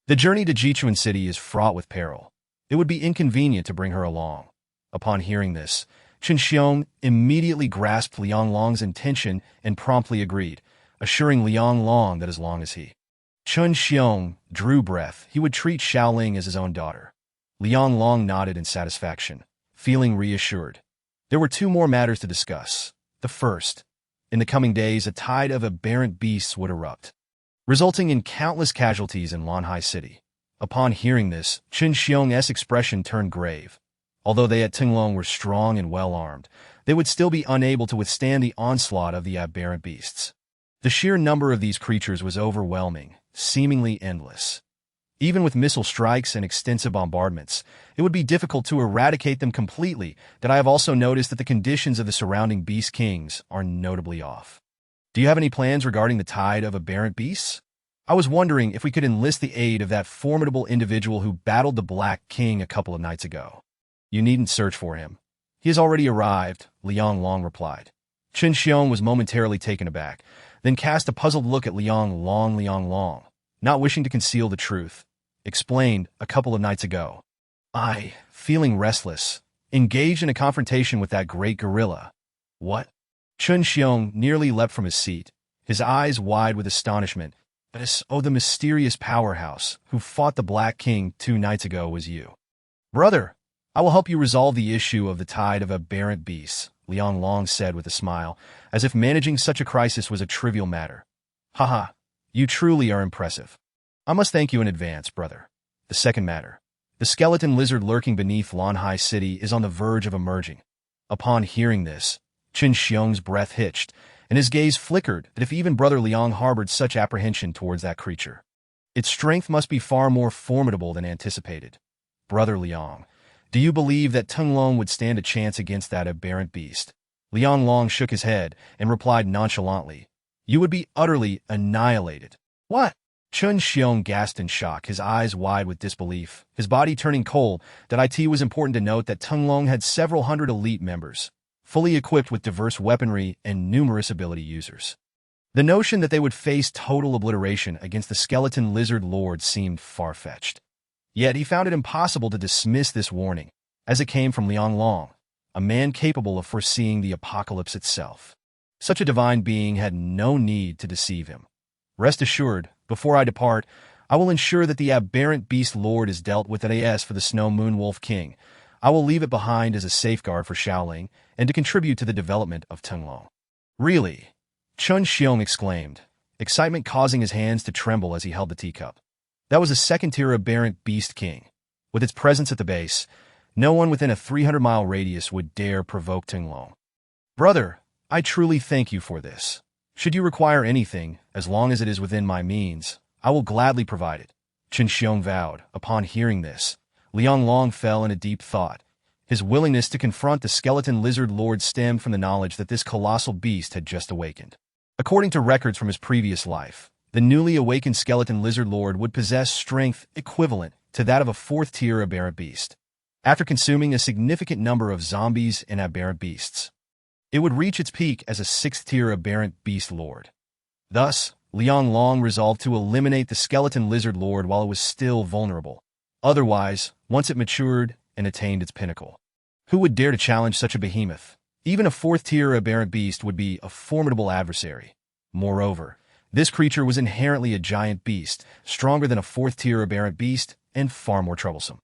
The journey to Jichuan City is fraught with peril. It would be inconvenient to bring her along." Upon hearing this, Chen Xiong immediately grasped Liang Long's intention and promptly agreed, assuring Liang Long that as long as he, Chen Xiong, drew breath, he would treat Shaoling as his own daughter. Liang Long nodded in satisfaction, feeling reassured. There were two more matters to discuss. The first, in the coming days a tide of aberrant beasts would erupt, resulting in countless casualties in Lanhai City. Upon hearing this, Chen Xiong's expression turned grave. Although they at Tinglong were strong and well-armed, they would still be unable to withstand the onslaught of the aberrant beasts. The sheer number of these creatures was overwhelming, seemingly endless. Even with missile strikes and extensive bombardments, it would be difficult to eradicate them completely, that I have also noticed that the conditions of the surrounding beast kings are notably off. Do you have any plans regarding the tide of aberrant beasts? I was wondering if we could enlist the aid of that formidable individual who battled the Black King a couple of nights ago. You needn't search for him. He has already arrived, Liang Long replied. Chen Xiong was momentarily taken aback, then cast a puzzled look at Liang Long, not wishing to conceal the truth, explained a couple of nights ago. I, feeling restless, engaged in a confrontation with that great gorilla. What? Chen Xiong nearly leapt from his seat, his eyes wide with astonishment. The mysterious powerhouse who fought the Black King 2 nights ago was you. Brother, I will help you resolve the issue of the tide of aberrant beasts, Liang Long said with a smile, as if managing such a crisis was a trivial matter. Haha, you truly are impressive. I must thank you in advance, brother. The second matter. The skeleton lizard lurking beneath Lanhai City is on the verge of emerging. Upon hearing this, Chen Xiong's breath hitched, and his gaze flickered that if even Brother Liang harbored such apprehension towards that creature, its strength must be far more formidable than anticipated. Brother Liang, do you believe that Tinglong would stand a chance against that aberrant beast? Liang Long shook his head and replied nonchalantly, You would be utterly annihilated. What? Chen Xiong gasped in shock, his eyes wide with disbelief, his body turning cold. It was important to note that Tinglong had several hundred elite members, fully equipped with diverse weaponry and numerous ability users. The notion that they would face total obliteration against the skeleton lizard lord seemed far-fetched. Yet he found it impossible to dismiss this warning, as it came from Liang Long, a man capable of foreseeing the apocalypse itself. Such a divine being had no need to deceive him. Rest assured, before I depart, I will ensure that the aberrant beast lord is dealt with as for the Snow Moon Wolf King. I will leave it behind as a safeguard for Shaoling and to contribute to the development of Tinglong. Really? Chen Xiong exclaimed, excitement causing his hands to tremble as he held the teacup. That was a second-tier aberrant beast king. With its presence at the base, no one within a 300-mile radius would dare provoke Tinglong. Brother, I truly thank you for this. Should you require anything, as long as it is within my means, I will gladly provide it. Chen Xiong vowed. Upon hearing this, Liang Long fell in a deep thought. His willingness to confront the skeleton lizard lord stemmed from the knowledge that this colossal beast had just awakened. According to records from his previous life, the newly awakened skeleton lizard lord would possess strength equivalent to that of a fourth-tier aberrant beast. After consuming a significant number of zombies and aberrant beasts, it would reach its peak as a sixth-tier aberrant beast lord. Thus, Liang Long resolved to eliminate the skeleton lizard lord while it was still vulnerable. Otherwise, once it matured and attained its pinnacle, who would dare to challenge such a behemoth? Even a fourth-tier aberrant beast would be a formidable adversary. Moreover, this creature was inherently a giant beast, stronger than a fourth-tier aberrant beast, and far more troublesome.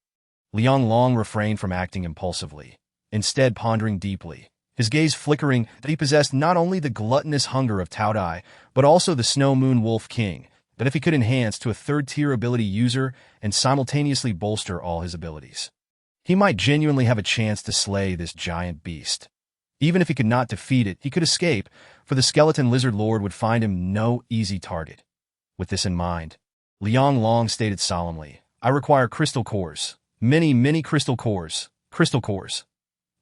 Liang Long refrained from acting impulsively, instead pondering deeply, his gaze flickering that he possessed not only the gluttonous hunger of Taotie, but also the Snow Moon Wolf King, that if he could enhance to a third-tier ability user and simultaneously bolster all his abilities, he might genuinely have a chance to slay this giant beast. Even if he could not defeat it, he could escape, for the skeleton lizard lord would find him no easy target. With this in mind, Liang Long stated solemnly, "I require crystal cores. Many crystal cores. Crystal cores.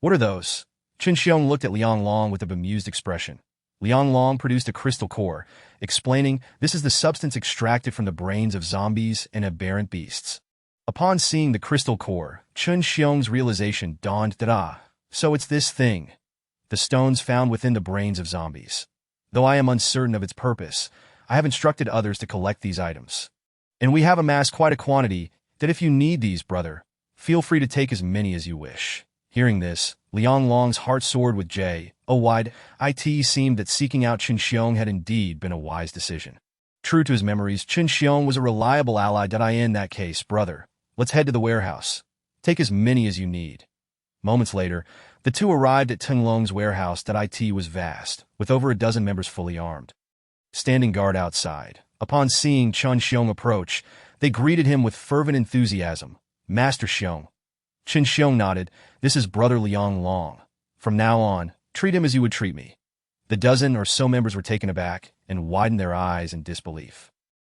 What are those?" Chen Xiong looked at Liang Long with a bemused expression. Liang Long produced a crystal core, explaining this is the substance extracted from the brains of zombies and aberrant beasts. Upon seeing the crystal core, Chen Xiong's realization dawned that so it's this thing. The stones found within the brains of zombies. Though I am uncertain of its purpose, I have instructed others to collect these items. And we have amassed quite a quantity that if you need these, brother, feel free to take as many as you wish. Hearing this, Liang Long's heart soared with joy. It seemed that seeking out Chen Xiong had indeed been a wise decision. True to his memories, Chen Xiong was a reliable ally. In that case, brother, let's head to the warehouse. Take as many as you need. Moments later, the two arrived at Tung Long's warehouse. It was vast, with over a dozen members fully armed, standing guard outside. Upon seeing Chen Xiong approach, they greeted him with fervent enthusiasm. "Master Xiong." Chen Xiong nodded. "This is Brother Liang Long. From now on, treat him as you would treat me." The dozen or so members were taken aback and widened their eyes in disbelief.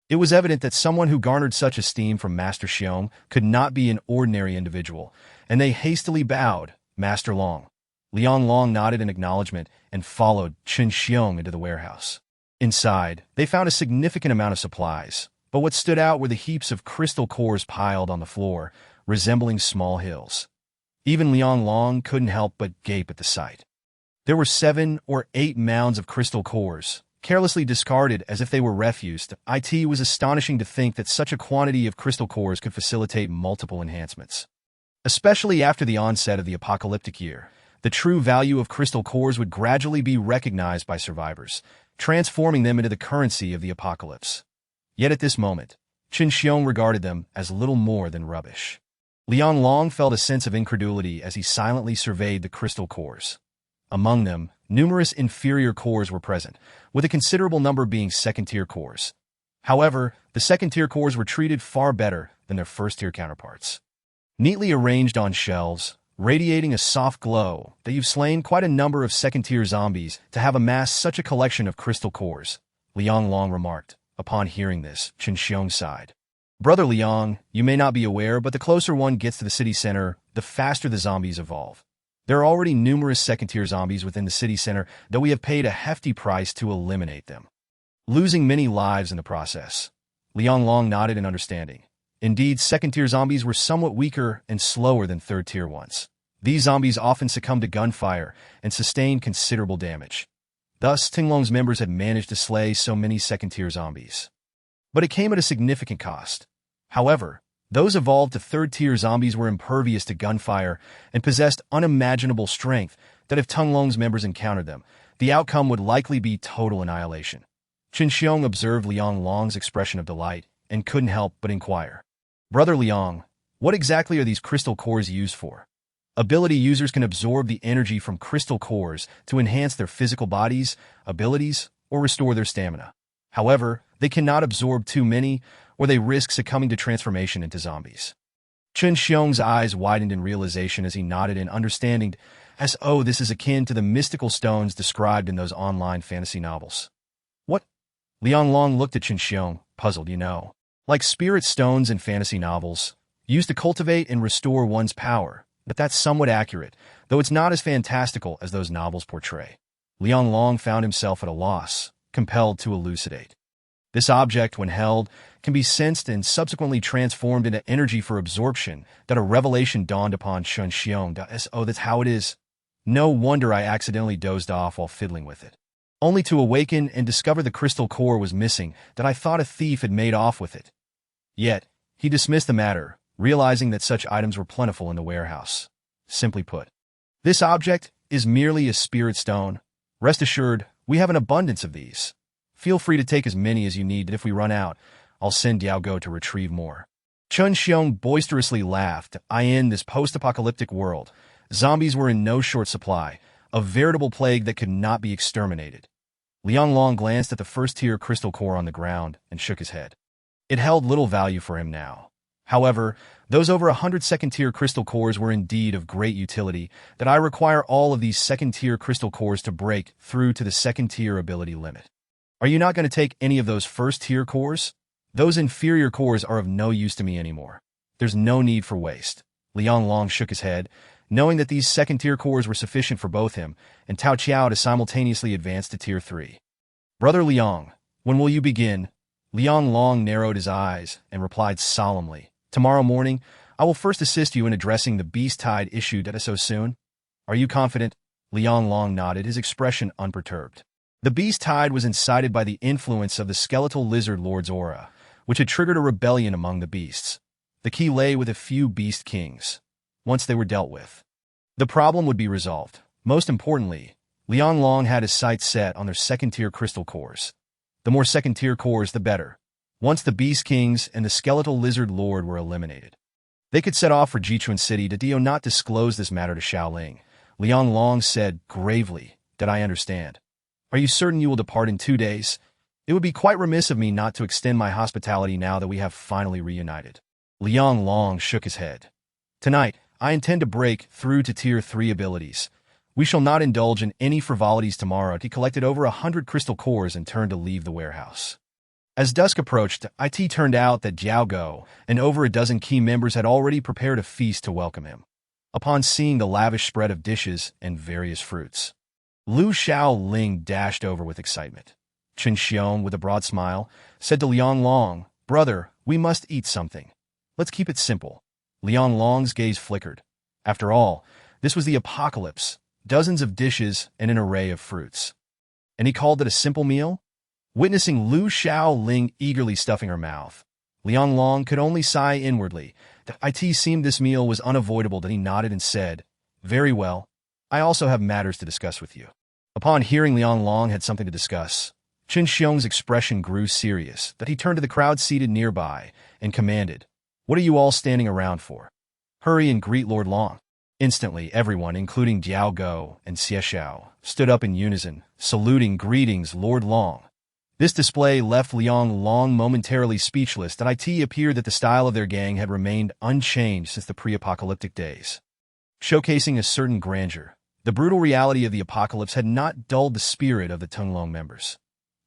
It was evident that someone who garnered such esteem from Master Xiong could not be an ordinary individual, and they hastily bowed. "Master Long." Liang Long nodded in acknowledgement and followed Chen Xiong into the warehouse. Inside, they found a significant amount of supplies, but what stood out were the heaps of crystal cores piled on the floor, resembling small hills. Even Liang Long couldn't help but gape at the sight. There were 7 or 8 mounds of crystal cores, carelessly discarded as if they were refuse. It was astonishing to think that such a quantity of crystal cores could facilitate multiple enhancements. Especially after the onset of the apocalyptic year, the true value of crystal cores would gradually be recognized by survivors, transforming them into the currency of the apocalypse. Yet at this moment, Chen Xiong regarded them as little more than rubbish. Liang Long felt a sense of incredulity as he silently surveyed the crystal cores. Among them, numerous inferior cores were present, with a considerable number being second-tier cores. However, the second-tier cores were treated far better than their first-tier counterparts. Neatly arranged on shelves, radiating a soft glow, that you've slain quite a number of second-tier zombies to have amassed such a collection of crystal cores, Liang Long remarked. Upon hearing this, Chen Xiong sighed. "Brother Liang, you may not be aware, but the closer one gets to the city center, the faster the zombies evolve. There are already numerous second-tier zombies within the city center, though we have paid a hefty price to eliminate them, losing many lives in the process." Liang Long nodded in understanding. Indeed, second-tier zombies were somewhat weaker and slower than third-tier ones. These zombies often succumbed to gunfire and sustained considerable damage. Thus, Tinglong's members had managed to slay so many second-tier zombies. But it came at a significant cost. However, those evolved to third-tier zombies were impervious to gunfire and possessed unimaginable strength that if Tinglong's members encountered them, the outcome would likely be total annihilation. Chen Xiong observed Liang Long's expression of delight and couldn't help but inquire. "Brother Liang, what exactly are these crystal cores used for?" Ability users can absorb the energy from crystal cores to enhance their physical bodies, abilities, or restore their stamina. However, they cannot absorb too many, or they risk succumbing to transformation into zombies. Chen Xiong's eyes widened in realization as he nodded in understanding, this is akin to the mystical stones described in those online fantasy novels. "What?" Liang Long looked at Chen Xiong, puzzled. "Like spirit stones in fantasy novels. used to cultivate and restore one's power, but that's somewhat accurate, though it's not as fantastical as those novels portray. Liang Long found himself at a loss, compelled to elucidate. This object, when held, can be sensed and subsequently transformed into energy for absorption, that a revelation dawned upon Chen Xiong. Oh, that's how it is. No wonder I accidentally dozed off while fiddling with it. Only to awaken and discover the crystal core was missing, that I thought a thief had made off with it. Yet, he dismissed the matter, realizing that such items were plentiful in the warehouse. Simply put, this object is merely a spirit stone. Rest assured, we have an abundance of these. Feel free to take as many as you need, and if we run out, I'll send Diao Go to retrieve more. Chen Xiong boisterously laughed. In this post-apocalyptic world, zombies were in no short supply, a veritable plague that could not be exterminated. Liang Long glanced at the first-tier crystal core on the ground and shook his head. It held little value for him now. However, those over 100 second-tier crystal cores were indeed of great utility, that I require all of these second-tier crystal cores to break through to the second-tier ability limit. Are you not going to take any of those first-tier cores? Those inferior cores are of no use to me anymore. There's no need for waste. Liang Long shook his head, knowing that these second-tier cores were sufficient for both him and Tao Qiao to simultaneously advance to Tier 3. Brother Liang, when will you begin? Liang Long narrowed his eyes and replied solemnly, Tomorrow morning, I will first assist you in addressing the beast tide issue that is so soon. Are you confident? Liang Long nodded, his expression unperturbed. The beast tide was incited by the influence of the skeletal lizard lord's aura, which had triggered a rebellion among the beasts. The key lay with a few beast kings. Once they were dealt with, the problem would be resolved. Most importantly, Liang Long had his sights set on their second-tier crystal cores. The more second-tier cores, the better. Once the beast kings and the skeletal lizard lord were eliminated, they could set off for Jichuan City. Did Dio not disclose this matter to Xiaoling? Liang Long said gravely, Did I understand? Are you certain you will depart in 2 days? It would be quite remiss of me not to extend my hospitality now that we have finally reunited. Liang Long shook his head. Tonight, I intend to break through to Tier 3 abilities. We shall not indulge in any frivolities tomorrow. He collected over 100 crystal cores and turned to leave the warehouse. As dusk approached, it turned out that Diao Go and over a dozen key members had already prepared a feast to welcome him. Upon seeing the lavish spread of dishes and various fruits, Lu Xiaoling dashed over with excitement. Chen Xiong, with a broad smile, said to Liang Long, Brother, we must eat something. Let's keep it simple. Liang Long's gaze flickered. After all, this was the apocalypse, dozens of dishes and an array of fruits. And he called it a simple meal? Witnessing Lu Xiaoling eagerly stuffing her mouth, Liang Long could only sigh inwardly. It seemed this meal was unavoidable, that he nodded and said, Very well. I also have matters to discuss with you. Upon hearing Liang Long had something to discuss, Chen Xiong's expression grew serious, that he turned to the crowd seated nearby and commanded, What are you all standing around for? Hurry and greet Lord Long. Instantly, everyone, including Diao Go and Xie Xiao, stood up in unison, saluting Greetings, Lord Long. This display left Liang Long momentarily speechless. It appeared that the style of their gang had remained unchanged since the pre-apocalyptic days. Showcasing a certain grandeur, the brutal reality of the apocalypse had not dulled the spirit of the Tunglong members.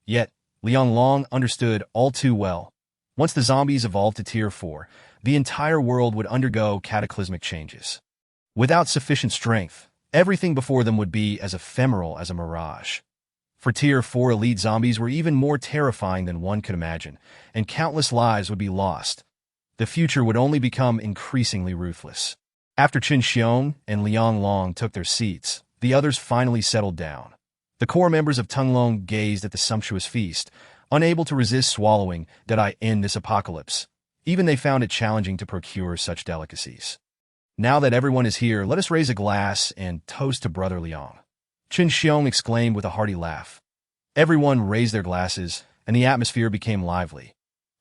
Yet, Liang Long understood all too well. Once the zombies evolved to Tier 4, the entire world would undergo cataclysmic changes. Without sufficient strength, everything before them would be as ephemeral as a mirage. For Tier 4 elite zombies were even more terrifying than one could imagine, and countless lives would be lost. The future would only become increasingly ruthless. After Chen Xiong and Liang Long took their seats, the others finally settled down. The core members of Tunglong gazed at the sumptuous feast, unable to resist swallowing in this apocalypse. Even they found it challenging to procure such delicacies. Now that everyone is here, let us raise a glass and toast to Brother Liang. Chen Xiong exclaimed with a hearty laugh. Everyone raised their glasses, and the atmosphere became lively.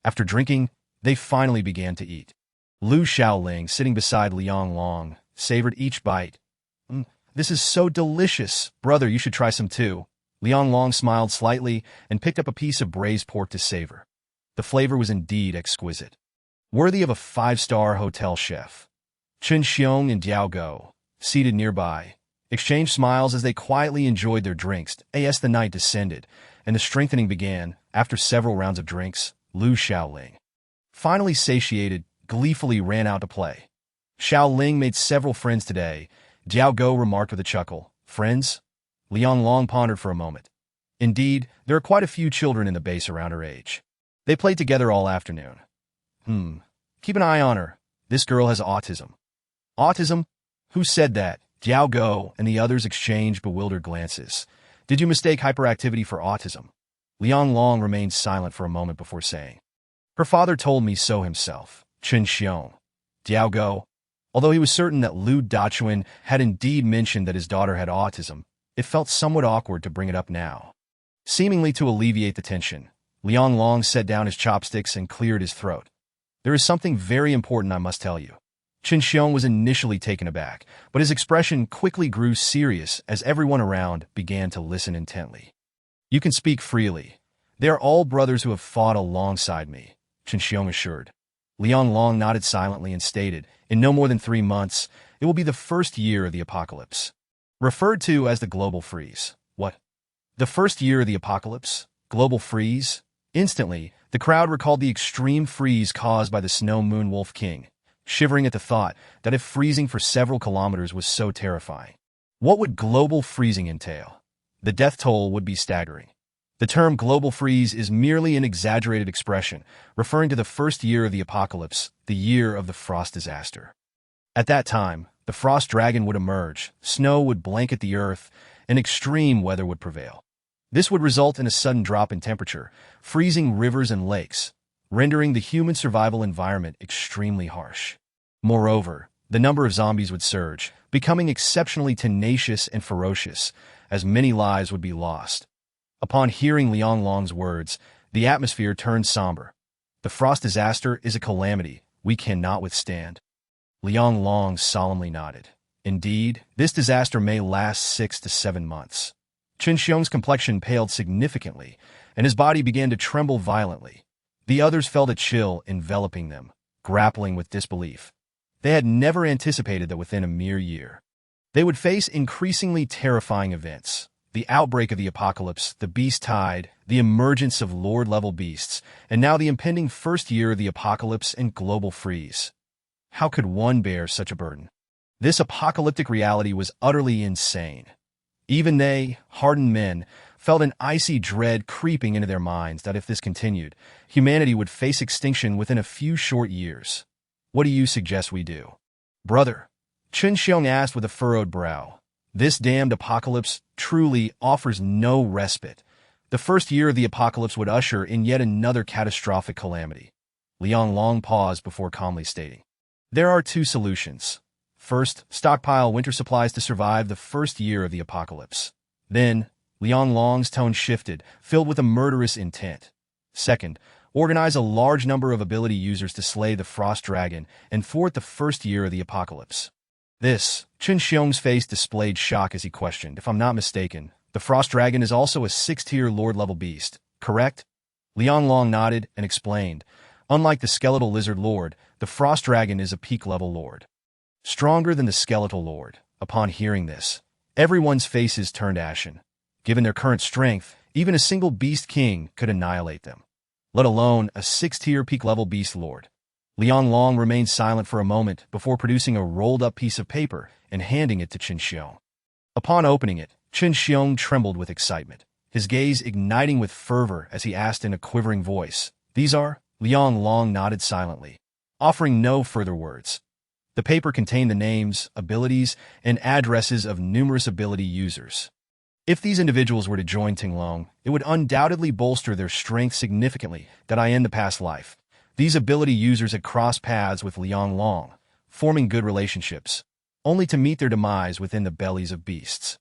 After drinking, they finally began to eat. Lu Xiaoling, sitting beside Liang Long, savored each bite. This is so delicious. Brother, you should try some too. Liang Long smiled slightly and picked up a piece of braised pork to savor. The flavor was indeed exquisite, worthy of a 5-star hotel chef. Chen Xiong and Diao Go, seated nearby, exchanged smiles as they quietly enjoyed their drinks. As the night descended, and the strengthening began, after several rounds of drinks, Lu Xiaoling, finally satiated, gleefully ran out to play. Xiao Ling made several friends today, Jiao Go remarked with a chuckle. Friends? Liang Long pondered for a moment. Indeed, there are quite a few children in the base around her age. They played together all afternoon. Keep an eye on her. This girl has autism. Autism? Who said that? Jiao Go and the others exchanged bewildered glances. Did you mistake hyperactivity for autism? Liang Long remained silent for a moment before saying. Her father told me so himself. Chen Xiong. Jiao Go. Although he was certain that Lu Dachuan had indeed mentioned that his daughter had autism, it felt somewhat awkward to bring it up now. Seemingly to alleviate the tension, Liang Long set down his chopsticks and cleared his throat. There is something very important I must tell you. Chen Xiong was initially taken aback, but his expression quickly grew serious as everyone around began to listen intently. You can speak freely. They are all brothers who have fought alongside me, Chen Xiong assured. Liang Long nodded silently and stated, in no more than 3 months, it will be the first year of the apocalypse. Referred to as the global freeze. What? The first year of the apocalypse? Global freeze? Instantly, the crowd recalled the extreme freeze caused by the Snow Moon Wolf King, shivering at the thought that if freezing for several kilometers was so terrifying, what would global freezing entail? The death toll would be staggering. The term global freeze is merely an exaggerated expression, referring to the first year of the apocalypse, the year of the frost disaster. At that time, the frost dragon would emerge, snow would blanket the earth, and extreme weather would prevail. This would result in a sudden drop in temperature, freezing rivers and lakes, rendering the human survival environment extremely harsh. Moreover, the number of zombies would surge, becoming exceptionally tenacious and ferocious, as many lives would be lost. Upon hearing Liang Long's words, the atmosphere turned somber. The frost disaster is a calamity we cannot withstand. Liang Long solemnly nodded. Indeed, this disaster may last 6 to 7 months. Chen Xiong's complexion paled significantly, and his body began to tremble violently. The others felt a chill enveloping them, grappling with disbelief. They had never anticipated that within a mere year, they would face increasingly terrifying events. The outbreak of the apocalypse, the beast tide, the emergence of Lord-level beasts, and now the impending first year of the apocalypse and global freeze. How could one bear such a burden? This apocalyptic reality was utterly insane. Even they, hardened men, felt an icy dread creeping into their minds that if this continued, humanity would face extinction within a few short years. What do you suggest we do? Brother, Chen Xiong asked with a furrowed brow. This damned apocalypse truly offers no respite. The first year of the apocalypse would usher in yet another catastrophic calamity. Liang Long paused before calmly stating. There are 2 solutions. First, stockpile winter supplies to survive the first year of the apocalypse. Then, Liang Long's tone shifted, filled with a murderous intent. Second, organize a large number of ability users to slay the frost dragon and thwart the first year of the apocalypse. This, Chen Xiong's face displayed shock as he questioned. If I'm not mistaken, the frost dragon is also a 6th-tier lord-level beast, correct? Liang Long nodded and explained. Unlike the skeletal lizard lord, the frost dragon is a peak-level lord. Stronger than the skeletal lord. Upon hearing this, everyone's faces turned ashen. Given their current strength, even a single beast king could annihilate them, let alone a 6th-tier peak-level beast lord. Liang Long remained silent for a moment before producing a rolled-up piece of paper and handing it to Chen Xiong. Upon opening it, Chen Xiong trembled with excitement, his gaze igniting with fervor as he asked in a quivering voice, "These are?" Liang Long nodded silently, offering no further words. The paper contained the names, abilities, and addresses of numerous ability users. If these individuals were to join Tinglong, it would undoubtedly bolster their strength significantly that I end the past life. These ability users had crossed paths with Liang Long, forming good relationships, only to meet their demise within the bellies of beasts.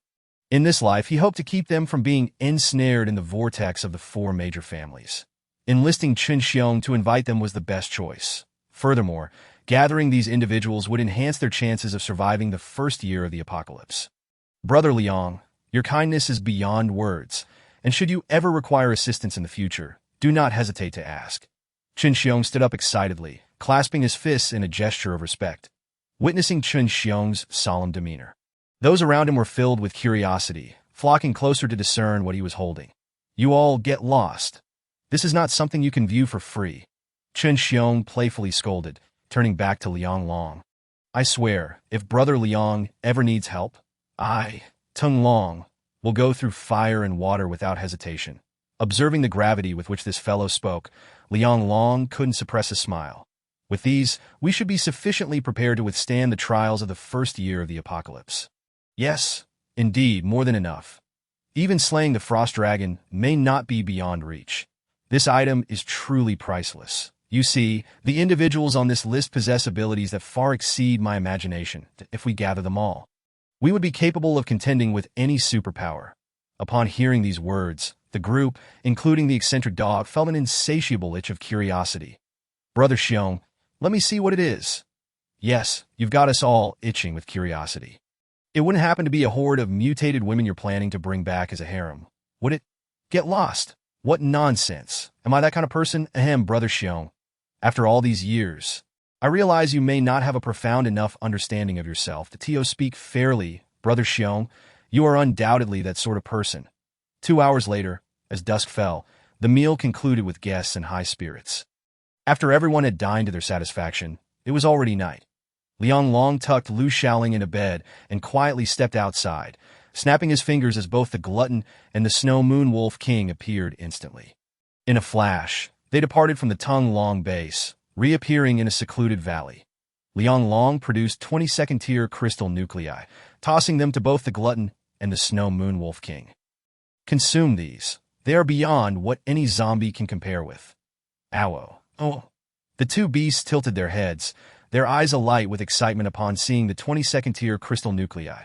In this life, he hoped to keep them from being ensnared in the vortex of the 4 major families. Enlisting Chen Xiong to invite them was the best choice. Furthermore, gathering these individuals would enhance their chances of surviving the first year of the apocalypse. Brother Liang, your kindness is beyond words, and should you ever require assistance in the future, do not hesitate to ask. Chen Xiong stood up excitedly, clasping his fists in a gesture of respect. Witnessing Chen Xiong's solemn demeanor, those around him were filled with curiosity, flocking closer to discern what he was holding. You all get lost. This is not something you can view for free. Chen Xiong playfully scolded, turning back to Liang Long. I swear, if Brother Liang ever needs help, I, Tung Long, will go through fire and water without hesitation. Observing the gravity with which this fellow spoke, Liang Long couldn't suppress a smile. With these, we should be sufficiently prepared to withstand the trials of the first year of the apocalypse. Yes, indeed, more than enough. Even slaying the frost dragon may not be beyond reach. This item is truly priceless. You see, the individuals on this list possess abilities that far exceed my imagination. If we gather them all, we would be capable of contending with any superpower. Upon hearing these words, the group, including the eccentric dog, felt an insatiable itch of curiosity. Brother Xiong, let me see what it is. Yes, you've got us all itching with curiosity. It wouldn't happen to be a horde of mutated women you're planning to bring back as a harem, would it? Get lost. What nonsense. Am I that kind of person? Ahem, Brother Xiong. After all these years, I realize you may not have a profound enough understanding of yourself to speak fairly. Brother Xiong, you are undoubtedly that sort of person. 2 hours later, as dusk fell, the meal concluded with guests in high spirits. After everyone had dined to their satisfaction, it was already night. Liang Long tucked Lu Shaoling into bed and quietly stepped outside, snapping his fingers as both the glutton and the Snow Moon Wolf King appeared instantly. In a flash, they departed from the Tung Long base, reappearing in a secluded valley. Liang Long produced 22nd-tier crystal nuclei, tossing them to both the glutton and the Snow Moon Wolf King. Consume these. They are beyond what any zombie can compare with. Ow. Oh. The two beasts tilted their heads, their eyes alight with excitement upon seeing the 22nd-tier crystal nuclei.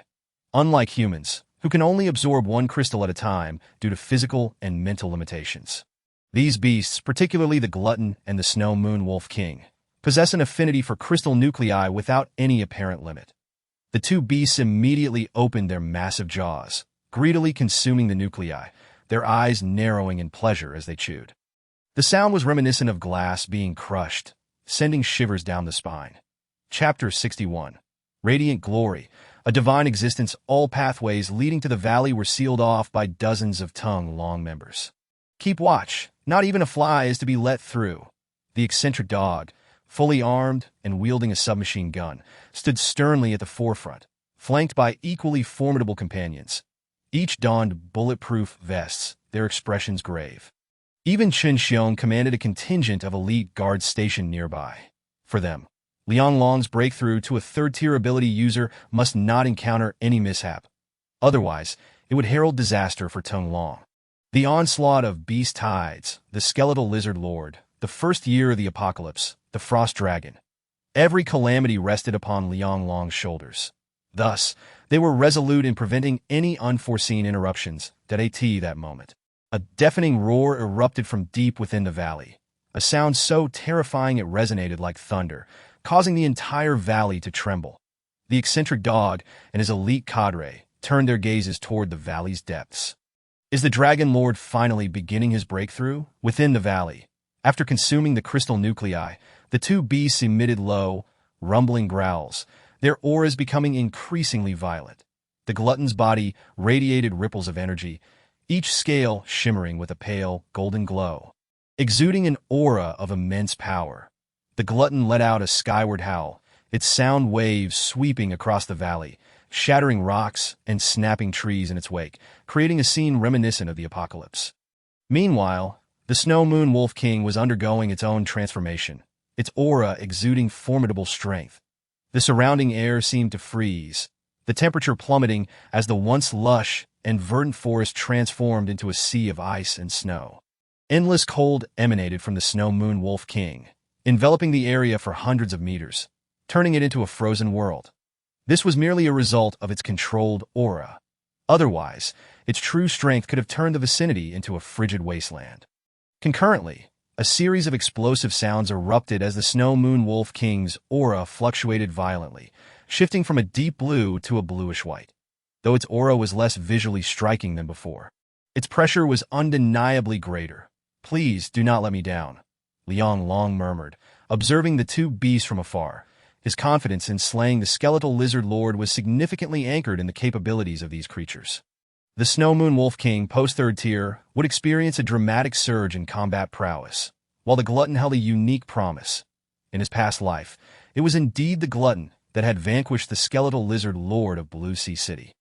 Unlike humans, who can only absorb one crystal at a time due to physical and mental limitations, these beasts, particularly the glutton and the Snow Moon Wolf King, possess an affinity for crystal nuclei without any apparent limit. The two beasts immediately opened their massive jaws, greedily consuming the nuclei, their eyes narrowing in pleasure as they chewed. The sound was reminiscent of glass being crushed, sending shivers down the spine. Chapter 61. Radiant Glory, a divine existence. All pathways leading to the valley were sealed off by dozens of Tung Long members. Keep watch. Not even a fly is to be let through. The eccentric dog, fully armed and wielding a submachine gun, stood sternly at the forefront, flanked by equally formidable companions. Each donned bulletproof vests, their expressions grave. Even Chen Xiong commanded a contingent of elite guards stationed nearby. For them, Liang Long's breakthrough to a third-tier ability user must not encounter any mishap. Otherwise, it would herald disaster for Tung Long. The onslaught of beast tides, the skeletal lizard lord, the first year of the apocalypse, the frost dragon. Every calamity rested upon Liang Long's shoulders. Thus, they were resolute in preventing any unforeseen interruptions that moment. A deafening roar erupted from deep within the valley, a sound so terrifying it resonated like thunder, causing the entire valley to tremble. The eccentric dog and his elite cadre turned their gazes toward the valley's depths. Is the Dragon Lord finally beginning his breakthrough? Within the valley, after consuming the crystal nuclei, the two beasts emitted low, rumbling growls, their auras becoming increasingly violent. The glutton's body radiated ripples of energy, each scale shimmering with a pale, golden glow, exuding an aura of immense power. The glutton let out a skyward howl, its sound waves sweeping across the valley, shattering rocks and snapping trees in its wake, creating a scene reminiscent of the apocalypse. Meanwhile, the Snow Moon Wolf King was undergoing its own transformation, its aura exuding formidable strength. The surrounding air seemed to freeze, the temperature plummeting as the once lush and verdant forest transformed into a sea of ice and snow. Endless cold emanated from the Snow Moon Wolf King, enveloping the area for hundreds of meters, turning it into a frozen world. This was merely a result of its controlled aura. Otherwise, its true strength could have turned the vicinity into a frigid wasteland. Concurrently, a series of explosive sounds erupted as the Snow Moon Wolf King's aura fluctuated violently, shifting from a deep blue to a bluish-white. Though its aura was less visually striking than before, its pressure was undeniably greater. Please do not let me down, Liang Long murmured, observing the two beasts from afar. His confidence in slaying the skeletal lizard lord was significantly anchored in the capabilities of these creatures. The Snow Moon Wolf King, post-third tier, would experience a dramatic surge in combat prowess, while the glutton held a unique promise. in his past life, it was indeed the glutton that had vanquished the skeletal lizard lord of Blue Sea City.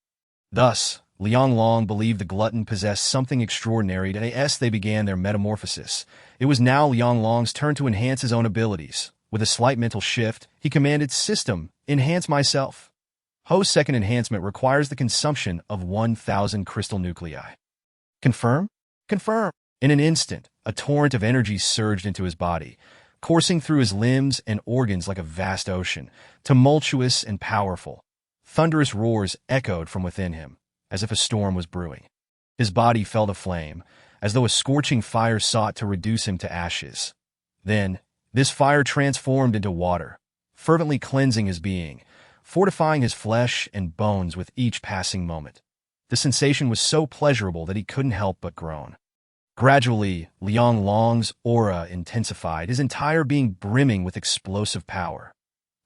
Thus, Liang Long believed the glutton possessed something extraordinary, and as they began their metamorphosis, it was now Liang Long's turn to enhance his own abilities. With a slight mental shift, he commanded, "System, enhance myself." Ho's second enhancement requires the consumption of 1,000 crystal nuclei. Confirm? Confirm. In an instant, a torrent of energy surged into his body, coursing through his limbs and organs like a vast ocean, tumultuous and powerful. Thunderous roars echoed from within him, as if a storm was brewing. His body fell to flame, as though a scorching fire sought to reduce him to ashes. Then, this fire transformed into water, fervently cleansing his being, fortifying his flesh and bones with each passing moment. The sensation was so pleasurable that he couldn't help but groan. Gradually, Liang Long's aura intensified, his entire being brimming with explosive power.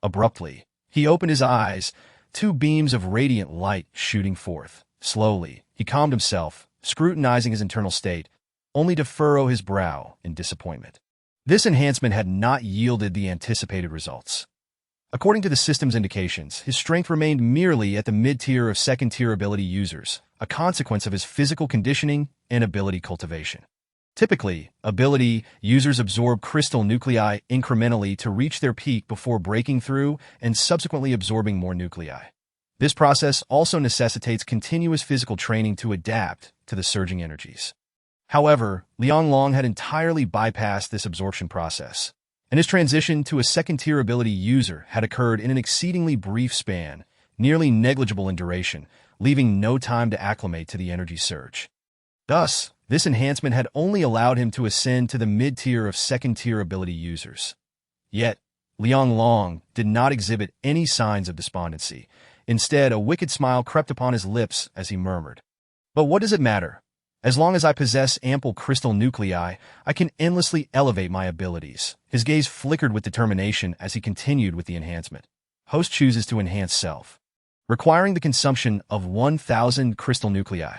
Abruptly, he opened his eyes, two beams of radiant light shooting forth. Slowly, he calmed himself, scrutinizing his internal state, only to furrow his brow in disappointment. This enhancement had not yielded the anticipated results. According to the system's indications, his strength remained merely at the mid-tier of second-tier ability users, a consequence of his physical conditioning and ability cultivation. Typically, ability users absorb crystal nuclei incrementally to reach their peak before breaking through and subsequently absorbing more nuclei. This process also necessitates continuous physical training to adapt to the surging energies. However, Liang Long had entirely bypassed this absorption process, and his transition to a second-tier ability user had occurred in an exceedingly brief span, nearly negligible in duration, leaving no time to acclimate to the energy surge. Thus, this enhancement had only allowed him to ascend to the mid-tier of second-tier ability users. Yet, Liang Long did not exhibit any signs of despondency. Instead, a wicked smile crept upon his lips as he murmured, "But what does it matter? As long as I possess ample crystal nuclei, I can endlessly elevate my abilities." His gaze flickered with determination as he continued with the enhancement. Host chooses to enhance self, requiring the consumption of 1,000 crystal nuclei.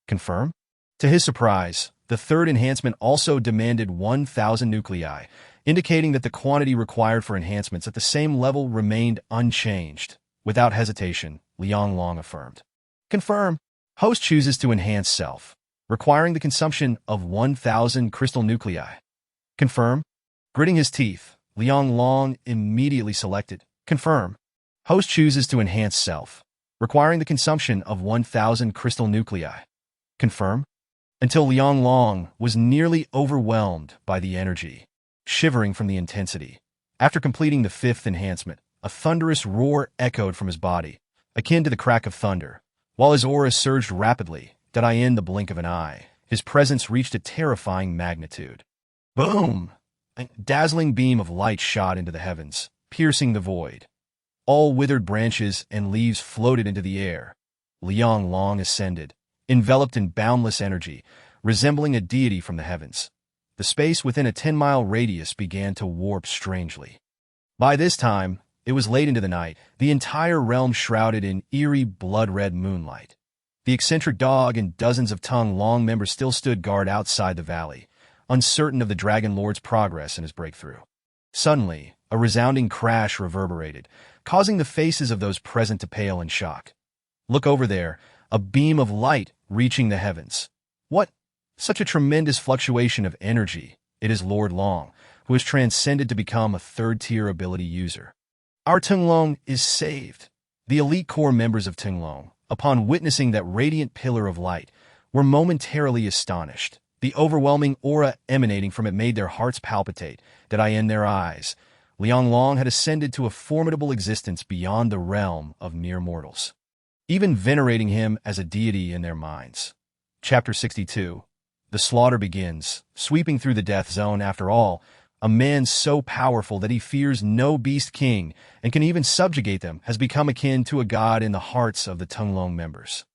Confirm? To his surprise, the third enhancement also demanded 1,000 nuclei, indicating that the quantity required for enhancements at the same level remained unchanged. Without hesitation, Liang Long affirmed. Confirm. Host chooses to enhance self, requiring the consumption of 1,000 crystal nuclei. Confirm. Gritting his teeth, Liang Long immediately selected Confirm. Host chooses to enhance self, requiring the consumption of 1,000 crystal nuclei. Confirm. Until Liang Long was nearly overwhelmed by the energy, shivering from the intensity. After completing the fifth enhancement, a thunderous roar echoed from his body, akin to the crack of thunder. While his aura surged rapidly, in the blink of an eye, his presence reached a terrifying magnitude. Boom! A dazzling beam of light shot into the heavens, piercing the void. All withered branches and leaves floated into the air. Liang Long ascended, enveloped in boundless energy, resembling a deity from the heavens. The space within a 10-mile radius began to warp strangely. By this time, it was late into the night, the entire realm shrouded in eerie, blood-red moonlight. The eccentric dog and dozens of Tongue Long members still stood guard outside the valley, uncertain of the Dragon Lord's progress in his breakthrough. Suddenly, a resounding crash reverberated, causing the faces of those present to pale in shock. Look over there, a beam of light reaching the heavens. What? Such a tremendous fluctuation of energy. It is Lord Long, who has transcended to become a third-tier ability user. Our Tongue Long is saved. The elite core members of Tongue Long, upon witnessing that radiant pillar of light, were momentarily astonished. The overwhelming aura emanating from it made their hearts palpitate, in their eyes. Liang Long had ascended to a formidable existence beyond the realm of mere mortals, even venerating him as a deity in their minds. Chapter 62. The slaughter begins, sweeping through the death zone. After all, a man so powerful that he fears no beast king and can even subjugate them has become akin to a god in the hearts of the Tongue Long members.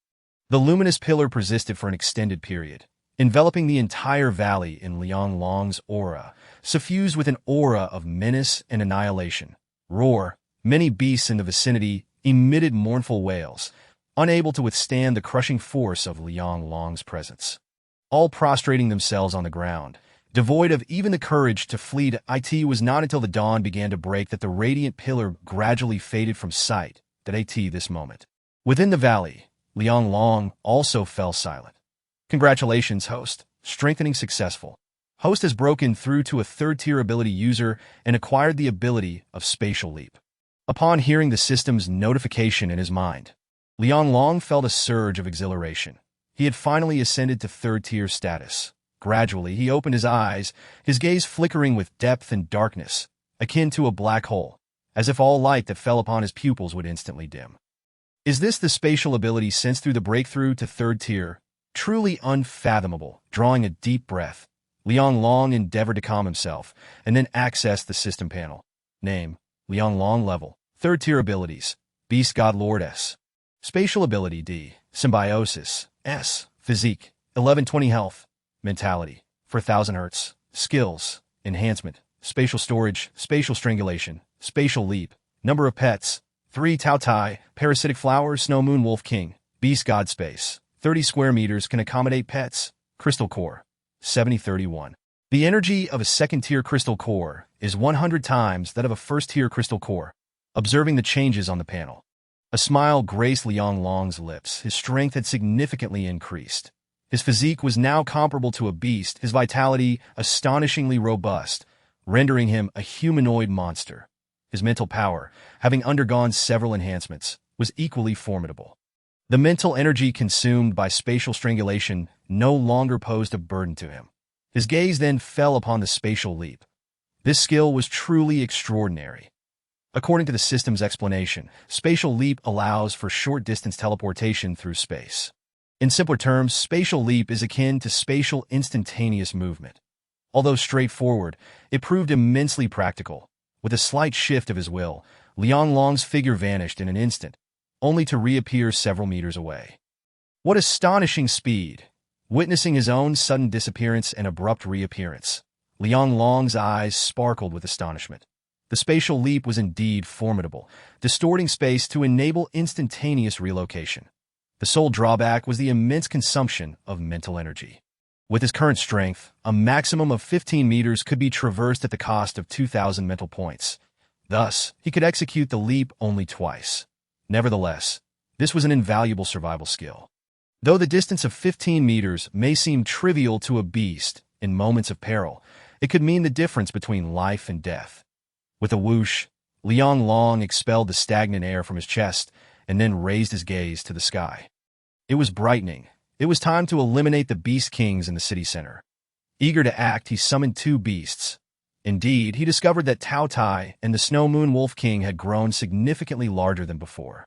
The luminous pillar persisted for an extended period, enveloping the entire valley in Liang Long's aura, suffused with an aura of menace and annihilation. Roar! Many beasts in the vicinity emitted mournful wails, unable to withstand the crushing force of Liang Long's presence. All prostrating themselves on the ground, Devoid of even the courage to flee to it was not until the dawn began to break that the radiant pillar gradually faded from sight at this moment. Within the valley, Liang Long also fell silent. Congratulations, host. Strengthening successful. Host has broken through to a third-tier ability user and acquired the ability of spatial leap. Upon hearing the system's notification in his mind, Liang Long felt a surge of exhilaration. He had finally ascended to third-tier status. Gradually, he opened his eyes, his gaze flickering with depth and darkness, akin to a black hole, as if all light that fell upon his pupils would instantly dim. Is this the spatial ability sensed through the breakthrough to third tier? Truly unfathomable. Drawing a deep breath, Liang Long endeavored to calm himself, and then accessed the system panel. Name, Liang Long level. Third tier abilities, Beastlord S. Spatial ability D. Symbiosis S. Physique, 1120 health. Mentality, 4000 Hz. Skills, enhancement, spatial storage, spatial strangulation, spatial leap. Number of pets, 3 Taotie, parasitic flower, snow moon wolf king. Beast god space, 30 square meters can accommodate pets. Crystal core, 7031. The energy of a second-tier crystal core is 100 times that of a first-tier crystal core. Observing the changes on the panel, a smile graced Liang Long's lips. His strength had significantly increased. His physique was now comparable to a beast, his vitality astonishingly robust, rendering him a humanoid monster. His mental power, having undergone several enhancements, was equally formidable. The mental energy consumed by spatial strangulation no longer posed a burden to him. His gaze then fell upon the spatial leap. This skill was truly extraordinary. According to the system's explanation, spatial leap allows for short-distance teleportation through space. In simpler terms, spatial leap is akin to spatial instantaneous movement. Although straightforward, it proved immensely practical. With a slight shift of his will, Liang Long's figure vanished in an instant, only to reappear several meters away. What astonishing speed! Witnessing his own sudden disappearance and abrupt reappearance, Liang Long's eyes sparkled with astonishment. The spatial leap was indeed formidable, distorting space to enable instantaneous relocation. The sole drawback was the immense consumption of mental energy. With his current strength, a maximum of 15 meters could be traversed at the cost of 2,000 mental points. Thus, he could execute the leap only twice. Nevertheless, this was an invaluable survival skill. Though the distance of 15 meters may seem trivial to a beast in moments of peril, it could mean the difference between life and death. With a whoosh, Liang Long expelled the stagnant air from his chest and then raised his gaze to the sky. It was brightening. It was time to eliminate the beast kings in the city center. Eager to act, he summoned 2 beasts. Indeed, he discovered that Taotie and the Snow Moon Wolf King had grown significantly larger than before.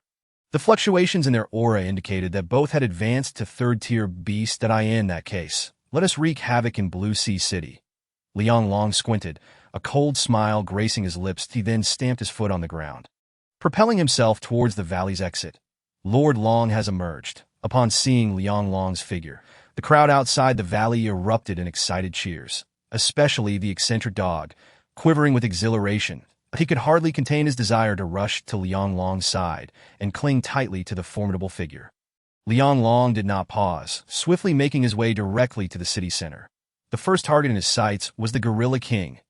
The fluctuations in their aura indicated that both had advanced to third-tier beast. In that case, let us wreak havoc in Blue Sea City. Liang Long squinted, a cold smile gracing his lips. He then stamped his foot on the ground. Propelling himself towards the valley's exit, Lord Long has emerged. Upon seeing Liang Long's figure, the crowd outside the valley erupted in excited cheers, especially the eccentric dog, quivering with exhilaration. He could hardly contain his desire to rush to Liang Long's side and cling tightly to the formidable figure. Liang Long did not pause, swiftly making his way directly to the city center. The first target in his sights was the Gorilla King.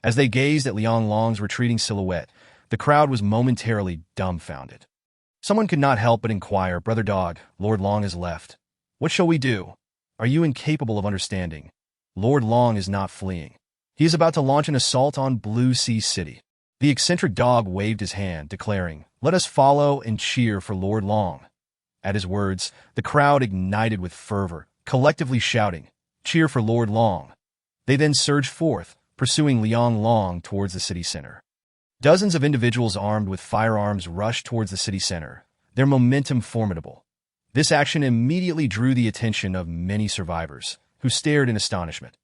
As they gazed at Liang Long's retreating silhouette, the crowd was momentarily dumbfounded. Someone could not help but inquire, "Brother Dog, Lord Long has left. What shall we do? Are you incapable of understanding? Lord Long is not fleeing. He is about to launch an assault on Blue Sea City." The eccentric dog waved his hand, declaring, "Let us follow and cheer for Lord Long." At his words, the crowd ignited with fervor, collectively shouting, "Cheer for Lord Long." They then surged forth, pursuing Liang Long towards the city center. Dozens of individuals armed with firearms rushed towards the city center, their momentum formidable. This action immediately drew the attention of many survivors, who stared in astonishment.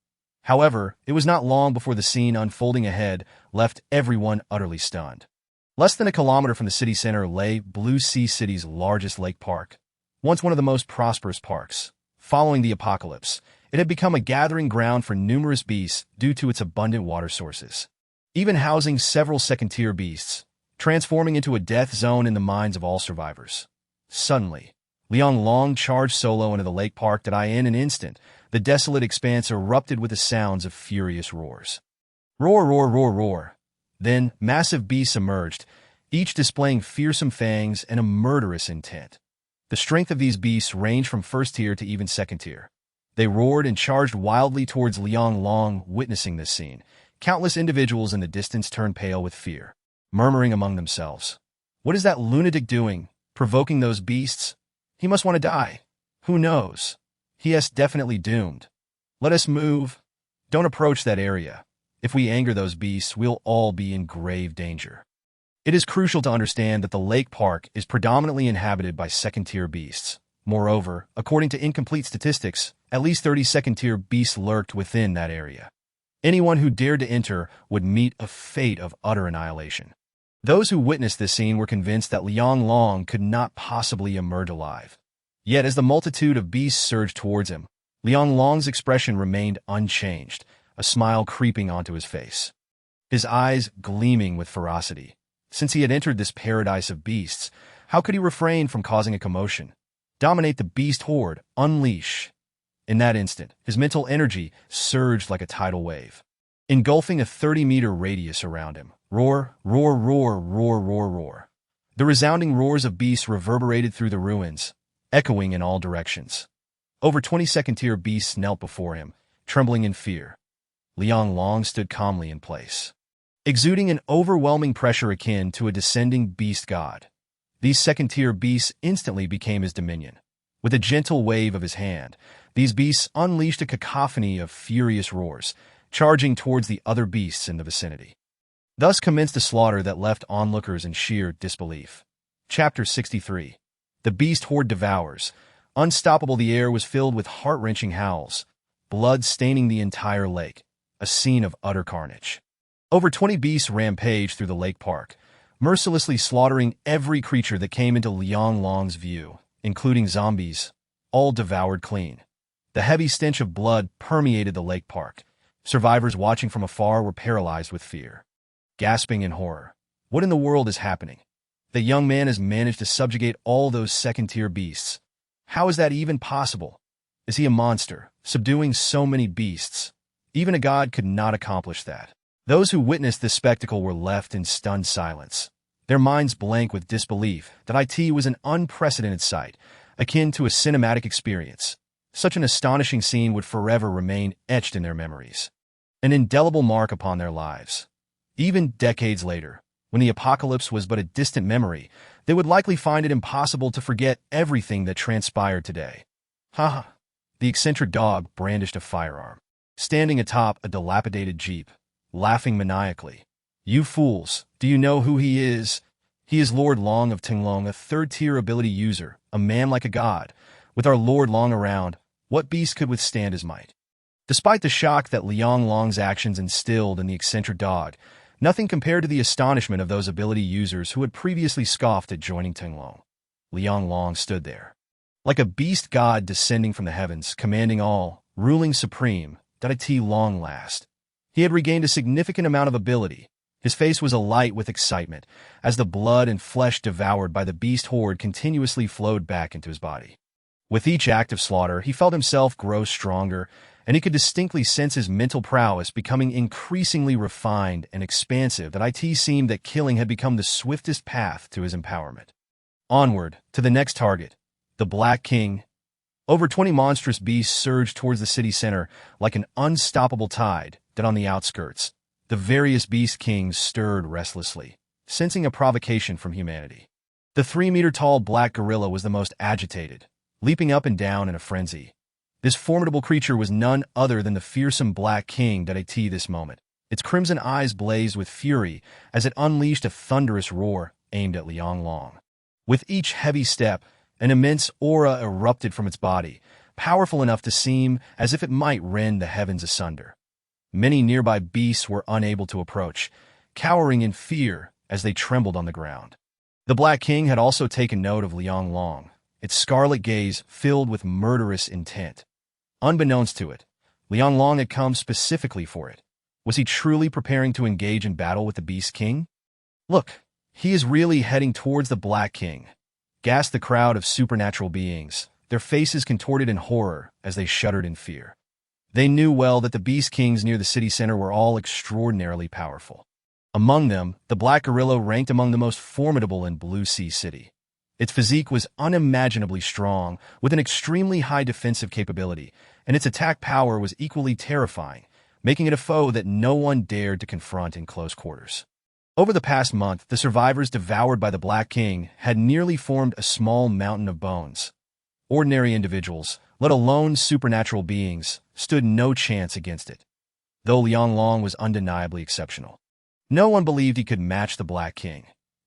However, it was not long before the scene unfolding ahead left everyone utterly stunned. Less than a kilometer from the city center lay Blue Sea City's largest lake park. Once one of the most prosperous parks, following the apocalypse, it had become a gathering ground for numerous beasts due to its abundant water sources, even housing several second-tier beasts, transforming into a death zone in the minds of all survivors. Suddenly, Liang Long charged solo into the lake park. In an instant, The desolate expanse erupted with the sounds of furious roars. Roar, roar, roar, roar. Then, massive beasts emerged, each displaying fearsome fangs and a murderous intent. The strength of these beasts ranged from first tier to even second tier. They roared and charged wildly towards Liang Long. Witnessing this scene, countless individuals in the distance turned pale with fear, murmuring among themselves, "What is that lunatic doing, provoking those beasts? He must want to die. Who knows? He is definitely doomed. Let us move. Don't approach that area. If we anger those beasts, we'll all be in grave danger." It is crucial to understand that the lake park is predominantly inhabited by second-tier beasts. Moreover, according to incomplete statistics, at least 30 second-tier beasts lurked within that area. Anyone who dared to enter would meet a fate of utter annihilation. Those who witnessed this scene were convinced that Liang Long could not possibly emerge alive. Yet as the multitude of beasts surged towards him, Liang Long's expression remained unchanged, a smile creeping onto his face. His eyes gleaming with ferocity. Since he had entered this paradise of beasts, how could he refrain from causing a commotion? Dominate the beast horde, unleash. In that instant, his mental energy surged like a tidal wave, engulfing a 30-meter radius around him. Roar, roar, roar, roar, roar, roar. The resounding roars of beasts reverberated through the ruins, echoing in all directions. Over 20 second-tier beasts knelt before him, trembling in fear. Liang Long stood calmly in place, exuding an overwhelming pressure akin to a descending beast god. These second-tier beasts instantly became his dominion. With a gentle wave of his hand, these beasts unleashed a cacophony of furious roars, charging towards the other beasts in the vicinity. Thus commenced a slaughter that left onlookers in sheer disbelief. Chapter 63. The beast horde devours. Unstoppable, the air was filled with heart-wrenching howls, blood staining the entire lake, a scene of utter carnage. Over 20 beasts rampaged through the lake park, mercilessly slaughtering every creature that came into Liang Long's view, including zombies, all devoured clean. The heavy stench of blood permeated the lake park. Survivors watching from afar were paralyzed with fear, gasping in horror. What in the world is happening? The young man has managed to subjugate all those second-tier beasts. How is that even possible? Is he a monster, subduing so many beasts? Even a god could not accomplish that. Those who witnessed this spectacle were left in stunned silence, their minds blank with disbelief that it was an unprecedented sight, akin to a cinematic experience. Such an astonishing scene would forever remain etched in their memories, an indelible mark upon their lives. Even decades later, when the apocalypse was but a distant memory, they would likely find it impossible to forget everything that transpired today. Ha ha! The eccentric dog brandished a firearm, standing atop a dilapidated jeep, laughing maniacally. "You fools, do you know who he is? He is Lord Long of Tinglong, a third-tier ability user, a man like a god. With our Lord Long around, what beast could withstand his might?" Despite the shock that Liang Long's actions instilled in the eccentric dog, nothing compared to the astonishment of those ability users who had previously scoffed at joining Tinglong. Liang Long stood there, like a beast god descending from the heavens, commanding all, ruling supreme, at long last. He had regained a significant amount of ability. His face was alight with excitement, as the blood and flesh devoured by the beast horde continuously flowed back into his body. With each act of slaughter, he felt himself grow stronger, and he could distinctly sense his mental prowess becoming increasingly refined and expansive. It seemed that killing had become the swiftest path to his empowerment. Onward, to the next target, the Black King. Over 20 monstrous beasts surged towards the city center like an unstoppable tide. On the outskirts, the various beast kings stirred restlessly, sensing a provocation from humanity. The 3-meter-tall black gorilla was the most agitated, leaping up and down in a frenzy. This formidable creature was none other than the fearsome Black King this moment. Its crimson eyes blazed with fury as it unleashed a thunderous roar aimed at Liang Long. With each heavy step, an immense aura erupted from its body, powerful enough to seem as if it might rend the heavens asunder. Many nearby beasts were unable to approach, cowering in fear as they trembled on the ground. The Black King had also taken note of Liang Long, its scarlet gaze filled with murderous intent. Unbeknownst to it, Liang Long had come specifically for it. Was he truly preparing to engage in battle with the Beast King? "Look, he is really heading towards the Black King," gasped the crowd of supernatural beings, their faces contorted in horror as they shuddered in fear. They knew well that the beast kings near the city center were all extraordinarily powerful. Among them, the black gorilla ranked among the most formidable in Blue Sea City. Its physique was unimaginably strong, with an extremely high defensive capability, and its attack power was equally terrifying, making it a foe that no one dared to confront in close quarters. Over the past month, the survivors devoured by the Black King had nearly formed a small mountain of bones. Ordinary individuals, let alone supernatural beings, stood no chance against it. Though Liang Long was undeniably exceptional, no one believed he could match the Black King.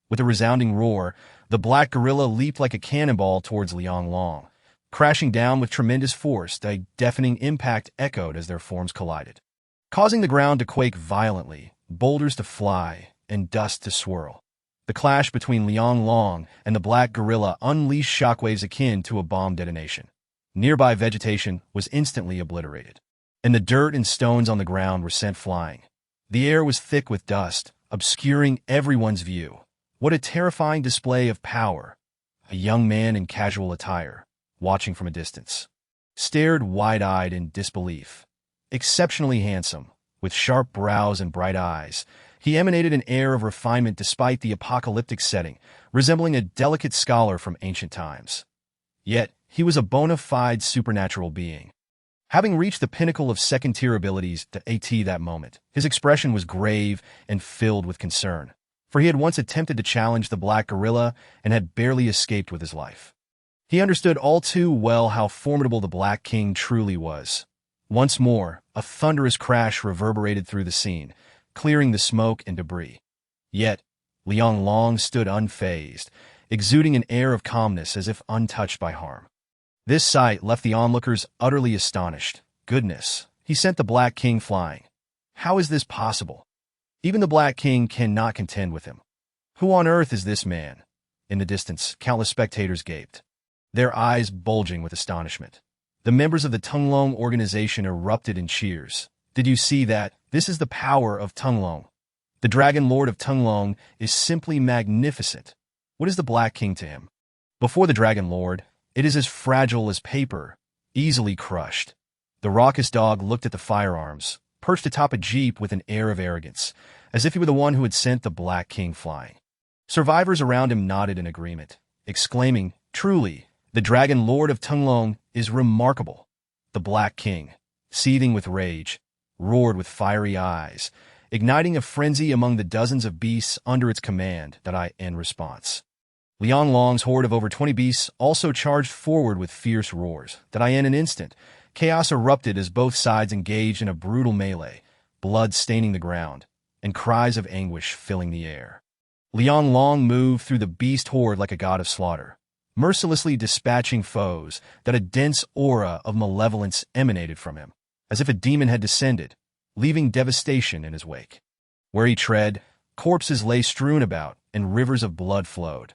With a resounding roar, the black gorilla leaped like a cannonball towards Liang Long, crashing down with tremendous force. A deafening impact echoed as their forms collided, causing the ground to quake violently, boulders to fly, and dust to swirl. The clash between Liang Long and the black gorilla unleashed shockwaves akin to a bomb detonation. Nearby vegetation was instantly obliterated, and the dirt and stones on the ground were sent flying. The air was thick with dust, obscuring everyone's view. What a terrifying display of power! A young man in casual attire, watching from a distance, stared wide-eyed in disbelief. Exceptionally handsome, with sharp brows and bright eyes, he emanated an air of refinement despite the apocalyptic setting, resembling a delicate scholar from ancient times. Yet, he was a bona fide supernatural being. Having reached the pinnacle of second-tier abilities to AT that moment, his expression was grave and filled with concern, for he had once attempted to challenge the black gorilla and had barely escaped with his life. He understood all too well how formidable the Black King truly was. Once more, a thunderous crash reverberated through the scene, clearing the smoke and debris. Yet, Liang Long stood unfazed, exuding an air of calmness as if untouched by harm. This sight left the onlookers utterly astonished. Goodness, he sent the Black King flying. How is this possible? Even the Black King cannot contend with him. Who on earth is this man? In the distance, countless spectators gaped, their eyes bulging with astonishment. The members of the Tunglong organization erupted in cheers. Did you see that? This is the power of Tunglong. The Dragon Lord of Tunglong is simply magnificent. What is the Black King to him? Before the Dragon Lord, it is as fragile as paper, easily crushed. The raucous dog looked at the firearms, perched atop a jeep with an air of arrogance, as if he were the one who had sent the Black King flying. Survivors around him nodded in agreement, exclaiming, "Truly, the Dragon Lord of Tunglong is remarkable." The Black King, seething with rage, roared with fiery eyes, igniting a frenzy among the dozens of beasts under its command in response. Liang Long's horde of over 20 beasts also charged forward with fierce roars. In an instant, chaos erupted as both sides engaged in a brutal melee, blood staining the ground, and cries of anguish filling the air. Liang Long moved through the beast horde like a god of slaughter, mercilessly dispatching foes. A dense aura of malevolence emanated from him, as if a demon had descended, leaving devastation in his wake. Where he tread, corpses lay strewn about, and rivers of blood flowed.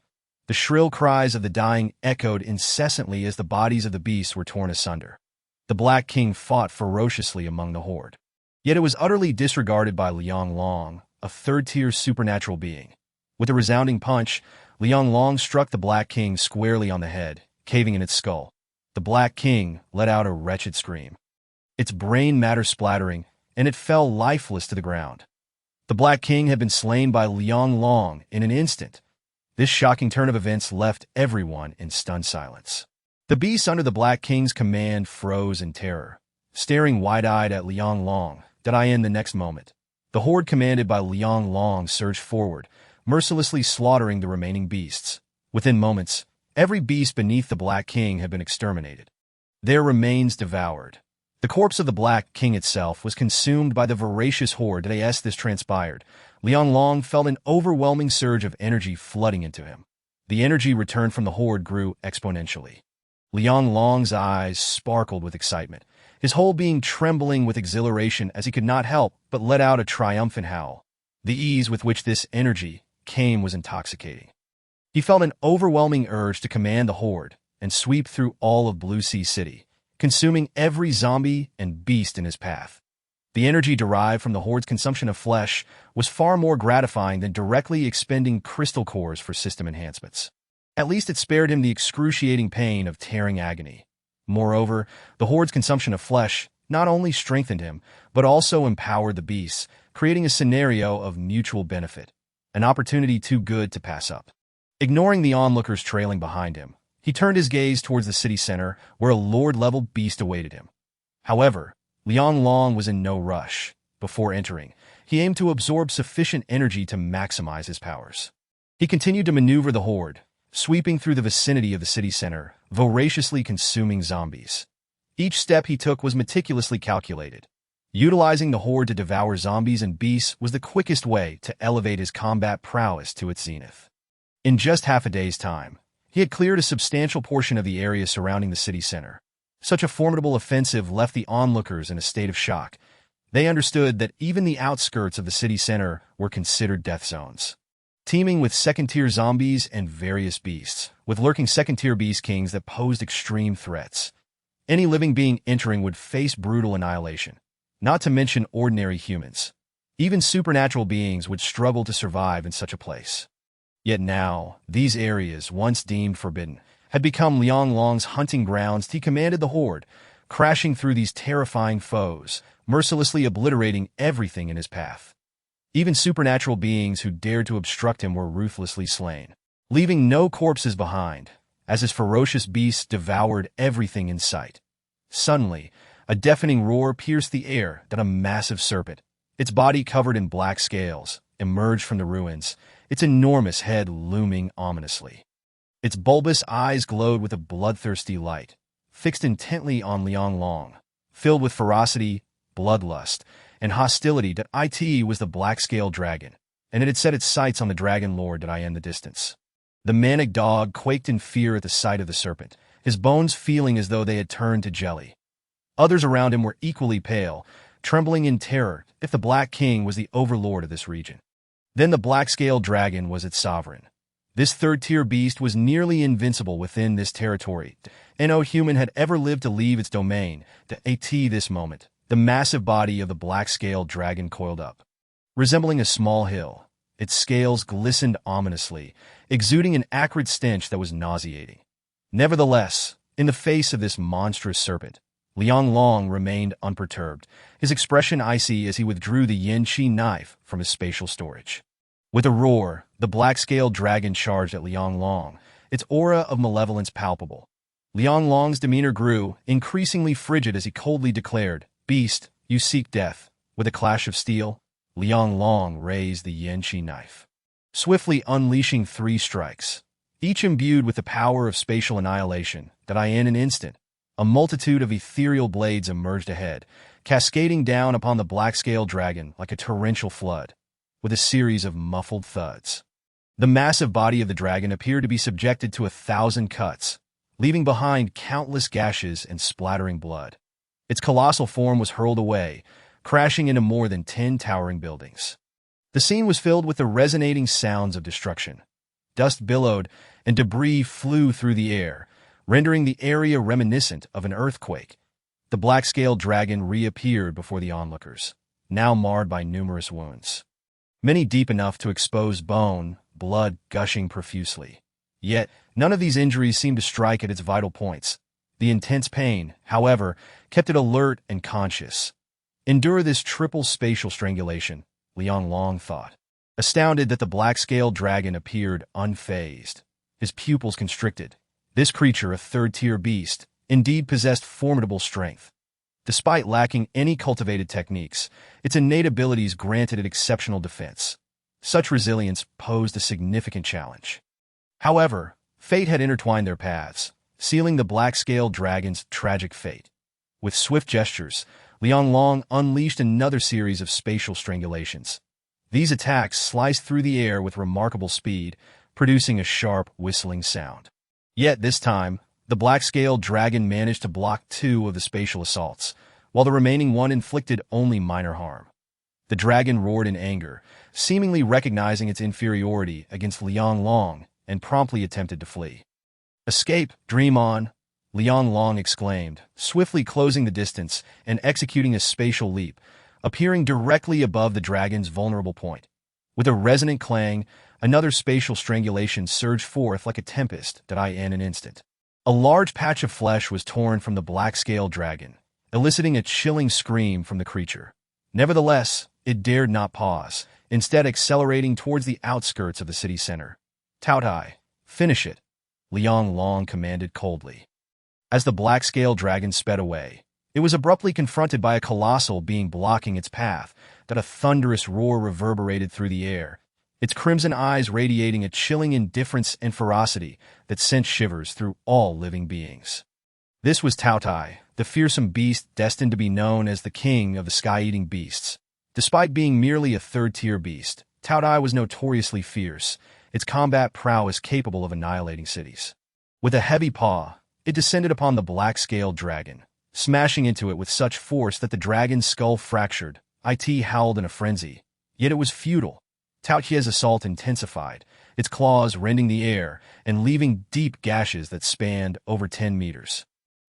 The shrill cries of the dying echoed incessantly as the bodies of the beasts were torn asunder. The Black King fought ferociously among the horde. Yet it was utterly disregarded by Liang Long, a third-tier supernatural being. With a resounding punch, Liang Long struck the Black King squarely on the head, caving in its skull. The Black King let out a wretched scream, its brain matter splattering, and it fell lifeless to the ground. The Black King had been slain by Liang Long in an instant. This shocking turn of events left everyone in stunned silence. The beasts under the Black King's command froze in terror, staring wide-eyed at Liang Long. In the next moment, the horde commanded by Liang Long surged forward, mercilessly slaughtering the remaining beasts. Within moments, every beast beneath the Black King had been exterminated, their remains devoured. The corpse of the Black King itself was consumed by the voracious horde. As this transpired, Liang Long felt an overwhelming surge of energy flooding into him. The energy returned from the horde grew exponentially. Liang Long's eyes sparkled with excitement, his whole being trembling with exhilaration as he could not help but let out a triumphant howl. The ease with which this energy came was intoxicating. He felt an overwhelming urge to command the horde and sweep through all of Blue Sea City, consuming every zombie and beast in his path. The energy derived from the horde's consumption of flesh was far more gratifying than directly expending crystal cores for system enhancements. At least it spared him the excruciating pain of tearing agony. Moreover, the horde's consumption of flesh not only strengthened him, but also empowered the beasts, creating a scenario of mutual benefit, an opportunity too good to pass up. Ignoring the onlookers trailing behind him, he turned his gaze towards the city center, where a lord-level beast awaited him. However, Liang Long was in no rush. Before entering, he aimed to absorb sufficient energy to maximize his powers. He continued to maneuver the horde, sweeping through the vicinity of the city center, voraciously consuming zombies. Each step he took was meticulously calculated. Utilizing the horde to devour zombies and beasts was the quickest way to elevate his combat prowess to its zenith. In just half a day's time, he had cleared a substantial portion of the area surrounding the city center. Such a formidable offensive left the onlookers in a state of shock. They understood that even the outskirts of the city center were considered death zones, teeming with second-tier zombies and various beasts, with lurking second-tier beast kings that posed extreme threats. Any living being entering would face brutal annihilation, not to mention ordinary humans. Even supernatural beings would struggle to survive in such a place. Yet now, these areas, once deemed forbidden, had become Liang Long's hunting grounds. He commanded the horde, crashing through these terrifying foes, mercilessly obliterating everything in his path. Even supernatural beings who dared to obstruct him were ruthlessly slain, leaving no corpses behind, as his ferocious beasts devoured everything in sight. Suddenly, a deafening roar pierced the air that a massive serpent, its body covered in black scales, emerged from the ruins, its enormous head looming ominously. Its bulbous eyes glowed with a bloodthirsty light, fixed intently on Liang Long, filled with ferocity, bloodlust, and hostility. It was the black-scaled dragon, and it had set its sights on the dragon lord in the distance. The manic dog quaked in fear at the sight of the serpent, his bones feeling as though they had turned to jelly. Others around him were equally pale, trembling in terror if the Black King was the overlord of this region. Then the black-scaled dragon was its sovereign. This third-tier beast was nearly invincible within this territory. No human had ever lived to leave its domain. At this moment, the massive body of the black-scaled dragon coiled up, resembling a small hill. Its scales glistened ominously, exuding an acrid stench that was nauseating. Nevertheless, in the face of this monstrous serpent, Liang Long remained unperturbed, his expression icy as he withdrew the yin-chi knife from his spatial storage. With a roar, the black-scaled dragon charged at Liang Long, its aura of malevolence palpable. Liang Long's demeanor grew, increasingly frigid as he coldly declared, "Beast, you seek death." With a clash of steel, Liang Long raised the yin-chi knife, swiftly unleashing 3 strikes, each imbued with the power of spatial annihilation. In an instant, a multitude of ethereal blades emerged ahead, cascading down upon the black-scaled dragon like a torrential flood, with a series of muffled thuds. The massive body of the dragon appeared to be subjected to 1,000 cuts, leaving behind countless gashes and splattering blood. Its colossal form was hurled away, crashing into more than 10 towering buildings. The scene was filled with the resonating sounds of destruction. Dust billowed, and debris flew through the air, rendering the area reminiscent of an earthquake. The black-scaled dragon reappeared before the onlookers, now marred by numerous wounds, many deep enough to expose bone, blood gushing profusely. Yet, none of these injuries seemed to strike at its vital points. The intense pain, however, kept it alert and conscious. Endure this triple spatial strangulation, Liang Long thought, astounded that the black-scaled dragon appeared unfazed, his pupils constricted. This creature, a third-tier beast, indeed possessed formidable strength. Despite lacking any cultivated techniques, its innate abilities granted it exceptional defense. Such resilience posed a significant challenge. However, fate had intertwined their paths, sealing the black-scaled dragon's tragic fate. With swift gestures, Liang Long unleashed another series of spatial strangulations. These attacks sliced through the air with remarkable speed, producing a sharp, whistling sound. Yet this time, the black-scaled dragon managed to block 2 of the spatial assaults, while the remaining 1 inflicted only minor harm. The dragon roared in anger, seemingly recognizing its inferiority against Liang Long, and promptly attempted to flee. "Escape, dream on," Liang Long exclaimed, swiftly closing the distance and executing a spatial leap, appearing directly above the dragon's vulnerable point. With a resonant clang, another spatial strangulation surged forth like a tempest in an instant. A large patch of flesh was torn from the black-scaled dragon, eliciting a chilling scream from the creature. Nevertheless, it dared not pause, instead accelerating towards the outskirts of the city center. Taotie, finish it, Liang Long commanded coldly. As the black-scaled dragon sped away, it was abruptly confronted by a colossal being blocking its path, that a thunderous roar reverberated through the air, its crimson eyes radiating a chilling indifference and ferocity that sent shivers through all living beings. This was Taotie, the fearsome beast destined to be known as the king of the sky-eating beasts. Despite being merely a third-tier beast, Taotie was notoriously fierce, its combat prowess capable of annihilating cities. With a heavy paw, it descended upon the black-scaled dragon, smashing into it with such force that the dragon's skull fractured. It howled in a frenzy, yet it was futile. Taotie's assault intensified, its claws rending the air and leaving deep gashes that spanned over 10 meters.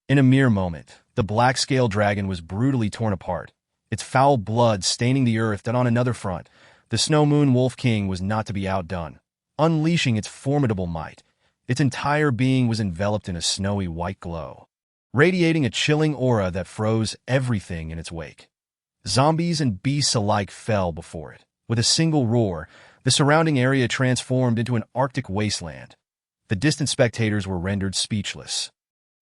In a mere moment, the black-scaled dragon was brutally torn apart, its foul blood staining the earth. That on another front, the Snow Moon Wolf King was not to be outdone. Unleashing its formidable might, its entire being was enveloped in a snowy white glow, radiating a chilling aura that froze everything in its wake. Zombies and beasts alike fell before it. With a single roar, the surrounding area transformed into an Arctic wasteland. The distant spectators were rendered speechless,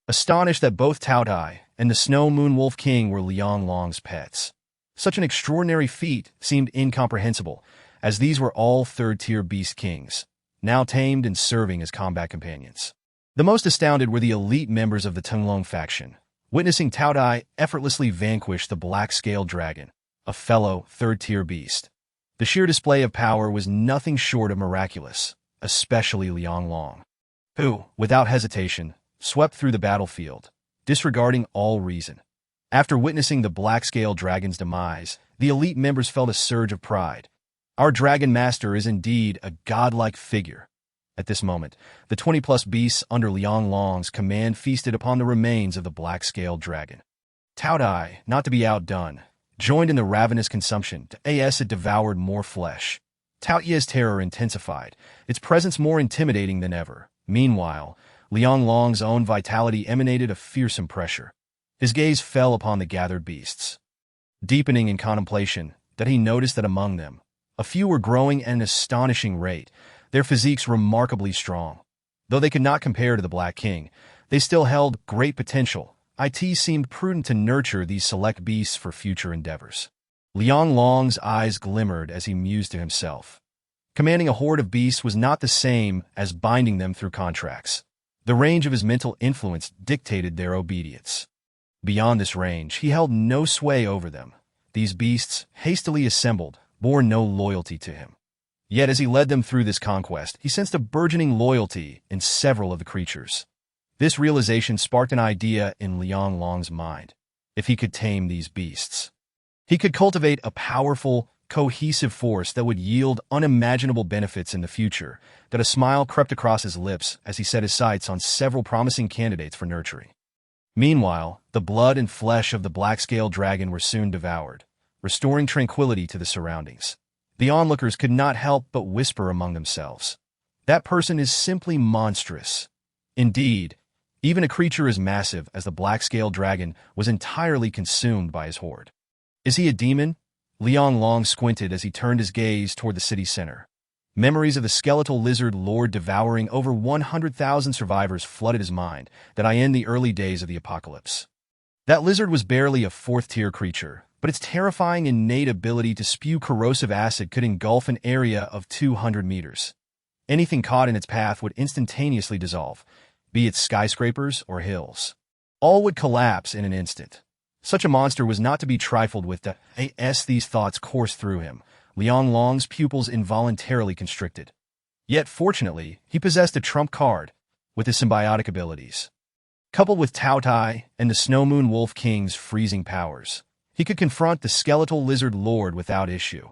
astonished that both Taotie and the Snow Moon Wolf King were Liang Long's pets. Such an extraordinary feat seemed incomprehensible, as these were all third-tier beast kings, now tamed and serving as combat companions. The most astounded were the elite members of the Tunglong faction, witnessing Taotie effortlessly vanquish the black-scaled dragon, a fellow third-tier beast. The sheer display of power was nothing short of miraculous, especially Liang Long, who, without hesitation, swept through the battlefield, disregarding all reason. After witnessing the black-scaled dragon's demise, the elite members felt a surge of pride. Our dragon master is indeed a godlike figure. At this moment, the 20-plus beasts under Liang Long's command feasted upon the remains of the black-scaled dragon. Taotie, not to be outdone, joined in the ravenous consumption. As it devoured more flesh. Taotie's terror intensified, its presence more intimidating than ever. Meanwhile, Liang Long's own vitality emanated a fearsome pressure. His gaze fell upon the gathered beasts, deepening in contemplation, that he noticed that among them, a few were growing at an astonishing rate, their physiques remarkably strong. Though they could not compare to the Black King, they still held great potential. It seemed prudent to nurture these select beasts for future endeavors. Liang Long's eyes glimmered as he mused to himself. Commanding a horde of beasts was not the same as binding them through contracts. The range of his mental influence dictated their obedience. Beyond this range, he held no sway over them. These beasts, hastily assembled, bore no loyalty to him. Yet as he led them through this conquest, he sensed a burgeoning loyalty in several of the creatures. This realization sparked an idea in Liang Long's mind. If he could tame these beasts, he could cultivate a powerful, cohesive force that would yield unimaginable benefits in the future. That a smile crept across his lips as he set his sights on several promising candidates for nurturing. Meanwhile, the blood and flesh of the black-scaled dragon were soon devoured, restoring tranquility to the surroundings. The onlookers could not help but whisper among themselves, "That person is simply monstrous." Indeed, even a creature as massive as the black-scaled dragon was entirely consumed by his horde. Is he a demon? Liang Long squinted as he turned his gaze toward the city center. Memories of the skeletal lizard lord devouring over 100,000 survivors flooded his mind, that in the early days of the apocalypse. That lizard was barely a fourth-tier creature, but its terrifying innate ability to spew corrosive acid could engulf an area of 200 meters. Anything caught in its path would instantaneously dissolve, be it skyscrapers or hills. All would collapse in an instant. Such a monster was not to be trifled with. As these thoughts coursed through him, Liang Long's pupils involuntarily constricted. Yet, fortunately, he possessed a trump card with his symbiotic abilities. Coupled with Taotie and the Snow Moon Wolf King's freezing powers, he could confront the skeletal lizard lord without issue.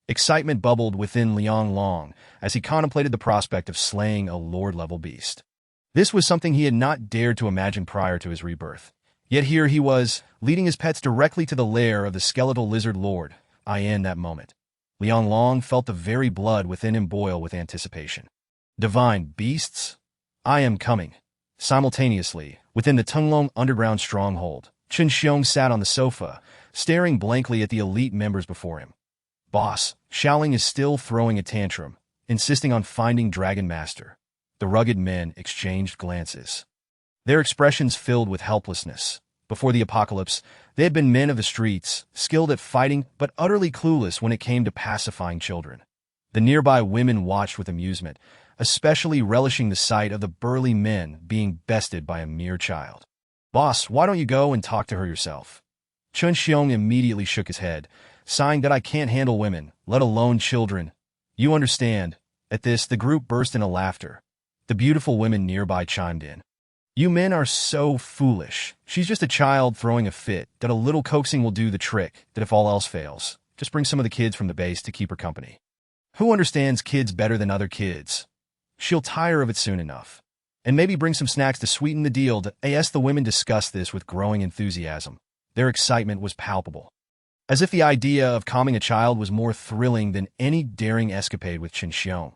Excitement bubbled within Liang Long as he contemplated the prospect of slaying a lord-level beast. This was something he had not dared to imagine prior to his rebirth. Yet here he was, leading his pets directly to the lair of the skeletal lizard lord. In that moment, Liang Long felt the very blood within him boil with anticipation. Divine beasts? I am coming. Simultaneously, within the Tunglong underground stronghold, Chen Xiong sat on the sofa, staring blankly at the elite members before him. Boss, Xiaoling is still throwing a tantrum, insisting on finding Dragon Master. The rugged men exchanged glances. Their expressions filled with helplessness. Before the apocalypse, they had been men of the streets, skilled at fighting but utterly clueless when it came to pacifying children. The nearby women watched with amusement, especially relishing the sight of the burly men being bested by a mere child. Boss, why don't you go and talk to her yourself? Chen Xiong immediately shook his head, sighing that I can't handle women, let alone children. You understand. At this, the group burst into laughter. The beautiful women nearby chimed in. You men are so foolish. She's just a child throwing a fit, that a little coaxing will do the trick, that if all else fails, just bring some of the kids from the base to keep her company. Who understands kids better than other kids? She'll tire of it soon enough. And maybe bring some snacks to sweeten the deal. The women discussed this with growing enthusiasm. Their excitement was palpable. As if the idea of calming a child was more thrilling than any daring escapade with Chen Xiong.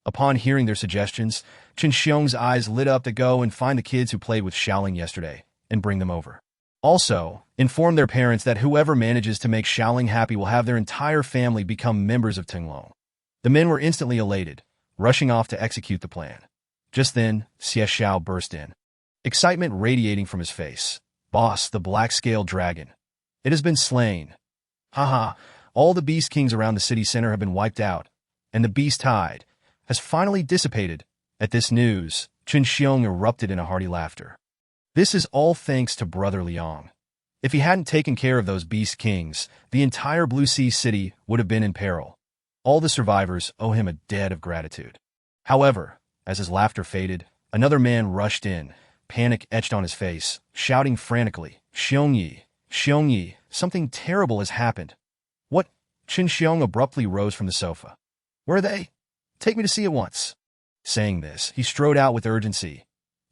Upon hearing their suggestions, Chen Xiong's eyes lit up to go and find the kids who played with Xiaoling yesterday and bring them over. Also, inform their parents that whoever manages to make Xiaoling happy will have their entire family become members of Tinglong. The men were instantly elated, rushing off to execute the plan. Just then, Xie Xiao burst in, excitement radiating from his face. Boss, the black-scaled dragon. It has been slain. Haha, all the beast kings around the city center have been wiped out, and the beast tide has finally dissipated. At this news, Chen Xiong erupted in a hearty laughter. This is all thanks to Brother Liang. If he hadn't taken care of those beast kings, the entire Blue Sea city would have been in peril. All the survivors owe him a debt of gratitude. However, as his laughter faded, another man rushed in, panic etched on his face, shouting frantically, Xiongyi, something terrible has happened. What? Chen Xiong abruptly rose from the sofa. Where are they? Take me to see at once. Saying this, he strode out with urgency.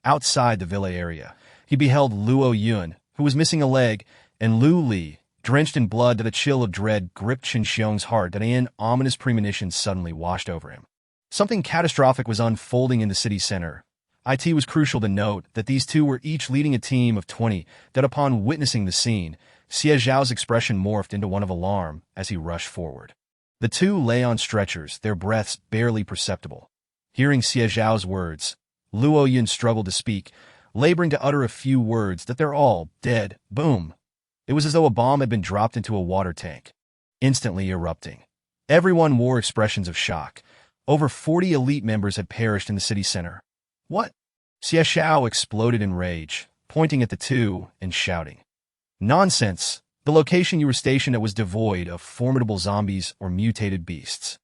Outside the villa area, he beheld Luo Yun, who was missing a leg, and Lu Li, drenched in blood that a chill of dread gripped Chen Xiong's heart that an ominous premonition suddenly washed over him. Something catastrophic was unfolding in the city center. It was crucial to note that these two were each leading a team of 20, that upon witnessing the scene, Xie Zhao's expression morphed into one of alarm as he rushed forward. The two lay on stretchers, their breaths barely perceptible. Hearing Xie Zhao's words, Luo Yun struggled to speak, laboring to utter a few words that they're all dead. Boom. It was as though a bomb had been dropped into a water tank, instantly erupting. Everyone wore expressions of shock. Over 40 elite members had perished in the city center. What? Xie Xiao exploded in rage, pointing at the two and shouting. Nonsense! The location you were stationed at was devoid of formidable zombies or mutated beasts.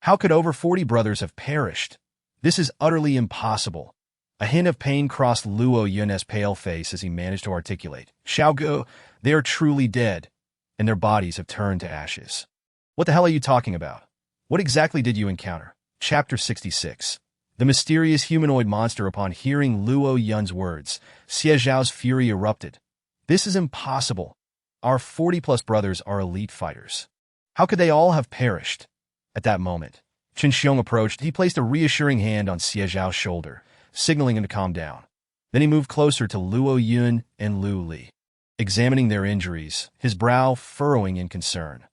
How could over 40 brothers have perished? This is utterly impossible. A hint of pain crossed Luo Yun's pale face as he managed to articulate. Xiaogu, they are truly dead, and their bodies have turned to ashes. What the hell are you talking about? What exactly did you encounter? Chapter 66. The mysterious humanoid monster. Upon hearing Luo Yun's words, Xie Zhao's fury erupted. This is impossible. Our 40-plus brothers are elite fighters. How could they all have perished? At that moment, Chen Xiong approached. He placed a reassuring hand on Xie Zhao's shoulder, signaling him to calm down. Then he moved closer to Luo Yun and Lu Li, examining their injuries, his brow furrowing in concern.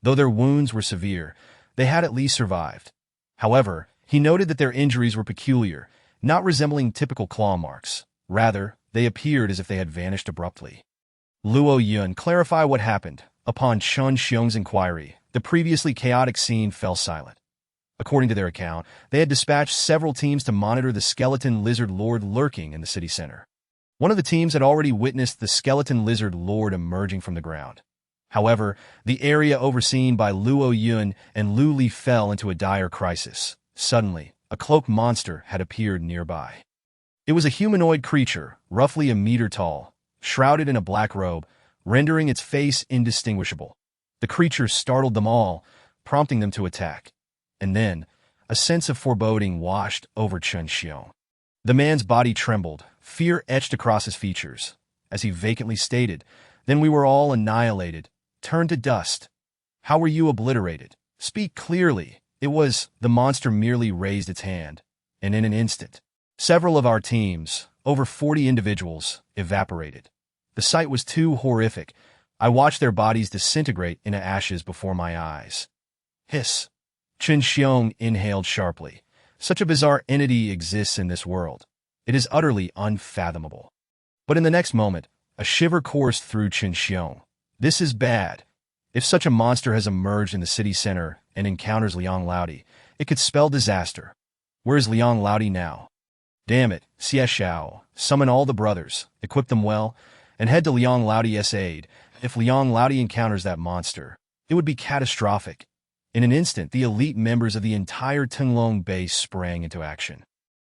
Though their wounds were severe, they had at least survived. However, he noted that their injuries were peculiar, not resembling typical claw marks. Rather, they appeared as if they had vanished abruptly. Luo Yun, clarify what happened. Upon Chen Xiong's inquiry, the previously chaotic scene fell silent. According to their account, they had dispatched several teams to monitor the skeleton lizard lord lurking in the city center. One of the teams had already witnessed the skeleton lizard lord emerging from the ground. However, the area overseen by Luo Yun and Lu Li fell into a dire crisis. Suddenly, a cloaked monster had appeared nearby. It was a humanoid creature, roughly a meter tall, shrouded in a black robe, rendering its face indistinguishable. The creature startled them all, prompting them to attack. And then, a sense of foreboding washed over Chen Xiong. The man's body trembled, fear etched across his features, as he vacantly stated, "Then we were all annihilated, turned to dust. How were you obliterated? Speak clearly." It was, the monster merely raised its hand, and in an instant, several of our teams, over 40 individuals, evaporated. The sight was too horrific. I watched their bodies disintegrate into ashes before my eyes. Hiss. Chen Xiong inhaled sharply. Such a bizarre entity exists in this world. It is utterly unfathomable. But in the next moment, a shiver coursed through Chen Xiong. This is bad. If such a monster has emerged in the city center and encounters Liang Laodi, it could spell disaster. Where is Liang Laodi now? Damn it, Xie Xiao, summon all the brothers, equip them well, and head to Liang Laodi's aid. If Liang Laodi encounters that monster, it would be catastrophic. In an instant, the elite members of the entire Tenglong base sprang into action.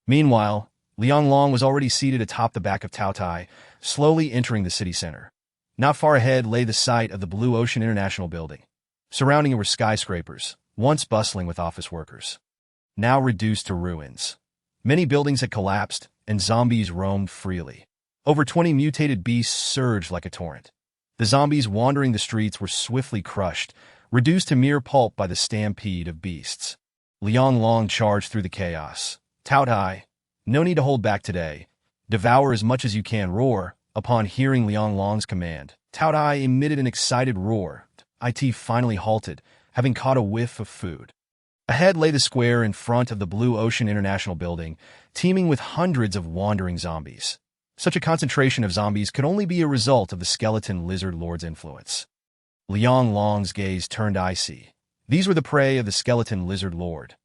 Meanwhile, Liang Long was already seated atop the back of Taotie, slowly entering the city center. Not far ahead lay the site of the Blue Ocean International Building. Surrounding it were skyscrapers, once bustling with office workers, now reduced to ruins. Many buildings had collapsed, and zombies roamed freely. Over 20 mutated beasts surged like a torrent. The zombies wandering the streets were swiftly crushed, reduced to mere pulp by the stampede of beasts. Liang Long charged through the chaos. Taotie, no need to hold back today. Devour as much as you can. Roar. Upon hearing Liang Long's command, Taotie emitted an excited roar. It finally halted, having caught a whiff of food. Ahead lay the square in front of the Blue Ocean International Building, teeming with hundreds of wandering zombies. Such a concentration of zombies could only be a result of the skeleton lizard lord's influence. Liang Long's gaze turned icy. These were the prey of the skeleton lizard lord.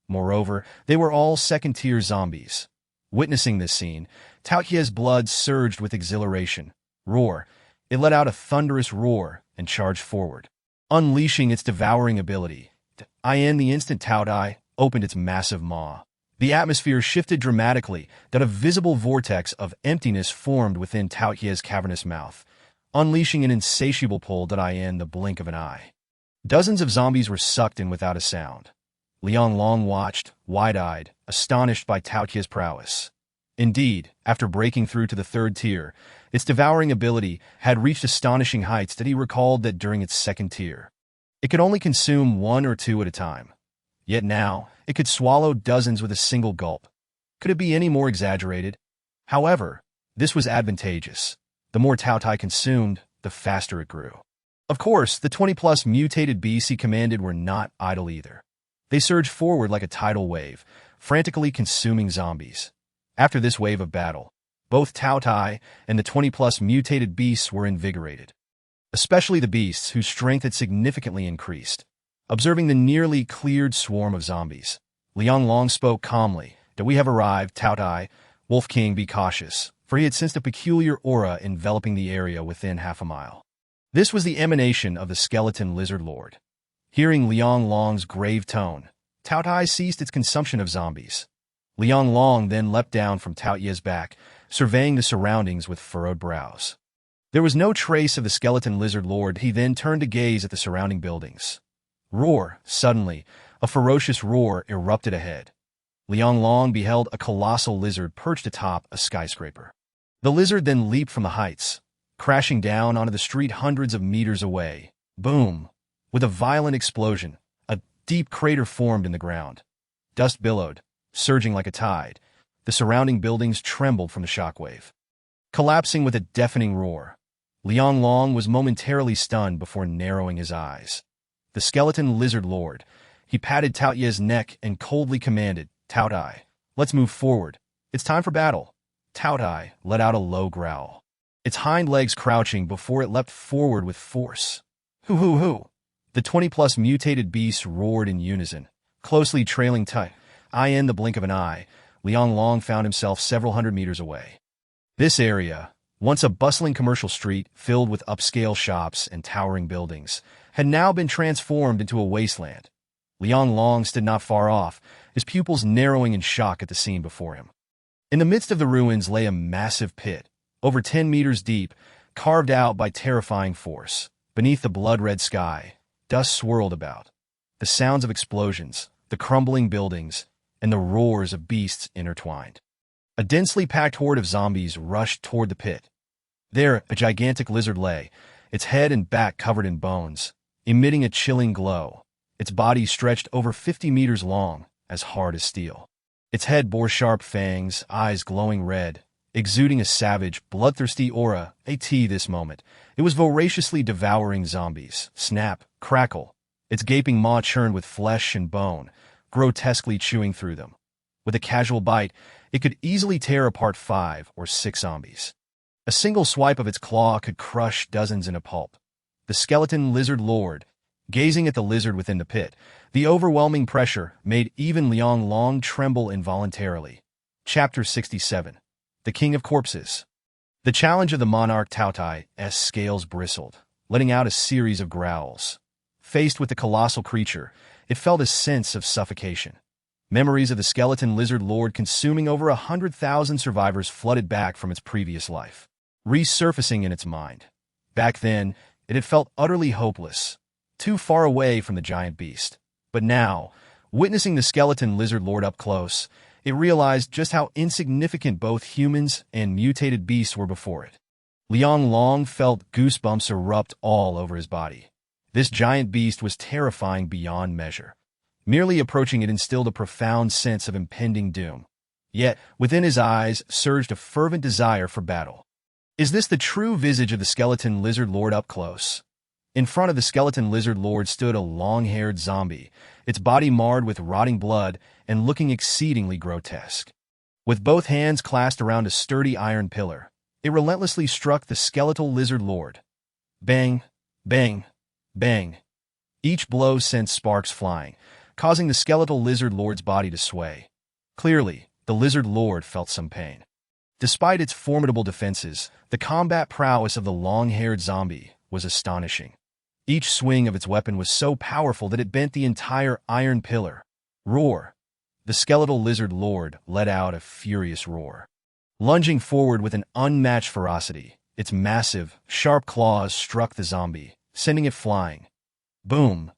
Moreover, they were all second-tier zombies. Witnessing this scene, Taotie's blood surged with exhilaration. Roar. It let out a thunderous roar and charged forward, unleashing its devouring ability. In the instant Taotie opened its massive maw, the atmosphere shifted dramatically, that a visible vortex of emptiness formed within Taotie's cavernous mouth, unleashing an insatiable pull in the blink of an eye. Dozens of zombies were sucked in without a sound. Liang Long watched, wide-eyed, astonished by Taotie's prowess. Indeed, after breaking through to the third tier, its devouring ability had reached astonishing heights that he recalled that during its second tier. It could only consume one or two at a time. Yet now, it could swallow dozens with a single gulp. Could it be any more exaggerated? However, this was advantageous. The more Taotie consumed, the faster it grew. Of course, the 20-plus mutated beasts he commanded were not idle either. They surged forward like a tidal wave, frantically consuming zombies. After this wave of battle, both Taotie and the 20-plus mutated beasts were invigorated. Especially the beasts, whose strength had significantly increased. Observing the nearly cleared swarm of zombies, Liang Long spoke calmly. We have arrived, Taotie. Wolf King, be cautious, for he had sensed a peculiar aura enveloping the area within half a mile. This was the emanation of the skeleton lizard lord. Hearing Liang Long's grave tone, Taotie ceased its consumption of zombies. Liang Long then leapt down from Taotie's back, surveying the surroundings with furrowed brows. There was no trace of the skeleton lizard lord. He then turned to gaze at the surrounding buildings. Roar! Suddenly, a ferocious roar erupted ahead. Liang Long beheld a colossal lizard perched atop a skyscraper. The lizard then leaped from the heights, crashing down onto the street hundreds of meters away. Boom! With a violent explosion, a deep crater formed in the ground. Dust billowed, surging like a tide. The surrounding buildings trembled from the shockwave. Collapsing with a deafening roar, Liang Long was momentarily stunned before narrowing his eyes. The skeleton lizard lord. He patted Taotie's neck and coldly commanded, Taotie, let's move forward. It's time for battle. Taotie let out a low growl, its hind legs crouching before it leapt forward with force. Hoo hoo hoo! The 20-plus mutated beasts roared in unison, closely trailing in the blink of an eye. Liang Long found himself several hundred meters away. This area, once a bustling commercial street filled with upscale shops and towering buildings, had now been transformed into a wasteland. Liang Long stood not far off, his pupils narrowing in shock at the scene before him. In the midst of the ruins lay a massive pit, over 10 meters deep, carved out by terrifying force. Beneath the blood-red sky, dust swirled about. The sounds of explosions, the crumbling buildings, and the roars of beasts intertwined. A densely packed horde of zombies rushed toward the pit. There, a gigantic lizard lay, its head and back covered in bones, emitting a chilling glow. Its body stretched over 50 meters long, as hard as steel. Its head bore sharp fangs, eyes glowing red, exuding a savage, bloodthirsty aura. This moment, it was voraciously devouring zombies. Snap, crackle, its gaping maw churned with flesh and bone, grotesquely chewing through them. With a casual bite, it could easily tear apart 5 or 6 zombies. A single swipe of its claw could crush dozens in a pulp. The skeleton lizard lord, gazing at the lizard within the pit, the overwhelming pressure made even Liang Long tremble involuntarily. Chapter 67. The King of Corpses. The challenge of the monarch Taotie's scales bristled, letting out a series of growls. Faced with the colossal creature, it felt a sense of suffocation. Memories of the skeleton lizard lord consuming over 100,000 survivors flooded back from its previous life, resurfacing in its mind. Back then, it had felt utterly hopeless, too far away from the giant beast. But now, witnessing the skeleton lizard lord up close, it realized just how insignificant both humans and mutated beasts were before it. Liang Long felt goosebumps erupt all over his body. This giant beast was terrifying beyond measure. Merely approaching it instilled a profound sense of impending doom. Yet, within his eyes surged a fervent desire for battle. Is this the true visage of the skeleton lizard lord up close? In front of the skeleton lizard lord stood a long-haired zombie, its body marred with rotting blood and looking exceedingly grotesque. With both hands clasped around a sturdy iron pillar, it relentlessly struck the skeletal lizard lord. Bang, bang, bang. Each blow sent sparks flying, causing the skeletal lizard lord's body to sway. Clearly, the lizard lord felt some pain. Despite its formidable defenses, the combat prowess of the long-haired zombie was astonishing. Each swing of its weapon was so powerful that it bent the entire iron pillar. Roar! The skeletal lizard lord let out a furious roar. Lunging forward with an unmatched ferocity, its massive, sharp claws struck the zombie, sending it flying. Boom!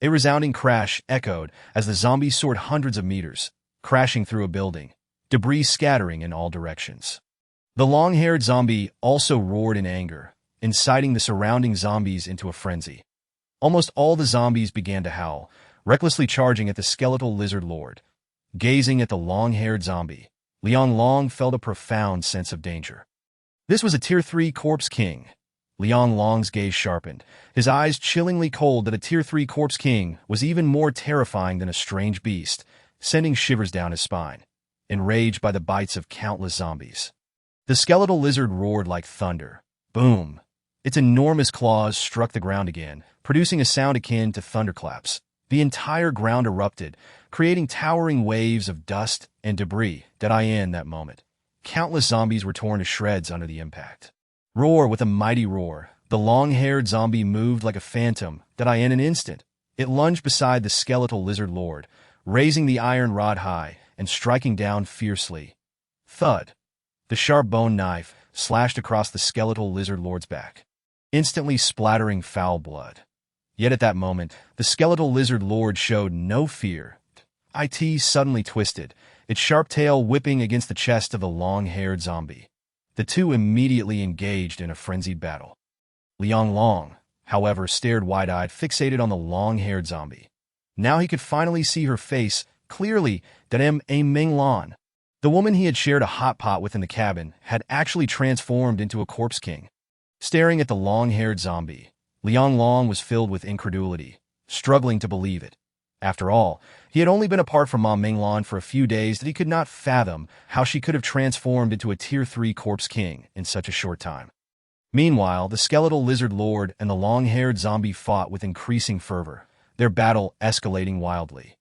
A resounding crash echoed as the zombie soared hundreds of meters, crashing through a building, debris scattering in all directions. The long-haired zombie also roared in anger, inciting the surrounding zombies into a frenzy. Almost all the zombies began to howl, recklessly charging at the skeletal lizard lord. Gazing at the long-haired zombie, Liang Long felt a profound sense of danger. This was a Tier 3 Corpse King. Liang Long's gaze sharpened, his eyes chillingly cold that a Tier 3 Corpse King was even more terrifying than a strange beast, sending shivers down his spine, enraged by the bites of countless zombies. The skeletal lizard roared like thunder. Boom! Its enormous claws struck the ground again, producing a sound akin to thunderclaps. The entire ground erupted, creating towering waves of dust and debris. In that moment, countless zombies were torn to shreds under the impact. Roar! With a mighty roar, the long-haired zombie moved like a phantom. In an instant, it lunged beside the skeletal lizard lord, raising the iron rod high and striking down fiercely. Thud! The sharp bone knife slashed across the skeletal lizard lord's back, instantly splattering foul blood. Yet at that moment, the skeletal lizard lord showed no fear. It suddenly twisted, its sharp tail whipping against the chest of the long-haired zombie. The two immediately engaged in a frenzied battle. Liang Long, however, stared wide-eyed, fixated on the long-haired zombie. Now he could finally see her face clearly. Ming Lan, the woman he had shared a hot pot with in the cabin, had actually transformed into a corpse king. Staring at the long-haired zombie, Liang Long was filled with incredulity, struggling to believe it. After all, he had only been apart from Ma Minglan for a few days that he could not fathom how she could have transformed into a Tier 3 Corpse King in such a short time. Meanwhile, the skeletal lizard lord and the long-haired zombie fought with increasing fervor, their battle escalating wildly.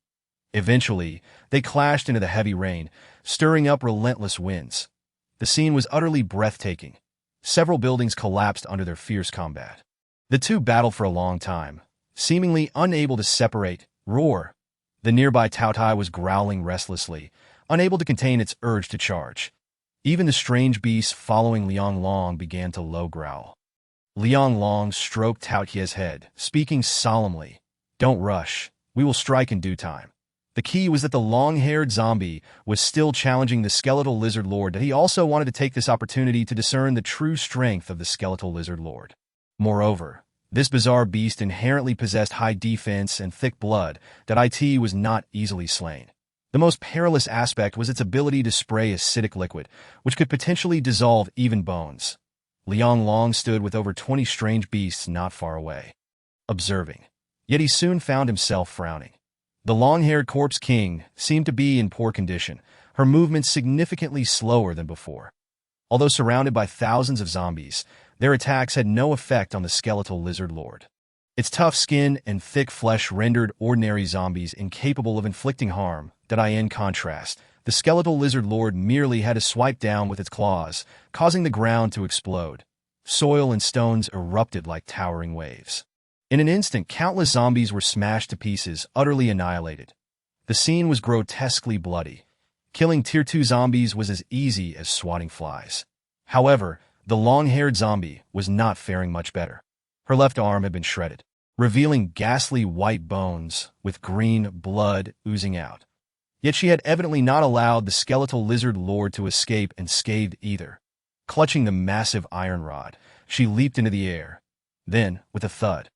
Eventually, they clashed into the heavy rain, stirring up relentless winds. The scene was utterly breathtaking. Several buildings collapsed under their fierce combat. The two battled for a long time, seemingly unable to separate. Roar! The nearby Taotie was growling restlessly, unable to contain its urge to charge. Even the strange beasts following Liang Long began to low growl. Liang Long stroked Taotie's head, speaking solemnly. Don't rush. We will strike in due time. The key was that the long-haired zombie was still challenging the skeletal lizard lord, that he also wanted to take this opportunity to discern the true strength of the skeletal lizard lord. Moreover, this bizarre beast inherently possessed high defense and thick blood, that was not easily slain. The most perilous aspect was its ability to spray acidic liquid, which could potentially dissolve even bones. Liang Long stood with over 20 strange beasts not far away, observing. Yet he soon found himself frowning. The long-haired corpse king seemed to be in poor condition, her movements significantly slower than before. Although surrounded by thousands of zombies, their attacks had no effect on the skeletal lizard lord. Its tough skin and thick flesh rendered ordinary zombies incapable of inflicting harm. In contrast, the skeletal lizard lord merely had to swipe down with its claws, causing the ground to explode. Soil and stones erupted like towering waves. In an instant, countless zombies were smashed to pieces, utterly annihilated. The scene was grotesquely bloody. Killing Tier 2 zombies was as easy as swatting flies. However, the long-haired zombie was not faring much better. Her left arm had been shredded, revealing ghastly white bones with green blood oozing out. Yet she had evidently not allowed the skeletal lizard lord to escape unscathed either. Clutching the massive iron rod, she leaped into the air. Then, with a thud,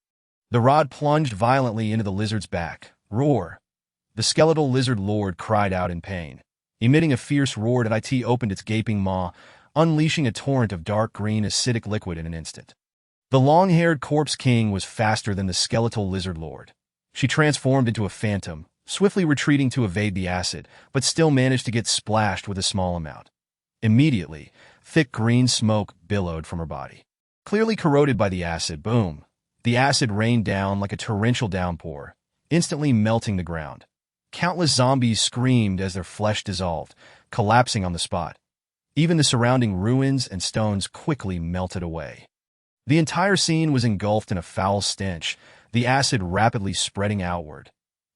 the rod plunged violently into the lizard's back. Roar! The skeletal lizard lord cried out in pain. Emitting a fierce roar, it opened its gaping maw, unleashing a torrent of dark green acidic liquid in an instant. The long-haired corpse king was faster than the skeletal lizard lord. She transformed into a phantom, swiftly retreating to evade the acid, but still managed to get splashed with a small amount. Immediately, thick green smoke billowed from her body. Clearly corroded by the acid, boom! The acid rained down like a torrential downpour, instantly melting the ground. Countless zombies screamed as their flesh dissolved, collapsing on the spot. Even the surrounding ruins and stones quickly melted away. The entire scene was engulfed in a foul stench, the acid rapidly spreading outward.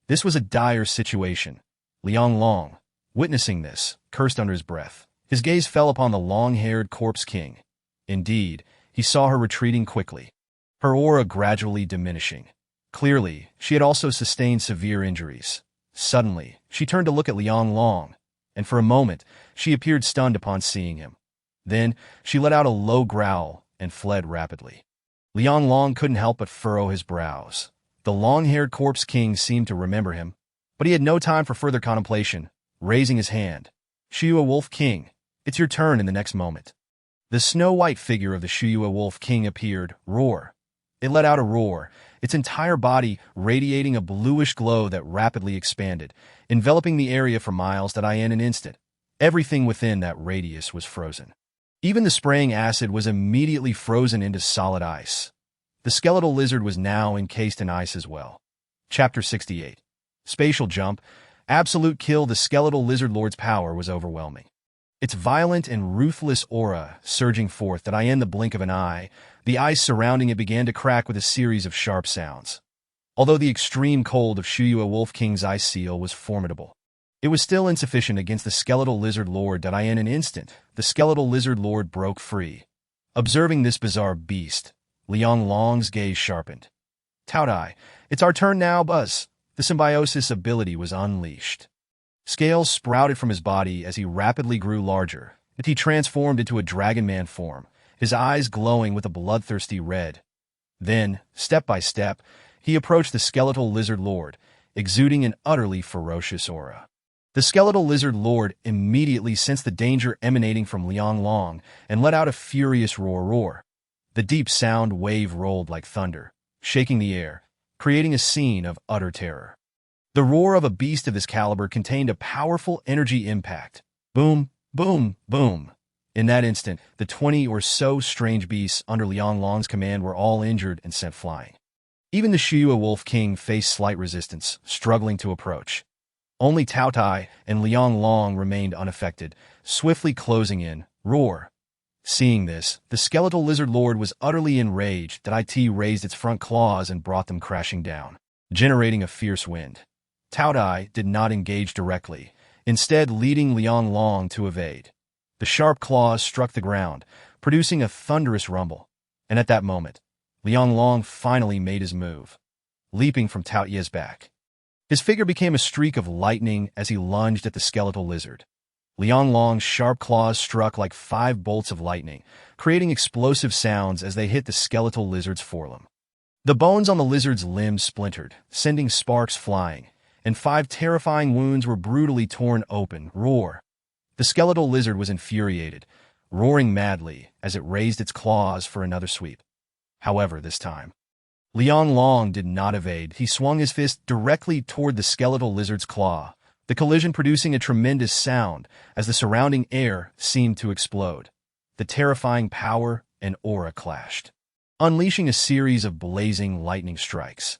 This was a dire situation. Liang Long, witnessing this, cursed under his breath. His gaze fell upon the long-haired corpse king. Indeed, he saw her retreating quickly, her aura gradually diminishing. Clearly, she had also sustained severe injuries. Suddenly, she turned to look at Liang Long, and for a moment, she appeared stunned upon seeing him. Then, she let out a low growl and fled rapidly. Liang Long couldn't help but furrow his brows. The long-haired corpse king seemed to remember him, but he had no time for further contemplation. Raising his hand, Shuyue Wolf King, it's your turn in the next moment. The snow-white figure of the Shuyue Wolf King appeared. Roar! It let out a roar, its entire body radiating a bluish glow that rapidly expanded, enveloping the area for miles. In an instant, everything within that radius was frozen. Even the spraying acid was immediately frozen into solid ice. The skeletal lizard was now encased in ice as well. Chapter 68. Spatial Jump. Absolute kill. The skeletal lizard lord's power was overwhelming. Its violent and ruthless aura surging forth in the blink of an eye, the ice surrounding it began to crack with a series of sharp sounds. Although the extreme cold of Shuyue Wolf King's ice seal was formidable, it was still insufficient against the skeletal lizard lord. In an instant, the skeletal lizard lord broke free. Observing this bizarre beast, Liang Long's gaze sharpened. Taotie, it's our turn now, Buzz. The symbiosis ability was unleashed. Scales sprouted from his body as he rapidly grew larger, and he transformed into a dragon man form, his eyes glowing with a bloodthirsty red. Then, step by step, he approached the skeletal lizard lord, exuding an utterly ferocious aura. The skeletal lizard lord immediately sensed the danger emanating from Liang Long and let out a furious roar. The deep sound wave rolled like thunder, shaking the air, creating a scene of utter terror. The roar of a beast of this caliber contained a powerful energy impact. Boom, boom, boom. In that instant, the 20 or so strange beasts under Liang Long's command were all injured and sent flying. Even the Shuyue Wolf King faced slight resistance, struggling to approach. Only Taotie and Liang Long remained unaffected, swiftly closing in. Roar! Seeing this, the skeletal lizard lord was utterly enraged. It raised its front claws and brought them crashing down, generating a fierce wind. Taotie did not engage directly, instead leading Liang Long to evade. The sharp claws struck the ground, producing a thunderous rumble, and at that moment, Liang Long finally made his move, leaping from Taotie's back. His figure became a streak of lightning as he lunged at the skeletal lizard. Liang Long's sharp claws struck like 5 bolts of lightning, creating explosive sounds as they hit the skeletal lizard's forelimb. The bones on the lizard's limbs splintered, sending sparks flying, and 5 terrifying wounds were brutally torn open. Roar! The skeletal lizard was infuriated, roaring madly as it raised its claws for another sweep. However, this time, Liang Long did not evade. He swung his fist directly toward the skeletal lizard's claw, the collision producing a tremendous sound as the surrounding air seemed to explode. The terrifying power and aura clashed, unleashing a series of blazing lightning strikes.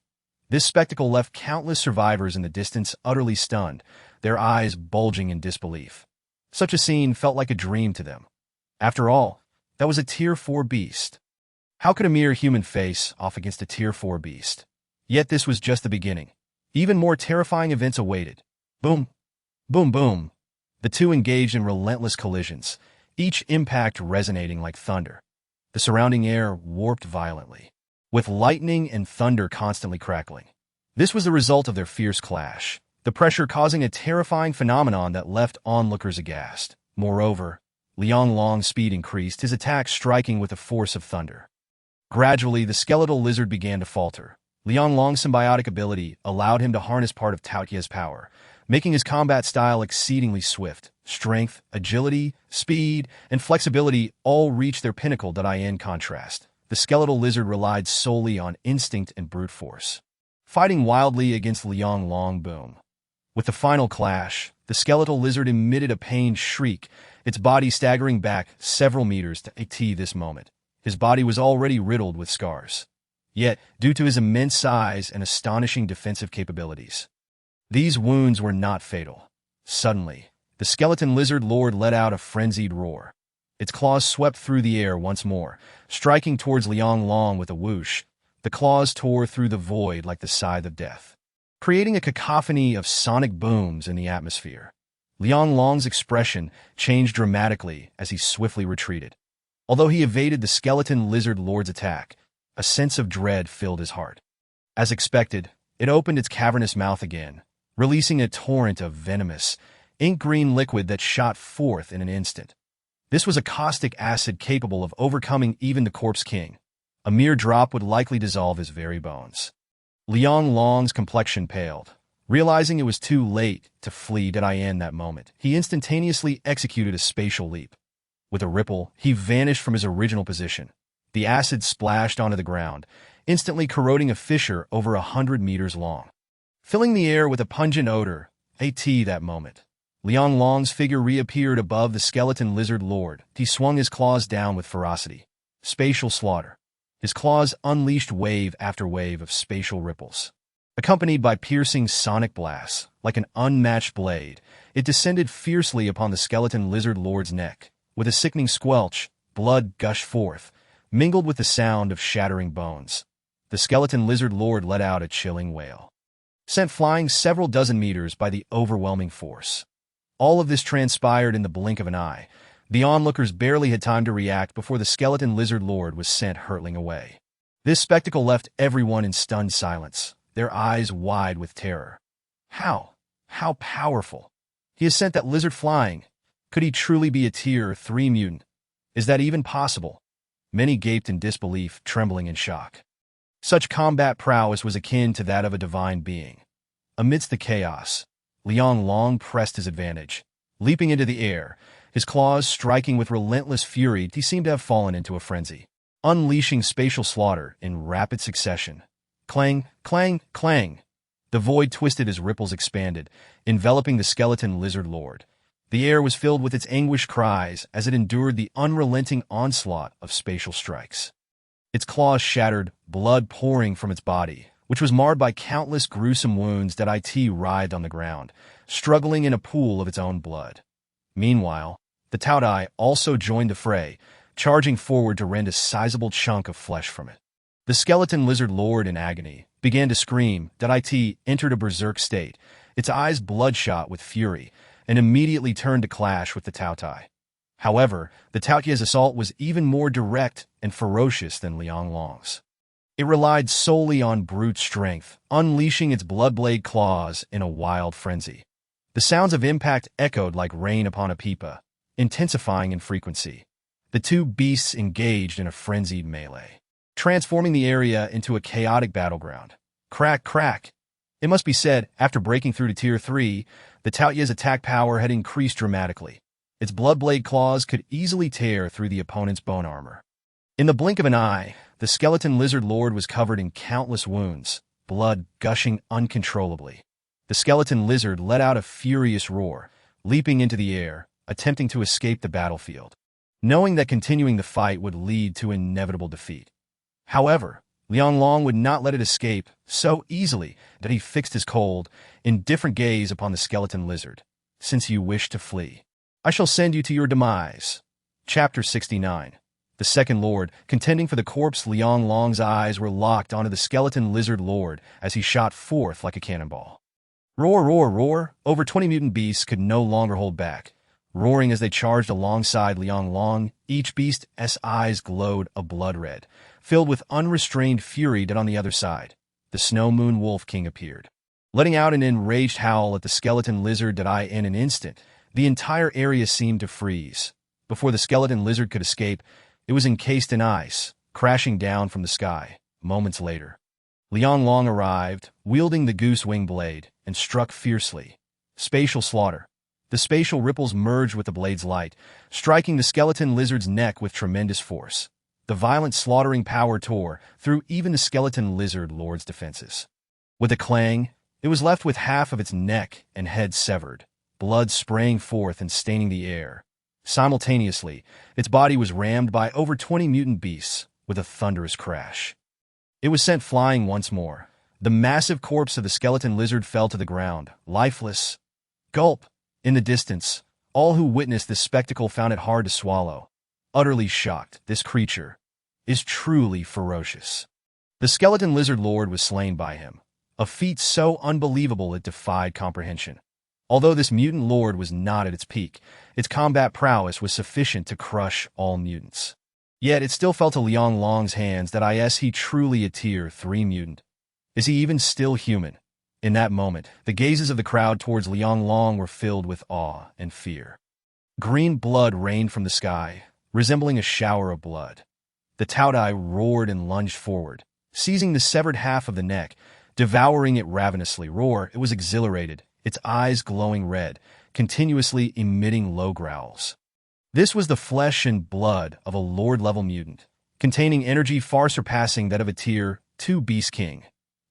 This spectacle left countless survivors in the distance utterly stunned, their eyes bulging in disbelief. Such a scene felt like a dream to them. After all, that was a Tier 4 beast. How could a mere human face off against a Tier 4 beast? Yet this was just the beginning. Even more terrifying events awaited. Boom! Boom boom! The two engaged in relentless collisions, each impact resonating like thunder. The surrounding air warped violently, with lightning and thunder constantly crackling. This was the result of their fierce clash, the pressure causing a terrifying phenomenon that left onlookers aghast. Moreover, Liang Long's speed increased, his attack striking with the force of thunder. Gradually, the skeletal lizard began to falter. Liang Long's symbiotic ability allowed him to harness part of Taotie's power, making his combat style exceedingly swift. Strength, agility, speed, and flexibility all reached their pinnacle. In contrast, the skeletal lizard relied solely on instinct and brute force, fighting wildly against Liang Long. Boom! With the final clash, the skeletal lizard emitted a pained shriek, its body staggering back several meters to this moment. His body was already riddled with scars. Yet, due to his immense size and astonishing defensive capabilities, these wounds were not fatal. Suddenly, the skeleton lizard lord let out a frenzied roar. Its claws swept through the air once more, striking towards Liang Long with a whoosh. The claws tore through the void like the scythe of death, creating a cacophony of sonic booms in the atmosphere. Liang Long's expression changed dramatically as he swiftly retreated. Although he evaded the skeleton lizard lord's attack, a sense of dread filled his heart. As expected, it opened its cavernous mouth again, releasing a torrent of venomous, ink-green liquid that shot forth in an instant. This was a caustic acid capable of overcoming even the Corpse King. A mere drop would likely dissolve his very bones. Liang Long's complexion paled. Realizing it was too late to flee in that moment, he instantaneously executed a spatial leap. With a ripple, he vanished from his original position. The acid splashed onto the ground, instantly corroding a fissure over 100 meters long, filling the air with a pungent odor. That moment, Liang Long's figure reappeared above the skeleton lizard lord. He swung his claws down with ferocity. Spatial slaughter. His claws unleashed wave after wave of spatial ripples. Accompanied by piercing sonic blasts, like an unmatched blade, it descended fiercely upon the skeleton lizard lord's neck. With a sickening squelch, blood gushed forth, mingled with the sound of shattering bones. The skeleton lizard lord let out a chilling wail, sent flying several dozen meters by the overwhelming force. All of this transpired in the blink of an eye. The onlookers barely had time to react before the skeleton lizard lord was sent hurtling away. This spectacle left everyone in stunned silence, their eyes wide with terror. How powerful! He has sent that lizard flying. Could he truly be a Tier 3 mutant? Is that even possible? Many gaped in disbelief, trembling in shock. Such combat prowess was akin to that of a divine being. Amidst the chaos, Liang Long pressed his advantage. Leaping into the air, his claws striking with relentless fury, he seemed to have fallen into a frenzy, unleashing spatial slaughter in rapid succession. Clang, clang, clang! The void twisted as ripples expanded, enveloping the skeleton lizard lord. The air was filled with its anguished cries as it endured the unrelenting onslaught of spatial strikes. Its claws shattered, blood pouring from its body, which was marred by countless gruesome wounds that writhed on the ground, struggling in a pool of its own blood. Meanwhile, the Taotie also joined the fray, charging forward to rend a sizable chunk of flesh from it. The skeleton lizard lord, in agony, began to scream. Entered a berserk state, its eyes bloodshot with fury, and immediately turned to clash with the Taotie. However, the Taotie's assault was even more direct and ferocious than Liang Long's. It relied solely on brute strength, unleashing its bloodblade claws in a wild frenzy. The sounds of impact echoed like rain upon a pipa, intensifying in frequency. The two beasts engaged in a frenzied melee, transforming the area into a chaotic battleground. Crack, crack! It must be said, after breaking through to Tier 3, the Taotie's attack power had increased dramatically. Its blood-blade claws could easily tear through the opponent's bone armor. In the blink of an eye, the skeleton lizard lord was covered in countless wounds, blood gushing uncontrollably. The skeleton lizard let out a furious roar, leaping into the air, attempting to escape the battlefield, knowing that continuing the fight would lead to inevitable defeat. However, Liang Long would not let it escape so easily that he fixed his cold, indifferent gaze upon the skeleton lizard. Since you wish to flee, I shall send you to your demise. Chapter 69. The second lord, contending for the corpse. Liang Long's eyes were locked onto the skeleton lizard lord as he shot forth like a cannonball. Roar, roar, roar! Over 20 mutant beasts could no longer hold back. Roaring as they charged alongside Liang Long, each beast's eyes glowed a blood red, filled with unrestrained fury. That on the other side, the Snow Moon Wolf King appeared, letting out an enraged howl at the skeleton lizard. In an instant, the entire area seemed to freeze. Before the skeleton lizard could escape, it was encased in ice, crashing down from the sky. Moments later, Liang Long arrived, wielding the goose wing blade, and struck fiercely. Spatial slaughter. The spatial ripples merged with the blade's light, striking the skeleton lizard's neck with tremendous force. The violent slaughtering power tore through even the skeleton lizard lord's defenses. With a clang, it was left with half of its neck and head severed, blood spraying forth and staining the air. Simultaneously, its body was rammed by over 20 mutant beasts with a thunderous crash. It was sent flying once more. The massive corpse of the skeleton lizard fell to the ground, lifeless. Gulp! In the distance, all who witnessed this spectacle found it hard to swallow. Utterly shocked, this creature is truly ferocious. The skeleton lizard lord was slain by him, a feat so unbelievable it defied comprehension. Although this mutant lord was not at its peak, its combat prowess was sufficient to crush all mutants. Yet it still fell to Liang Long's hands that is he truly a Tier 3 mutant? Is he even still human? In that moment, the gazes of the crowd towards Liang Long were filled with awe and fear. Green blood rained from the sky, resembling a shower of blood. The Taotie roared and lunged forward, seizing the severed half of the neck, devouring it ravenously. It was exhilarated, its eyes glowing red, continuously emitting low growls. This was the flesh and blood of a lord-level mutant, containing energy far surpassing that of a Tier 2 beast king.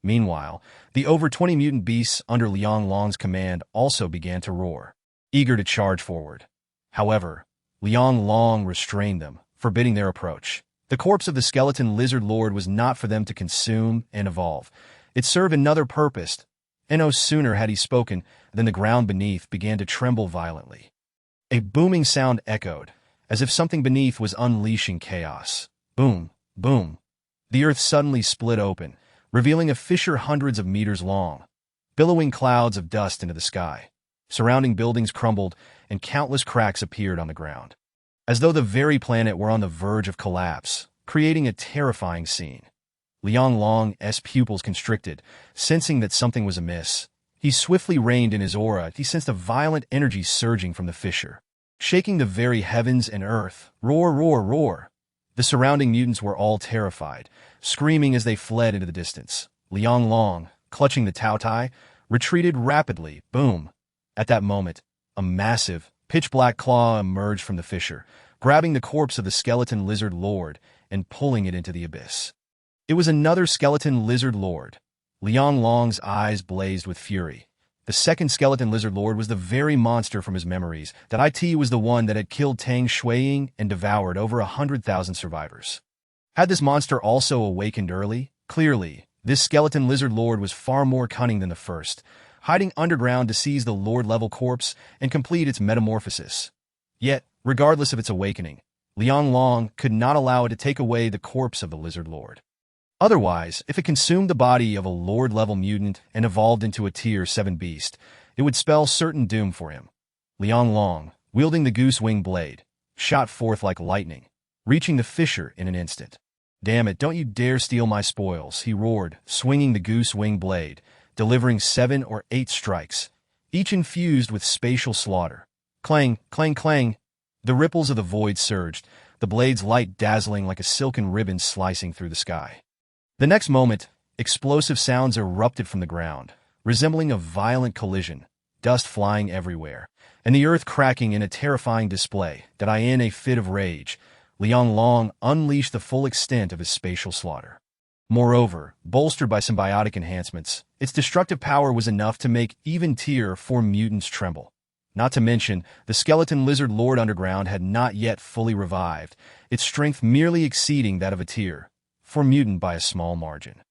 Meanwhile, the over 20 mutant beasts under Liang Long's command also began to roar, eager to charge forward. However, Liang Long restrained them, forbidding their approach. The corpse of the skeleton lizard lord was not for them to consume and evolve. It served another purpose, and no sooner had he spoken than the ground beneath began to tremble violently. A booming sound echoed, as if something beneath was unleashing chaos. Boom, boom. The earth suddenly split open, revealing a fissure hundreds of meters long, billowing clouds of dust into the sky. Surrounding buildings crumbled, and countless cracks appeared on the ground, as though the very planet were on the verge of collapse, creating a terrifying scene. Liang Long's pupils constricted, sensing that something was amiss. He swiftly reined in his aura. He sensed a violent energy surging from the fissure, shaking the very heavens and earth. Roar, roar, roar! The surrounding mutants were all terrified, screaming as they fled into the distance. Liang Long, clutching the Taotie, retreated rapidly. Boom! At that moment, a massive, pitch-black claw emerged from the fissure, grabbing the corpse of the skeleton lizard lord and pulling it into the abyss. It was another skeleton lizard lord. Liang Long's eyes blazed with fury. The second skeleton lizard lord was the very monster from his memories. That was the one that had killed Tang Shuiying and devoured over 100,000 survivors. Had this monster also awakened early? Clearly, this skeleton lizard lord was far more cunning than the first, hiding underground to seize the lord-level corpse and complete its metamorphosis. Yet, regardless of its awakening, Liang Long could not allow it to take away the corpse of the lizard lord. Otherwise, if it consumed the body of a lord-level mutant and evolved into a Tier 7 beast, it would spell certain doom for him. Liang Long, wielding the goose wing blade, shot forth like lightning, reaching the fissure in an instant. "Damn it, don't you dare steal my spoils," he roared, swinging the goose wing blade, delivering 7 or 8 strikes, each infused with spatial slaughter. Clang, clang, clang! The ripples of the void surged, the blade's light dazzling like a silken ribbon slicing through the sky. The next moment, explosive sounds erupted from the ground. resembling a violent collision, dust flying everywhere, and the earth cracking in a terrifying display that in a fit of rage, Liang Long unleashed the full extent of his spatial slaughter. Moreover, bolstered by symbiotic enhancements, its destructive power was enough to make even Tier 4 mutants tremble. Not to mention, the skeleton lizard lord underground had not yet fully revived, its strength merely exceeding that of a Tier 4 mutant by a small margin.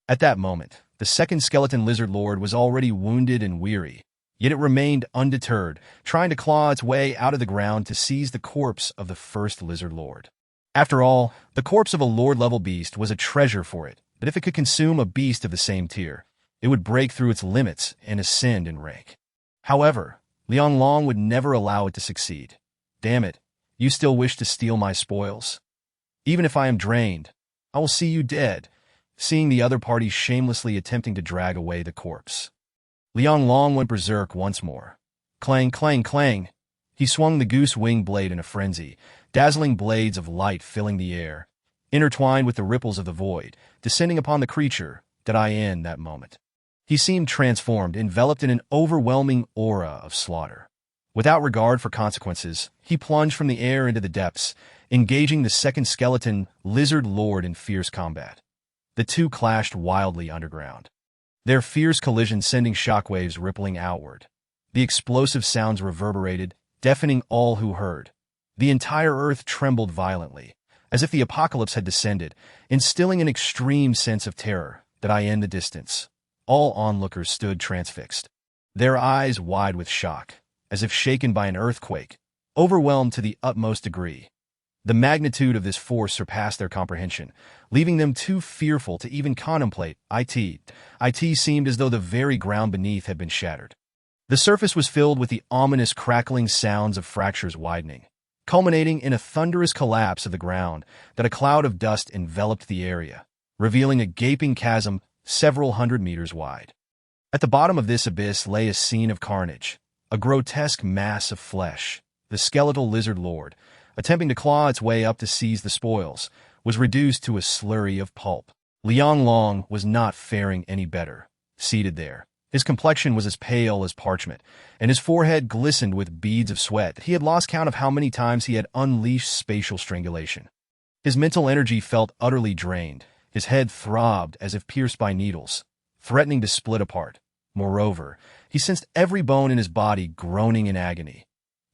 At that moment, the second skeleton lizard lord was already wounded and weary, yet it remained undeterred, trying to claw its way out of the ground to seize the corpse of the first lizard lord. After all, the corpse of a lord-level beast was a treasure for it, but if it could consume a beast of the same tier, it would break through its limits and ascend in rank. However, Liang Long would never allow it to succeed. Damn it, you still wish to steal my spoils? Even if I am drained, I will see you dead, seeing the other party shamelessly attempting to drag away the corpse. Liang Long went berserk once more. Clang, clang, clang. He swung the goose-wing blade in a frenzy, dazzling blades of light filling the air, intertwined with the ripples of the void, descending upon the creature in that moment. He seemed transformed, enveloped in an overwhelming aura of slaughter. Without regard for consequences, he plunged from the air into the depths, engaging the second skeleton lizard lord in fierce combat. The two clashed wildly underground, their fierce collision sending shockwaves rippling outward. The explosive sounds reverberated, deafening all who heard. The entire earth trembled violently, as if the apocalypse had descended, instilling an extreme sense of terror in the distance. All onlookers stood transfixed, their eyes wide with shock, as if shaken by an earthquake, overwhelmed to the utmost degree. The magnitude of this force surpassed their comprehension, leaving them too fearful to even contemplate it seemed as though the very ground beneath had been shattered. The surface was filled with the ominous crackling sounds of fractures widening, culminating in a thunderous collapse of the ground that a cloud of dust enveloped the area, revealing a gaping chasm several hundred meters wide. At the bottom of this abyss lay a scene of carnage, a grotesque mass of flesh. The skeletal lizard lord, attempting to claw its way up to seize the spoils, was reduced to a slurry of pulp. Liang Long was not faring any better. Seated there, his complexion was as pale as parchment, and his forehead glistened with beads of sweat. He had lost count of how many times he had unleashed spatial strangulation. His mental energy felt utterly drained. His head throbbed as if pierced by needles, threatening to split apart. Moreover, he sensed every bone in his body groaning in agony.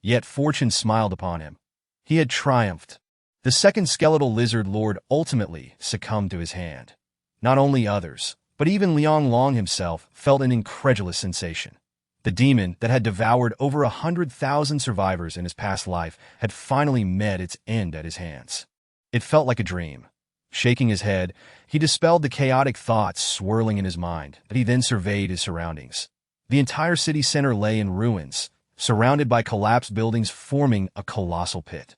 Yet fortune smiled upon him. He had triumphed. The second skeletal lizard lord ultimately succumbed to his hand. Not only others, but even Liang Long himself felt an incredulous sensation. The demon that had devoured over 100,000 survivors in his past life had finally met its end at his hands. It felt like a dream. Shaking his head, he dispelled the chaotic thoughts swirling in his mind, but he then surveyed his surroundings. The entire city center lay in ruins, surrounded by collapsed buildings forming a colossal pit.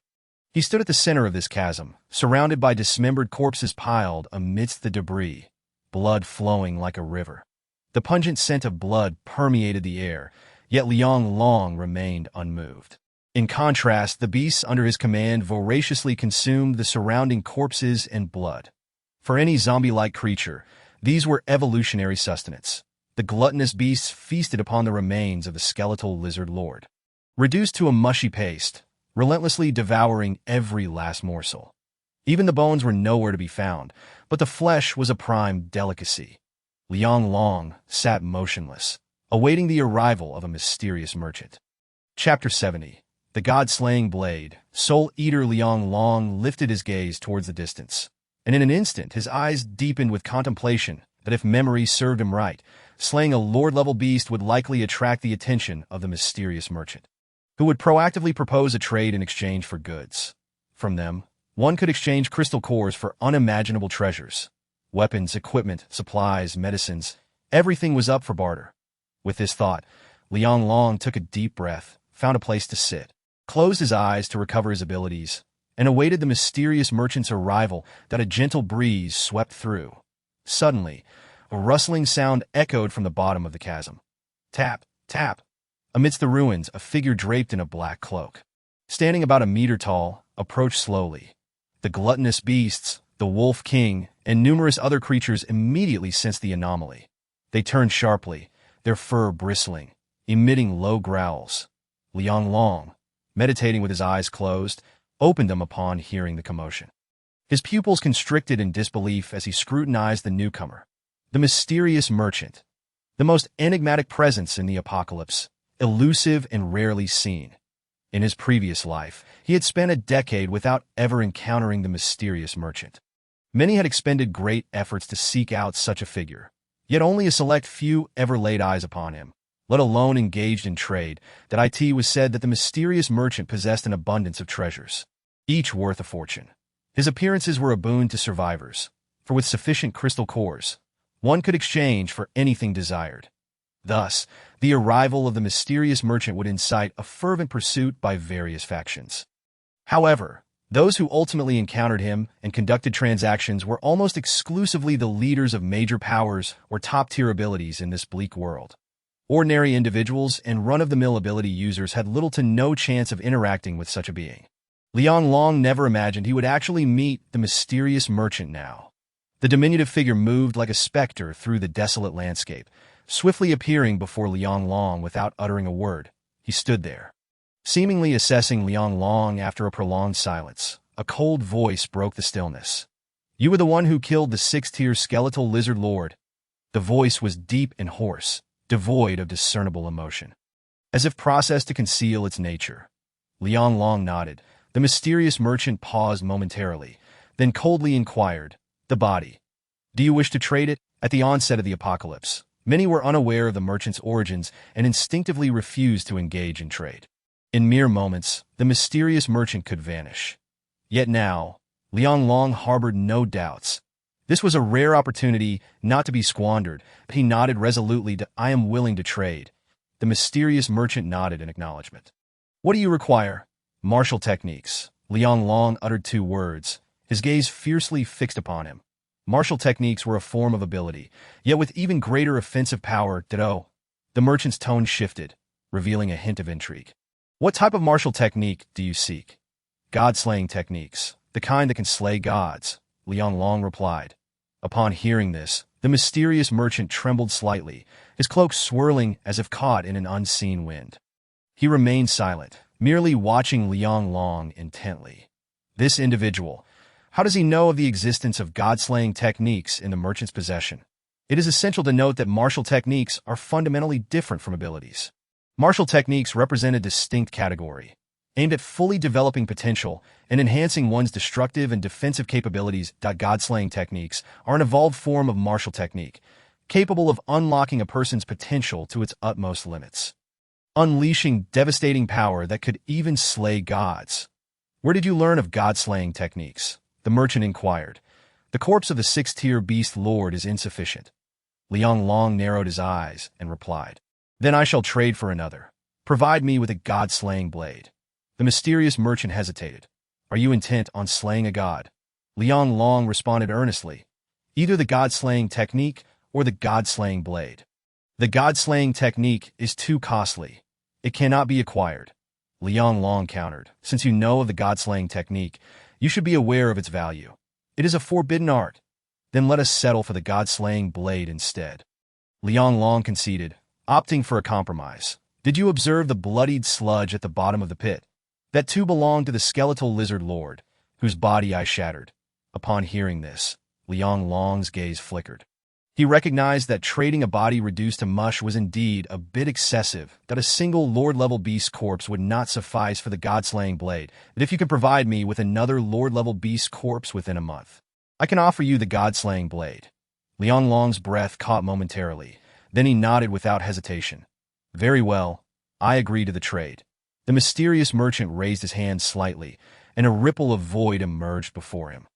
He stood at the center of this chasm, surrounded by dismembered corpses piled amidst the debris, blood flowing like a river. The pungent scent of blood permeated the air, yet Liang Long remained unmoved. In contrast, the beasts under his command voraciously consumed the surrounding corpses and blood. For any zombie-like creature, these were evolutionary sustenance. The gluttonous beasts feasted upon the remains of the skeletal lizard lord, reduced to a mushy paste, relentlessly devouring every last morsel. Even the bones were nowhere to be found, but the flesh was a prime delicacy. Liang Long sat motionless, awaiting the arrival of a mysterious merchant. Chapter 70. The God-slaying blade. Soul Eater Liang Long lifted his gaze towards the distance, and in an instant his eyes deepened with contemplation that if memory served him right, slaying a lord-level beast would likely attract the attention of the mysterious merchant, who would proactively propose a trade in exchange for goods. From them, one could exchange crystal cores for unimaginable treasures. Weapons, equipment, supplies, medicines, everything was up for barter. With this thought, Liang Long took a deep breath, found a place to sit, closed his eyes to recover his abilities, and awaited the mysterious merchant's arrival that a gentle breeze swept through. Suddenly, a rustling sound echoed from the bottom of the chasm. Tap, tap. Amidst the ruins, a figure draped in a black cloak, standing about a meter tall, approached slowly. The gluttonous beasts, the Wolf King, and numerous other creatures immediately sensed the anomaly. They turned sharply, their fur bristling, emitting low growls. Liang Long, meditating with his eyes closed, opened them upon hearing the commotion. His pupils constricted in disbelief as he scrutinized the newcomer, the mysterious merchant, the most enigmatic presence in the apocalypse, elusive and rarely seen. In his previous life, he had spent a decade without ever encountering the mysterious merchant. Many had expended great efforts to seek out such a figure, yet only a select few ever laid eyes upon him, let alone engaged in trade. It was said that the mysterious merchant possessed an abundance of treasures, each worth a fortune. His appearances were a boon to survivors, for with sufficient crystal cores, one could exchange for anything desired. Thus, the arrival of the mysterious merchant would incite a fervent pursuit by various factions. However, those who ultimately encountered him and conducted transactions were almost exclusively the leaders of major powers or top-tier abilities in this bleak world. Ordinary individuals and run-of-the-mill ability users had little to no chance of interacting with such a being. Liang Long never imagined he would actually meet the mysterious merchant now. The diminutive figure moved like a specter through the desolate landscape, swiftly appearing before Liang Long without uttering a word. He stood there, seemingly assessing Liang Long. After a prolonged silence, a cold voice broke the stillness. "You were the one who killed the sixth-tier skeletal lizard lord." The voice was deep and hoarse, devoid of discernible emotion, as if processed to conceal its nature. Liang Long nodded. The mysterious merchant paused momentarily, then coldly inquired, "The body. Do you wish to trade it?" At the onset of the apocalypse, many were unaware of the merchant's origins and instinctively refused to engage in trade. In mere moments, the mysterious merchant could vanish. Yet now, Liang Long harbored no doubts. This was a rare opportunity not to be squandered. He nodded resolutely to, "I am willing to trade." The mysterious merchant nodded in acknowledgement. "What do you require?" "Martial techniques." Liang Long uttered two words, his gaze fiercely fixed upon him. Martial techniques were a form of ability, yet with even greater offensive power. The merchant's tone shifted, revealing a hint of intrigue. "What type of martial technique do you seek?" "God-slaying techniques, the kind that can slay gods," Liang Long replied. Upon hearing this, the mysterious merchant trembled slightly, his cloak swirling as if caught in an unseen wind. He remained silent, merely watching Liang Long intently. This individual, how does he know of the existence of god-slaying techniques in the merchant's possession? It is essential to note that martial techniques are fundamentally different from abilities. Martial techniques represent a distinct category, aimed at fully developing potential and enhancing one's destructive and defensive capabilities. God-slaying techniques are an evolved form of martial technique, capable of unlocking a person's potential to its utmost limits, unleashing devastating power that could even slay gods. "Where did you learn of god-slaying techniques?" the merchant inquired. "The corpse of the sixth-tier Beastlord is insufficient." Liang Long narrowed his eyes and replied, "Then I shall trade for another. Provide me with a god-slaying blade." The mysterious merchant hesitated. "Are you intent on slaying a god?" Liang Long responded earnestly, "Either the god-slaying technique or the god-slaying blade." "The god-slaying technique is too costly. It cannot be acquired," Liang Long countered. "Since you know of the god-slaying technique, you should be aware of its value. It is a forbidden art. Then let us settle for the god-slaying blade instead." Liang Long conceded, opting for a compromise. "Did you observe the bloodied sludge at the bottom of the pit? That too belonged to the skeletal lizard lord, whose body I shattered." Upon hearing this, Liang Long's gaze flickered. He recognized that trading a body reduced to mush was indeed a bit excessive, that a single Lord-level beast corpse would not suffice for the god-slaying blade, that if you can provide me with another Lord-level beast corpse within a month, I can offer you the god-slaying blade. Liang Long's breath caught momentarily, then he nodded without hesitation. "Very well, I agree to the trade." The mysterious merchant raised his hand slightly, and a ripple of void emerged before him.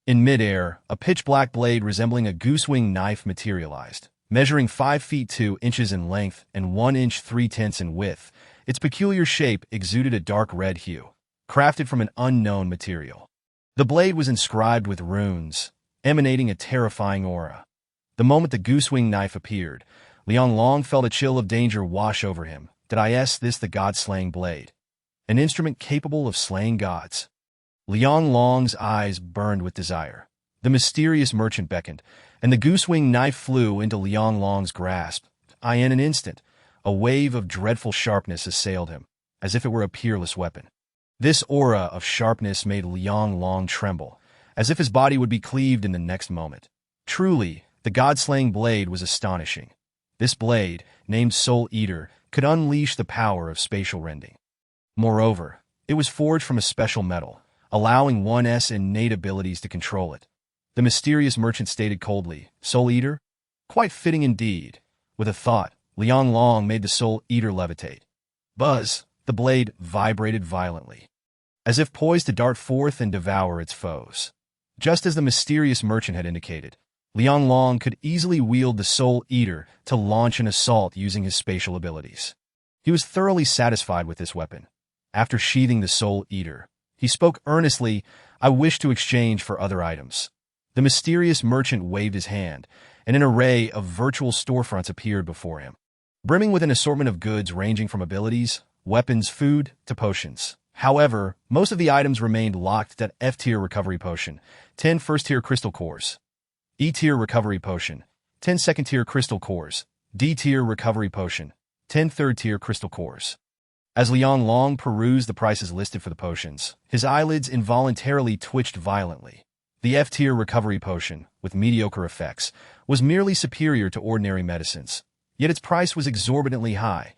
In midair, a pitch-black blade resembling a goose-wing knife materialized, measuring 5 feet 2 inches in length and 1 inch 3/10 in width. Its peculiar shape exuded a dark red hue, crafted from an unknown material. The blade was inscribed with runes, emanating a terrifying aura. The moment the goose-wing knife appeared, Liang Long felt a chill of danger wash over him. Is this the god-slaying blade? An instrument capable of slaying gods? Liang Long's eyes burned with desire. The mysterious merchant beckoned, and the goose-wing knife flew into Liang Long's grasp. in an instant, a wave of dreadful sharpness assailed him, as if it were a peerless weapon. This aura of sharpness made Liang Long tremble, as if his body would be cleaved in the next moment. Truly, the god-slaying blade was astonishing. This blade, named Soul Eater, could unleash the power of spatial rending. Moreover, it was forged from a special metal, allowing one's innate abilities to control it. The mysterious merchant stated coldly, "Soul Eater? Quite fitting indeed." With a thought, Liang Long made the Soul Eater levitate. Buzz! The blade vibrated violently, as if poised to dart forth and devour its foes. Just as the mysterious merchant had indicated, Liang Long could easily wield the Soul Eater to launch an assault using his spatial abilities. He was thoroughly satisfied with this weapon. After sheathing the Soul Eater, he spoke earnestly, "I wish to exchange for other items." The mysterious merchant waved his hand, and an array of virtual storefronts appeared before him, brimming with an assortment of goods ranging from abilities, weapons, food, to potions. However, most of the items remained locked at F-tier recovery potion, 10 first-tier crystal cores; E-tier recovery potion, 10 second-tier crystal cores; D-tier recovery potion, 10 third-tier crystal cores. As Liang Long perused the prices listed for the potions, his eyelids involuntarily twitched violently. The F-tier recovery potion, with mediocre effects, was merely superior to ordinary medicines, yet its price was exorbitantly high.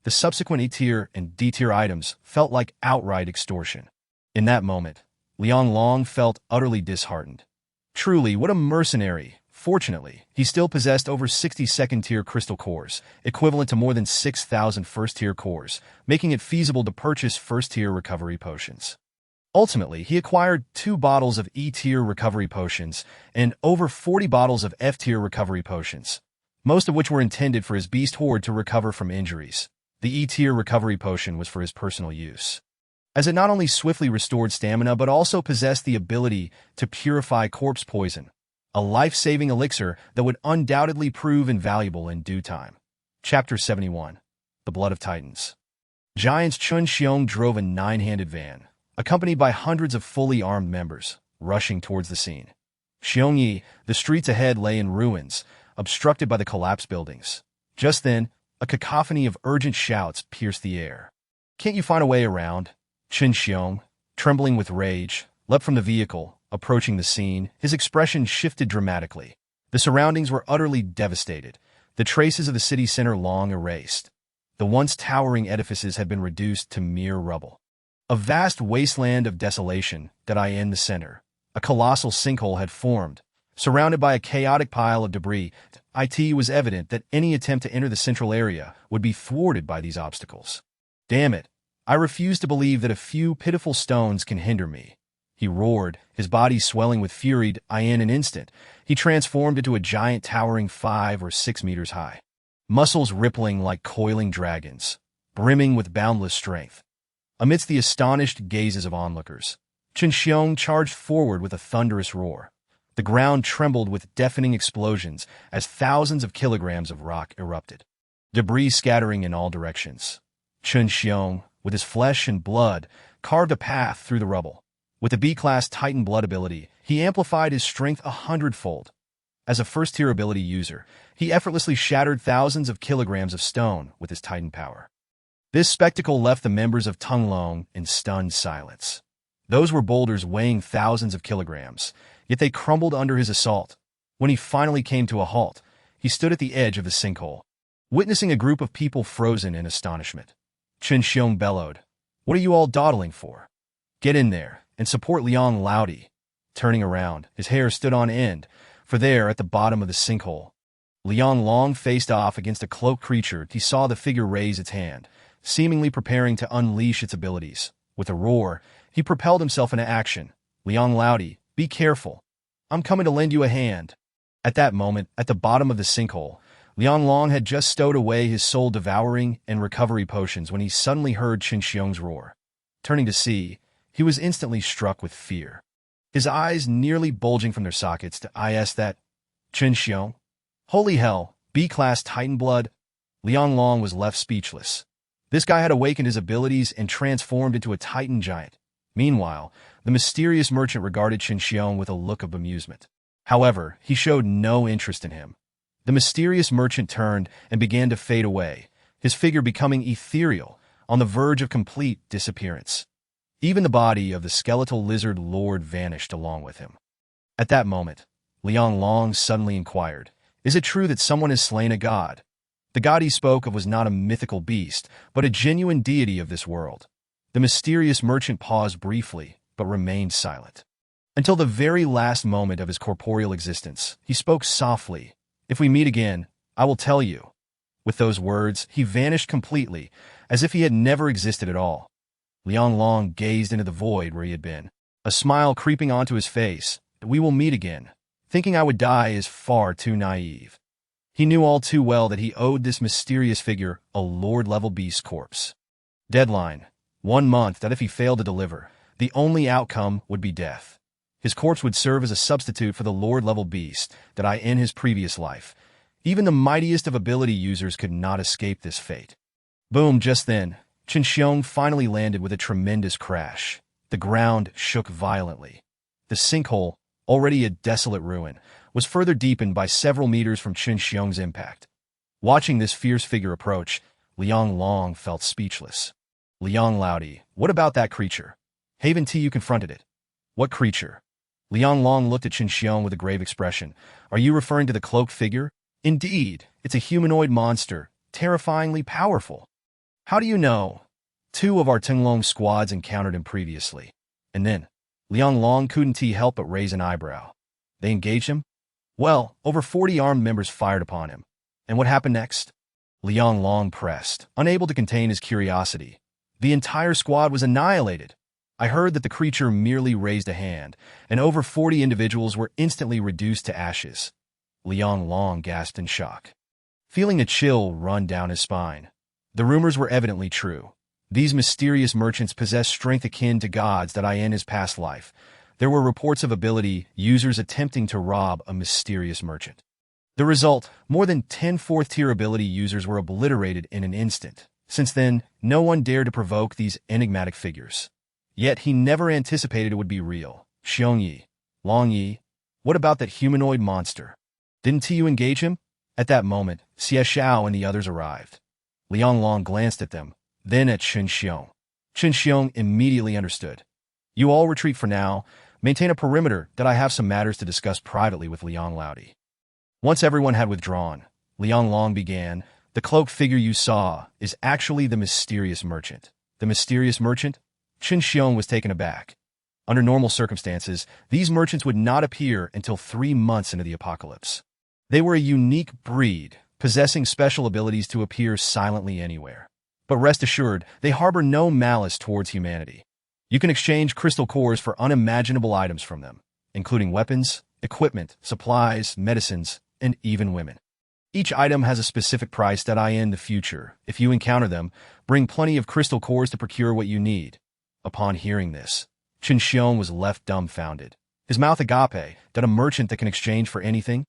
The subsequent E-tier and D-tier items felt like outright extortion. In that moment, Liang Long felt utterly disheartened. Truly, what a mercenary! Fortunately, he still possessed over 60 second-tier crystal cores, equivalent to more than 6,000 first-tier cores, making it feasible to purchase first-tier recovery potions. Ultimately, he acquired 2 bottles of E-tier recovery potions and over 40 bottles of F-tier recovery potions, most of which were intended for his beast horde to recover from injuries. The E-tier recovery potion was for his personal use, as it not only swiftly restored stamina but also possessed the ability to purify corpse poison, a life-saving elixir that would undoubtedly prove invaluable in due time. Chapter 71. The Blood of Titans. Giants Chun Xiong drove a 9-handed van, accompanied by hundreds of fully armed members, rushing towards the scene. Xiongyi, the streets ahead lay in ruins, obstructed by the collapsed buildings. Just then, a cacophony of urgent shouts pierced the air. "Can't you find a way around?" Chun Xiong, trembling with rage, leapt from the vehicle, approaching the scene. His expression shifted dramatically. The surroundings were utterly devastated, the traces of the city center long erased. The once towering edifices had been reduced to mere rubble. A vast wasteland of desolation that in the center. A colossal sinkhole had formed, surrounded by a chaotic pile of debris. It was evident that any attempt to enter the central area would be thwarted by these obstacles. "Damn it! I refuse to believe that a few pitiful stones can hinder me," he roared, his body swelling with fury. In an instant, he transformed into a giant towering 5 or 6 meters high, muscles rippling like coiling dragons, brimming with boundless strength. Amidst the astonished gazes of onlookers, Chun Xiong charged forward with a thunderous roar. The ground trembled with deafening explosions as thousands of kilograms of rock erupted, debris scattering in all directions. Chun Xiong, with his flesh and blood, carved a path through the rubble. With the B-class Titan blood ability, he amplified his strength 100-fold. As a first-tier ability user, he effortlessly shattered thousands of kilograms of stone with his Titan power. This spectacle left the members of Tunglong in stunned silence. Those were boulders weighing thousands of kilograms, yet they crumbled under his assault. When he finally came to a halt, he stood at the edge of the sinkhole, witnessing a group of people frozen in astonishment. Chun Xiong bellowed, "What are you all dawdling for? Get in there and support Liang Laodi." Turning around, his hair stood on end, for there, at the bottom of the sinkhole, Liang Long faced off against a cloaked creature. He saw the figure raise its hand, seemingly preparing to unleash its abilities. With a roar, he propelled himself into action. "Liang Laodi, be careful. I'm coming to lend you a hand." At that moment, at the bottom of the sinkhole, Liang Long had just stowed away his soul-devouring and recovery potions when he suddenly heard Chun Xiong's roar. Turning to see, he was instantly struck with fear, his eyes nearly bulging from their sockets. That Chun Xiong? Holy hell, B-class Titan blood? Liang Long was left speechless. This guy had awakened his abilities and transformed into a Titan giant. Meanwhile, the mysterious merchant regarded Chun Xiong with a look of amusement. However, he showed no interest in him. The mysterious merchant turned and began to fade away, his figure becoming ethereal, on the verge of complete disappearance. Even the body of the skeletal lizard lord vanished along with him. At that moment, Liang Long suddenly inquired, "Is it true that someone has slain a god?" The god he spoke of was not a mythical beast, but a genuine deity of this world. The mysterious merchant paused briefly, but remained silent. Until the very last moment of his corporeal existence, he spoke softly, "If we meet again, I will tell you." With those words, he vanished completely, as if he had never existed at all. Liang Long gazed into the void where he had been, a smile creeping onto his face. "We will meet again. Thinking I would die is far too naive." He knew all too well that he owed this mysterious figure a lord-level beast corpse. Deadline: 1 month, that if he failed to deliver, the only outcome would be death. His corpse would serve as a substitute for the lord-level beast that I in his previous life. Even the mightiest of ability users could not escape this fate. Boom! Just then, Chen Xiong finally landed with a tremendous crash. The ground shook violently. The sinkhole, already a desolate ruin, was further deepened by several meters from Chen Xiong's impact. Watching this fierce figure approach, Liang Long felt speechless. "Liang Laodi, what about that creature? Haven't you confronted it?" "What creature?" Liang Long looked at Chen Xiong with a grave expression. "Are you referring to the cloaked figure?" "Indeed, it's a humanoid monster, terrifyingly powerful." "How do you know?" "2 of our Tenglong squads encountered him previously." And then, Liang Long couldn't help but raise an eyebrow. "They engaged him?" "Well, over 40 armed members fired upon him." "And what happened next?" Liang Long pressed, unable to contain his curiosity. "The entire squad was annihilated. I heard that the creature merely raised a hand, and over 40 individuals were instantly reduced to ashes." Liang Long gasped in shock, feeling a chill run down his spine. The rumors were evidently true. These mysterious merchants possessed strength akin to gods that I in his past life. There were reports of ability users attempting to rob a mysterious merchant. The result, more than 10 4th-tier ability users were obliterated in an instant. Since then, no one dared to provoke these enigmatic figures. Yet he never anticipated it would be real. "Xiong Yi, Long Yi, what about that humanoid monster? Didn't you engage him?" At that moment, Xie Xiao and the others arrived. Liang Long glanced at them, then at Chen Xiong. Chen Xiong immediately understood. "You all retreat for now. Maintain a perimeter that I have some matters to discuss privately with Liang Laodi." Once everyone had withdrawn, Liang Long began, "The cloaked figure you saw is actually the mysterious merchant." "The mysterious merchant?" Chen Xiong was taken aback. Under normal circumstances, these merchants would not appear until 3 months into the apocalypse. They were a unique breed, possessing special abilities to appear silently anywhere. But rest assured, they harbor no malice towards humanity. You can exchange crystal cores for unimaginable items from them, including weapons, equipment, supplies, medicines, and even women. Each item has a specific price that in the future. If you encounter them, bring plenty of crystal cores to procure what you need. Upon hearing this, Chen Xiong was left dumbfounded. His mouth agape, that a merchant that can exchange for anything?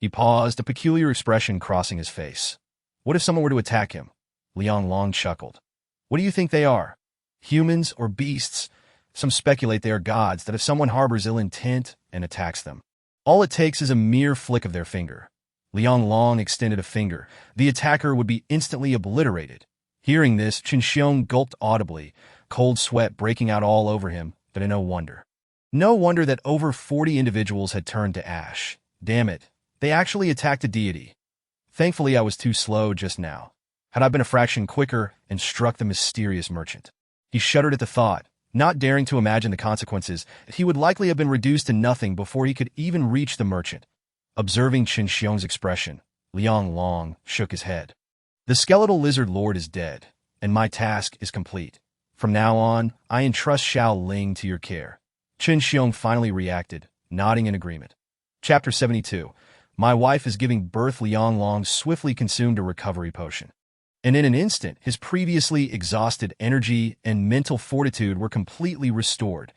He paused, a peculiar expression crossing his face. What if someone were to attack him? Liang Long chuckled. "What do you think they are? Humans or beasts? Some speculate they are gods, that if someone harbors ill intent and attacks them, all it takes is a mere flick of their finger." Liang Long extended a finger. The attacker would be instantly obliterated. Hearing this, Chen Xiong gulped audibly, cold sweat breaking out all over him, but no wonder. No wonder that over 40 individuals had turned to ash. Damn it, they actually attacked a deity. Thankfully, I was too slow just now. Had I been a fraction quicker and struck the mysterious merchant. He shuddered at the thought, not daring to imagine the consequences. He would likely have been reduced to nothing before he could even reach the merchant. Observing Chen Xiong's expression, Liang Long shook his head. "The skeletal lizard lord is dead, and my task is complete. From now on, I entrust Xiao Ling to your care." Chen Xiong finally reacted, nodding in agreement. Chapter 72. My wife is giving birth. Liang Long swiftly consumed a recovery potion. And in an instant, his previously exhausted energy and mental fortitude were completely restored.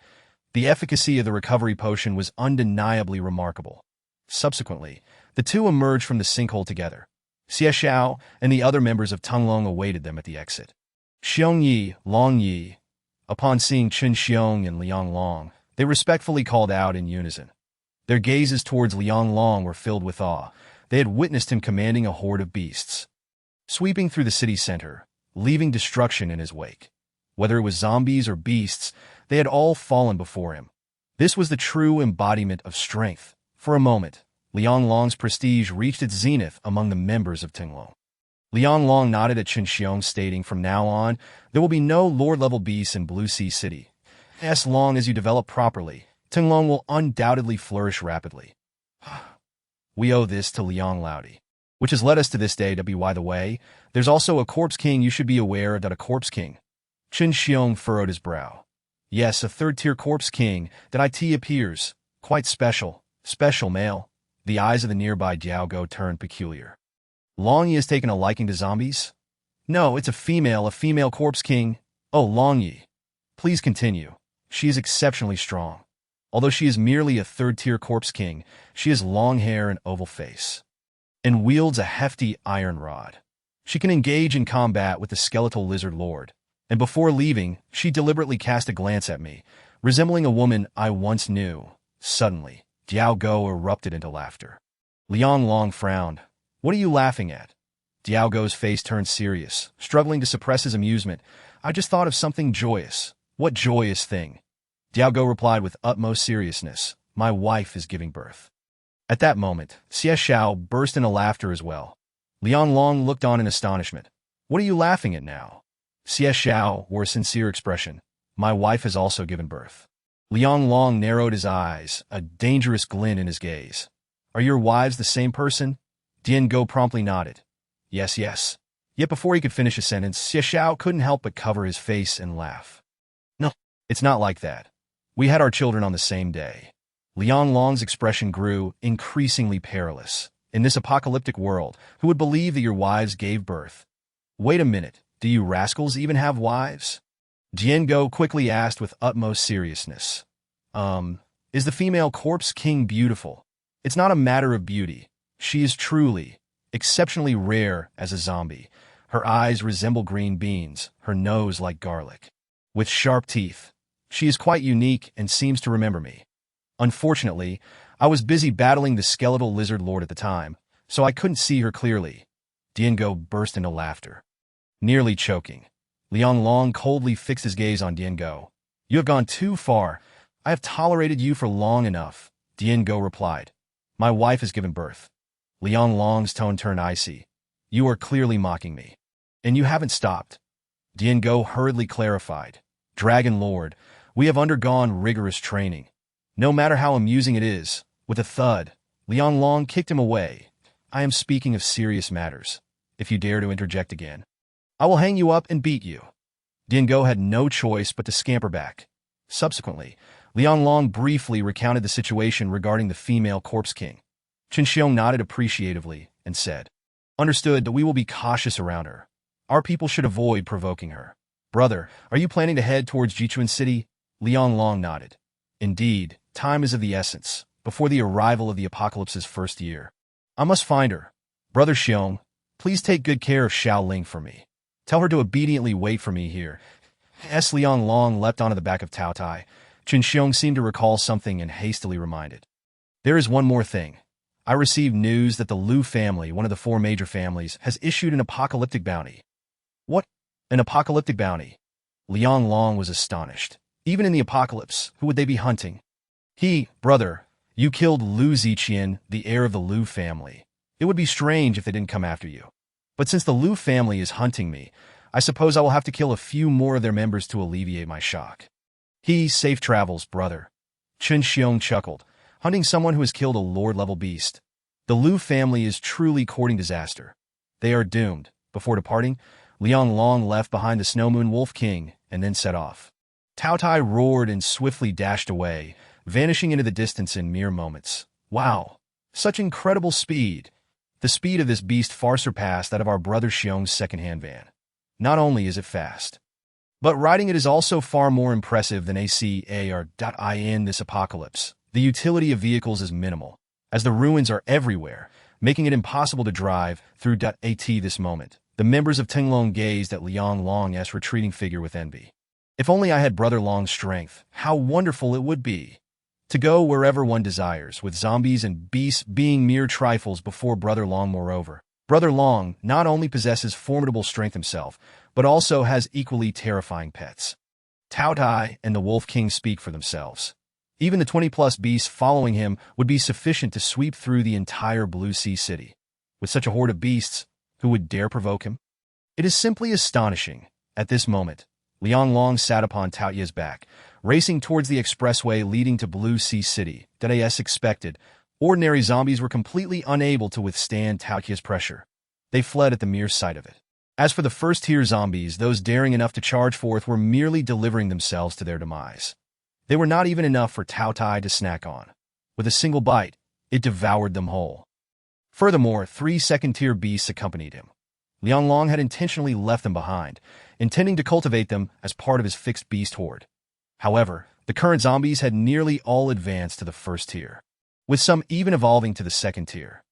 The efficacy of the recovery potion was undeniably remarkable. Subsequently, the two emerged from the sinkhole together. Xie Xiao and the other members of Tenglong awaited them at the exit. Xiong Yi, Long Yi. Upon seeing Chen Xiong and Liang Long, they respectfully called out in unison. Their gazes towards Liang Long were filled with awe. They had witnessed him commanding a horde of beasts, sweeping through the city center, leaving destruction in his wake. Whether it was zombies or beasts, they had all fallen before him. This was the true embodiment of strength. For a moment, Liang Long's prestige reached its zenith among the members of Tinglong. Liang Long nodded at Chen Xiong, stating, "From now on, there will be no Lord-level beasts in Blue Sea City. As long as you develop properly, Tinglong will undoubtedly flourish rapidly." We owe this to Liang Laodi, which has led us to this day. By the way, there's also a corpse king you should be aware of. A corpse king. Chen Xiong furrowed his brow. Yes, a third-tier corpse king that it appears. Quite special. Special male. The eyes of the nearby Diaogo turned peculiar. Long Yi has taken a liking to zombies? No, it's a female corpse king. Oh, Long Yi. Please continue. She is exceptionally strong. Although she is merely a third-tier corpse king, she has long hair and oval face, and wields a hefty iron rod. She can engage in combat with the skeletal lizard lord, and before leaving, she deliberately cast a glance at me, resembling a woman I once knew. Suddenly, Diaogo erupted into laughter. Liang Long frowned. What are you laughing at? Diaogo's face turned serious, struggling to suppress his amusement. I just thought of something joyous. What joyous thing? Diaogo replied with utmost seriousness. My wife is giving birth. At that moment, Xie Xiao burst into laughter as well. Liang Long looked on in astonishment. What are you laughing at now? Xie Xiao wore a sincere expression. My wife has also given birth. Liang Long narrowed his eyes, a dangerous glint in his gaze. Are your wives the same person? Dian Go promptly nodded. Yes, yes. Yet before he could finish a sentence, Xie Xiao couldn't help but cover his face and laugh. No, it's not like that. We had our children on the same day. Liang Long's expression grew increasingly perilous. In this apocalyptic world, who would believe that your wives gave birth? Wait a minute, do you rascals even have wives? Dian Go quickly asked with utmost seriousness. Is the female corpse king beautiful? It's not a matter of beauty. She is truly, exceptionally rare as a zombie. Her eyes resemble green beans, her nose like garlic, with sharp teeth. She is quite unique and seems to remember me. Unfortunately, I was busy battling the skeletal lizard lord at the time, so I couldn't see her clearly. Dian Go burst into laughter, nearly choking. Liang Long coldly fixed his gaze on Dian Go. You have gone too far. I have tolerated you for long enough, Dian Go replied. My wife has given birth. Liang Long's tone turned icy. You are clearly mocking me. And you haven't stopped. Dian Go hurriedly clarified. Dragon Lord, we have undergone rigorous training. No matter how amusing it is, with a thud, Liang Long kicked him away. I am speaking of serious matters. If you dare to interject again, I will hang you up and beat you. Dian Go had no choice but to scamper back. Subsequently, Liang Long briefly recounted the situation regarding the female corpse king. Chen Xiong nodded appreciatively and said, Understood that we will be cautious around her. Our people should avoid provoking her. Brother, are you planning to head towards Jichuan City? Liang Long nodded. Indeed, time is of the essence, before the arrival of the apocalypse's first year. I must find her. Brother Xiong, please take good care of Xiao Ling for me. Tell her to obediently wait for me here. As Liang Long leapt onto the back of Taotie, Chen Xiong seemed to recall something and hastily reminded. There is one more thing. I received news that the Liu family, one of the 4 major families, has issued an apocalyptic bounty. What? An apocalyptic bounty? Liang Long was astonished. Even in the apocalypse, who would they be hunting? Brother, you killed Liu Ziqian, the heir of the Liu family. It would be strange if they didn't come after you. But since the Liu family is hunting me, I suppose I will have to kill a few more of their members to alleviate my shock. Safe travels, brother. Chen Xiong chuckled, hunting someone who has killed a lord-level beast. The Liu family is truly courting disaster. They are doomed. Before departing, Liang Long left behind the Snow Moon Wolf King and then set off. Taotie roared and swiftly dashed away, vanishing into the distance in mere moments. Wow! Such incredible speed! The speed of this beast far surpassed that of our brother Xiong's second-hand van. Not only is it fast, but riding it is also far more impressive than in this apocalypse. The utility of vehicles is minimal, as the ruins are everywhere, making it impossible to drive through at this moment. The members of Tinglong gazed at Liang Long's retreating figure with envy. If only I had Brother Long's strength, how wonderful it would be! to go wherever one desires, with zombies and beasts being mere trifles before Brother Long. Moreover, Brother Long not only possesses formidable strength himself, but also has equally terrifying pets. Taotie and the Wolf King speak for themselves. Even the 20-plus beasts following him would be sufficient to sweep through the entire Blue Sea City. With such a horde of beasts, who would dare provoke him? It is simply astonishing. At this moment, Liang Long sat upon Taotie's back, racing towards the expressway leading to Blue Sea City. As expected, ordinary zombies were completely unable to withstand Taotie's pressure. They fled at the mere sight of it. As for the first-tier zombies, those daring enough to charge forth were merely delivering themselves to their demise. They were not even enough for Taotie to snack on. With a single bite, it devoured them whole. Furthermore, 3 second-tier beasts accompanied him. Liang Long had intentionally left them behind, intending to cultivate them as part of his fixed beast horde. However, the current zombies had nearly all advanced to the first tier, with some even evolving to the second tier.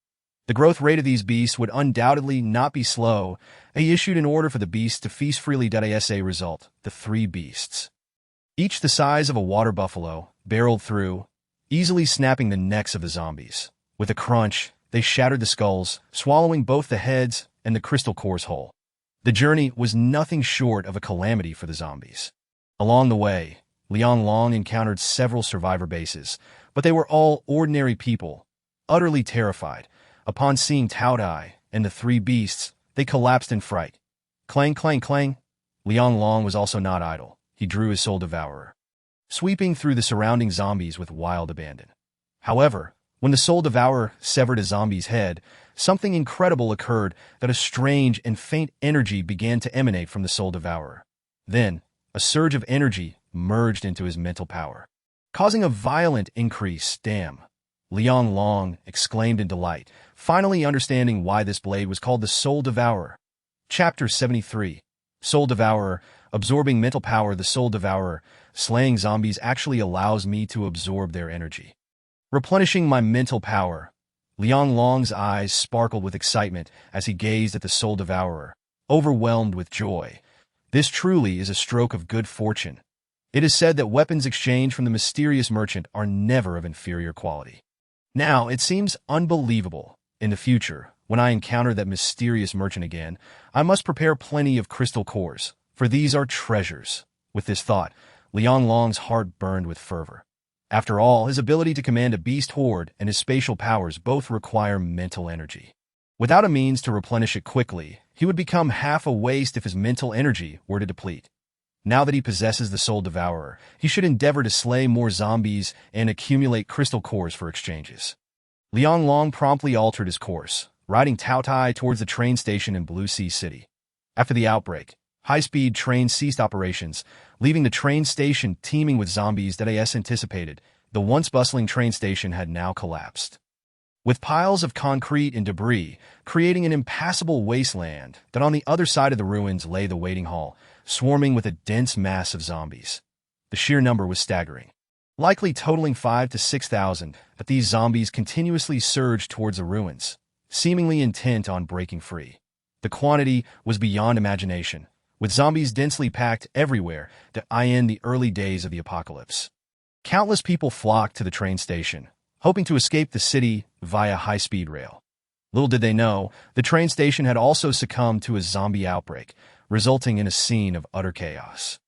The growth rate of these beasts would undoubtedly not be slow. He issued an order for the beasts to feast freely. As a result, the 3 beasts, each the size of a water buffalo, barreled through, easily snapping the necks of the zombies. With a crunch, they shattered the skulls, swallowing both the heads and the crystal cores whole. The journey was nothing short of a calamity for the zombies. Along the way, Liang Long encountered several survivor bases, but they were all ordinary people, utterly terrified. Upon seeing Taotie and the 3 beasts, they collapsed in fright. Clang, clang, clang. Liang Long was also not idle. He drew his soul devourer, sweeping through the surrounding zombies with wild abandon. However, when the soul devourer severed a zombie's head, something incredible occurred. That a strange and faint energy began to emanate from the soul devourer. Then, a surge of energy merged into his mental power, causing a violent increase. Damn! Liang Long exclaimed in delight, finally understanding why this blade was called the Soul Devourer. Chapter 73. Soul Devourer. Absorbing mental power. The Soul Devourer. Slaying zombies actually allows me to absorb their energy, replenishing my mental power. Liang Long's eyes sparkled with excitement as he gazed at the Soul Devourer, overwhelmed with joy. This truly is a stroke of good fortune. It is said that weapons exchanged from the mysterious merchant are never of inferior quality. Now, it seems unbelievable. In the future, when I encounter that mysterious merchant again, I must prepare plenty of crystal cores, for these are treasures. With this thought, Liang Long's heart burned with fervor. After all, his ability to command a beast horde and his spatial powers both require mental energy. Without a means to replenish it quickly, he would become half a waste if his mental energy were to deplete. Now that he possesses the Soul Devourer, he should endeavor to slay more zombies and accumulate crystal cores for exchanges. Liang Long promptly altered his course, riding Taotie towards the train station in Blue Sea City. After the outbreak, high-speed trains ceased operations, leaving the train station teeming with zombies. As anticipated, the once bustling train station had now collapsed, with piles of concrete and debris creating an impassable wasteland. That on the other side of the ruins lay the waiting hall, swarming with a dense mass of zombies. The sheer number was staggering, likely totaling 5,000 to 6,000, but these zombies continuously surged towards the ruins, seemingly intent on breaking free. The quantity was beyond imagination, with zombies densely packed everywhere to end the early days of the apocalypse. Countless people flocked to the train station, hoping to escape the city via high-speed rail. Little did they know, the train station had also succumbed to a zombie outbreak, resulting in a scene of utter chaos.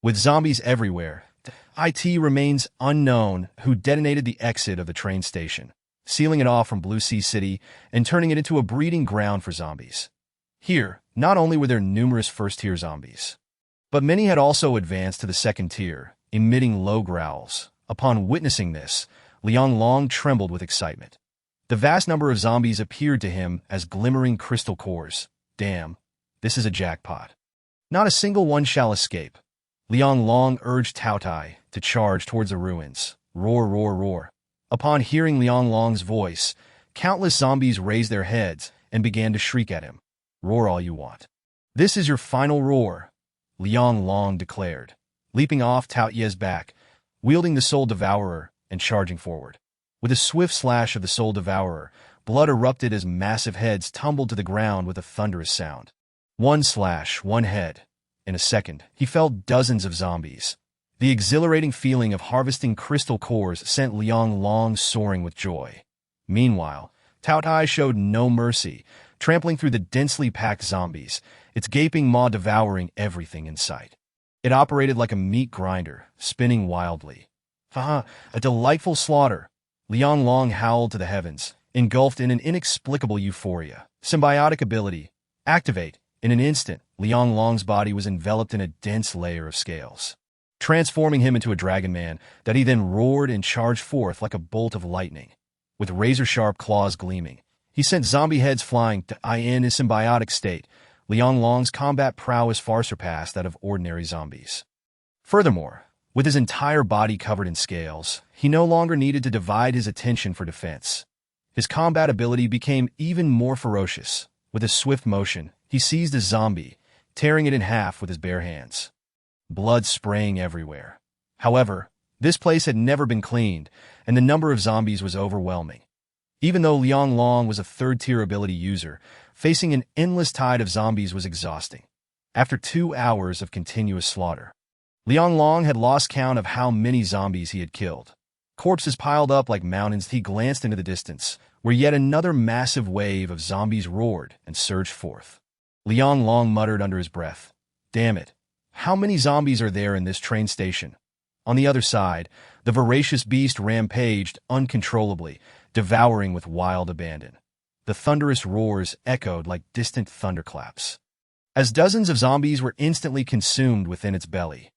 With zombies everywhere, it remains unknown who detonated the exit of the train station, sealing it off from Blue Sea City and turning it into a breeding ground for zombies. Here, not only were there numerous first-tier zombies, but many had also advanced to the second tier, emitting low growls. Upon witnessing this, Liang Long trembled with excitement. The vast number of zombies appeared to him as glimmering crystal cores. Damn, this is a jackpot. Not a single one shall escape. Liang Long urged Taotie to charge towards the ruins. Roar, roar, roar. Upon hearing Liang Long's voice, countless zombies raised their heads and began to shriek at him. Roar all you want. This is your final roar, Liang Long declared, leaping off Taotie's back, wielding the Soul Devourer and charging forward. With a swift slash of the Soul Devourer, blood erupted as massive heads tumbled to the ground with a thunderous sound. One slash, one head. In a second, he felled dozens of zombies. The exhilarating feeling of harvesting crystal cores sent Liang Long soaring with joy. Meanwhile, Taotie showed no mercy, trampling through the densely packed zombies, its gaping maw devouring everything in sight. It operated like a meat grinder, spinning wildly. A delightful slaughter. Liang Long howled to the heavens, engulfed in an inexplicable euphoria. Symbiotic ability. Activate. In an instant, Liang Long's body was enveloped in a dense layer of scales, transforming him into a dragon man that he then roared and charged forth like a bolt of lightning. With razor-sharp claws gleaming, he sent zombie heads flying in his symbiotic state. Liang Long's combat prowess far surpassed that of ordinary zombies. Furthermore, with his entire body covered in scales, he no longer needed to divide his attention for defense. His combat ability became even more ferocious. With a swift motion, he seized a zombie, tearing it in half with his bare hands, blood spraying everywhere. However, this place had never been cleaned, and the number of zombies was overwhelming. Even though Liang Long was a third-tier ability user, facing an endless tide of zombies was exhausting. After 2 hours of continuous slaughter, Liang Long had lost count of how many zombies he had killed. Corpses piled up like mountains. He glanced into the distance, where yet another massive wave of zombies roared and surged forth. Liang Long muttered under his breath, "Damn it, how many zombies are there in this train station?" On the other side, the voracious beast rampaged uncontrollably, devouring with wild abandon. The thunderous roars echoed like distant thunderclaps, as dozens of zombies were instantly consumed within its belly.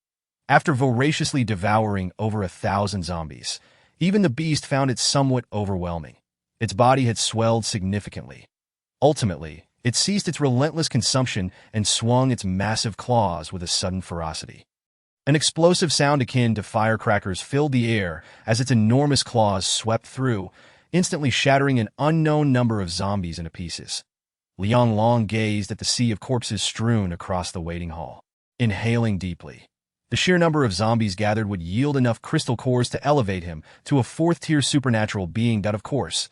After voraciously devouring over 1,000 zombies, even the beast found it somewhat overwhelming. Its body had swelled significantly. Ultimately, it ceased its relentless consumption and swung its massive claws with a sudden ferocity. An explosive sound akin to firecrackers filled the air as its enormous claws swept through, instantly shattering an unknown number of zombies into pieces. Liang Long gazed at the sea of corpses strewn across the waiting hall, inhaling deeply. The sheer number of zombies gathered would yield enough crystal cores to elevate him to a fourth-tier supernatural being that, of course,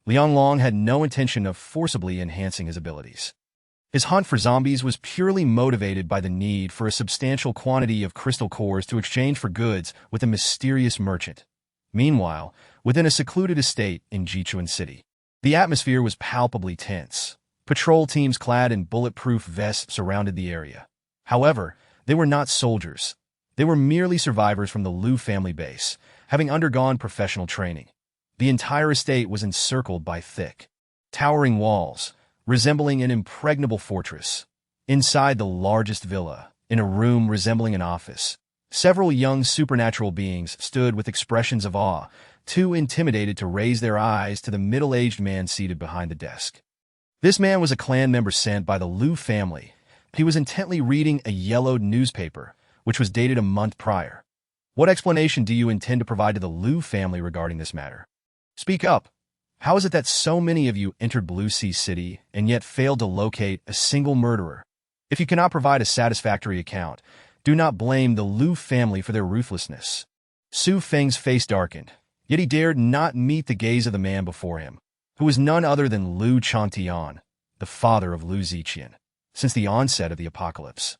Liang Long had no intention of forcibly enhancing his abilities. His hunt for zombies was purely motivated by the need for a substantial quantity of crystal cores to exchange for goods with a mysterious merchant. Meanwhile, within a secluded estate in Jichuan City, the atmosphere was palpably tense. Patrol teams clad in bulletproof vests surrounded the area. However, they were not soldiers. They were merely survivors from the Liu family base, having undergone professional training. The entire estate was encircled by thick, towering walls, resembling an impregnable fortress. Inside the largest villa, in a room resembling an office, several young supernatural beings stood with expressions of awe, too intimidated to raise their eyes to the middle-aged man seated behind the desk. This man was a clan member sent by the Liu family. He was intently reading a yellowed newspaper, which was dated a month prior. What explanation do you intend to provide to the Liu family regarding this matter? Speak up. How is it that so many of you entered Blue Sea City and yet failed to locate a single murderer? If you cannot provide a satisfactory account, do not blame the Liu family for their ruthlessness. Su Feng's face darkened, yet he dared not meet the gaze of the man before him, who was none other than Liu Changtian, the father of Liu Ziqian, since the onset of the apocalypse.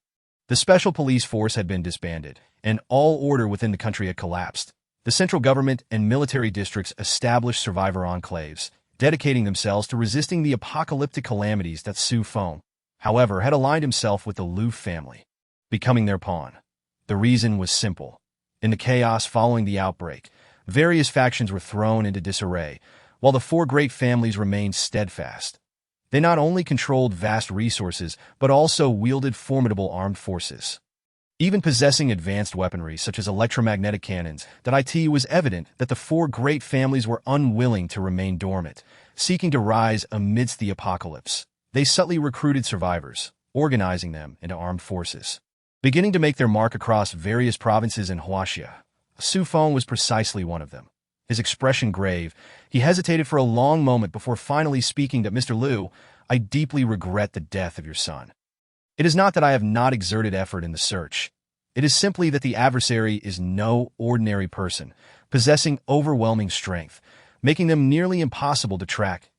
The special police force had been disbanded, and all order within the country had collapsed. The central government and military districts established survivor enclaves, dedicating themselves to resisting the apocalyptic calamities that Su Feng, however, had aligned himself with the Liu family, becoming their pawn. The reason was simple. In the chaos following the outbreak, various factions were thrown into disarray, while the four great families remained steadfast. They not only controlled vast resources, but also wielded formidable armed forces, even possessing advanced weaponry such as electromagnetic cannons. It was evident that the four great families were unwilling to remain dormant, seeking to rise amidst the apocalypse. They subtly recruited survivors, organizing them into armed forces, beginning to make their mark across various provinces in Huaxia. Su Feng was precisely one of them. His expression grave, he hesitated for a long moment before finally speaking to Mr. Liu. "I deeply regret the death of your son. It is not that I have not exerted effort in the search. It is simply that the adversary is no ordinary person, possessing overwhelming strength, making them nearly impossible to track."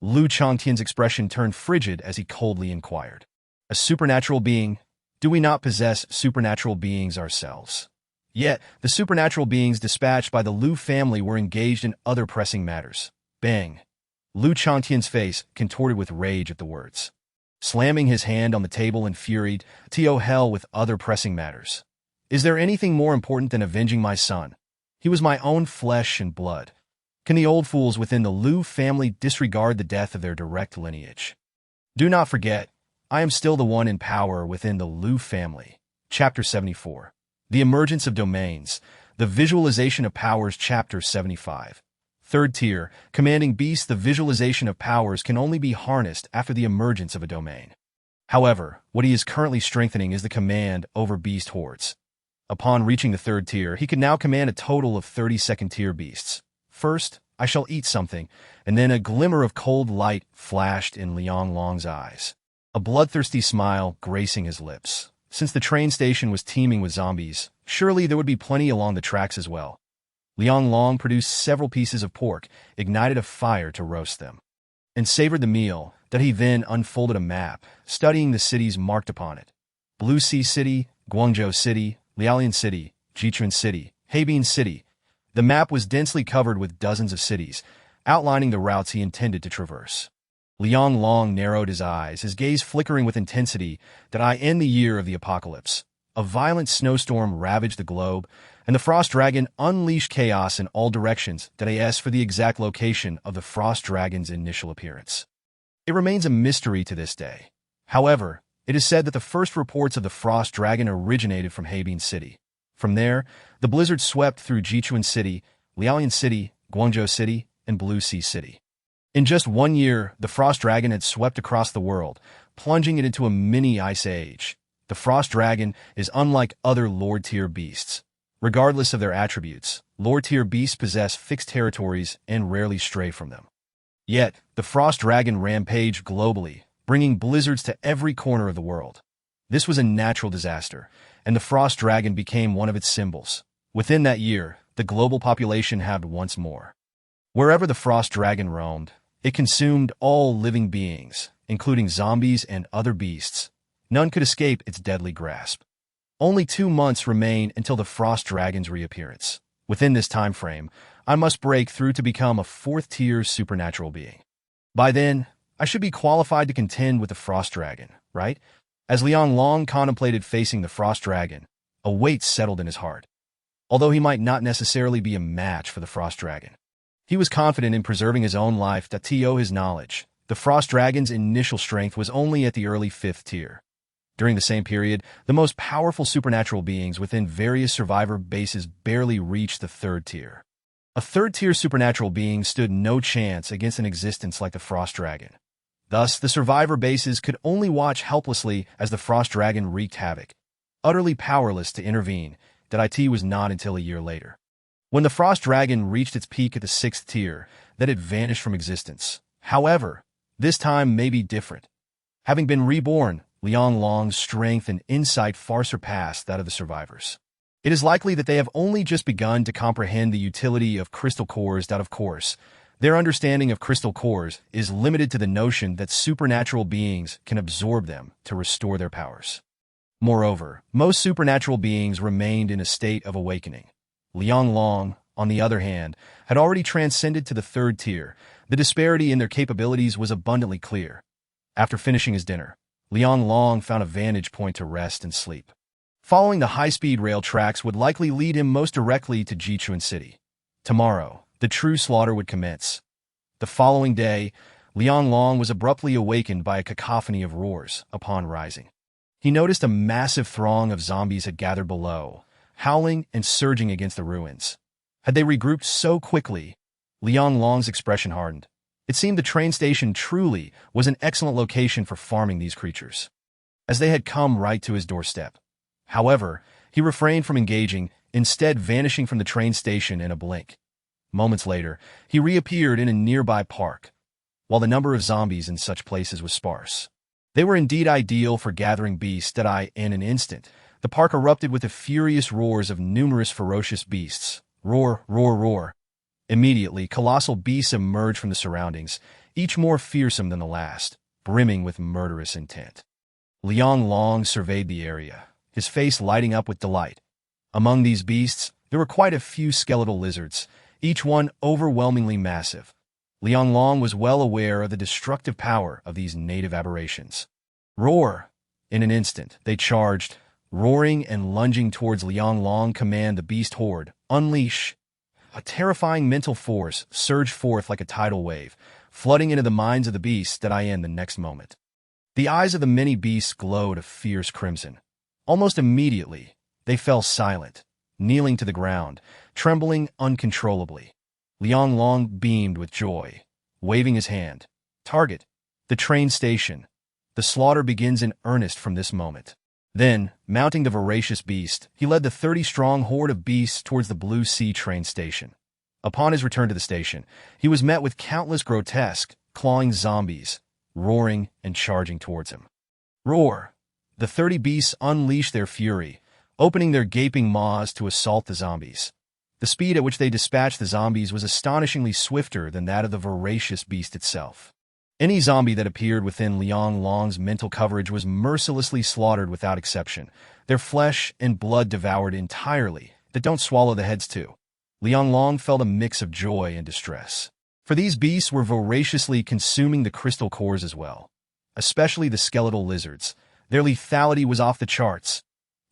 Liu Changtian's expression turned frigid as he coldly inquired, "A supernatural being? Do we not possess supernatural beings ourselves?" Yet, the supernatural beings dispatched by the Liu family were engaged in other pressing matters. Bang! Liu Changtian's face contorted with rage at the words. Slamming his hand on the table in fury, Tio hell with other pressing matters. Is there anything more important than avenging my son? He was my own flesh and blood. Can the old fools within the Liu family disregard the death of their direct lineage? Do not forget, I am still the one in power within the Liu family. Chapter 74. The Emergence of Domains. The Visualization of Powers. Chapter 75. Third tier, commanding beasts. The visualization of powers can only be harnessed after the emergence of a domain. However, what he is currently strengthening is the command over beast hordes. Upon reaching the third tier, he can now command a total of 30 second-tier beasts. First, I shall eat something, and then a glimmer of cold light flashed in Liang Long's eyes. A bloodthirsty smile gracing his lips. Since the train station was teeming with zombies, surely there would be plenty along the tracks as well. Liang Long produced several pieces of pork, ignited a fire to roast them, and savored the meal, that he then unfolded a map, studying the cities marked upon it. Blue Sea City, Guangzhou City, Liaolian City, Jichuan City, Heibin City. The map was densely covered with dozens of cities, outlining the routes he intended to traverse. Liang Long narrowed his eyes, his gaze flickering with intensity. That I end the year of the apocalypse. A violent snowstorm ravaged the globe, and the Frost Dragon unleashed chaos in all directions. That I asked for the exact location of the Frost Dragon's initial appearance. It remains a mystery to this day. However, it is said that the first reports of the Frost Dragon originated from Heibin City. From there, the blizzard swept through Jichuan City, Liaolian City, Guangzhou City, and Blue Sea City. In just 1 year, the Frost Dragon had swept across the world, plunging it into a mini ice age. The Frost Dragon is unlike other Lord-tier beasts. Regardless of their attributes, Lord-tier beasts possess fixed territories and rarely stray from them. Yet, the Frost Dragon rampaged globally, bringing blizzards to every corner of the world. This was a natural disaster, and the Frost Dragon became one of its symbols. Within that year, the global population halved once more. Wherever the Frost Dragon roamed, it consumed all living beings, including zombies and other beasts. None could escape its deadly grasp. Only 2 months remain until the Frost Dragon's reappearance. Within this time frame, I must break through to become a 4th-tier supernatural being. By then, I should be qualified to contend with the Frost Dragon, right? As Liang Long contemplated facing the Frost Dragon, a weight settled in his heart. Although he might not necessarily be a match for the Frost Dragon, he was confident in preserving his own life. To his knowledge, the Frost Dragon's initial strength was only at the early 5th tier. During the same period, the most powerful supernatural beings within various survivor bases barely reached the 3rd tier. A 3rd-tier supernatural being stood no chance against an existence like the Frost Dragon. Thus, the survivor bases could only watch helplessly as the Frost Dragon wreaked havoc. Utterly powerless to intervene, that it was not until a year later, when the Frost Dragon reached its peak at the 6th tier, that it vanished from existence. However, this time may be different. Having been reborn, Liang Long's strength and insight far surpassed that of the survivors. It is likely that they have only just begun to comprehend the utility of crystal cores. Of course, their understanding of crystal cores is limited to the notion that supernatural beings can absorb them to restore their powers. Moreover, most supernatural beings remained in a state of awakening. Liang Long, on the other hand, had already transcended to the 3rd tier. The disparity in their capabilities was abundantly clear. After finishing his dinner, Liang Long found a vantage point to rest and sleep. Following the high-speed rail tracks would likely lead him most directly to Jichuan City. Tomorrow, the true slaughter would commence. The following day, Liang Long was abruptly awakened by a cacophony of roars upon rising. He noticed a massive throng of zombies had gathered below, howling and surging against the ruins. Had they regrouped so quickly? Liang Long's expression hardened. It seemed the train station truly was an excellent location for farming these creatures, as they had come right to his doorstep. However, he refrained from engaging, instead vanishing from the train station in a blink. Moments later, he reappeared in a nearby park. While the number of zombies in such places was sparse, they were indeed ideal for gathering beasts. In an instant, the park erupted with the furious roars of numerous ferocious beasts. Roar, roar, roar. Immediately, colossal beasts emerged from the surroundings, each more fearsome than the last, brimming with murderous intent. Liang Long surveyed the area, his face lighting up with delight. Among these beasts, there were quite a few skeletal lizards, each one overwhelmingly massive. Liang Long was well aware of the destructive power of these native aberrations. Roar! In an instant, they charged, roaring and lunging towards Liang Long. Command the beast horde, unleash! A terrifying mental force surged forth like a tidal wave, flooding into the minds of the beasts that I in the next moment. The eyes of the many beasts glowed a fierce crimson. Almost immediately, they fell silent, kneeling to the ground, trembling uncontrollably. Liang Long beamed with joy, waving his hand. Target, the train station. The slaughter begins in earnest from this moment. Then, mounting the voracious beast, he led the 30-strong horde of beasts towards the Blue Sea train station. Upon his return to the station, he was met with countless grotesque, clawing zombies, roaring and charging towards him. Roar! The 30 beasts unleashed their fury, opening their gaping maws to assault the zombies. The speed at which they dispatched the zombies was astonishingly swifter than that of the voracious beast itself. Any zombie that appeared within Liang Long's mental coverage was mercilessly slaughtered without exception, their flesh and blood devoured entirely. That don't swallow the heads too. Liang Long felt a mix of joy and distress. For these beasts were voraciously consuming the crystal cores as well, especially the skeletal lizards. Their lethality was off the charts.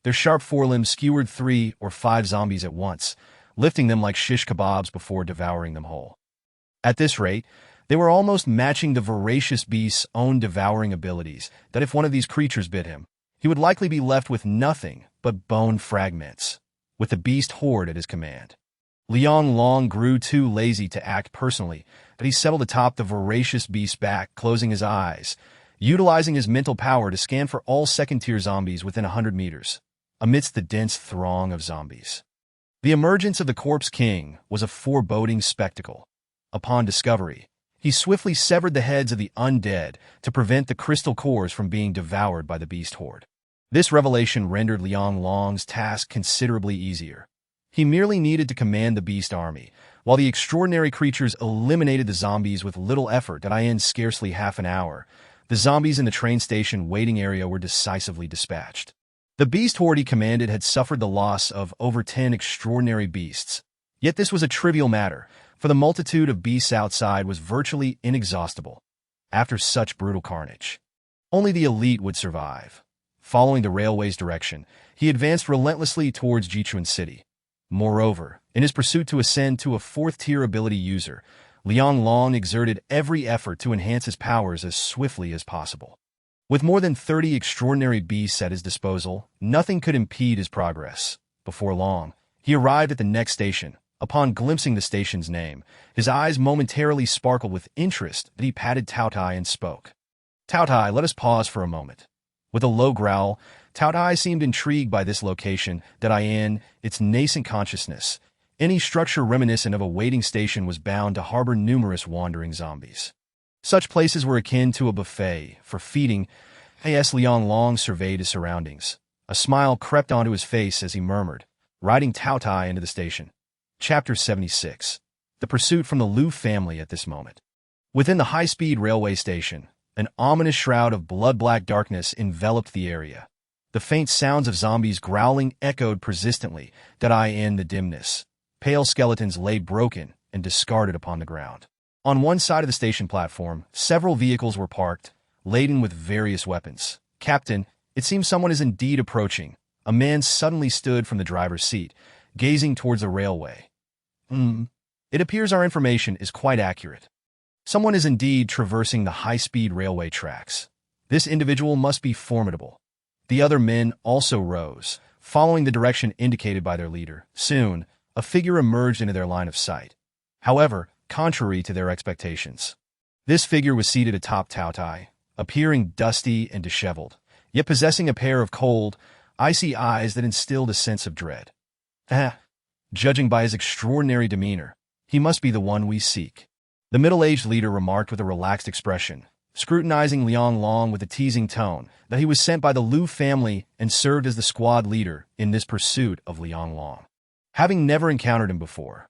Their sharp forelimbs skewered 3 or 5 zombies at once, lifting them like shish kebabs before devouring them whole. At this rate, they were almost matching the voracious beast's own devouring abilities, that if one of these creatures bit him, he would likely be left with nothing but bone fragments, with the beast horde at his command. Liang Long grew too lazy to act personally, but he settled atop the voracious beast's back, closing his eyes, utilizing his mental power to scan for all second-tier zombies within 100 meters, amidst the dense throng of zombies. The emergence of the Corpse King was a foreboding spectacle. Upon discovery, he swiftly severed the heads of the undead to prevent the crystal cores from being devoured by the beast horde. This revelation rendered Liang Long's task considerably easier. He merely needed to command the beast army, while the extraordinary creatures eliminated the zombies with little effort. In scarcely half an hour, the zombies in the train station waiting area were decisively dispatched. The beast horde he commanded had suffered the loss of over 10 extraordinary beasts. Yet this was a trivial matter, for the multitude of beasts outside was virtually inexhaustible. After such brutal carnage, only the elite would survive. Following the railway's direction, he advanced relentlessly towards Jichuan City. Moreover, in his pursuit to ascend to a 4th-tier ability user, Liang Long exerted every effort to enhance his powers as swiftly as possible. With more than 30 extraordinary beasts at his disposal, nothing could impede his progress. Before long, he arrived at the next station. Upon glimpsing the station's name, his eyes momentarily sparkled with interest that he patted Taotie and spoke. Taotie, let us pause for a moment. With a low growl, Taotie seemed intrigued by this location that in its nascent consciousness. Any structure reminiscent of a waiting station was bound to harbor numerous wandering zombies. Such places were akin to a buffet for feeding. A.S. Liang Long surveyed his surroundings. A smile crept onto his face as he murmured, riding Taotie into the station. Chapter 76. The Pursuit from the Liu family at this moment. Within the high-speed railway station, an ominous shroud of blood-black darkness enveloped the area. The faint sounds of zombies growling echoed persistently in the dimness. Pale skeletons lay broken and discarded upon the ground. On one side of the station platform, several vehicles were parked, laden with various weapons. Captain, it seems someone is indeed approaching. A man suddenly stood from the driver's seat, gazing towards the railway. It appears our information is quite accurate. Someone is indeed traversing the high-speed railway tracks. This individual must be formidable. The other men also rose, following the direction indicated by their leader. Soon, a figure emerged into their line of sight. However, contrary to their expectations, this figure was seated atop Taotie, appearing dusty and disheveled, yet possessing a pair of cold, icy eyes that instilled a sense of dread. Judging by his extraordinary demeanor, he must be the one we seek, the middle-aged leader remarked with a relaxed expression, scrutinizing Liang Long with a teasing tone that he was sent by the Liu family and served as the squad leader in this pursuit of Liang Long. Having never encountered him before.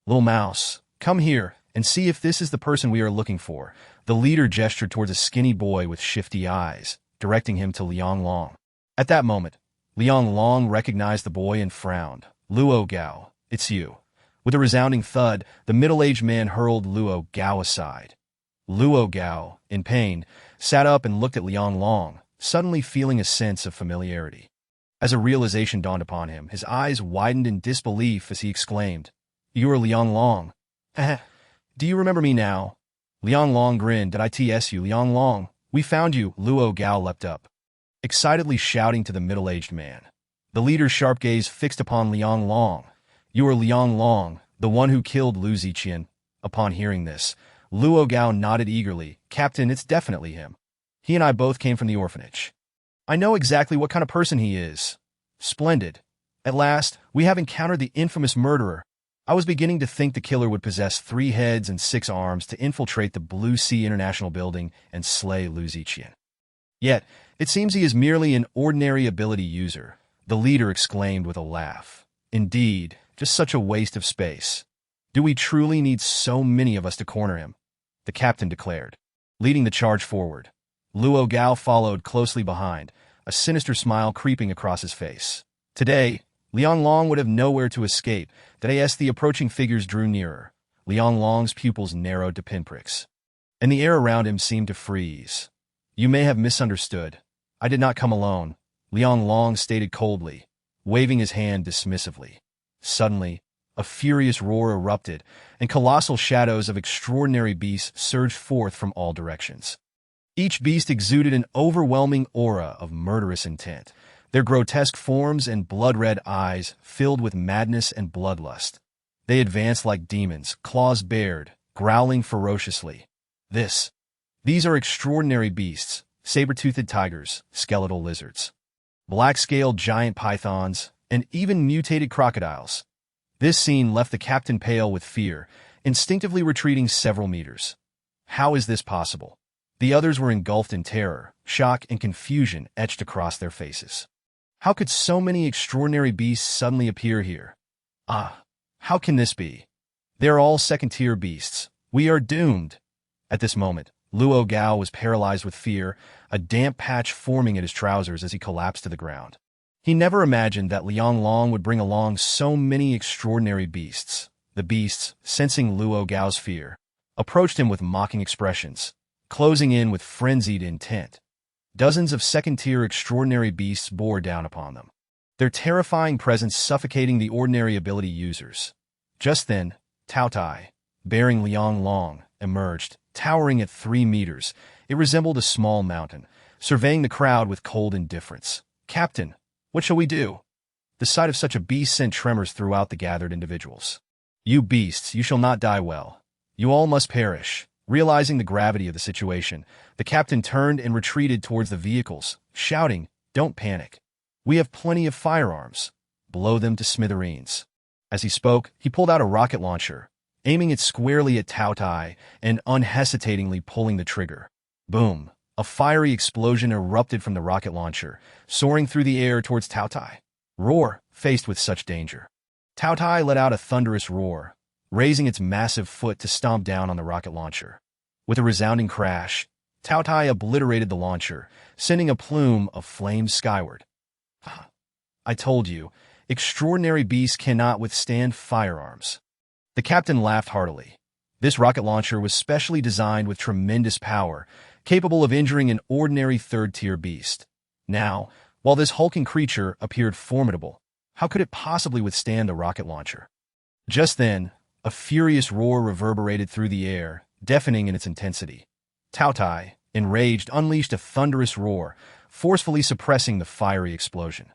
Little mouse, come here and see if this is the person we are looking for. The leader gestured towards a skinny boy with shifty eyes, directing him to Liang Long. At that moment, Liang Long recognized the boy and frowned. Luo Gao, it's you. With a resounding thud, the middle-aged man hurled Luo Gao aside. Luo Gao, in pain, sat up and looked at Liang Long, suddenly feeling a sense of familiarity. As a realization dawned upon him, his eyes widened in disbelief as he exclaimed, "You are Liang Long. Do you remember me now?" Liang Long grinned. "Did I TS you, Liang Long? We found you." Luo Gao leapt up, excitedly shouting to the middle-aged man. The leader's sharp gaze fixed upon Liang Long. "You are Liang Long, the one who killed Lu Ziqian." Upon hearing this, Luo Gao nodded eagerly. "Captain, it's definitely him. He and I both came from the orphanage. I know exactly what kind of person he is." "Splendid. At last, we have encountered the infamous murderer. I was beginning to think the killer would possess 3 heads and 6 arms to infiltrate the Blue Sea International Building and slay Lu Ziqian. Yet, it seems he is merely an ordinary ability user," the leader exclaimed with a laugh. "Indeed, just such a waste of space. Do we truly need so many of us to corner him?" the captain declared, leading the charge forward. Luo Gao followed closely behind, a sinister smile creeping across his face. Today, Liang Long would have nowhere to escape. As the approaching figures drew nearer, Liang Long's pupils narrowed to pinpricks, and the air around him seemed to freeze. "You may have misunderstood. I did not come alone," Liang Long stated coldly, waving his hand dismissively. Suddenly, a furious roar erupted, and colossal shadows of extraordinary beasts surged forth from all directions. Each beast exuded an overwhelming aura of murderous intent, their grotesque forms and blood-red eyes filled with madness and bloodlust. They advanced like demons, claws bared, growling ferociously. These are extraordinary beasts, saber-toothed tigers, skeletal lizards, black-scaled giant pythons, and even mutated crocodiles. This scene left the captain pale with fear, instinctively retreating several meters. How is this possible? The others were engulfed in terror, shock, and confusion etched across their faces. How could so many extraordinary beasts suddenly appear here? How can this be? They're all second-tier beasts. We are doomed. At this moment, Luo Gao was paralyzed with fear, a damp patch forming at his trousers as he collapsed to the ground. He never imagined that Liang Long would bring along so many extraordinary beasts. The beasts, sensing Luo Gao's fear, approached him with mocking expressions, closing in with frenzied intent. Dozens of second-tier extraordinary beasts bore down upon them, their terrifying presence suffocating the ordinary ability users. Just then, Taotie, bearing Liang Long, emerged, towering at 3 meters. It resembled a small mountain, surveying the crowd with cold indifference. "Captain, what shall we do?" The sight of such a beast sent tremors throughout the gathered individuals. "You beasts, you shall not die well. You all must perish." Realizing the gravity of the situation, the captain turned and retreated towards the vehicles, shouting, "Don't panic. We have plenty of firearms. Blow them to smithereens." As he spoke, he pulled out a rocket launcher, aiming it squarely at Taotie and unhesitatingly pulling the trigger. Boom! A fiery explosion erupted from the rocket launcher, soaring through the air towards Taotie. Roar! Faced with such danger, Taotie let out a thunderous roar, raising its massive foot to stomp down on the rocket launcher. With a resounding crash, Taotie obliterated the launcher, sending a plume of flames skyward. "I told you, extraordinary beasts cannot withstand firearms." The captain laughed heartily. This rocket launcher was specially designed with tremendous power, capable of injuring an ordinary third-tier beast. Now, while this hulking creature appeared formidable, how could it possibly withstand the rocket launcher? Just then, a furious roar reverberated through the air, deafening in its intensity. Taotie, enraged, unleashed a thunderous roar, forcefully suppressing the fiery explosion.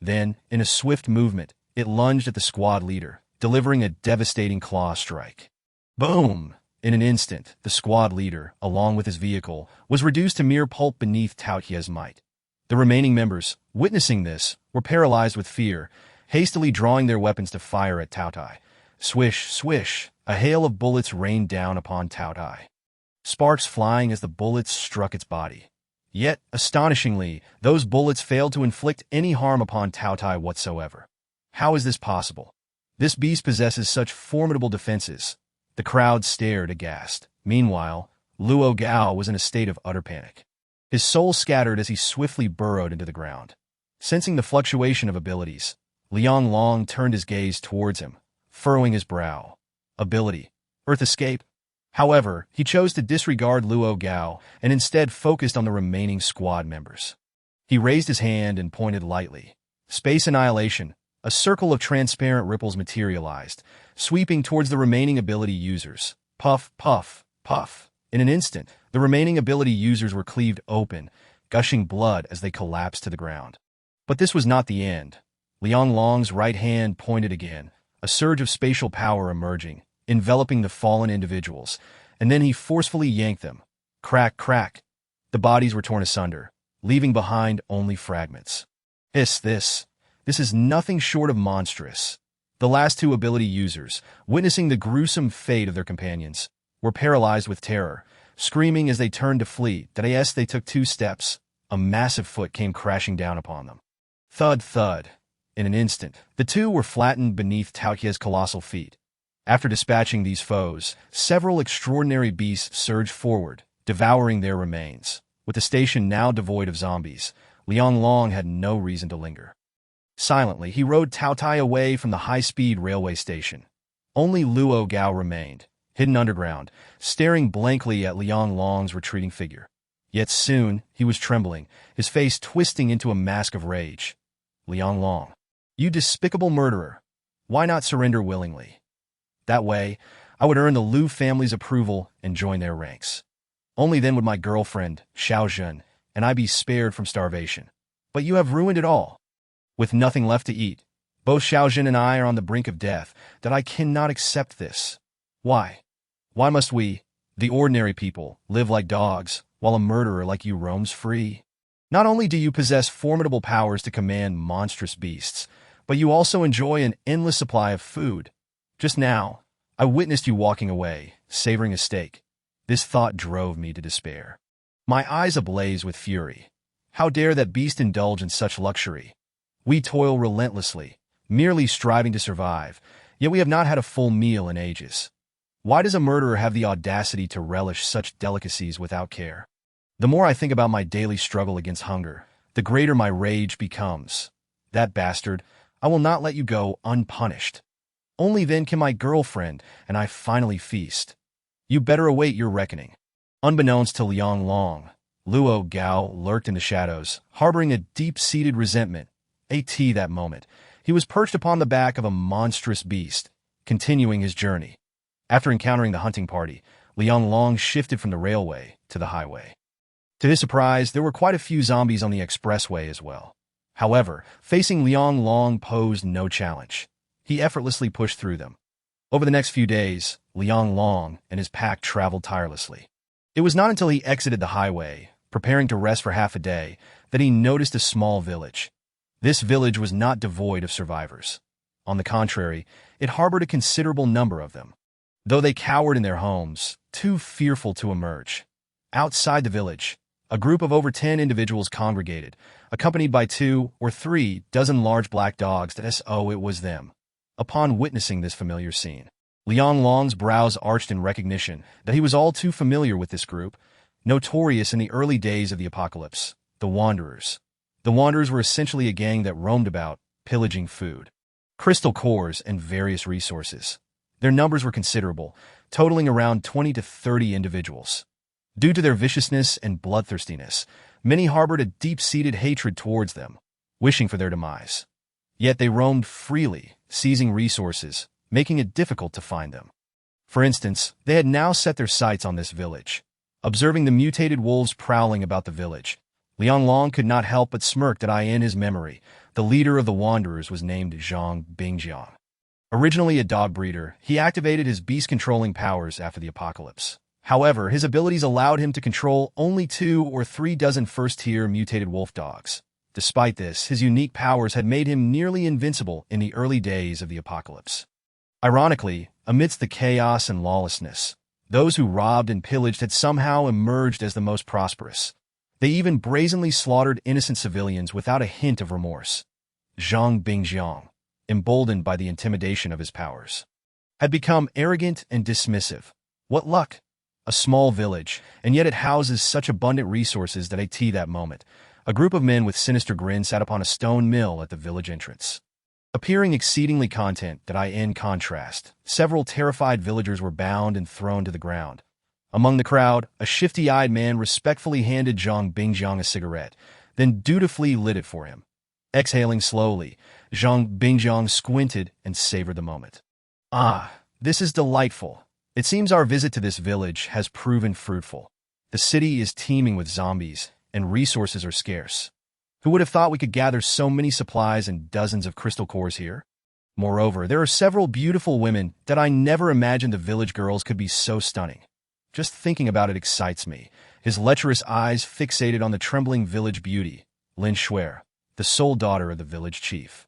Then, in a swift movement, it lunged at the squad leader, delivering a devastating claw strike. Boom! In an instant, the squad leader, along with his vehicle, was reduced to mere pulp beneath Taotie's might. The remaining members, witnessing this, were paralyzed with fear, hastily drawing their weapons to fire at Taotie. Swish, swish, a hail of bullets rained down upon Taotie, sparks flying as the bullets struck its body. Yet, astonishingly, those bullets failed to inflict any harm upon Taotie whatsoever. How is this possible? This beast possesses such formidable defenses. The crowd stared aghast. Meanwhile, Luo Gao was in a state of utter panic. His soul scattered as he swiftly burrowed into the ground. Sensing the fluctuation of abilities, Liang Long turned his gaze towards him, furrowing his brow. Ability: Earth Escape? However, he chose to disregard Luo Gao and instead focused on the remaining squad members. He raised his hand and pointed lightly. Space Annihilation. A circle of transparent ripples materialized, sweeping towards the remaining ability users. Puff, puff, puff. In an instant, the remaining ability users were cleaved open, gushing blood as they collapsed to the ground. But this was not the end. Liang Long's right hand pointed again, a surge of spatial power emerging, enveloping the fallen individuals, and then he forcefully yanked them. Crack, crack. The bodies were torn asunder, leaving behind only fragments. This is nothing short of monstrous. The last two ability users, witnessing the gruesome fate of their companions, were paralyzed with terror, screaming as they turned to flee. As they took 2 steps, a massive foot came crashing down upon them. Thud, thud. In an instant, the two were flattened beneath Taotie's colossal feet. After dispatching these foes, several extraordinary beasts surged forward, devouring their remains. With the station now devoid of zombies, Liang Long had no reason to linger. Silently, he rode Taotie away from the high-speed railway station. Only Luo Gao remained, hidden underground, staring blankly at Liang Long's retreating figure. Yet soon, he was trembling, his face twisting into a mask of rage. Liang Long, you despicable murderer. Why not surrender willingly? That way, I would earn the Lu family's approval and join their ranks. Only then would my girlfriend, Xiao Zhen, and I be spared from starvation. But you have ruined it all. With nothing left to eat, both Xiao Zhen and I are on the brink of death, that I cannot accept this. Why? Why must we, the ordinary people, live like dogs, while a murderer like you roams free? Not only do you possess formidable powers to command monstrous beasts, but you also enjoy an endless supply of food. Just now, I witnessed you walking away, savoring a steak. This thought drove me to despair. My eyes ablaze with fury. How dare that beast indulge in such luxury? We toil relentlessly, merely striving to survive, yet we have not had a full meal in ages. Why does a murderer have the audacity to relish such delicacies without care? The more I think about my daily struggle against hunger, the greater my rage becomes. That bastard, I will not let you go unpunished. Only then can my girlfriend and I finally feast. You better await your reckoning. Unbeknownst to Liang Long, Luo Gao lurked in the shadows, harboring a deep-seated resentment. That moment, he was perched upon the back of a monstrous beast, continuing his journey. After encountering the hunting party, Liang Long shifted from the railway to the highway. To his surprise, there were quite a few zombies on the expressway as well. However, facing Liang Long posed no challenge. He effortlessly pushed through them. Over the next few days, Liang Long and his pack traveled tirelessly. It was not until he exited the highway, preparing to rest for half a day, that he noticed a small village. This village was not devoid of survivors. On the contrary, it harbored a considerable number of them. Though they cowered in their homes, too fearful to emerge. Outside the village, a group of over 10 individuals congregated, accompanied by 2 or 3 dozen large black dogs. It was them. Upon witnessing this familiar scene, Liang Long's brows arched in recognition that he was all too familiar with this group, notorious in the early days of the apocalypse, the Wanderers. The Wanderers were essentially a gang that roamed about, pillaging food, crystal cores, and various resources. Their numbers were considerable, totaling around 20 to 30 individuals. Due to their viciousness and bloodthirstiness, many harbored a deep-seated hatred towards them, wishing for their demise. Yet they roamed freely, seizing resources, making it difficult to find them. For instance, they had now set their sights on this village. Observing the mutated wolves prowling about the village, Liang Long could not help but smirk. In his memory, the leader of the Wanderers was named Zhang Bingjiang. Originally a dog breeder, he activated his beast-controlling powers after the apocalypse. However, his abilities allowed him to control only 2 or 3 dozen first-tier mutated wolf dogs. Despite this, his unique powers had made him nearly invincible in the early days of the apocalypse. Ironically, amidst the chaos and lawlessness, those who robbed and pillaged had somehow emerged as the most prosperous. They even brazenly slaughtered innocent civilians without a hint of remorse. Zhang Bingjiang, emboldened by the intimidation of his powers, had become arrogant and dismissive. What luck! A small village, and yet it houses such abundant resources that that moment, A group of men with sinister grins sat upon a stone mill at the village entrance. Appearing exceedingly content that I in contrast, several terrified villagers were bound and thrown to the ground. Among the crowd, a shifty-eyed man respectfully handed Zhang Bingjiang a cigarette, then dutifully lit it for him. Exhaling slowly, Zhang Bingjiang squinted and savored the moment. Ah, this is delightful. It seems our visit to this village has proven fruitful. The city is teeming with zombies, and resources are scarce. Who would have thought we could gather so many supplies and dozens of crystal cores here? Moreover, there are several beautiful women that I never imagined the village girls could be so stunning. Just thinking about it excites me. His lecherous eyes fixated on the trembling village beauty, Lin Shuer, the sole daughter of the village chief.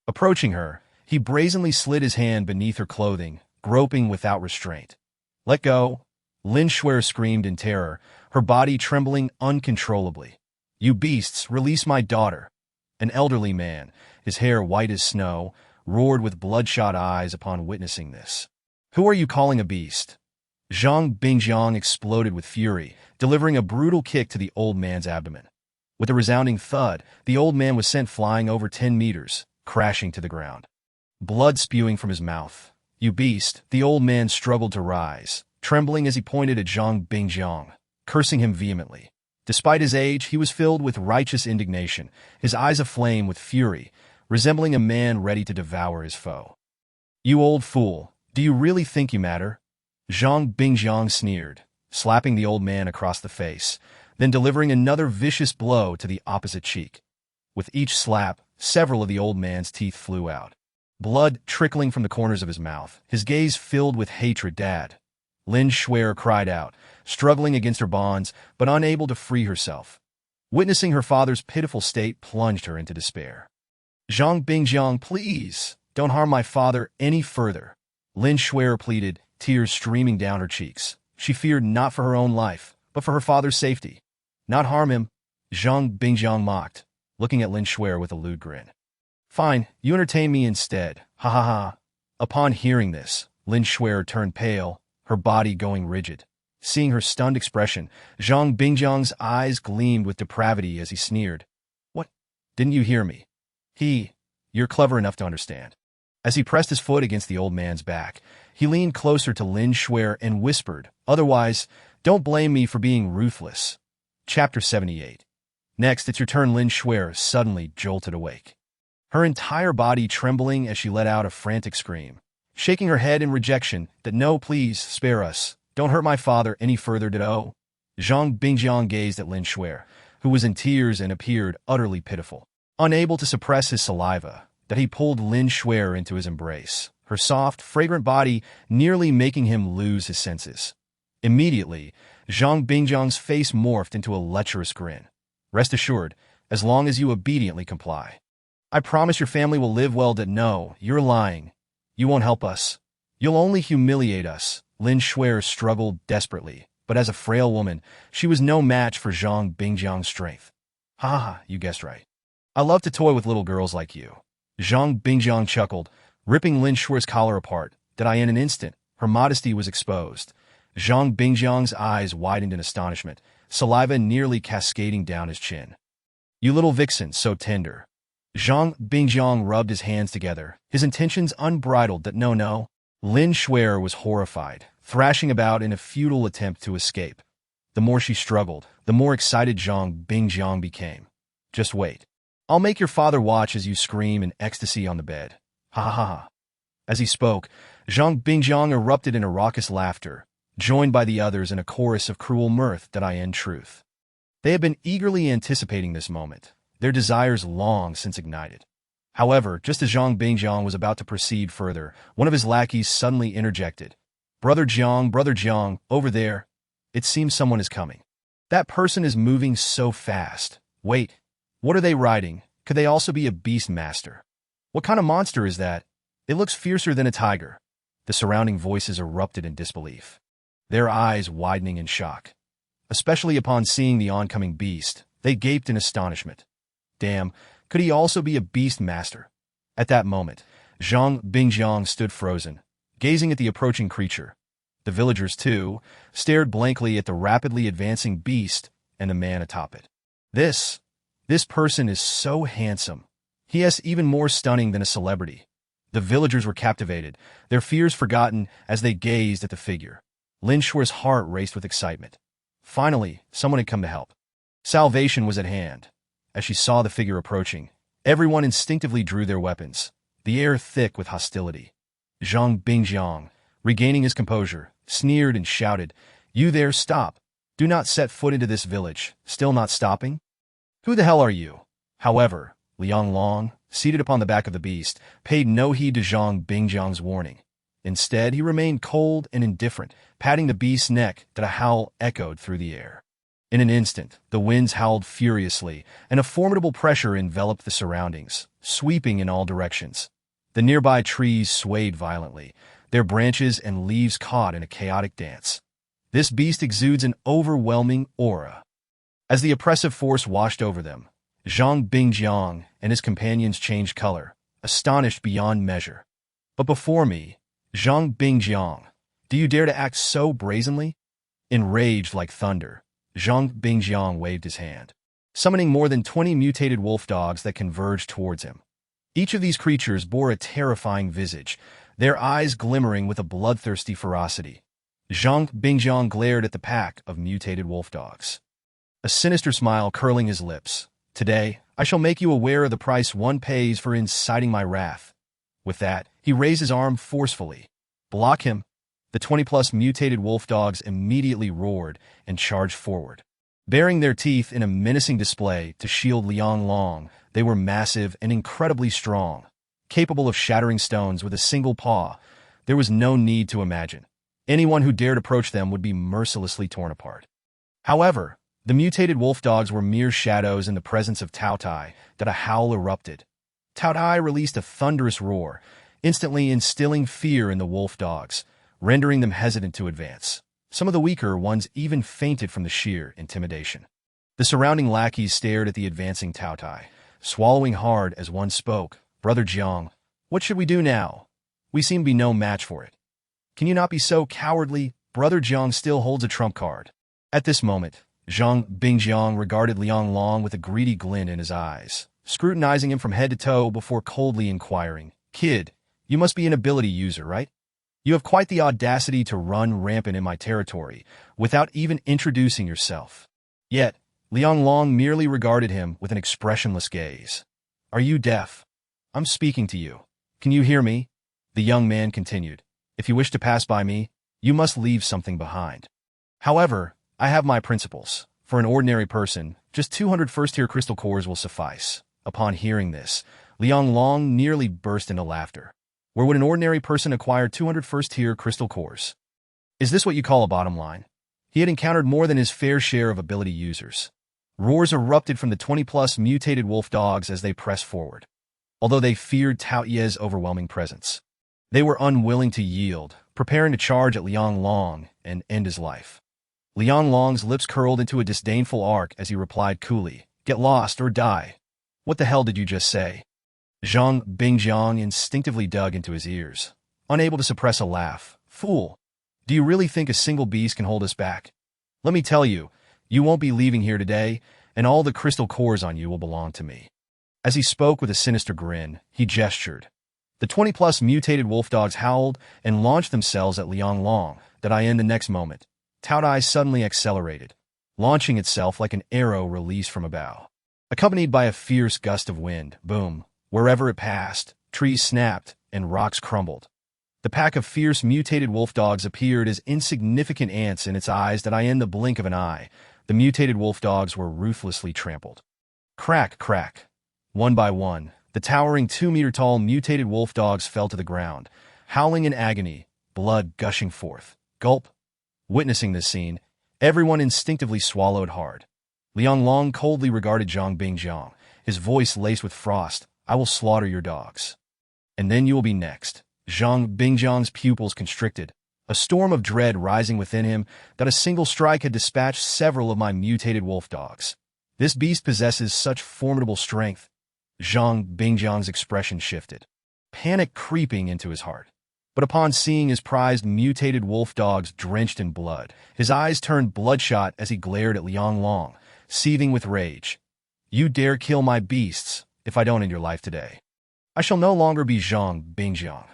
Approaching her, he brazenly slid his hand beneath her clothing, groping without restraint. "Let go!" Lin Shuer screamed in terror, her body trembling uncontrollably. "You beasts, release my daughter!" An elderly man, his hair white as snow, roared with bloodshot eyes upon witnessing this. "Who are you calling a beast?" Zhang Bingjiang exploded with fury, delivering a brutal kick to the old man's abdomen. With a resounding thud, the old man was sent flying over 10 meters, crashing to the ground. Blood spewing from his mouth. "You beast!" The old man struggled to rise, trembling as he pointed at Zhang Bingjiang, cursing him vehemently. Despite his age, he was filled with righteous indignation, his eyes aflame with fury, resembling a man ready to devour his foe. "You old fool, do you really think you matter?" Zhang Bingjiang sneered, slapping the old man across the face, then delivering another vicious blow to the opposite cheek. With each slap, several of the old man's teeth flew out. Blood trickling from the corners of his mouth, his gaze filled with hatred. "Dad!" Lin Shuer cried out, struggling against her bonds, but unable to free herself. Witnessing her father's pitiful state plunged her into despair. "Zhang Bingjiang, please, don't harm my father any further," Lin Shuer pleaded, tears streaming down her cheeks. She feared not for her own life, but for her father's safety. "Not harm him," Zhang Bingjiang mocked, looking at Lin Shuer with a lewd grin. "Fine, you entertain me instead. Ha ha ha." Upon hearing this, Lin Shuer turned pale, her body going rigid. Seeing her stunned expression, Zhang Bingjiang's eyes gleamed with depravity as he sneered. "What? Didn't you hear me?" You're clever enough to understand." As he pressed his foot against the old man's back, he leaned closer to Lin Shuer and whispered, "Otherwise, don't blame me for being ruthless." Chapter 78. Next, it's your turn. Lin Shuer suddenly jolted awake, her entire body trembling as she let out a frantic scream, shaking her head in rejection that "No, please, spare us. Don't hurt my father any further." Zhang Bingjiang gazed at Lin Shuer, who was in tears and appeared utterly pitiful. Unable to suppress his saliva, that he pulled Lin Shuer into his embrace, her soft, fragrant body nearly making him lose his senses. Immediately, Zhang Bingjiang's face morphed into a lecherous grin. "Rest assured, as long as you obediently comply, I promise your family will live well." "No, you're lying. You won't help us. You'll only humiliate us." Lin Shuer struggled desperately, but as a frail woman, she was no match for Zhang Bingjiang's strength. "Ha ha, you guessed right. I love to toy with little girls like you." Zhang Bingjiang chuckled, ripping Lin Shuer's collar apart, that in an instant, her modesty was exposed. Zhang Bingjiang's eyes widened in astonishment, saliva nearly cascading down his chin. "You little vixen, so tender." Zhang Bingjiang rubbed his hands together, his intentions unbridled. No. Lin Shuer was horrified, thrashing about in a futile attempt to escape. The more she struggled, the more excited Zhang Bingjiang became. "Just wait. I'll make your father watch as you scream in ecstasy on the bed. Ha ha ha." As he spoke, Zhang Bingjiang erupted in a raucous laughter, joined by the others in a chorus of cruel mirth. In truth, they had been eagerly anticipating this moment, their desires long since ignited. However, just as Zhang Bingjiang was about to proceed further, one of his lackeys suddenly interjected. Brother Jiang, over there. It seems someone is coming. That person is moving so fast. Wait, what are they riding? Could they also be a beast master? What kind of monster is that? It looks fiercer than a tiger." The surrounding voices erupted in disbelief, their eyes widening in shock. Especially upon seeing the oncoming beast, they gaped in astonishment. Damn, could he also be a beast master? At that moment, Zhang Bingjiang stood frozen, gazing at the approaching creature. The villagers, too, stared blankly at the rapidly advancing beast and the man atop it. This This person is so handsome. He is even more stunning than a celebrity. The villagers were captivated, their fears forgotten as they gazed at the figure. Lin Shui's heart raced with excitement. Finally, someone had come to help. Salvation was at hand. As she saw the figure approaching, everyone instinctively drew their weapons, the air thick with hostility. Zhang Bingjiang, regaining his composure, sneered and shouted, "You there, stop! Do not set foot into this village, still not stopping? Who the hell are you?" However, Liang Long, seated upon the back of the beast, paid no heed to Zhang Bingjiang's warning. Instead, he remained cold and indifferent, patting the beast's neck that a howl echoed through the air. In an instant, the winds howled furiously, and a formidable pressure enveloped the surroundings, sweeping in all directions. The nearby trees swayed violently, their branches and leaves caught in a chaotic dance. This beast exudes an overwhelming aura. As the oppressive force washed over them, Zhang Bingjiang and his companions changed color, astonished beyond measure. But before me, Zhang Bingjiang, do you dare to act so brazenly? Enraged like thunder, Zhang Bingjiang waved his hand, summoning more than 20 mutated wolf dogs that converged towards him. Each of these creatures bore a terrifying visage, their eyes glimmering with a bloodthirsty ferocity. Zhang Bingjiang glared at the pack of mutated wolf dogs, a sinister smile curling his lips. "Today, I shall make you aware of the price one pays for inciting my wrath." With that, he raised his arm forcefully. "Block him." The 20-plus mutated wolf dogs immediately roared and charged forward. Baring their teeth in a menacing display to shield Liang Long, they were massive and incredibly strong. Capable of shattering stones with a single paw, there was no need to imagine. Anyone who dared approach them would be mercilessly torn apart. However, the mutated wolf dogs were mere shadows in the presence of Taotie that a howl erupted. Taotie released a thunderous roar, instantly instilling fear in the wolf dogs, rendering them hesitant to advance. Some of the weaker ones even fainted from the sheer intimidation. The surrounding lackeys stared at the advancing Taotie, swallowing hard as one spoke. "Brother Jiang, what should we do now? We seem to be no match for it." "Can you not be so cowardly?" Brother Jiang still holds a trump card. At this moment, Zhang Bingjiang regarded Liang Long with a greedy glint in his eyes, scrutinizing him from head to toe before coldly inquiring, "Kid, you must be an ability user, right? You have quite the audacity to run rampant in my territory without even introducing yourself." Yet, Liang Long merely regarded him with an expressionless gaze. "Are you deaf? I'm speaking to you. Can you hear me?" The young man continued. "If you wish to pass by me, you must leave something behind. However, I have my principles. For an ordinary person, just 200 first-tier crystal cores will suffice." Upon hearing this, Liang Long nearly burst into laughter. Where would an ordinary person acquire 200 first-tier crystal cores? Is this what you call a bottom line? He had encountered more than his fair share of ability users. Roars erupted from the 20-plus mutated wolf dogs as they pressed forward. Although they feared Taotie's overwhelming presence, they were unwilling to yield, preparing to charge at Liang Long and end his life. Liang Long's lips curled into a disdainful arc as he replied coolly, "Get lost or die." "What the hell did you just say?" Zhang Bingjiang instinctively dug into his ears, unable to suppress a laugh. "Fool! Do you really think a single beast can hold us back? Let me tell you, you won't be leaving here today, and all the crystal cores on you will belong to me." As he spoke with a sinister grin, he gestured. The 20-plus mutated wolf dogs howled and launched themselves at Liang Long, that I in the next moment. Taotie suddenly accelerated, launching itself like an arrow released from a bow. Accompanied by a fierce gust of wind, boom, wherever it passed, trees snapped and rocks crumbled. The pack of fierce mutated wolf dogs appeared as insignificant ants in its eyes that in the blink of an eye. The mutated wolf dogs were ruthlessly trampled. Crack, crack. One by one, the towering 2-meter-tall mutated wolf dogs fell to the ground, howling in agony, blood gushing forth. Gulp. Witnessing this scene, everyone instinctively swallowed hard. Liang Long coldly regarded Zhang Bingjiang, his voice laced with frost. "I will slaughter your dogs. And then you will be next." Zhang Bingjiang's pupils constricted, a storm of dread rising within him that a single strike had dispatched several of my mutated wolf dogs. This beast possesses such formidable strength. Zhang Bingjiang's expression shifted, panic creeping into his heart. But upon seeing his prized mutated wolf dogs drenched in blood, his eyes turned bloodshot as he glared at Liang Long, seething with rage. You dare kill my beasts. If I don't end your life today, I shall no longer be Zhang Bingjiang.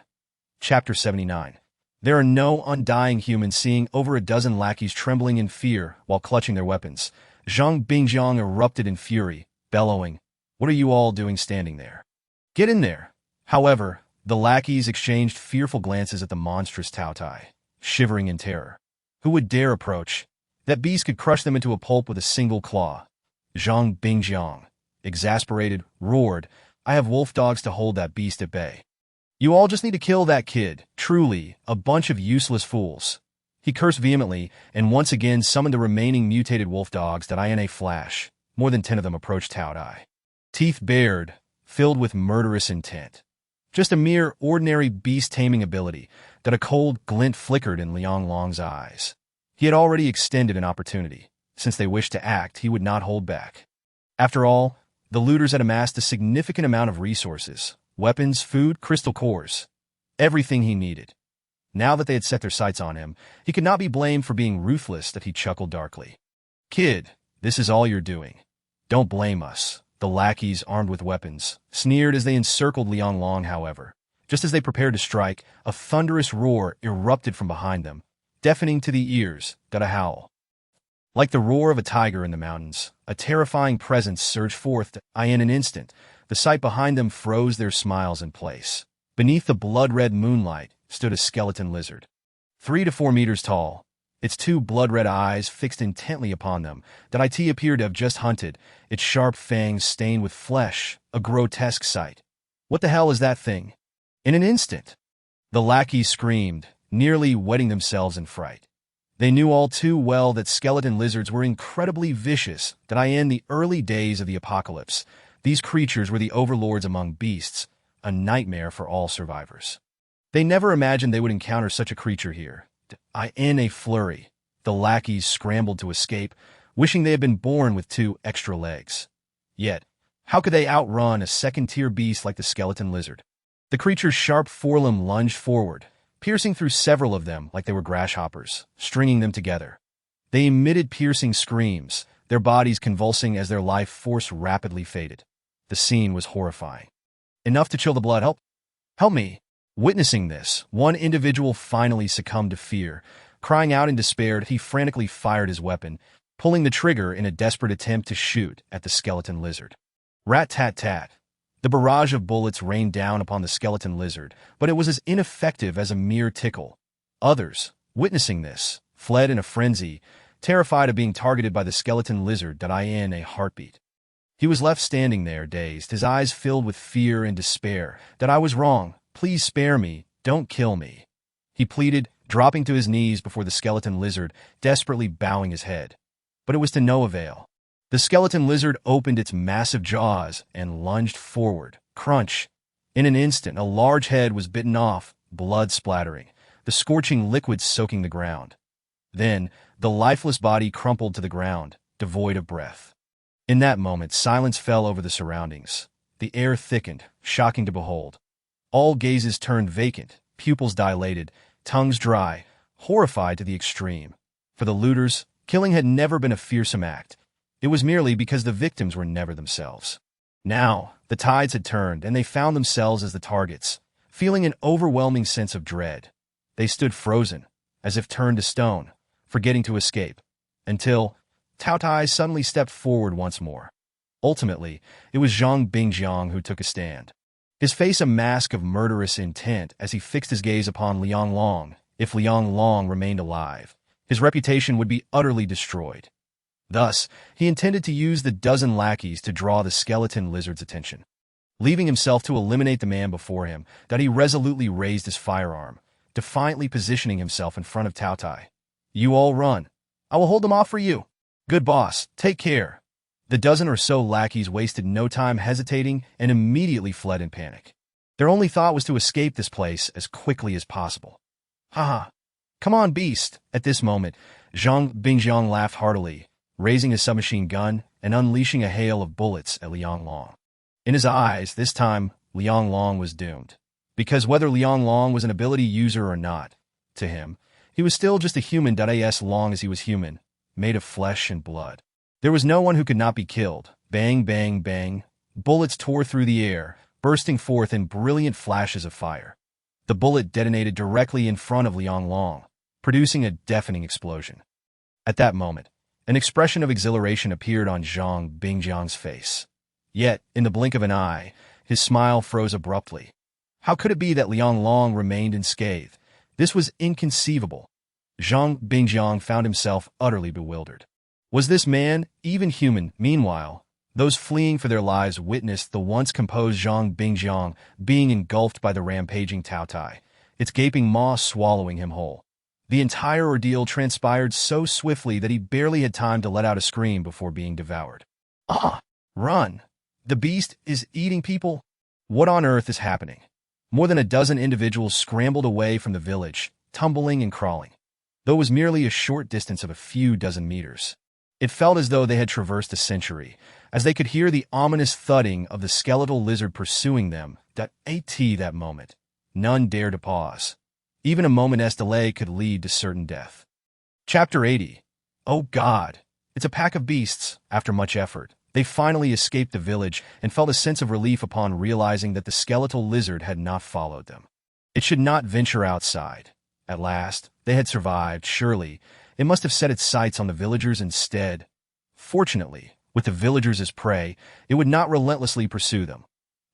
Chapter 79. There are no undying humans seeing over a dozen lackeys trembling in fear while clutching their weapons. Zhang Bingjiang erupted in fury, bellowing, "What are you all doing standing there? Get in there!" However, the lackeys exchanged fearful glances at the monstrous Taotie, shivering in terror. Who would dare approach? That beast could crush them into a pulp with a single claw. Zhang Bingjiang, exasperated, roared, "I have wolf dogs to hold that beast at bay. You all just need to kill that kid. Truly, a bunch of useless fools." He cursed vehemently and once again summoned the remaining mutated wolf dogs that in a flash. More than 10 of them approached Taotie, teeth bared, filled with murderous intent. Just a mere ordinary beast-taming ability that a cold glint flickered in Liang Long's eyes. He had already extended an opportunity. Since they wished to act, he would not hold back. After all, the looters had amassed a significant amount of resources, weapons, food, crystal cores, everything he needed. Now that they had set their sights on him, he could not be blamed for being ruthless. That he chuckled darkly. "Kid, this is all you're doing. Don't blame us." The lackeys, armed with weapons, sneered as they encircled Liang Long. However, just as they prepared to strike, a thunderous roar erupted from behind them, deafening to the ears. A howl, like the roar of a tiger in the mountains, a terrifying presence surged forth. In an instant, the sight behind them froze their smiles in place. Beneath the blood-red moonlight stood a skeleton lizard, 3 to 4 meters tall, its 2 blood-red eyes fixed intently upon them. That it appeared to have just hunted, its sharp fangs stained with flesh, a grotesque sight. "What the hell is that thing?" In an instant, the lackeys screamed, nearly wetting themselves in fright. They knew all too well that skeleton lizards were incredibly vicious. In the early days of the apocalypse, these creatures were the overlords among beasts, a nightmare for all survivors. They never imagined they would encounter such a creature here. In a flurry, the lackeys scrambled to escape, wishing they had been born with 2 extra legs. Yet, how could they outrun a second-tier beast like the skeleton lizard? The creature's sharp forelimb lunged forward, piercing through several of them like they were grasshoppers, stringing them together. They emitted piercing screams, their bodies convulsing as their life force rapidly faded. The scene was horrifying. Enough to chill the blood. Help me!" Witnessing this, one individual finally succumbed to fear. Crying out in despair, he frantically fired his weapon, pulling the trigger in a desperate attempt to shoot at the skeleton lizard. Rat-tat-tat. The barrage of bullets rained down upon the skeleton lizard, but it was as ineffective as a mere tickle. Others, witnessing this, fled in a frenzy, terrified of being targeted by the skeleton lizard. In a heartbeat, he was left standing there, dazed, his eyes filled with fear and despair. "I was wrong. Please spare me. Don't kill me," he pleaded, dropping to his knees before the skeleton lizard, desperately bowing his head. But it was to no avail. The skeleton lizard opened its massive jaws and lunged forward. Crunch! In an instant, a large head was bitten off, blood splattering, the scorching liquid soaking the ground. Then, the lifeless body crumpled to the ground, devoid of breath. In that moment, silence fell over the surroundings. The air thickened, shocking to behold. All gazes turned vacant, pupils dilated, tongues dry, horrified to the extreme. For the looters, killing had never been a fearsome act. It was merely because the victims were never themselves. Now, the tides had turned, and they found themselves as the targets, feeling an overwhelming sense of dread. They stood frozen, as if turned to stone, forgetting to escape, until Taotie suddenly stepped forward once more. Ultimately, it was Zhang Bingjiang who took a stand. His face a mask of murderous intent as he fixed his gaze upon Liang Long. If Liang Long remained alive, his reputation would be utterly destroyed. Thus, he intended to use the dozen lackeys to draw the skeleton lizard's attention. Leaving himself to eliminate the man before him, he resolutely raised his firearm, defiantly positioning himself in front of Taotie. "You all run. I will hold them off for you. Good boss, take care." The dozen or so lackeys wasted no time hesitating and immediately fled in panic. Their only thought was to escape this place as quickly as possible. "Ha! Come on, beast!" At this moment, Zhang Bingjiang laughed heartily, raising his submachine gun and unleashing a hail of bullets at Liang Long. In his eyes, this time, Liang Long was doomed. Because whether Liang Long was an ability user or not, to him, he was still just a human. As long as he was human, made of flesh and blood. There was no one who could not be killed. Bang, bang, bang. Bullets tore through the air, bursting forth in brilliant flashes of fire. The bullet detonated directly in front of Liang Long, producing a deafening explosion. At that moment, an expression of exhilaration appeared on Zhang Bingjiang's face. Yet, in the blink of an eye, his smile froze abruptly. How could it be that Liang Long remained unscathed? This was inconceivable. Zhang Bingjiang found himself utterly bewildered. Was this man even human? Meanwhile, those fleeing for their lives witnessed the once composed Zhang Bingjiang being engulfed by the rampaging Taotie, its gaping maw swallowing him whole. The entire ordeal transpired so swiftly that he barely had time to let out a scream before being devoured. Ah! Run! The beast is eating people? What on earth is happening? More than a dozen individuals scrambled away from the village, tumbling and crawling. Though it was merely a short distance of a few dozen meters, it felt as though they had traversed a century, as they could hear the ominous thudding of the skeletal lizard pursuing them. That moment, none dared to pause. Even a moment's delay could lead to certain death. Chapter 80. Oh God! It's a pack of beasts. After much effort, they finally escaped the village and felt a sense of relief upon realizing that the skeletal lizard had not followed them. It should not venture outside. At last, they had survived. Surely, it must have set its sights on the villagers instead. Fortunately, with the villagers as prey, it would not relentlessly pursue them.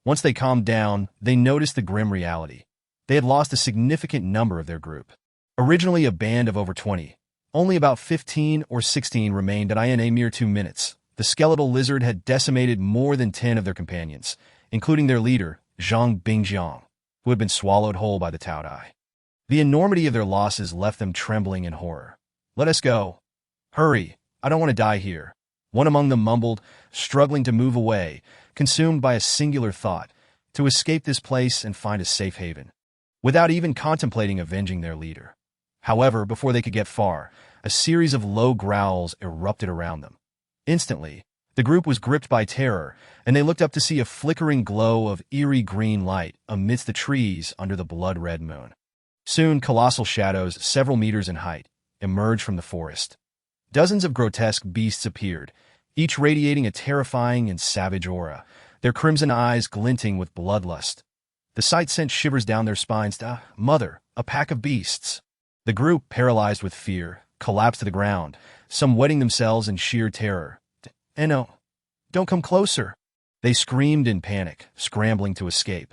Once they calmed down, they noticed the grim reality. They had lost a significant number of their group. Originally a band of over 20, only about 15 or 16 remained in a mere 2 minutes. The skeletal lizard had decimated more than 10 of their companions, including their leader, Zhang Bingjiang, who had been swallowed whole by the Taotie. The enormity of their losses left them trembling in horror. Let us go. Hurry, I don't want to die here. One among them mumbled, struggling to move away, consumed by a singular thought, to escape this place and find a safe haven, without even contemplating avenging their leader. However, before they could get far, a series of low growls erupted around them. Instantly, the group was gripped by terror, and they looked up to see a flickering glow of eerie green light amidst the trees under the blood-red moon. Soon, colossal shadows, several meters in height, emerged from the forest. Dozens of grotesque beasts appeared, each radiating a terrifying and savage aura, their crimson eyes glinting with bloodlust. The sight sent shivers down their spines. Mother, a pack of beasts. The group, paralyzed with fear, collapsed to the ground, some wetting themselves in sheer terror. No, don't come closer. They screamed in panic, scrambling to escape.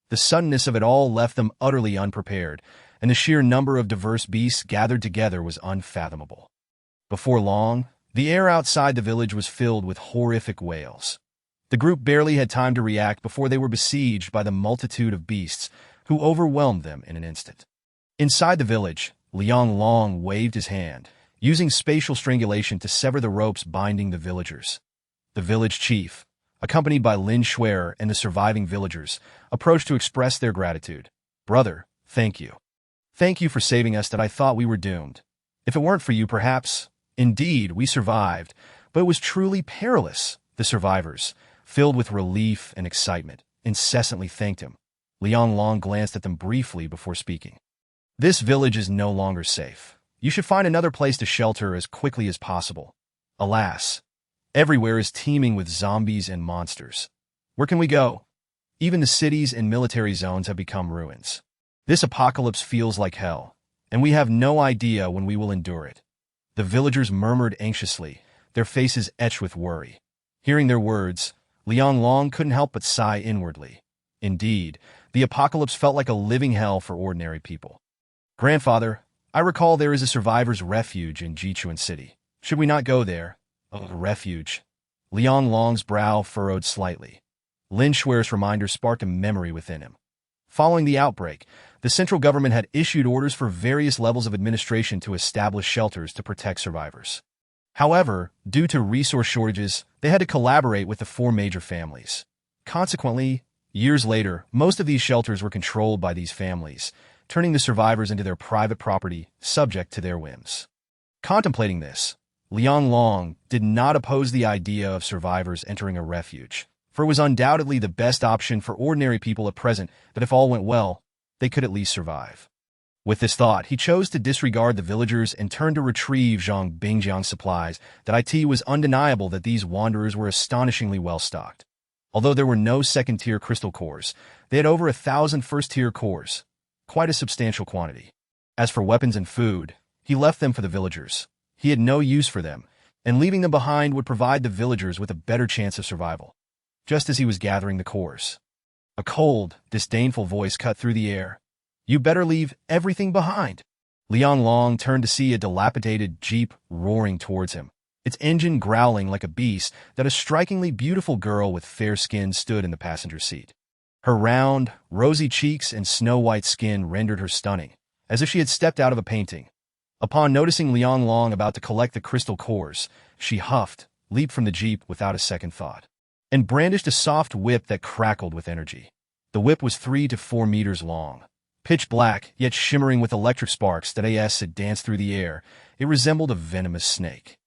The suddenness of it all left them utterly unprepared, and the sheer number of diverse beasts gathered together was unfathomable. Before long, the air outside the village was filled with horrific wails. The group barely had time to react before they were besieged by the multitude of beasts, who overwhelmed them in an instant. Inside the village, Liang Long waved his hand, using spatial strangulation to sever the ropes binding the villagers. The village chief, accompanied by Lin Shuer and the surviving villagers, approached to express their gratitude. Brother, thank you. Thank you for saving us. That I thought we were doomed. If it weren't for you, perhaps, indeed, we survived, but it was truly perilous. The survivors, filled with relief and excitement, incessantly thanked him. Liang Long glanced at them briefly before speaking. This village is no longer safe. You should find another place to shelter as quickly as possible. Alas, everywhere is teeming with zombies and monsters. Where can we go? Even the cities and military zones have become ruins. This apocalypse feels like hell, and we have no idea when we will endure it. The villagers murmured anxiously, their faces etched with worry. Hearing their words, Liang Long couldn't help but sigh inwardly. Indeed, the apocalypse felt like a living hell for ordinary people. Grandfather, I recall there is a survivor's refuge in Jichuan City. Should we not go there? Oh, refuge. Liang Long's brow furrowed slightly. Lin Shuer's reminder sparked a memory within him. Following the outbreak, the central government had issued orders for various levels of administration to establish shelters to protect survivors. However, due to resource shortages, they had to collaborate with the 4 major families. Consequently, years later, most of these shelters were controlled by these families, turning the survivors into their private property, subject to their whims. Contemplating this, Liang Long did not oppose the idea of survivors entering a refuge, for it was undoubtedly the best option for ordinary people at present that if all went well, they could at least survive. With this thought, he chose to disregard the villagers and turned to retrieve Zhang Bingjiang's supplies. That it was undeniable that these wanderers were astonishingly well-stocked. Although there were no second-tier crystal cores, they had over 1,000 first-tier cores, quite a substantial quantity. As for weapons and food, he left them for the villagers. He had no use for them, and leaving them behind would provide the villagers with a better chance of survival. Just as he was gathering the cores, a cold, disdainful voice cut through the air. "You better leave everything behind." Liang Long turned to see a dilapidated jeep roaring towards him, its engine growling like a beast. That a strikingly beautiful girl with fair skin stood in the passenger seat. Her round, rosy cheeks and snow-white skin rendered her stunning, as if she had stepped out of a painting. Upon noticing Liang Long about to collect the crystal cores, she huffed, leaped from the jeep without a second thought, and brandished a soft whip that crackled with energy. The whip was 3 to 4 meters long. Pitch black, yet shimmering with electric sparks that had danced through the air, it resembled a venomous snake.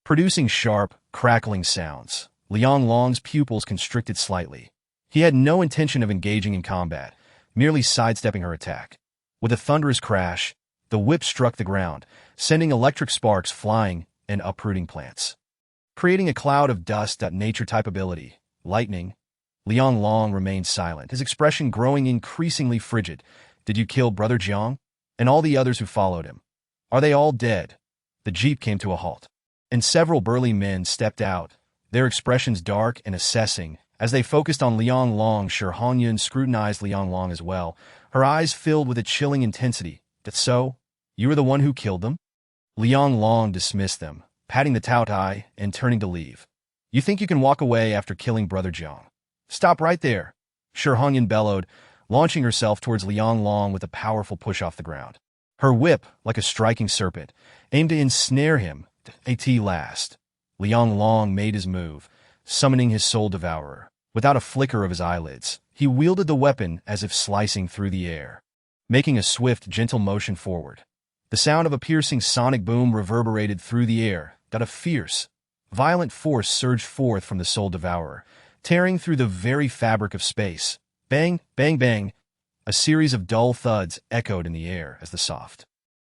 Producing sharp, crackling sounds, Liang Long's pupils constricted slightly. He had no intention of engaging in combat, merely sidestepping her attack. With a thunderous crash, the whip struck the ground, sending electric sparks flying and uprooting plants, creating a cloud of dust. Nature-type ability, lightning. Liang Long remained silent, his expression growing increasingly frigid. "Did you kill Brother Jiang? And all the others who followed him? Are they all dead?" The jeep came to a halt, and several burly men stepped out, their expressions dark and assessing. As they focused on Liang Long, Shi Hongyun scrutinized Liang Long as well, her eyes filled with a chilling intensity. "That's so? You were the one who killed them?" Liang Long dismissed them, patting the Taotie and turning to leave. "You think you can walk away after killing Brother Jiang? Stop right there," Shi Hongyun bellowed, launching herself towards Liang Long with a powerful push off the ground. Her whip, like a striking serpent, aimed to ensnare him. At last, Liang Long made his move, summoning his soul devourer. Without a flicker of his eyelids, he wielded the weapon as if slicing through the air, making a swift, gentle motion forward. The sound of a piercing sonic boom reverberated through the air. A fierce, violent force surged forth from the soul devourer, tearing through the very fabric of space. Bang, bang, bang. A series of dull thuds echoed in the air as the soft,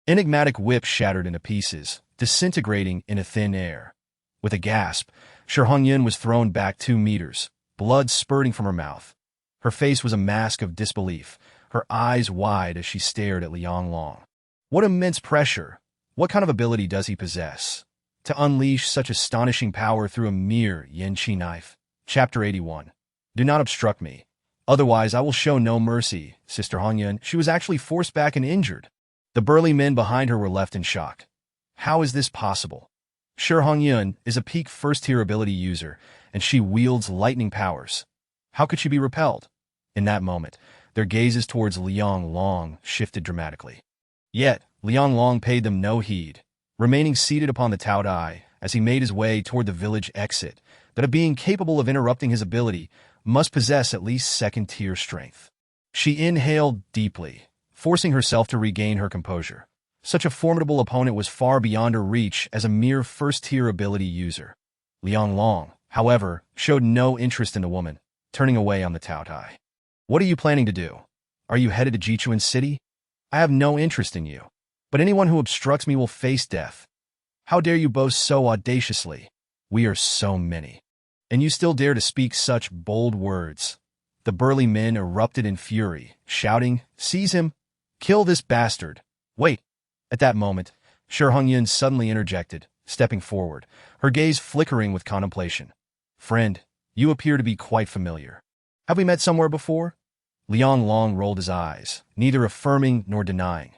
enigmatic whip shattered into pieces, disintegrating into thin air. With a gasp, Shi Hongyun was thrown back 2 meters, blood spurting from her mouth. Her face was a mask of disbelief, her eyes wide as she stared at Liang Long. What immense pressure! What kind of ability does he possess to unleash such astonishing power through a mere Yanqi knife? Chapter 81. Do not obstruct me. Otherwise, I will show no mercy, Sister Hongyun. She was actually forced back and injured. The burly men behind her were left in shock. How is this possible? Shi Hongyun is a peak first-tier ability user, and she wields lightning powers. How could she be repelled? In that moment, their gazes towards Liang Long shifted dramatically. Yet, Liang Long paid them no heed, remaining seated upon the Taotie as he made his way toward the village exit. That a being capable of interrupting his ability must possess at least second-tier strength. She inhaled deeply, forcing herself to regain her composure. Such a formidable opponent was far beyond her reach as a mere first-tier ability user. Liang Long, however, showed no interest in the woman, turning away on the Taotie. "What are you planning to do? Are you headed to Jichuan City? I have no interest in you, but anyone who obstructs me will face death. How dare you boast so audaciously? We are so many, and you still dare to speak such bold words." The burly men erupted in fury, shouting, "Seize him! Kill this bastard! Wait!" At that moment, Shi Hongyun suddenly interjected, stepping forward, her gaze flickering with contemplation. "Friend, you appear to be quite familiar. Have we met somewhere before?" Liang Long rolled his eyes, neither affirming nor denying.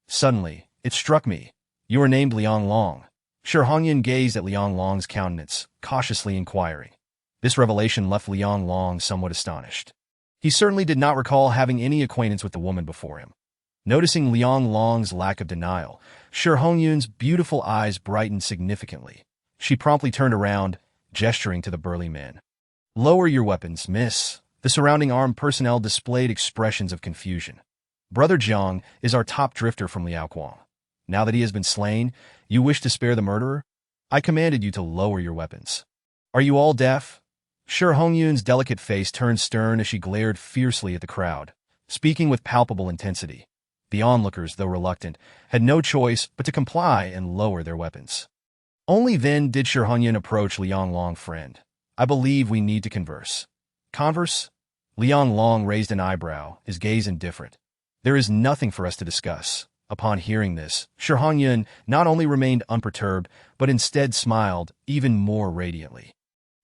Suddenly, it struck me. "You are named Liang Long." Shi Hongyun gazed at Liang Long's countenance, cautiously inquiring. This revelation left Liang Long somewhat astonished. He certainly did not recall having any acquaintance with the woman before him. Noticing Liang Long's lack of denial, Shi Hongyun's beautiful eyes brightened significantly. She promptly turned around, gesturing to the burly men. "Lower your weapons, miss." The surrounding armed personnel displayed expressions of confusion. "Brother Jiang is our top drifter from Liaoquang. Now that he has been slain, you wish to spare the murderer? I commanded you to lower your weapons. Are you all deaf?" Shi Hongyun's delicate face turned stern as she glared fiercely at the crowd, speaking with palpable intensity. The onlookers, though reluctant, had no choice but to comply and lower their weapons. Only then did Shi Hongyun approach Liang Long. "Friend, I believe we need to converse." "Converse?" Liang Long raised an eyebrow, his gaze indifferent. "There is nothing for us to discuss." Upon hearing this, Shi Hongyun not only remained unperturbed, but instead smiled even more radiantly.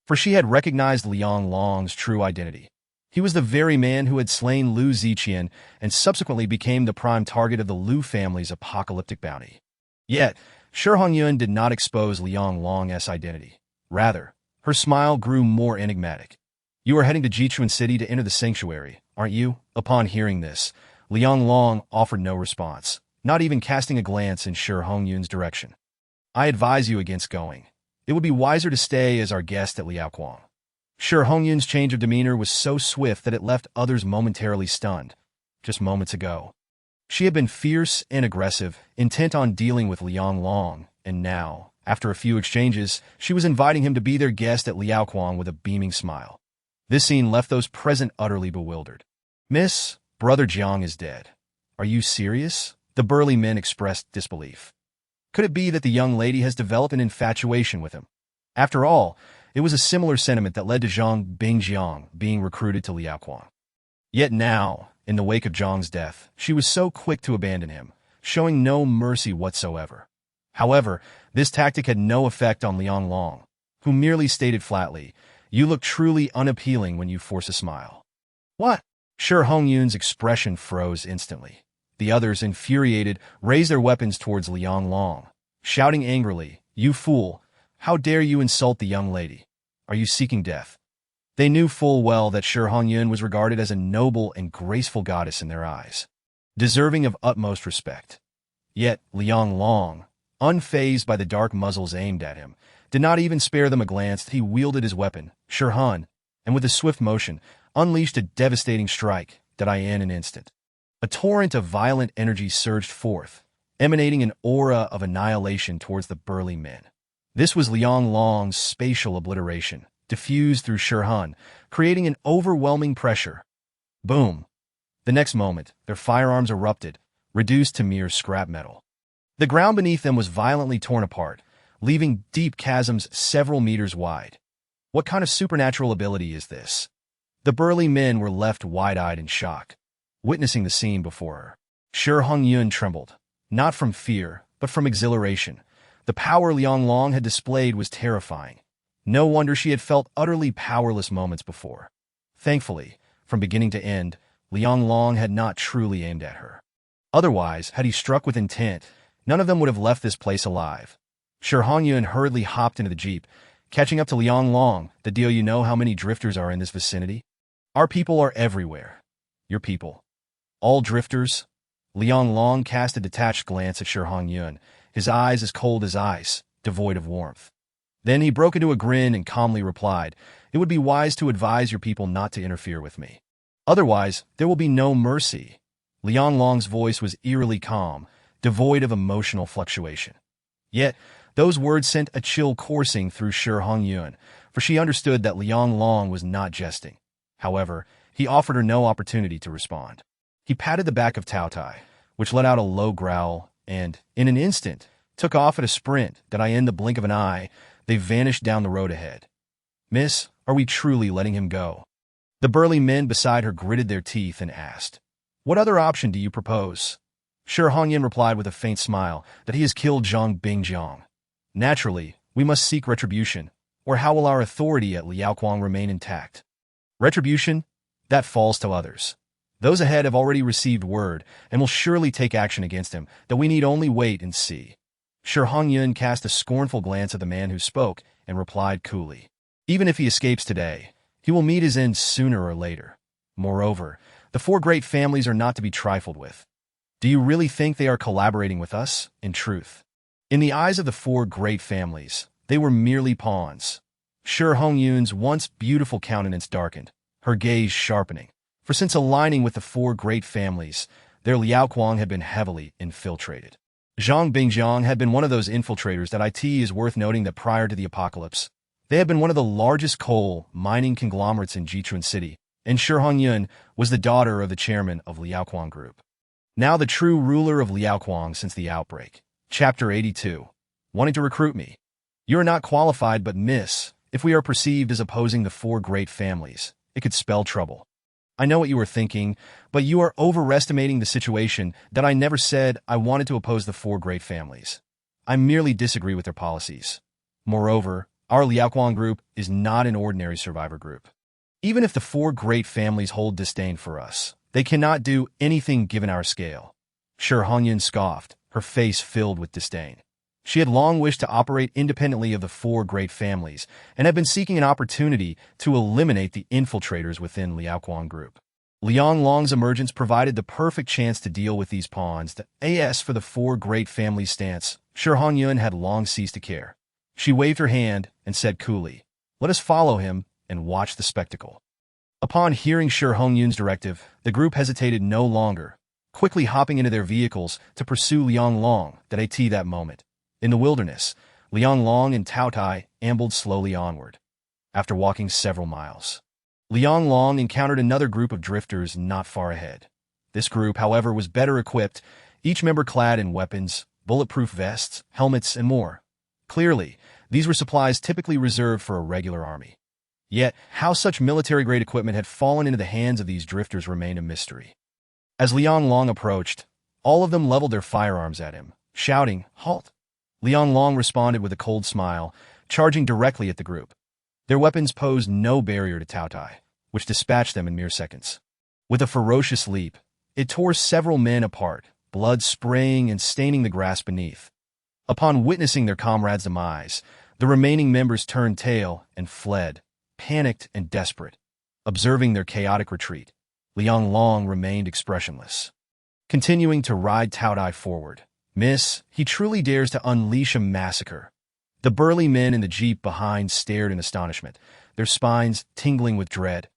For she had recognized Liang Long's true identity. He was the very man who had slain Lu Ziqian and subsequently became the prime target of the Lu family's apocalyptic bounty. Yet, Shi Hongyun did not expose Liang Long's identity. Rather, her smile grew more enigmatic. "You are heading to Jichuan City to enter the sanctuary, aren't you?" Upon hearing this, Liang Long offered no response, not even casting a glance in Shi Hongyun's direction. "I advise you against going. It would be wiser to stay as our guest at Liaoquang." Shi Hongyun's change of demeanor was so swift that it left others momentarily stunned. Just moments ago, she had been fierce and aggressive, intent on dealing with Liang Long, and now, after a few exchanges, she was inviting him to be their guest at Liaoquang with a beaming smile. This scene left those present utterly bewildered. "Miss, Brother Jiang is dead. Are you serious?" The burly men expressed disbelief. Could it be that the young lady has developed an infatuation with him? After all, it was a similar sentiment that led to Zhang Bingjiang being recruited to Liaoquang. Yet now, in the wake of Zhang's death, she was so quick to abandon him, showing no mercy whatsoever. However, this tactic had no effect on Liang Long, who merely stated flatly, "You look truly unappealing when you force a smile." "What?" Shi Hongyun's expression froze instantly. The others, infuriated, raised their weapons towards Liang Long, shouting angrily, "You fool! How dare you insult the young lady? Are you seeking death?" They knew full well that Shi Hongyun was regarded as a noble and graceful goddess in their eyes, deserving of utmost respect. Yet Liang Long, unfazed by the dark muzzles aimed at him, did not even spare them a glance. He wielded his weapon, Shi Han, and with a swift motion, unleashed a devastating strike that I in an instant. A torrent of violent energy surged forth, emanating an aura of annihilation towards the burly men. This was Liang Long's spatial obliteration, diffused through Shi Han, creating an overwhelming pressure. Boom! The next moment, their firearms erupted, reduced to mere scrap metal. The ground beneath them was violently torn apart, leaving deep chasms several meters wide. What kind of supernatural ability is this? The burly men were left wide-eyed in shock, witnessing the scene before her. Shi Hongyun trembled, not from fear, but from exhilaration. The power Liang Long had displayed was terrifying. No wonder she had felt utterly powerless moments before. Thankfully, from beginning to end, Liang Long had not truly aimed at her. Otherwise, had he struck with intent, none of them would have left this place alive. Shi Hongyun hurriedly hopped into the jeep, catching up to Liang Long. "The deal, you know how many drifters are in this vicinity? Our people are everywhere." "Your people? All drifters?" Liang Long cast a detached glance at Shi Hongyun, his eyes as cold as ice, devoid of warmth. Then he broke into a grin and calmly replied, "It would be wise to advise your people not to interfere with me. Otherwise, there will be no mercy." Liang Long's voice was eerily calm, devoid of emotional fluctuation. Yet, those words sent a chill coursing through Shi Hongyun, for she understood that Liang Long was not jesting. However, he offered her no opportunity to respond. He patted the back of Taotie, which let out a low growl, and, in an instant, took off at a sprint that in the blink of an eye, they vanished down the road ahead. "Miss, are we truly letting him go?" The burly men beside her gritted their teeth and asked, "What other option do you propose?" Shi Hongyun replied with a faint smile that he has killed Zhang Bingjiang. "Naturally, we must seek retribution, or how will our authority at Liaoquang remain intact?" "Retribution? That falls to others. Those ahead have already received word and will surely take action against him, that we need only wait and see." Shi Hongyun cast a scornful glance at the man who spoke and replied coolly, "Even if he escapes today, he will meet his end sooner or later. Moreover, the four great families are not to be trifled with. Do you really think they are collaborating with us? In truth, in the eyes of the four great families, they were merely pawns." Shi Hongyun's once beautiful countenance darkened, her gaze sharpening. For since aligning with the four great families, their Liaoquang had been heavily infiltrated. Zhang Bingjiang had been one of those infiltrators that it is worth noting that prior to the apocalypse, they had been one of the largest coal mining conglomerates in Jichuan City, and Shi Hongyun was the daughter of the chairman of Liaoquang Group. Now the true ruler of Liaoquang since the outbreak. Chapter 82. Wanting to recruit me. You are not qualified, but miss, if we are perceived as opposing the four great families, it could spell trouble. I know what you are thinking, but you are overestimating the situation that I never said I wanted to oppose the four great families. I merely disagree with their policies. Moreover, our Liaoquang group is not an ordinary survivor group. Even if the four great families hold disdain for us, they cannot do anything given our scale. Shi Hongyun scoffed, her face filled with disdain. She had long wished to operate independently of the four great families and had been seeking an opportunity to eliminate the infiltrators within Liaoquang group. Liang Long's emergence provided the perfect chance to deal with these pawns. The as for the four great families' stance, Shi Hongyun had long ceased to care. She waved her hand and said coolly, "Let us follow him and watch the spectacle." Upon hearing Shi Hongyun's directive, the group hesitated no longer, quickly hopping into their vehicles to pursue Liang Long that moment. In the wilderness, Liang Long and Taotie ambled slowly onward. After walking several miles, Liang Long encountered another group of drifters not far ahead. This group, however, was better equipped, each member clad in weapons, bulletproof vests, helmets, and more. Clearly, these were supplies typically reserved for a regular army. Yet, how such military-grade equipment had fallen into the hands of these drifters remained a mystery. As Liang Long approached, all of them leveled their firearms at him, shouting, "Halt!" Liang Long responded with a cold smile, charging directly at the group. Their weapons posed no barrier to Taotie, which dispatched them in mere seconds. With a ferocious leap, it tore several men apart, blood spraying and staining the grass beneath. Upon witnessing their comrades' demise, the remaining members turned tail and fled, panicked and desperate. Observing their chaotic retreat, Liang Long remained expressionless. Continuing to ride Taotie forward, "Miss, he truly dares to unleash a massacre." The burly men in the jeep behind stared in astonishment, their spines tingling with dread.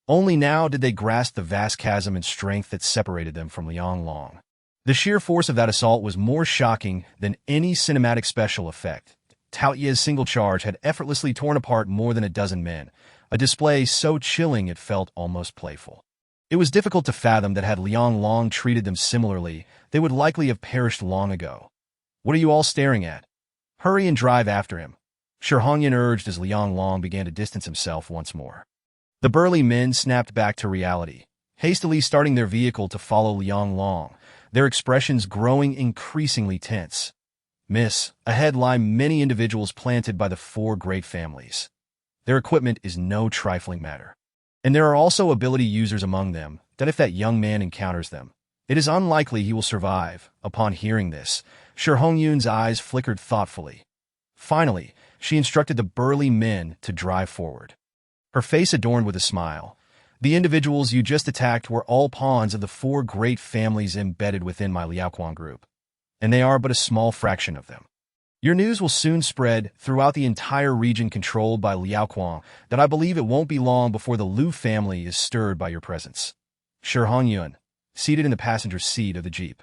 Only now did they grasp the vast chasm in strength that separated them from Liang Long. The sheer force of that assault was more shocking than any cinematic special effect. Taotie's single charge had effortlessly torn apart more than a dozen men, a display so chilling it felt almost playful. It was difficult to fathom that had Liang Long treated them similarly, they would likely have perished long ago. "What are you all staring at? Hurry and drive after him," Shi Hongyun urged as Liang Long began to distance himself once more. The burly men snapped back to reality, hastily starting their vehicle to follow Liang Long, their expressions growing increasingly tense. "Miss, ahead lie many individuals planted by the four great families. Their equipment is no trifling matter. And there are also ability users among them that if that young man encounters them, it is unlikely he will survive." Upon hearing this, Shi Hongyun's eyes flickered thoughtfully. Finally, she instructed the burly men to drive forward. Her face adorned with a smile. "The individuals you just attacked were all pawns of the four great families embedded within my Liaoquang group, and they are but a small fraction of them. Your news will soon spread throughout the entire region controlled by Liaoquang that I believe it won't be long before the Liu family is stirred by your presence." Shi Hongyun, seated in the passenger seat of the jeep,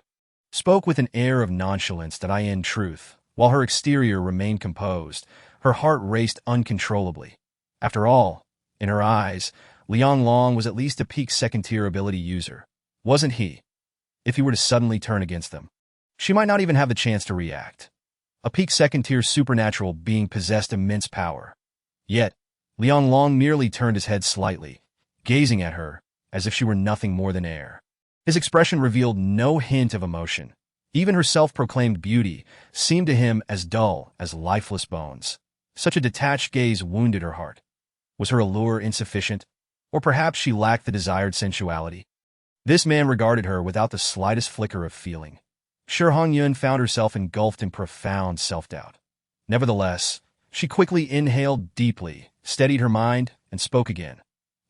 spoke with an air of nonchalance that in truth, while her exterior remained composed, her heart raced uncontrollably. After all, in her eyes, Liang Long was at least a peak second-tier ability user, wasn't he? If he were to suddenly turn against them, she might not even have the chance to react. A peak second-tier supernatural being possessed immense power. Yet, Liang Long merely turned his head slightly, gazing at her as if she were nothing more than air. His expression revealed no hint of emotion. Even her self-proclaimed beauty seemed to him as dull as lifeless bones. Such a detached gaze wounded her heart. Was her allure insufficient? Or perhaps she lacked the desired sensuality? This man regarded her without the slightest flicker of feeling. Shi Hongyun found herself engulfed in profound self-doubt. Nevertheless, she quickly inhaled deeply, steadied her mind, and spoke again.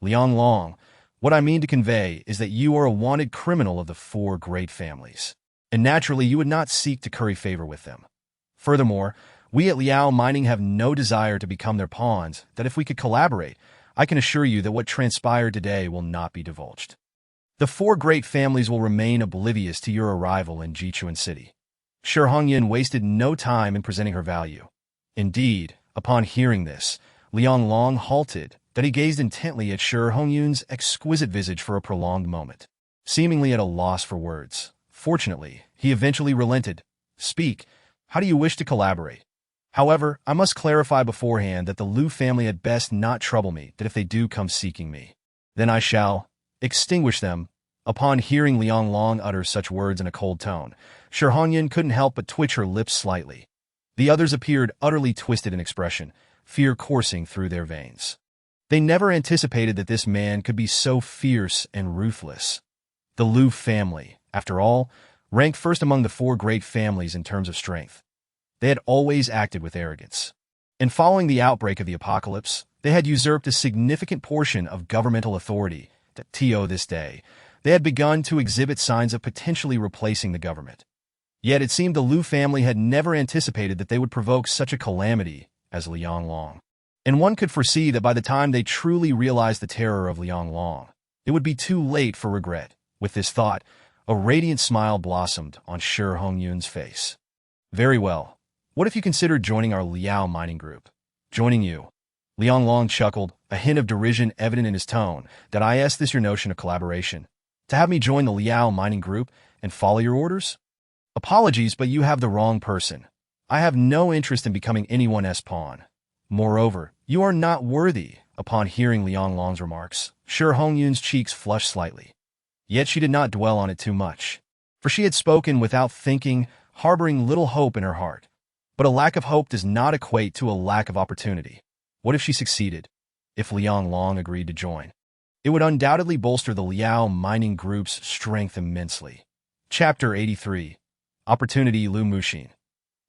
"Liang Long, what I mean to convey is that you are a wanted criminal of the four great families, and naturally you would not seek to curry favor with them. Furthermore, we at Liao Mining have no desire to become their pawns, that if we could collaborate, I can assure you that what transpired today will not be divulged. The four great families will remain oblivious to your arrival in Jichuan City." Shi Hongyun wasted no time in presenting her value. Indeed, upon hearing this, Liang Long halted, that he gazed intently at Shi Hongyun's exquisite visage for a prolonged moment, seemingly at a loss for words. Fortunately, he eventually relented. Speak. How do you wish to collaborate? However, I must clarify beforehand that the Liu family had best not trouble me, that if they do come seeking me, then I shall extinguish them. Upon hearing Liang Long utter such words in a cold tone, Shi Hongyun couldn't help but twitch her lips slightly. The others appeared utterly twisted in expression, fear coursing through their veins. They never anticipated that this man could be so fierce and ruthless. The Liu family, after all, ranked first among the four great families in terms of strength. They had always acted with arrogance. And following the outbreak of the apocalypse, they had usurped a significant portion of governmental authority. To this day, they had begun to exhibit signs of potentially replacing the government. Yet it seemed the Liu family had never anticipated that they would provoke such a calamity as Liang Long. And one could foresee that by the time they truly realized the terror of Liang Long, it would be too late for regret. With this thought, a radiant smile blossomed on Shi Hongyun's face. Very well. What if you considered joining our Liao mining group? Joining you? Liang Long chuckled, a hint of derision evident in his tone. Did I ask this your notion of collaboration? To have me join the Liao mining group and follow your orders? Apologies, but you have the wrong person. I have no interest in becoming anyone's pawn. Moreover, you are not worthy. Upon hearing Liang Long's remarks, Shi Hongyun's cheeks flushed slightly. Yet she did not dwell on it too much, for she had spoken without thinking, harboring little hope in her heart. But a lack of hope does not equate to a lack of opportunity. What if she succeeded? If Liang Long agreed to join? It would undoubtedly bolster the Liao mining group's strength immensely. Chapter 83. Opportunity Lu Muxin.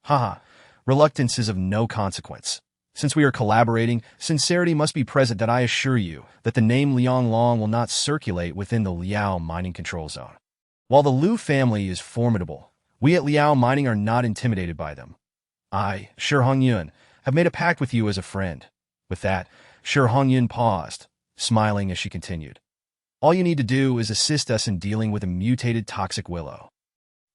Haha, reluctance is of no consequence. Since we are collaborating, sincerity must be present. That I assure you that the name Liang Long will not circulate within the Liao mining control zone. While the Liu family is formidable, we at Liao Mining are not intimidated by them. I, Shi Hongyun, have made a pact with you as a friend. With that, Shi Hongyun paused, smiling as she continued. All you need to do is assist us in dealing with a mutated toxic willow.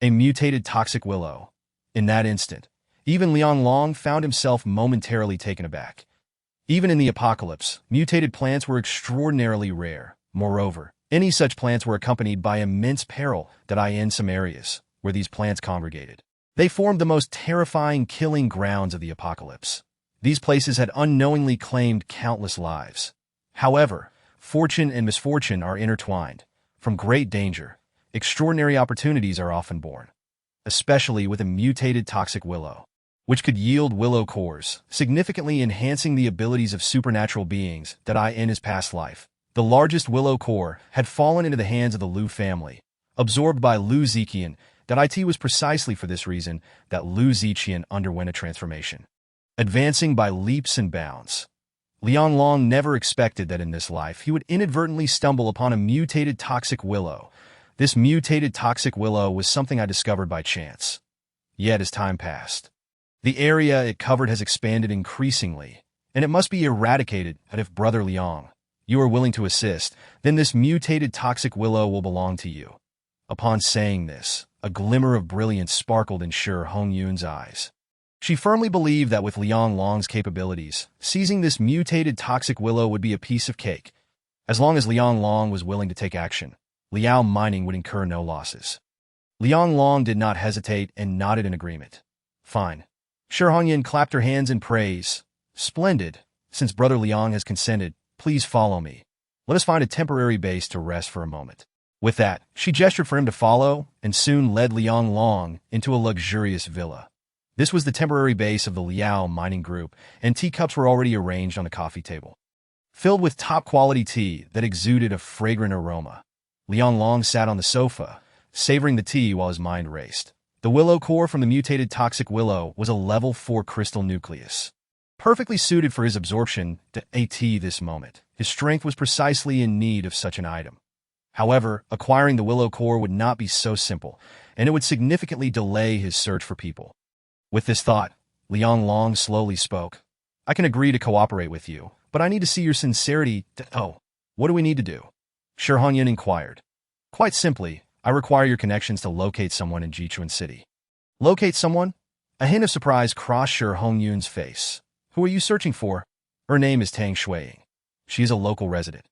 A mutated toxic willow. In that instant, even Liang Long found himself momentarily taken aback. Even in the apocalypse, mutated plants were extraordinarily rare. Moreover, any such plants were accompanied by immense peril. In some areas where these plants congregated, they formed the most terrifying killing grounds of the apocalypse. These places had unknowingly claimed countless lives. However, fortune and misfortune are intertwined. From great danger, extraordinary opportunities are often born, especially with a mutated toxic willow, which could yield willow cores, significantly enhancing the abilities of supernatural beings. In his past life, the largest willow core had fallen into the hands of the Liu family, absorbed by Liu Ziqian. It was precisely for this reason that Liu Ziqian underwent a transformation, advancing by leaps and bounds. Liang Long never expected that in this life he would inadvertently stumble upon a mutated toxic willow. This mutated toxic willow was something I discovered by chance. Yet as time passed, the area it covered has expanded increasingly, and it must be eradicated. And if Brother Liang, you are willing to assist, then this mutated toxic willow will belong to you. Upon saying this, a glimmer of brilliance sparkled in Shi Hongyun's eyes. She firmly believed that with Liang Long's capabilities, seizing this mutated toxic willow would be a piece of cake. As long as Liang Long was willing to take action, Liao Mining would incur no losses. Liang Long did not hesitate and nodded in agreement. Fine. Shi Hongyun clapped her hands in praise. Splendid. Since Brother Liang has consented, please follow me. Let us find a temporary base to rest for a moment. With that, she gestured for him to follow, and soon led Liang Long into a luxurious villa. This was the temporary base of the Liao mining group, and teacups were already arranged on the coffee table, filled with top-quality tea that exuded a fragrant aroma. Liang Long sat on the sofa, savoring the tea while his mind raced. The willow core from the mutated toxic willow was a level 4 crystal nucleus, perfectly suited for his absorption. This moment, his strength was precisely in need of such an item. However, acquiring the willow core would not be so simple, and it would significantly delay his search for people. With this thought, Liang Long slowly spoke. I can agree to cooperate with you, but I need to see your sincerity. What do we need to do? Shi Hongyun inquired. Quite simply, I require your connections to locate someone in Jichuan City. Locate someone? A hint of surprise crossed Shi Hongyun's face. Who are you searching for? Her name is Tang Shuiying. She is a local resident.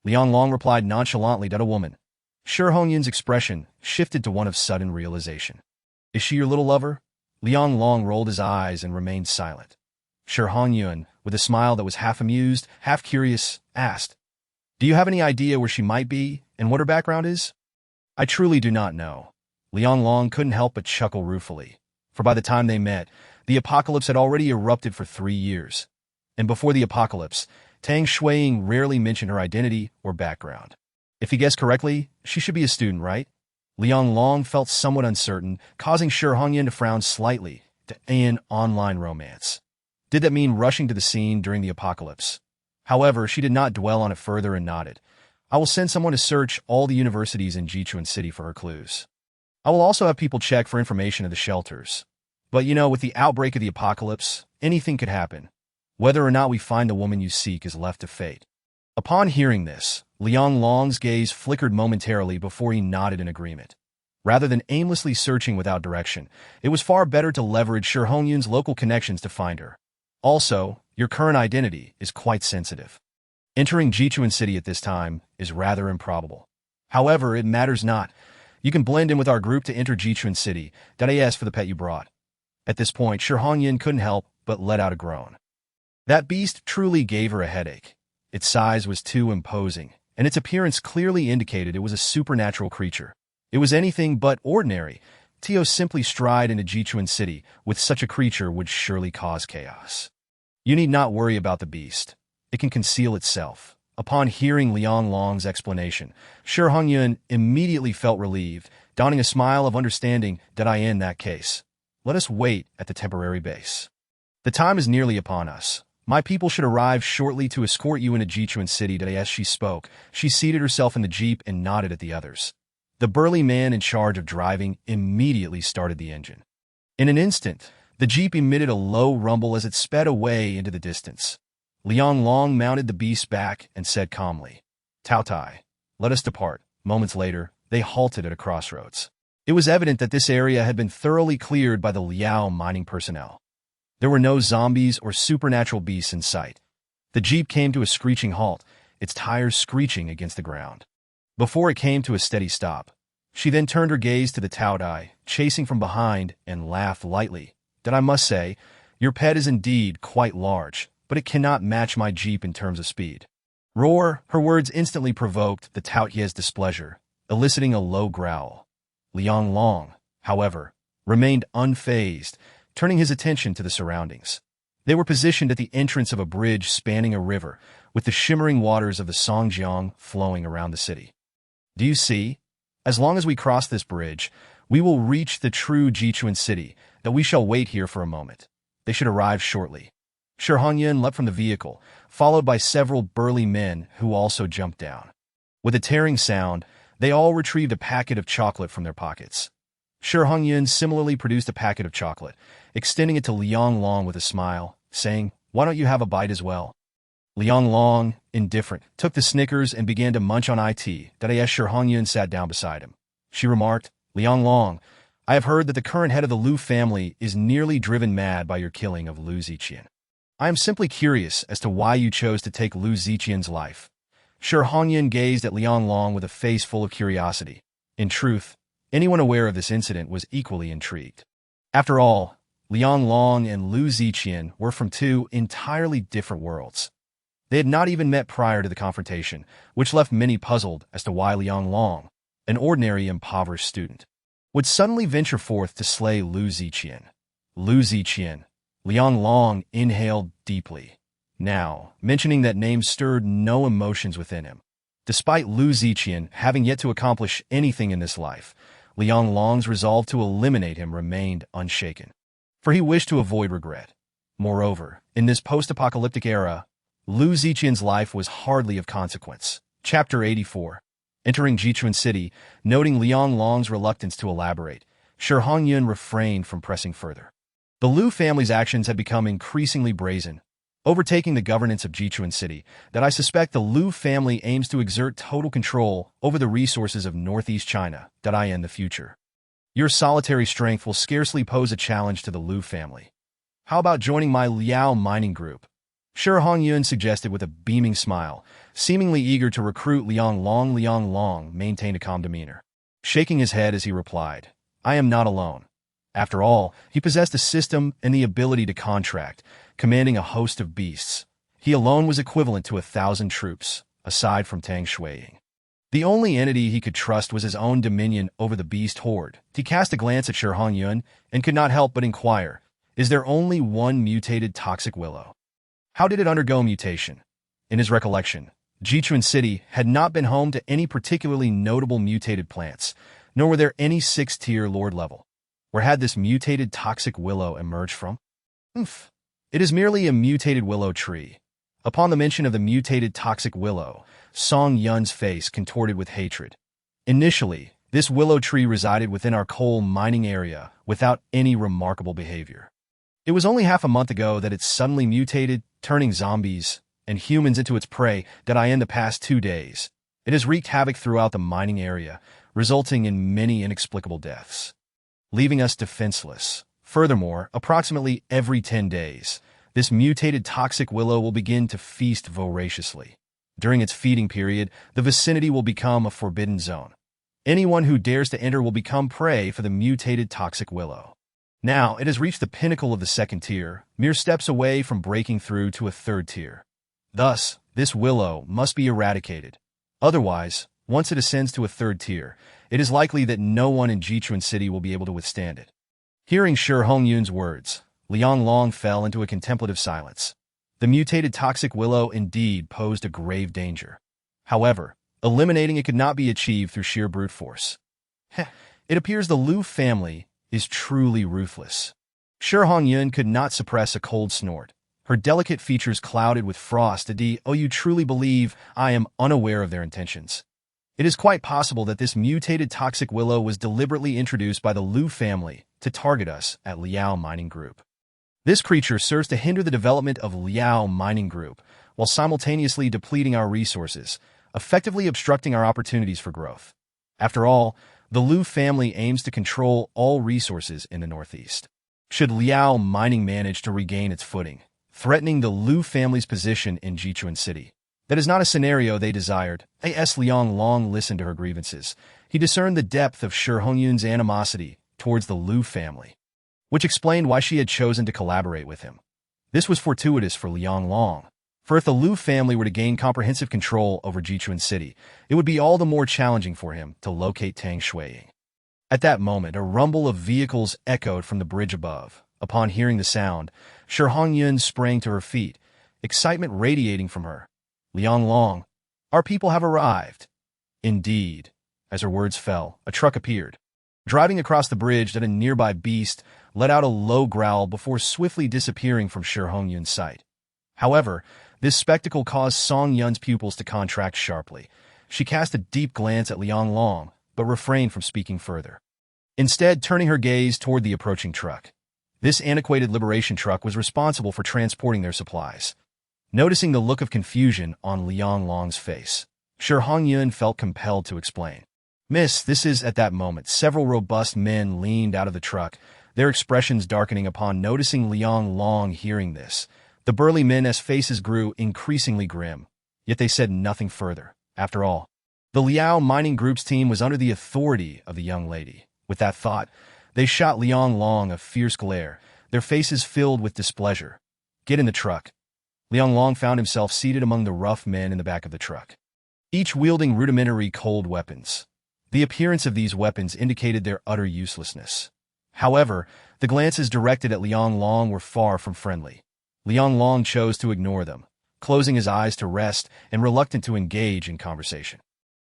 Liang Long replied nonchalantly. A woman. Shi Hongyun's expression shifted to one of sudden realization. Is she your little lover? Liang Long rolled his eyes and remained silent. Shi Hongyun, with a smile that was half amused, half curious, asked, Do you have any idea where she might be and what her background is? I truly do not know. Liang Long couldn't help but chuckle ruefully, for by the time they met, the apocalypse had already erupted for 3 years. And before the apocalypse, Tang Shuiying rarely mentioned her identity or background. If he guessed correctly, she should be a student, right? Liang Long felt somewhat uncertain, causing Shi Hongyun to frown slightly to an online romance. Did that mean rushing to the scene during the apocalypse? However, she did not dwell on it further and nodded. I will send someone to search all the universities in Jichuan City for her clues. I will also have people check for information at the shelters. But with the outbreak of the apocalypse, anything could happen. Whether or not we find the woman you seek is left to fate. Upon hearing this, Liang Long's gaze flickered momentarily before he nodded in agreement. Rather than aimlessly searching without direction, it was far better to leverage Shi Hongyun's local connections to find her. Also, your current identity is quite sensitive. Entering Jichuan City at this time is rather improbable. However, it matters not. You can blend in with our group to enter Jichuan City. .as for the pet you brought. At this point, Shi Hongyun couldn't help but let out a groan. That beast truly gave her a headache. Its size was too imposing, and its appearance clearly indicated it was a supernatural creature. It was anything but ordinary. To simply stride into Jichuan City with such a creature would surely cause chaos. You need not worry about the beast. It can conceal itself. Upon hearing Liang Long's explanation, Shi Hongyun immediately felt relieved, donning a smile of understanding. In that case, let us wait at the temporary base. The time is nearly upon us. My people should arrive shortly to escort you into Jichuan City. As she spoke, she seated herself in the jeep and nodded at the others. The burly man in charge of driving immediately started the engine. In an instant, the jeep emitted a low rumble as it sped away into the distance. Liang Long mounted the beast's back and said calmly, Taotie, let us depart. Moments later, they halted at a crossroads. It was evident that this area had been thoroughly cleared by the Liao mining personnel. There were no zombies or supernatural beasts in sight. The jeep came to a screeching halt, its tires screeching against the ground. Before it came to a steady stop, she then turned her gaze to the Taotie, chasing from behind, and laughed lightly. I must say, your pet is indeed quite large, but it cannot match my jeep in terms of speed. Roar, her words instantly provoked the Taotie's displeasure, eliciting a low growl. Liang Long, however, remained unfazed, turning his attention to the surroundings. They were positioned at the entrance of a bridge spanning a river, with the shimmering waters of the Songjiang flowing around the city. Do you see? As long as we cross this bridge, we will reach the true Jichuan City, that we shall wait here for a moment. They should arrive shortly. Shi Hongyun leapt from the vehicle, followed by several burly men who also jumped down. With a tearing sound, they all retrieved a packet of chocolate from their pockets. Shi Hongyun similarly produced a packet of chocolate, extending it to Liang Long with a smile, saying, Why don't you have a bite as well? Liang Long, indifferent, took the Snickers and began to munch on it. As Shi Hongyun sat down beside him. She remarked, Liang Long, I have heard that the current head of the Lu family is nearly driven mad by your killing of Lu Ziqian. I am simply curious as to why you chose to take Lu Ziqian's life. Shi Hongyun gazed at Liang Long with a face full of curiosity. In truth, anyone aware of this incident was equally intrigued. After all, Liang Long and Lu Ziqian were from two entirely different worlds. They had not even met prior to the confrontation, which left many puzzled as to why Liang Long, an ordinary impoverished student, would suddenly venture forth to slay Lu Ziqian. Lu Ziqian. Liang Long inhaled deeply. Now, mentioning that name stirred no emotions within him. Despite Lu Ziqian having yet to accomplish anything in this life, Liang Long's resolve to eliminate him remained unshaken, for he wished to avoid regret. Moreover, in this post-apocalyptic era, Lu Ziqian's life was hardly of consequence. Chapter 84. Entering Jichuan City, noting Liang Long's reluctance to elaborate, Shi Hongyun refrained from pressing further. The Lu family's actions had become increasingly brazen, overtaking the governance of Jichuan City, that I suspect the Lu family aims to exert total control over the resources of northeast China. In the future, your solitary strength will scarcely pose a challenge to the Lu family. How about joining my Liao mining group? Shi Hongyun suggested with a beaming smile, seemingly eager to recruit Liang Long. Liang Long maintained a calm demeanor, shaking his head as he replied, I am not alone. After all, he possessed a system and the ability to contract, commanding a host of beasts. He alone was equivalent to 1,000 troops, aside from Tang Shuiying. The only entity he could trust was his own dominion over the beast horde. He cast a glance at Shi Hongyun and could not help but inquire, is there only one mutated toxic willow? How did it undergo mutation? In his recollection, Jichuan City had not been home to any particularly notable mutated plants, nor were there any 6th-tier lord level. Where had this mutated toxic willow emerged from? It is merely a mutated willow tree. Upon the mention of the mutated toxic willow, Song Yun's face contorted with hatred. Initially, this willow tree resided within our coal mining area without any remarkable behavior. It was only half a month ago that it suddenly mutated, turning zombies and humans into its prey. In the past 2 days, it has wreaked havoc throughout the mining area, resulting in many inexplicable deaths, leaving us defenseless. Furthermore, approximately every 10 days, this mutated toxic willow will begin to feast voraciously. During its feeding period, the vicinity will become a forbidden zone. Anyone who dares to enter will become prey for the mutated toxic willow. Now, it has reached the pinnacle of the 2nd tier, mere steps away from breaking through to a 3rd tier. Thus, this willow must be eradicated. Otherwise, once it ascends to a 3rd tier, it is likely that no one in Jichuan City will be able to withstand it. Hearing Shi Hongyun's words, Liang Long fell into a contemplative silence. The mutated toxic willow indeed posed a grave danger. However, eliminating it could not be achieved through sheer brute force. It appears the Lu family is truly ruthless. Shi Hongyun could not suppress a cold snort, her delicate features clouded with frost. Oh, you truly believe I am unaware of their intentions? It is quite possible that this mutated toxic willow was deliberately introduced by the Lu family to target us at Liao Mining Group. This creature serves to hinder the development of Liao Mining Group while simultaneously depleting our resources, effectively obstructing our opportunities for growth. After all, the Lu family aims to control all resources in the northeast. Should Liao Mining manage to regain its footing, threatening the Lu family's position in Jichuan City, that is not a scenario they desired. As Liang Long listened to her grievances, he discerned the depth of Shi Hongyun's animosity towards the Lu family, which explained why she had chosen to collaborate with him. This was fortuitous for Liang Long, for if the Lu family were to gain comprehensive control over Jichuan City, it would be all the more challenging for him to locate Tang Shuiying. At that moment, a rumble of vehicles echoed from the bridge above. Upon hearing the sound, Shi Hongyun sprang to her feet, excitement radiating from her. Liang Long, our people have arrived. Indeed. As her words fell, a truck appeared. Driving across the bridge that a nearby beast let out a low growl before swiftly disappearing from Shi Hongyun's sight. However, this spectacle caused Song Yun's pupils to contract sharply. She cast a deep glance at Liang Long, but refrained from speaking further, instead turning her gaze toward the approaching truck. This antiquated liberation truck was responsible for transporting their supplies. Noticing the look of confusion on Liang Long's face, Shi Hongyun felt compelled to explain. Miss, this is. At that moment, several robust men leaned out of the truck, their expressions darkening upon noticing Liang Long. Hearing this, the burly men's faces grew increasingly grim, yet they said nothing further. After all, the Liao Mining Group's team was under the authority of the young lady. With that thought, they shot Liang Long a fierce glare, their faces filled with displeasure. Get in the truck. Liang Long found himself seated among the rough men in the back of the truck, each wielding rudimentary cold weapons. The appearance of these weapons indicated their utter uselessness. However, the glances directed at Liang Long were far from friendly. Liang Long chose to ignore them, closing his eyes to rest and reluctant to engage in conversation.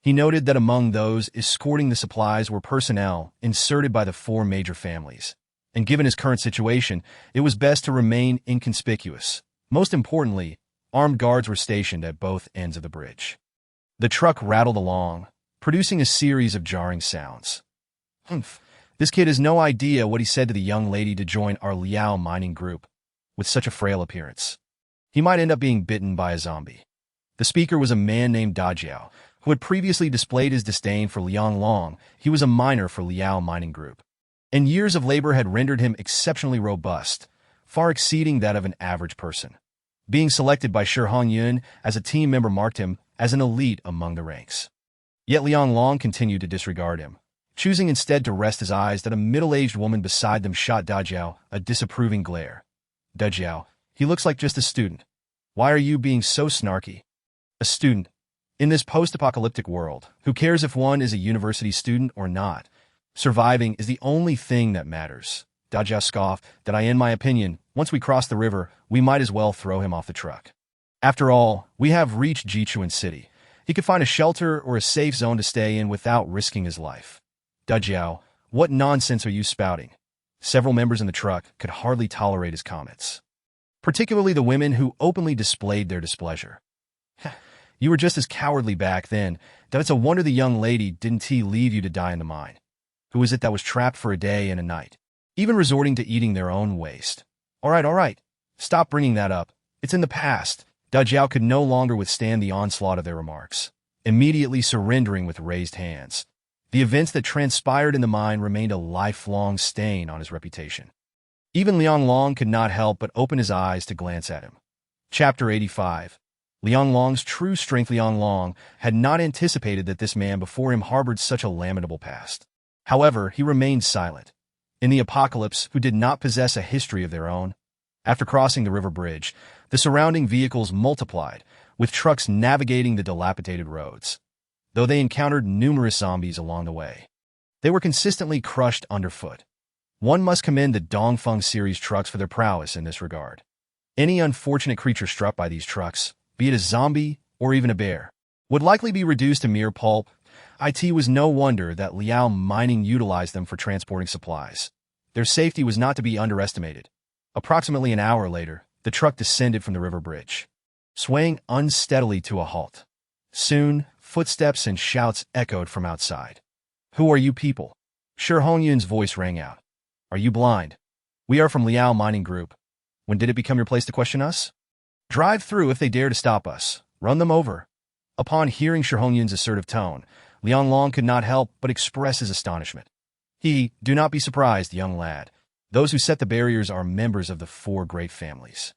He noted that among those escorting the supplies were personnel inserted by the 4 major families, and given his current situation, it was best to remain inconspicuous. Most importantly, armed guards were stationed at both ends of the bridge. The truck rattled along, producing a series of jarring sounds. This kid has no idea what he said to the young lady to join our Liao Mining Group. With such a frail appearance, he might end up being bitten by a zombie. The speaker was a man named Dajiao, who had previously displayed his disdain for Liang Long. He was a miner for Liao Mining Group, and years of labor had rendered him exceptionally robust, far exceeding that of an average person. Being selected by Shi Hongyun as a team member marked him as an elite among the ranks. Yet Liang Long continued to disregard him, choosing instead to rest his eyes that a middle-aged woman beside them shot Dajiao a disapproving glare. Dajiao, he looks like just a student. Why are you being so snarky? A student? In this post-apocalyptic world, who cares if one is a university student or not? Surviving is the only thing that matters. Dajiao scoffed that in my opinion, once we cross the river, we might as well throw him off the truck. After all, we have reached Jichuan City. He could find a shelter or a safe zone to stay in without risking his life. Dajiao, what nonsense are you spouting? Several members in the truck could hardly tolerate his comments, particularly the women who openly displayed their displeasure. You were just as cowardly back then that it's a wonder the young lady didn't leave you to die in the mine. Who is it that was trapped for a day and a night, even resorting to eating their own waste? All right. Stop bringing that up. It's in the past. Dajiao could no longer withstand the onslaught of their remarks, immediately surrendering with raised hands. The events that transpired in the mine remained a lifelong stain on his reputation. Even Liang Long could not help but open his eyes to glance at him. Chapter 85. Liang Long's true strength. Liang Long had not anticipated that this man before him harbored such a lamentable past. However, he remained silent. In the apocalypse, who did not possess a history of their own? After crossing the river bridge, the surrounding vehicles multiplied, with trucks navigating the dilapidated roads. Though they encountered numerous zombies along the way, they were consistently crushed underfoot. One must commend the Dongfeng series trucks for their prowess in this regard. Any unfortunate creature struck by these trucks, be it a zombie or even a bear, would likely be reduced to mere pulp. It was no wonder that Liao Mining utilized them for transporting supplies. Their safety was not to be underestimated. Approximately an hour later, the truck descended from the river bridge, swaying unsteadily to a halt. Soon, footsteps and shouts echoed from outside. Who are you people? Shi Hongyun's voice rang out. Are you blind? We are from Liao Mining Group. When did it become your place to question us? Drive through if they dare to stop us. Run them over. Upon hearing Shi Hongyun's assertive tone, Liang Long could not help but express his astonishment. Do not be surprised, young lad. Those who set the barriers are members of the four great families.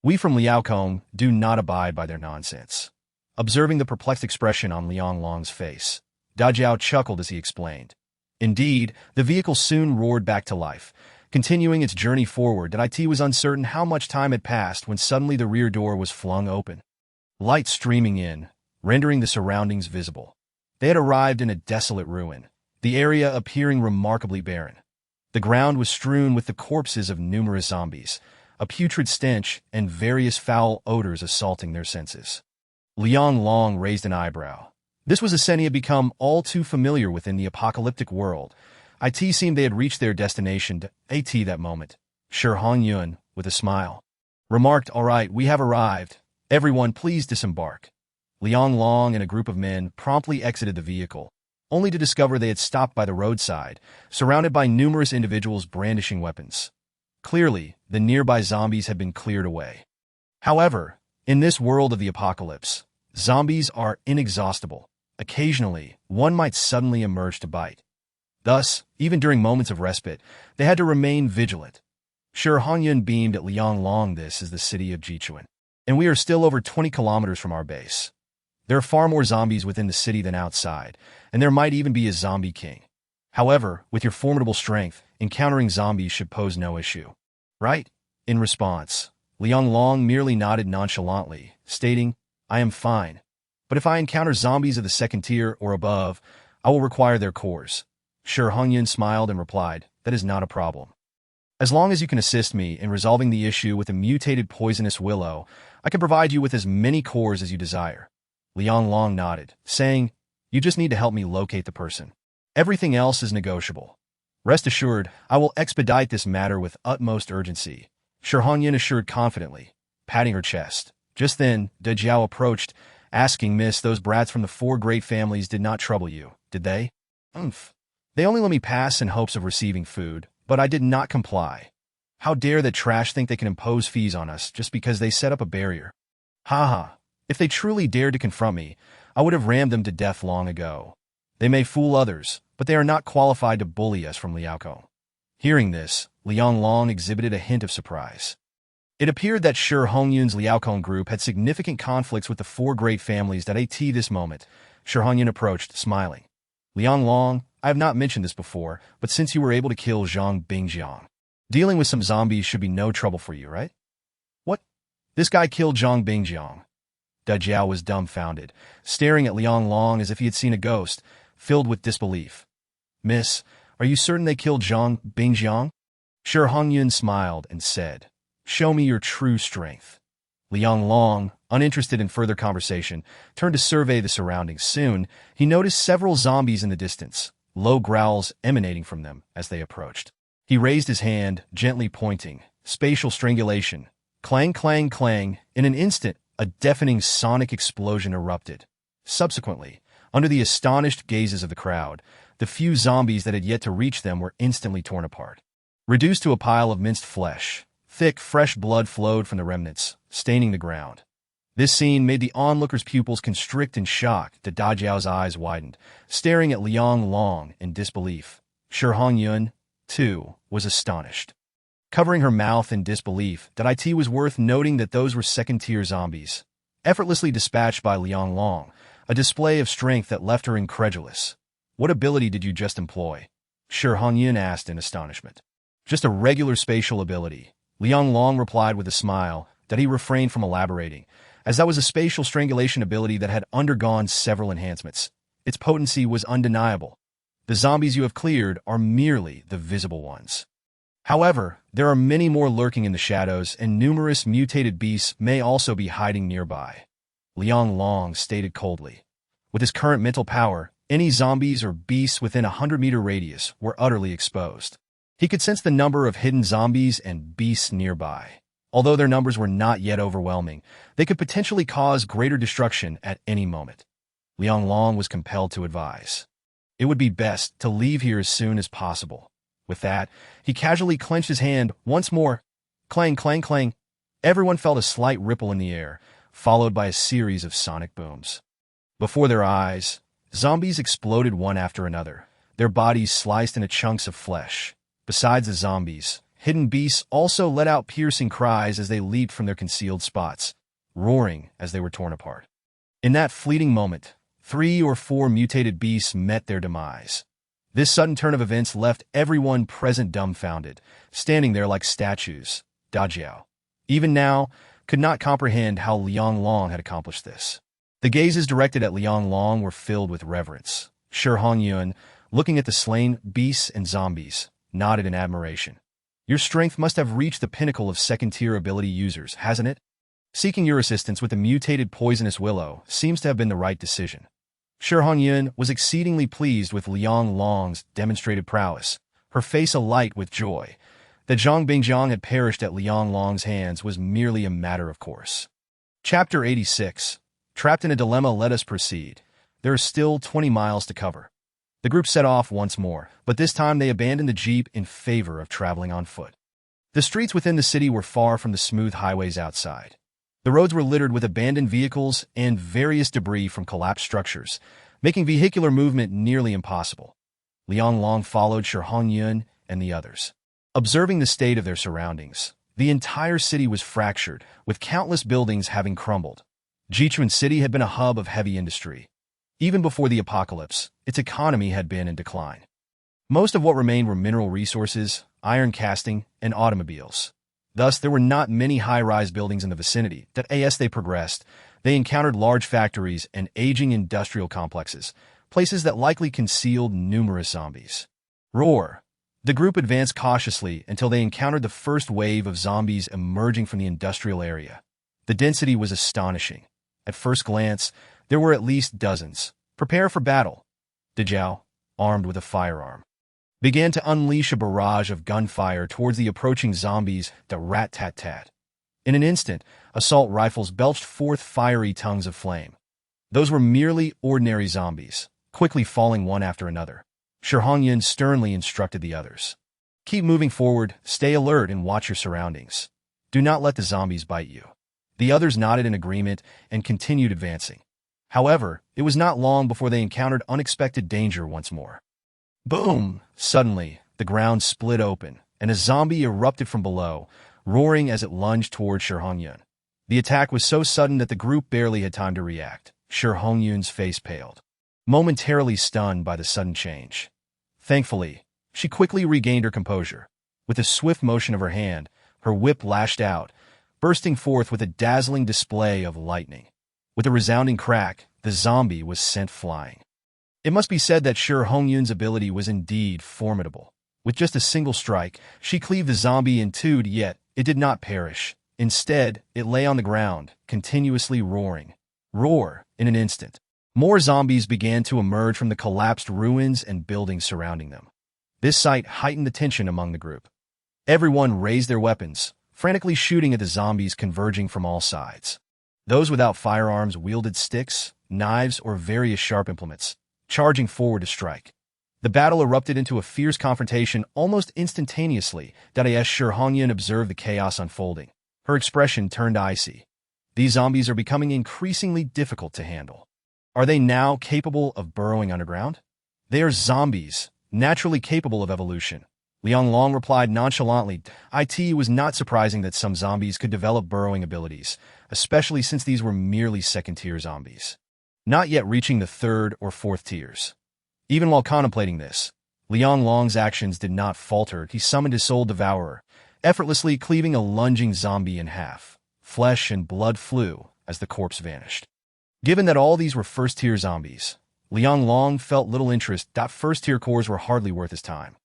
We from Liaocong do not abide by their nonsense. Observing the perplexed expression on Liang Long's face, Dajiao chuckled as he explained. Indeed, the vehicle soon roared back to life, continuing its journey forward. It was uncertain how much time had passed when suddenly the rear door was flung open, light streaming in, rendering the surroundings visible. They had arrived in a desolate ruin, the area appearing remarkably barren. The ground was strewn with the corpses of numerous zombies, a putrid stench and various foul odors assaulting their senses. Liang Long raised an eyebrow. This was a scene he had become all too familiar with in the apocalyptic world. It seemed they had reached their destination. That moment, Shi Hongyun, with a smile, remarked, "All right, we have arrived. Everyone, please disembark." Liang Long and a group of men promptly exited the vehicle, only to discover they had stopped by the roadside, surrounded by numerous individuals brandishing weapons. Clearly, the nearby zombies had been cleared away. However, in this world of the apocalypse, zombies are inexhaustible. Occasionally, one might suddenly emerge to bite. Thus, even during moments of respite, they had to remain vigilant. Shi Hongyun beamed at Liang Long. This is the city of Jichuan, and we are still over 20 kilometers from our base. There are far more zombies within the city than outside, and there might even be a zombie king. However, with your formidable strength, encountering zombies should pose no issue. Right? In response, Liang Long merely nodded nonchalantly, stating, I am fine. But if I encounter zombies of the second tier or above, I will require their cores. Shi Hongyun smiled and replied, that is not a problem. As long as you can assist me in resolving the issue with a mutated poisonous willow, I can provide you with as many cores as you desire. Liang Long nodded, saying, you just need to help me locate the person. Everything else is negotiable. Rest assured, I will expedite this matter with utmost urgency, Shi Hongyun assured confidently, patting her chest. Just then, Dajiao approached, asking, Miss, those brats from the four great families did not trouble you, did they? They only let me pass in hopes of receiving food, but I did not comply. How dare that trash think they can impose fees on us just because they set up a barrier? Ha. If they truly dared to confront me, I would have rammed them to death long ago. They may fool others, but they are not qualified to bully us from Liaocong. Hearing this, Liang Long exhibited a hint of surprise. It appeared that Shi Hongyun's Liaokong group had significant conflicts with the four great families at this moment. Shi Hongyun approached, smiling. Liang Long, I have not mentioned this before, but since you were able to kill Zhang Bingjiang, dealing with some zombies should be no trouble for you, right? What? This guy killed Zhang Bingjiang. Da Jiao was dumbfounded, staring at Liang Long as if he had seen a ghost, filled with disbelief. Miss, are you certain they killed Zhang Bingjiang? Shi Hongyun smiled and said, Show me your true strength. Liang Long, uninterested in further conversation, turned to survey the surroundings. Soon, he noticed several zombies in the distance, low growls emanating from them as they approached. He raised his hand, gently pointing. Spatial strangulation. Clang, clang, clang. In an instant, a deafening sonic explosion erupted. Subsequently, under the astonished gazes of the crowd, the few zombies that had yet to reach them were instantly torn apart. Reduced to a pile of minced flesh, thick, fresh blood flowed from the remnants, staining the ground. This scene made the onlookers' pupils constrict in shock. Da Jiao's eyes widened, staring at Liang Long in disbelief. Shi Hongyun, too, was astonished. Covering her mouth in disbelief, it was worth noting that those were second-tier zombies, effortlessly dispatched by Liang Long, a display of strength that left her incredulous. What ability did you just employ? Shi Hongyun asked in astonishment. Just a regular spatial ability. Liang Long replied with a smile that he refrained from elaborating, as that was a spatial strangulation ability that had undergone several enhancements. Its potency was undeniable. The zombies you have cleared are merely the visible ones. However, there are many more lurking in the shadows, and numerous mutated beasts may also be hiding nearby. Liang Long stated coldly. With his current mental power, any zombies or beasts within a 100-meter radius were utterly exposed. He could sense the number of hidden zombies and beasts nearby. Although their numbers were not yet overwhelming, they could potentially cause greater destruction at any moment. Liang Long was compelled to advise. It would be best to leave here as soon as possible. With that, he casually clenched his hand once more. Clang, clang, clang. Everyone felt a slight ripple in the air, followed by a series of sonic booms. Before their eyes, zombies exploded one after another, their bodies sliced into chunks of flesh. Besides the zombies, hidden beasts also let out piercing cries as they leaped from their concealed spots, roaring as they were torn apart. In that fleeting moment, 3 or 4 mutated beasts met their demise. This sudden turn of events left everyone present dumbfounded, standing there like statues. Da Jiao, even now, could not comprehend how Liang Long had accomplished this. The gazes directed at Liang Long were filled with reverence. Shi Hongyun, looking at the slain beasts and zombies, nodded in admiration. Your strength must have reached the pinnacle of second-tier ability users, hasn't it? Seeking your assistance with the mutated poisonous willow seems to have been the right decision. Shi Hongyun was exceedingly pleased with Liang Long's demonstrated prowess, her face alight with joy. That Zhang Bingjiang had perished at Liang Long's hands was merely a matter of course. Chapter 86. Trapped in a dilemma, let us proceed. There are still 20 miles to cover. The group set off once more, but this time they abandoned the jeep in favor of traveling on foot. The streets within the city were far from the smooth highways outside. The roads were littered with abandoned vehicles and various debris from collapsed structures, making vehicular movement nearly impossible. Liang Long followed Shi Hongyun and the others. Observing the state of their surroundings, the entire city was fractured, with countless buildings having crumbled. Jichuan City had been a hub of heavy industry. Even before the apocalypse, its economy had been in decline. Most of what remained were mineral resources, iron casting, and automobiles. Thus, there were not many high-rise buildings in the vicinity. As they progressed, they encountered large factories and aging industrial complexes, places that likely concealed numerous zombies. Roar! The group advanced cautiously until they encountered the first wave of zombies emerging from the industrial area. The density was astonishing. At first glance, there were at least dozens. Prepare for battle. Da Jiao, armed with a firearm, began to unleash a barrage of gunfire towards the approaching zombies. Rat-tat-tat. In an instant, assault rifles belched forth fiery tongues of flame. Those were merely ordinary zombies, quickly falling one after another. Shi Hongyun sternly instructed the others. Keep moving forward, stay alert, and watch your surroundings. Do not let the zombies bite you. The others nodded in agreement and continued advancing. However, it was not long before they encountered unexpected danger once more. Boom! Suddenly, the ground split open, and a zombie erupted from below, roaring as it lunged toward Shi Hongyun. The attack was so sudden that the group barely had time to react. Shi Hongyun's face paled, momentarily stunned by the sudden change. Thankfully, she quickly regained her composure. With a swift motion of her hand, her whip lashed out, bursting forth with a dazzling display of lightning. With a resounding crack, the zombie was sent flying. It must be said that Shi Hongyun's ability was indeed formidable. With just a single strike, she cleaved the zombie in two, yet it did not perish. Instead, it lay on the ground, continuously roaring. Roar, in an instant. More zombies began to emerge from the collapsed ruins and buildings surrounding them. This sight heightened the tension among the group. Everyone raised their weapons, frantically shooting at the zombies converging from all sides. Those without firearms wielded sticks, knives, or various sharp implements, charging forward to strike. The battle erupted into a fierce confrontation almost instantaneously. As Shi Hongyun observed the chaos unfolding, her expression turned icy. These zombies are becoming increasingly difficult to handle. Are they now capable of burrowing underground? They are zombies, naturally capable of evolution. Liang Long replied nonchalantly. It was not surprising that some zombies could develop burrowing abilities, especially since these were merely second-tier zombies, not yet reaching the third or fourth tiers. Even while contemplating this, Liang Long's actions did not falter. He summoned his soul devourer, effortlessly cleaving a lunging zombie in half. Flesh and blood flew as the corpse vanished. Given that all these were first-tier zombies, Liang Long felt little interest. First-tier cores were hardly worth his time.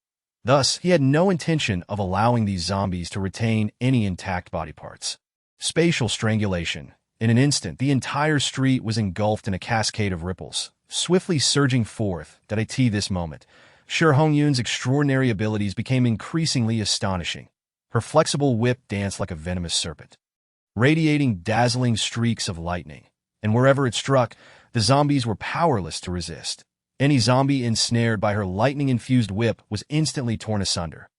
Thus, he had no intention of allowing these zombies to retain any intact body parts. Spatial strangulation. In an instant, the entire street was engulfed in a cascade of ripples, swiftly surging forth. At this moment, Shi Hongyun's extraordinary abilities became increasingly astonishing. Her flexible whip danced like a venomous serpent, radiating dazzling streaks of lightning, and wherever it struck, the zombies were powerless to resist. Any zombie ensnared by her lightning-infused whip was instantly torn asunder.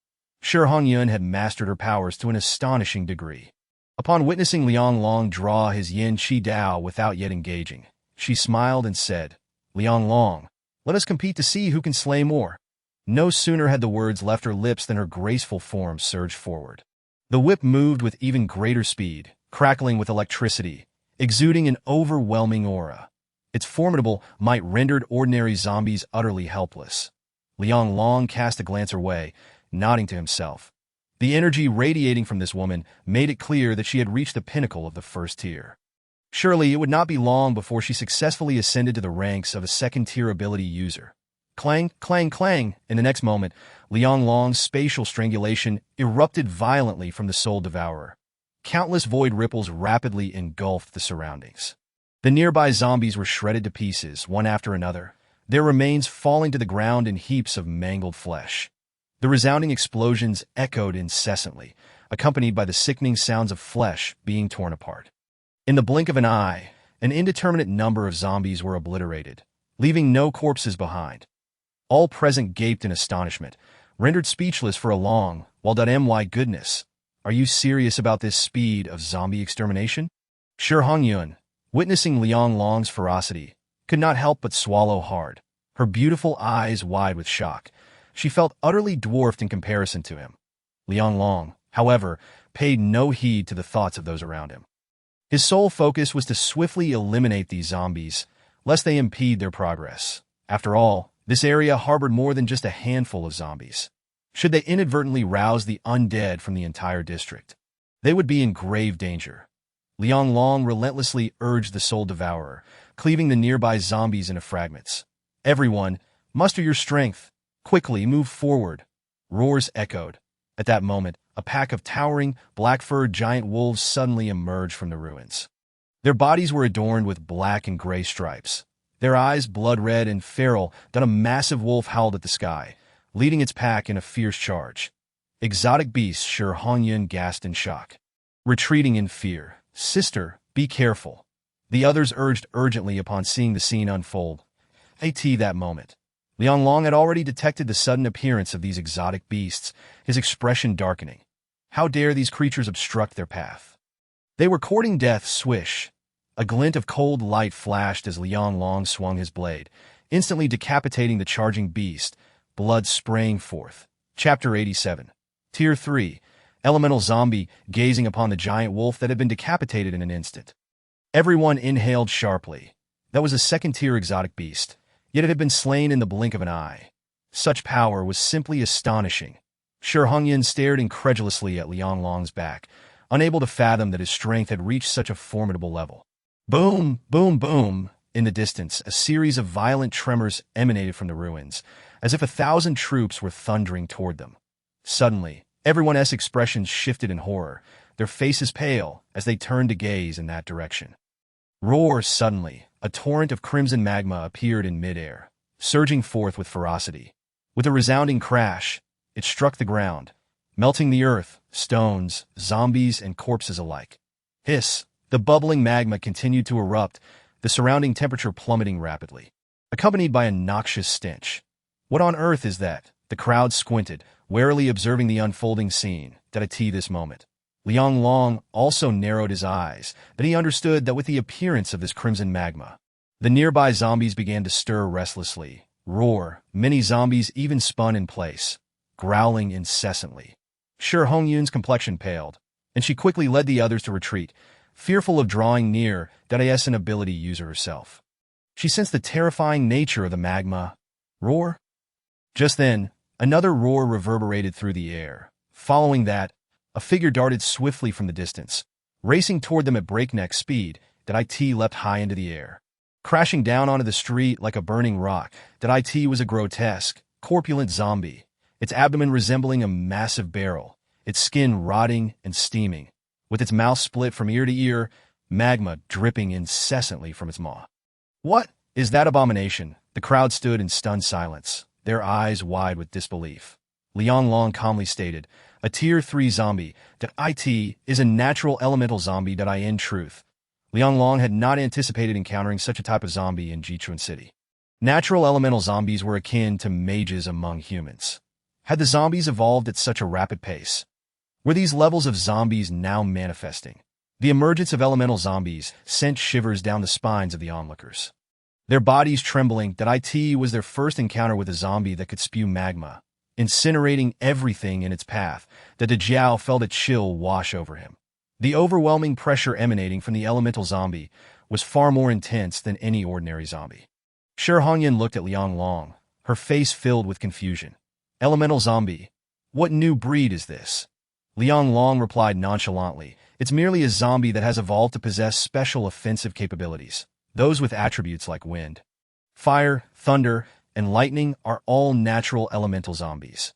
Shi Hongyun had mastered her powers to an astonishing degree. Upon witnessing Liang Long draw his Yin Qi Dao without yet engaging, she smiled and said, "Liang Long, let us compete to see who can slay more." No sooner had the words left her lips than her graceful form surged forward. The whip moved with even greater speed, crackling with electricity, exuding an overwhelming aura. Its formidable might rendered ordinary zombies utterly helpless. Liang Long cast a glance her way, nodding to himself. The energy radiating from this woman made it clear that she had reached the pinnacle of the first tier. Surely it would not be long before she successfully ascended to the ranks of a second-tier ability user. Clang, clang, clang! In the next moment, Liang Long's spatial strangulation erupted violently from the soul devourer. Countless void ripples rapidly engulfed the surroundings. The nearby zombies were shredded to pieces, one after another, their remains falling to the ground in heaps of mangled flesh. The resounding explosions echoed incessantly, accompanied by the sickening sounds of flesh being torn apart. In the blink of an eye, an indeterminate number of zombies were obliterated, leaving no corpses behind. All present gaped in astonishment, rendered speechless for a long while. My goodness, are you serious about this speed of zombie extermination? Shi Hongyun, witnessing Liang Long's ferocity, could not help but swallow hard, her beautiful eyes wide with shock. She felt utterly dwarfed in comparison to him. Liang Long, however, paid no heed to the thoughts of those around him. His sole focus was to swiftly eliminate these zombies, lest they impede their progress. After all, this area harbored more than just a handful of zombies. Should they inadvertently rouse the undead from the entire district, they would be in grave danger. Liang Long relentlessly urged the soul devourer, cleaving the nearby zombies into fragments. "Everyone, muster your strength. Quickly move forward." Roars echoed. At that moment, a pack of towering, black-furred giant wolves suddenly emerged from the ruins. Their bodies were adorned with black and gray stripes, their eyes blood-red and feral. A massive wolf howled at the sky, leading its pack in a fierce charge. Exotic beasts, Shi Hongyun gasped in shock. Retreating in fear. "Sister, be careful," the others urged urgently upon seeing the scene unfold. At that moment, Liang Long had already detected the sudden appearance of these exotic beasts, his expression darkening. How dare these creatures obstruct their path? They were courting death. Swish! A glint of cold light flashed as Liang Long swung his blade, instantly decapitating the charging beast, blood spraying forth. Chapter 87. Tier 3. elemental zombie gazing upon the giant wolf that had been decapitated in an instant. Everyone inhaled sharply. That was a second-tier exotic beast, yet it had been slain in the blink of an eye. Such power was simply astonishing. Shi Hongyan stared incredulously at Liang Long's back, unable to fathom that his strength had reached such a formidable level. Boom, boom, boom. In the distance, a series of violent tremors emanated from the ruins, as if 1,000 troops were thundering toward them. Suddenly, everyone's expressions shifted in horror, their faces pale as they turned to gaze in that direction. Roar! Suddenly, a torrent of crimson magma appeared in midair, surging forth with ferocity. With a resounding crash, it struck the ground, melting the earth, stones, zombies, and corpses alike. Hiss! The bubbling magma continued to erupt, the surrounding temperature plummeting rapidly, accompanied by a noxious stench. What on earth is that? The crowd squinted, warily observing the unfolding scene. Taotie this moment. Liang Long also narrowed his eyes, but he understood that with the appearance of this crimson magma, the nearby zombies began to stir restlessly. Roar! Many zombies even spun in place, growling incessantly. Shi Hongyan's complexion paled, and she quickly led the others to retreat, fearful of drawing near Taotie's ability user herself. She sensed the terrifying nature of the magma. Roar! Just then, another roar reverberated through the air. Following that, a figure darted swiftly from the distance. Racing toward them at breakneck speed, Taotie leapt high into the air. Crashing down onto the street like a burning rock, Taotie was a grotesque, corpulent zombie, its abdomen resembling a massive barrel, its skin rotting and steaming, with its mouth split from ear to ear, magma dripping incessantly from its maw. What is that abomination? The crowd stood in stunned silence, their eyes wide with disbelief. Liang Long calmly stated, a Tier 3 zombie, Taotie is a natural elemental zombie. In truth, Liang Long had not anticipated encountering such a type of zombie in Jichuan City. Natural elemental zombies were akin to mages among humans. Had the zombies evolved at such a rapid pace? Were these levels of zombies now manifesting? The emergence of elemental zombies sent shivers down the spines of the onlookers. Their bodies trembling, Taotie was their first encounter with a zombie that could spew magma, incinerating everything in its path. The Djiao felt a chill wash over him. The overwhelming pressure emanating from the elemental zombie was far more intense than any ordinary zombie. Shi Hongyan looked at Liang Long, her face filled with confusion. Elemental zombie? What new breed is this? Liang Long replied nonchalantly, it's merely a zombie that has evolved to possess special offensive capabilities. Those with attributes like wind, fire, thunder, and lightning are all natural elemental zombies.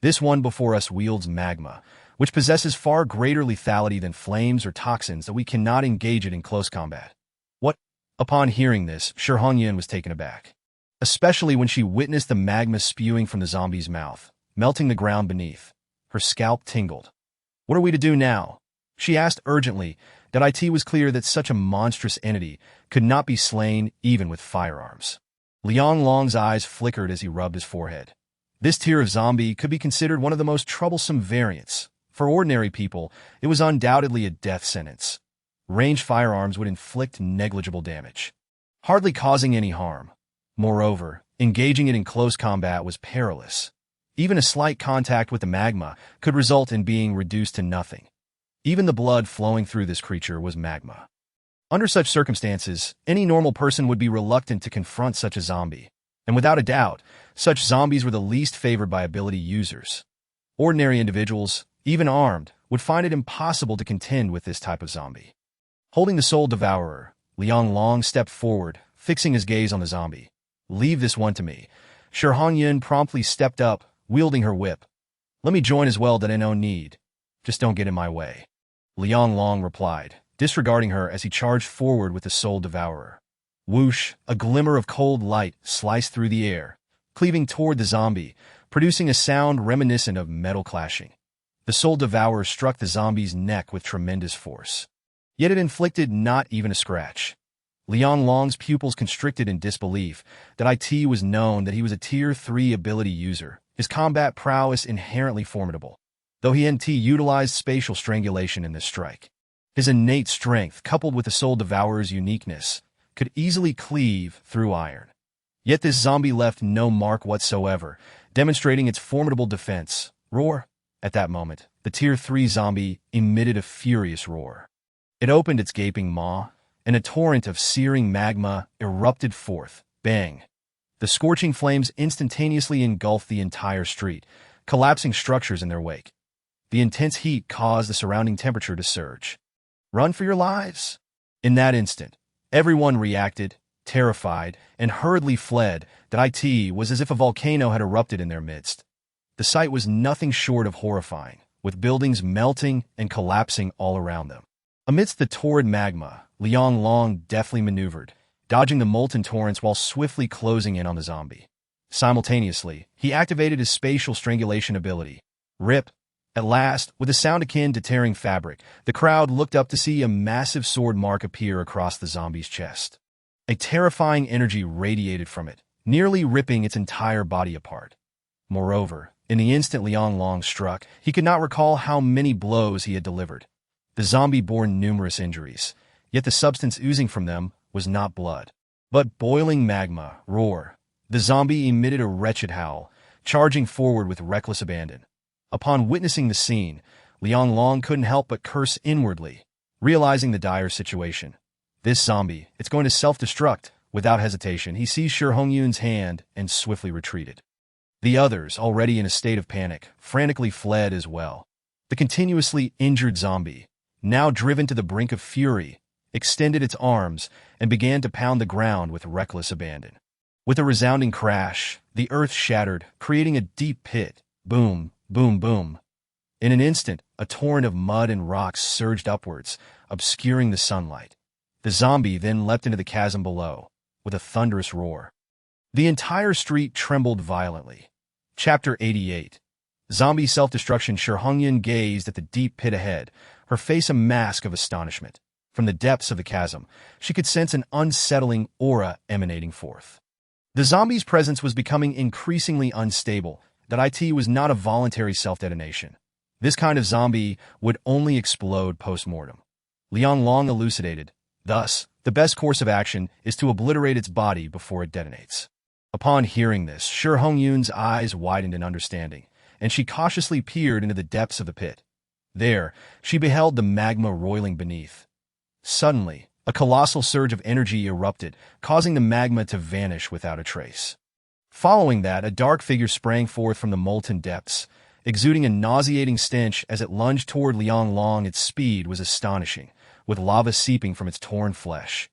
This one before us wields magma, which possesses far greater lethality than flames or toxins that we cannot engage it in close combat. What? Upon hearing this, Shi Hongyan was taken aback, especially when she witnessed the magma spewing from the zombie's mouth, melting the ground beneath. Her scalp tingled. What are we to do now? She asked urgently. Taotie was clear that such a monstrous entity could not be slain even with firearms. Liang Long's eyes flickered as he rubbed his forehead. This tier of zombie could be considered one of the most troublesome variants. For ordinary people, it was undoubtedly a death sentence. Ranged firearms would inflict negligible damage, hardly causing any harm. Moreover, engaging it in close combat was perilous. Even a slight contact with the magma could result in being reduced to nothing. Even the blood flowing through this creature was magma. Under such circumstances, any normal person would be reluctant to confront such a zombie, and without a doubt, such zombies were the least favored by ability users. Ordinary individuals, even armed, would find it impossible to contend with this type of zombie. Holding the soul devourer, Liang Long stepped forward, fixing his gaze on the zombie. Leave this one to me. Shi Hongyan promptly stepped up, wielding her whip. Let me join as well, that I no need. Just don't get in my way. Liang Long replied, disregarding her as he charged forward with the soul devourer. Whoosh! A glimmer of cold light sliced through the air, cleaving toward the zombie, producing a sound reminiscent of metal clashing. The soul devourer struck the zombie's neck with tremendous force. Yet it inflicted not even a scratch. Liang Long's pupils constricted in disbelief. Taotie was known that he was a Tier 3 ability user, his combat prowess inherently formidable, though he utilized spatial strangulation in this strike. His innate strength, coupled with the soul devourer's uniqueness, could easily cleave through iron. Yet this zombie left no mark whatsoever, demonstrating its formidable defense. Roar! At that moment, the Tier 3 zombie emitted a furious roar. It opened its gaping maw, and a torrent of searing magma erupted forth. Bang! The scorching flames instantaneously engulfed the entire street, collapsing structures in their wake. The intense heat caused the surrounding temperature to surge. Run for your lives! In that instant, everyone reacted, terrified, and hurriedly fled. It was as if a volcano had erupted in their midst. The sight was nothing short of horrifying, with buildings melting and collapsing all around them. Amidst the torrid magma, Liang Long deftly maneuvered, dodging the molten torrents while swiftly closing in on the zombie. Simultaneously, he activated his spatial strangulation ability. Rip! At last, with a sound akin to tearing fabric, the crowd looked up to see a massive sword mark appear across the zombie's chest. A terrifying energy radiated from it, nearly ripping its entire body apart. Moreover, in the instant Liang Long struck, he could not recall how many blows he had delivered. The zombie bore numerous injuries, yet the substance oozing from them was not blood, but boiling magma. Roar! The zombie emitted a wretched howl, charging forward with reckless abandon. Upon witnessing the scene, Liang Long couldn't help but curse inwardly, realizing the dire situation. This zombie, it's going to self-destruct. Without hesitation, he seized Shi Hongyun's hand and swiftly retreated. The others, already in a state of panic, frantically fled as well. The continuously injured zombie, now driven to the brink of fury, extended its arms and began to pound the ground with reckless abandon. With a resounding crash, the earth shattered, creating a deep pit. Boom, boom, boom. In an instant, a torrent of mud and rocks surged upwards, obscuring the sunlight. The zombie then leapt into the chasm below, with a thunderous roar. The entire street trembled violently. Chapter 88. Zombie self-destruction. Shi Hongyun gazed at the deep pit ahead, her face a mask of astonishment. From the depths of the chasm, she could sense an unsettling aura emanating forth. The zombie's presence was becoming increasingly unstable. It was not a voluntary self-detonation. This kind of zombie would only explode post-mortem. Liang Long elucidated. Thus, the best course of action is to obliterate its body before it detonates. Upon hearing this, Shi Hongyun's eyes widened in understanding, and she cautiously peered into the depths of the pit. There, she beheld the magma roiling beneath. Suddenly, a colossal surge of energy erupted, causing the magma to vanish without a trace. Following that, a dark figure sprang forth from the molten depths, exuding a nauseating stench as it lunged toward Liang Long. Its speed was astonishing, with lava seeping from its torn flesh.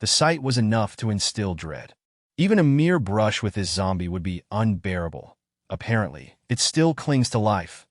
The sight was enough to instill dread. Even a mere brush with this zombie would be unbearable. Apparently, it still clings to life.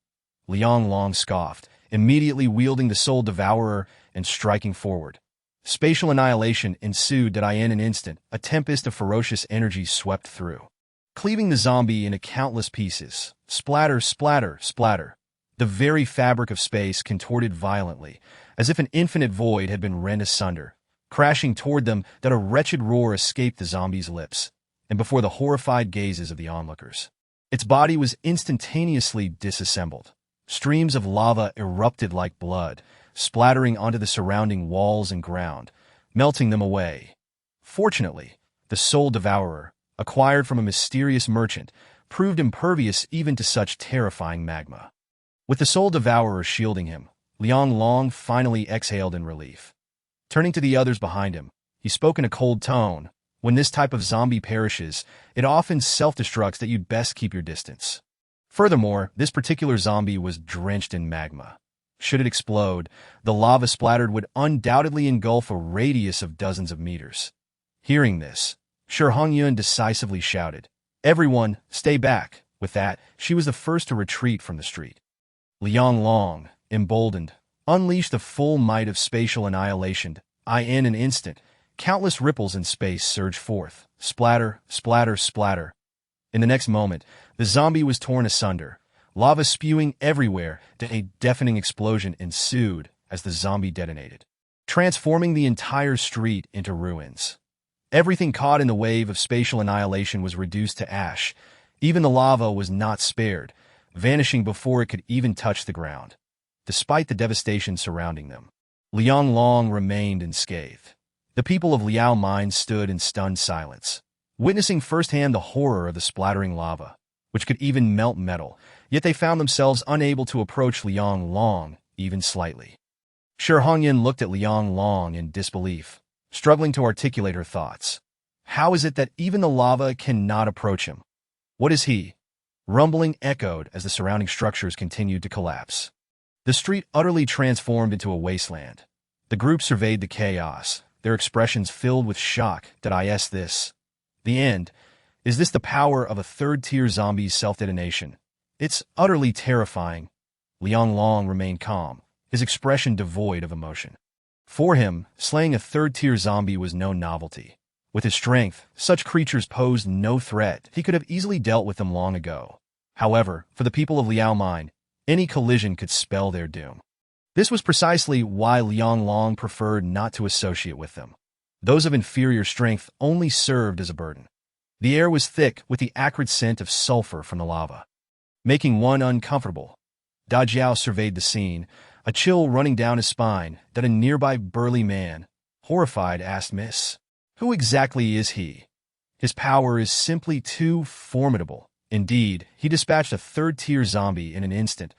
Liang Long scoffed, immediately wielding the Soul Devourer and striking forward. Spatial annihilation ensued. In an instant, a tempest of ferocious energy swept through, cleaving the zombie into countless pieces. Splatter, splatter, splatter. The very fabric of space contorted violently, as if an infinite void had been rent asunder. Crashing toward them, a wretched roar escaped the zombie's lips, and before the horrified gazes of the onlookers, its body was instantaneously disassembled. Streams of lava erupted like blood, splattering onto the surrounding walls and ground, melting them away. Fortunately, the Soul Devourer, acquired from a mysterious merchant, proved impervious even to such terrifying magma. With the Soul Devourer shielding him, Liang Long finally exhaled in relief. Turning to the others behind him, he spoke in a cold tone. When this type of zombie perishes, it often self-destructs. You'd best keep your distance. Furthermore, this particular zombie was drenched in magma. Should it explode, the lava splattered would undoubtedly engulf a radius of dozens of meters. Hearing this, Shi Hongyun decisively shouted, "Everyone, stay back!" With that, she was the first to retreat from the street. Liang Long, emboldened, unleashed the full might of spatial annihilation. In an instant, countless ripples in space surged forth. Splatter, splatter, splatter. In the next moment, the zombie was torn asunder, lava spewing everywhere. A deafening explosion ensued as the zombie detonated, transforming the entire street into ruins. Everything caught in the wave of spatial annihilation was reduced to ash. Even the lava was not spared, vanishing before it could even touch the ground. Despite the devastation surrounding them, Liang Long remained unscathed. The people of Liao Mine stood in stunned silence, witnessing firsthand the horror of the splattering lava. which could even melt metal, yet they found themselves unable to approach Liang Long even slightly. Shi Hongyan looked at Liang Long in disbelief, struggling to articulate her thoughts. How is it that even the lava cannot approach him? What is he? Rumbling echoed as the surrounding structures continued to collapse. The street utterly transformed into a wasteland. The group surveyed the chaos, their expressions filled with shock. Did I ask this? The end. Is this the power of a third-tier zombie's self-detonation? It's utterly terrifying. Liang Long remained calm, his expression devoid of emotion. For him, slaying a third-tier zombie was no novelty. With his strength, such creatures posed no threat. He could have easily dealt with them long ago. However, for the people of Liao Mine, any collision could spell their doom. This was precisely why Liang Long preferred not to associate with them. Those of inferior strength only served as a burden. The air was thick with the acrid scent of sulfur from the lava, making one uncomfortable. Da Jiao surveyed the scene, a chill running down his spine. That a nearby burly man, horrified, asked, "Miss, who exactly is he? His power is simply too formidable." Indeed, he dispatched a third-tier zombie in an instant.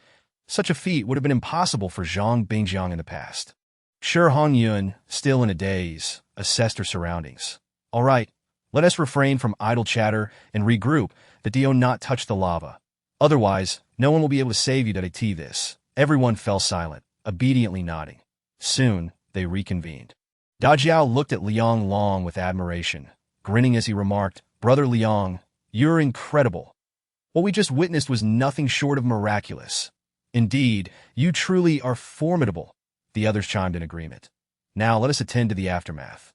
Such a feat would have been impossible for Zhang Bingjiang in the past. Shi Hongyun, still in a daze, assessed her surroundings. "All right, let us refrain from idle chatter and regroup. The Dio not touch the lava. Otherwise, no one will be able to save you." Taotie this. Everyone fell silent, obediently nodding. Soon, they reconvened. Da Jiao looked at Liang Long with admiration, grinning as he remarked, "Brother Liang, you're incredible. What we just witnessed was nothing short of miraculous. Indeed, you truly are formidable." The others chimed in agreement. "Now let us attend to the aftermath,"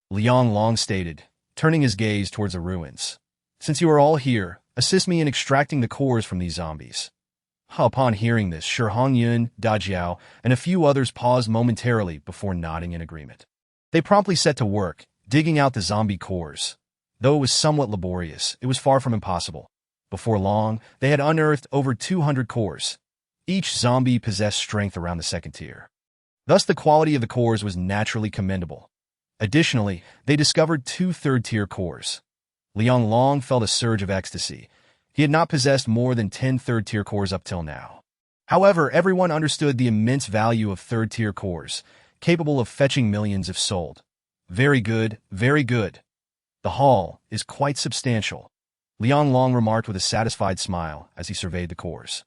Liang Long stated, turning his gaze towards the ruins. "Since you are all here, assist me in extracting the cores from these zombies." Upon hearing this, Shi Hongyun, Da Jiao, and a few others paused momentarily before nodding in agreement. They promptly set to work, digging out the zombie cores. Though it was somewhat laborious, it was far from impossible. Before long, they had unearthed over 200 cores. Each zombie possessed strength around the second tier. Thus, the quality of the cores was naturally commendable. Additionally, they discovered 2 third-tier cores. Liang Long felt a surge of ecstasy. He had not possessed more than 10 third-tier cores up till now. However, everyone understood the immense value of third-tier cores, capable of fetching millions if sold. Very good, very good. The haul is quite substantial, Liang Long remarked with a satisfied smile as he surveyed the cores.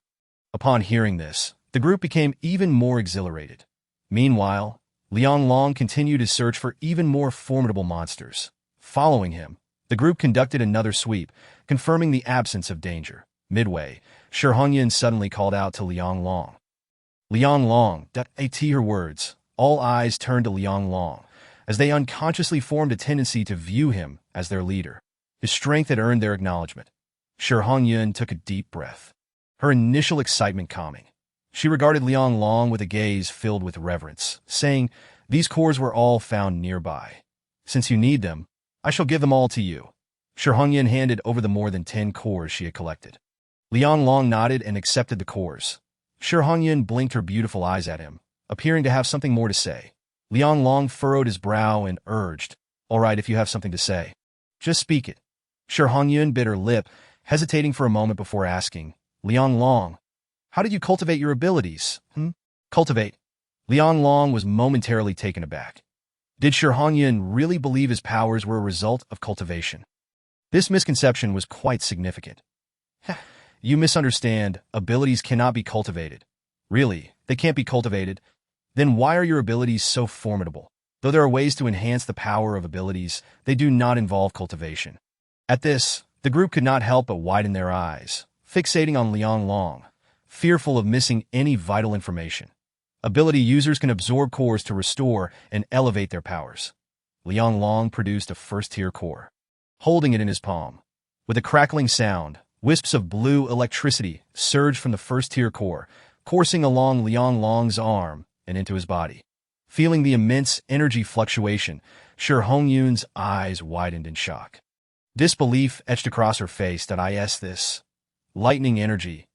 Upon hearing this, the group became even more exhilarated. Meanwhile, Liang Long continued his search for even more formidable monsters. Following him, the group conducted another sweep, confirming the absence of danger. Midway, Shi Hongyan suddenly called out to Liang Long. "Liang Long," at her words, all eyes turned to Liang Long, as they unconsciously formed a tendency to view him as their leader. His strength had earned their acknowledgement. Shi Hongyun took a deep breath, her initial excitement calming. She regarded Liang Long with a gaze filled with reverence, saying, "These cores were all found nearby. Since you need them, I shall give them all to you." Shi Hongyun handed over the more than 10 cores she had collected. Liang Long nodded and accepted the cores. Shi Hongyun blinked her beautiful eyes at him, appearing to have something more to say. Liang Long furrowed his brow and urged, "All right, if you have something to say, just speak it." Shi Hongyun bit her lip, hesitating for a moment before asking, "Liang Long, how did you cultivate your abilities?" Cultivate? Liang Long was momentarily taken aback. Did Shi Hongyun really believe his powers were a result of cultivation? This misconception was quite significant. "You misunderstand. Abilities cannot be cultivated." "Really? They can't be cultivated? Then why are your abilities so formidable? Though there are ways to enhance the power of abilities, they do not involve cultivation." At this, the group could not help but widen their eyes, fixating on Liang Long, fearful of missing any vital information. Ability users can absorb cores to restore and elevate their powers. Liang Long produced a first-tier core, holding it in his palm. With a crackling sound, wisps of blue electricity surged from the first-tier core, coursing along Liang Long's arm and into his body. Feeling the immense energy fluctuation, Shi Hongyun's eyes widened in shock. Disbelief etched across her face. "I ask this. Lightning energy.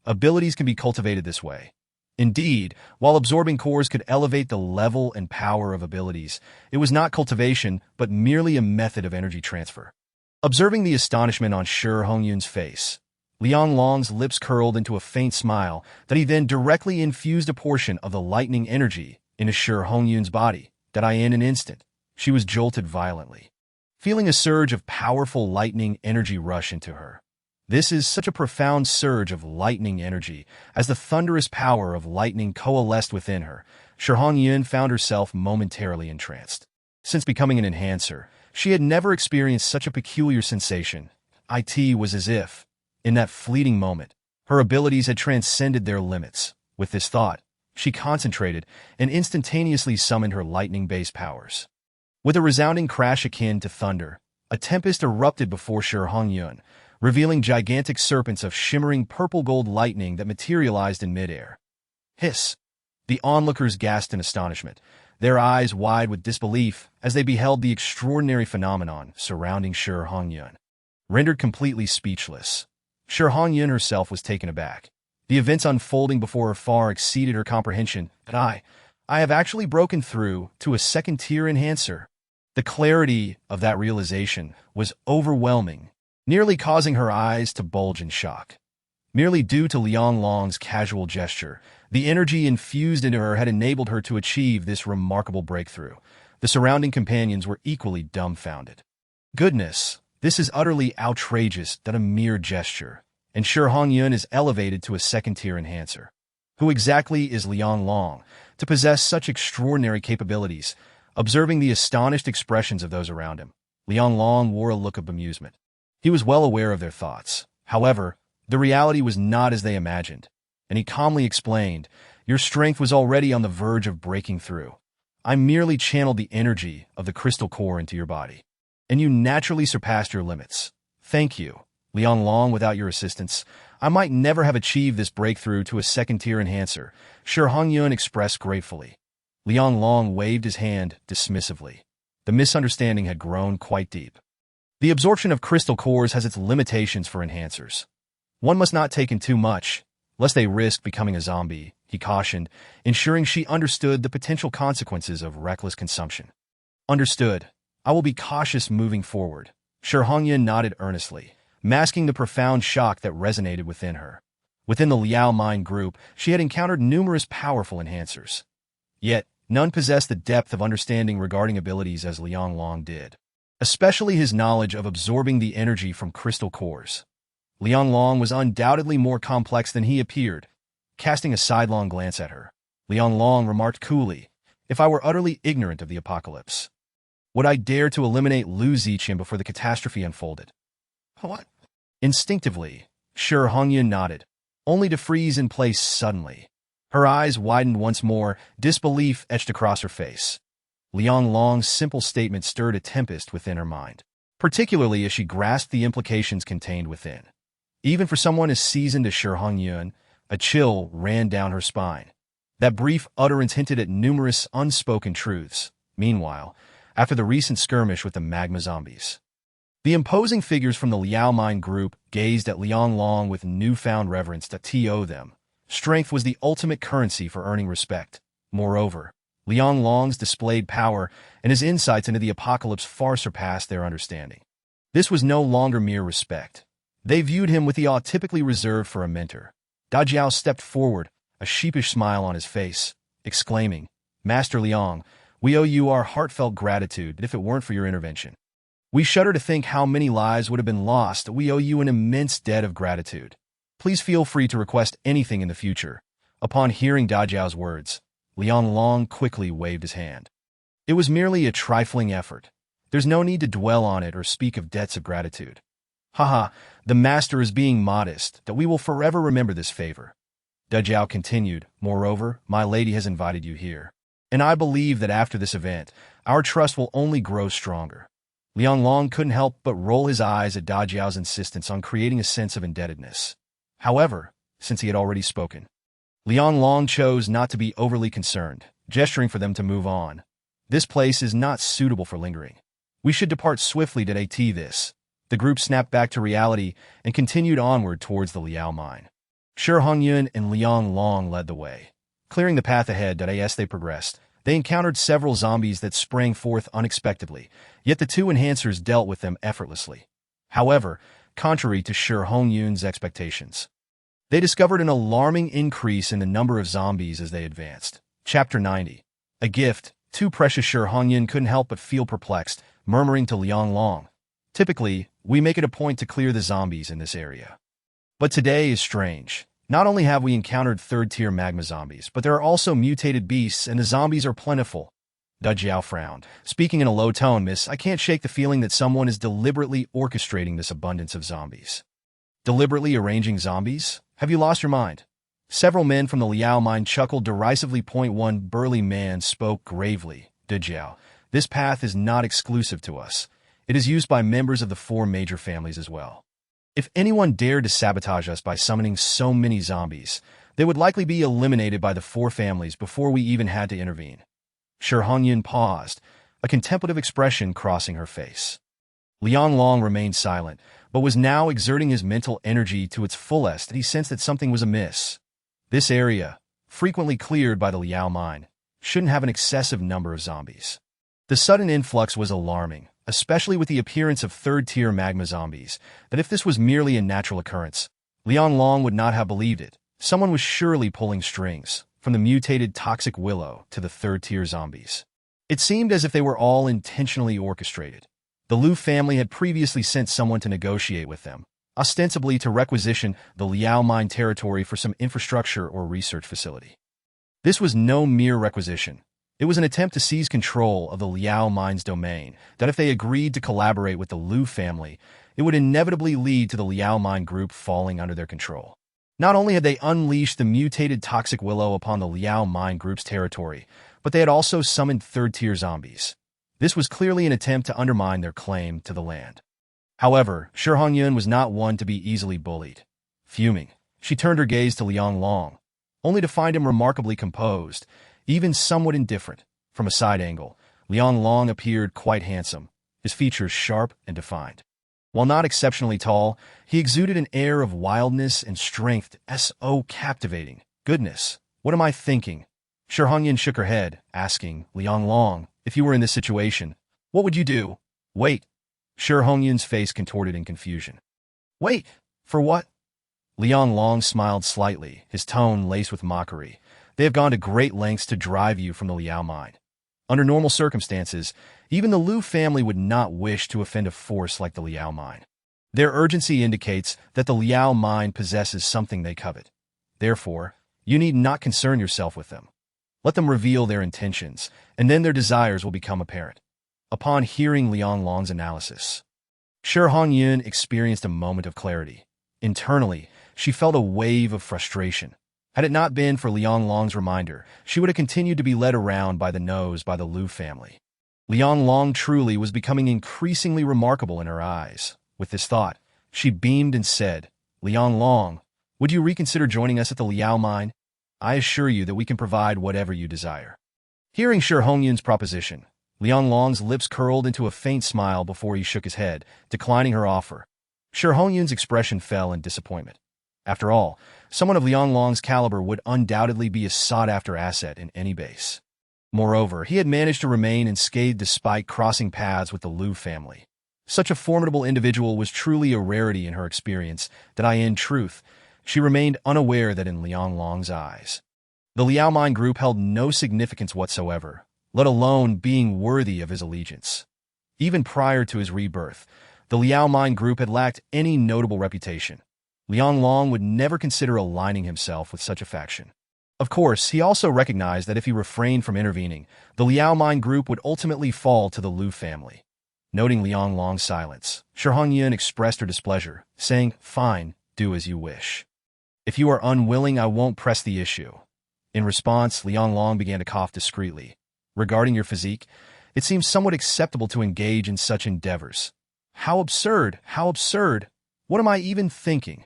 Abilities can be cultivated this way." Indeed, while absorbing cores could elevate the level and power of abilities, it was not cultivation, but merely a method of energy transfer. Observing the astonishment on Shi Hongyun's face, Liang Long's lips curled into a faint smile that he then directly infused a portion of the lightning energy into Shi Hongyun's body, that in an instant, she was jolted violently, feeling a surge of powerful lightning energy rush into her. This is such a profound surge of lightning energy. As the thunderous power of lightning coalesced within her, Shi Hongyun found herself momentarily entranced. Since becoming an enhancer, she had never experienced such a peculiar sensation. It was as if, in that fleeting moment, her abilities had transcended their limits. With this thought, she concentrated and instantaneously summoned her lightning-based powers. With a resounding crash akin to thunder, a tempest erupted before Shi Hongyun, revealing gigantic serpents of shimmering purple-gold lightning that materialized in midair. Hiss! The onlookers gasped in astonishment, their eyes wide with disbelief as they beheld the extraordinary phenomenon surrounding Shi Hongyun. Rendered completely speechless, Shi Hongyun herself was taken aback. The events unfolding before her far exceeded her comprehension. I have actually broken through to a second-tier enhancer. The clarity of that realization was overwhelming, nearly causing her eyes to bulge in shock. Merely due to Liang Long's casual gesture, the energy infused into her had enabled her to achieve this remarkable breakthrough. The surrounding companions were equally dumbfounded. Goodness, this is utterly outrageous that a mere gesture, and Shi Hongyun is elevated to a second-tier enhancer. Who exactly is Liang Long to possess such extraordinary capabilities? Observing the astonished expressions of those around him, Liang Long wore a look of bemusement. He was well aware of their thoughts. However, the reality was not as they imagined, and he calmly explained, "Your strength was already on the verge of breaking through. I merely channeled the energy of the crystal core into your body, and you naturally surpassed your limits. Thank you, Liang Long. Without your assistance, I might never have achieved this breakthrough to a second-tier enhancer," Shi Hongyun expressed gratefully. Liang Long waved his hand dismissively. The misunderstanding had grown quite deep. The absorption of crystal cores has its limitations for enhancers. One must not take in too much, lest they risk becoming a zombie, he cautioned, ensuring she understood the potential consequences of reckless consumption. Understood. I will be cautious moving forward. Shi Hongyun nodded earnestly, masking the profound shock that resonated within her. Within the Liao Mind group, she had encountered numerous powerful enhancers. Yet, none possessed the depth of understanding regarding abilities as Liang Long did, especially his knowledge of absorbing the energy from crystal cores. Liang Long was undoubtedly more complex than he appeared. Casting a sidelong glance at her, Liang Long remarked coolly, "If I were utterly ignorant of the apocalypse, would I dare to eliminate Lu Ziqian before the catastrophe unfolded?" What? Instinctively, Shi Hongyun nodded, only to freeze in place suddenly. Her eyes widened once more, disbelief etched across her face. Liang Long's simple statement stirred a tempest within her mind, particularly as she grasped the implications contained within. Even for someone as seasoned as Shi Hongyun, a chill ran down her spine. That brief utterance hinted at numerous unspoken truths. Meanwhile, after the recent skirmish with the magma zombies, the imposing figures from the Liao Mind group gazed at Liang Long with newfound reverence to owe them. Strength was the ultimate currency for earning respect. Moreover, Liang Long's displayed power and his insights into the apocalypse far surpassed their understanding. This was no longer mere respect. They viewed him with the awe typically reserved for a mentor. Dajiao stepped forward, a sheepish smile on his face, exclaiming, "Master Liang, we owe you our heartfelt gratitude if it weren't for your intervention. We shudder to think how many lives would have been lost. We owe you an immense debt of gratitude. Please feel free to request anything in the future." Upon hearing Dajiao's words, Liang Long quickly waved his hand. "It was merely a trifling effort. There's no need to dwell on it or speak of debts of gratitude. Haha, the master is being modest, that we will forever remember this favor." Dajiao continued, "Moreover, my lady has invited you here, and I believe that after this event, our trust will only grow stronger." Liang Long couldn't help but roll his eyes at Dajiao's insistence on creating a sense of indebtedness. However, since he had already spoken, Liang Long chose not to be overly concerned, gesturing for them to move on. "This place is not suitable for lingering. We should depart swiftly to this." The group snapped back to reality and continued onward towards the Liao Mine. Shi Hongyun and Liang Long led the way. Clearing the path ahead as they progressed, they encountered several zombies that sprang forth unexpectedly, yet the two enhancers dealt with them effortlessly. However, contrary to Shi Hongyun's expectations. They discovered an alarming increase in the number of zombies as they advanced. Chapter 90. A gift. Too precious. Shi Hongyun couldn't help but feel perplexed, murmuring to Liang Long. Typically, we make it a point to clear the zombies in this area. But today is strange. Not only have we encountered third-tier magma zombies, but there are also mutated beasts, and the zombies are plentiful. Du Jiao frowned. Speaking in a low tone, miss, I can't shake the feeling that someone is deliberately orchestrating this abundance of zombies. Deliberately arranging zombies? Have you lost your mind? Several men from the Liao mine chuckled derisively. One burly man spoke gravely. Du Jiao, this path is not exclusive to us. It is used by members of the 4 major families as well. If anyone dared to sabotage us by summoning so many zombies, they would likely be eliminated by the 4 families before we even had to intervene. Shi Hongyun paused, a contemplative expression crossing her face. Liang Long remained silent, but was now exerting his mental energy to its fullest. He sensed that something was amiss. This area, frequently cleared by the Liao mine, shouldn't have an excessive number of zombies. The sudden influx was alarming, especially with the appearance of third-tier magma zombies, that if this was merely a natural occurrence, Liang Long would not have believed it. Someone was surely pulling strings, from the mutated toxic willow to the third-tier zombies. It seemed as if they were all intentionally orchestrated. The Liu family had previously sent someone to negotiate with them, ostensibly to requisition the Liao mine territory for some infrastructure or research facility. This was no mere requisition. It was an attempt to seize control of the Liao mine's domain, that if they agreed to collaborate with the Liu family, it would inevitably lead to the Liao mine group falling under their control. Not only had they unleashed the mutated toxic willow upon the Liao mine group's territory, but they had also summoned third-tier zombies. This was clearly an attempt to undermine their claim to the land. However, Shi Hongyun was not one to be easily bullied. Fuming, she turned her gaze to Liang Long, only to find him remarkably composed, even somewhat indifferent. From a side angle, Liang Long appeared quite handsome, his features sharp and defined. While not exceptionally tall, he exuded an air of wildness and strength. So captivating. Goodness, what am I thinking? Shi Hongyun shook her head, asking, Liang Long, if you were in this situation, what would you do? Wait. Shi Hongyun's face contorted in confusion. Wait, for what? Liang Long smiled slightly, his tone laced with mockery. They have gone to great lengths to drive you from the Liao mine. Under normal circumstances, even the Liu family would not wish to offend a force like the Liao mine. Their urgency indicates that the Liao mine possesses something they covet. Therefore, you need not concern yourself with them. Let them reveal their intentions, and then their desires will become apparent. Upon hearing Liang Long's analysis, Shi Hongyun experienced a moment of clarity. Internally, she felt a wave of frustration. Had it not been for Liang Long's reminder, she would have continued to be led around by the nose by the Liu family. Liang Long truly was becoming increasingly remarkable in her eyes. With this thought, she beamed and said, Liang Long, would you reconsider joining us at the Liao mine? I assure you that we can provide whatever you desire. Hearing Shi Hongyun's proposition, Liang Long's lips curled into a faint smile before he shook his head, declining her offer. Shi Hongyun's expression fell in disappointment. After all, someone of Liang Long's caliber would undoubtedly be a sought-after asset in any base. Moreover, he had managed to remain unscathed despite crossing paths with the Liu family. Such a formidable individual was truly a rarity in her experience that in truth, she remained unaware that in Liang Long's eyes, the Liao mine group held no significance whatsoever, let alone being worthy of his allegiance. Even prior to his rebirth, the Liao mine group had lacked any notable reputation. Liang Long would never consider aligning himself with such a faction. Of course, he also recognized that if he refrained from intervening, the Liao mine group would ultimately fall to the Liu family. Noting Liang Long's silence, Shi Hongyun expressed her displeasure, saying, Fine, do as you wish. If you are unwilling, I won't press the issue. In response, Liang Long began to cough discreetly. Regarding your physique, it seems somewhat acceptable to engage in such endeavors. How absurd! How absurd! What am I even thinking?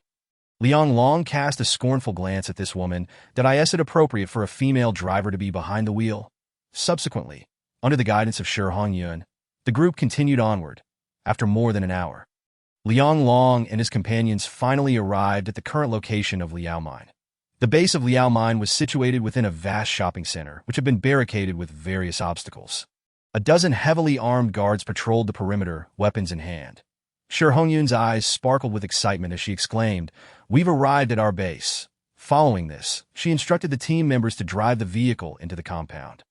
Liang Long cast a scornful glance at this woman. Did I it appropriate for a female driver to be behind the wheel? Subsequently, under the guidance of Shi Hongyun, the group continued onward. After more than an hour, Liang Long and his companions finally arrived at the current location of Liao Mine. The base of Liao Mine was situated within a vast shopping center, which had been barricaded with various obstacles. A dozen heavily armed guards patrolled the perimeter, weapons in hand. Shi Hongyun's eyes sparkled with excitement as she exclaimed, "We've arrived at our base." Following this, she instructed the team members to drive the vehicle into the compound.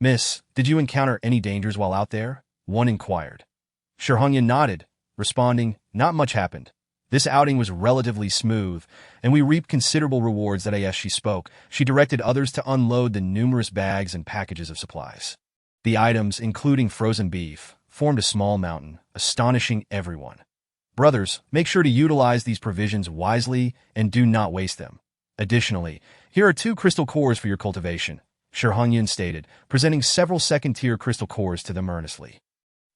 "Miss, did you encounter any dangers while out there?" one inquired. Shi Hongyun nodded, responding, "Not much happened. This outing was relatively smooth, and we reaped considerable rewards." That as she spoke, she directed others to unload the numerous bags and packages of supplies. The items, including frozen beef, formed a small mountain, astonishing everyone. "Brothers, make sure to utilize these provisions wisely and do not waste them. Additionally, here are 2 crystal cores for your cultivation," Shi Hongyun stated, presenting several second-tier crystal cores to them earnestly.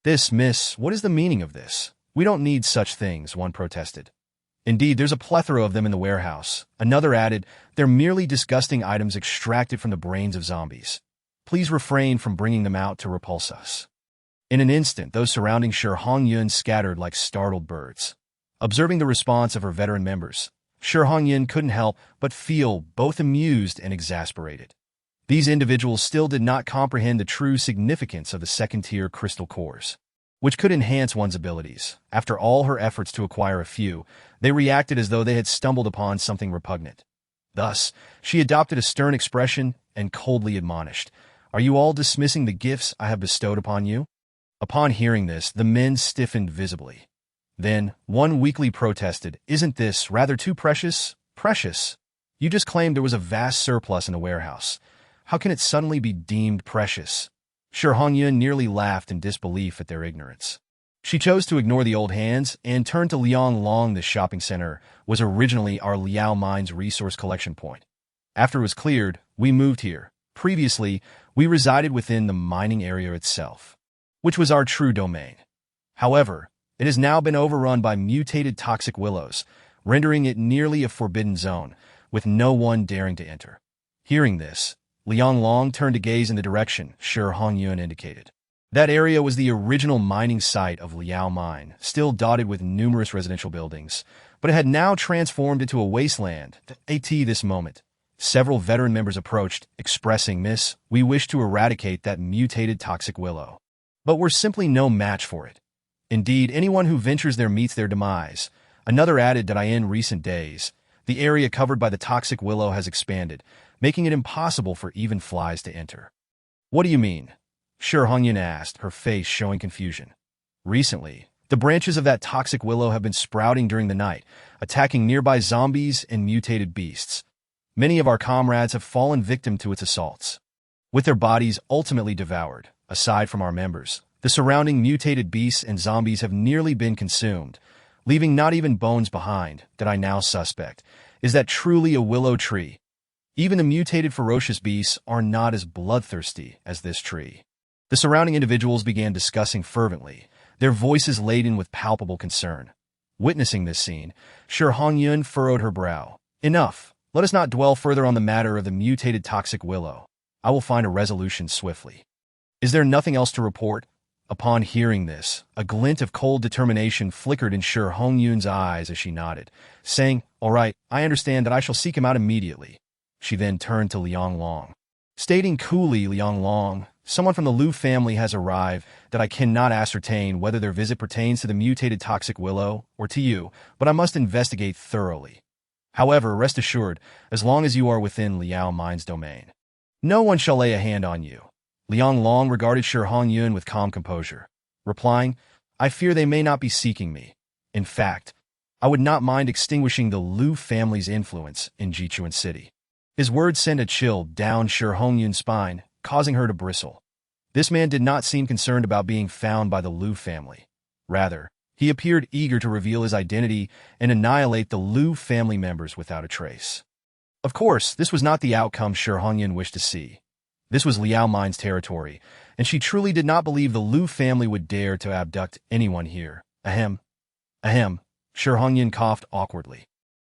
"This, miss, what is the meaning of this? We don't need such things," one protested. "Indeed, there's a plethora of them in the warehouse," another added. "They're merely disgusting items extracted from the brains of zombies. Please refrain from bringing them out to repulse us." In an instant, those surrounding Shi Hongyun scattered like startled birds. Observing the response of her veteran members, Shi Hongyun couldn't help but feel both amused and exasperated. These individuals still did not comprehend the true significance of the second-tier crystal cores, which could enhance one's abilities. After all her efforts to acquire a few, they reacted as though they had stumbled upon something repugnant. Thus, she adopted a stern expression and coldly admonished, "Are you all dismissing the gifts I have bestowed upon you?" Upon hearing this, the men stiffened visibly. Then, one weakly protested, "Isn't this rather too precious?" "Precious? You just claimed there was a vast surplus in the warehouse. How can it suddenly be deemed precious?" Shi Hongyun nearly laughed in disbelief at their ignorance. She chose to ignore the old hands and turned to Lianglong. The shopping center was originally our Liao Mine's resource collection point. After it was cleared, we moved here. Previously, we resided within the mining area itself, which was our true domain. However, it has now been overrun by mutated toxic willows, rendering it nearly a forbidden zone, with no one daring to enter. Hearing this, Lianglong turned to gaze in the direction Shi Hongyun indicated. That area was the original mining site of Liao Mine, still dotted with numerous residential buildings, but it had now transformed into a wasteland. At this moment, several veteran members approached, expressing, "Miss, we wish to eradicate that mutated toxic willow, but we're simply no match for it. Indeed, anyone who ventures there meets their demise." Another added that in recent days, the area covered by the toxic willow has expanded, making it impossible for even flies to enter. "What do you mean?" Shi Hongyun asked, her face showing confusion. "Recently, the branches of that toxic willow have been sprouting during the night, attacking nearby zombies and mutated beasts. Many of our comrades have fallen victim to its assaults, with their bodies ultimately devoured. Aside from our members, the surrounding mutated beasts and zombies have nearly been consumed, leaving not even bones behind. That I now suspect, is that truly a willow tree? Even the mutated ferocious beasts are not as bloodthirsty as this tree." The surrounding individuals began discussing fervently, their voices laden with palpable concern. Witnessing this scene, Shi Hongyun furrowed her brow. "Enough. Let us not dwell further on the matter of the mutated toxic willow. I will find a resolution swiftly. Is there nothing else to report?" Upon hearing this, a glint of cold determination flickered in Shi Hongyun's eyes as she nodded, saying, "All right, I understand that I shall seek him out immediately." She then turned to Lianglong, stating coolly, "Lianglong, someone from the Liu family has arrived. That I cannot ascertain whether their visit pertains to the mutated toxic willow or to you, but I must investigate thoroughly. However, rest assured, as long as you are within Liao Mine's domain, no one shall lay a hand on you." Lianglong regarded Shi Hongyun with calm composure, replying, "I fear they may not be seeking me. In fact, I would not mind extinguishing the Liu family's influence in Jichuan City." His words sent a chill down Shi Hongyun's spine, causing her to bristle. This man did not seem concerned about being found by the Liu family. Rather, he appeared eager to reveal his identity and annihilate the Liu family members without a trace. Of course, this was not the outcome Shi Hongyun wished to see. This was Liao Mine's territory, and she truly did not believe the Liu family would dare to abduct anyone here. Ahem. Ahem. Shi Hongyun coughed awkwardly,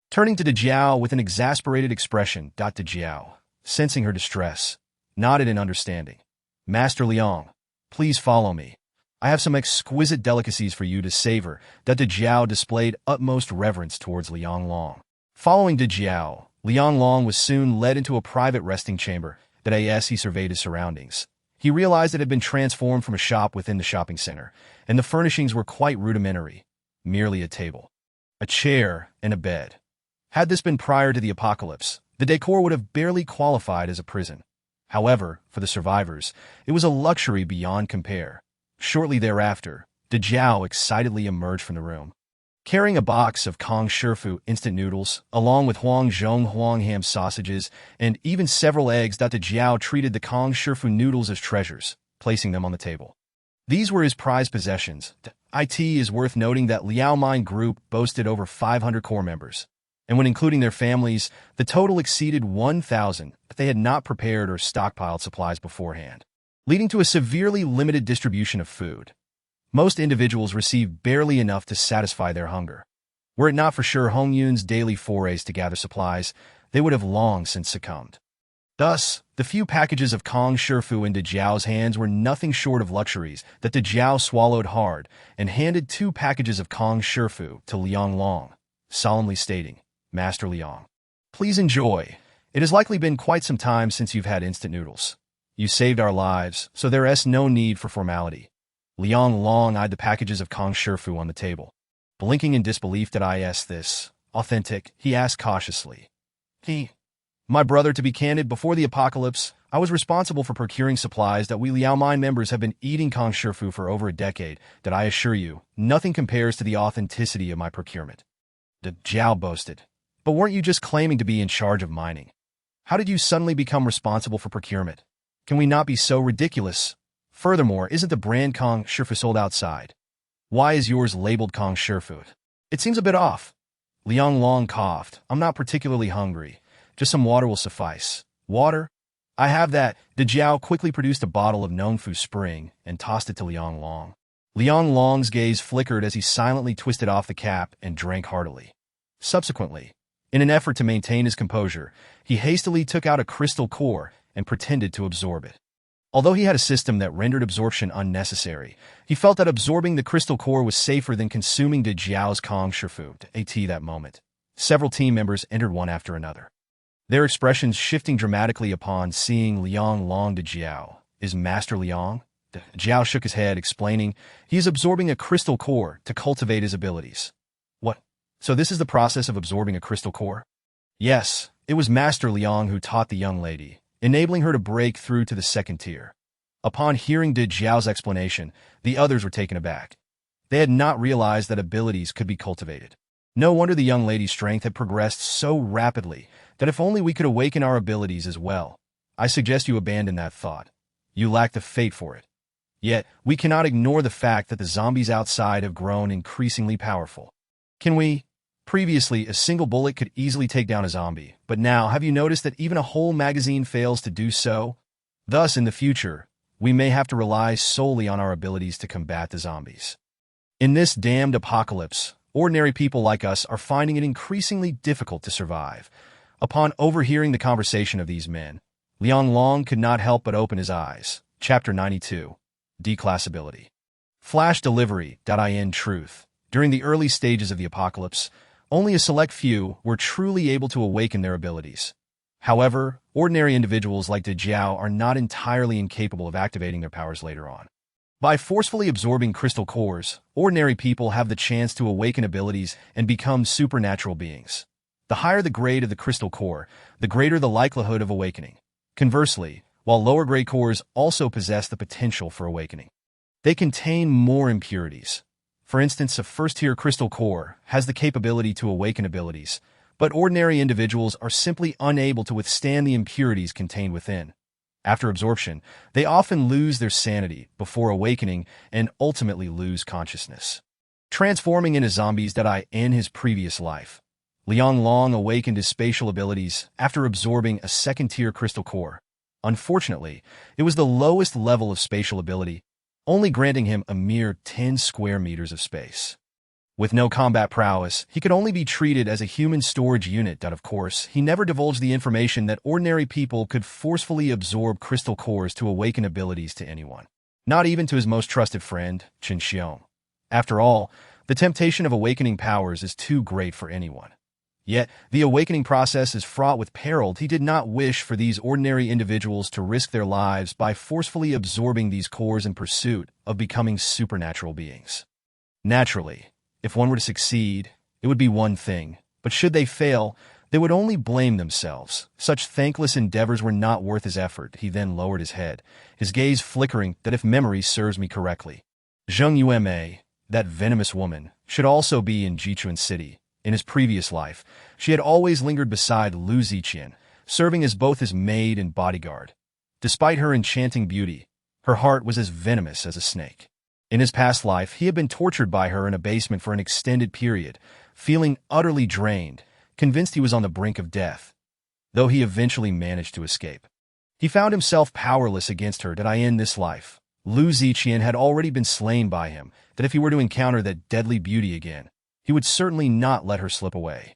turning to Dejiao with an exasperated expression. Dejiao, sensing her distress, nodded in understanding. "Master Liang, please follow me. I have some exquisite delicacies for you to savor." Dejiao displayed utmost reverence towards Lianglong. Following Dejiao, Lianglong was soon led into a private resting chamber. That as he surveyed his surroundings, he realized it had been transformed from a shop within the shopping center, and the furnishings were quite rudimentary. merely a table, a chair, and a bed. Had this been prior to the apocalypse, the decor would have barely qualified as a prison. However, for the survivors, it was a luxury beyond compare. Shortly thereafter, Dejao excitedly emerged from the room, carrying a box of Kong Shifu instant noodles, along with Huangzhong Huang ham sausages, and even several eggs. Dejao treated the Kong Shifu noodles as treasures, placing them on the table. These were his prized possessions. It is worth noting that Liao Mine Group boasted over 500 core members, and when including their families, the total exceeded 1,000, but they had not prepared or stockpiled supplies beforehand, leading to a severely limited distribution of food. Most individuals received barely enough to satisfy their hunger. Were it not for Hong Yun's daily forays to gather supplies, they would have long since succumbed. Thus, the few packages of Kong Shifu in Dejiao's hands were nothing short of luxuries that Dejiao swallowed hard and handed 2 packages of Kong Shifu to Liang Long, solemnly stating, "Master Liang, please enjoy. It has likely been quite some time since you've had instant noodles. You saved our lives, so there is no need for formality." Liang Long eyed the packages of Kong Shifu on the table. Blinking in disbelief, "Did I ask this authentic?" he asked cautiously. My brother, to be candid, before the apocalypse, I was responsible for procuring supplies that we Liao Mine members have been eating Kong Shifu for over a decade. That I assure you, nothing compares to the authenticity of my procurement." Zhao boasted. "But weren't you just claiming to be in charge of mining? How did you suddenly become responsible for procurement? Can we not be so ridiculous? Furthermore, isn't the brand Kong Shifu sold outside? Why is yours labeled Kong Shifu? It seems a bit off." Liang Long coughed. "I'm not particularly hungry. Just some water will suffice." "Water? I have that." Dejao quickly produced a bottle of Nongfu Spring and tossed it to Liang Long. Liang Long's gaze flickered as he silently twisted off the cap and drank heartily. Subsequently, in an effort to maintain his composure, he hastily took out a crystal core and pretended to absorb it. Although he had a system that rendered absorption unnecessary, he felt that absorbing the crystal core was safer than consuming Dejiao's Kong Shifu. At that moment, several team members entered one after another, their expressions shifting dramatically upon seeing Liang Long. "Dejiao, is Master Liang?" Zhao shook his head, explaining, "He is absorbing a crystal core to cultivate his abilities." "What? So this is the process of absorbing a crystal core?" "Yes, it was Master Liang who taught the young lady, enabling her to break through to the second tier." Upon hearing Zhao's explanation, the others were taken aback. They had not realized that abilities could be cultivated. No wonder the young lady's strength had progressed so rapidly that if only we could awaken our abilities as well. I suggest you abandon that thought. You lack the fate for it. Yet, we cannot ignore the fact that the zombies outside have grown increasingly powerful. Can we? Previously, a single bullet could easily take down a zombie, but now have you noticed that even a whole magazine fails to do so? Thus, in the future, we may have to rely solely on our abilities to combat the zombies. In this damned apocalypse, ordinary people like us are finding it increasingly difficult to survive. Upon overhearing the conversation of these men, Liang Long could not help but open his eyes. Chapter 92. Declassability. Flash delivery. In truth, during the early stages of the apocalypse, only a select few were truly able to awaken their abilities. However, ordinary individuals like Dejao are not entirely incapable of activating their powers later on. By forcefully absorbing crystal cores, ordinary people have the chance to awaken abilities and become supernatural beings. The higher the grade of the crystal core, the greater the likelihood of awakening. Conversely, while lower-grade cores also possess the potential for awakening, they contain more impurities. For instance, a first-tier crystal core has the capability to awaken abilities, but ordinary individuals are simply unable to withstand the impurities contained within. After absorption, they often lose their sanity before awakening and ultimately lose consciousness, transforming into zombies. In his previous life, Liang Long awakened his spatial abilities after absorbing a second-tier crystal core. Unfortunately, it was the lowest level of spatial ability, only granting him a mere 10 square meters of space. With no combat prowess, he could only be treated as a human storage unit. Of course, he never divulged the information that ordinary people could forcefully absorb crystal cores to awaken abilities to anyone, not even to his most trusted friend, Chen Xiong. After all, the temptation of awakening powers is too great for anyone. Yet, the awakening process is fraught with peril. He did not wish for these ordinary individuals to risk their lives by forcefully absorbing these cores in pursuit of becoming supernatural beings. Naturally, If one were to succeed, it would be one thing, but should they fail, they would only blame themselves. Such thankless endeavors were not worth his effort. He then lowered his head, his gaze flickering that if memory serves me correctly, Zheng Yueme, that venomous woman, should also be in Jichuan City. In his previous life, she had always lingered beside Lu Ziqian, serving as both his maid and bodyguard. Despite her enchanting beauty, her heart was as venomous as a snake. In his past life, he had been tortured by her in a basement for an extended period, feeling utterly drained, convinced he was on the brink of death, though he eventually managed to escape. He found himself powerless against her. Did I end this life? Lu Ziqian had already been slain by him, that if he were to encounter that deadly beauty again, he would certainly not let her slip away.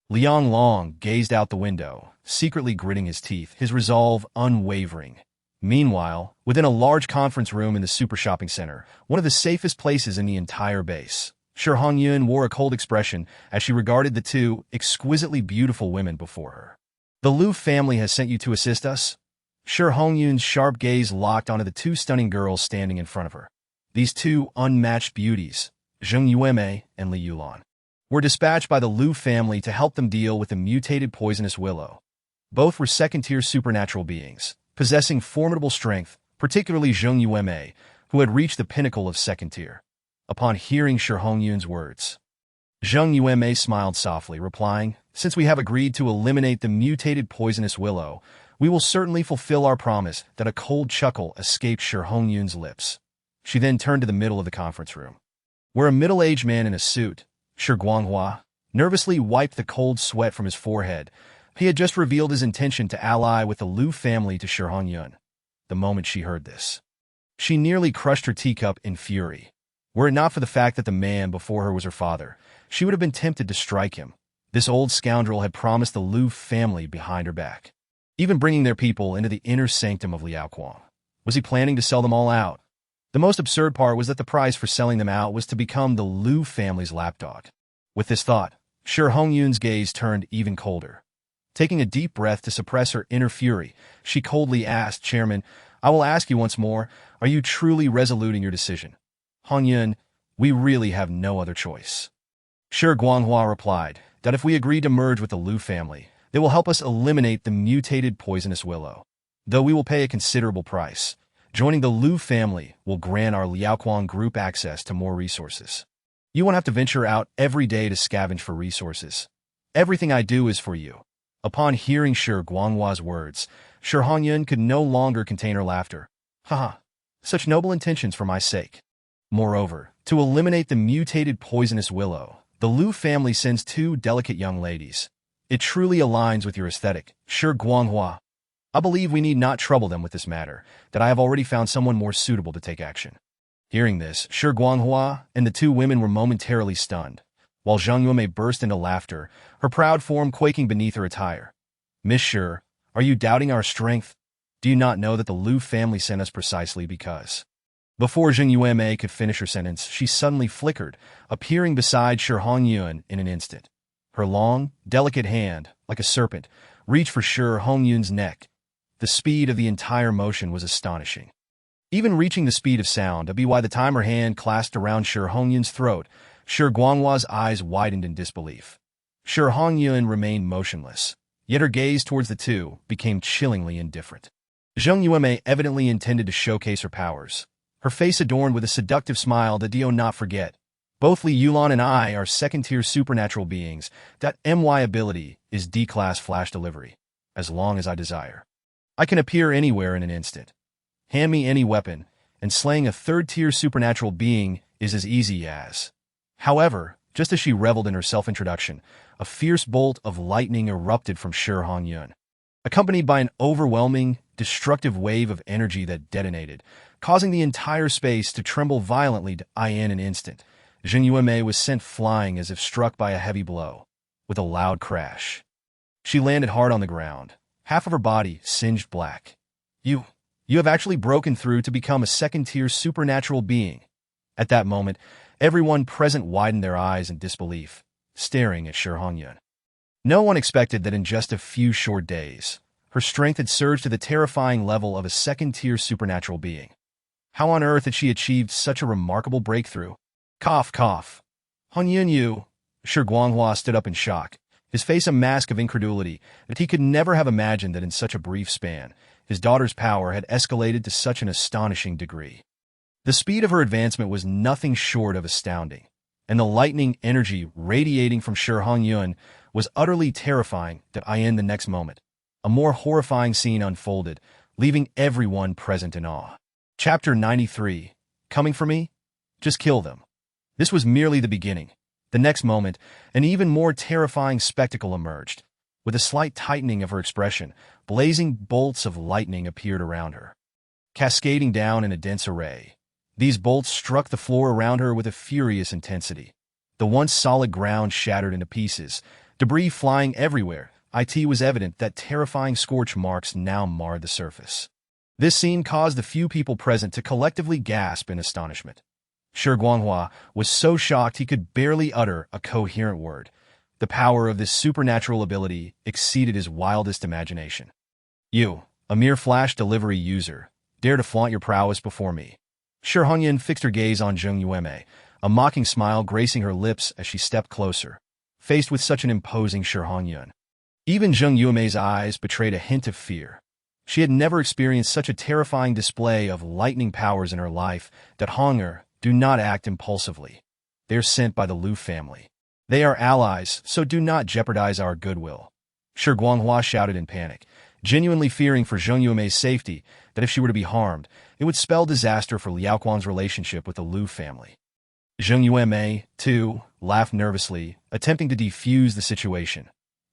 Liang Long gazed out the window, secretly gritting his teeth, his resolve unwavering. Meanwhile, within a large conference room in the super shopping center, one of the safest places in the entire base, Shi Hongyun wore a cold expression as she regarded the two exquisitely beautiful women before her. The Lu family has sent you to assist us? Shi Hongyun's sharp gaze locked onto the two stunning girls standing in front of her. These two unmatched beauties, Zheng Yueme and Li Yulan, were dispatched by the Lu family to help them deal with the mutated poisonous willow. Both were second-tier supernatural beings, possessing formidable strength, particularly Zheng Yueme, who had reached the pinnacle of second tier. Upon hearing Shi Hongyun's words, Zheng Yueme smiled softly, replying, "Since we have agreed to eliminate the mutated poisonous willow, we will certainly fulfill our promise." That a cold chuckle escaped Shi Hongyun's lips. She then turned to the middle of the conference room, where a middle-aged man in a suit, Shi Guanghua, nervously wiped the cold sweat from his forehead. He had just revealed his intention to ally with the Lu family to Shi Hongyun. The moment she heard this, she nearly crushed her teacup in fury. Were it not for the fact that the man before her was her father, she would have been tempted to strike him. This old scoundrel had promised the Lu family behind her back, even bringing their people into the inner sanctum of Liaoquan. Was he planning to sell them all out? The most absurd part was that the price for selling them out was to become the Lu family's lapdog. With this thought, Shi Hongyun's gaze turned even colder. Taking a deep breath to suppress her inner fury, she coldly asked, "Chairman, I will ask you once more, are you truly resolute in your decision?" "Hongyun, we really have no other choice." Shi Guanghua replied that if we agree to merge with the Lu family, they will help us eliminate the mutated poisonous willow. Though we will pay a considerable price, joining the Lu family will grant our Liaoquan group access to more resources. You won't have to venture out every day to scavenge for resources. Everything I do is for you. Upon hearing Shi Guanghua's words, Shi Hongyun could no longer contain her laughter. Haha, such noble intentions for my sake. Moreover, to eliminate the mutated poisonous willow, the Lu family sends two delicate young ladies. It truly aligns with your aesthetic, Shi Guanghua. I believe we need not trouble them with this matter, that I have already found someone more suitable to take action. Hearing this, Shi Guanghua and the two women were momentarily stunned, while Zheng Yueme burst into laughter, her proud form quaking beneath her attire. "Miss Shi, are you doubting our strength? Do you not know that the Lu family sent us precisely because—" Before Zheng Yueme could finish her sentence, she suddenly flickered, appearing beside Shi Hongyun in an instant. Her long, delicate hand, like a serpent, reached for Shi Hongyun's neck. The speed of the entire motion was astonishing. Even reaching the speed of sound, by the time her hand clasped around Shi Hongyun's throat, Shi Guanghua's eyes widened in disbelief. Shi Hongyun remained motionless, yet her gaze towards the two became chillingly indifferent. Zheng Yueme evidently intended to showcase her powers, her face adorned with a seductive smile that do not forget. Both Li Yulan and I are second-tier supernatural beings. That my ability is D-class flash delivery. As long as I desire, I can appear anywhere in an instant. Hand me any weapon, and slaying a third-tier supernatural being is as easy as. However, just as she reveled in her self-introduction, a fierce bolt of lightning erupted from Shi Hongyun, accompanied by an overwhelming, destructive wave of energy that detonated, causing the entire space to tremble violently. In an instant, Zheng Yueme was sent flying as if struck by a heavy blow. With a loud crash, she landed hard on the ground, half of her body singed black. You have actually broken through to become a second-tier supernatural being." At that moment, everyone present widened their eyes in disbelief, staring at Shi Hongyun. No one expected that in just a few short days, her strength had surged to the terrifying level of a second-tier supernatural being. How on earth had she achieved such a remarkable breakthrough? Cough, cough. Han Yunyu. Shi Guanghua stood up in shock, his face a mask of incredulity that he could never have imagined that in such a brief span, his daughter's power had escalated to such an astonishing degree. The speed of her advancement was nothing short of astounding, and the lightning energy radiating from Shi Hongyun was utterly terrifying. In the next moment, a more horrifying scene unfolded, leaving everyone present in awe. Chapter 93. Coming for me? Just kill them. This was merely the beginning. The next moment, an even more terrifying spectacle emerged. With a slight tightening of her expression, blazing bolts of lightning appeared around her, cascading down in a dense array. These bolts struck the floor around her with a furious intensity. The once solid ground shattered into pieces, debris flying everywhere. It was evident that terrifying scorch marks now marred the surface. This scene caused the few people present to collectively gasp in astonishment. Shi Guanghua was so shocked he could barely utter a coherent word. The power of this supernatural ability exceeded his wildest imagination. You, a mere flash delivery user, dare to flaunt your prowess before me. Shi Hongyun fixed her gaze on Zheng Yueme, a mocking smile gracing her lips as she stepped closer, faced with such an imposing Shi Hongyun. Even Zheng Yueme's eyes betrayed a hint of fear. She had never experienced such a terrifying display of lightning powers in her life. Hunger, do not act impulsively. They are sent by the Lu family. They are allies, so do not jeopardize our goodwill. Shi Guanghua shouted in panic, genuinely fearing for Zheng Yueme's safety, that if she were to be harmed, it would spell disaster for Liao Guang's relationship with the Lu family. Zheng Yueme, too, laughed nervously, attempting to defuse the situation.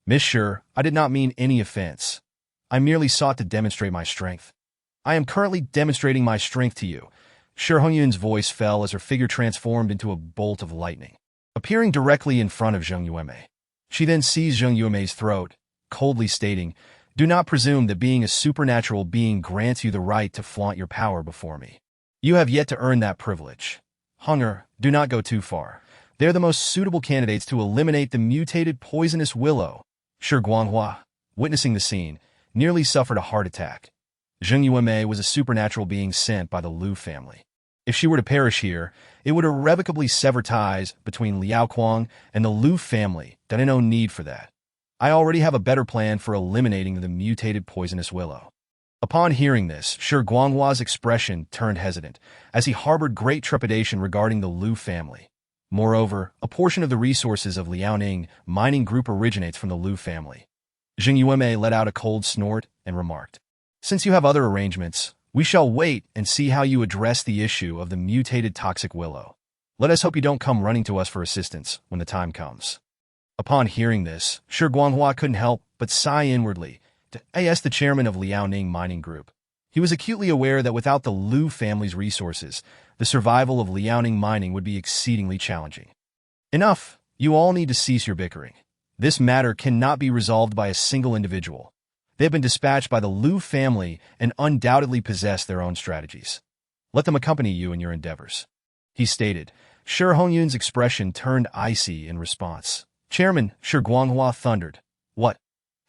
Miss Shi, I did not mean any offense. I merely sought to demonstrate my strength. I am currently demonstrating my strength to you. Shi Hongyun's voice fell as her figure transformed into a bolt of lightning, appearing directly in front of Zheng Yueme. She then seized Zheng Yueme's throat, coldly stating, do not presume that being a supernatural being grants you the right to flaunt your power before me. You have yet to earn that privilege. Hunger, do not go too far. They're the most suitable candidates to eliminate the mutated poisonous willow. Shi Guanghua, witnessing the scene, nearly suffered a heart attack. Zheng Yueme was a supernatural being sent by the Lu family. If she were to perish here, it would irrevocably sever ties between Liao Guang and the Lu family. No need for that. I already have a better plan for eliminating the mutated poisonous willow. Upon hearing this, Shi Guanghua's expression turned hesitant, as he harbored great trepidation regarding the Lu family. Moreover, a portion of the resources of Liaoning mining group originates from the Lu family. Zheng Yueme let out a cold snort and remarked, since you have other arrangements, we shall wait and see how you address the issue of the mutated toxic willow. Let us hope you don't come running to us for assistance when the time comes. Upon hearing this, Shi Guanghua couldn't help but sigh inwardly. As the chairman of Liaoning Mining Group, he was acutely aware that without the Lu family's resources, the survival of Liaoning Mining would be exceedingly challenging. Enough! You all need to cease your bickering. This matter cannot be resolved by a single individual. They have been dispatched by the Lu family and undoubtedly possess their own strategies. Let them accompany you in your endeavors. He stated. Shi Hongyun's expression turned icy in response. Chairman, Shi Guanghua thundered. What?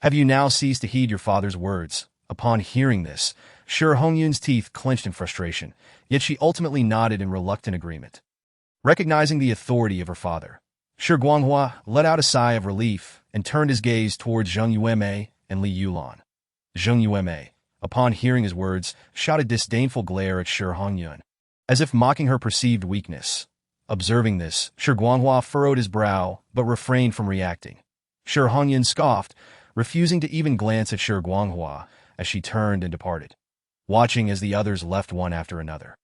Have you now ceased to heed your father's words? Upon hearing this, Shi Hongyun's teeth clenched in frustration, yet she ultimately nodded in reluctant agreement. Recognizing the authority of her father, Shi Guanghua let out a sigh of relief and turned his gaze towards Zheng Yueme and Li Yulan. Zheng Yueme, upon hearing his words, shot a disdainful glare at Shi Hongyun, as if mocking her perceived weakness. Observing this, Shi Guanghua furrowed his brow, but refrained from reacting. Shi Hongyun scoffed, refusing to even glance at Shi Guanghua as she turned and departed, watching as the others left one after another.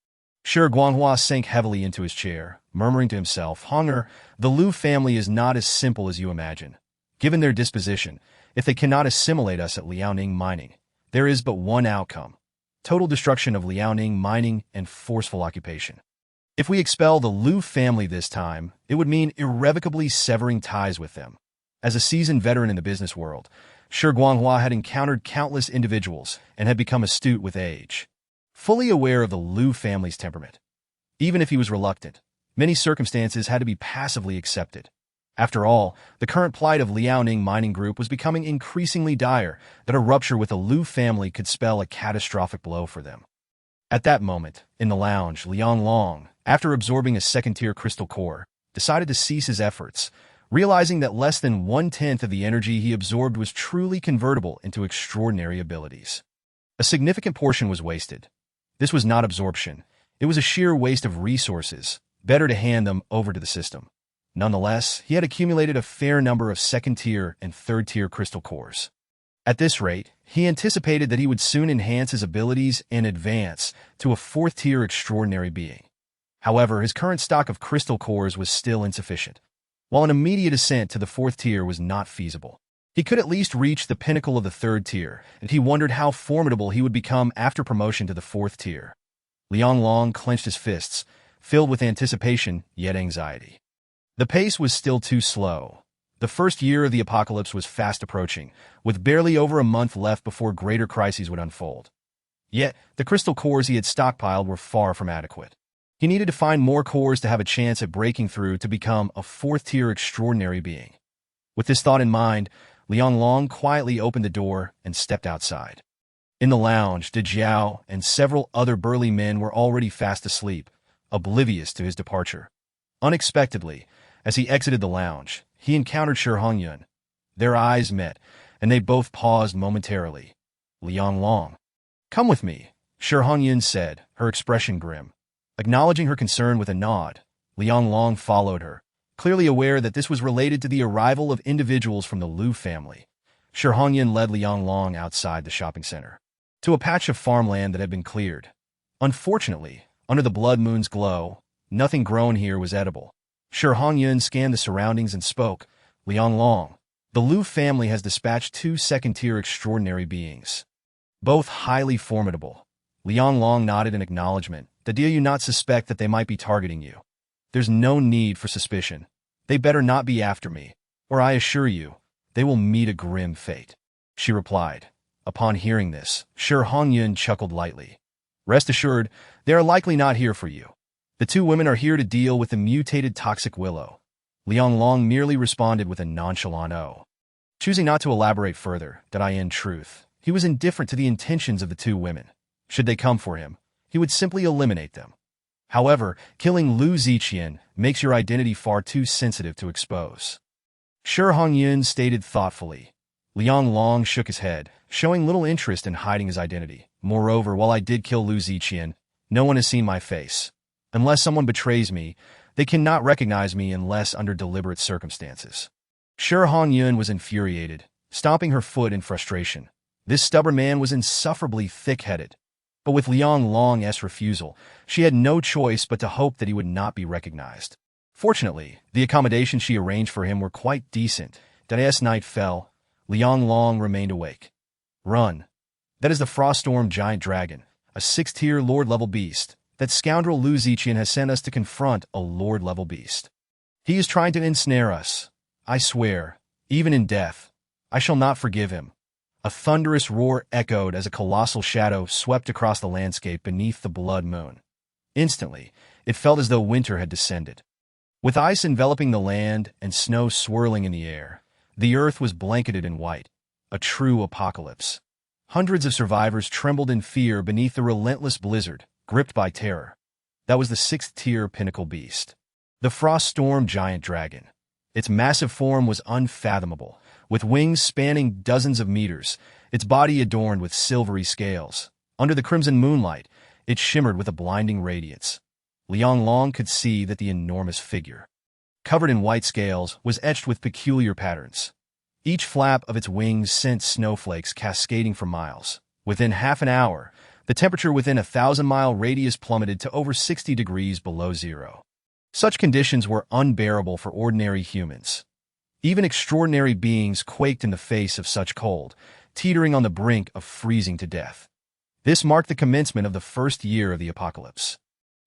Shi Guanghua sank heavily into his chair, murmuring to himself, Hunger, the Lu family is not as simple as you imagine. Given their disposition, if they cannot assimilate us at Liaoning Mining, there is but one outcome: total destruction of Liaoning Mining and forceful occupation. If we expel the Lu family this time, it would mean irrevocably severing ties with them. As a seasoned veteran in the business world, Shi Guanghua had encountered countless individuals and had become astute with age. Fully aware of the Lu family's temperament, even if he was reluctant, many circumstances had to be passively accepted. After all, the current plight of Liaoning Mining Group was becoming increasingly dire that a rupture with the Lu family could spell a catastrophic blow for them. At that moment, in the lounge, Liang Long, after absorbing a second-tier crystal core, decided to cease his efforts, realizing that less than 1/10 of the energy he absorbed was truly convertible into extraordinary abilities. A significant portion was wasted. This was not absorption. It was a sheer waste of resources, better to hand them over to the system. Nonetheless, he had accumulated a fair number of second-tier and third-tier crystal cores. At this rate, he anticipated that he would soon enhance his abilities and advance to a fourth-tier extraordinary being. However, his current stock of crystal cores was still insufficient. While an immediate ascent to the fourth tier was not feasible, he could at least reach the pinnacle of the third tier, and he wondered how formidable he would become after promotion to the fourth tier. Liang Long clenched his fists, filled with anticipation yet anxiety. The pace was still too slow. The first year of the apocalypse was fast approaching, with barely over a month left before greater crises would unfold. Yet, the crystal cores he had stockpiled were far from adequate. He needed to find more cores to have a chance at breaking through to become a fourth-tier extraordinary being. With this thought in mind, Liang Long quietly opened the door and stepped outside. In the lounge, De Jiao and several other burly men were already fast asleep, oblivious to his departure. Unexpectedly, as he exited the lounge, he encountered Shi Hongyun. Their eyes met, and they both paused momentarily. Liang Long. "Come with me," Shi Hongyun said, her expression grim. Acknowledging her concern with a nod, Liang Long followed her, clearly aware that this was related to the arrival of individuals from the Liu family. Shi Hongyun led Liang Long outside the shopping center, to a patch of farmland that had been cleared. Unfortunately, under the blood moon's glow, nothing grown here was edible. Shi Hongyun scanned the surroundings and spoke. "Liang Long, the Liu family has dispatched 2 second-tier extraordinary beings, both highly formidable." Liang Long nodded in acknowledgement. "Do you not suspect that they might be targeting you?" "There's no need for suspicion. They better not be after me, or I assure you, they will meet a grim fate," she replied. Upon hearing this, Shi Hongyun chuckled lightly. "Rest assured, they are likely not here for you. The 2 women are here to deal with the mutated toxic willow." Liang Long merely responded with a nonchalant "oh." Choosing not to elaborate further, in truth, he was indifferent to the intentions of the 2 women. Should they come for him, he would simply eliminate them. However, killing Lu Ziqian makes your identity far too sensitive to expose. Shi Hongyun stated thoughtfully. Liang Long shook his head, showing little interest in hiding his identity. "Moreover, while I did kill Lu Ziqian, no one has seen my face. Unless someone betrays me, they cannot recognize me unless under deliberate circumstances." Shi Hongyun was infuriated, stomping her foot in frustration. This stubborn man was insufferably thick-headed. But with Liang Long's refusal, she had no choice but to hope that he would not be recognized. Fortunately, the accommodations she arranged for him were quite decent. As night fell, Liang Long remained awake. "Run. That is the Froststorm giant dragon, a 6th-tier Lord-level beast. That scoundrel Lu Ziqian has sent us to confront a Lord-level beast. He is trying to ensnare us. I swear, even in death, I shall not forgive him." A thunderous roar echoed as a colossal shadow swept across the landscape beneath the blood moon. Instantly, it felt as though winter had descended. With ice enveloping the land and snow swirling in the air, the earth was blanketed in white, a true apocalypse. Hundreds of survivors trembled in fear beneath the relentless blizzard, gripped by terror. That was the 6th-tier pinnacle beast, the Froststorm giant dragon. Its massive form was unfathomable, with wings spanning dozens of meters, its body adorned with silvery scales. Under the crimson moonlight, it shimmered with a blinding radiance. Liang Long could see that the enormous figure, covered in white scales, was etched with peculiar patterns. Each flap of its wings sent snowflakes cascading for miles. Within half an hour, the temperature within a 1,000-mile radius plummeted to over 60 degrees below zero. Such conditions were unbearable for ordinary humans. Even extraordinary beings quaked in the face of such cold, teetering on the brink of freezing to death. This marked the commencement of the first year of the apocalypse.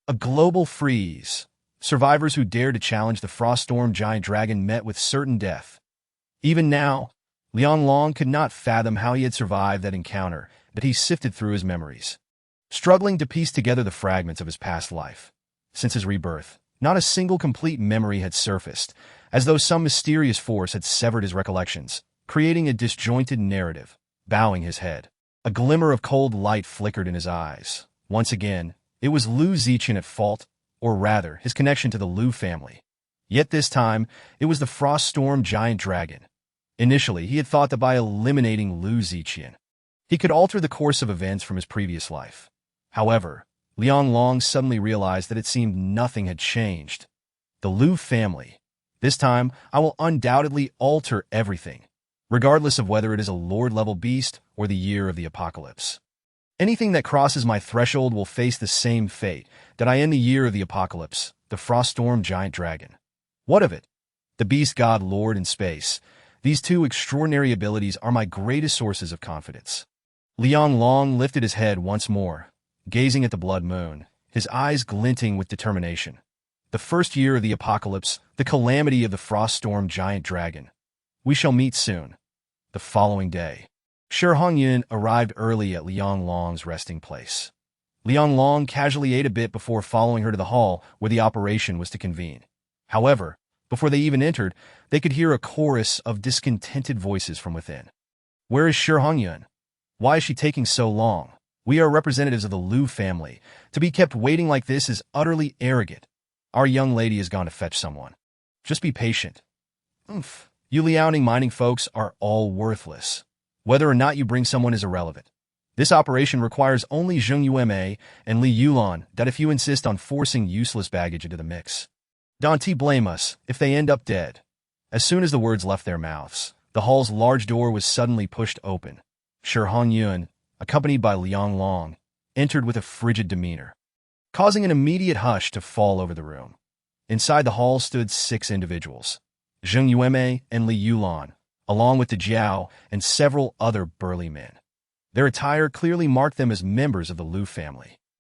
A global freeze. Survivors who dared to challenge the Froststorm giant dragon met with certain death. Even now, Liang Long could not fathom how he had survived that encounter, but he sifted through his memories, struggling to piece together the fragments of his past life. Since his rebirth, not a single complete memory had surfaced, as though some mysterious force had severed his recollections, creating a disjointed narrative. Bowing his head, a glimmer of cold light flickered in his eyes. Once again, it was Lu Ziqian at fault, or rather, his connection to the Liu family. Yet this time, it was the frost storm giant dragon. Initially, he had thought that by eliminating Lu Ziqian, he could alter the course of events from his previous life. However, Liang Long suddenly realized that it seemed nothing had changed. The Lu family. This time, I will undoubtedly alter everything, regardless of whether it is a lord-level beast or the year of the apocalypse. Anything that crosses my threshold will face the same fate that I end the year of the apocalypse, the frost storm giant dragon. What of it? The beast god lord in space. These two extraordinary abilities are my greatest sources of confidence. Liang Long lifted his head once more, gazing at the blood moon, his eyes glinting with determination. The first year of the apocalypse, the calamity of the frost storm giant dragon. We shall meet soon. The following day, Shi Hongyun arrived early at Liang Long's resting place. Liang Long casually ate a bit before following her to the hall where the operation was to convene. However, before they even entered, they could hear a chorus of discontented voices from within. Where is Shi Hongyun? Why is she taking so long? We are representatives of the Lu family. To be kept waiting like this is utterly arrogant. Our young lady has gone to fetch someone. Just be patient. Oomph. You Liaoning mining folks are all worthless. Whether or not you bring someone is irrelevant. This operation requires only Zheng Yueme and Li Yulan that if you insist on forcing useless baggage into the mix. Don't blame us if they end up dead. As soon as the words left their mouths, the hall's large door was suddenly pushed open. Shi Hongyun, accompanied by Liang Long, entered with a frigid demeanor, causing an immediate hush to fall over the room. Inside the hall stood 6 individuals, Zheng Yueme and Li Yulan, along with the Jiao and several other burly men. Their attire clearly marked them as members of the Lu family.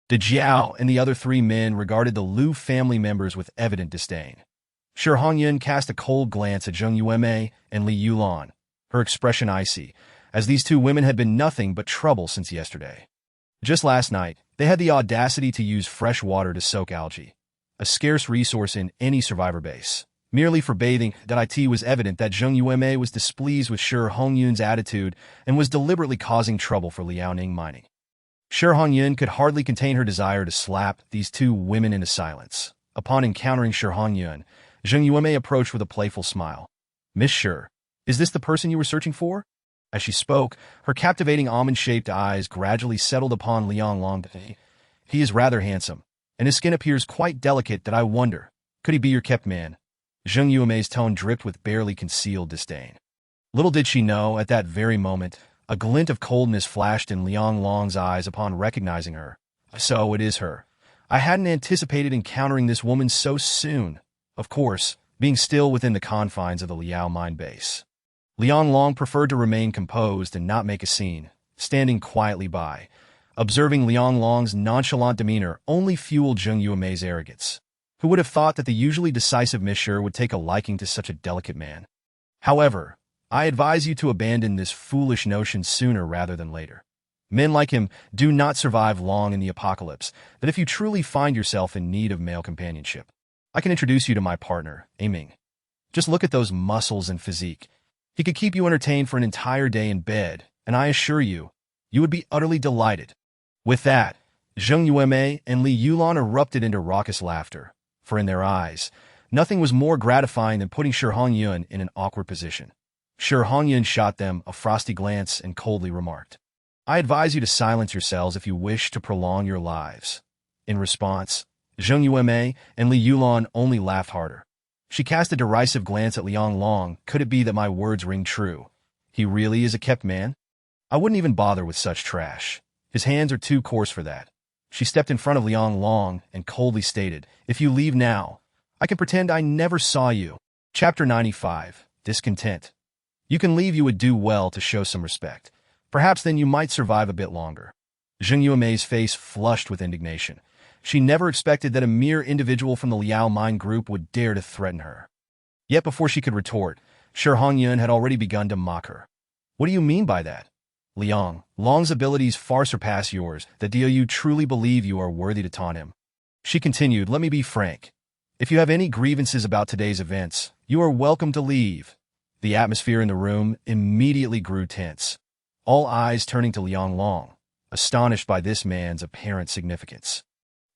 The Jiao and the other 3 men regarded the Lu family members with evident disdain. Shi Hongyun cast a cold glance at Zheng Yueme and Li Yulan, her expression icy, as these 2 women had been nothing but trouble since yesterday. Just last night, they had the audacity to use fresh water to soak algae, a scarce resource in any survivor base. Merely for bathing, it was evident that Zheng Yueme was displeased with Shi Hongyun's attitude and was deliberately causing trouble for Liaoning mining. Shi Hongyun could hardly contain her desire to slap these 2 women into silence. Upon encountering Shi Hongyun, Zheng Yueme approached with a playful smile. Miss Shi, is this the person you were searching for? As she spoke, her captivating almond-shaped eyes gradually settled upon Liang Long. He is rather handsome, and his skin appears quite delicate that I wonder, could he be your kept man? Zheng Yueme's tone dripped with barely concealed disdain. Little did she know, at that very moment, a glint of coldness flashed in Liang Long's eyes upon recognizing her. So it is her. I hadn't anticipated encountering this woman so soon. Of course, being still within the confines of the Liao mine base. Liang Long preferred to remain composed and not make a scene, standing quietly by. Observing Liang Long's nonchalant demeanor only fueled Zheng Yueme's arrogance. Who would have thought that the usually decisive Miss Shi would take a liking to such a delicate man? However, I advise you to abandon this foolish notion sooner rather than later. Men like him do not survive long in the apocalypse, but if you truly find yourself in need of male companionship, I can introduce you to my partner, Aiming. Just look at those muscles and physique. He could keep you entertained for an entire day in bed, and I assure you, you would be utterly delighted. With that, Zheng Yueme and Li Yulan erupted into raucous laughter, for in their eyes, nothing was more gratifying than putting Shi Hongyun in an awkward position. Shi Hongyun shot them a frosty glance and coldly remarked, I advise you to silence yourselves if you wish to prolong your lives. In response, Zheng Yueme and Li Yulan only laughed harder. She cast a derisive glance at Liang Long. Could it be that my words ring true? He really is a kept man? I wouldn't even bother with such trash. His hands are too coarse for that. She stepped in front of Liang Long and coldly stated, If you leave now, I can pretend I never saw you. Chapter 95. Discontent. You can leave. You would do well to show some respect. Perhaps then you might survive a bit longer. Zheng Yueme's face flushed with indignation. She never expected that a mere individual from the Liao mine group would dare to threaten her. Yet before she could retort, Shi Hongyun had already begun to mock her. What do you mean by that? Liang Long's abilities far surpass yours. Do you truly believe you are worthy to taunt him? She continued, Let me be frank. If you have any grievances about today's events, you are welcome to leave. The atmosphere in the room immediately grew tense, all eyes turning to Liang Long, astonished by this man's apparent significance.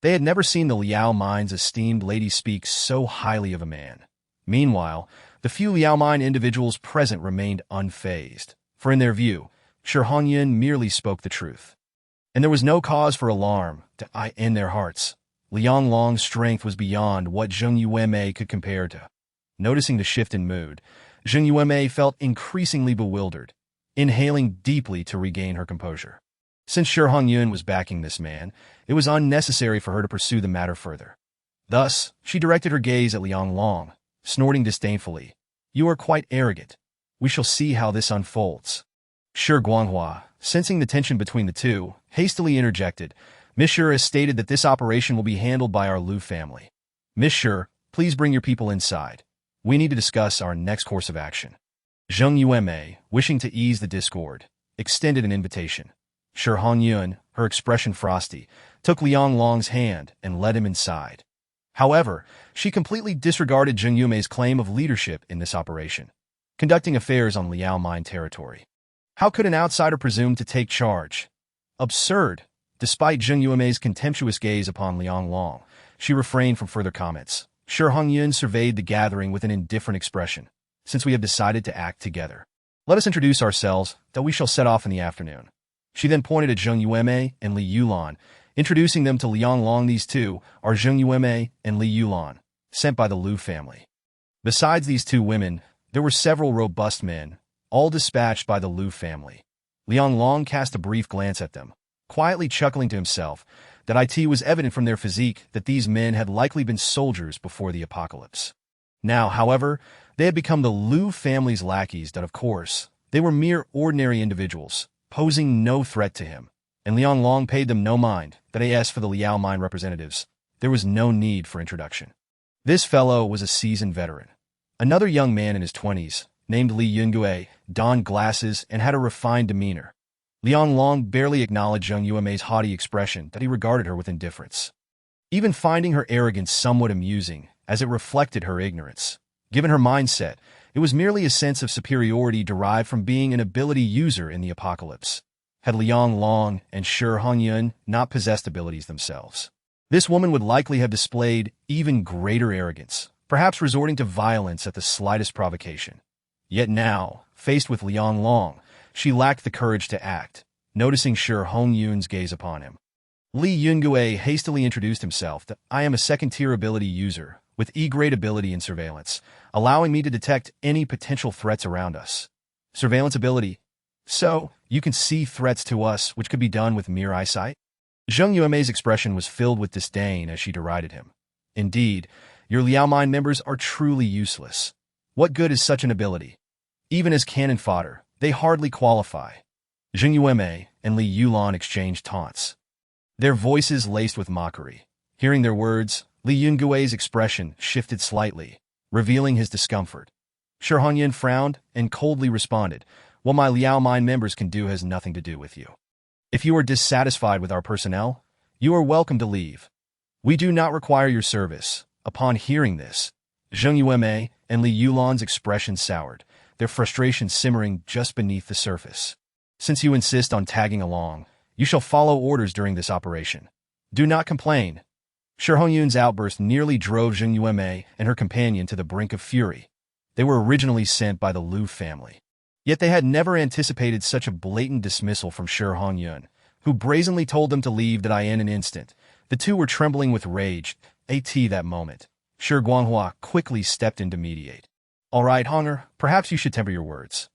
They had never seen the Liao Mine's esteemed lady speak so highly of a man. Meanwhile, the few Liao Mine individuals present remained unfazed, for in their view, Shi Hongyun merely spoke the truth. And there was no cause for alarm in their hearts. Liang Long's strength was beyond what Zheng Yuemei could compare to. Noticing the shift in mood, Zheng Yuemei felt increasingly bewildered, inhaling deeply to regain her composure. Since Shi Hongyun was backing this man, it was unnecessary for her to pursue the matter further. Thus, she directed her gaze at Liang Long, snorting disdainfully. "You are quite arrogant. We shall see how this unfolds." Shi Guanghua, sensing the tension between the two, hastily interjected. "Miss Shi has stated that this operation will be handled by our Lu family. Miss Shi, please bring your people inside. We need to discuss our next course of action." Zheng Yuemei, wishing to ease the discord, extended an invitation. Shi Hongyun, her expression frosty, took Liang Long's hand and led him inside. However, she completely disregarded Zheng Yuemei's claim of leadership in this operation, conducting affairs on Liao Mine territory. How could an outsider presume to take charge? Absurd. Despite Zheng Yuemei's contemptuous gaze upon Liang Long, she refrained from further comments. Shi Hongyun surveyed the gathering with an indifferent expression. "Since we have decided to act together, let us introduce ourselves, that we shall set off in the afternoon." She then pointed at Zheng Yuemei and Li Yulan, introducing them to Liang Long. "These two are Zheng Yuemei and Li Yulan, sent by the Lu family." Besides these two women, there were several robust men, all dispatched by the Lu family. Liang Long cast a brief glance at them, quietly chuckling to himself that it was evident from their physique that these men had likely been soldiers before the apocalypse. Now, however, they had become the Lu family's lackeys. That, of course, they were mere ordinary individuals, posing no threat to him, and Liang Long paid them no mind. That as for the Liao Mine representatives, there was no need for introduction. This fellow was a seasoned veteran. Another young man in his 20s, named Li Yungue, donned glasses and had a refined demeanor. Liang Long barely acknowledged Zheng Yuemei's haughty expression that he regarded her with indifference, even finding her arrogance somewhat amusing, as it reflected her ignorance. Given her mindset, it was merely a sense of superiority derived from being an ability user in the apocalypse. Had Liang Long and Shi Hongyun not possessed abilities themselves, this woman would likely have displayed even greater arrogance, perhaps resorting to violence at the slightest provocation. Yet now, faced with Liang Long, she lacked the courage to act, noticing Shi Hongyun's gaze upon him. Li Yungue hastily introduced himself that "I am a second-tier ability user, with E-grade ability in surveillance, allowing me to detect any potential threats around us." Surveillance ability? So, you can see threats to us which could be done with mere eyesight? Zheng Yuemei's expression was filled with disdain as she derided him. "Indeed, your Liao Mine members are truly useless. What good is such an ability? Even as cannon fodder, they hardly qualify." Zheng Yuemei and Li Yulan exchanged taunts, their voices laced with mockery. Hearing their words, Li Yungue's expression shifted slightly, revealing his discomfort. Shi Hongyun frowned and coldly responded, "What my Liao Mine members can do has nothing to do with you. If you are dissatisfied with our personnel, you are welcome to leave. We do not require your service." Upon hearing this, Zheng Yuemei and Li Yulan's expression soured, their frustration simmering just beneath the surface. "Since you insist on tagging along, you shall follow orders during this operation. Do not complain." Shi Hongyun's outburst nearly drove Zheng Yuemei and her companion to the brink of fury. They were originally sent by the Lu family, yet they had never anticipated such a blatant dismissal from Shi Hongyun, who brazenly told them to leave in an instant. The two were trembling with rage. That moment, Shi Guanghua quickly stepped in to mediate. "All right, Honger, perhaps you should temper your words.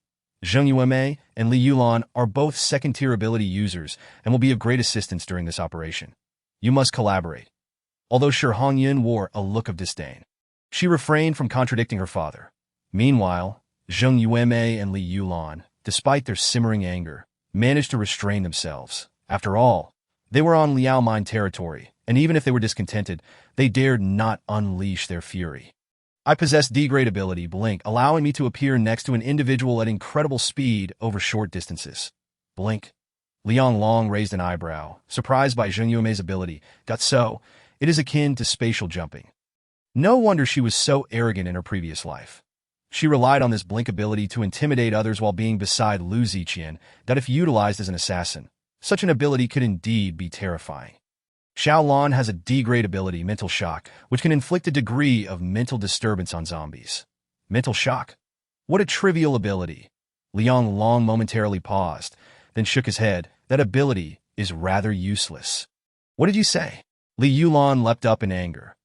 Zheng Yuemei and Li Yulan are both second-tier ability users and will be of great assistance during this operation. You must collaborate." Although Shi Hongyun wore a look of disdain, she refrained from contradicting her father. Meanwhile, Zheng Yuemei and Li Yulan, despite their simmering anger, managed to restrain themselves. After all, they were on Liao Mine territory, and even if they were discontented, they dared not unleash their fury. "I possess D-grade ability, Blink, allowing me to appear next to an individual at incredible speed over short distances." Blink. Liang Long raised an eyebrow, surprised by Zheng Yuemei's ability. So, it is akin to spatial jumping. No wonder she was so arrogant in her previous life. She relied on this Blink ability to intimidate others while being beside Lu Ziqian, that if utilized as an assassin, such an ability could indeed be terrifying. Xiaolan has a D-grade ability, mental shock, which can inflict a degree of mental disturbance on zombies. Mental shock? What a trivial ability. Liang Long momentarily paused, then shook his head. That ability is rather useless. What did you say? Li Yulan leapt up in anger.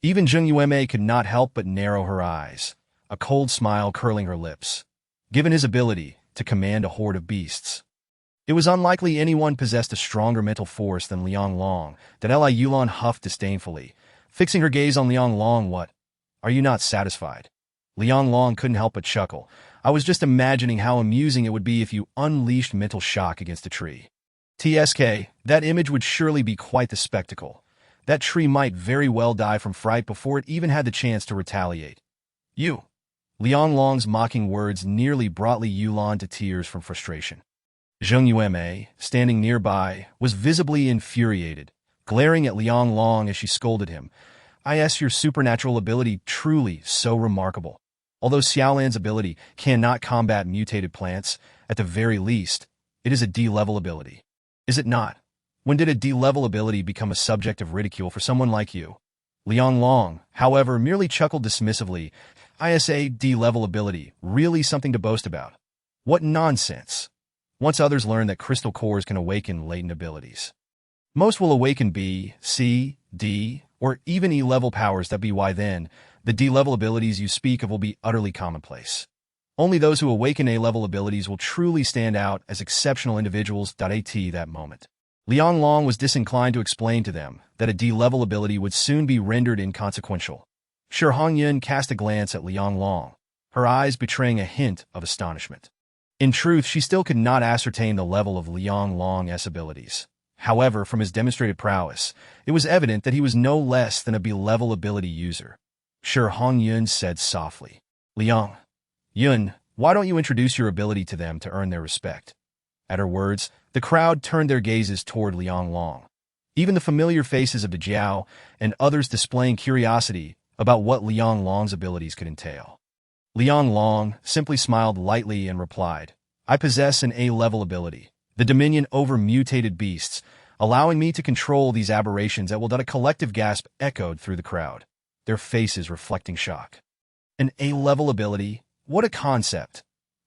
Even Zheng Yueme could not help but narrow her eyes, a cold smile curling her lips. Given his ability to command a horde of beasts, it was unlikely anyone possessed a stronger mental force than Liang Long. That Li Yulan huffed disdainfully, fixing her gaze on Liang Long. What? Are you not satisfied? Liang Long couldn't help but chuckle. I was just imagining how amusing it would be if you unleashed mental shock against a tree. TSK, that image would surely be quite the spectacle. That tree might very well die from fright before it even had the chance to retaliate. You. Liang Long's mocking words nearly brought Li Yulan to tears from frustration. Zheng Yueme, standing nearby, was visibly infuriated, glaring at Liang Long as she scolded him. Is your supernatural ability truly so remarkable? Although Xiaolan's ability cannot combat mutated plants, at the very least, it is a D-level ability. Is it not? When did a D-level ability become a subject of ridicule for someone like you? Liang Long, however, merely chuckled dismissively. Is a D-level ability really something to boast about? What nonsense! Once others learn that crystal cores can awaken latent abilities, most will awaken B, C, D, or even E-level powers. Why then, the D-level abilities you speak of will be utterly commonplace. Only those who awaken A-level abilities will truly stand out as exceptional individuals. At that moment, Liang Long was disinclined to explain to them that a D-level ability would soon be rendered inconsequential. Shi Hongyun cast a glance at Liang Long, her eyes betraying a hint of astonishment. In truth, she still could not ascertain the level of Liang Long's abilities. However, from his demonstrated prowess, it was evident that he was no less than a B-level ability user. Shi Hongyun said softly, Liang Yun, why don't you introduce your ability to them to earn their respect? At her words, the crowd turned their gazes toward Liang Long. Even the familiar faces of De Jiao and others displaying curiosity about what Liang Long's abilities could entail. Liang Long simply smiled lightly and replied, I possess an A-level ability, the dominion over mutated beasts, allowing me to control these aberrations at will. A collective gasp echoed through the crowd, their faces reflecting shock. An A-level ability? What a concept!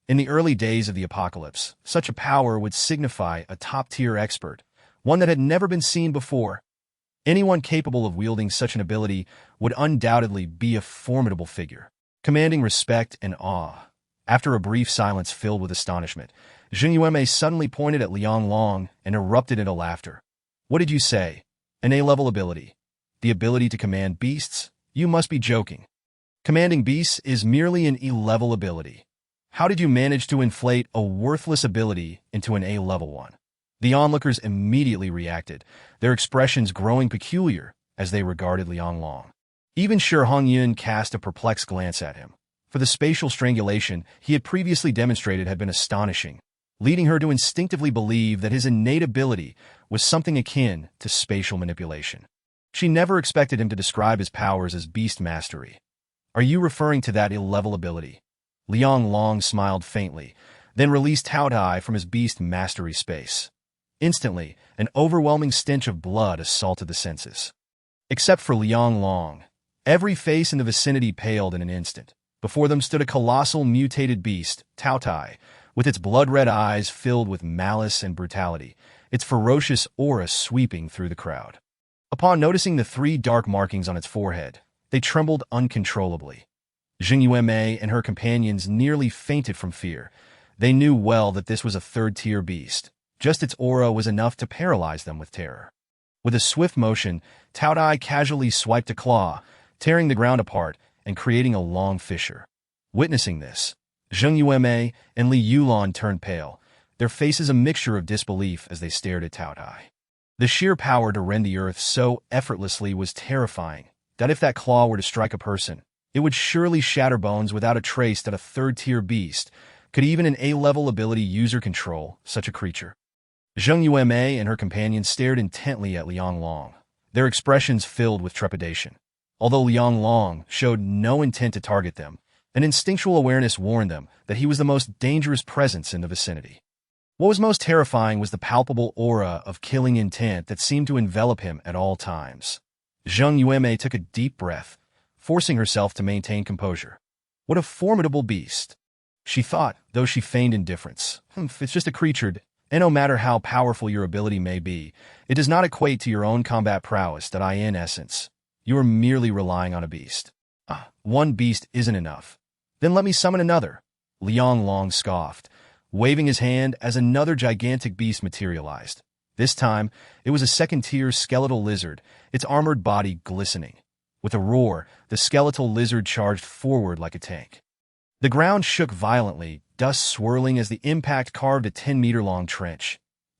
In the early days of the apocalypse, such a power would signify a top-tier expert, one that had never been seen before. Anyone capable of wielding such an ability would undoubtedly be a formidable figure, commanding respect and awe. After a brief silence filled with astonishment, Zheng Yueme suddenly pointed at Liang Long and erupted into laughter. What did you say? An A-level ability? The ability to command beasts? You must be joking. Commanding beasts is merely an E-level ability. How did you manage to inflate a worthless ability into an A-level one? The onlookers immediately reacted, their expressions growing peculiar as they regarded Liang Long. Even Shi Hongyun cast a perplexed glance at him, for the spatial strangulation he had previously demonstrated had been astonishing, leading her to instinctively believe that his innate ability was something akin to spatial manipulation. She never expected him to describe his powers as beast mastery. Are you referring to that ill-level ability? Liang Long smiled faintly, then released Taotie from his beast mastery space. Instantly, an overwhelming stench of blood assaulted the senses. Except for Liang Long, every face in the vicinity paled in an instant. Before them stood a colossal mutated beast, Taotie, with its blood-red eyes filled with malice and brutality, its ferocious aura sweeping through the crowd. Upon noticing the 3 dark markings on its forehead, they trembled uncontrollably. Zheng Yueme and her companions nearly fainted from fear. They knew well that this was a third-tier beast. Just its aura was enough to paralyze them with terror. With a swift motion, Taotie casually swiped a claw, tearing the ground apart and creating a long fissure. Witnessing this, Zheng Yueme and Li Yulan turned pale, their faces a mixture of disbelief as they stared at Taotie. The sheer power to rend the earth so effortlessly was terrifying that if that claw were to strike a person, it would surely shatter bones without a trace that a third-tier beast could even an A-level ability user control such a creature. Zheng Yueme and her companions stared intently at Liang Long, their expressions filled with trepidation. Although Liang Long showed no intent to target them, an instinctual awareness warned them that he was the most dangerous presence in the vicinity. What was most terrifying was the palpable aura of killing intent that seemed to envelop him at all times. Zheng Yueme took a deep breath, forcing herself to maintain composure. What a formidable beast, she thought, though she feigned indifference. It's just a creature, and no matter how powerful your ability may be, it does not equate to your own combat prowess that in essence, you are merely relying on a beast. One beast isn't enough. Then let me summon another, Liang Long scoffed, waving his hand as another gigantic beast materialized. This time, it was a second-tier skeletal lizard, its armored body glistening. With a roar, the skeletal lizard charged forward like a tank. The ground shook violently, dust swirling as the impact carved a 10-meter-long trench.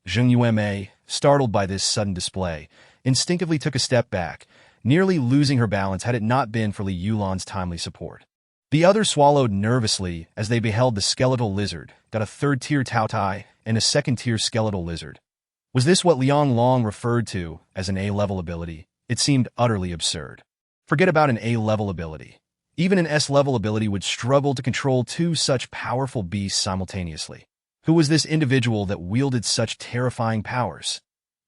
Zheng Yueme, startled by this sudden display, instinctively took a step back, nearly losing her balance had it not been for Li Yulan's timely support. The others swallowed nervously as they beheld the skeletal lizard, got a third-tier Taotie and a second-tier skeletal lizard. Was this what Liang Long referred to as an A-level ability? It seemed utterly absurd. Forget about an A-level ability. Even an S-level ability would struggle to control two such powerful beasts simultaneously. Who was this individual that wielded such terrifying powers?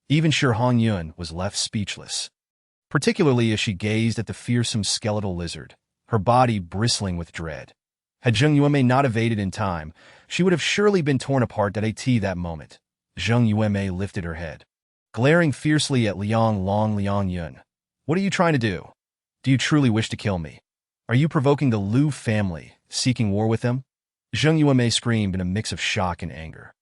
Even Shi Hongyun was left speechless, particularly as she gazed at the fearsome skeletal lizard, her body bristling with dread. Had Zheng Yueme not evaded in time, she would have surely been torn apart that moment. Zheng Yueme lifted her head, glaring fiercely at Liang Yun. What are you trying to do? Do you truly wish to kill me? Are you provoking the Liu family, seeking war with them? Zheng Yueme screamed in a mix of shock and anger.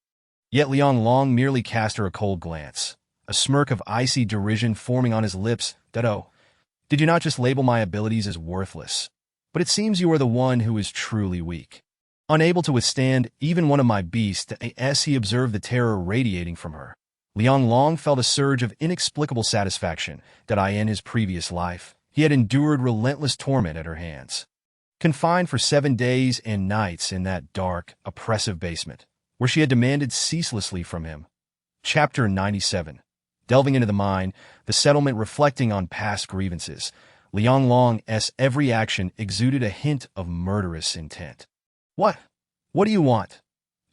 Yet Liang Long merely cast her a cold glance, a smirk of icy derision forming on his lips. Did you not just label my abilities as worthless? But it seems you are the one who is truly weak. Unable to withstand even one of my beasts, as he observed the terror radiating from her, Liang Long felt a surge of inexplicable satisfaction that in his previous life, he had endured relentless torment at her hands. Confined for 7 days and nights in that dark, oppressive basement, where she had demanded ceaselessly from him. Chapter 97. Delving into the mind, the settlement reflecting on past grievances, Liang Long's every action exuded a hint of murderous intent. What do you want?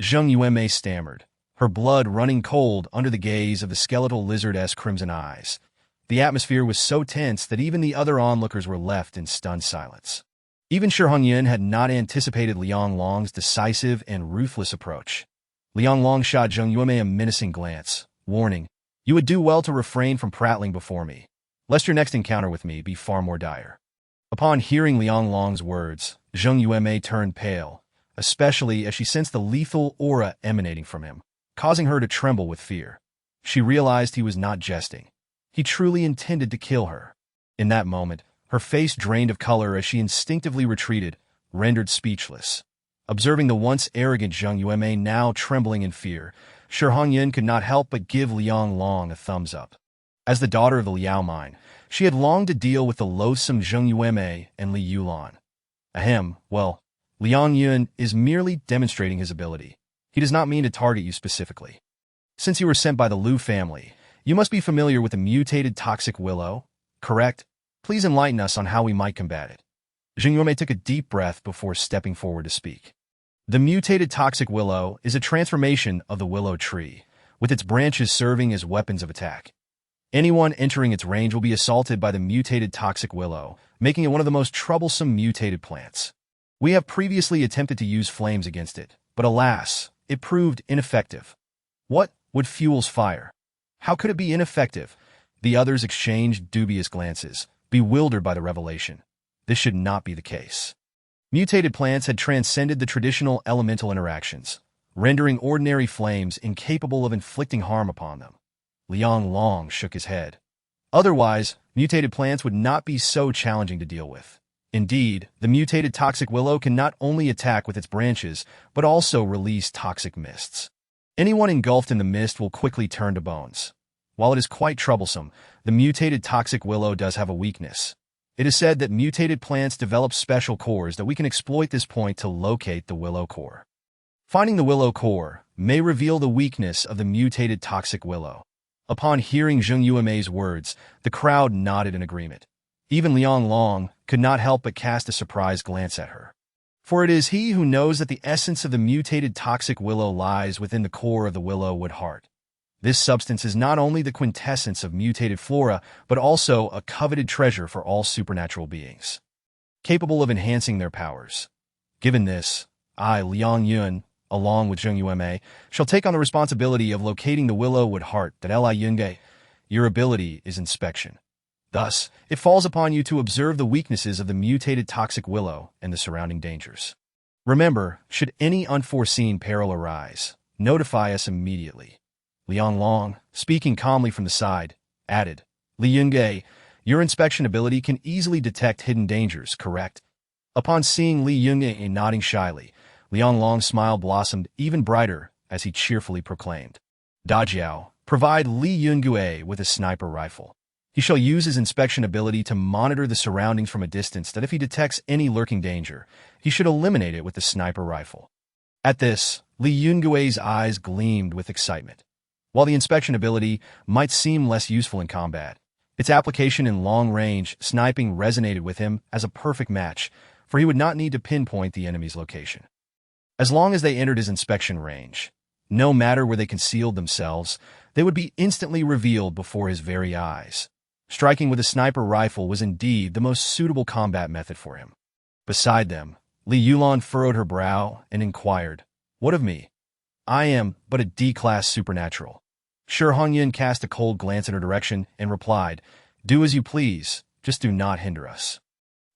Zheng Yueme stammered, her blood running cold under the gaze of the skeletal lizard's crimson eyes. The atmosphere was so tense that even the other onlookers were left in stunned silence. Even Shi Hongyun had not anticipated Liang Long's decisive and ruthless approach. Liang Long shot Zheng Yueme a menacing glance, warning, "You would do well to refrain from prattling before me, lest your next encounter with me be far more dire." Upon hearing Liang Long's words, Zheng Yueme turned pale, especially as she sensed the lethal aura emanating from him, causing her to tremble with fear. She realized he was not jesting. He truly intended to kill her. In that moment, her face drained of color as she instinctively retreated, rendered speechless. Observing the once arrogant Zheng Yueme now trembling in fear, Shi Hongyun could not help but give Liang Long a thumbs up. As the daughter of the Liao mine, she had longed to deal with the loathsome Zheng Yueme and Li Yulan. Liang Yun is merely demonstrating his ability. He does not mean to target you specifically. Since you were sent by the Liu family, you must be familiar with the mutated toxic willow, correct? Please enlighten us on how we might combat it. Zheng Yueme took a deep breath before stepping forward to speak. The mutated toxic willow is a transformation of the willow tree, with its branches serving as weapons of attack. Anyone entering its range will be assaulted by the mutated toxic willow, making it one of the most troublesome mutated plants. We have previously attempted to use flames against it, but alas, it proved ineffective. What would fuel's fire? How could it be ineffective? The others exchanged dubious glances, bewildered by the revelation. This should not be the case. Mutated plants had transcended the traditional elemental interactions, rendering ordinary flames incapable of inflicting harm upon them. Liang Long shook his head. Otherwise, mutated plants would not be so challenging to deal with. Indeed, the mutated toxic willow can not only attack with its branches, but also release toxic mists. Anyone engulfed in the mist will quickly turn to bones. While it is quite troublesome, the mutated toxic willow does have a weakness. It is said that mutated plants develop special cores that we can exploit this point to locate the willow core. Finding the willow core may reveal the weakness of the mutated toxic willow. Upon hearing Zheng Yueme's words, the crowd nodded in agreement. Even Liang Long could not help but cast a surprised glance at her. For it is he who knows that the essence of the mutated toxic willow lies within the core of the willowwood heart. This substance is not only the quintessence of mutated flora, but also a coveted treasure for all supernatural beings, capable of enhancing their powers. Given this, I, Liang Yun, along with Zheng Yueme, shall take on the responsibility of locating the willowwood heart that Li Yunge. Your ability is inspection. Thus, it falls upon you to observe the weaknesses of the mutated toxic willow and the surrounding dangers. Remember, should any unforeseen peril arise, notify us immediately. Liang Long, speaking calmly from the side, added, Li Yunge, your inspection ability can easily detect hidden dangers, correct? Upon seeing Li Yunge nodding shyly, Liang Long's smile blossomed even brighter as he cheerfully proclaimed, Dajiao, provide Li Yungue with a sniper rifle. He shall use his inspection ability to monitor the surroundings from a distance that if he detects any lurking danger, he should eliminate it with the sniper rifle. At this, Li Yungue's eyes gleamed with excitement. While the inspection ability might seem less useful in combat, its application in long-range sniping resonated with him as a perfect match, for he would not need to pinpoint the enemy's location. As long as they entered his inspection range, no matter where they concealed themselves, they would be instantly revealed before his very eyes. Striking with a sniper rifle was indeed the most suitable combat method for him. Beside them, Li Yulan furrowed her brow and inquired, What of me? I am but a D-class supernatural. Shi Hongyan cast a cold glance in her direction and replied, Do as you please, just do not hinder us.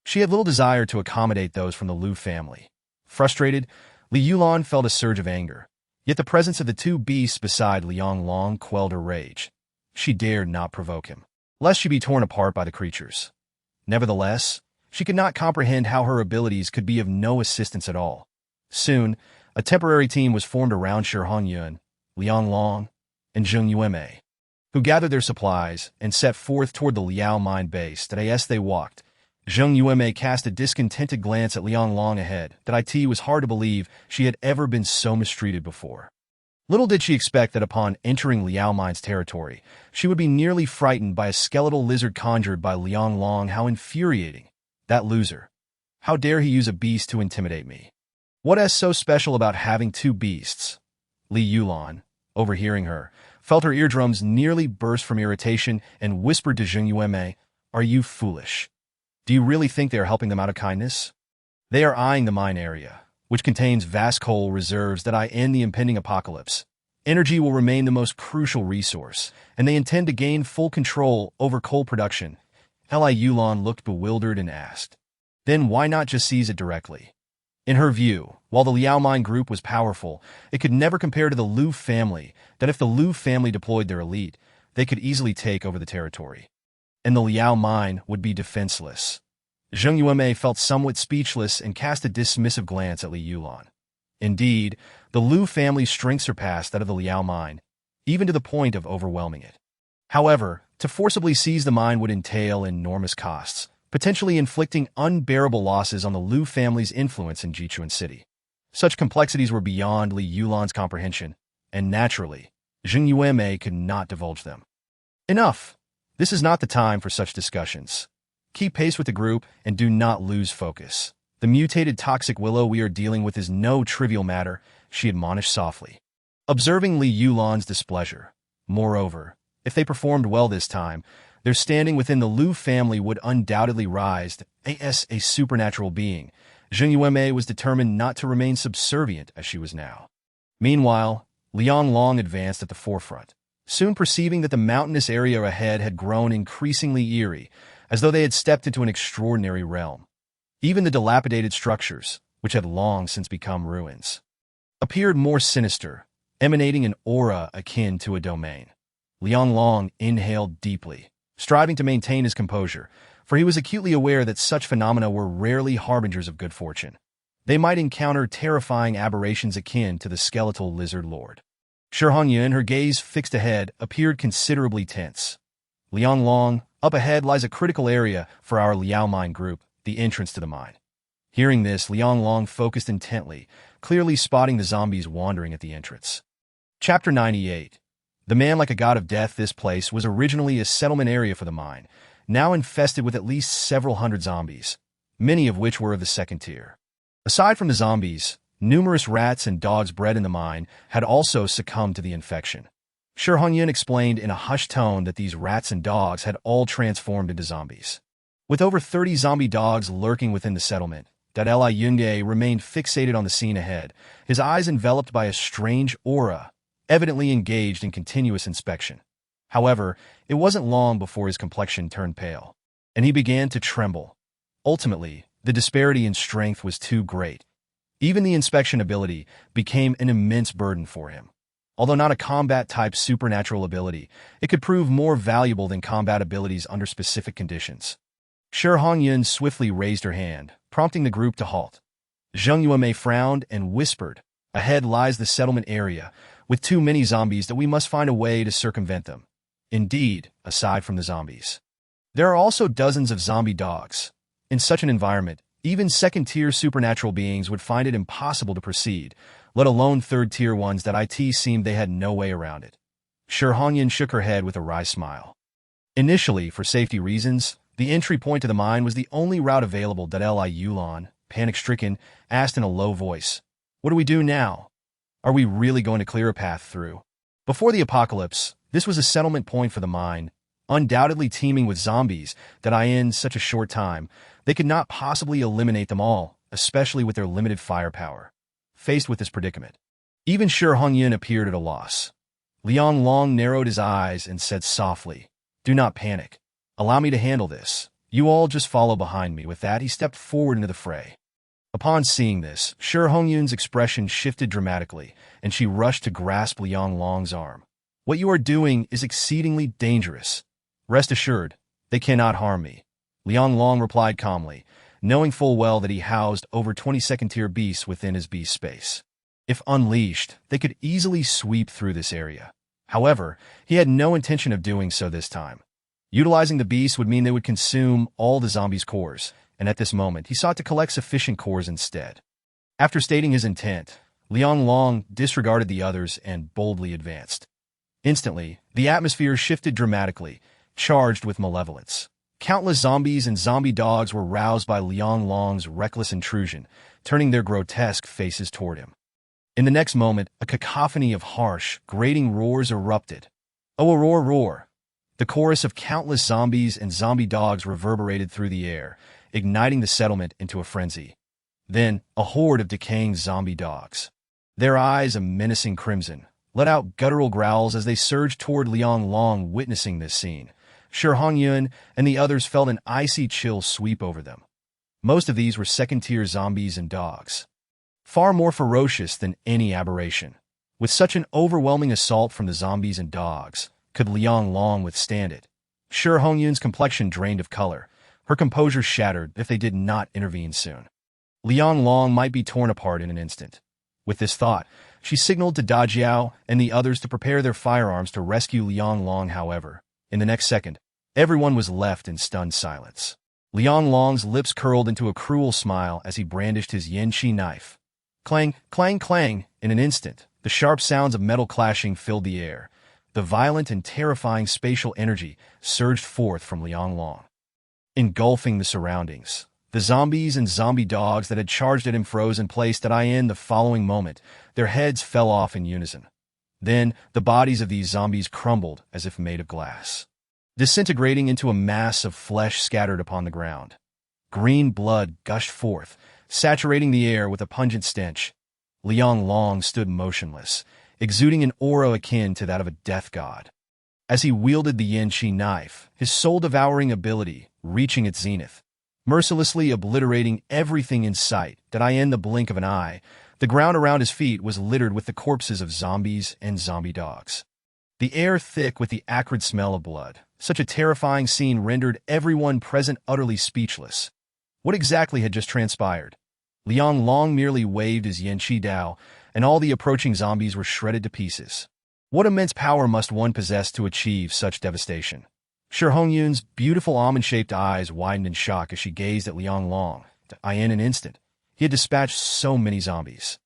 She had little desire to accommodate those from the Lu family. Frustrated, Li Yulan felt a surge of anger, yet the presence of the two beasts beside Liang Long quelled her rage. She dared not provoke him, lest she be torn apart by the creatures. Nevertheless, she could not comprehend how her abilities could be of no assistance at all. Soon, a temporary team was formed around Shi Hongyun, Liang Long, and Zheng Yueme, who gathered their supplies and set forth toward the Liao mine base that as they walked. Zheng Yueme cast a discontented glance at Liang Long ahead that it was hard to believe she had ever been so mistreated before. Little did she expect that upon entering Liao Mine's territory, she would be nearly frightened by a skeletal lizard conjured by Liang Long. How infuriating. That loser. How dare he use a beast to intimidate me? What is so special about having two beasts? Li Yulan, overhearing her, felt her eardrums nearly burst from irritation and whispered to Zheng Yueme, Are you foolish? Do you really think they are helping them out of kindness? They are eyeing the mine area, which contains vast coal reserves that in the impending apocalypse. Energy will remain the most crucial resource, and they intend to gain full control over coal production. Li Yulan looked bewildered and asked, Then why not just seize it directly? In her view, while the Liao Mine group was powerful, it could never compare to the Lu family, that if the Lu family deployed their elite, they could easily take over the territory. And the Liao Mine would be defenseless. Zheng Yueme felt somewhat speechless and cast a dismissive glance at Li Yulan. Indeed, the Lu family's strength surpassed that of the Liao Mine, even to the point of overwhelming it. However, to forcibly seize the mine would entail enormous costs, potentially inflicting unbearable losses on the Lu family's influence in Jichuan City. Such complexities were beyond Li Yulan's comprehension, and naturally, Zheng Yueme could not divulge them. Enough! This is not the time for such discussions. Keep pace with the group and do not lose focus. The mutated toxic willow we are dealing with is no trivial matter, she admonished softly, observing Li Yulan's displeasure. Moreover, if they performed well this time, their standing within the Lu family would undoubtedly rise as a supernatural being. Zheng Yueme was determined not to remain subservient as she was now. Meanwhile, Liang Long advanced at the forefront, soon perceiving that the mountainous area ahead had grown increasingly eerie, as though they had stepped into an extraordinary realm. Even the dilapidated structures, which had long since become ruins, appeared more sinister, emanating an aura akin to a domain. Liang Long inhaled deeply, striving to maintain his composure, for he was acutely aware that such phenomena were rarely harbingers of good fortune. They might encounter terrifying aberrations akin to the skeletal lizard lord. Shi Hongyan, her gaze fixed ahead, appeared considerably tense. Liang Long, up ahead lies a critical area for our Liao Mine group, the entrance to the mine. Hearing this, Liang Long focused intently, clearly spotting the zombies wandering at the entrance. Chapter 98. The man like a god of death. This place was originally a settlement area for the mine, now infested with at least several hundred zombies, many of which were of the second tier. A Aside from the zombies, numerous rats and dogs bred in the mine had also succumbed to the infection. Shi Hongyun explained in a hushed tone that these rats and dogs had all transformed into zombies. With over 30 zombie dogs lurking within the settlement, Li Yunge remained fixated on the scene ahead, his eyes enveloped by a strange aura, evidently engaged in continuous inspection. However, it wasn't long before his complexion turned pale, and he began to tremble. Ultimately, the disparity in strength was too great. Even the inspection ability became an immense burden for him. Although not a combat-type supernatural ability, it could prove more valuable than combat abilities under specific conditions. Shi Hongyun swiftly raised her hand, prompting the group to halt. Zheng Yuemei frowned and whispered, "Ahead lies the settlement area, with too many zombies that we must find a way to circumvent them." Indeed, aside from the zombies, there are also dozens of zombie dogs. In such an environment, even second-tier supernatural beings would find it impossible to proceed, let alone third-tier ones that it seemed they had no way around it. Shi Hongyun shook her head with a wry smile. Initially, for safety reasons, the entry point to the mine was the only route available. Li Yulan, panic-stricken, asked in a low voice, "What do we do now? Are we really going to clear a path through?" Before the apocalypse, this was a settlement point for the mine, undoubtedly teeming with zombies that in such a short time, they could not possibly eliminate them all, especially with their limited firepower. Faced with this predicament, even Shi Hongyun appeared at a loss. Liang Long narrowed his eyes and said softly, "Do not panic. Allow me to handle this. You all just follow behind me." With that, he stepped forward into the fray. Upon seeing this, Shi Hongyun's expression shifted dramatically, and she rushed to grasp Liang Long's arm. "What you are doing is exceedingly dangerous. Rest assured, they cannot harm me," Liang Long replied calmly, knowing full well that he housed over 20 second-tier beasts within his beast space. If unleashed, they could easily sweep through this area. However, he had no intention of doing so this time. Utilizing the beasts would mean they would consume all the zombies' cores, and at this moment, he sought to collect sufficient cores instead. After stating his intent, Liang Long disregarded the others and boldly advanced. Instantly, the atmosphere shifted dramatically, charged with malevolence. Countless zombies and zombie dogs were roused by Liang Long's reckless intrusion, turning their grotesque faces toward him. In the next moment, a cacophony of harsh, grating roars erupted. "Oh, a roar, roar!" The chorus of countless zombies and zombie dogs reverberated through the air, igniting the settlement into a frenzy. Then, a horde of decaying zombie dogs, their eyes a menacing crimson, let out guttural growls as they surged toward Liang Long. Witnessing this scene, Shi Hongyun and the others felt an icy chill sweep over them. Most of these were second-tier zombies and dogs, far more ferocious than any aberration. With such an overwhelming assault from the zombies and dogs, could Liang Long withstand it? Shi Hongyun's complexion drained of color, her composure shattered if they did not intervene soon. Liang Long might be torn apart in an instant. With this thought, she signaled to Da Jiao and the others to prepare their firearms to rescue Liang Long. However, in the next second, everyone was left in stunned silence. Liang Long's lips curled into a cruel smile as he brandished his Yanqi knife. Clang, clang, clang! In an instant, the sharp sounds of metal clashing filled the air. The violent and terrifying spatial energy surged forth from Liang Long, engulfing the surroundings. The zombies and zombie dogs that had charged at him froze in place. In the following moment, their heads fell off in unison. Then, the bodies of these zombies crumbled as if made of glass, disintegrating into a mass of flesh scattered upon the ground. Green blood gushed forth, saturating the air with a pungent stench. Liang Long stood motionless, exuding an aura akin to that of a death god. As he wielded the Yanqi knife, his soul-devouring ability reaching its zenith, mercilessly obliterating everything in sight. In the blink of an eye, the ground around his feet was littered with the corpses of zombies and zombie dogs, the air thick with the acrid smell of blood. Such a terrifying scene rendered everyone present utterly speechless. What exactly had just transpired? Liang Long merely waved his Yanqi Dao, and all the approaching zombies were shredded to pieces. What immense power must one possess to achieve such devastation? Shi Hongyun's beautiful almond-shaped eyes widened in shock as she gazed at Liang Long. In an instant, he had dispatched so many zombies.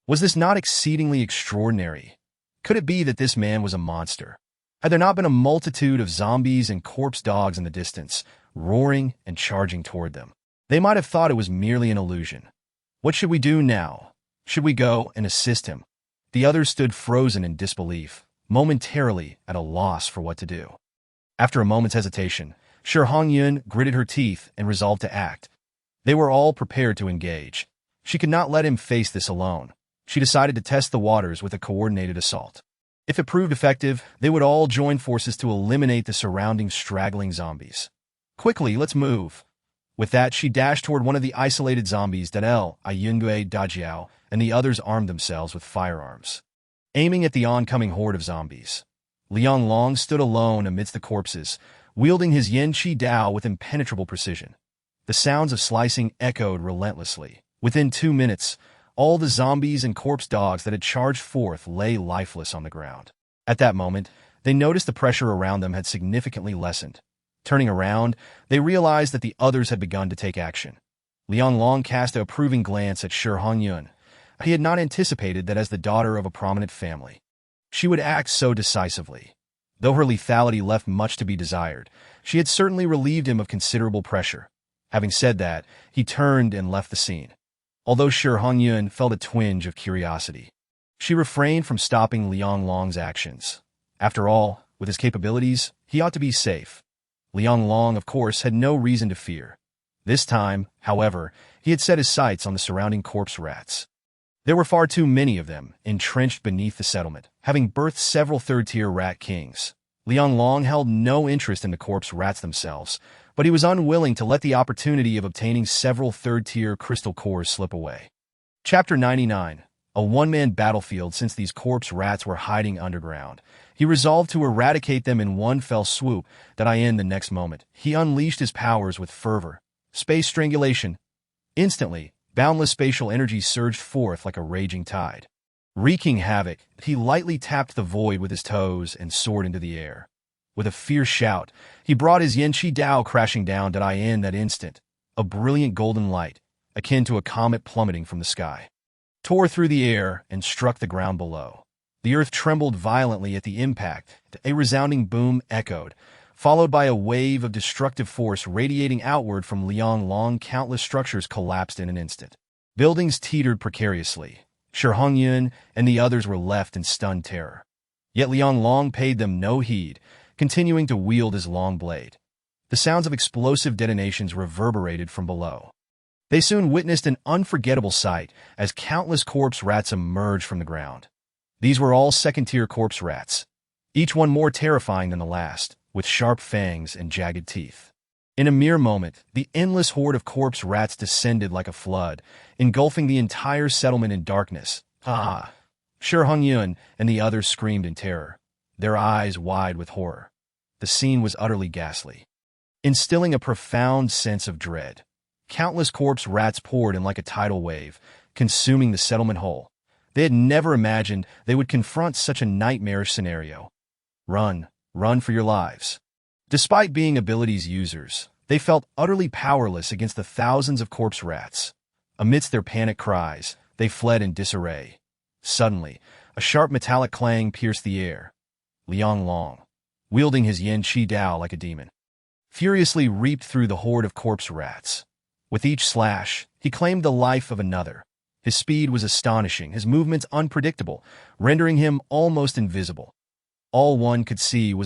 Was this not exceedingly extraordinary? Could it be that this man was a monster? Had there not been a multitude of zombies and corpse dogs in the distance, roaring and charging toward them? They might have thought it was merely an illusion. What should we do now? Should we go and assist him? The others stood frozen in disbelief, momentarily at a loss for what to do. After a moment's hesitation, Shi Hongyun gritted her teeth and resolved to act. They were all prepared to engage. She could not let him face this alone. She decided to test the waters with a coordinated assault. If it proved effective, they would all join forces to eliminate the surrounding straggling zombies. Quickly, let's move. With that, she dashed toward one of the isolated zombies that Ayungui Dajiao and the others armed themselves with firearms. Aiming at the oncoming horde of zombies, Liang Long stood alone amidst the corpses, wielding his Yin Qi Dao with impenetrable precision. The sounds of slicing echoed relentlessly. Within 2 minutes, all the zombies and corpse dogs that had charged forth lay lifeless on the ground. At that moment, they noticed the pressure around them had significantly lessened. Turning around, they realized that the others had begun to take action. Liang Long cast an approving glance at Shi Hongyun. He had not anticipated that as the daughter of a prominent family, she would act so decisively. Though her lethality left much to be desired, she had certainly relieved him of considerable pressure. Having said that, he turned and left the scene. Although Shi Hongyun felt a twinge of curiosity, she refrained from stopping Liang Long's actions. After all, with his capabilities, he ought to be safe. Liang Long, of course, had no reason to fear. This time, however, he had set his sights on the surrounding corpse rats. There were far too many of them, entrenched beneath the settlement, having birthed several third-tier rat kings. Liang Long held no interest in the corpse rats themselves, but he was unwilling to let the opportunity of obtaining several third-tier crystal cores slip away. Chapter 99. A one-man battlefield. Since these corpse rats were hiding underground, he resolved to eradicate them in one fell swoop. The next moment, he unleashed his powers with fervor. Space strangulation. Instantly, boundless spatial energy surged forth like a raging tide. Wreaking havoc, he lightly tapped the void with his toes and soared into the air. With a fierce shout, he brought his Yin Qi Dao crashing down. In that instant, a brilliant golden light, akin to a comet plummeting from the sky, tore through the air and struck the ground below. The earth trembled violently at the impact. A resounding boom echoed, followed by a wave of destructive force radiating outward from Liang Long. Countless structures collapsed in an instant. Buildings teetered precariously. Shi Hongyun and the others were left in stunned terror. Yet Liang Long paid them no heed, continuing to wield his long blade. The sounds of explosive detonations reverberated from below. They soon witnessed an unforgettable sight as countless corpse rats emerged from the ground. These were all second-tier corpse rats, each one more terrifying than the last, with sharp fangs and jagged teeth. In a mere moment, the endless horde of corpse rats descended like a flood, engulfing the entire settlement in darkness. Ah! Shi Hongyun and the others screamed in terror, their eyes wide with horror. The scene was utterly ghastly, instilling a profound sense of dread. Countless corpse rats poured in like a tidal wave, consuming the settlement whole. They had never imagined they would confront such a nightmarish scenario. Run, run for your lives. Despite being abilities users, they felt utterly powerless against the thousands of corpse rats. Amidst their panic cries, they fled in disarray. Suddenly, a sharp metallic clang pierced the air. Liang Long, wielding his Yin Qi Dao like a demon, furiously reaped through the horde of corpse rats. With each slash, he claimed the life of another. His speed was astonishing, his movements unpredictable, rendering him almost invisible. All one could see was